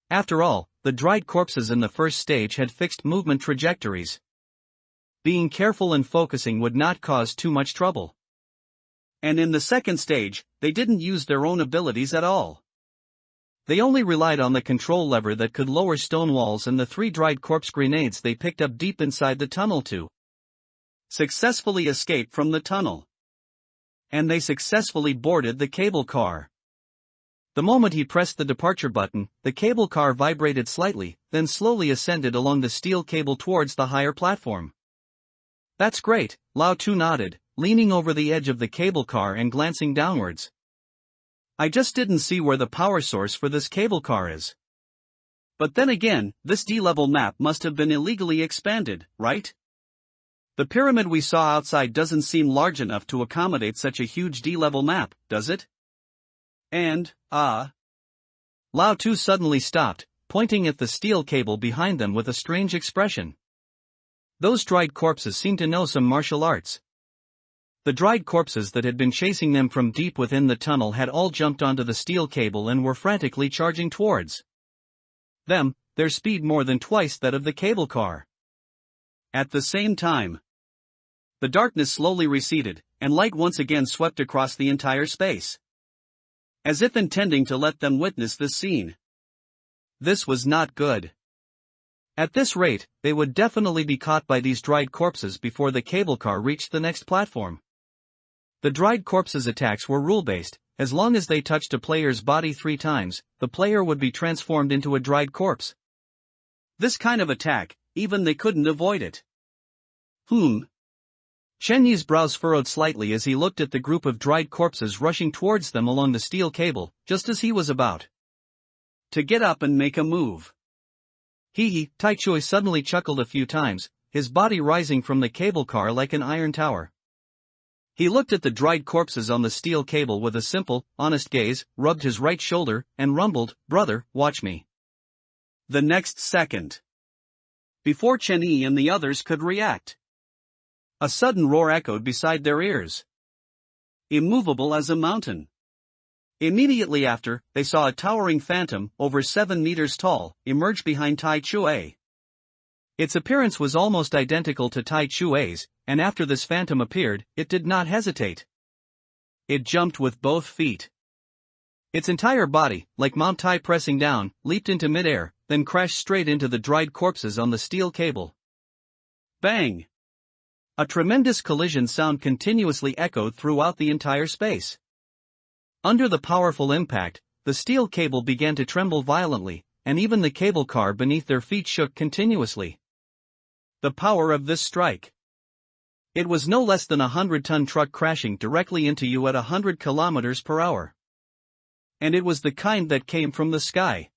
A: After all, the dried corpses in the first stage had fixed movement trajectories. Being careful and focusing would not cause too much trouble. And in the second stage, they didn't use their own abilities at all. They only relied on the control lever that could lower stone walls and the 3 dried corpse grenades they picked up deep inside the tunnel to successfully escape from the tunnel. And they successfully boarded the cable car. The moment he pressed the departure button, the cable car vibrated slightly, then slowly ascended along the steel cable towards the higher platform. That's great, Lao Tu nodded, leaning over the edge of the cable car and glancing downwards. I just didn't see where the power source for this cable car is. But then again, this D-level map must have been illegally expanded, right? The pyramid we saw outside doesn't seem large enough to accommodate such a huge D-level map, does it? And, Lao Tu suddenly stopped, pointing at the steel cable behind them with a strange expression. Those dried corpses seemed to know some martial arts. The dried corpses that had been chasing them from deep within the tunnel had all jumped onto the steel cable and were frantically charging towards them, their speed more than twice that of the cable car. At the same time, the darkness slowly receded, and light once again swept across the entire space, as if intending to let them witness this scene. This was not good. At this rate, they would definitely be caught by these dried corpses before the cable car reached the next platform. The dried corpses' attacks were rule-based. As long as they touched a player's body 3 times, the player would be transformed into a dried corpse. This kind of attack, even they couldn't avoid it. Chen Yi's brows furrowed slightly as he looked at the group of dried corpses rushing towards them along the steel cable, just as he was about to get up and make a move. Tai Chui suddenly chuckled a few times, his body rising from the cable car like an iron tower. He looked at the dried corpses on the steel cable with a simple, honest gaze, rubbed his right shoulder, and rumbled, "Brother, watch me." The next second, before Chen Yi and the others could react, a sudden roar echoed beside their ears. Immovable as a mountain. Immediately after, they saw a towering phantom, over 7 meters tall, emerge behind Tai Chui. Its appearance was almost identical to Tai Chui's, and after this phantom appeared, it did not hesitate. It jumped with both feet. Its entire body, like Mount Tai pressing down, leaped into midair, then crashed straight into the dried corpses on the steel cable. Bang! A tremendous collision sound continuously echoed throughout the entire space. Under the powerful impact, the steel cable began to tremble violently, and even the cable car beneath their feet shook continuously. The power of this strike. It was no less than a 100-ton truck crashing directly into you at 100 kilometers per hour. And it was the kind that came from the sky.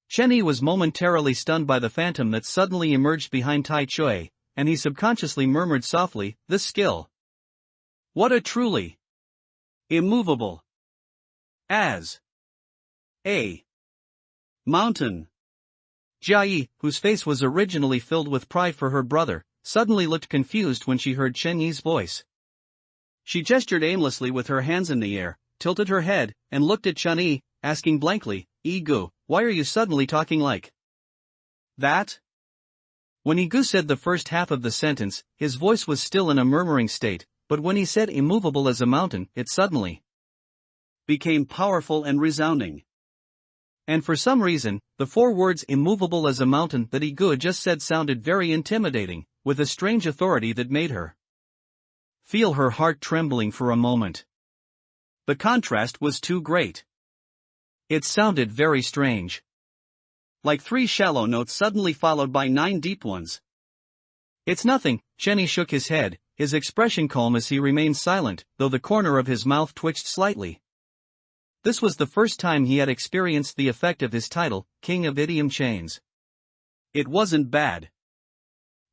A: Chen Yi was momentarily stunned by the phantom that suddenly emerged behind Tai Chui, and he subconsciously murmured softly, "This skill. What a truly immovable as a mountain." Jia Yi, whose face was originally filled with pride for her brother, suddenly looked confused when she heard Chen Yi's voice. She gestured aimlessly with her hands in the air, tilted her head, and looked at Chen Yi, asking blankly, "Gu, why are you suddenly talking like that?" When Gu said the first half of the sentence, his voice was still in a murmuring state, but when he said immovable as a mountain, it suddenly became powerful and resounding. And for some reason, the 4 words immovable as a mountain that Gu just said sounded very intimidating, with a strange authority that made her feel her heart trembling for a moment. The contrast was too great. It sounded very strange. Like 3 shallow notes suddenly followed by 9 deep ones. "It's nothing," Chen Yi shook his head, his expression calm as he remained silent, though the corner of his mouth twitched slightly. This was the first time he had experienced the effect of his title, King of Idiom Chains. It wasn't bad.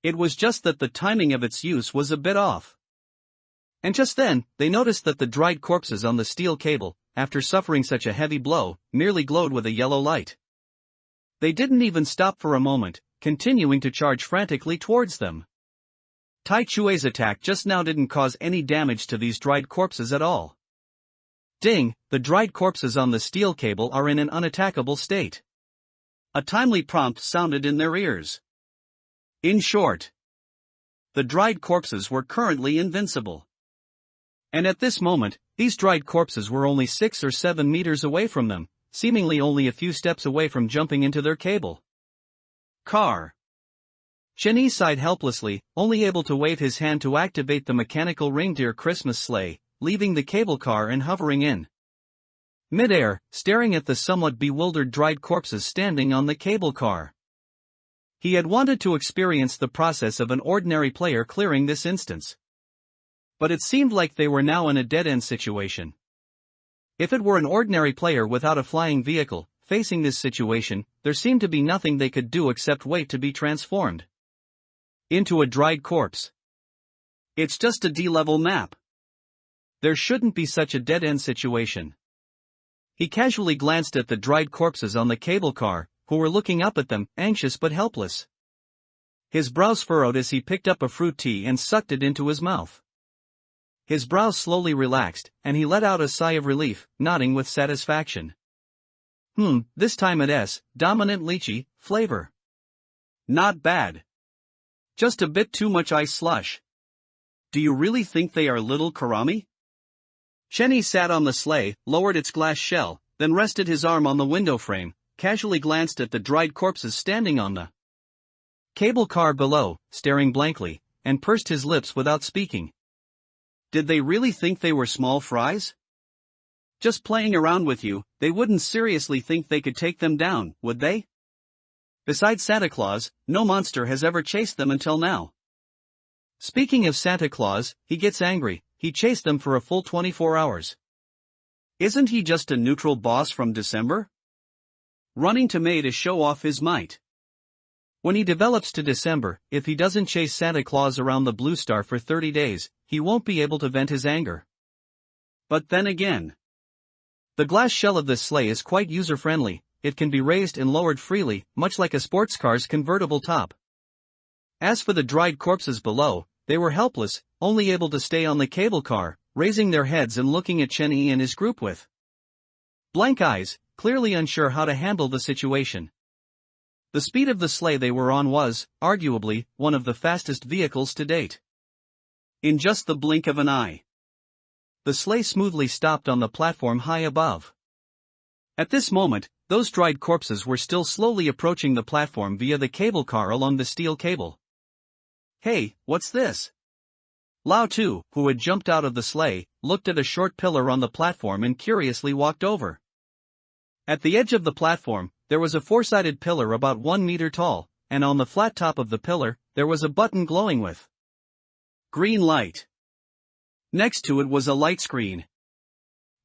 A: It was just that the timing of its use was a bit off. And just then, they noticed that the dried corpses on the steel cable, after suffering such a heavy blow, merely glowed with a yellow light. They didn't even stop for a moment, continuing to charge frantically towards them. Tai Chui's attack just now didn't cause any damage to these dried corpses at all. Ding, the dried corpses on the steel cable are in an unattackable state. A timely prompt sounded in their ears. In short, the dried corpses were currently invincible. And at this moment, these dried corpses were only 6 or 7 meters away from them, seemingly only a few steps away from jumping into their cable car. Chen Yi sighed helplessly, only able to wave his hand to activate the mechanical reindeer Christmas sleigh, leaving the cable car and hovering in midair, staring at the somewhat bewildered dried corpses standing on the cable car. He had wanted to experience the process of an ordinary player clearing this instance. But it seemed like they were now in a dead-end situation. If it were an ordinary player without a flying vehicle, facing this situation, there seemed to be nothing they could do except wait to be transformed. Into a dried corpse. It's just a D-level map. There shouldn't be such a dead-end situation. He casually glanced at the dried corpses on the cable car, who were looking up at them, anxious but helpless. His brows furrowed as he picked up a fruit tea and sucked it into his mouth. His brows slowly relaxed, and he let out a sigh of relief, nodding with satisfaction. This time it has dominant lychee flavor. Not bad. Just a bit too much ice slush. Do you really think they are little Karami? Chenny sat on the sleigh, lowered its glass shell, then rested his arm on the window frame, casually glanced at the dried corpses standing on the cable car below, staring blankly, and pursed his lips without speaking. Did they really think they were small fries? Just playing around with you, they wouldn't seriously think they could take them down, would they? Besides Santa Claus, no monster has ever chased them until now. Speaking of Santa Claus, he gets angry. He chased them for a full 24 hours. Isn't he just a neutral boss from December? Running to May to show off his might. When he develops to December, if he doesn't chase Santa Claus around the Blue Star for 30 days, he won't be able to vent his anger. But then again, the glass shell of this sleigh is quite user-friendly. It can be raised and lowered freely, much like a sports car's convertible top. As for the dried corpses below, they were helpless, only able to stay on the cable car, raising their heads and looking at Chenny and his group with blank eyes, clearly unsure how to handle the situation. The speed of the sleigh they were on was, arguably, one of the fastest vehicles to date. In just the blink of an eye, the sleigh smoothly stopped on the platform high above. At this moment, those dried corpses were still slowly approaching the platform via the cable car along the steel cable. Hey, what's this? Lao Tu, who had jumped out of the sleigh, looked at a short pillar on the platform and curiously walked over. At the edge of the platform, there was a four-sided pillar about 1 meter tall, and on the flat top of the pillar, there was a button glowing with green light. Next to it was a light screen.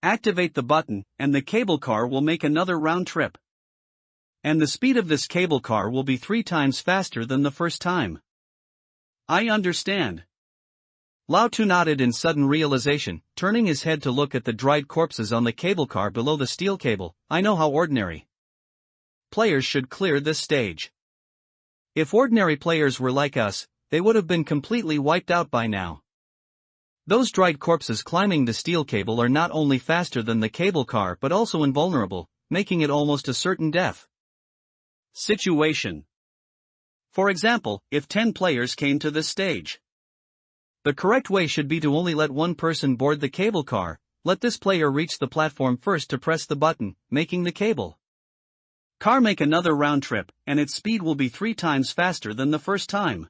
A: Activate the button, and the cable car will make another round trip. And the speed of this cable car will be 3 times faster than the first time. I understand. Lao Tu nodded in sudden realization, turning his head to look at the dried corpses on the cable car below the steel cable. I know how ordinary players should clear this stage. If ordinary players were like us, they would have been completely wiped out by now. Those dried corpses climbing the steel cable are not only faster than the cable car but also invulnerable, making it almost a certain death situation. For example, if 10 players came to this stage, the correct way should be to only let one person board the cable car. Let this player reach the platform first to press the button, making the cable car make another round trip, and its speed will be 3 times faster than the first time.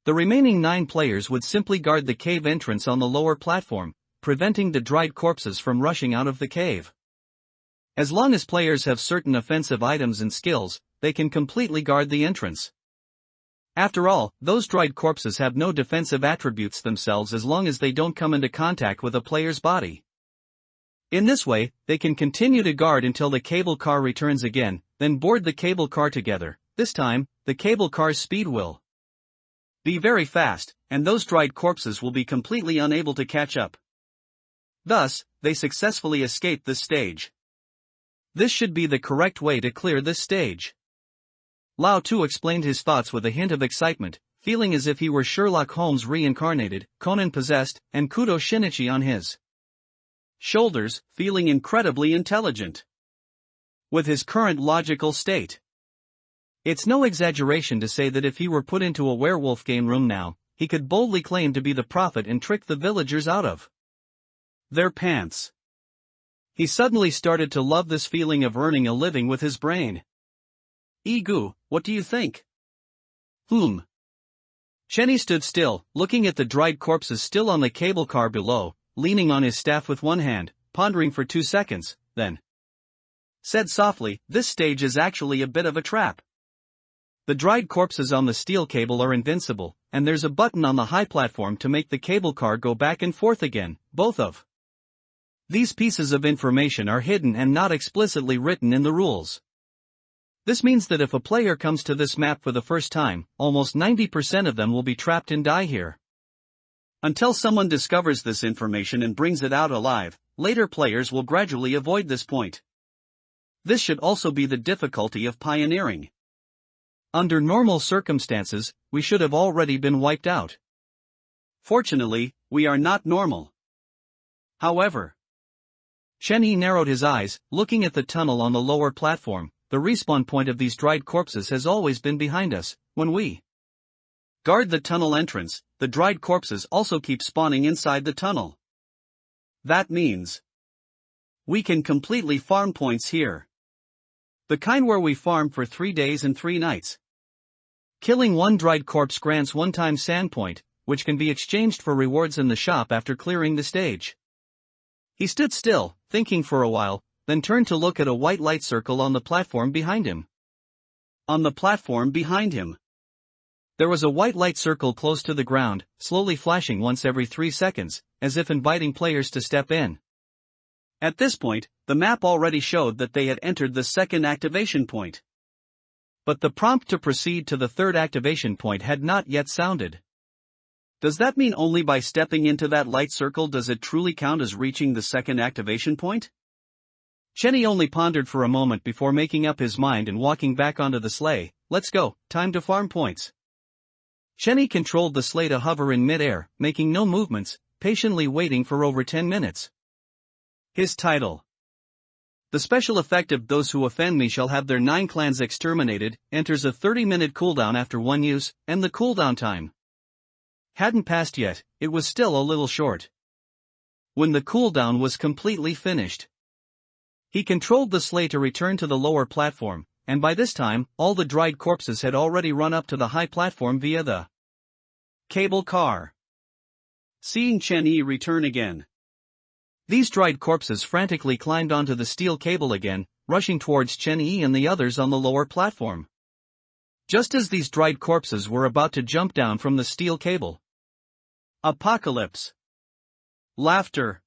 A: The remaining 9 players would simply guard the cave entrance on the lower platform, preventing the dried corpses from rushing out of the cave. As long as players have certain offensive items and skills, they can completely guard the entrance. After all, those dried corpses have no defensive attributes themselves as long as they don't come into contact with a player's body. In this way, they can continue to guard until the cable car returns again, then board the cable car together. This time, the cable car's speed will be very fast, and those dried corpses will be completely unable to catch up. Thus, they successfully escape this stage. This should be the correct way to clear this stage. Lao Tu explained his thoughts with a hint of excitement, feeling as if he were Sherlock Holmes reincarnated, Conan possessed, and Kudo Shinichi on his shoulders, feeling incredibly intelligent with his current logical state. It's no exaggeration to say that if he were put into a werewolf game room now, he could boldly claim to be the prophet and trick the villagers out of their pants. He suddenly started to love this feeling of earning a living with his brain. Igu, what do you think? Chenny stood still, looking at the dried corpses still on the cable car below, leaning on his staff with one hand, pondering for 2 seconds, then said softly, "This stage is actually a bit of a trap. The dried corpses on the steel cable are invincible, and there's a button on the high platform to make the cable car go back and forth again. Both of these pieces of information are hidden and not explicitly written in the rules. This means that if a player comes to this map for the first time, almost 90% of them will be trapped and die here. Until someone discovers this information and brings it out alive, later players will gradually avoid this point. This should also be the difficulty of pioneering. Under normal circumstances, we should have already been wiped out. Fortunately, we are not normal. However, Chen-Yi narrowed his eyes, looking at the tunnel on the lower platform. The respawn point of these dried corpses has always been behind us. When we guard the tunnel entrance, the dried corpses also keep spawning inside the tunnel. That means we can completely farm points here. The kind where we farm for 3 days and 3 nights. Killing one dried corpse grants one-time sand point, which can be exchanged for rewards in the shop after clearing the stage. He stood still, thinking for a while, then turned to look at a white light circle on the platform behind him. On the platform behind him, there was a white light circle close to the ground, slowly flashing once every 3 seconds, as if inviting players to step in. At this point, the map already showed that they had entered the second activation point. But the prompt to proceed to the third activation point had not yet sounded. Does that mean only by stepping into that light circle does it truly count as reaching the second activation point? Chen-Yi only pondered for a moment before making up his mind and walking back onto the sleigh. Let's go, time to farm points. Chen-Yi controlled the sleigh to hover in mid-air, making no movements, patiently waiting for over 10 minutes. His title. The special effect of those who offend me shall have their 9 clans exterminated, enters a 30-minute cooldown after 1 use, and the cooldown time hadn't passed yet, it was still a little short. When the cooldown was completely finished, he controlled the sleigh to return to the lower platform, and by this time, all the dried corpses had already run up to the high platform via the cable car. Seeing Chen-Yi return again, these dried corpses frantically climbed onto the steel cable again, rushing towards Chen-Yi and the others on the lower platform. Just as these dried corpses were about to jump down from the steel cable, apocalypse, laughter.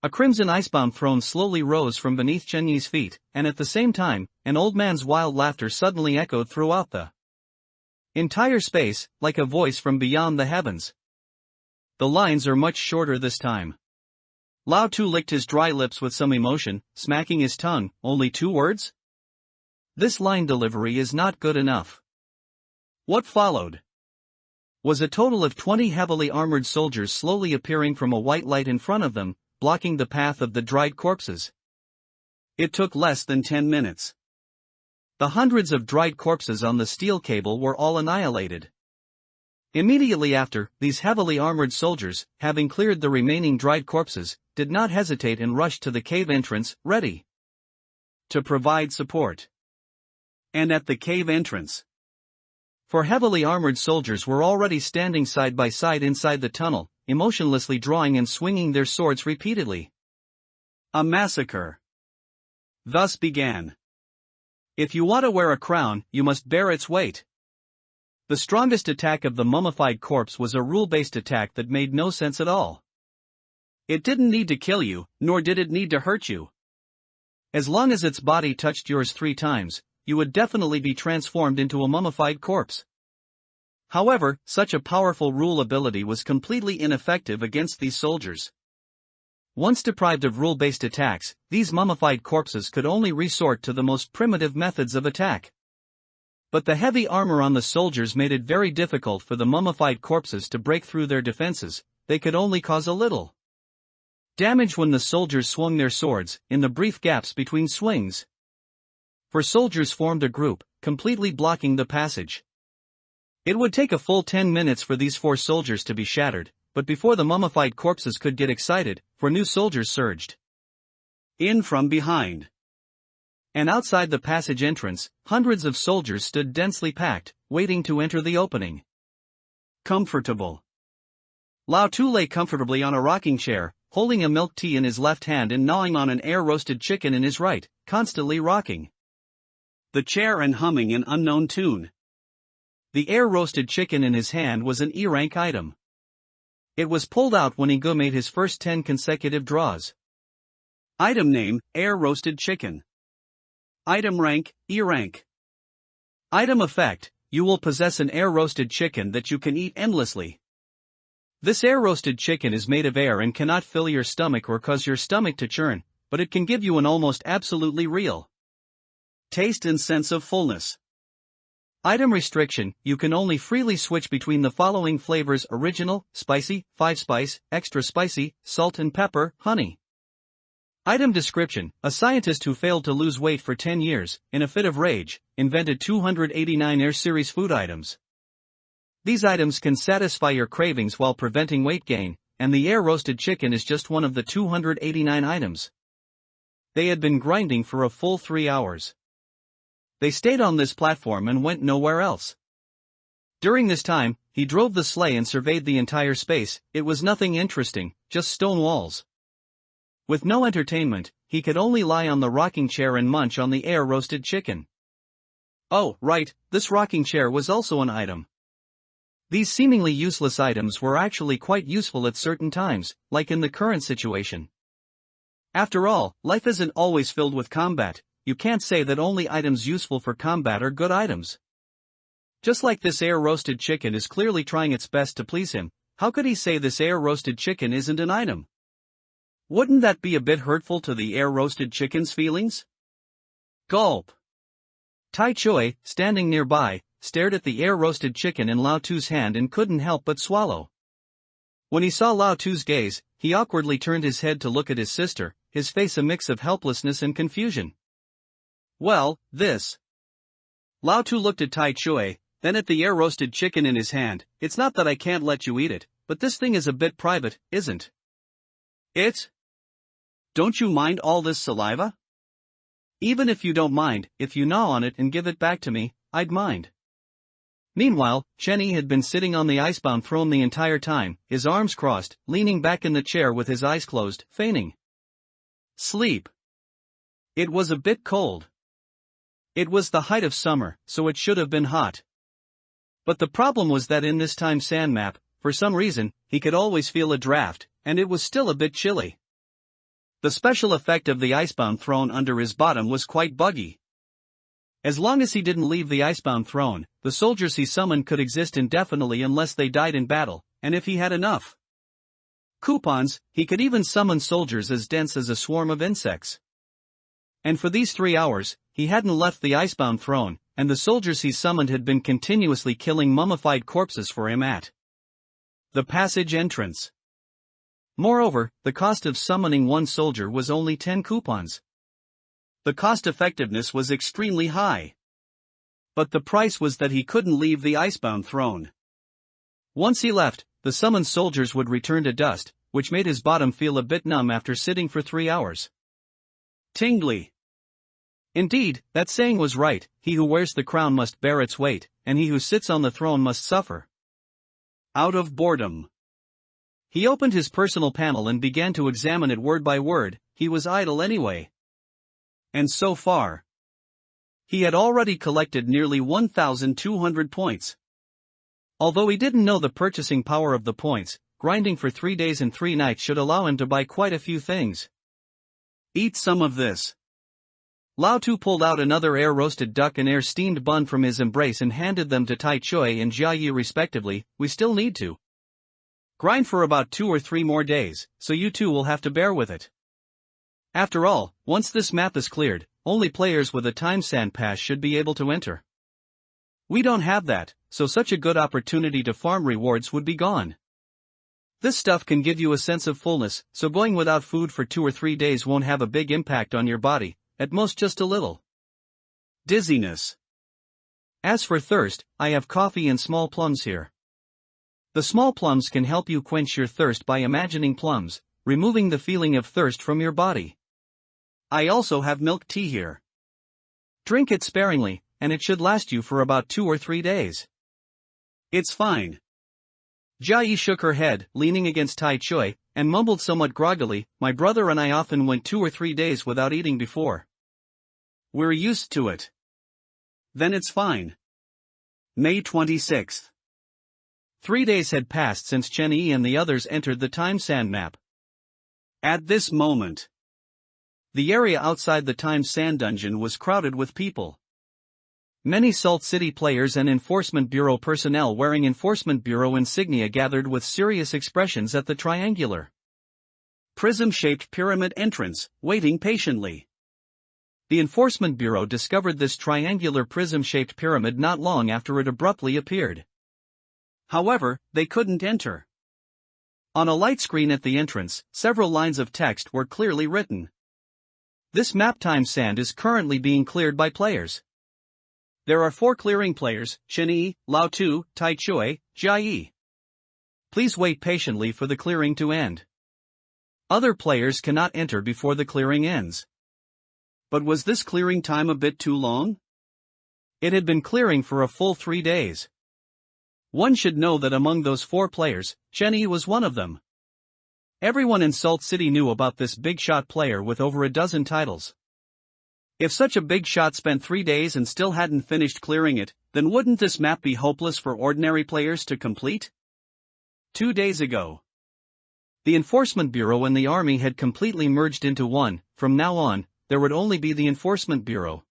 A: A crimson icebound throne slowly rose from beneath Chen-Yi's feet, and at the same time, an old man's wild laughter suddenly echoed throughout the entire space, like a voice from beyond the heavens. The lines are much shorter this time. Lao Tu licked his dry lips with some emotion, smacking his tongue. Only 2 words? This line delivery is not good enough. What followed was a total of 20 heavily armored soldiers slowly appearing from a white light in front of them, blocking the path of the dried corpses. It took less than 10 minutes. The hundreds of dried corpses on the steel cable were all annihilated. Immediately after, these heavily armored soldiers, having cleared the remaining dried corpses, did not hesitate and rushed to the cave entrance, ready to provide support. And at the cave entrance, 4 heavily armored soldiers were already standing side by side inside the tunnel, emotionlessly drawing and swinging their swords repeatedly. A massacre thus began. If you want to wear a crown, you must bear its weight. The strongest attack of the mummified corpse was a rule-based attack that made no sense at all. It didn't need to kill you, nor did it need to hurt you. As long as its body touched yours 3 times, you would definitely be transformed into a mummified corpse. However, such a powerful rule ability was completely ineffective against these soldiers. Once deprived of rule-based attacks, these mummified corpses could only resort to the most primitive methods of attack. But the heavy armor on the soldiers made it very difficult for the mummified corpses to break through their defenses. They could only cause a little damage when the soldiers swung their swords, in the brief gaps between swings. 4 soldiers formed a group, completely blocking the passage. It would take a full 10 minutes for these 4 soldiers to be shattered, but before the mummified corpses could get excited, 4 new soldiers surged in from behind. And outside the passage entrance, hundreds of soldiers stood densely packed, waiting to enter the opening. Comfortable. Lao Tu lay comfortably on a rocking chair, holding a milk tea in his left hand and gnawing on an air-roasted chicken in his right, constantly rocking the chair and humming an unknown tune. The air-roasted chicken in his hand was an E-rank item. It was pulled out when Igu made his first 10 consecutive draws. Item name, air-roasted chicken. Item rank, E rank. Item effect, you will possess an air-roasted chicken that you can eat endlessly. This air-roasted chicken is made of air and cannot fill your stomach or cause your stomach to churn, but it can give you an almost absolutely real taste and sense of fullness. Item restriction, you can only freely switch between the following flavors: original, spicy, 5-spice, extra spicy, salt and pepper, honey. Item description, a scientist who failed to lose weight for 10 years, in a fit of rage, invented 289 Air Series food items. These items can satisfy your cravings while preventing weight gain, and the air-roasted chicken is just one of the 289 items. They had been grinding for a full 3 hours. They stayed on this platform and went nowhere else. During this time, he drove the sleigh and surveyed the entire space. It was nothing interesting, just stone walls. With no entertainment, he could only lie on the rocking chair and munch on the air-roasted chicken. Oh, right, this rocking chair was also an item. These seemingly useless items were actually quite useful at certain times, like in the current situation. After all, life isn't always filled with combat. You can't say that only items useful for combat are good items. Just like this air-roasted chicken is clearly trying its best to please him, how could he say this air-roasted chicken isn't an item? Wouldn't that be a bit hurtful to the air-roasted chicken's feelings? Gulp. Tai Choi, standing nearby, stared at the air-roasted chicken in Lao Tu's hand and couldn't help but swallow. When he saw Lao Tu's gaze, he awkwardly turned his head to look at his sister, his face a mix of helplessness and confusion. Well, this. Lao Tu looked at Tai Choi, then at the air-roasted chicken in his hand. It's not that I can't let you eat it, but this thing is a bit private, isn't it? Don't you mind all this saliva? Even if you don't mind, if you gnaw on it and give it back to me, I'd mind. Meanwhile, Chenny had been sitting on the icebound throne the entire time, his arms crossed, leaning back in the chair with his eyes closed, feigning sleep. It was a bit cold. It was the height of summer, so it should have been hot. But the problem was that in this time sand map, for some reason, he could always feel a draft, and it was still a bit chilly. The special effect of the icebound throne under his bottom was quite buggy. As long as he didn't leave the icebound throne, the soldiers he summoned could exist indefinitely unless they died in battle, and if he had enough coupons, he could even summon soldiers as dense as a swarm of insects. And for these 3 hours, he hadn't left the icebound throne, and the soldiers he summoned had been continuously killing mummified corpses for him at the passage entrance. Moreover, the cost of summoning one soldier was only 10 coupons. The cost-effectiveness was extremely high. But the price was that he couldn't leave the icebound throne. Once he left, the summoned soldiers would return to dust, which made his bottom feel a bit numb after sitting for 3 hours. Tingly. Indeed, that saying was right, he who wears the crown must bear its weight, and he who sits on the throne must suffer. Out of boredom. He opened his personal panel and began to examine it word by word. He was idle anyway. And so far, he had already collected nearly 1,200 points. Although he didn't know the purchasing power of the points, grinding for 3 days and 3 nights should allow him to buy quite a few things. Eat some of this. Lao Tu pulled out another air-roasted duck and air-steamed bun from his embrace and handed them to Tai Choi and Jia Yi respectively. We still need to grind for about 2 or 3 more days, so you two will have to bear with it. After all, once this map is cleared, only players with a time sand pass should be able to enter. We don't have that, so such a good opportunity to farm rewards would be gone. This stuff can give you a sense of fullness, so going without food for 2 or 3 days won't have a big impact on your body, at most just a little dizziness. As for thirst, I have coffee and small plums here. The small plums can help you quench your thirst by imagining plums, removing the feeling of thirst from your body. I also have milk tea here. Drink it sparingly, and it should last you for about 2 or 3 days. It's fine. Jia Yi shook her head, leaning against Tai Choi, and mumbled somewhat groggily, my brother and I often went 2 or 3 days without eating before. We're used to it. Then it's fine. May 26th. 3 days had passed since Chen Yi and the others entered the time sand map. At this moment, The area outside the Times Sand dungeon was crowded with people. Many Salt City players and Enforcement Bureau personnel wearing Enforcement Bureau insignia gathered with serious expressions at the triangular, prism-shaped pyramid entrance, waiting patiently. The Enforcement Bureau discovered this triangular prism-shaped pyramid not long after it abruptly appeared. However, they couldn't enter. On a light screen at the entrance, several lines of text were clearly written. This map Times Sand is currently being cleared by players. There are 4 clearing players, Chen-Yi, Lao-Tu, Tai-Chui, Jia-Yi. Please wait patiently for the clearing to end. Other players cannot enter before the clearing ends. But was this clearing time a bit too long? It had been clearing for a full 3 days. One should know that among those 4 players, Chen-Yi was one of them. Everyone in Salt City knew about this big-shot player with over a dozen titles. If such a big shot spent 3 days and still hadn't finished clearing it, then wouldn't this map be hopeless for ordinary players to complete? 2 days ago, the Enforcement Bureau and the Army had completely merged into one. From now on, there would only be the Enforcement Bureau.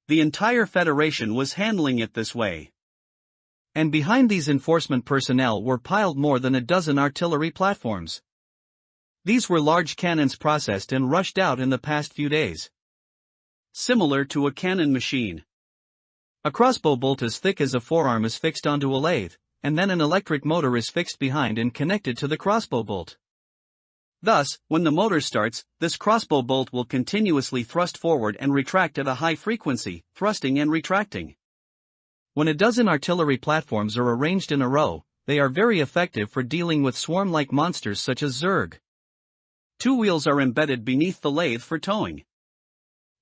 A: The entire Federation was handling it this way. And behind these enforcement personnel were piled more than a dozen artillery platforms. These were large cannons processed and rushed out in the past few days. Similar to a cannon machine. A crossbow bolt as thick as a forearm is fixed onto a lathe, and then an electric motor is fixed behind and connected to the crossbow bolt. Thus, when the motor starts, this crossbow bolt will continuously thrust forward and retract at a high frequency, thrusting and retracting. When a dozen artillery platforms are arranged in a row, they are very effective for dealing with swarm-like monsters such as Zerg. 2 wheels are embedded beneath the lathe for towing.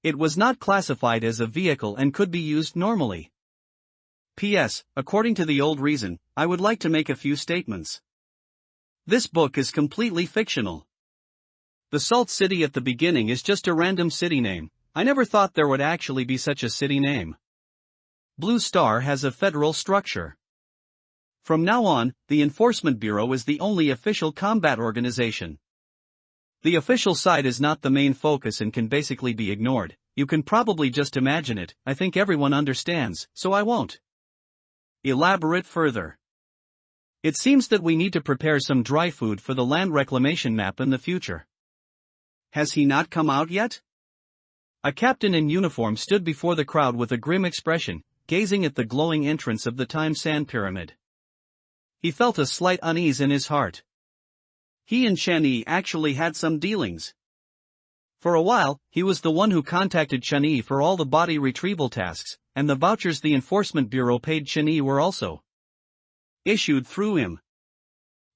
A: It was not classified as a vehicle and could be used normally. P.S. According to the old reason, I would like to make a few statements. This book is completely fictional. The Salt City at the beginning is just a random city name. I never thought there would actually be such a city name. Blue Star has a federal structure. From now on, the Enforcement Bureau is the only official combat organization. The official side is not the main focus and can basically be ignored. You can probably just imagine it. I think everyone understands, so I won't elaborate further. It seems that we need to prepare some dry food for the land reclamation map in the future. Has he not come out yet? A captain in uniform stood before the crowd with a grim expression, gazing at the glowing entrance of the Times Sand Pyramid. He felt a slight unease in his heart. He and Chen-Yi actually had some dealings. For a while, he was the one who contacted Chen-Yi for all the body retrieval tasks, and the vouchers the Enforcement Bureau paid Chen-Yi were also issued through him.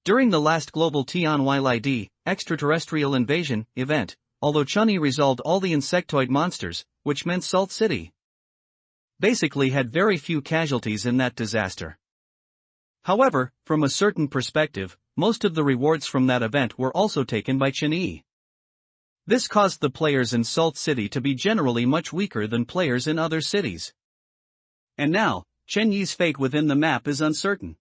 A: During the last global Tianylid, extraterrestrial invasion, event, although Chen-Yi resolved all the insectoid monsters, which meant Salt City basically had very few casualties in that disaster. However, from a certain perspective, most of the rewards from that event were also taken by Chen-Yi. This caused the players in Salt City to be generally much weaker than players in other cities. And now, Chen-Yi's fate within the map is uncertain.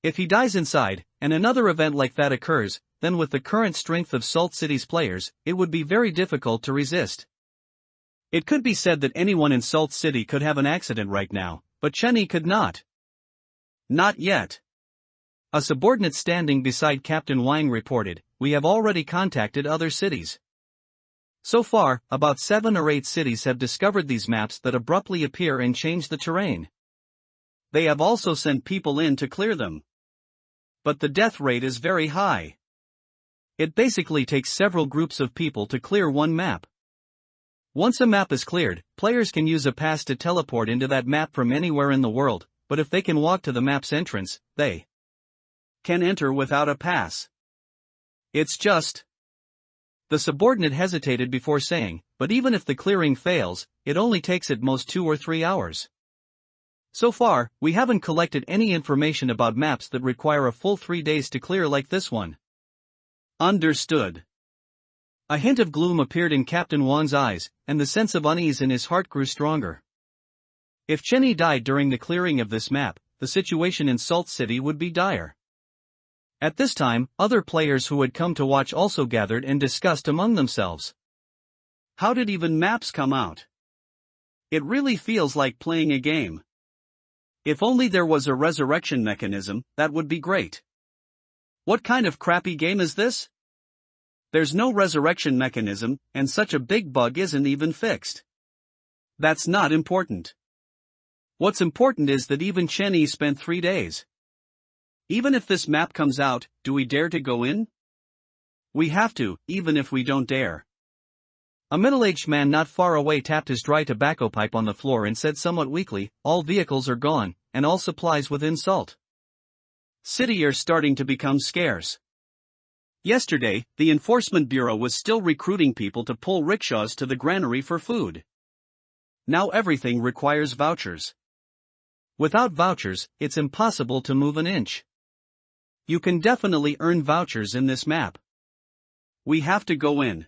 A: If he dies inside, and another event like that occurs, then with the current strength of Salt City's players, it would be very difficult to resist. It could be said that anyone in Salt City could have an accident right now, but Chen-Yi could not. Not yet. A subordinate standing beside Captain Wang reported, "We have already contacted other cities. So far, about 7 or 8 cities have discovered these maps that abruptly appear and change the terrain. They have also sent people in to clear them. But the death rate is very high. It basically takes several groups of people to clear one map. Once a map is cleared, players can use a pass to teleport into that map from anywhere in the world, but if they can walk to the map's entrance, they can enter without a pass. It's just..." The subordinate hesitated before saying, "But even if the clearing fails, it only takes at most 2 or 3 hours. So far, we haven't collected any information about maps that require a full 3 days to clear like this one." Understood. A hint of gloom appeared in Captain Wang's eyes, and the sense of unease in his heart grew stronger. If Chen-Yi died during the clearing of this map, the situation in Salt City would be dire. At this time, other players who had come to watch also gathered and discussed among themselves. How did even maps come out? It really feels like playing a game. If only there was a resurrection mechanism, that would be great. What kind of crappy game is this? There's no resurrection mechanism, and such a big bug isn't even fixed. That's not important. What's important is that even Chenny spent 3 days. Even if this map comes out, do we dare to go in? We have to, even if we don't dare. A middle-aged man not far away tapped his dry tobacco pipe on the floor and said somewhat weakly, "All vehicles are gone, and all supplies within salt. City are starting to become scarce." Yesterday, the Enforcement Bureau was still recruiting people to pull rickshaws to the granary for food. Now everything requires vouchers. Without vouchers, it's impossible to move an inch. You can definitely earn vouchers in this map. We have to go in.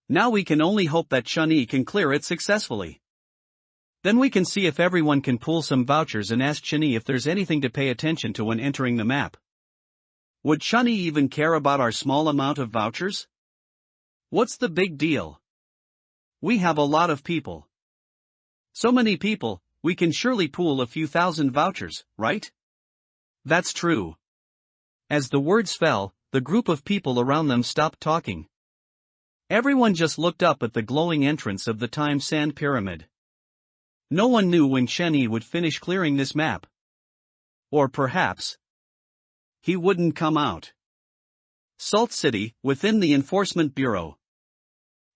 A: Now we can only hope that Chun-Yi can clear it successfully. Then we can see if everyone can pull some vouchers and ask Chun-Yi if there's anything to pay attention to when entering the map. Would Chun-Yi even care about our small amount of vouchers? What's the big deal? We have a lot of people. So many people, we can surely pool a few thousand vouchers, right? That's true. As the words fell, the group of people around them stopped talking. Everyone just looked up at the glowing entrance of the time sand pyramid. No one knew when Chun-Yi would finish clearing this map. Or perhaps he wouldn't come out. Salt City, within the Enforcement Bureau.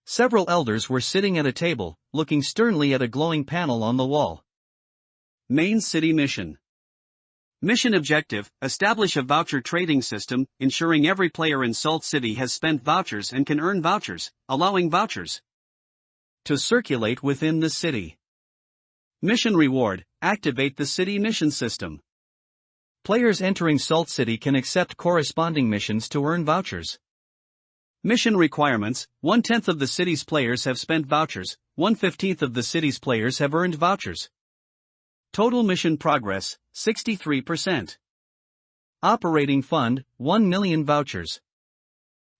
A: Several elders were sitting at a table, looking sternly at a glowing panel on the wall. Main City Mission. Mission objective: establish a voucher trading system, ensuring every player in Salt City has spent vouchers and can earn vouchers, allowing vouchers to circulate within the city. Mission reward: activate the city mission system. Players entering Salt City can accept corresponding missions to earn vouchers. Mission requirements: 1/10 of the city's players have spent vouchers, 1/15 of the city's players have earned vouchers. Total mission progress, 63%. Operating fund, 1 million vouchers.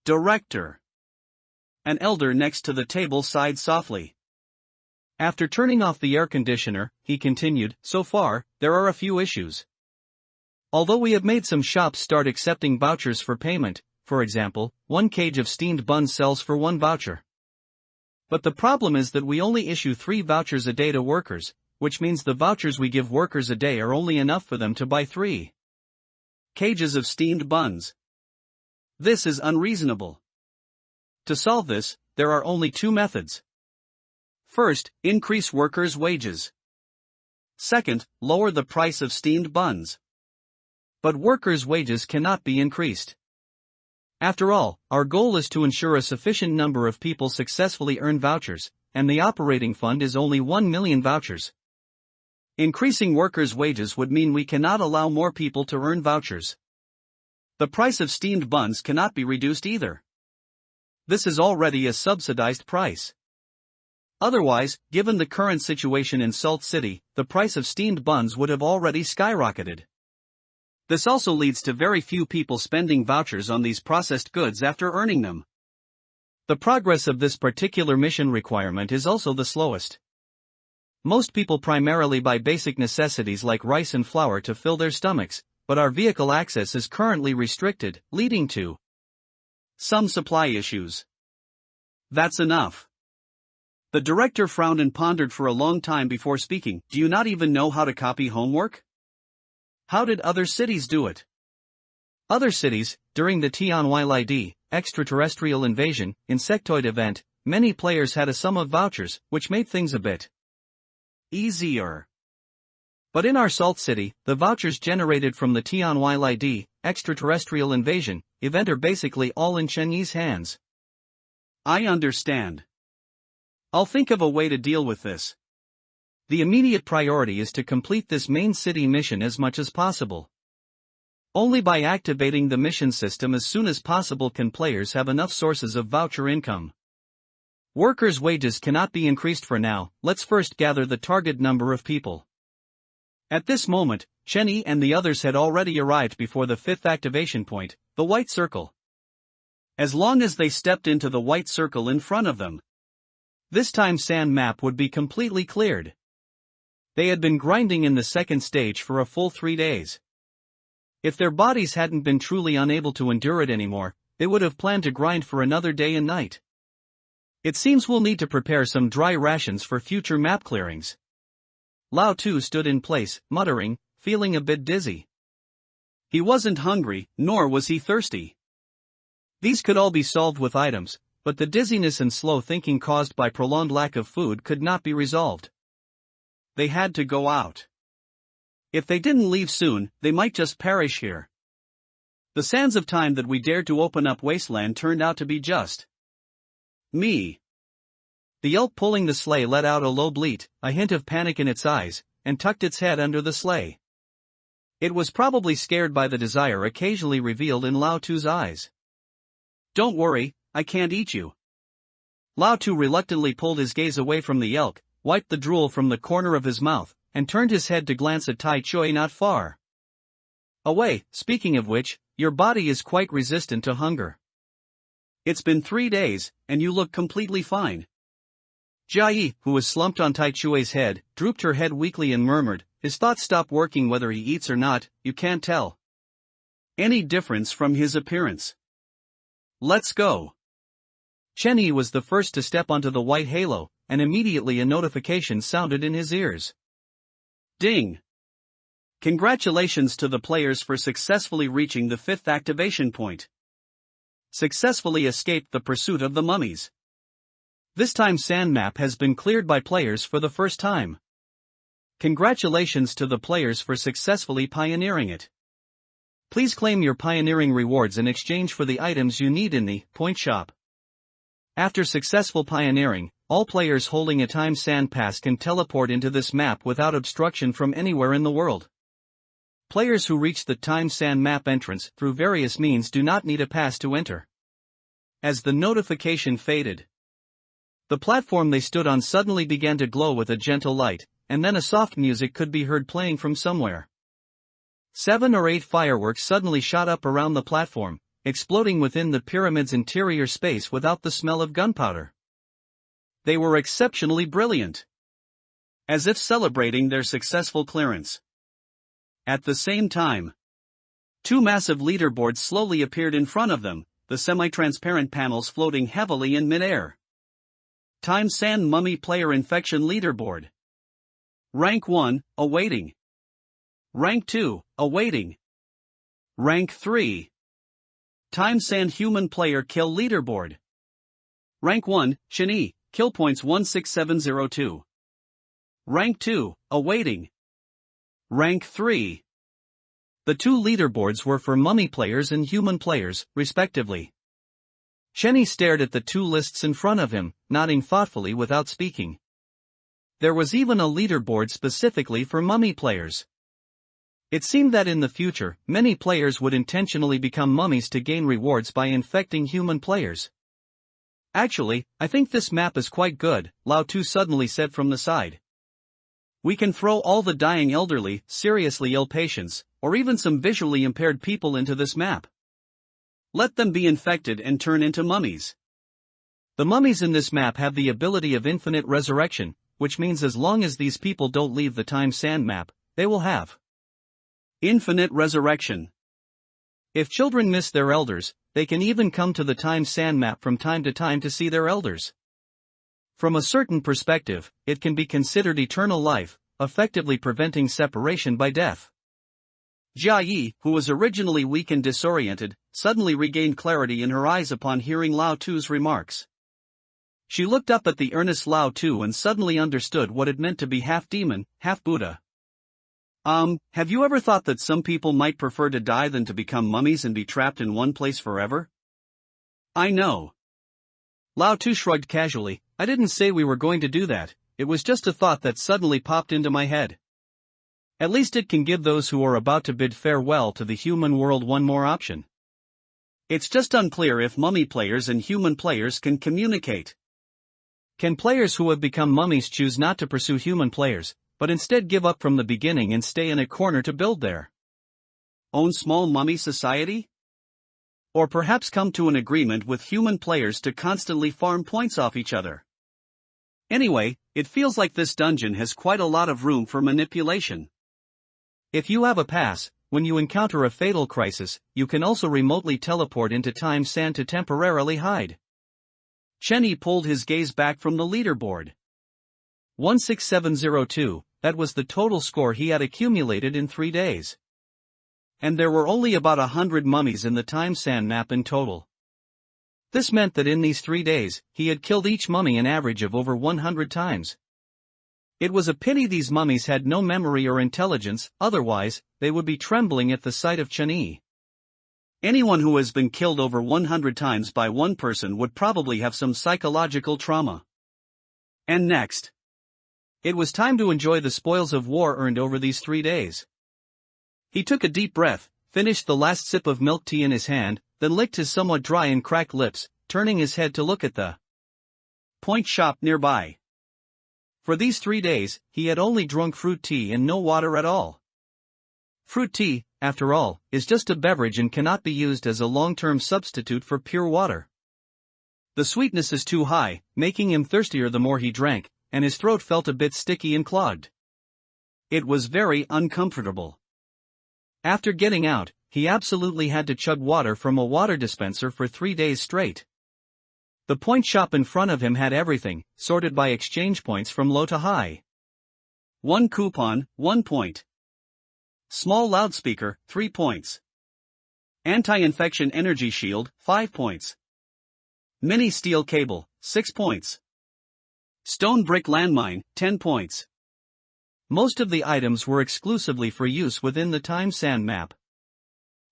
A: Director. An elder next to the table sighed softly. After turning off the air conditioner, he continued, "So far, there are a few issues. Although we have made some shops start accepting vouchers for payment, for example, 1 cage of steamed buns sells for 1 voucher. But the problem is that we only issue 3 vouchers a day to workers, which means the vouchers we give workers a day are only enough for them to buy 3 cages of steamed buns. This is unreasonable. To solve this, there are only 2 methods. First, increase workers' wages. Second, lower the price of steamed buns. But workers' wages cannot be increased. After all, our goal is to ensure a sufficient number of people successfully earn vouchers, and the operating fund is only 1 million vouchers. Increasing workers' wages would mean we cannot allow more people to earn vouchers. The price of steamed buns cannot be reduced either. This is already a subsidized price. Otherwise, given the current situation in Salt City, the price of steamed buns would have already skyrocketed. This also leads to very few people spending vouchers on these processed goods after earning them. The progress of this particular mission requirement is also the slowest. Most people primarily buy basic necessities like rice and flour to fill their stomachs, but our vehicle access is currently restricted, leading to some supply issues. That's enough. The director frowned and pondered for a long time before speaking. Do you not even know how to copy homework? How did other cities do it? Other cities, during the Tianylid, extraterrestrial invasion, insectoid event, many players had a sum of vouchers, which made things a bit easier. But in our Salt City, the vouchers generated from the Tianylid, extraterrestrial invasion, event are basically all in Chun-Yi's hands. I understand. I'll think of a way to deal with this. The immediate priority is to complete this main city mission as much as possible. Only by activating the mission system as soon as possible can players have enough sources of voucher income. Workers' wages cannot be increased for now. Let's first gather the target number of people. At this moment, Chenny and the others had already arrived before the 5th activation point, the white circle. As long as they stepped into the white circle in front of them, This time sand map would be completely cleared. They had been grinding in the second stage for a full 3 days. If their bodies hadn't been truly unable to endure it anymore, they would have planned to grind for another day and night. It seems we'll need to prepare some dry rations for future map clearings. Lao Tu stood in place, muttering, feeling a bit dizzy. He wasn't hungry, nor was he thirsty. These could all be solved with items, but the dizziness and slow thinking caused by prolonged lack of food could not be resolved. They had to go out. If they didn't leave soon, they might just perish here. The sands of time that we dared to open up wasteland turned out to be just me. The elk pulling the sleigh let out a low bleat, a hint of panic in its eyes, and tucked its head under the sleigh. It was probably scared by the desire occasionally revealed in Lao Tu's eyes. Don't worry, I can't eat you. Lao Tu reluctantly pulled his gaze away from the elk, wiped the drool from the corner of his mouth, and turned his head to glance at Tai Chui not far away. Speaking of which, your body is quite resistant to hunger. It's been 3 days, and you look completely fine. Jia Yi, who was slumped on Tai Chui's head, drooped her head weakly and murmured, his thoughts stop working whether he eats or not, you can't tell any difference from his appearance. Let's go. Chen Yi was the first to step onto the white halo, and immediately a notification sounded in his ears. Ding! Congratulations to the players for successfully reaching the 5th activation point. Successfully escaped the pursuit of the mummies. This time sand map has been cleared by players for the first time. Congratulations to the players for successfully pioneering it. Please claim your pioneering rewards in exchange for the items you need in the point shop. After successful pioneering, all players holding a time sand pass can teleport into this map without obstruction from anywhere in the world. Players who reach the time sand map entrance through various means do not need a pass to enter. As the notification faded, the platform they stood on suddenly began to glow with a gentle light, and then a soft music could be heard playing from somewhere. 7 or 8 fireworks suddenly shot up around the platform, exploding within the pyramid's interior space without the smell of gunpowder. They were exceptionally brilliant, as if celebrating their successful clearance. At the same time, 2 massive leaderboards slowly appeared in front of them, the semi-transparent panels floating heavily in mid-air. Time Sand Mummy Player Infection Leaderboard. Rank 1, awaiting. Rank 2, awaiting. Rank 3. Time Sand Human Player Kill Leaderboard. Rank 1, Chen Yi, kill points 16702. Rank 2, awaiting. Rank 3. The 2 leaderboards were for mummy players and human players, respectively. Chen Yi stared at the 2 lists in front of him, nodding thoughtfully without speaking. There was even a leaderboard specifically for mummy players. It seemed that in the future, many players would intentionally become mummies to gain rewards by infecting human players. Actually, I think this map is quite good, Lao Tu suddenly said from the side. We can throw all the dying elderly, seriously ill patients, or even some visually impaired people into this map. Let them be infected and turn into mummies. The mummies in this map have the ability of infinite resurrection, which means as long as these people don't leave the time sand map, they will have infinite resurrection. If children miss their elders, they can even come to the time sand map from time to see their elders. From a certain perspective, it can be considered eternal life, effectively preventing separation by death. Jia Yi, who was originally weak and disoriented, suddenly regained clarity in her eyes upon hearing Lao Tu's remarks. She looked up at the earnest Lao Tu and suddenly understood what it meant to be half demon, half Buddha. Have you ever thought that some people might prefer to die than to become mummies and be trapped in one place forever? I know. Lao Tu shrugged casually. I didn't say we were going to do that, it was just a thought that suddenly popped into my head. At least it can give those who are about to bid farewell to the human world one more option. It's just unclear if mummy players and human players can communicate. Can players who have become mummies choose not to pursue human players, but instead give up from the beginning and stay in a corner to build their own small mummy society? Or perhaps come to an agreement with human players to constantly farm points off each other? Anyway, it feels like this dungeon has quite a lot of room for manipulation. If you have a pass, when you encounter a fatal crisis, you can also remotely teleport into time sand to temporarily hide. Chenny pulled his gaze back from the leaderboard. 16702, that was the total score he had accumulated in 3 days. And there were only about 100 mummies in the time sand map in total. This meant that in these 3 days, he had killed each mummy an average of over 100 times. It was a pity these mummies had no memory or intelligence, otherwise, they would be trembling at the sight of Chenny. Anyone who has been killed over 100 times by one person would probably have some psychological trauma. And next, it was time to enjoy the spoils of war earned over these 3 days. He took a deep breath, finished the last sip of milk tea in his hand, then licked his somewhat dry and cracked lips, turning his head to look at the point shop nearby. For these 3 days, he had only drunk fruit tea and no water at all. Fruit tea, after all, is just a beverage and cannot be used as a long-term substitute for pure water. The sweetness is too high, making him thirstier the more he drank, and his throat felt a bit sticky and clogged. It was very uncomfortable. After getting out, he absolutely had to chug water from a water dispenser for 3 days straight. The point shop in front of him had everything, sorted by exchange points from low to high. 1 coupon, 1 point. Small loudspeaker, 3 points. Anti-infection energy shield, 5 points. Mini steel cable, 6 points. Stone brick landmine, 10 points. Most of the items were exclusively for use within the time sand map.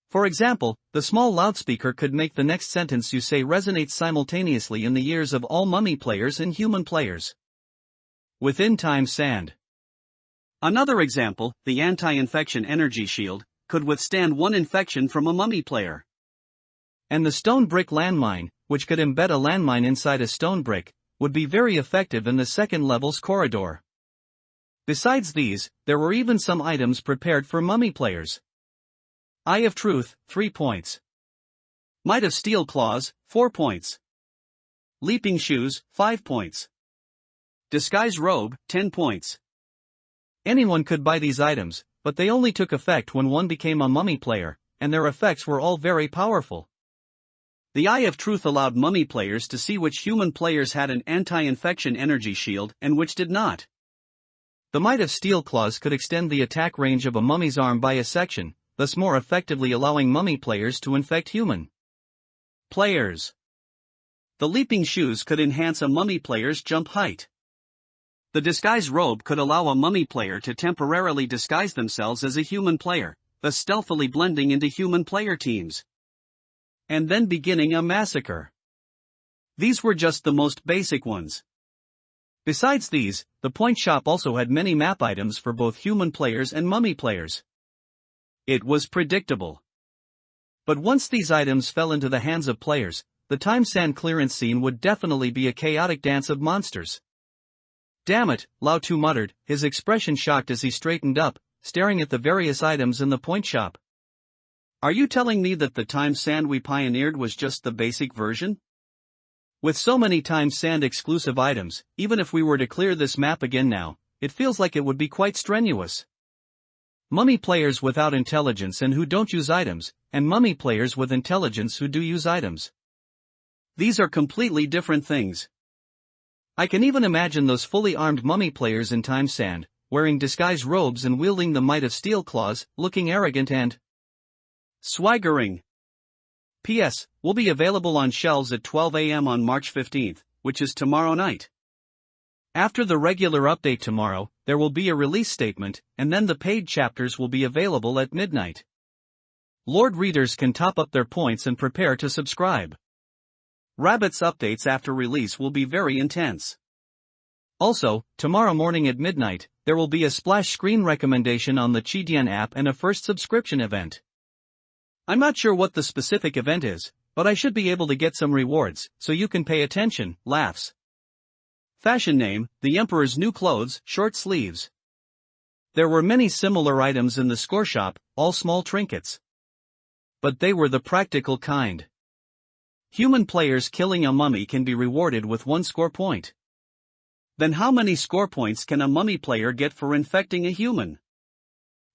A: For example, the small loudspeaker could make the next sentence you say resonate simultaneously in the ears of all mummy players and human players within time sand. Another example, the anti-infection energy shield, could withstand 1 infection from a mummy player. And the stone brick landmine, which could embed a landmine inside a stone brick, would be very effective in the second level's corridor. Besides these, there were even some items prepared for mummy players. Eye of Truth, 3 points. Might of Steel Claws, 4 points. Leaping Shoes, 5 points. Disguise Robe, 10 points. Anyone could buy these items, but they only took effect when one became a mummy player, and their effects were all very powerful. The Eye of Truth allowed mummy players to see which human players had an anti-infection energy shield and which did not. The Might of Steel Claws could extend the attack range of a mummy's arm by a section, thus more effectively allowing mummy players to infect human players. The Leaping Shoes could enhance a mummy player's jump height. The Disguise Robe could allow a mummy player to temporarily disguise themselves as a human player, thus stealthily blending into human player teams. And then beginning a massacre. These were just the most basic ones. Besides these, the point shop also had many map items for both human players and mummy players. It was predictable. But once these items fell into the hands of players, the time sand clearance scene would definitely be a chaotic dance of monsters. Damn it, Lao Tu muttered, his expression shocked as he straightened up, staring at the various items in the point shop. Are you telling me that the time sand we pioneered was just the basic version? With so many time sand exclusive items, even if we were to clear this map again now, it feels like it would be quite strenuous. Mummy players without intelligence and who don't use items, and mummy players with intelligence who do use items. These are completely different things. I can even imagine those fully armed mummy players in time sand, wearing disguise robes and wielding the Might of Steel Claws, looking arrogant and swaggering. P.S. Will be available on shelves at 12 a.m. on March 15th, which is tomorrow night. After the regular update tomorrow, there will be a release statement, and then the paid chapters will be available at midnight. Lord readers can top up their points and prepare to subscribe. Rabbit's updates after release will be very intense. Also, tomorrow morning at midnight, there will be a splash screen recommendation on the Chidian app and a first subscription event. I'm not sure what the specific event is, but I should be able to get some rewards, so you can pay attention, laughs. Fashion name, The Emperor's New Clothes, short sleeves. There were many similar items in the score shop, all small trinkets. But they were the practical kind. Human players killing a mummy can be rewarded with 1 score point. Then how many score points can a mummy player get for infecting a human?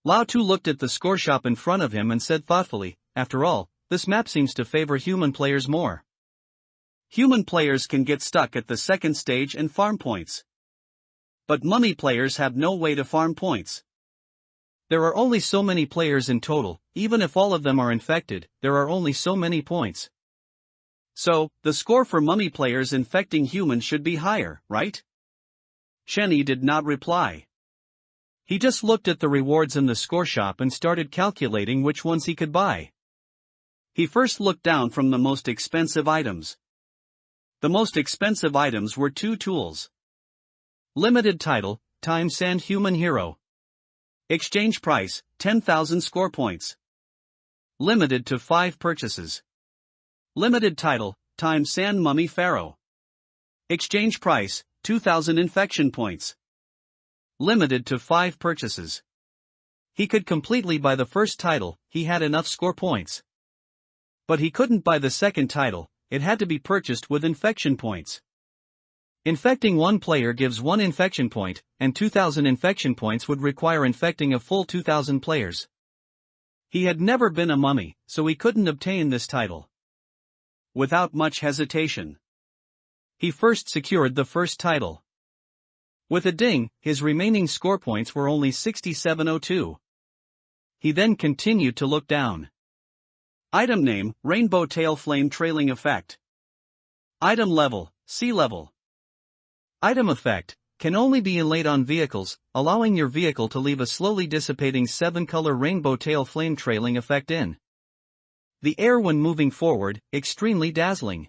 A: Lao Tu looked at the score shop in front of him and said thoughtfully, after all, this map seems to favor human players more. Human players can get stuck at the second stage and farm points. But mummy players have no way to farm points. There are only so many players in total, even if all of them are infected, there are only so many points. So, the score for mummy players infecting humans should be higher, right? Shenny did not reply. He just looked at the rewards in the score shop and started calculating which ones he could buy. He first looked down from the most expensive items. The most expensive items were 2 tools. Limited title, Time Sand Human Hero. Exchange price, 10,000 score points. Limited to 5 purchases. Limited title, Time Sand Mummy Pharaoh. Exchange price, 2,000 infection points. Limited to 5 purchases. He could completely buy the first title, he had enough score points. But he couldn't buy the second title, it had to be purchased with infection points. Infecting one player gives 1 infection point, and 2,000 infection points would require infecting a full 2,000 players. He had never been a mummy, so he couldn't obtain this title. Without much hesitation, he first secured the first title. With a ding, his remaining score points were only 6702. He then continued to look down. Item name, Rainbow Tail Flame Trailing Effect. Item level, Sea Level. Item effect, can only be inlaid on vehicles, allowing your vehicle to leave a slowly dissipating 7-color rainbow tail flame trailing effect in the air when moving forward, extremely dazzling.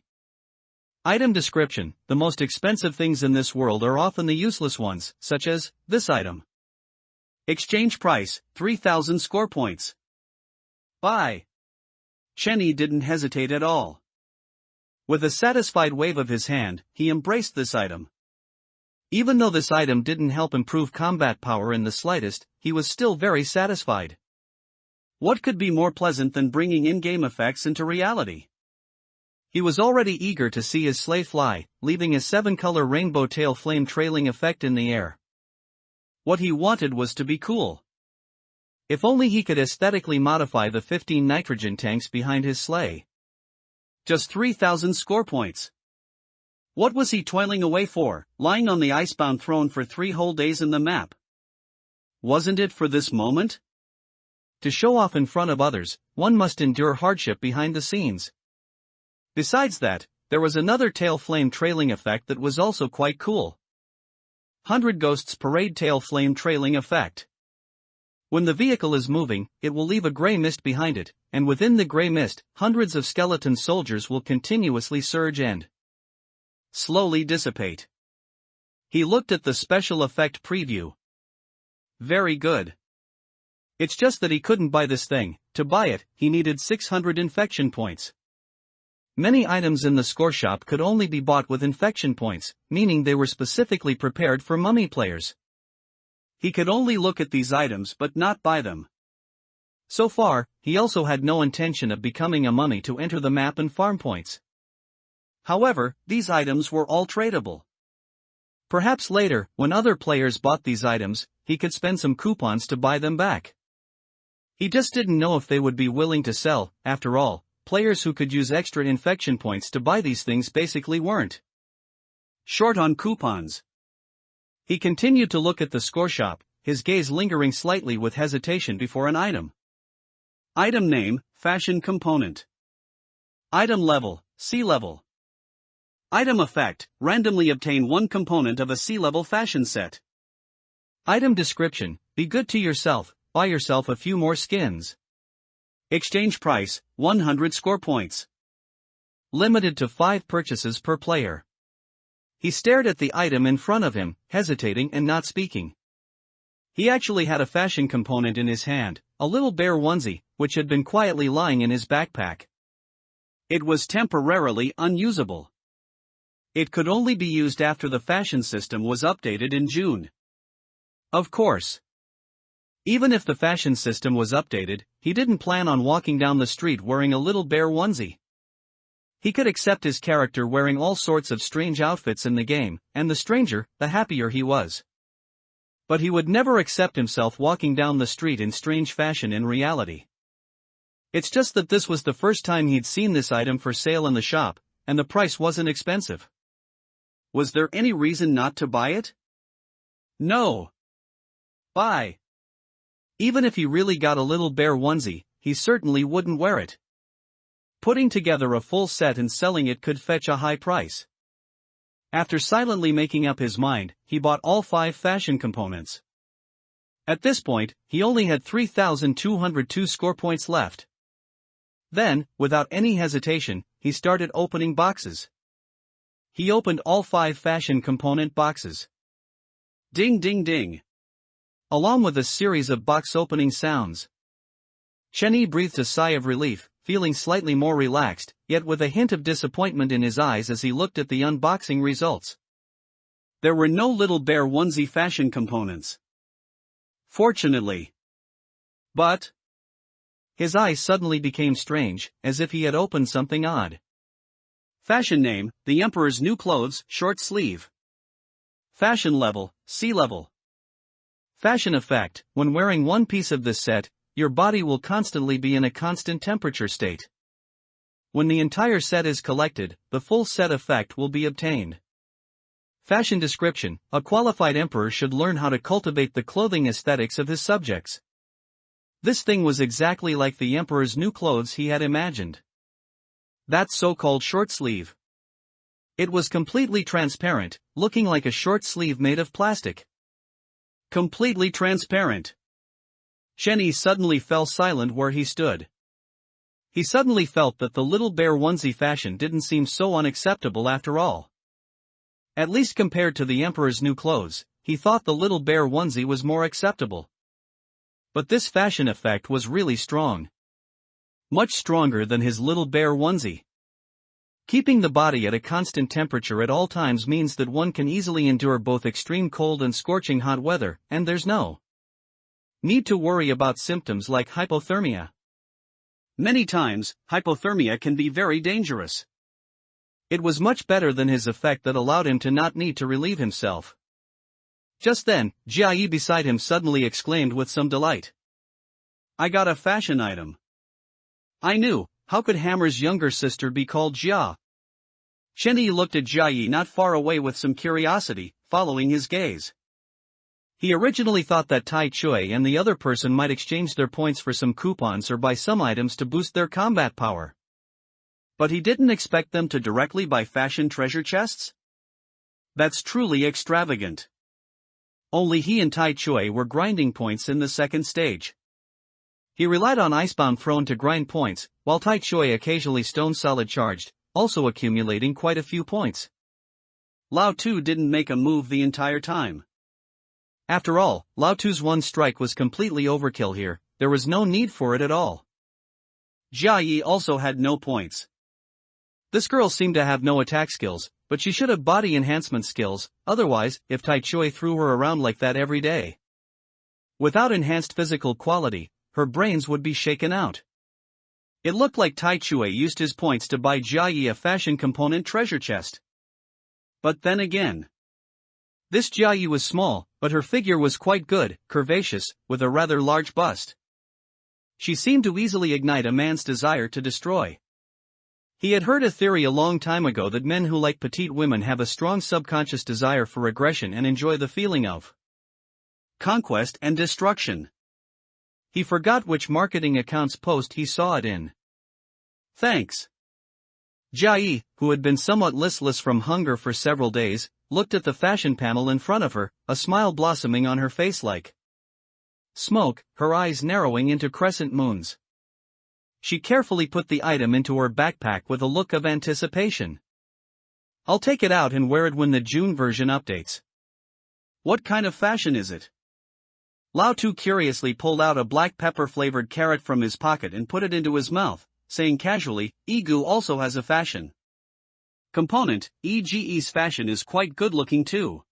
A: Item description, the most expensive things in this world are often the useless ones, such as this item. Exchange price, 3,000 score points. Buy. Shenny didn't hesitate at all. With a satisfied wave of his hand, he embraced this item. Even though this item didn't help improve combat power in the slightest, he was still very satisfied. What could be more pleasant than bringing in-game effects into reality? He was already eager to see his sleigh fly, leaving a 7-color rainbow tail flame trailing effect in the air. What he wanted was to be cool. If only he could aesthetically modify the 15 nitrogen tanks behind his sleigh. Just 3,000 score points. What was he toiling away for, lying on the icebound throne for 3 whole days in the map? Wasn't it for this moment? To show off in front of others, one must endure hardship behind the scenes. Besides that, there was another tail flame trailing effect that was also quite cool. 100 Ghosts Parade Tail Flame Trailing Effect. When the vehicle is moving, it will leave a gray mist behind it, and within the gray mist, hundreds of skeleton soldiers will continuously surge and slowly dissipate. He looked at the special effect preview. Very good. It's just that he couldn't buy this thing. To buy it, he needed 600 infection points. Many items in the score shop could only be bought with infection points, meaning they were specifically prepared for mummy players. He could only look at these items but not buy them. So far, he also had no intention of becoming a mummy to enter the map and farm points. However, these items were all tradable. Perhaps later, when other players bought these items, he could spend some coupons to buy them back. He just didn't know if they would be willing to sell. After all, players who could use extra infection points to buy these things basically weren't short on coupons. He continued to look at the score shop, his gaze lingering slightly with hesitation before an item. Item name, Fashion Component. Item level, Sea Level. Item effect, randomly obtain 1 component of a sea level fashion set. Item description, be good to yourself, buy yourself a few more skins. Exchange price, 100 score points. Limited to 5 purchases per player. He stared at the item in front of him, hesitating and not speaking. He actually had a fashion component in his hand, a little bear onesie, which had been quietly lying in his backpack. It was temporarily unusable. It could only be used after the fashion system was updated in June. Of course. Even if the fashion system was updated, he didn't plan on walking down the street wearing a little bear onesie. He could accept his character wearing all sorts of strange outfits in the game, and the stranger, the happier he was. But he would never accept himself walking down the street in strange fashion in reality. It's just that this was the first time he'd seen this item for sale in the shop, and the price wasn't expensive. Was there any reason not to buy it? No. Buy. Even if he really got a little bear onesie, he certainly wouldn't wear it. Putting together a full set and selling it could fetch a high price. After silently making up his mind, he bought all 5 fashion components. At this point, he only had 3,202 score points left. Then, without any hesitation, he started opening boxes. He opened all 5 fashion component boxes. Ding ding ding. Along with a series of box opening sounds. Chenny breathed a sigh of relief, feeling slightly more relaxed, yet with a hint of disappointment in his eyes as he looked at the unboxing results. There were no little bear onesie fashion components. Fortunately. But his eyes suddenly became strange, as if he had opened something odd. Fashion name, The Emperor's New Clothes, short sleeve. Fashion level, C level. Fashion effect, when wearing one piece of this set, your body will constantly be in a constant temperature state. When the entire set is collected, the full set effect will be obtained. Fashion description, a qualified emperor should learn how to cultivate the clothing aesthetics of his subjects. This thing was exactly like the emperor's new clothes he had imagined. That so-called short sleeve. It was completely transparent, looking like a short sleeve made of plastic. Completely transparent. Chenny suddenly fell silent where he stood. He suddenly felt that the little bear onesie fashion didn't seem so unacceptable after all. At least compared to the emperor's new clothes, he thought the little bear onesie was more acceptable. But this fashion effect was really strong. Much stronger than his little bear onesie. Keeping the body at a constant temperature at all times means that one can easily endure both extreme cold and scorching hot weather, and there's no need to worry about symptoms like hypothermia. Many times, hypothermia can be very dangerous. It was much better than his effect that allowed him to not need to relieve himself. Just then, Jia beside him suddenly exclaimed with some delight. I got a fashion item. I knew, how could Hammer's younger sister be called Jia? Chenny looked at Jia not far away with some curiosity, following his gaze. He originally thought that Tai Chui and the other person might exchange their points for some coupons or buy some items to boost their combat power. But he didn't expect them to directly buy fashion treasure chests? That's truly extravagant. Only he and Tai Chui were grinding points in the second stage. He relied on Icebound Throne to grind points, while Tai Chui occasionally Stone Solid charged, also accumulating quite a few points. Lao Tu didn't make a move the entire time. After all, Lao Tu's one strike was completely overkill here, there was no need for it at all. Jia Yi also had no points. This girl seemed to have no attack skills, but she should have body enhancement skills, otherwise, if Tai Chui threw her around like that every day. Without enhanced physical quality, her brains would be shaken out. It looked like Tai Chui used his points to buy Jia Yi a fashion component treasure chest. But then again, this Jia Yi was small, but her figure was quite good, curvaceous, with a rather large bust. She seemed to easily ignite a man's desire to destroy. He had heard a theory a long time ago that men who like petite women have a strong subconscious desire for aggression and enjoy the feeling of conquest and destruction. He forgot which marketing account's post he saw it in. Thanks. Jia Yi, who had been somewhat listless from hunger for several days, looked at the fashion panel in front of her, a smile blossoming on her face like smoke, her eyes narrowing into crescent moons. She carefully put the item into her backpack with a look of anticipation. I'll take it out and wear it when the June version updates. What kind of fashion is it? Lao Tu curiously pulled out a black pepper-flavored carrot from his pocket and put it into his mouth, saying casually, Egu also has a fashion component, EGE's fashion is quite good-looking too.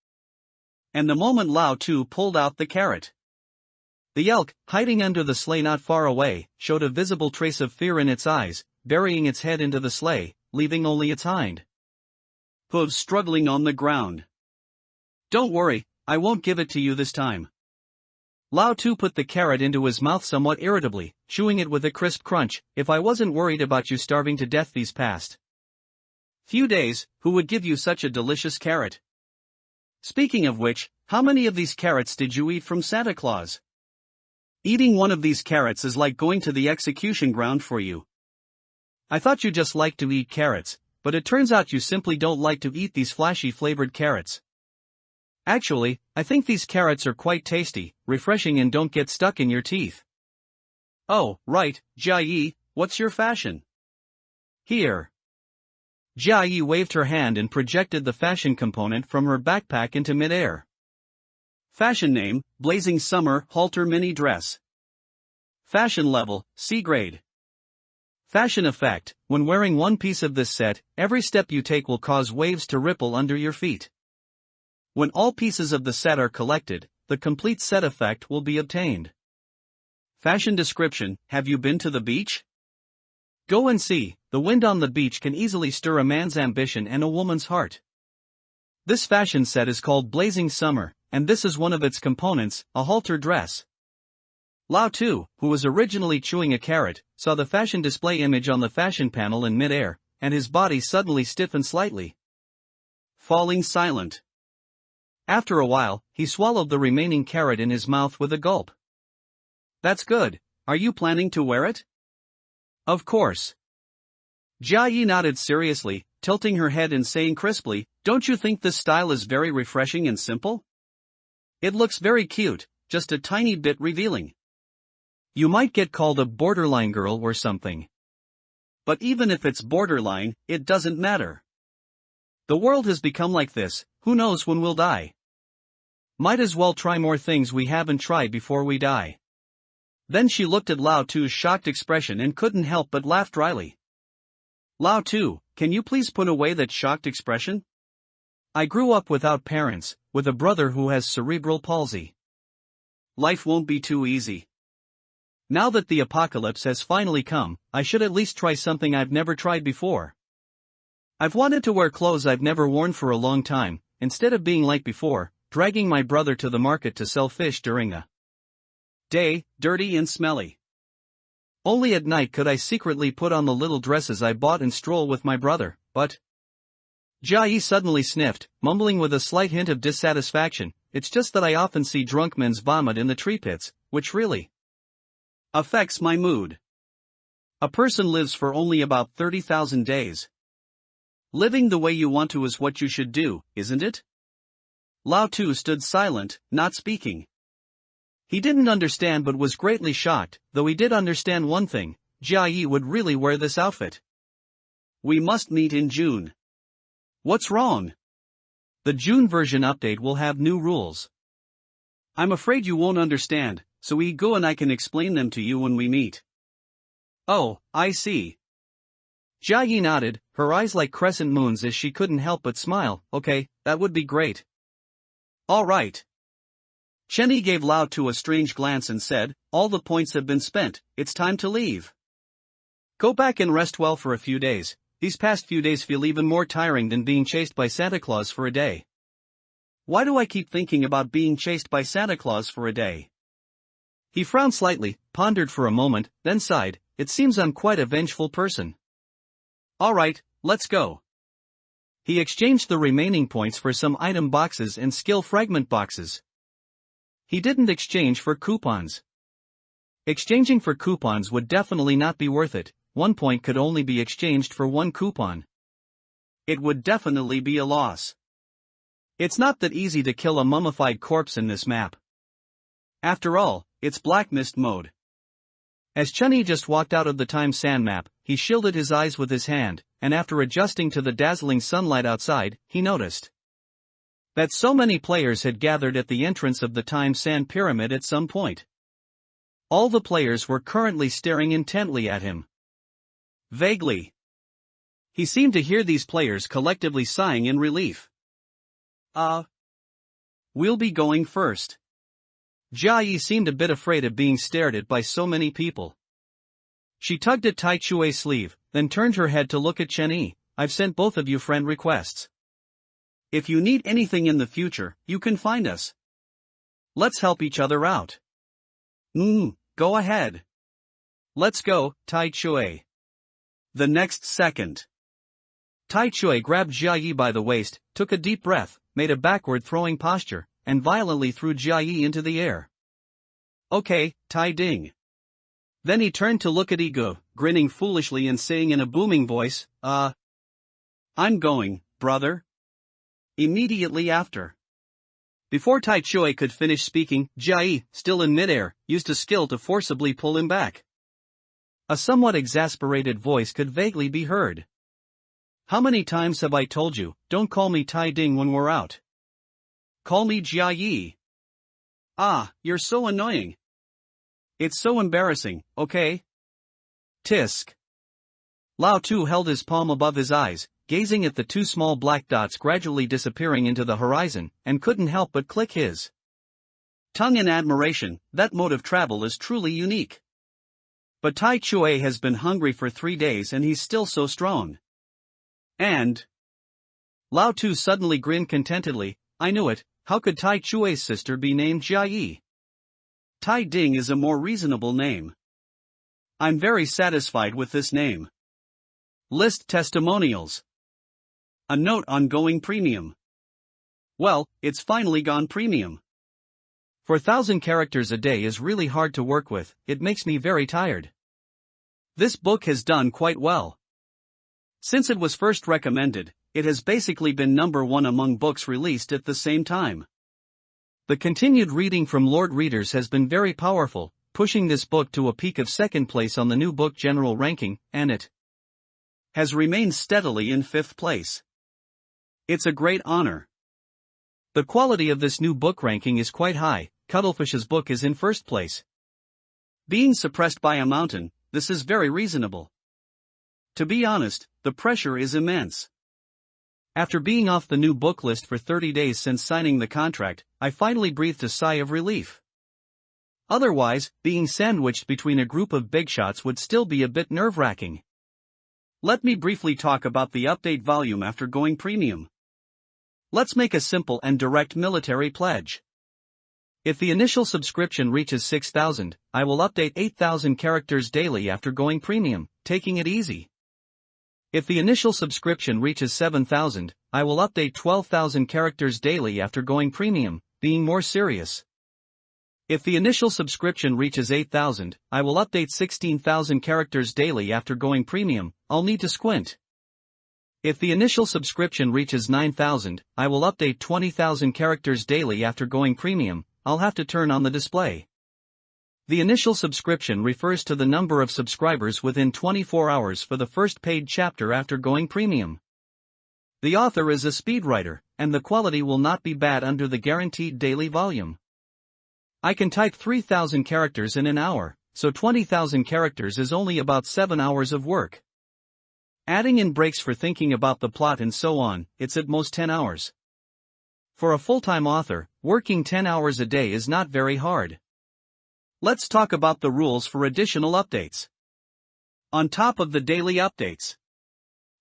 A: And the moment Lao Tu pulled out the carrot, the elk, hiding under the sleigh not far away, showed a visible trace of fear in its eyes, burying its head into the sleigh, leaving only its hind hooves struggling on the ground. Don't worry, I won't give it to you this time. Lao Tu put the carrot into his mouth somewhat irritably, chewing it with a crisp crunch. If I wasn't worried about you starving to death these past few days, who would give you such a delicious carrot? Speaking of which, how many of these carrots did you eat from Santa Claus? Eating one of these carrots is like going to the execution ground for you. I thought you just liked to eat carrots, but it turns out you simply don't like to eat these flashy flavored carrots. Actually, I think these carrots are quite tasty, refreshing and don't get stuck in your teeth. Oh, right, Jia Yi, what's your fashion? Here. Jia Yi waved her hand and projected the fashion component from her backpack into mid-air. Fashion name, Blazing Summer Halter Mini Dress. Fashion level, C grade. Fashion effect, when wearing one piece of this set, every step you take will cause waves to ripple under your feet. When all pieces of the set are collected, the complete set effect will be obtained. Fashion description, have you been to the beach? Go and see, the wind on the beach can easily stir a man's ambition and a woman's heart. This fashion set is called Blazing Summer, and this is one of its components, a halter dress. Lao Tu, who was originally chewing a carrot, saw the fashion display image on the fashion panel in mid-air, and his body suddenly stiffened slightly, falling silent. After a while, he swallowed the remaining carrot in his mouth with a gulp. That's good. Are you planning to wear it? Of course. Jia Yi nodded seriously, tilting her head and saying crisply, don't you think this style is very refreshing and simple? It looks very cute, just a tiny bit revealing. You might get called a borderline girl or something. But even if it's borderline, it doesn't matter. The world has become like this, who knows when we'll die? Might as well try more things we haven't tried before we die. Then she looked at Lao Tu's shocked expression and couldn't help but laugh dryly. Lao Tu, can you please put away that shocked expression? I grew up without parents, with a brother who has cerebral palsy. Life won't be too easy. Now that the apocalypse has finally come, I should at least try something I've never tried before. I've wanted to wear clothes I've never worn for a long time, instead of being like before, dragging my brother to the market to sell fish during a day, dirty and smelly. Only at night could I secretly put on the little dresses I bought and stroll with my brother, but... Jia Yi suddenly sniffed, mumbling with a slight hint of dissatisfaction, it's just that I often see drunk men's vomit in the tree pits, which really affects my mood. A person lives for only about 30,000 days. Living the way you want to is what you should do, isn't it? Lao Tu stood silent, not speaking. He didn't understand but was greatly shocked, though he did understand one thing, Jia Yi would really wear this outfit. We must meet in June. What's wrong? The June version update will have new rules. I'm afraid you won't understand, so Ego and I can explain them to you when we meet. Oh, I see. Jia Yi nodded, her eyes like crescent moons as she couldn't help but smile. Okay, that would be great. All right. Chenny gave Lao Tu a strange glance and said, all the points have been spent, it's time to leave. Go back and rest well for a few days. These past few days feel even more tiring than being chased by Santa Claus for a day. Why do I keep thinking about being chased by Santa Claus for a day? He frowned slightly, pondered for a moment, then sighed, it seems I'm quite a vengeful person. All right, let's go. He exchanged the remaining points for some item boxes and skill fragment boxes. He didn't exchange for coupons. Exchanging for coupons would definitely not be worth it. 1 point could only be exchanged for 1 coupon. It would definitely be a loss. It's not that easy to kill a mummified corpse in this map. After all, it's Black Mist mode. As Chunny just walked out of the Time Sand map, he shielded his eyes with his hand, and after adjusting to the dazzling sunlight outside, he noticed that so many players had gathered at the entrance of the Time Sand Pyramid at some point. All the players were currently staring intently at him. Vaguely, he seemed to hear these players collectively sighing in relief. We'll be going first. Jia Yi seemed a bit afraid of being stared at by so many people. She tugged at Tai Chue's sleeve, then turned her head to look at Chen Yi. I've sent both of you friend requests. If you need anything in the future, you can find us. Let's help each other out. Go ahead. Let's go, Tai Chui. The next second. Tai Chui grabbed Jia Yi by the waist, took a deep breath, made a backward throwing posture, and violently threw Jia Yi into the air. Okay, Tai Ding. Then he turned to look at Ego, grinning foolishly and saying in a booming voice, I'm going, brother. Immediately after. Before Tai Chui could finish speaking, Jia Yi, still in midair, used a skill to forcibly pull him back. A somewhat exasperated voice could vaguely be heard. How many times have I told you, don't call me Tai Ding when we're out? Call me Jia Yi. You're so annoying. It's so embarrassing, okay? Tisk. Lao Tu held his palm above his eyes, gazing at the two small black dots gradually disappearing into the horizon, and couldn't help but click his tongue in admiration. That mode of travel is truly unique. But Tai Chui has been hungry for 3 days and he's still so strong. And Lao Tu suddenly grinned contentedly. I knew it, how could Tai Chui's sister be named Jia Yi? Tai Ding is a more reasonable name. I'm very satisfied with this name. List testimonials. A note on going premium. Well, it's finally gone premium. 4,000 characters a day is really hard to work with, it makes me very tired. This book has done quite well. Since it was first recommended, it has basically been number 1 among books released at the same time. The continued reading from Lord Readers has been very powerful, pushing this book to a peak of 2nd place on the new book general ranking, and it has remained steadily in 5th place. It's a great honor. The quality of this new book ranking is quite high. Cuttlefish's book is in 1st place. Being suppressed by a mountain, this is very reasonable. To be honest, the pressure is immense. After being off the new book list for 30 days since signing the contract, I finally breathed a sigh of relief. Otherwise, being sandwiched between a group of big shots would still be a bit nerve-wracking. Let me briefly talk about the update volume after going premium. Let's make a simple and direct military pledge. If the initial subscription reaches 6,000, I will update 8,000 characters daily after going premium, taking it easy. If the initial subscription reaches 7,000, I will update 12,000 characters daily after going premium, being more serious. If the initial subscription reaches 8,000, I will update 16,000 characters daily after going premium, I'll need to squint. If the initial subscription reaches 9,000, I will update 20,000 characters daily after going premium, I'll have to turn on the display. The initial subscription refers to the number of subscribers within 24 hours for the first paid chapter after going premium. The author is a speedwriter, and the quality will not be bad under the guaranteed daily volume. I can type 3,000 characters in an hour, so 20,000 characters is only about 7 hours of work. Adding in breaks for thinking about the plot and so on, it's at most 10 hours. For a full-time author, working 10 hours a day is not very hard. Let's talk about the rules for additional updates. On top of the daily updates.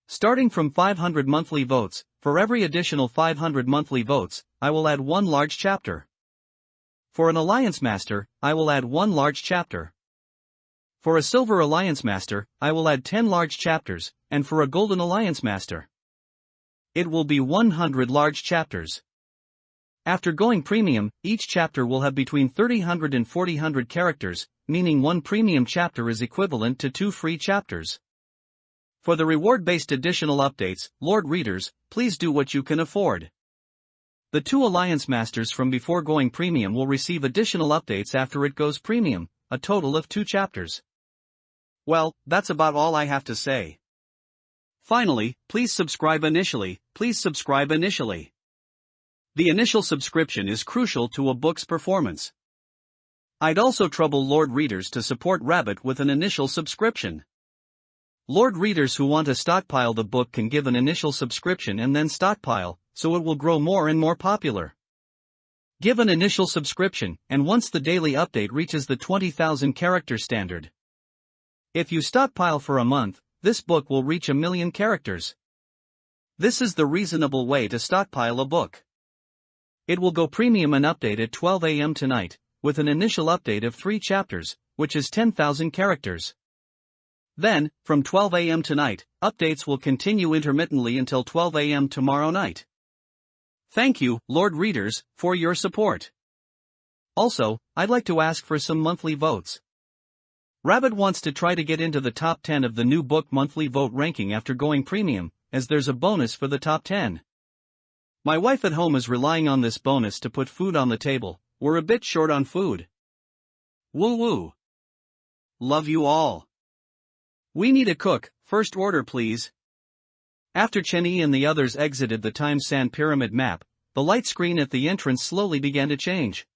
A: Starting from 500 monthly votes, for every additional 500 monthly votes, I will add 1 large chapter. For an Alliance Master, I will add 1 large chapter. For a Silver Alliance Master, I will add 10 large chapters, and for a Golden Alliance Master, it will be 100 large chapters. After going premium, each chapter will have between 300 and 400 characters, meaning 1 premium chapter is equivalent to 2 free chapters. For the reward-based additional updates, Lord Readers, please do what you can afford. The 2 Alliance Masters from before going premium will receive additional updates after it goes premium, a total of 2 chapters. Well, that's about all I have to say. Finally, please subscribe initially, The initial subscription is crucial to a book's performance. I'd also trouble Lord Readers to support Rabbit with an initial subscription. Lord Readers who want to stockpile the book can give an initial subscription and then stockpile, so it will grow more and more popular. Give an initial subscription, and once the daily update reaches the 20,000 character standard. If you stockpile for a month, this book will reach 1 million characters. This is the reasonable way to stockpile a book. It will go premium and update at 12 a.m. tonight, with an initial update of 3 chapters, which is 10,000 characters. Then, from 12 a.m. tonight, updates will continue intermittently until 12 a.m. tomorrow night. Thank you, Lord Readers, for your support. Also, I'd like to ask for some monthly votes. Rabbit wants to try to get into the top 10 of the new book monthly vote ranking after going premium, as there's a bonus for the top 10. My wife at home is relying on this bonus to put food on the table. We're a bit short on food. Woo woo. Love you all. We need a cook, first order please. After Chenyi and the others exited the Time Sand Pyramid map, the light screen at the entrance slowly began to change.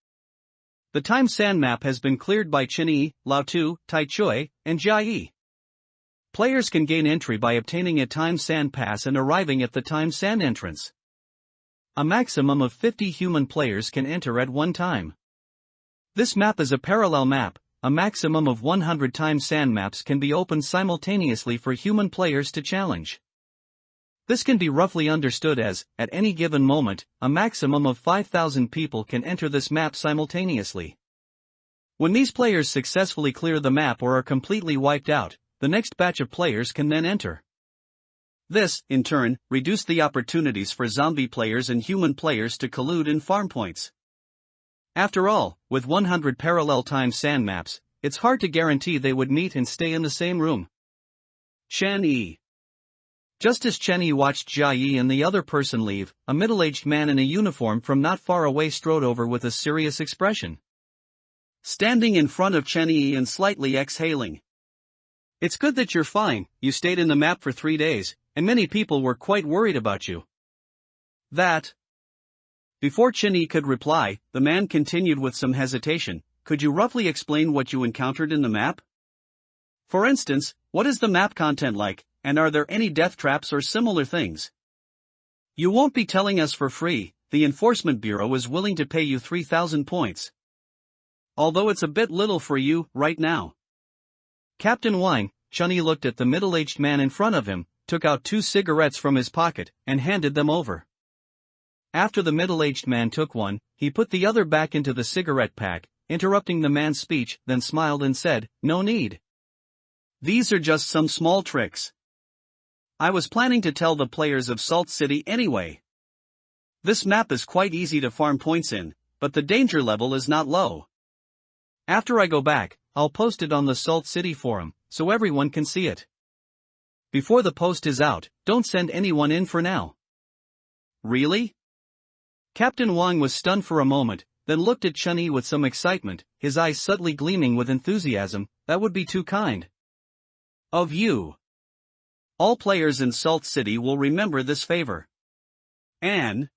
A: The Time Sand map has been cleared by Chenyi, Lao Tu, Tai Chui, and Jia Yi. Players can gain entry by obtaining a Time Sand pass and arriving at the Time Sand entrance. A maximum of 50 human players can enter at one time. This map is a parallel map. A maximum of 100 Time Sand maps can be opened simultaneously for human players to challenge. This can be roughly understood as, at any given moment, a maximum of 5,000 people can enter this map simultaneously. When these players successfully clear the map or are completely wiped out, the next batch of players can then enter. This, in turn, reduces the opportunities for zombie players and human players to collude and farm points. After all, with 100 parallel Time Sand maps, it's hard to guarantee they would meet and stay in the same room. Chenyi. Just as Chenyi watched Jia Yi and the other person leave, a middle-aged man in a uniform from not far away strode over with a serious expression. Standing in front of Chenyi and slightly exhaling. It's good that you're fine. You stayed in the map for 3 days, and many people were quite worried about you. That. Before Chenyi could reply, the man continued with some hesitation. Could you roughly explain what you encountered in the map? For instance, what is the map content like, and are there any death traps or similar things? You won't be telling us for free. The Enforcement Bureau is willing to pay you 3,000 points. Although it's a bit little for you, right now. Captain Wang, Chenyi looked at the middle-aged man in front of him, took out 2 cigarettes from his pocket, and handed them over. After the middle-aged man took one, he put the other back into the cigarette pack, interrupting the man's speech, then smiled and said, "No need. These are just some small tricks. I was planning to tell the players of Salt City anyway. This map is quite easy to farm points in, but the danger level is not low. After I go back, I'll post it on the Salt City forum, so everyone can see it. Before the post is out, don't send anyone in for now." Really? Captain Wang was stunned for a moment, then looked at Chenyi with some excitement, his eyes subtly gleaming with enthusiasm. That would be too kind of you. All players in Salt City will remember this favor. And,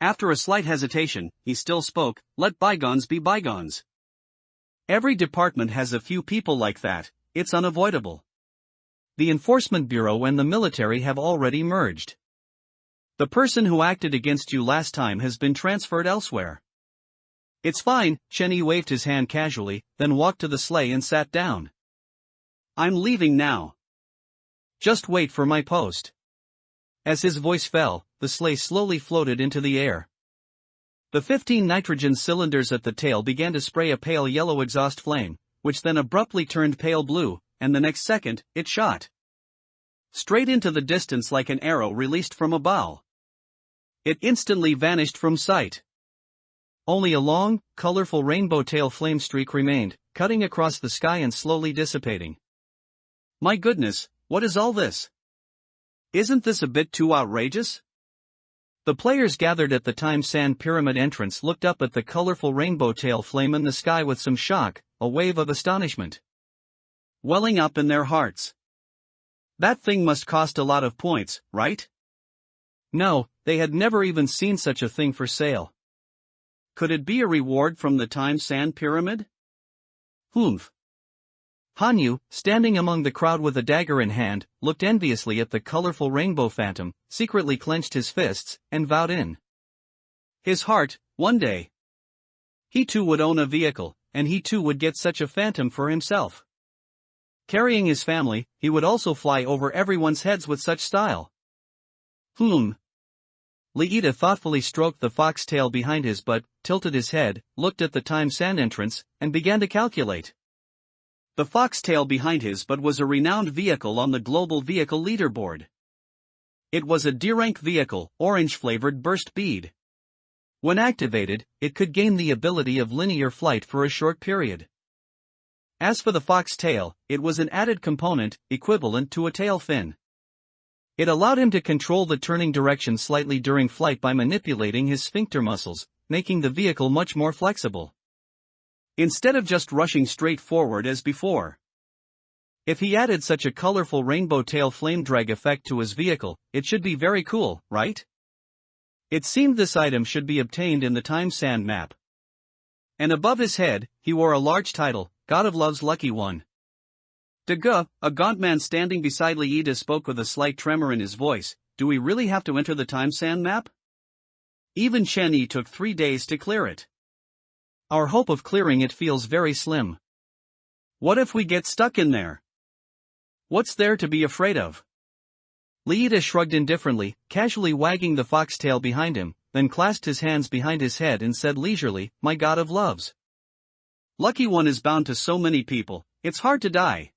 A: after a slight hesitation, he still spoke, let bygones be bygones. Every department has a few people like that. It's unavoidable. The Enforcement Bureau and the military have already merged. The person who acted against you last time has been transferred elsewhere. It's fine. Chenyi waved his hand casually, then walked to the sleigh and sat down. I'm leaving now. Just wait for my post. As his voice fell, the sleigh slowly floated into the air. The 15 nitrogen cylinders at the tail began to spray a pale yellow exhaust flame, which then abruptly turned pale blue, and the next second, it shot straight into the distance like an arrow released from a bow. It instantly vanished from sight. Only a long, colorful rainbow tail flame streak remained, cutting across the sky and slowly dissipating. My goodness, what is all this? Isn't this a bit too outrageous? The players gathered at the Time Sand Pyramid entrance looked up at the colorful rainbow tail flame in the sky with some shock, a wave of astonishment welling up in their hearts. That thing must cost a lot of points, right? No, they had never even seen such a thing for sale. Could it be a reward from the Time Sand Pyramid? Humph. Hanyu, standing among the crowd with a dagger in hand, looked enviously at the colorful rainbow phantom, secretly clenched his fists, and vowed in his heart, one day he too would own a vehicle, and he too would get such a phantom for himself. Carrying his family, he would also fly over everyone's heads with such style. Liita thoughtfully stroked the foxtail behind his butt, tilted his head, looked at the time sand entrance, and began to calculate. The foxtail behind his butt was a renowned vehicle on the global vehicle leaderboard. It was a D-rank vehicle, orange-flavored burst bead. When activated, it could gain the ability of linear flight for a short period. As for the foxtail, it was an added component, equivalent to a tail fin. It allowed him to control the turning direction slightly during flight by manipulating his sphincter muscles, making the vehicle much more flexible. Instead of just rushing straight forward as before. If he added such a colorful rainbow tail flame drag effect to his vehicle, it should be very cool, right? It seemed this item should be obtained in the time sand map. And above his head, he wore a large title, God of Love's Lucky One. Daguh, a gaunt man standing beside Liita spoke with a slight tremor in his voice. Do we really have to enter the time sand map? Even Chen Yi took 3 days to clear it. Our hope of clearing it feels very slim. What if we get stuck in there? What's there to be afraid of? Liita shrugged indifferently, casually wagging the foxtail behind him, then clasped his hands behind his head and said leisurely, My God of Loves. Lucky One is bound to so many people, it's hard to die.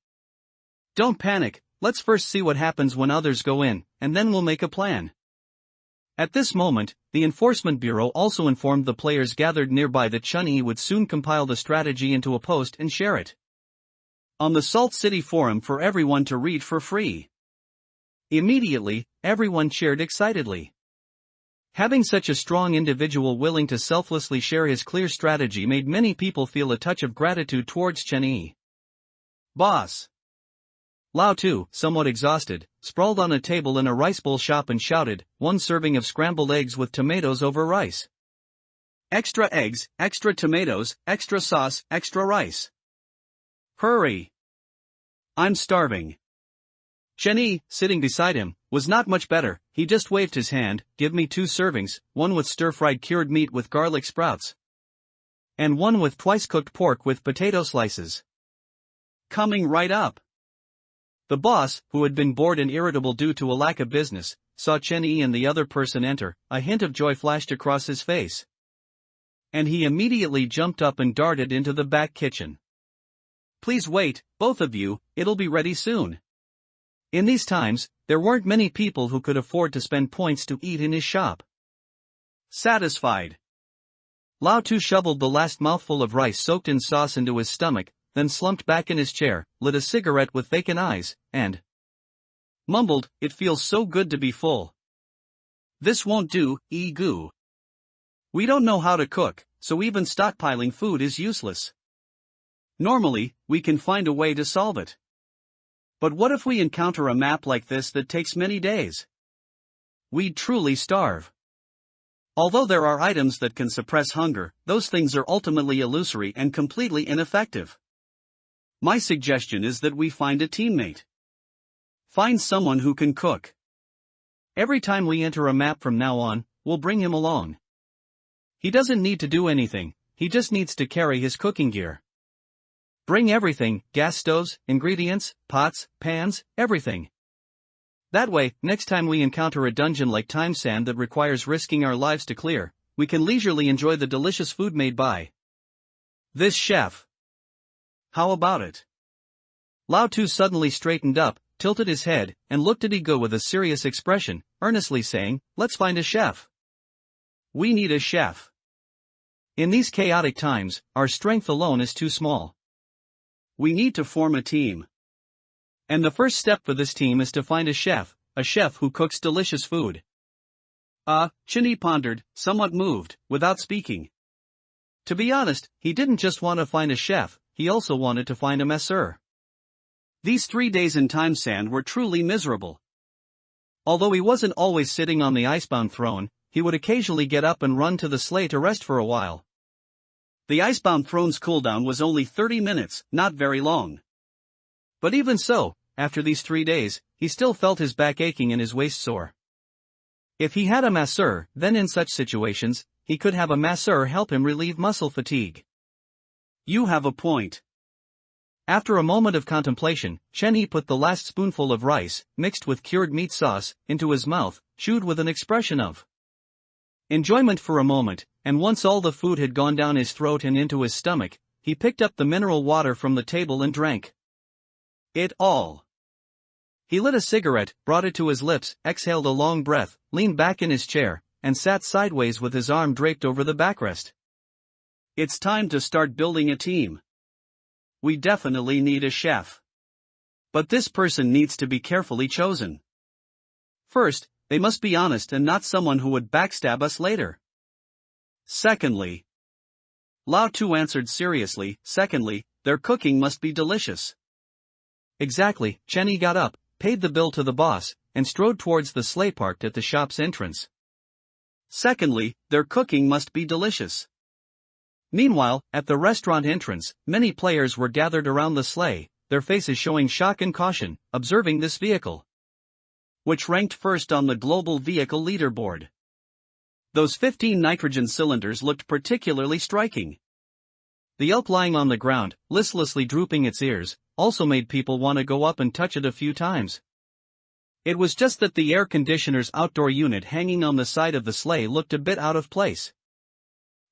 A: Don't panic, let's first see what happens when others go in, and then we'll make a plan. At this moment, the Enforcement Bureau also informed the players gathered nearby that Chun-Yi would soon compile the strategy into a post and share it on the Salt City Forum for everyone to read for free. Immediately, everyone cheered excitedly. Having such a strong individual willing to selflessly share his clear strategy made many people feel a touch of gratitude towards Chen-Yi. Boss! Lao Tu, somewhat exhausted, sprawled on a table in a rice bowl shop and shouted, 1 serving of scrambled eggs with tomatoes over rice. Extra eggs, extra tomatoes, extra sauce, extra rice. Hurry! I'm starving. Chen-Yi, sitting beside him, was not much better. He just waved his hand, give me 2 servings, 1 with stir-fried cured meat with garlic sprouts. And 1 with twice-cooked pork with potato slices. Coming right up. The boss, who had been bored and irritable due to a lack of business, saw Chen-Yi and the other person enter. A hint of joy flashed across his face. And he immediately jumped up and darted into the back kitchen. Please wait, both of you, it'll be ready soon. In these times, there weren't many people who could afford to spend points to eat in his shop. Satisfied. Lao Tu shoveled the last mouthful of rice soaked in sauce into his stomach, then slumped back in his chair, lit a cigarette with vacant eyes, and mumbled, it feels so good to be full. This won't do, Gu. We don't know how to cook, so even stockpiling food is useless. Normally, we can find a way to solve it. But what if we encounter a map like this that takes many days? We'd truly starve. Although there are items that can suppress hunger, those things are ultimately illusory and completely ineffective. My suggestion is that we find a teammate. Find someone who can cook. Every time we enter a map from now on, we'll bring him along. He doesn't need to do anything, he just needs to carry his cooking gear. Bring everything, gas stoves, ingredients, pots, pans, everything. That way, next time we encounter a dungeon like Time Sand that requires risking our lives to clear, we can leisurely enjoy the delicious food made by this chef. How about it? Lao Tu suddenly straightened up, tilted his head, and looked at Ego with a serious expression, earnestly saying, let's find a chef. We need a chef. In these chaotic times, our strength alone is too small. We need to form a team. And the first step for this team is to find a chef who cooks delicious food. Chen-Yi pondered, somewhat moved, without speaking. To be honest, he didn't just want to find a chef, he also wanted to find a masseur. These 3 days in Time Sand were truly miserable. Although he wasn't always sitting on the icebound throne, he would occasionally get up and run to the sleigh to rest for a while. The icebound throne's cooldown was only 30 minutes, not very long. But even so, after these 3 days, he still felt his back aching and his waist sore. If he had a masseur, then in such situations, he could have a masseur help him relieve muscle fatigue. You have a point. After a moment of contemplation, Chen Yi put the last spoonful of rice, mixed with cured meat sauce, into his mouth, chewed with an expression of enjoyment for a moment, and once all the food had gone down his throat and into his stomach, he picked up the mineral water from the table and drank it all. He lit a cigarette, brought it to his lips, exhaled a long breath, leaned back in his chair, and sat sideways with his arm draped over the backrest. It's time to start building a team. We definitely need a chef. But this person needs to be carefully chosen. First, they must be honest and not someone who would backstab us later. Secondly, Lao Tu answered seriously, their cooking must be delicious. Exactly. Chen Yi got up, paid the bill to the boss, and strode towards the sleigh parked at the shop's entrance. Secondly, their cooking must be delicious. Meanwhile, at the restaurant entrance, many players were gathered around the sleigh, their faces showing shock and caution, observing this vehicle, which ranked first on the global vehicle leaderboard. Those 15 nitrogen cylinders looked particularly striking. The elk lying on the ground, listlessly drooping its ears, also made people want to go up and touch it a few times. It was just that the air conditioner's outdoor unit hanging on the side of the sleigh looked a bit out of place.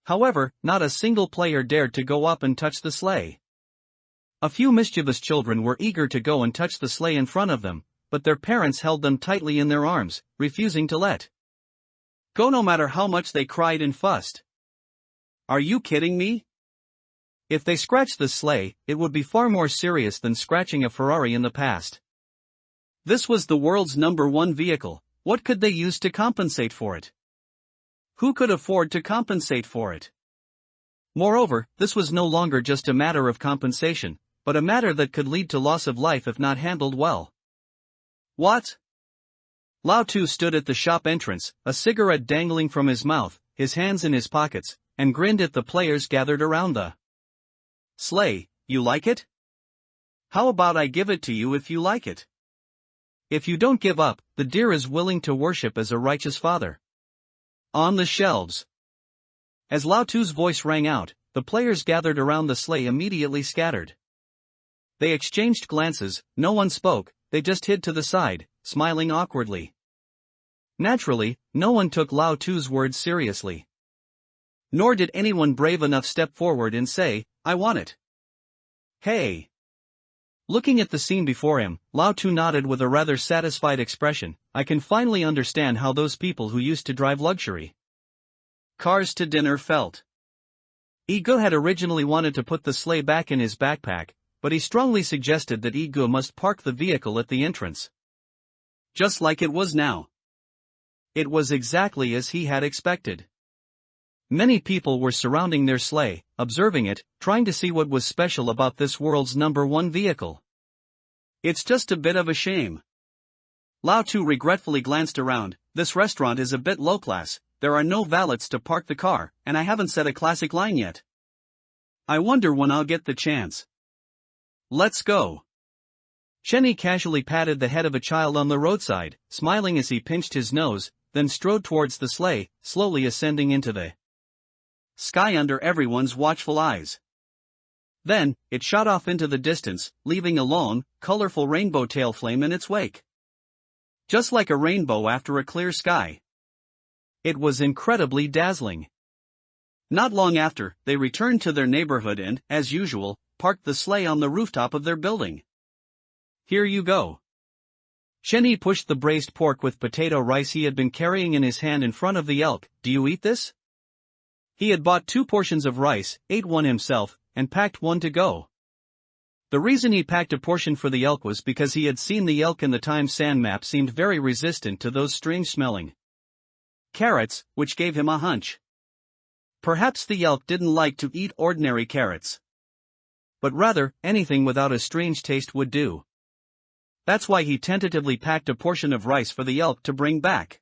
A: However, not a single player dared to go up and touch the sleigh. A few mischievous children were eager to go and touch the sleigh in front of them, but their parents held them tightly in their arms, refusing to let go no matter how much they cried and fussed. Are you kidding me? If they scratched the sleigh, it would be far more serious than scratching a Ferrari in the past. This was the world's #1 vehicle. What could they use to compensate for it? Who could afford to compensate for it? Moreover, this was no longer just a matter of compensation, but a matter that could lead to loss of life if not handled well. What? Lao Tu stood at the shop entrance, a cigarette dangling from his mouth, his hands in his pockets, and grinned at the players gathered around the sleigh. You like it? How about I give it to you if you like it? If you don't give up, the deer is willing to worship as a righteous father. On the shelves. As Lao Tu's voice rang out, the players gathered around the sleigh immediately scattered. They exchanged glances, no one spoke, they just hid to the side, smiling awkwardly. Naturally, no one took Lao Tu's words seriously. Nor did anyone brave enough step forward and say, I want it. Hey! Looking at the scene before him, Lao Tu nodded with a rather satisfied expression. I can finally understand how those people who used to drive luxury cars to dinner felt. Igu had originally wanted to put the sleigh back in his backpack, but he strongly suggested that Igu must park the vehicle at the entrance. Just like it was now. It was exactly as he had expected. Many people were surrounding their sleigh, observing it, trying to see what was special about this world's #1 vehicle. It's just a bit of a shame. Lao Tu regretfully glanced around. This restaurant is a bit low-class, there are no valets to park the car, and I haven't said a classic line yet. I wonder when I'll get the chance. Let's go. Chen Yi casually patted the head of a child on the roadside, smiling as he pinched his nose, then strode towards the sleigh, slowly ascending into the sky under everyone's watchful eyes. Then, it shot off into the distance, leaving a long, colorful rainbow tail flame in its wake. Just like a rainbow after a clear sky. It was incredibly dazzling. Not long after, they returned to their neighborhood and, as usual, parked the sleigh on the rooftop of their building. Here you go. Chen Yi pushed the braised pork with potato rice he had been carrying in his hand in front of the elk. Do you eat this? He had bought 2 portions of rice, ate one himself, and packed one to go. The reason he packed a portion for the elk was because he had seen the elk in the time sand map seemed very resistant to those strange-smelling carrots, which gave him a hunch. Perhaps the elk didn't like to eat ordinary carrots. But rather, anything without a strange taste would do. That's why he tentatively packed a portion of rice for the elk to bring back.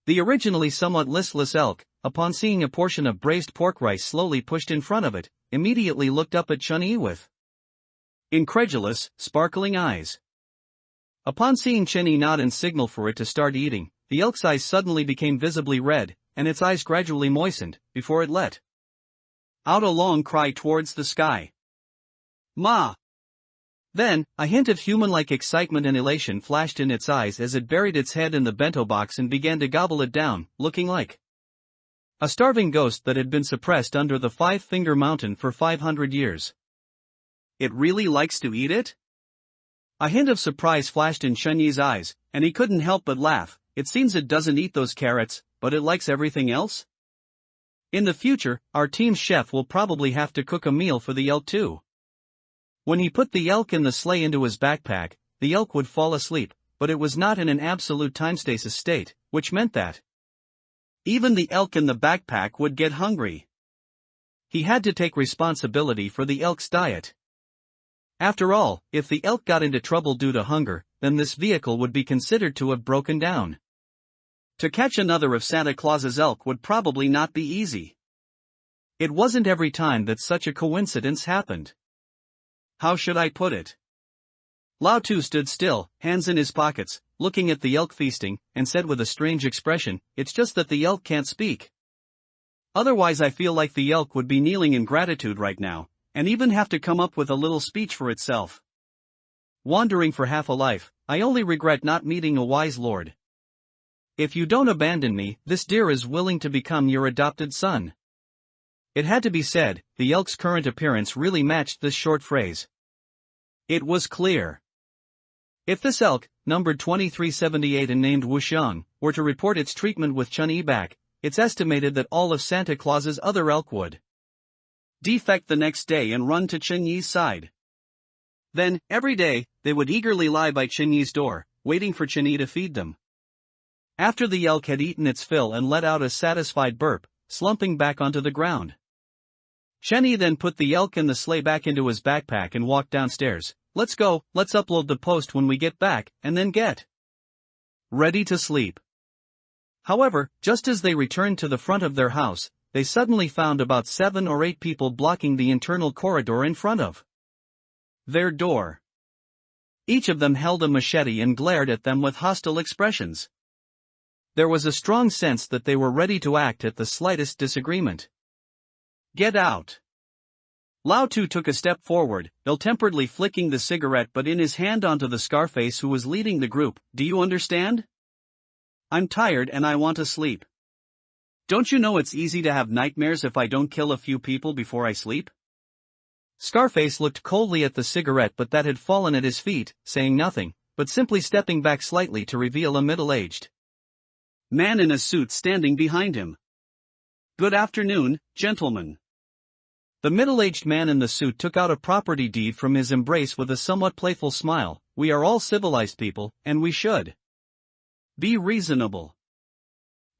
A: The originally somewhat listless elk, upon seeing a portion of braised pork rice slowly pushed in front of it, immediately looked up at Chen Yi with incredulous, sparkling eyes. Upon seeing Chen Yi nod and signal for it to start eating, the elk's eyes suddenly became visibly red, and its eyes gradually moistened, before it let out a long cry towards the sky. Ma! Then, a hint of human-like excitement and elation flashed in its eyes as it buried its head in the bento box and began to gobble it down, looking like a starving ghost that had been suppressed under the Five-Finger Mountain for 500 years. It really likes to eat it? A hint of surprise flashed in Chunyi's eyes, and he couldn't help but laugh. It seems it doesn't eat those carrots, but it likes everything else? In the future, our team's chef will probably have to cook a meal for the elk too. When he put the elk in the sleigh into his backpack, the elk would fall asleep, but it was not in an absolute time stasis state, which meant that even the elk in the backpack would get hungry. He had to take responsibility for the elk's diet. After all, if the elk got into trouble due to hunger, then this vehicle would be considered to have broken down. To catch another of Santa Claus's elk would probably not be easy. It wasn't every time that such a coincidence happened. How should I put it? Lao Tu stood still, hands in his pockets, looking at the elk feasting, and said with a strange expression, "It's just that the elk can't speak. Otherwise I feel like the elk would be kneeling in gratitude right now, and even have to come up with a little speech for itself. Wandering for half a life, I only regret not meeting a wise lord. If you don't abandon me, this deer is willing to become your adopted son." It had to be said, the elk's current appearance really matched this short phrase. It was clear. If this elk, numbered 2378 and named Wuxiang, were to report its treatment with Chunyi back, it's estimated that all of Santa Claus's other elk would defect the next day and run to Chunyi's side. Then, every day, they would eagerly lie by Chunyi's door, waiting for Chunyi to feed them. After the elk had eaten its fill and let out a satisfied burp, slumping back onto the ground, Chunyi then put the elk and the sleigh back into his backpack and walked downstairs. "Let's go, let's upload the post when we get back, and then get ready to sleep." However, just as they returned to the front of their house, they suddenly found about 7 or 8 people blocking the internal corridor in front of their door. Each of them held a machete and glared at them with hostile expressions. There was a strong sense that they were ready to act at the slightest disagreement. "Get out!" Lao Tu took a step forward, ill-temperedly flicking the cigarette butt in his hand onto the Scarface who was leading the group. "Do you understand? I'm tired and I want to sleep. Don't you know it's easy to have nightmares if I don't kill a few people before I sleep?" Scarface looked coldly at the cigarette butt that had fallen at his feet, saying nothing, but simply stepping back slightly to reveal a middle-aged man in a suit standing behind him. "Good afternoon, gentlemen." The middle-aged man in the suit took out a property deed from his embrace with a somewhat playful smile. "We are all civilized people, and we should be reasonable.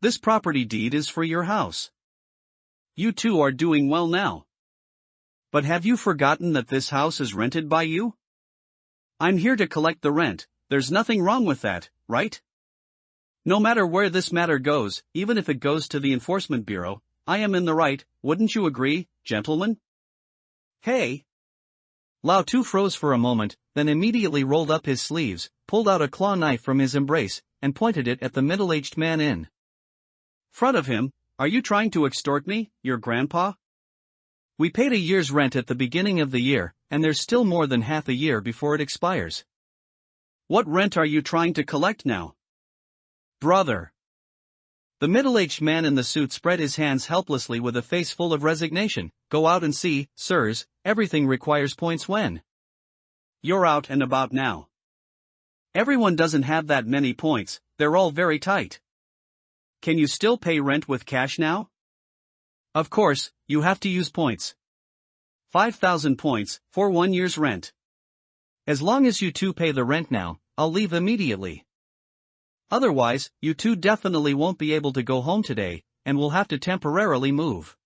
A: This property deed is for your house. You two are doing well now. But have you forgotten that this house is rented by you? I'm here to collect the rent. There's nothing wrong with that, right? No matter where this matter goes, even if it goes to the Enforcement Bureau, I am in the right, wouldn't you agree, gentlemen?" "Hey!" Lao Tu froze for a moment, then immediately rolled up his sleeves, pulled out a claw knife from his embrace, and pointed it at the middle-aged man in front of him. "Are you trying to extort me, your grandpa? We paid a year's rent at the beginning of the year, and there's still more than half a year before it expires. What rent are you trying to collect now, brother?" The middle-aged man in the suit spread his hands helplessly with a face full of resignation. "Go out and see, sirs, everything requires points when you're out and about now. Everyone doesn't have that many points, they're all very tight. Can you still pay rent with cash now? Of course, you have to use points. 5,000 points, for 1 year's rent. As long as you two pay the rent now, I'll leave immediately. Otherwise, you two definitely won't be able to go home today, and will have to temporarily move."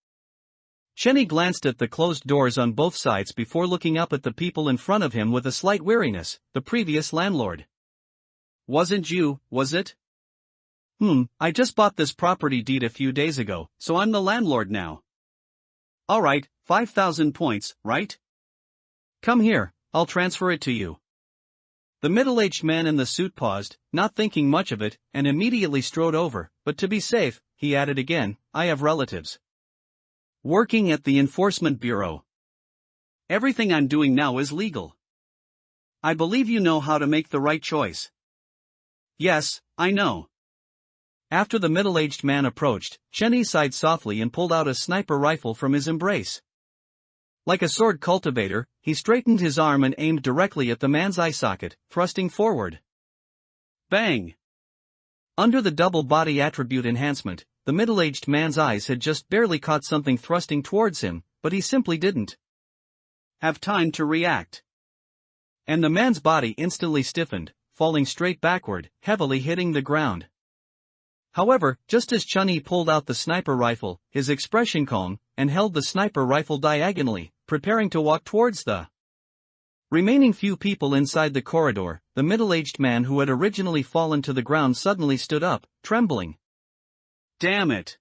A: Chenny glanced at the closed doors on both sides before looking up at the people in front of him with a slight weariness. "The previous landlord. Wasn't you, was it?" I just bought this property deed a few days ago, so I'm the landlord now." "Alright, 5,000 points, right? Come here, I'll transfer it to you." The middle-aged man in the suit paused, not thinking much of it, and immediately strode over, but to be safe, he added again, "I have relatives working at the Enforcement Bureau. Everything I'm doing now is legal. I believe you know how to make the right choice. Yes, I know. After the middle-aged man approached, Chenny sighed softly and pulled out a sniper rifle from his embrace. Like a sword cultivator, he straightened his arm and aimed directly at the man's eye socket, thrusting forward. Bang! Under the double body attribute enhancement, the middle-aged man's eyes had just barely caught something thrusting towards him, but he simply didn't have time to react. And the man's body instantly stiffened, falling straight backward, heavily hitting the ground. However, just as Chun-Yi pulled out the sniper rifle, his expression calmed, and held the sniper rifle diagonally, preparing to walk towards the remaining few people inside the corridor. The middle-aged man who had originally fallen to the ground suddenly stood up, trembling. Damn it!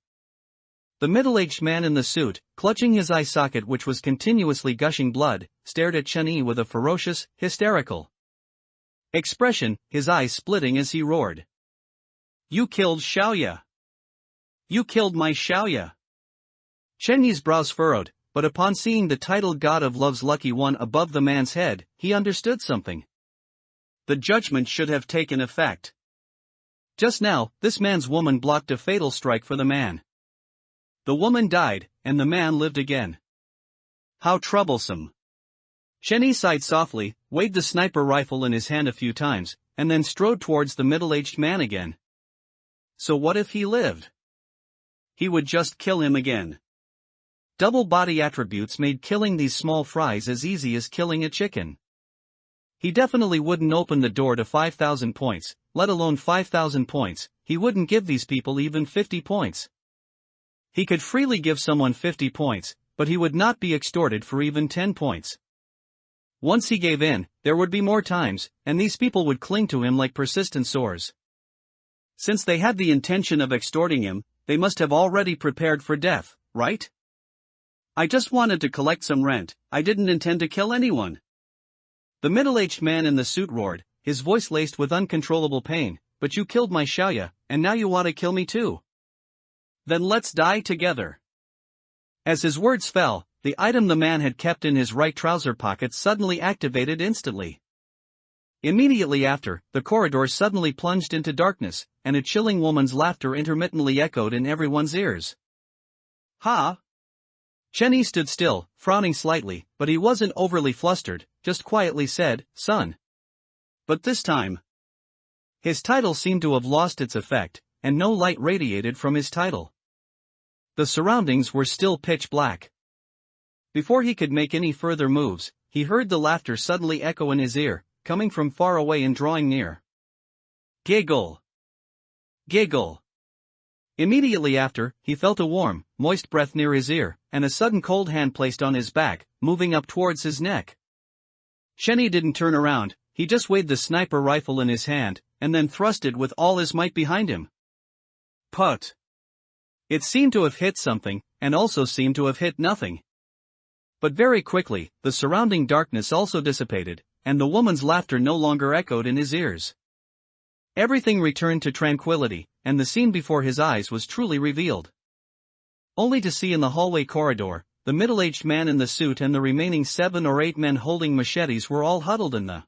A: The middle-aged man in the suit, clutching his eye socket which was continuously gushing blood, stared at Chun-Yi with a ferocious, hysterical expression, his eyes splitting as he roared. You killed Xiaoya! You killed my Xiaoya! Chen-Yi's brows furrowed, but upon seeing the titled God of Love's lucky one above the man's head, he understood something. The judgment should have taken effect. Just now, this man's woman blocked a fatal strike for the man. The woman died, and the man lived again. How troublesome. Chen-Yi sighed softly, waved the sniper rifle in his hand a few times, and then strode towards the middle-aged man again. So what if he lived? He would just kill him again. Double body attributes made killing these small fries as easy as killing a chicken. He definitely wouldn't open the door to 5,000 points, let alone 5,000 points, he wouldn't give these people even 50 points. He could freely give someone 50 points, but he would not be extorted for even 10 points. Once he gave in, there would be more times, and these people would cling to him like persistent sores. Since they had the intention of extorting him, they must have already prepared for death, right? I just wanted to collect some rent, I didn't intend to kill anyone. The middle-aged man in the suit roared, his voice laced with uncontrollable pain, but you killed my Xiaoya, and now you want to kill me too. Then let's die together. As his words fell, the item the man had kept in his right trouser pocket suddenly activated instantly. Immediately after, the corridor suddenly plunged into darkness, and a chilling woman's laughter intermittently echoed in everyone's ears. Ha! Chen-Yi stood still, frowning slightly, but he wasn't overly flustered, just quietly said, son. But this time, his title seemed to have lost its effect, and no light radiated from his title. The surroundings were still pitch black. Before he could make any further moves, he heard the laughter suddenly echo in his ear, coming from far away and drawing near. Giggle! Giggle! Immediately after, he felt a warm, moist breath near his ear, and a sudden cold hand placed on his back, moving up towards his neck. Chen-Yi didn't turn around, he just waved the sniper rifle in his hand, and then thrusted with all his might behind him. Put! It seemed to have hit something, and also seemed to have hit nothing. But very quickly, the surrounding darkness also dissipated, and the woman's laughter no longer echoed in his ears. Everything returned to tranquility, and the scene before his eyes was truly revealed. Only to see in the hallway corridor, the middle-aged man in the suit and the remaining 7 or 8 men holding machetes were all huddled in the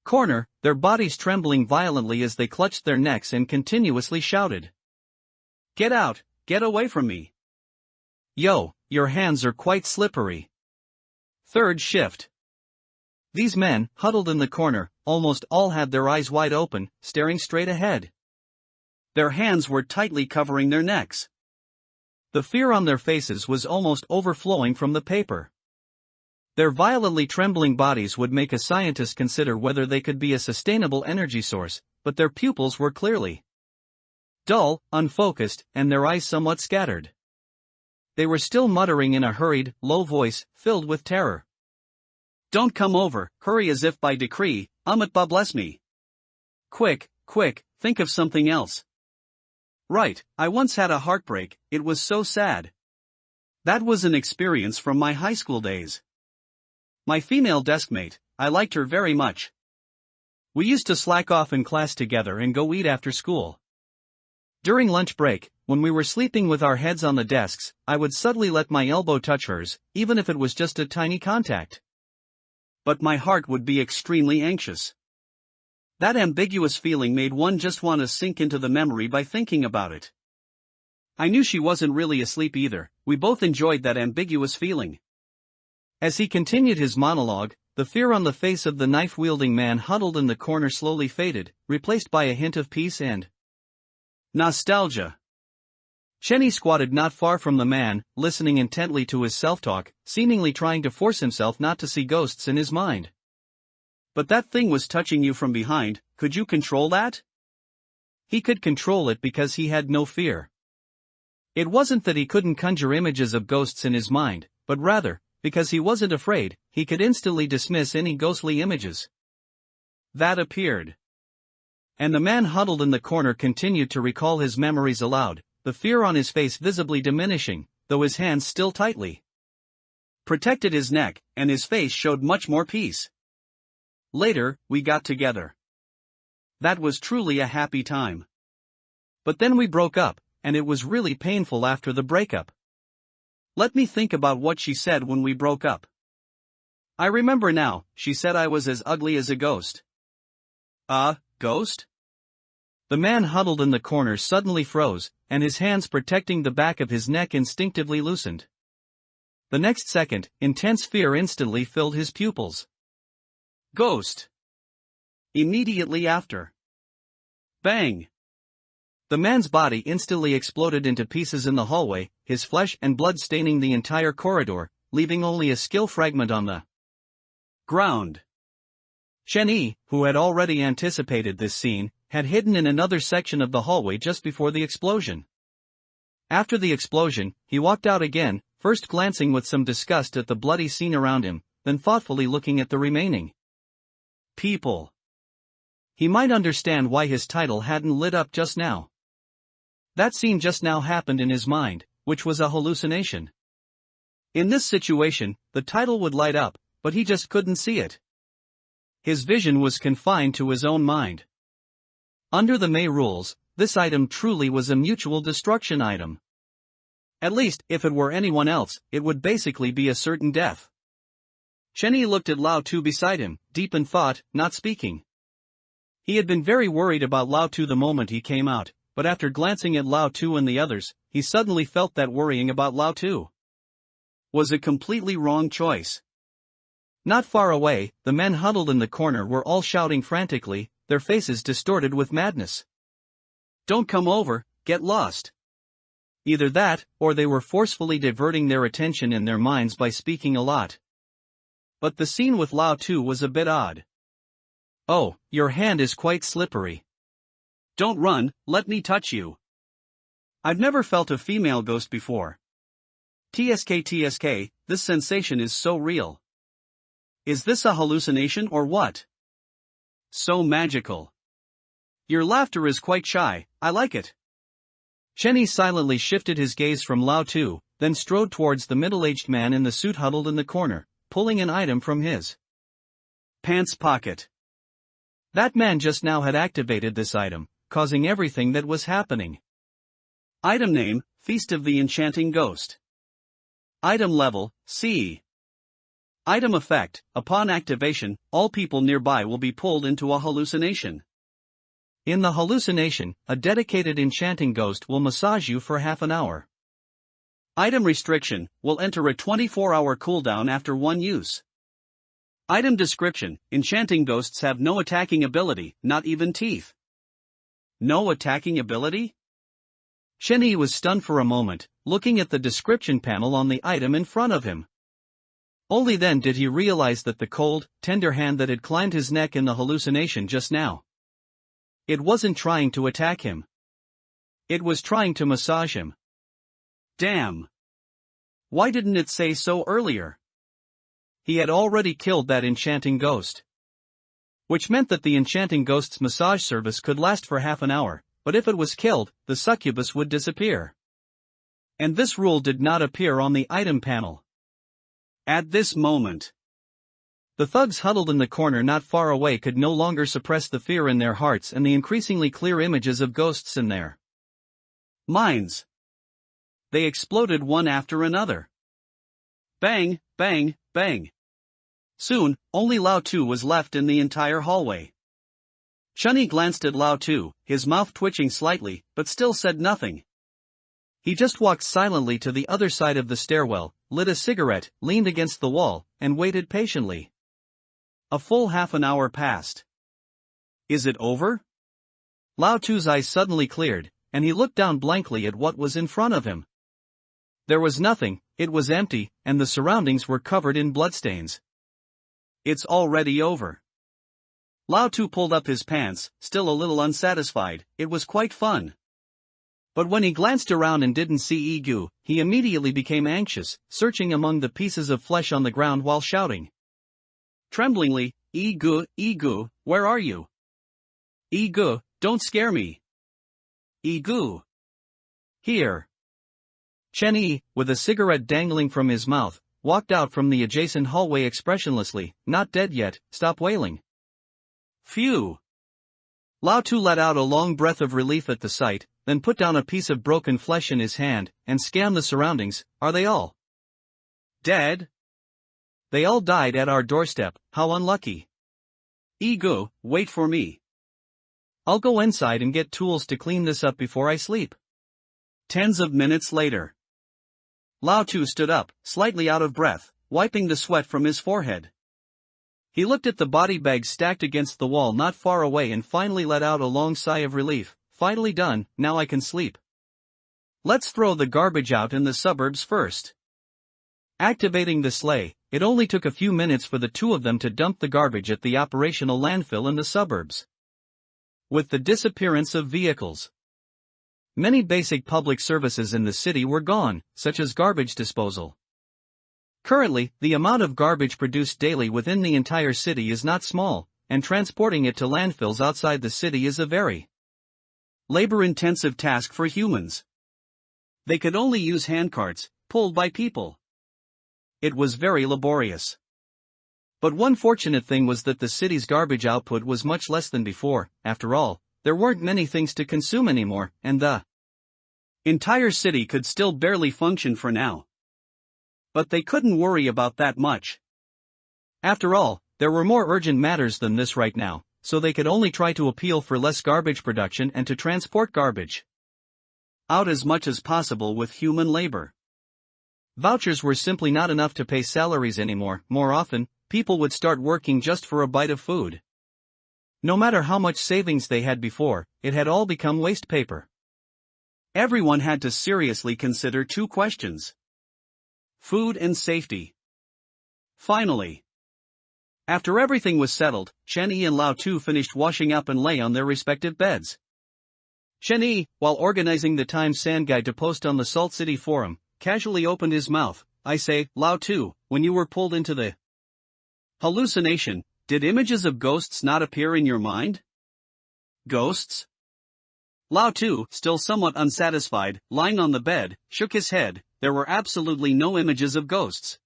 A: corner, their bodies trembling violently as they clutched their necks and continuously shouted. Get out, get away from me. Yo, your hands are quite slippery. Third shift. These men, huddled in the corner, almost all had their eyes wide open, staring straight ahead. Their hands were tightly covering their necks. The fear on their faces was almost overflowing from the paper. Their violently trembling bodies would make a scientist consider whether they could be a sustainable energy source, but their pupils were clearly dull, unfocused, and their eyes somewhat scattered. They were still muttering in a hurried, low voice, filled with terror. Don't come over, hurry as if by decree, Amitba bless me. Quick, quick, think of something else. Right, I once had a heartbreak, it was so sad. That was an experience from my high school days. My female deskmate, I liked her very much. We used to slack off in class together and go eat after school. During lunch break, when we were sleeping with our heads on the desks, I would subtly let my elbow touch hers, even if it was just a tiny contact. but my heart would be extremely anxious. That ambiguous feeling made one just want to sink into the memory by thinking about it. I knew she wasn't really asleep either. We both enjoyed that ambiguous feeling. As he continued his monologue, the fear on the face of the knife-wielding man huddled in the corner slowly faded, replaced by a hint of peace and nostalgia. Chenny squatted not far from the man, listening intently to his self-talk, seemingly trying to force himself not to see ghosts in his mind. But that thing was touching you from behind, could you control that? He could control it because he had no fear. It wasn't that he couldn't conjure images of ghosts in his mind, but rather, because he wasn't afraid, he could instantly dismiss any ghostly images that appeared. And the man huddled in the corner continued to recall his memories aloud, the fear on his face visibly diminishing, though his hands still tightly protected his neck, and his face showed much more peace. Later, we got together. That was truly a happy time. But then we broke up, and it was really painful after the breakup. Let me think about what she said when we broke up. I remember now, she said I was as ugly as a ghost. Ghost? The man huddled in the corner suddenly froze, and his hands protecting the back of his neck instinctively loosened. The next second, intense fear instantly filled his pupils. Ghost. Immediately after. Bang. The man's body instantly exploded into pieces in the hallway, his flesh and blood staining the entire corridor, leaving only a skill fragment on the ground. Chenny, who had already anticipated this scene, had hidden in another section of the hallway just before the explosion. After the explosion, he walked out again, first glancing with some disgust at the bloody scene around him, then thoughtfully looking at the remaining people. He might understand why his title hadn't lit up just now. That scene just now happened in his mind, which was a hallucination. In this situation, the title would light up, but he just couldn't see it. His vision was confined to his own mind. Under the May rules, this item truly was a mutual destruction item. At least, if it were anyone else, it would basically be a certain death. Chenny looked at Lao Tu beside him, deep in thought, not speaking. He had been very worried about Lao Tu the moment he came out, but after glancing at Lao Tu and the others, he suddenly felt that worrying about Lao Tu was a completely wrong choice. Not far away, the men huddled in the corner were all shouting frantically, their faces distorted with madness. Don't come over, get lost. Either that, or they were forcefully diverting their attention in their minds by speaking a lot. But the scene with Lao Tu was a bit odd. Oh, your hand is quite slippery. Don't run, let me touch you. I've never felt a female ghost before. TSK, this sensation is so real. Is this a hallucination or what? So magical. Your laughter is quite shy, I like it. Chenny silently shifted his gaze from Lao Tu, then strode towards the middle-aged man in the suit huddled in the corner, pulling an item from his pants pocket. That man just now had activated this item, causing everything that was happening. Item name, Feast of the Enchanting Ghost. Item level, C. Item effect, upon activation, all people nearby will be pulled into a hallucination. In the hallucination, a dedicated enchanting ghost will massage you for half an hour. Item restriction, will enter a 24-hour cooldown after one use. Item description, enchanting ghosts have no attacking ability, not even teeth. No attacking ability? Chenny was stunned for a moment, looking at the description panel on the item in front of him. Only then did he realize that the cold, tender hand that had climbed his neck in the hallucination just now. It wasn't trying to attack him. It was trying to massage him. Damn. Why didn't it say so earlier? He had already killed that enchanting ghost. Which meant that the enchanting ghost's massage service could last for half an hour, but if it was killed, the succubus would disappear. And this rule did not appear on the item panel. At this moment, the thugs huddled in the corner not far away could no longer suppress the fear in their hearts and the increasingly clear images of ghosts in their minds. They exploded one after another. Bang, bang, bang. Soon, only Lao Tu was left in the entire hallway. Chunyi glanced at Lao Tu, his mouth twitching slightly, but still said nothing. He just walked silently to the other side of the stairwell, lit a cigarette, leaned against the wall, and waited patiently. A full half an hour passed. Is it over? Lao Tu's eyes suddenly cleared, and he looked down blankly at what was in front of him. There was nothing, it was empty, and the surroundings were covered in bloodstains. It's already over. Lao Tu pulled up his pants, still a little unsatisfied. It was quite fun. But when he glanced around and didn't see Igu, he immediately became anxious, searching among the pieces of flesh on the ground while shouting. Tremblingly, Igu, Igu, where are you? Igu, don't scare me. Igu. Here. Chunyi, with a cigarette dangling from his mouth, walked out from the adjacent hallway expressionlessly. Not dead yet, stop wailing. Phew. Lao Tu let out a long breath of relief at the sight, then put down a piece of broken flesh in his hand, and scanned the surroundings. Are they all dead? They all died at our doorstep, how unlucky. Igu, wait for me. I'll go inside and get tools to clean this up before I sleep. Tens of minutes later. Lao Tu stood up, slightly out of breath, wiping the sweat from his forehead. He looked at the body bags stacked against the wall not far away and finally let out a long sigh of relief. Finally done, now I can sleep. Let's throw the garbage out in the suburbs first. Activating the sleigh, it only took a few minutes for the two of them to dump the garbage at the operational landfill in the suburbs. With the disappearance of vehicles, many basic public services in the city were gone, such as garbage disposal. Currently, the amount of garbage produced daily within the entire city is not small, and transporting it to landfills outside the city is a very labor-intensive task for humans. They could only use handcarts, pulled by people. It was very laborious. But one fortunate thing was that the city's garbage output was much less than before. After all, there weren't many things to consume anymore, and the entire city could still barely function for now. But they couldn't worry about that much. After all, there were more urgent matters than this right now, so they could only try to appeal for less garbage production and to transport garbage out as much as possible with human labor. Vouchers were simply not enough to pay salaries anymore. More often, people would start working just for a bite of food. No matter how much savings they had before, it had all become waste paper. Everyone had to seriously consider two questions: food and safety. Finally, after everything was settled, Chunyi and Lao Tu finished washing up and lay on their respective beds. Chunyi, while organizing the Times Sand Guide to post on the Salt City forum, casually opened his mouth. I say, Lao Tu, when you were pulled into the hallucination, did images of ghosts not appear in your mind? Ghosts? Lao Tu, still somewhat unsatisfied, lying on the bed, shook his head. There were absolutely no images of ghosts.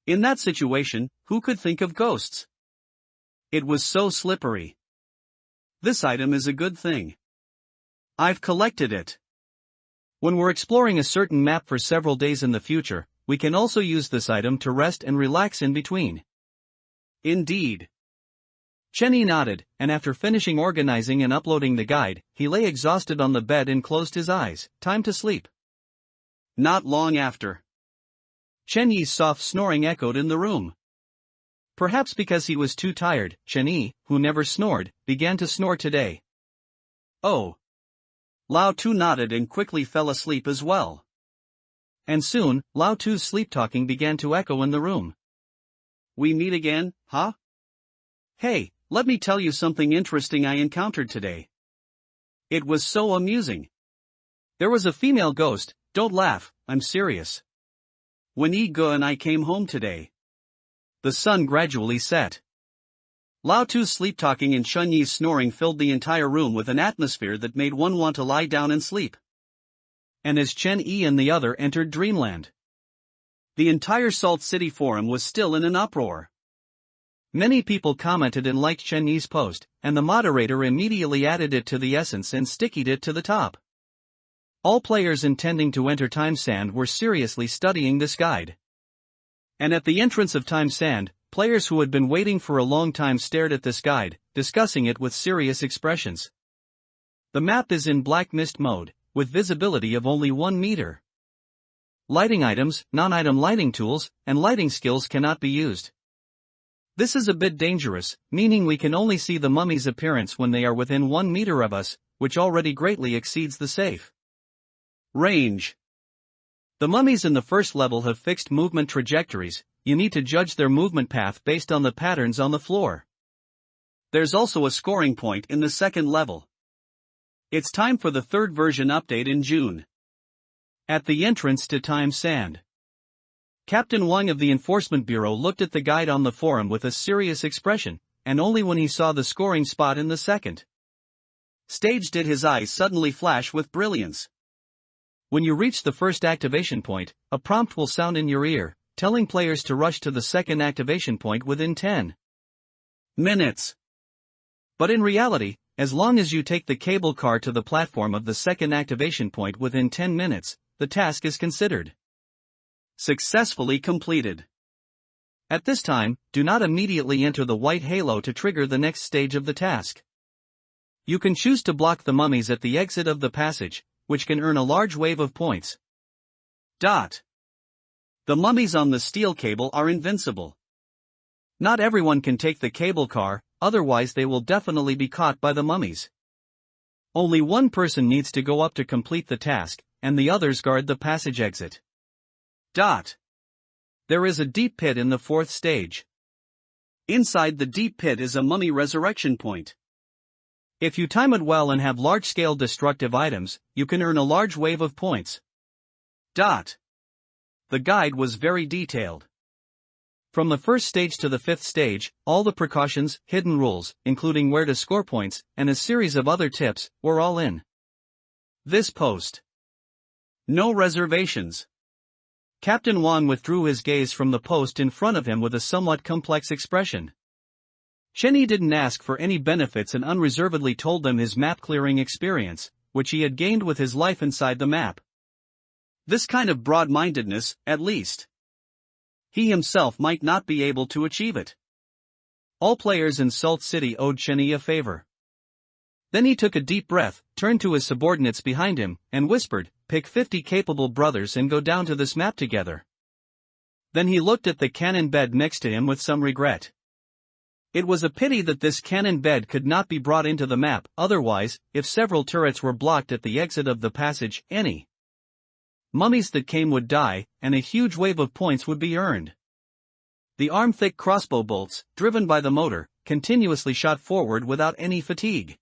A: In that situation, who could think of ghosts? It was so slippery. This item is a good thing. I've collected it. When we're exploring a certain map for several days in the future, we can also use this item to rest and relax in between. Indeed. Chunyi nodded, and after finishing organizing and uploading the guide, he lay exhausted on the bed and closed his eyes. Time to sleep. Not long after, Chunyi's soft snoring echoed in the room. Perhaps because he was too tired, Chunyi, who never snored, began to snore today. Oh. Lao Tu nodded and quickly fell asleep as well. And soon, Lao Tu's sleep-talking began to echo in the room. We meet again, huh? Hey, let me tell you something interesting I encountered today. It was so amusing. There was a female ghost. Don't laugh, I'm serious. When Igu and I came home today, the sun gradually set. Lao Tu's sleep-talking and Chunyi's snoring filled the entire room with an atmosphere that made one want to lie down and sleep. And as Chunyi and the other entered dreamland, the entire Salt City forum was still in an uproar. Many people commented and liked Chunyi's post, and the moderator immediately added it to the essence and stickied it to the top. All players intending to enter Time Sand were seriously studying this guide. And at the entrance of Time Sand, players who had been waiting for a long time stared at this guide, discussing it with serious expressions. The map is in black mist mode, with visibility of only 1 meter. Lighting items, non-item lighting tools, and lighting skills cannot be used. This is a bit dangerous, meaning we can only see the mummy's appearance when they are within 1 meter of us, which already greatly exceeds the safe range. The mummies in the first level have fixed movement trajectories. You need to judge their movement path based on the patterns on the floor. There's also a scoring point in the second level. It's time for the third version update in June. At the entrance to Time Sand, Captain Wang of the Enforcement Bureau looked at the guide on the forum with a serious expression, and only when he saw the scoring spot in the second stage did his eyes suddenly flash with brilliance. When you reach the first activation point, a prompt will sound in your ear, telling players to rush to the second activation point within 10 minutes. But in reality, as long as you take the cable car to the platform of the second activation point within 10 minutes, the task is considered successfully completed. At this time, do not immediately enter the white halo to trigger the next stage of the task. You can choose to block the mummies at the exit of the passage, which can earn a large wave of points. The mummies on the steel cable are invincible. Not everyone can take the cable car, otherwise they will definitely be caught by the mummies. Only one person needs to go up to complete the task, and the others guard the passage exit. There is a deep pit in the fourth stage. Inside the deep pit is a mummy resurrection point. If you time it well and have large-scale destructive items, you can earn a large wave of points. The guide was very detailed. From the first stage to the fifth stage, all the precautions, hidden rules, including where to score points, and a series of other tips, were all in this post. No reservations. Captain Wang withdrew his gaze from the post in front of him with a somewhat complex expression. Chenyi didn't ask for any benefits and unreservedly told them his map-clearing experience, which he had gained with his life inside the map. This kind of broad-mindedness, at least, he himself might not be able to achieve it. All players in Salt City owed Chenyi a favor. Then he took a deep breath, turned to his subordinates behind him, and whispered, "Pick 50 capable brothers and go down to this map together." Then he looked at the cannon bed next to him with some regret. It was a pity that this cannon bed could not be brought into the map, otherwise, if several turrets were blocked at the exit of the passage, any mummies that came would die, and a huge wave of points would be earned. The arm-thick crossbow bolts, driven by the motor, continuously shot forward without any fatigue.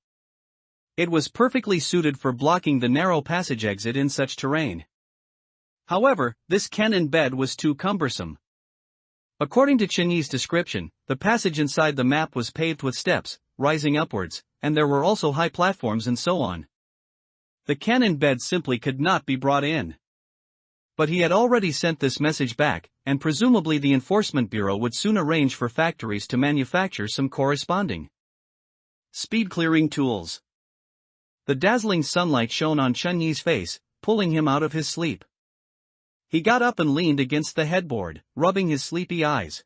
A: It was perfectly suited for blocking the narrow passage exit in such terrain. However, this cannon bed was too cumbersome. According to Chenyi's description, the passage inside the map was paved with steps, rising upwards, and there were also high platforms and so on. The cannon bed simply could not be brought in. But he had already sent this message back, and presumably the Enforcement Bureau would soon arrange for factories to manufacture some corresponding speed-clearing tools. The dazzling sunlight shone on Chenyi's face, pulling him out of his sleep. He got up and leaned against the headboard, rubbing his sleepy eyes.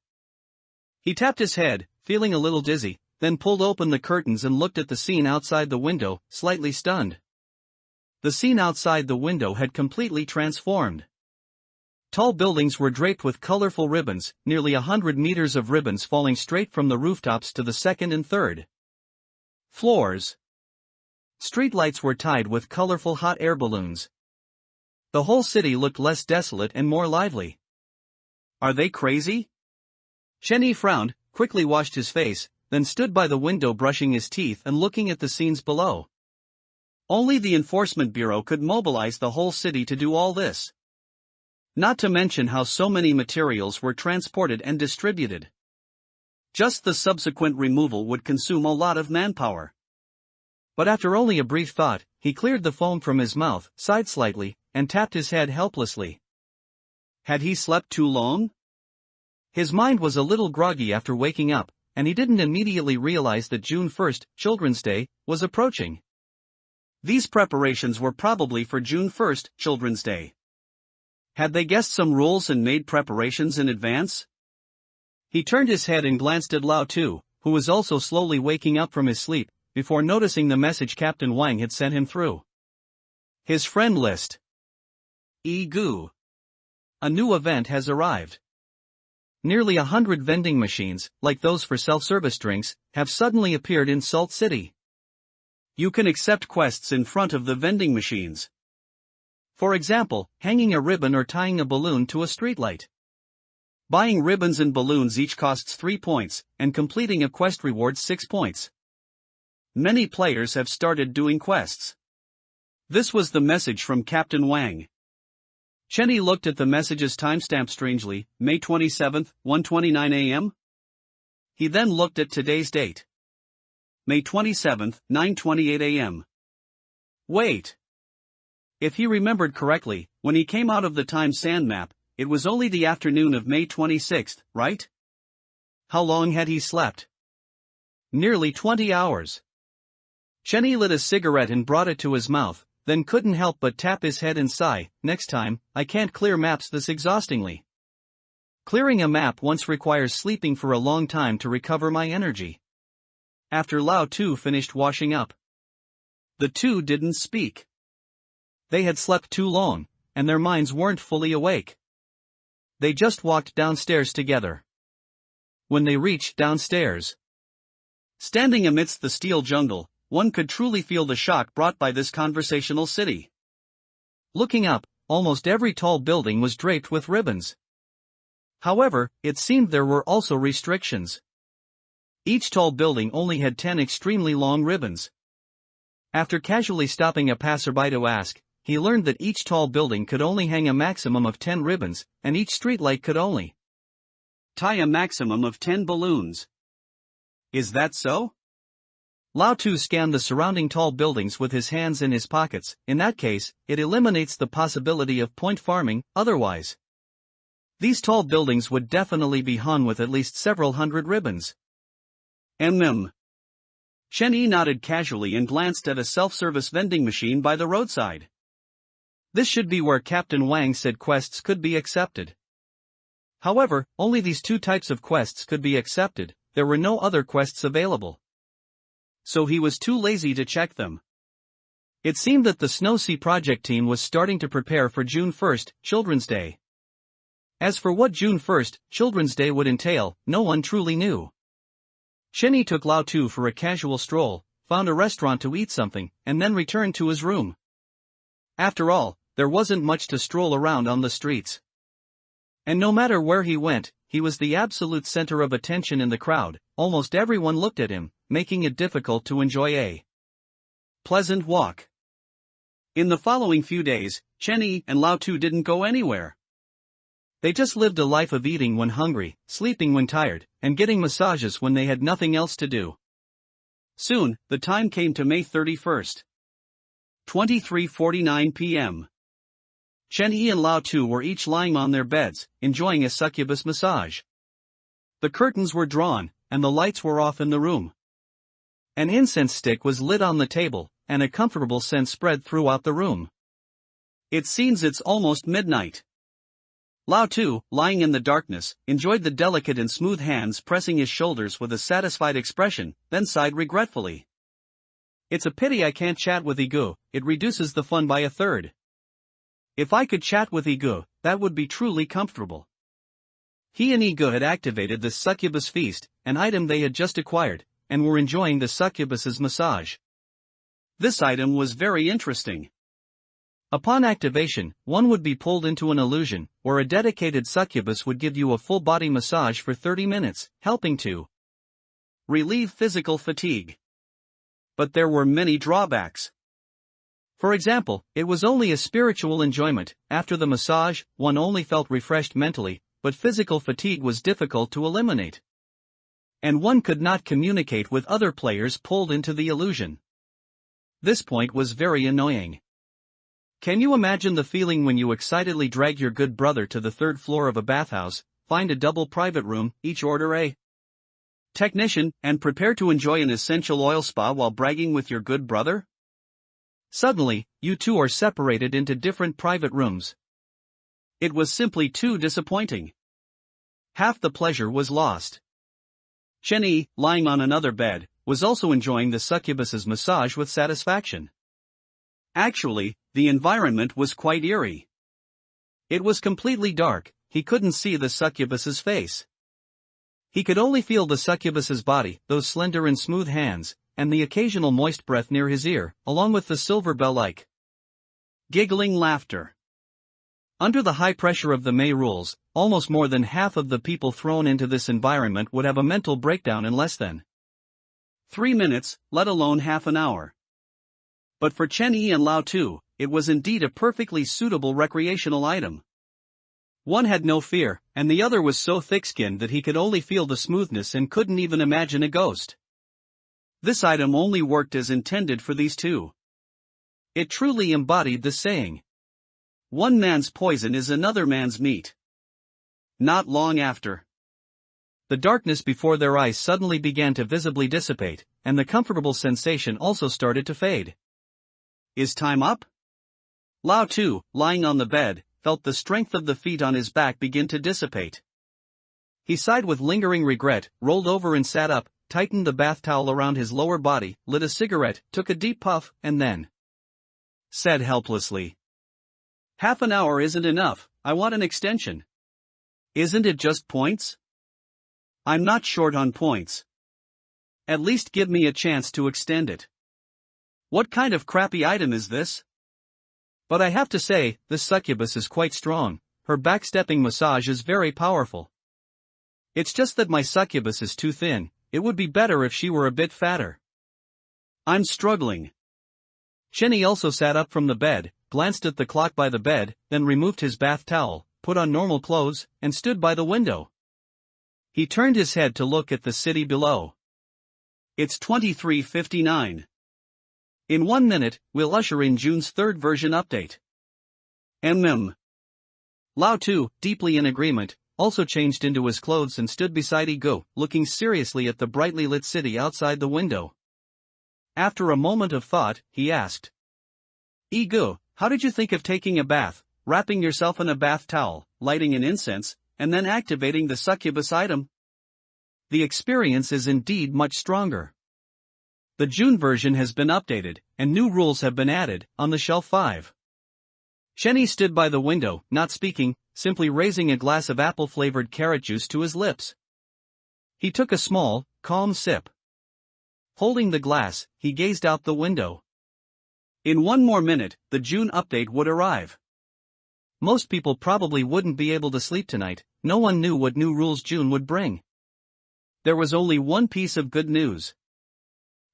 A: He tapped his head, feeling a little dizzy, then pulled open the curtains and looked at the scene outside the window, slightly stunned. The scene outside the window had completely transformed. Tall buildings were draped with colorful ribbons, nearly 100 meters of ribbons falling straight from the rooftops to the second and third floors. Streetlights were tied with colorful hot air balloons. The whole city looked less desolate and more lively. Are they crazy? Chenyi frowned, quickly washed his face, then stood by the window brushing his teeth and looking at the scenes below. Only the Enforcement Bureau could mobilize the whole city to do all this. Not to mention how so many materials were transported and distributed. Just the subsequent removal would consume a lot of manpower. But after only a brief thought, he cleared the foam from his mouth, sighed slightly, and tapped his head helplessly. Had he slept too long? His mind was a little groggy after waking up, and he didn't immediately realize that June 1st, Children's Day, was approaching. These preparations were probably for June 1st, Children's Day. Had they guessed some rules and made preparations in advance? He turned his head and glanced at Lao Tu, who was also slowly waking up from his sleep, before noticing the message Captain Wang had sent him through his friend list. Egu. A new event has arrived. Nearly 100 vending machines, like those for self-service drinks, have suddenly appeared in Salt City. You can accept quests in front of the vending machines. For example, hanging a ribbon or tying a balloon to a streetlight. Buying ribbons and balloons each costs 3 points, and completing a quest rewards 6 points. Many players have started doing quests. This was the message from Captain Wang. Chenny looked at the message's timestamp strangely, May 27, 1:29 a.m. He then looked at today's date. May 27, 9:28 a.m. Wait. If he remembered correctly, when he came out of the time sand map, it was only the afternoon of May 26, right? How long had he slept? Nearly 20 hours. Chenny lit a cigarette and brought it to his mouth, then couldn't help but tap his head and sigh. Next time, I can't clear maps this exhaustingly. Clearing a map once requires sleeping for a long time to recover my energy. After Lao Tu finished washing up, the two didn't speak. They had slept too long, and their minds weren't fully awake. They just walked downstairs together. When they reached downstairs, standing amidst the steel jungle, one could truly feel the shock brought by this conversational city. Looking up, almost every tall building was draped with ribbons. However, it seemed there were also restrictions. Each tall building only had 10 extremely long ribbons. After casually stopping a passerby to ask, he learned that each tall building could only hang a maximum of 10 ribbons, and each streetlight could only tie a maximum of 10 balloons. Is that so? Lao Tu scanned the surrounding tall buildings with his hands in his pockets. In that case, it eliminates the possibility of point farming. Otherwise, these tall buildings would definitely be hung with at least several hundred ribbons. Chenny nodded casually and glanced at a self-service vending machine by the roadside. This should be where Captain Wang said quests could be accepted. However, only these two types of quests could be accepted. There were no other quests available. So he was too lazy to check them. It seemed that the Snow Sea project team was starting to prepare for June 1st, Children's Day. As for what June 1st, Children's Day would entail, no one truly knew. Chenny took Lao Tu for a casual stroll, found a restaurant to eat something, and then returned to his room. After all, there wasn't much to stroll around on the streets. And no matter where he went, he was the absolute center of attention in the crowd. Almost everyone looked at him, making it difficult to enjoy a pleasant walk. In the following few days, Chenny and Lao Tu didn't go anywhere. They just lived a life of eating when hungry, sleeping when tired, and getting massages when they had nothing else to do. Soon, the time came to May 31st. 23:49 p.m. Chenny and Lao Tu were each lying on their beds, enjoying a succubus massage. The curtains were drawn, and the lights were off in the room. An incense stick was lit on the table, and a comfortable scent spread throughout the room. It seems it's almost midnight. Lao Tu, lying in the darkness, enjoyed the delicate and smooth hands pressing his shoulders with a satisfied expression, then sighed regretfully. It's a pity I can't chat with Egu, it reduces the fun by a third. If I could chat with Egu, that would be truly comfortable. He and Egu had activated the succubus feast, an item they had just acquired, and were enjoying the succubus's massage. This item was very interesting. Upon activation, one would be pulled into an illusion, where a dedicated succubus would give you a full-body massage for 30 minutes, helping to relieve physical fatigue. But there were many drawbacks. For example, it was only a spiritual enjoyment. After the massage, one only felt refreshed mentally, but physical fatigue was difficult to eliminate. And one could not communicate with other players pulled into the illusion. This point was very annoying. Can you imagine the feeling when you excitedly drag your good brother to the third floor of a bathhouse, find a double private room, each order a technician, and prepare to enjoy an essential oil spa while bragging with your good brother? Suddenly, you two are separated into different private rooms. It was simply too disappointing. half the pleasure was lost. Chenny, lying on another bed, was also enjoying the succubus's massage with satisfaction. Actually, the environment was quite eerie. It was completely dark, he couldn't see the succubus's face. He could only feel the succubus's body, those slender and smooth hands, and the occasional moist breath near his ear, along with the silver bell-like giggling laughter. Under the high pressure of the May rules, almost more than half of the people thrown into this environment would have a mental breakdown in less than 3 minutes, let alone half an hour. But for Chen Yi and Lao Tu, it was indeed a perfectly suitable recreational item. One had no fear, and the other was so thick-skinned that he could only feel the smoothness and couldn't even imagine a ghost. This item only worked as intended for these two. It truly embodied the saying, "One man's poison is another man's meat." Not long after, the darkness before their eyes suddenly began to visibly dissipate, and the comfortable sensation also started to fade. Is time up? Lao Tu, lying on the bed, felt the strength of the feet on his back begin to dissipate. He sighed with lingering regret, rolled over and sat up, tightened the bath towel around his lower body, lit a cigarette, took a deep puff, and then said helplessly, "Half an hour isn't enough, I want an extension." "Isn't it just points?" "I'm not short on points. At least give me a chance to extend it." "What kind of crappy item is this?" "But I have to say, this succubus is quite strong, her backstepping massage is very powerful. It's just that my succubus is too thin, it would be better if she were a bit fatter. I'm struggling." Chenny also sat up from the bed, glanced at the clock by the bed, then removed his bath towel, put on normal clothes, and stood by the window. He turned his head to look at the city below. It's 23:59. In 1 minute, we'll usher in June's third version update. Lao Tu, deeply in agreement, also changed into his clothes and stood beside Igo, looking seriously at the brightly lit city outside the window. After a moment of thought, he asked, "Igo, how did you think of taking a bath, wrapping yourself in a bath towel, lighting an incense, and then activating the succubus item? The experience is indeed much stronger. The June version has been updated, and new rules have been added, on the shelf 5. Chenny stood by the window, not speaking, simply raising a glass of apple-flavored carrot juice to his lips. He took a small, calm sip. Holding the glass, he gazed out the window. In 1 more minute, the June update would arrive. Most people probably wouldn't be able to sleep tonight, no one knew what new rules June would bring. There was only one piece of good news.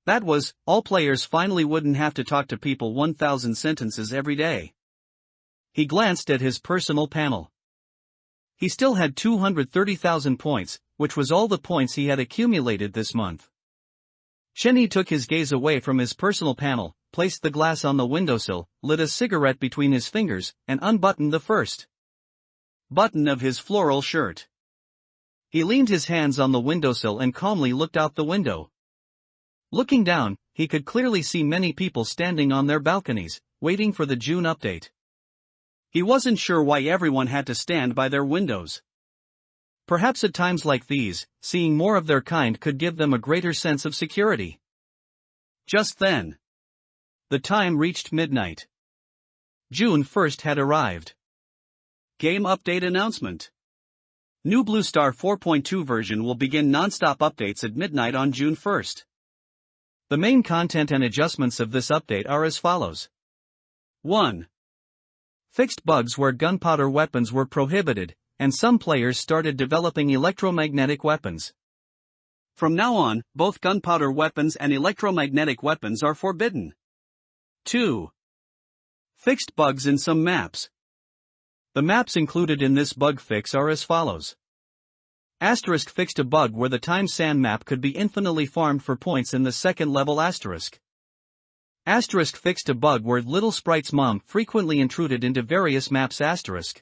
A: That was, all players finally wouldn't have to talk to people 1,000 sentences every day. He glanced at his personal panel. He still had 230,000 points, which was all the points he had accumulated this month. Chenny took his gaze away from his personal panel, placed the glass on the windowsill, lit a cigarette between his fingers, and unbuttoned the first button of his floral shirt. He leaned his hands on the windowsill and calmly looked out the window. Looking down, he could clearly see many people standing on their balconies, waiting for the June update. He wasn't sure why everyone had to stand by their windows. Perhaps at times like these, seeing more of their kind could give them a greater sense of security. Just then, the time reached midnight. June 1st had arrived. Game update announcement. New Blue Star 4.2 version will begin non-stop updates at midnight on June 1st. The main content and adjustments of this update are as follows. 1. Fixed bugs where gunpowder weapons were prohibited, and some players started developing electromagnetic weapons. From now on, both gunpowder weapons and electromagnetic weapons are forbidden. 2. Fixed bugs in some maps. The maps included in this bug fix are as follows. Asterisk fixed a bug where the time sand map could be infinitely farmed for points in the second level asterisk. Asterisk fixed a bug where Little Sprite's mom frequently intruded into various maps asterisk.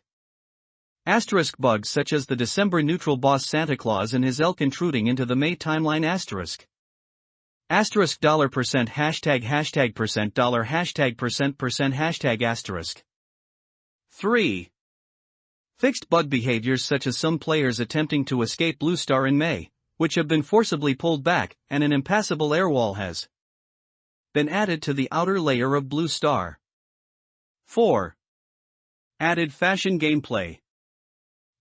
A: Asterisk bugs such as the December neutral boss Santa Claus and his elk intruding into the May timeline asterisk. Asterisk $% hashtag percent dollar hashtag percent hashtag asterisk. 3. Fixed bug behaviors such as some players attempting to escape Blue Star in May, which have been forcibly pulled back, and an impassable air wall has been added to the outer layer of Blue Star. 4. Added fashion gameplay.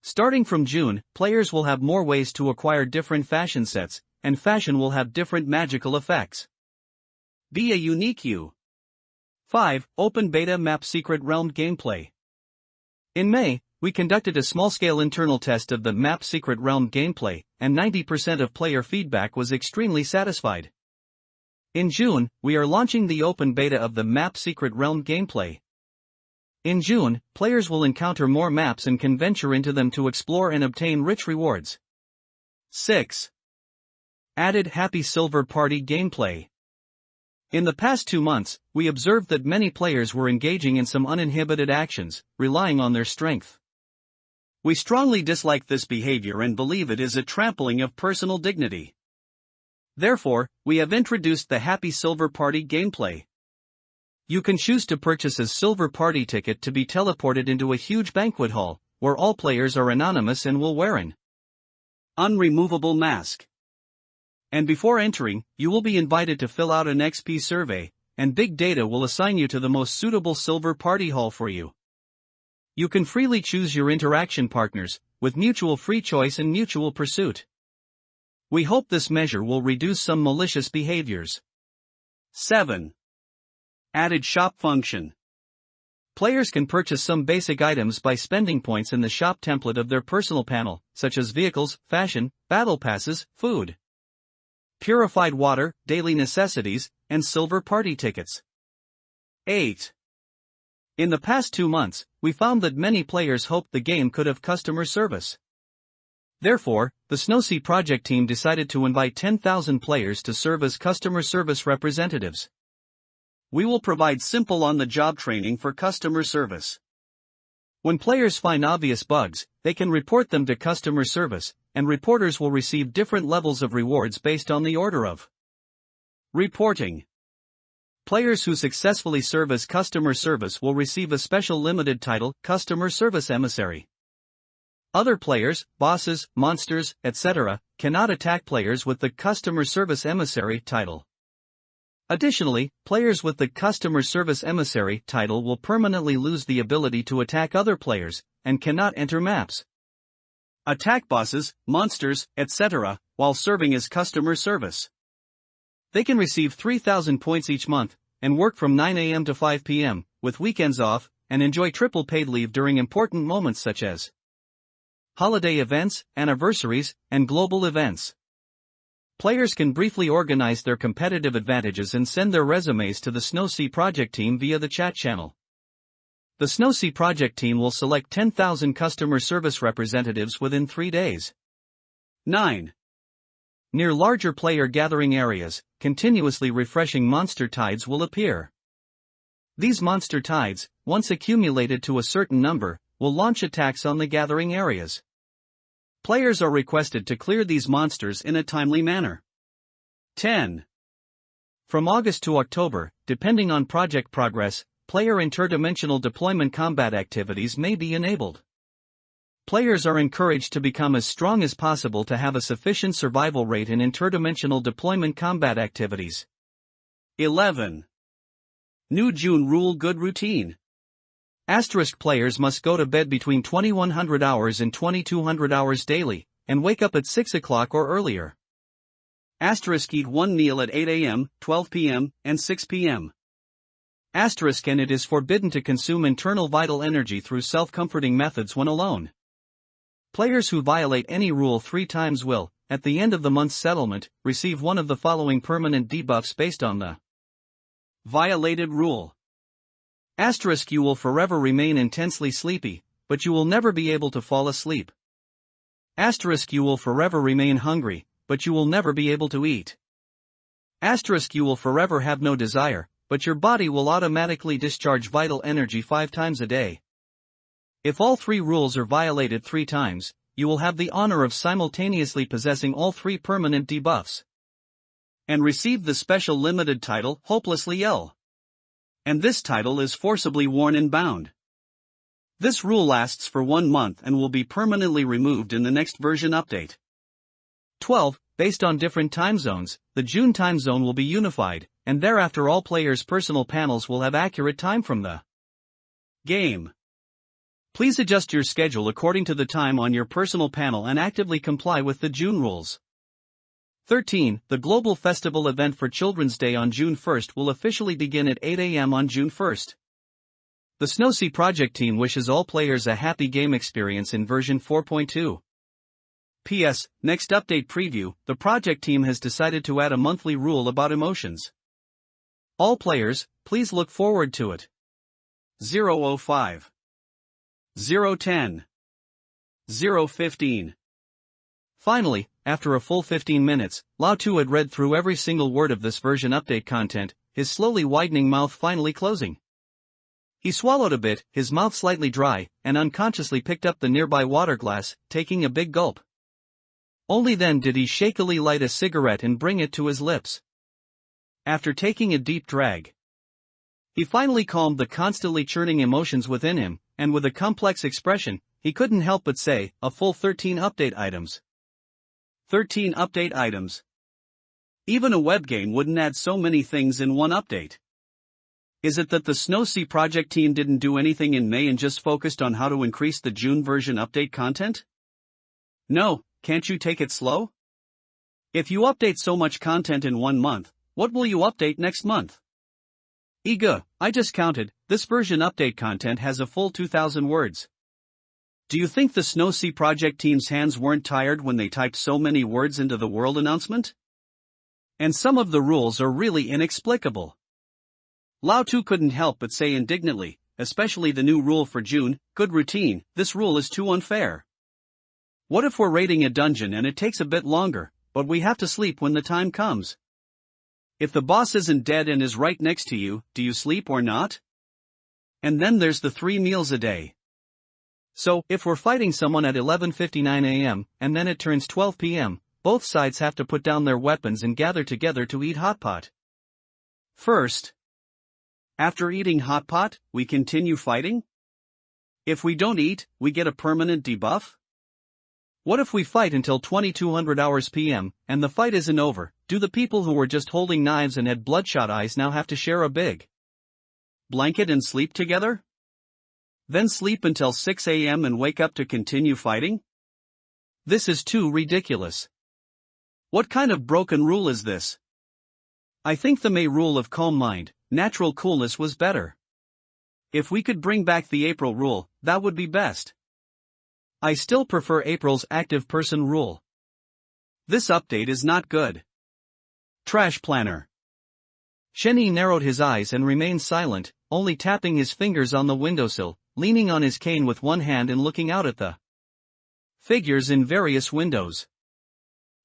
A: Starting from June, players will have more ways to acquire different fashion sets, and fashion will have different magical effects. Be a unique you. 5. Open beta map Secret Realm gameplay. In May, we conducted a small-scale internal test of the map Secret Realm gameplay, and 90% of player feedback was extremely satisfied. In June, we are launching the open beta of the map Secret Realm gameplay. In June, players will encounter more maps and can venture into them to explore and obtain rich rewards. 6. Added Happy Silver Party gameplay. In the past 2 months, we observed that many players were engaging in some uninhibited actions, relying on their strength. We strongly dislike this behavior and believe it is a trampling of personal dignity. Therefore, we have introduced the Happy Silver Party gameplay. You can choose to purchase a silver party ticket to be teleported into a huge banquet hall, where all players are anonymous and will wear an unremovable mask. And before entering, you will be invited to fill out an XP survey, and Big Data will assign you to the most suitable silver party hall for you. You can freely choose your interaction partners, with mutual free choice and mutual pursuit. We hope this measure will reduce some malicious behaviors. 7. Added shop function. Players can purchase some basic items by spending points in the shop template of their personal panel, such as vehicles, fashion, battle passes, food, purified water, daily necessities, and silver party tickets. 8. In the past 2 months, we found that many players hoped the game could have customer service. Therefore, the Snowsea project team decided to invite 10,000 players to serve as customer service representatives. We will provide simple on-the-job training for customer service. When players find obvious bugs, they can report them to customer service, and reporters will receive different levels of rewards based on the order of reporting. Players who successfully serve as customer service will receive a special limited title, Customer Service Emissary. Other players, bosses, monsters, etc., cannot attack players with the Customer Service Emissary title. Additionally, players with the Customer Service Emissary title will permanently lose the ability to attack other players, and cannot enter maps, attack bosses, monsters, etc., while serving as customer service. They can receive 3,000 points each month, and work from 9 a.m. to 5 p.m., with weekends off, and enjoy triple paid leave during important moments such as holiday events, anniversaries, and global events. Players can briefly organize their competitive advantages and send their resumes to the Snowsea project team via the chat channel. The Snowsea project team will select 10,000 customer service representatives within 3 days. 9. Near larger player gathering areas, continuously refreshing monster tides will appear. These monster tides, once accumulated to a certain number, will launch attacks on the gathering areas. Players are requested to clear these monsters in a timely manner. 10. From August to October, depending on project progress, player interdimensional deployment combat activities may be enabled. Players are encouraged to become as strong as possible to have a sufficient survival rate in interdimensional deployment combat activities. 11. New June Rule Good Routine. Asterisk players must go to bed between 2100 hours and 2200 hours daily, and wake up at 6 o'clock or earlier. Asterisk eat one meal at 8 a.m., 12 p.m., and 6 p.m. Asterisk and it is forbidden to consume internal vital energy through self-comforting methods when alone. Players who violate any rule 3 times will, at the end of the month's settlement, receive one of the following permanent debuffs based on the violated rule. Asterisk you will forever remain intensely sleepy, but you will never be able to fall asleep. Asterisk you will forever remain hungry, but you will never be able to eat. Asterisk you will forever have no desire, but your body will automatically discharge vital energy 5 times a day. If all 3 rules are violated 3 times, you will have the honor of simultaneously possessing all 3 permanent debuffs. And receive the special limited title, Hopelessly Ill. And this title is forcibly worn and bound. This rule lasts for 1 month and will be permanently removed in the next version update. 12. Based on different time zones, the June time zone will be unified, and thereafter all players' personal panels will have accurate time from the game. Please adjust your schedule according to the time on your personal panel and actively comply with the June rules. 13. The global festival event for Children's Day on June 1st will officially begin at 8 a.m. on June 1st. The Snowsea project team wishes all players a happy game experience in version 4.2. P.S. Next update preview, the project team has decided to add a monthly rule about emotions. All players, please look forward to it. 005. 010. 015. Finally, after a full 15 minutes, Lao Tu had read through every single word of this version update content, his slowly widening mouth finally closing. He swallowed a bit, his mouth slightly dry, and unconsciously picked up the nearby water glass, taking a big gulp. Only then did he shakily light a cigarette and bring it to his lips. After taking a deep drag, he finally calmed the constantly churning emotions within him, and with a complex expression, he couldn't help but say, a full 13 update items. 13 update items. Even a web game wouldn't add so many things in one update. Is it that the Snowsea project team didn't do anything in May and just focused on how to increase the June version update content? No, can't you take it slow? If you update so much content in 1 month, what will you update next month? I just counted, this version update content has a full 2,000 words. Do you think the Snowsea project team's hands weren't tired when they typed so many words into the world announcement? And some of the rules are really inexplicable. Lao Tu couldn't help but say indignantly, especially the new rule for June, good routine, this rule is too unfair. What if we're raiding a dungeon and it takes a bit longer, but we have to sleep when the time comes? If the boss isn't dead and is right next to you, do you sleep or not? And then there's the 3 meals a day. So, if we're fighting someone at 11:59 a.m., and then it turns 12 p.m., both sides have to put down their weapons and gather together to eat hot pot. First, after eating hot pot, we continue fighting? If we don't eat, we get a permanent debuff? What if we fight until 2200 hours p.m., and the fight isn't over? Do the people who were just holding knives and had bloodshot eyes now have to share a big blanket and sleep together? Then sleep until 6 a.m. and wake up to continue fighting? This is too ridiculous. What kind of broken rule is this? I think the May rule of calm mind, natural coolness was better. If we could bring back the April rule, that would be best. I still prefer April's active person rule. This update is not good. Trash planner. Shenyi narrowed his eyes and remained silent, only tapping his fingers on the windowsill, leaning on his cane with one hand and looking out at the figures in various windows.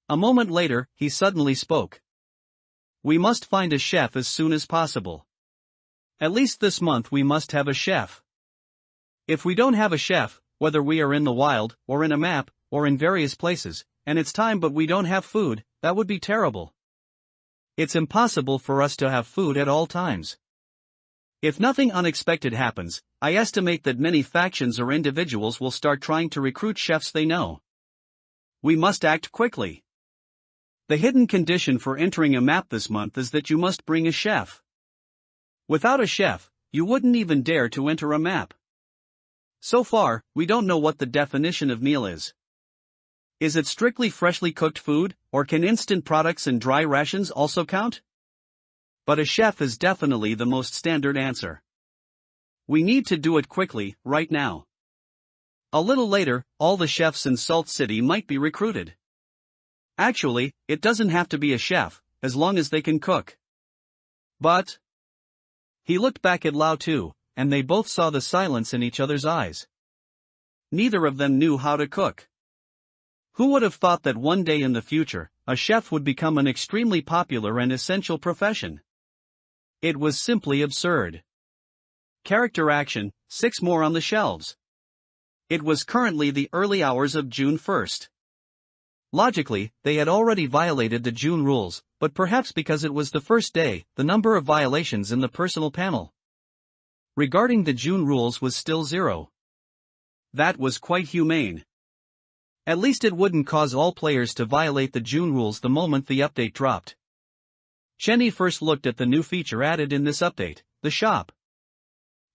A: A moment later, he suddenly spoke. We must find a chef as soon as possible. At least this month we must have a chef. If we don't have a chef, whether we are in the wild, or in a map, or in various places, and it's time but we don't have food, that would be terrible. It's impossible for us to have food at all times. If nothing unexpected happens, I estimate that many factions or individuals will start trying to recruit chefs they know. We must act quickly. The hidden condition for entering a map this month is that you must bring a chef. Without a chef, you wouldn't even dare to enter a map. So far, we don't know what the definition of meal is. Is it strictly freshly cooked food, or can instant products and dry rations also count? But a chef is definitely the most standard answer. We need to do it quickly, right now. A little later, all the chefs in Salt City might be recruited. Actually, it doesn't have to be a chef, as long as they can cook. But he looked back at Lao Tu, and they both saw the silence in each other's eyes. Neither of them knew how to cook. Who would have thought that one day in the future, a chef would become an extremely popular and essential profession? It was simply absurd. Character action, 6 more on the shelves. It was currently the early hours of June 1st. Logically, they had already violated the June rules, but perhaps because it was the first day, the number of violations in the personal panel regarding the June rules was still 0. That was quite humane. At least it wouldn't cause all players to violate the June rules the moment the update dropped. Chenny first looked at the new feature added in this update, the shop.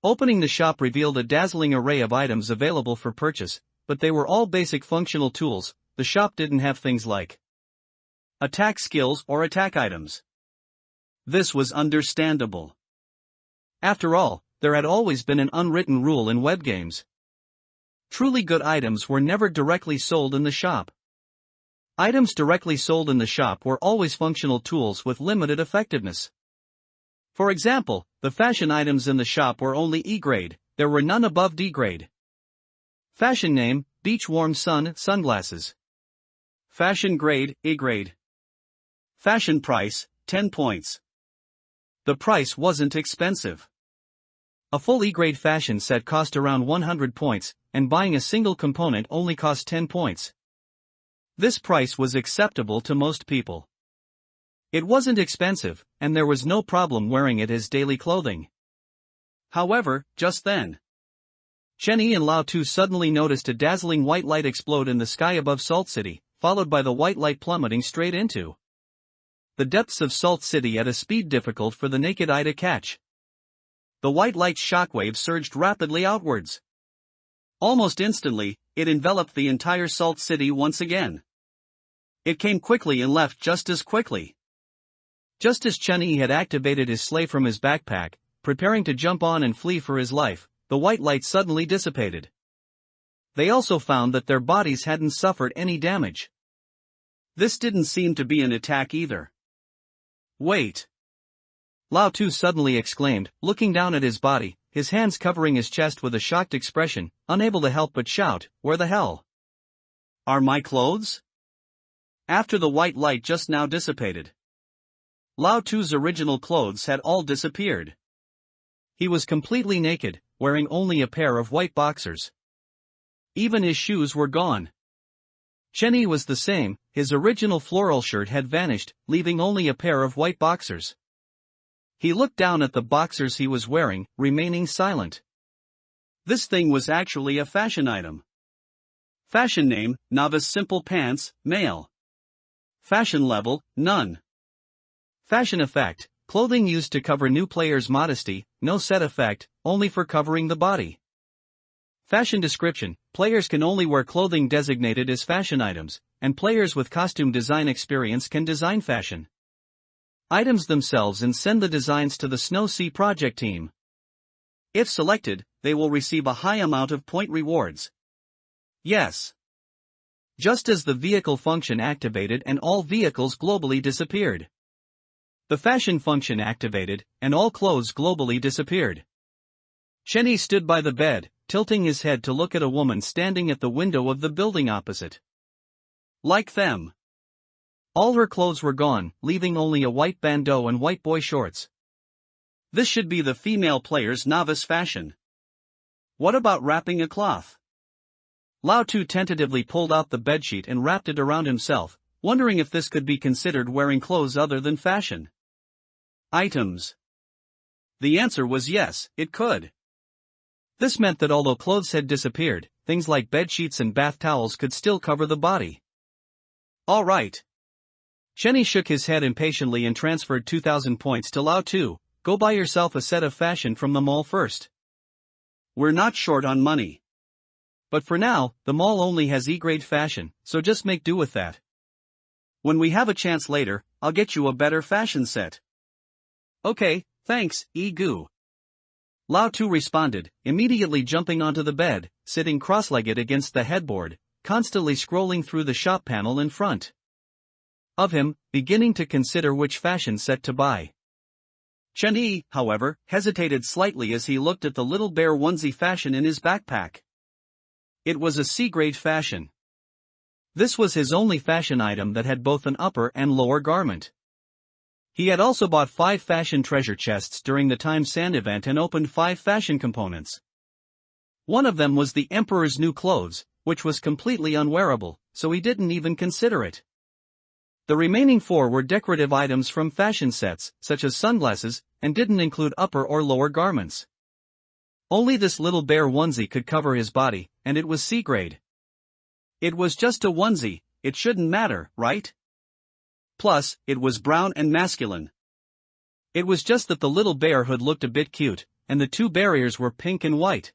A: Opening the shop revealed a dazzling array of items available for purchase, but they were all basic functional tools. The shop didn't have things like attack skills or attack items. This was understandable. After all, there had always been an unwritten rule in web games. Truly good items were never directly sold in the shop. Items directly sold in the shop were always functional tools with limited effectiveness. For example, the fashion items in the shop were only E grade, there were none above D grade. Fashion name, beach warm sun, sunglasses. Fashion grade, E grade. Fashion price, 10 points. The price wasn't expensive. A full E-grade fashion set cost around 100 points, and buying a single component only cost 10 points. This price was acceptable to most people. It wasn't expensive, and there was no problem wearing it as daily clothing. However, just then, Chenny and Lao Tu suddenly noticed a dazzling white light explode in the sky above Salt City, followed by the white light plummeting straight into the depths of Salt City at a speed difficult for the naked eye to catch. The white light's shockwave surged rapidly outwards. Almost instantly, it enveloped the entire Salt City once again. It came quickly and left just as quickly. Just as Chenny had activated his sleigh from his backpack, preparing to jump on and flee for his life, the white light suddenly dissipated. They also found that their bodies hadn't suffered any damage. This didn't seem to be an attack either. Wait! Lao Tu suddenly exclaimed, looking down at his body, his hands covering his chest with a shocked expression, unable to help but shout, "Where the hell are my clothes?" After the white light just now dissipated, Lao Tu's original clothes had all disappeared. He was completely naked, wearing only a pair of white boxers. Even his shoes were gone. Chenny was the same, his original floral shirt had vanished, leaving only a pair of white boxers. He looked down at the boxers he was wearing, remaining silent. This thing was actually a fashion item. Fashion name, Novice Simple Pants, male. Fashion level, none. Fashion effect, clothing used to cover new players' modesty, no set effect, only for covering the body. Fashion description, players can only wear clothing designated as fashion items, and players with costume design experience can design fashion items themselves and send the designs to the Snow Sea project team. If selected, they will receive a high amount of point rewards. Yes. Just as the vehicle function activated and all vehicles globally disappeared. The fashion function activated, and all clothes globally disappeared. Chenny stood by the bed, tilting his head to look at a woman standing at the window of the building opposite. Like them. All her clothes were gone, leaving only a white bandeau and white boy shorts. This should be the female player's novice fashion. What about wrapping a cloth? Lao Tu tentatively pulled out the bedsheet and wrapped it around himself, wondering if this could be considered wearing clothes other than fashion items. The answer was yes, it could. This meant that although clothes had disappeared, things like bedsheets and bath towels could still cover the body. All right. Chenny shook his head impatiently and transferred 2,000 points to Lao Tu. Go buy yourself a set of fashion from the mall first. We're not short on money. But for now, the mall only has E-grade fashion, so just make do with that. When we have a chance later, I'll get you a better fashion set. Okay, thanks, E-goo. Lao Tu responded, immediately jumping onto the bed, sitting cross-legged against the headboard, constantly scrolling through the shop panel in front of him, beginning to consider which fashion set to buy. Chenny, however, hesitated slightly as he looked at the little bear onesie fashion in his backpack. It was a C-grade fashion. This was his only fashion item that had both an upper and lower garment. He had also bought 5 fashion treasure chests during the Time Sand event and opened 5 fashion components. One of them was the Emperor's new clothes, which was completely unwearable, so he didn't even consider it. The remaining 4 were decorative items from fashion sets, such as sunglasses, and didn't include upper or lower garments. Only this little bear onesie could cover his body, and it was C-grade. It was just a onesie, it shouldn't matter, right? Plus, it was brown and masculine. It was just that the little bear hood looked a bit cute, and the two barriers were pink and white.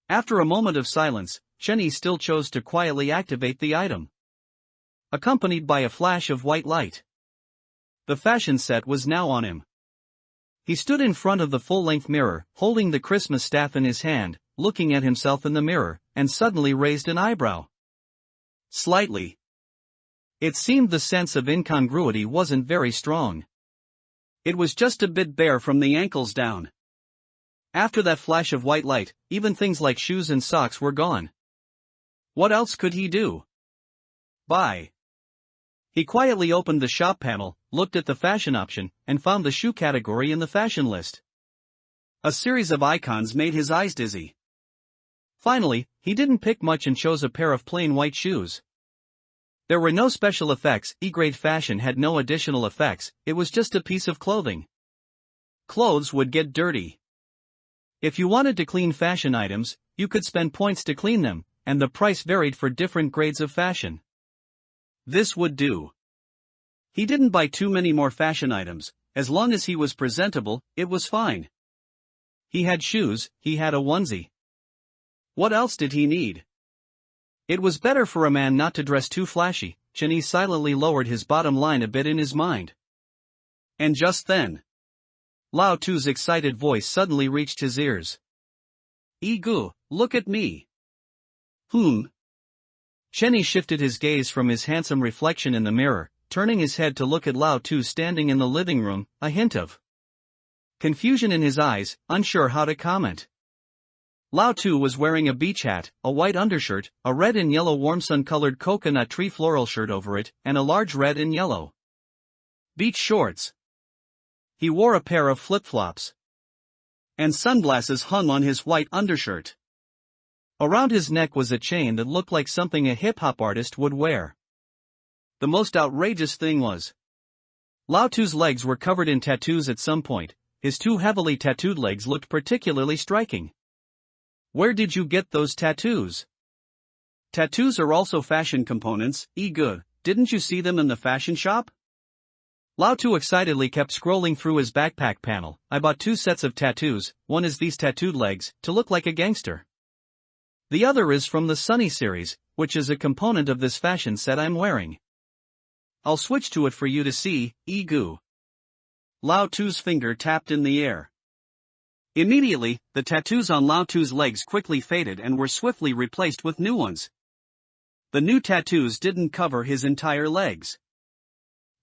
A: After a moment of silence, Chenny still chose to quietly activate the item, accompanied by a flash of white light. The fashion set was now on him. He stood in front of the full-length mirror, holding the Christmas staff in his hand, looking at himself in the mirror, and suddenly raised an eyebrow. Slightly. It seemed the sense of incongruity wasn't very strong. It was just a bit bare from the ankles down. After that flash of white light, even things like shoes and socks were gone. What else could he do? Buy. He quietly opened the shop panel, looked at the fashion option, and found the shoe category in the fashion list. A series of icons made his eyes dizzy. Finally, he didn't pick much and chose a pair of plain white shoes. There were no special effects, E-grade fashion had no additional effects, it was just a piece of clothing. Clothes would get dirty. If you wanted to clean fashion items, you could spend points to clean them, and the price varied for different grades of fashion. This would do. He didn't buy too many more fashion items, as long as he was presentable, it was fine. He had shoes, he had a onesie. What else did he need? It was better for a man not to dress too flashy. Chenny silently lowered his bottom line a bit in his mind. And just then, Lao Tu's excited voice suddenly reached his ears. Igu, look at me. Chenny shifted his gaze from his handsome reflection in the mirror, turning his head to look at Lao Tu standing in the living room, a hint of confusion in his eyes, unsure how to comment. Lao Tu was wearing a beach hat, a white undershirt, a red and yellow warm sun-colored coconut tree floral shirt over it, and a large red and yellow beach shorts. He wore a pair of flip-flops, and sunglasses hung on his white undershirt. Around his neck was a chain that looked like something a hip-hop artist would wear. The most outrageous thing was, Lao Tu's legs were covered in tattoos at some point. His two heavily tattooed legs looked particularly striking. Where did you get those tattoos? Tattoos are also fashion components, Good, didn't you see them in the fashion shop? Lao Tu excitedly kept scrolling through his backpack panel. I bought 2 sets of tattoos, one is these tattooed legs, to look like a gangster. The other is from the Sunny series, which is a component of this fashion set I'm wearing. I'll switch to it for you to see, Igu. Lao Tu's finger tapped in the air. Immediately, the tattoos on Lao Tu's legs quickly faded and were swiftly replaced with new ones. The new tattoos didn't cover his entire legs.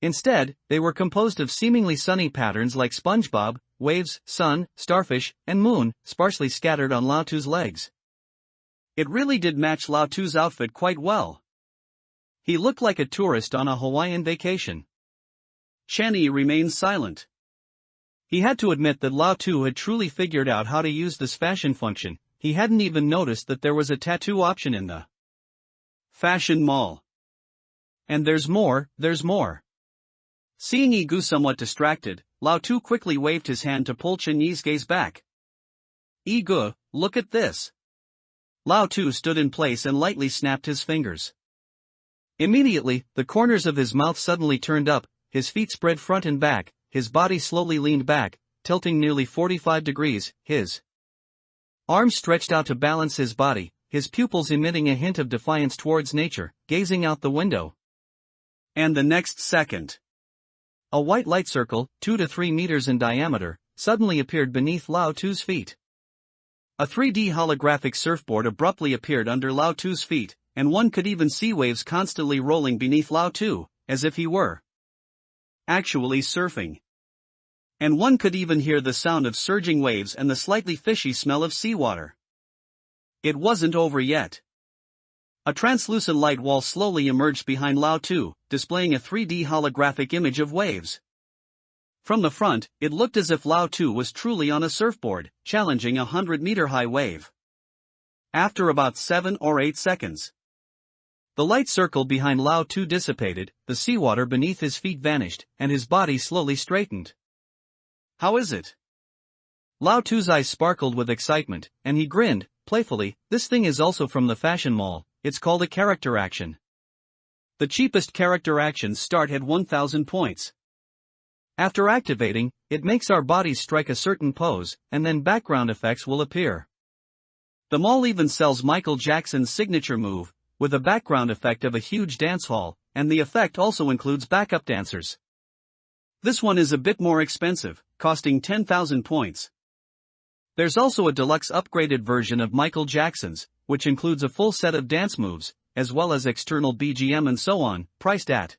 A: Instead, they were composed of seemingly sunny patterns like SpongeBob, waves, sun, starfish, and moon, sparsely scattered on Lao Tu's legs. It really did match Lao Tu's outfit quite well. He looked like a tourist on a Hawaiian vacation. Chenny remained silent. He had to admit that Lao Tu had truly figured out how to use this fashion function. He hadn't even noticed that there was a tattoo option in the fashion mall. And there's more. Seeing Igu somewhat distracted, Lao Tu quickly waved his hand to pull Chenyi's gaze back. Igu, look at this. Lao Tu stood in place and lightly snapped his fingers. Immediately, the corners of his mouth suddenly turned up, his feet spread front and back, his body slowly leaned back, tilting nearly 45 degrees, his arms stretched out to balance his body, his pupils emitting a hint of defiance towards nature, gazing out the window. And the next second, a white light circle, 2 to 3 meters in diameter, suddenly appeared beneath Lao Tu's feet. A 3D holographic surfboard abruptly appeared under Lao Tu's feet, and one could even see waves constantly rolling beneath Lao Tu, as if he were actually surfing. And one could even hear the sound of surging waves and the slightly fishy smell of seawater. It wasn't over yet. A translucent light wall slowly emerged behind Lao Tu, displaying a 3D holographic image of waves. From the front, it looked as if Lao Tu was truly on a surfboard, challenging a 100-meter-high wave. After about 7 or 8 seconds, the light circle behind Lao Tu dissipated, the seawater beneath his feet vanished, and his body slowly straightened. How is it? Lao Tu's eyes sparkled with excitement, and he grinned, playfully. This thing is also from the fashion mall. It's called a character action. The cheapest character actions start at 1000 points. After activating, it makes our bodies strike a certain pose, and then background effects will appear. The mall even sells Michael Jackson's signature move, with a background effect of a huge dance hall, and the effect also includes backup dancers. This one is a bit more expensive, costing 10,000 points. There's also a deluxe upgraded version of Michael Jackson's, which includes a full set of dance moves, as well as external BGM and so on, priced at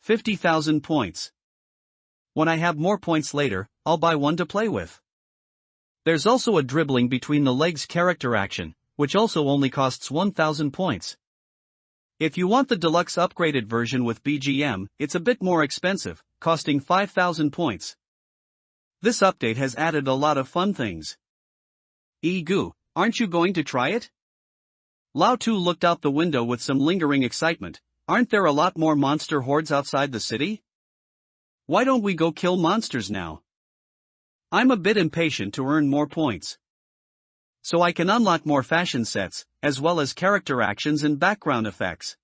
A: 50,000 points. When I have more points later, I'll buy one to play with. There's also a dribbling between the legs character action, which also only costs 1000 points. If you want the deluxe upgraded version with BGM, it's a bit more expensive, costing 5000 points. This update has added a lot of fun things. Goo, aren't you going to try it? Lao Tu looked out the window with some lingering excitement. Aren't there a lot more monster hordes outside the city? Why don't we go kill monsters now? I'm a bit impatient to earn more points, so I can unlock more fashion sets, as well as character actions and background effects.